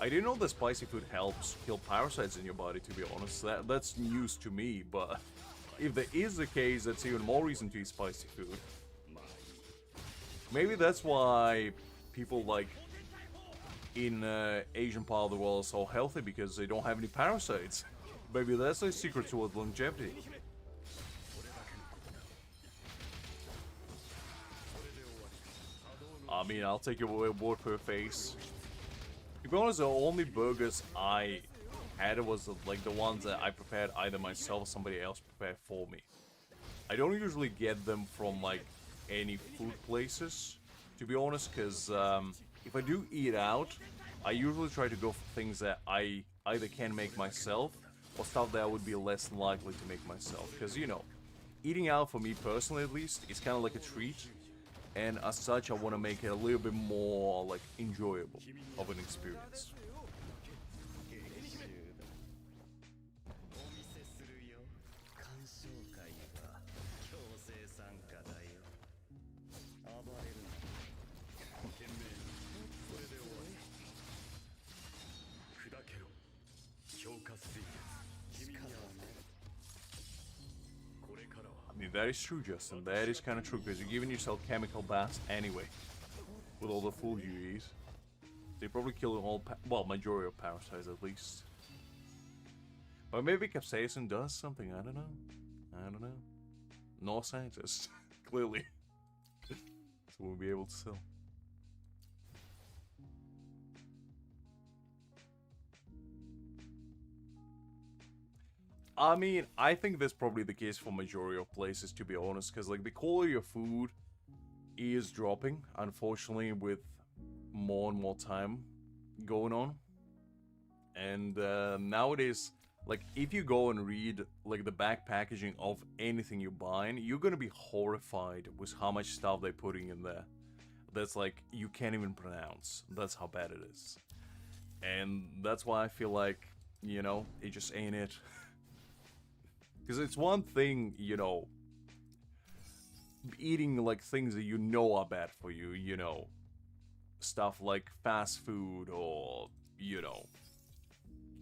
I didn't know that spicy food helps kill parasites in your body, to be honest. That's news to me, but if that is the case, that's even more reason to eat spicy food. Maybe that's why people, like, in Asian part of the world are so healthy, because they don't have any parasites. Maybe that's the secret towards longevity. I mean, I'll take your word for your face. To be honest, the only burgers I had was like the ones that I prepared either myself or somebody else prepared for me. I don't usually get them from like any food places, to be honest, because if I do eat out, I usually try to go for things that I either can make myself or stuff that I would be less likely to make myself. Because, you know, eating out for me personally at least is kind of like a treat, and as such I want to make it a little bit more like enjoyable of an experience. 強化水月君にはこれからは I mean, that is true, Justin. That is kind of true, because you're giving yourself chemical baths anyway. With all the food you eat. They probably kill all, well, majority of parasites at least. But maybe capsaicin does something, I don't know. I don't know. No scientist, clearly. So we'll be able to tell. I mean, I think that's probably the case for majority of places, to be honest, because like the quality of food is dropping, unfortunately, with more and more time going on. And nowadays, like if you go and read like the back packaging of anything you're buying, you're gonna be horrified with how much stuff they're putting in there. That's like you can't even pronounce. That's how bad it is. And that's why I feel like, you know, it just ain't it. Because it's one thing, you know, eating like things that you know are bad for you, you know, stuff like fast food or, you know,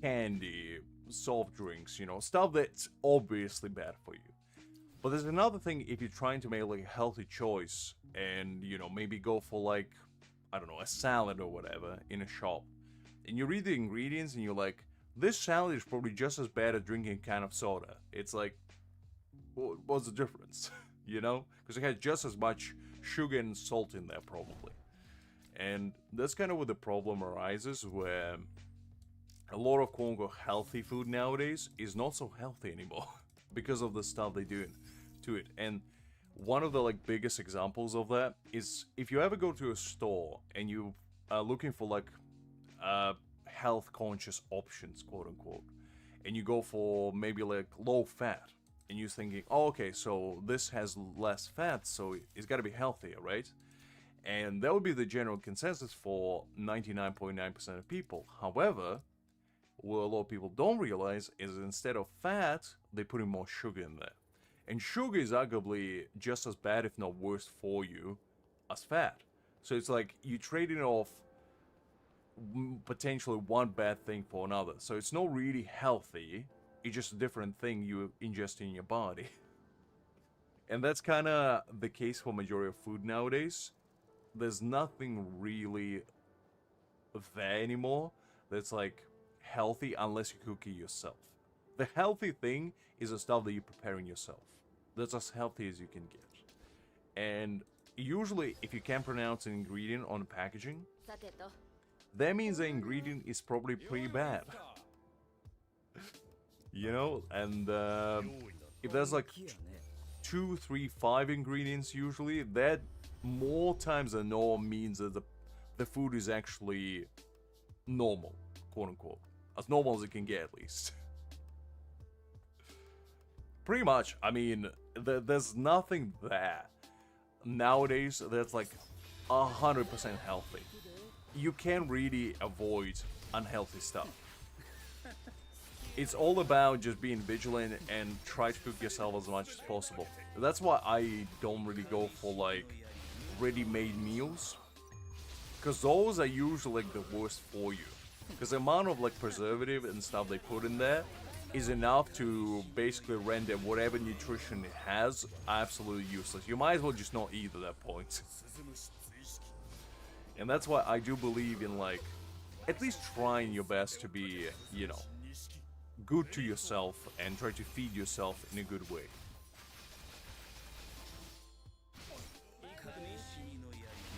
candy, soft drinks, you know, stuff that's obviously bad for you. But there's another thing if you're trying to make like a healthy choice and, you know, maybe go for like, I don't know, a salad or whatever in a shop. And you read the ingredients and you're like, this salad is probably just as bad as drinking a can of soda. It's like, what's the difference? You know? Because it has just as much sugar and salt in there, probably. And that's kind of where the problem arises, where a lot of quote-unquote healthy food nowadays is not so healthy anymore. Because of the stuff they do to it. And one of the like biggest examples of that is if you ever go to a store and you are looking for like health conscious options, quote unquote, and you go for maybe like low fat, and you're thinking, oh, okay, so this has less fat, so it's got to be healthier, right? And that would be the general consensus for 99.9% of people. However, what a lot of people don't realize is instead of fat, they put in more sugar in there. And sugar is arguably just as bad, if not worse, for you as fat. So it's like you trading off potentially one bad thing for another. So it's not really healthy, it's just a different thing you ingest in your body. And that's kind of the case for majority of food nowadays. There's nothing really there anymore that's like healthy unless you cook it yourself. The healthy thing is the stuff that you're preparing yourself. That's as healthy as you can get. And usually if you can't pronounce an ingredient on the packaging, さてと that means the ingredient is probably pretty bad. You know, and if there's like 2, 3, 5 ingredients usually, that more times than not means that the food is actually normal, quote unquote. As normal as it can get, at least. Pretty much, I mean, there's nothing there nowadays that's like 100% healthy. You can't really avoid unhealthy stuff. It's all about just being vigilant and try to cook yourself as much as possible. That's why I don't really go for like ready-made meals, because those are usually like the worst for you. Because the amount of like preservative and stuff they put in there is enough to basically render whatever nutrition it has absolutely useless. You might as well just not eat at that point. And that's why I do believe in like at least trying your best to be, you know, good to yourself and try to feed yourself in a good way.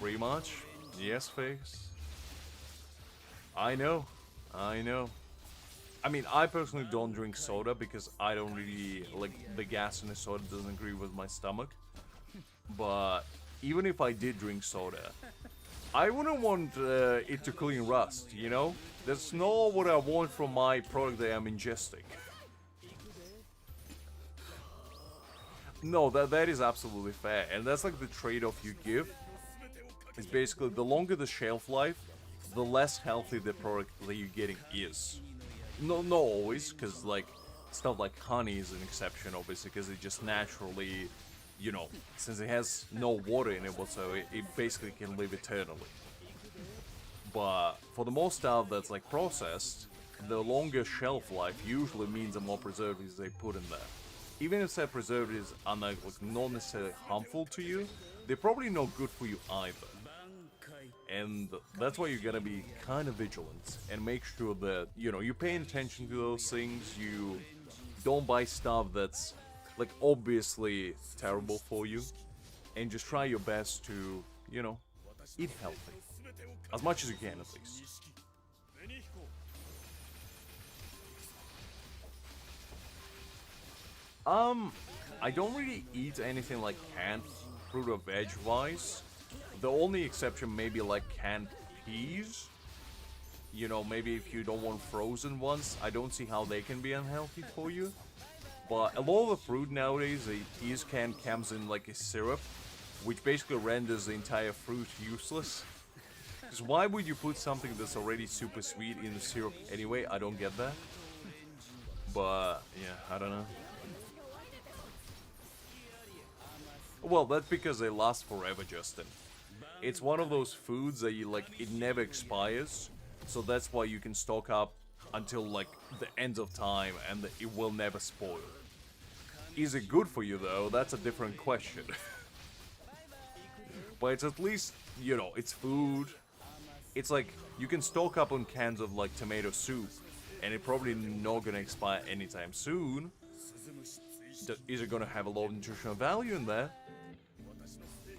Pretty much. Yes, face. I know. I mean, I personally don't drink soda because I don't really like the gas in the soda doesn't agree with my stomach. But even if I did drink soda, I wouldn't want it to clean rust, you know? That's not what I want from my product that I'm ingesting. No, that is absolutely fair, and that's like the trade-off you give. It's basically the longer the shelf life, the less healthy the product that you're getting is. No, not always, because like stuff like honey is an exception, obviously, because it just naturally, you know, since it has no water in it whatsoever, it basically can live eternally. But for the most stuff that's like processed, the longer shelf life usually means the more preservatives they put in there. Even if said preservatives are like not necessarily harmful to you, they're probably not good for you either. And that's why you gotta be kind of vigilant and make sure that, you know, you're paying attention to those things, you don't buy stuff that's like obviously terrible for you, and just try your best to, you know, eat healthy. As much as you can, at least. I don't really eat anything like canned fruit or veg wise. The only exception may be like canned peas. You know, maybe if you don't want frozen ones, I don't see how they can be unhealthy for you. But a lot of the fruit nowadays, the peas can comes in like a syrup, which basically renders the entire fruit useless. Because why would you put something that's already super sweet in the syrup anyway? I don't get that. But yeah, I don't know. Well, that's because they last forever, Justin. It's one of those foods that you like, it never expires, so that's why you can stock up until like the end of time and it will never spoil. Is it good for you though? That's a different question. But it's at least, you know, it's food. It's like, you can stock up on cans of like tomato soup, and it's probably not gonna expire anytime soon. Is it gonna have a lot of nutritional value in there?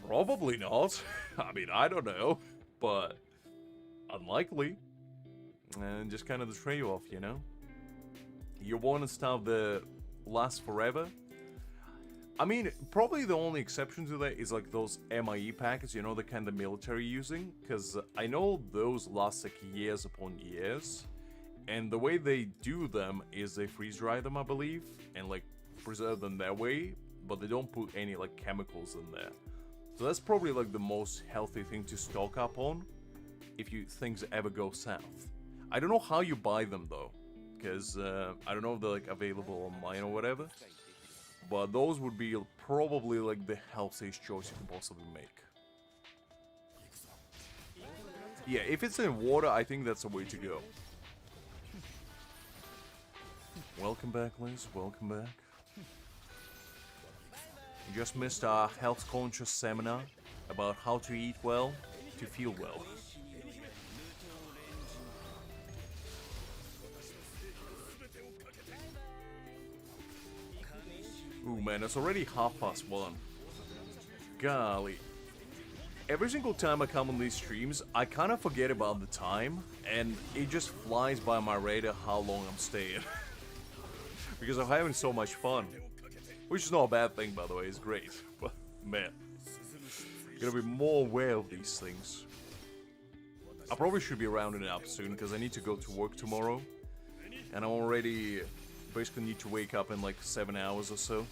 Probably not. I mean, I don't know, but unlikely. And just kind of the trade-off, you know? You want stuff that lasts forever. I mean, probably the only exception to that is like those MIE packets, you know, the kind of military using, because I know those last like years upon years, and the way they do them is they freeze dry them, I believe, and like preserve them that way, but they don't put any like chemicals in there. So that's probably like the most healthy thing to stock up on if things ever go south. I don't know how you buy them though, because I don't know if they're like available online or whatever. But those would be probably like the healthiest choice you can possibly make. Yeah, if it's in water, I think that's the way to go. Welcome back, Liz. Welcome back. You just missed our health conscious seminar about how to eat well to feel well. Ooh man, it's already 1:30. Golly. Every single time I come on these streams, I kind of forget about the time, and it just flies by my radar how long I'm staying. Because I'm having so much fun. Which is not a bad thing, by the way, it's great. But, man. Gotta be more aware of these things. I probably should be rounding it up soon, because I need to go to work tomorrow. And I already basically need to wake up in like 7 hours or so.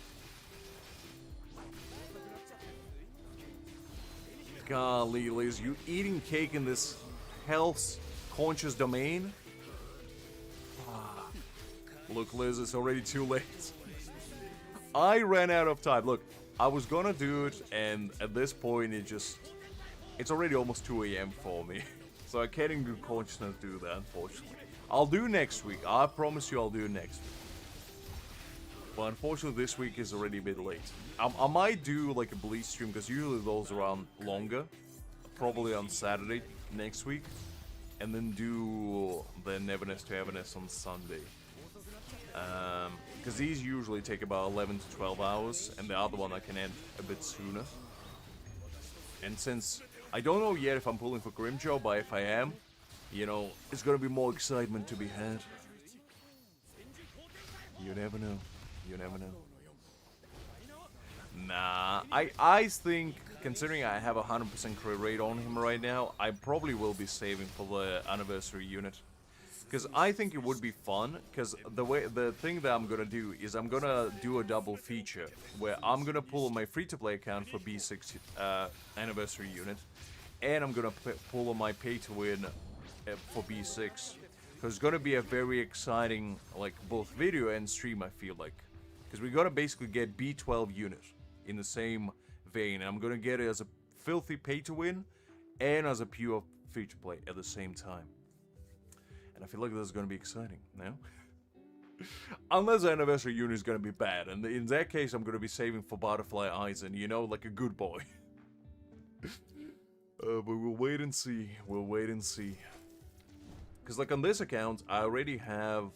Golly, Liz, you eating cake in this health-conscious domain? Ah. Look, Liz, it's already too late. I ran out of time. Look, I was gonna do it, and at this point, it's already almost 2 a.m. for me. So I can't in good consciousness do that, unfortunately. I'll do next week. I promise you I'll do next week. But unfortunately, this week is already a bit late. I might do like a Bleach stream, because usually those are on longer. Probably on Saturday next week. And then do the Neverness to Everness on Sunday. Because these usually take about 11 to 12 hours, and the other one I can end a bit sooner. And since I don't know yet if I'm pulling for Grimjaw, but if I am, you know, it's gonna be more excitement to be had. You never know. You never know. Nah, I think, considering I have a 100% crit rate on him right now, I probably will be saving for the anniversary unit. Because I think it would be fun, because the thing that I'm gonna do is I'm gonna do a double feature, where I'm gonna pull my free-to-play account for B6 anniversary unit, and I'm gonna pull on my pay-to-win for B6. Because it's gonna be a very exciting, like, both video and stream, I feel like. Because we're gonna basically get B12 unit in the same vein, and I'm gonna get it as a filthy pay-to-win, and as a pure free-to-play at the same time. And I feel like this is gonna be exciting, no? Unless the anniversary unit is gonna be bad, and in that case I'm gonna be saving for Butterfly Aizen, you know, like a good boy. But we'll wait and see, we'll wait and see. Because like on this account, I already have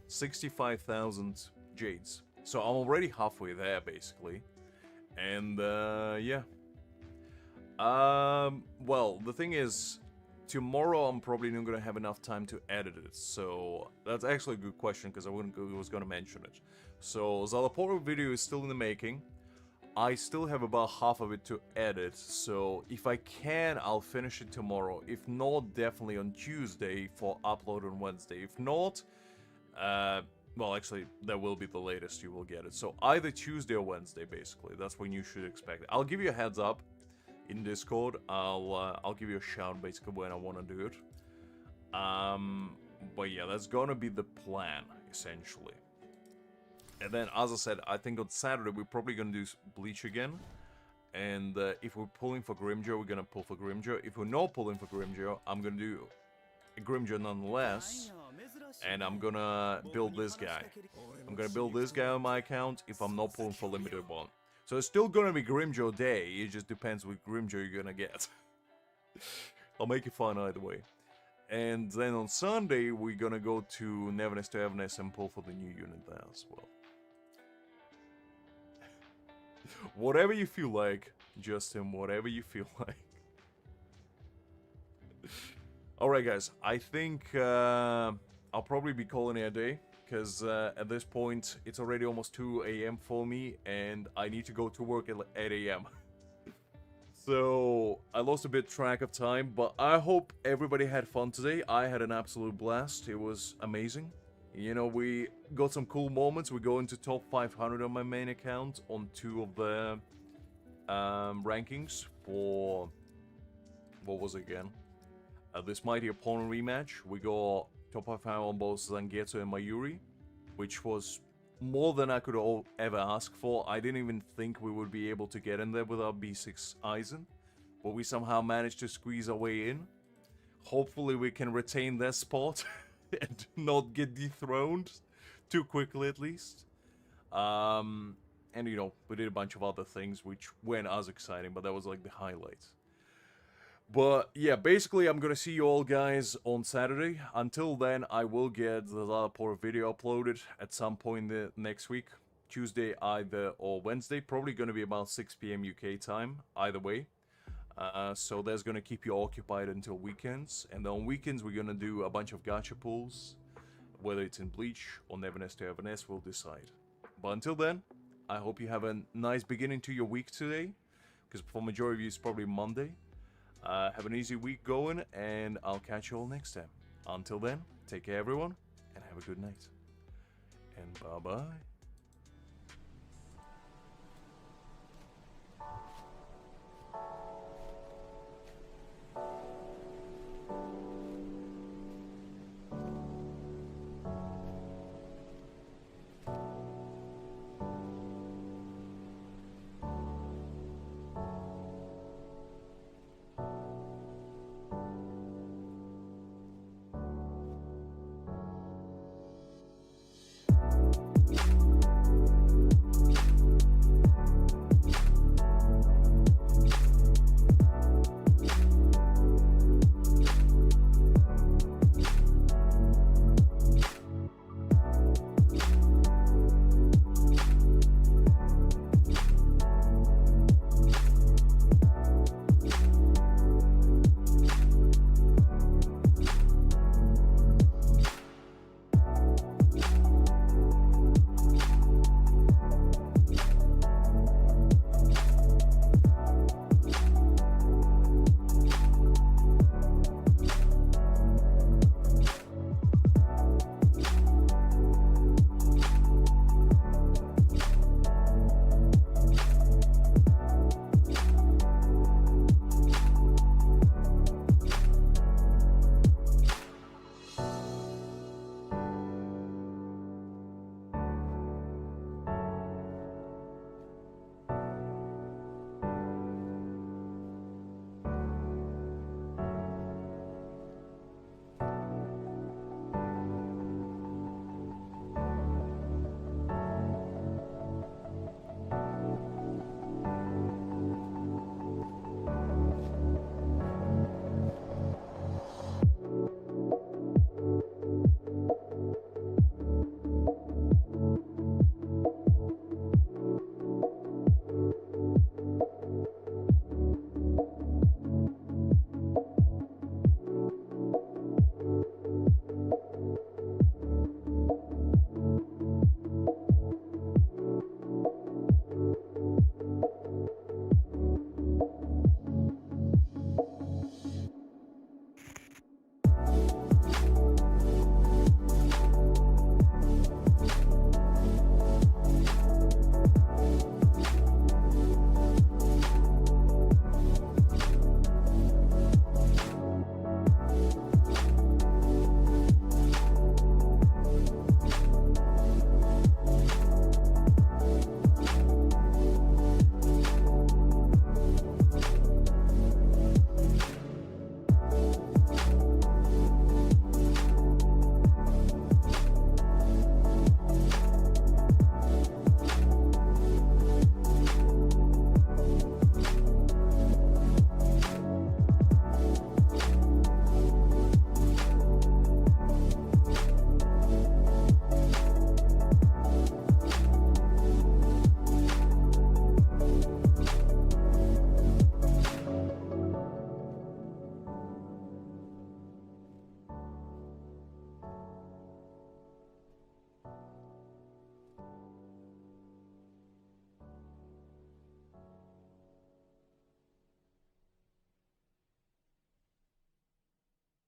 65,000 Jades. So I'm already halfway there, basically. And, yeah. Well, the thing is, tomorrow I'm probably not going to have enough time to edit it, so that's actually a good question, because I was going to mention it. So, Szayelaporro video is still in the making. I still have about half of it to edit, so if I can, I'll finish it tomorrow. If not, definitely on Tuesday for upload on Wednesday. If not, well, actually, that will be the latest you will get it. So either Tuesday or Wednesday, basically. That's when you should expect it. I'll give you a heads up in Discord. I'll give you a shout basically when I want to do it. But yeah, that's gonna be the plan essentially. And then, as I said, I think on Saturday we're probably gonna do Bleach again. And if we're pulling for Grimjo, we're gonna pull for Grimjo. If we're not pulling for Grimjo, I'm gonna do a Grimjo nonetheless. And I'm gonna build this guy. I'm gonna build this guy on my account if I'm not pulling for limited one. So it's still gonna be Grimjo Day, it just depends which Grimjo you're gonna get. I'll make it fun either way. And then on Sunday, we're gonna go to Neverness to Everness and pull for the new unit there as well. Whatever you feel like, Justin, whatever you feel like. Alright guys, I think I'll probably be calling it a day. Because at this point, it's already almost 2 AM for me, and I need to go to work at 8 AM. So, I lost a bit track of time, but I hope everybody had fun today. I had an absolute blast. It was amazing. You know, we got some cool moments. We go into top 500 on my main account on 2 of the rankings for... What was it again? This Mighty Opponent rematch. We got top 500 on both Zanpakuto and Mayuri, which was more than I could ever ask for. I didn't even think we would be able to get in there with our B6 Aizen, but we somehow managed to squeeze our way in. Hopefully we can retain that spot and not get dethroned too quickly at least. And you know, we did a bunch of other things which weren't as exciting, but that was like the highlight. But yeah, basically I'm gonna see you all guys on Saturday. Until then, I will get the Szayelaporro video uploaded at some point next week. Tuesday either or Wednesday. Probably gonna be about 6 PM UK time, either way. So that's gonna keep you occupied until weekends. And then on weekends we're gonna do a bunch of gacha pulls. Whether it's in Bleach or Neverness to Everness, we'll decide. But until then, I hope you have a nice beginning to your week today. Because for majority of you it's probably Monday. Have an easy week going, and I'll catch you all next time. Until then, take care everyone, and have a good night. And bye-bye.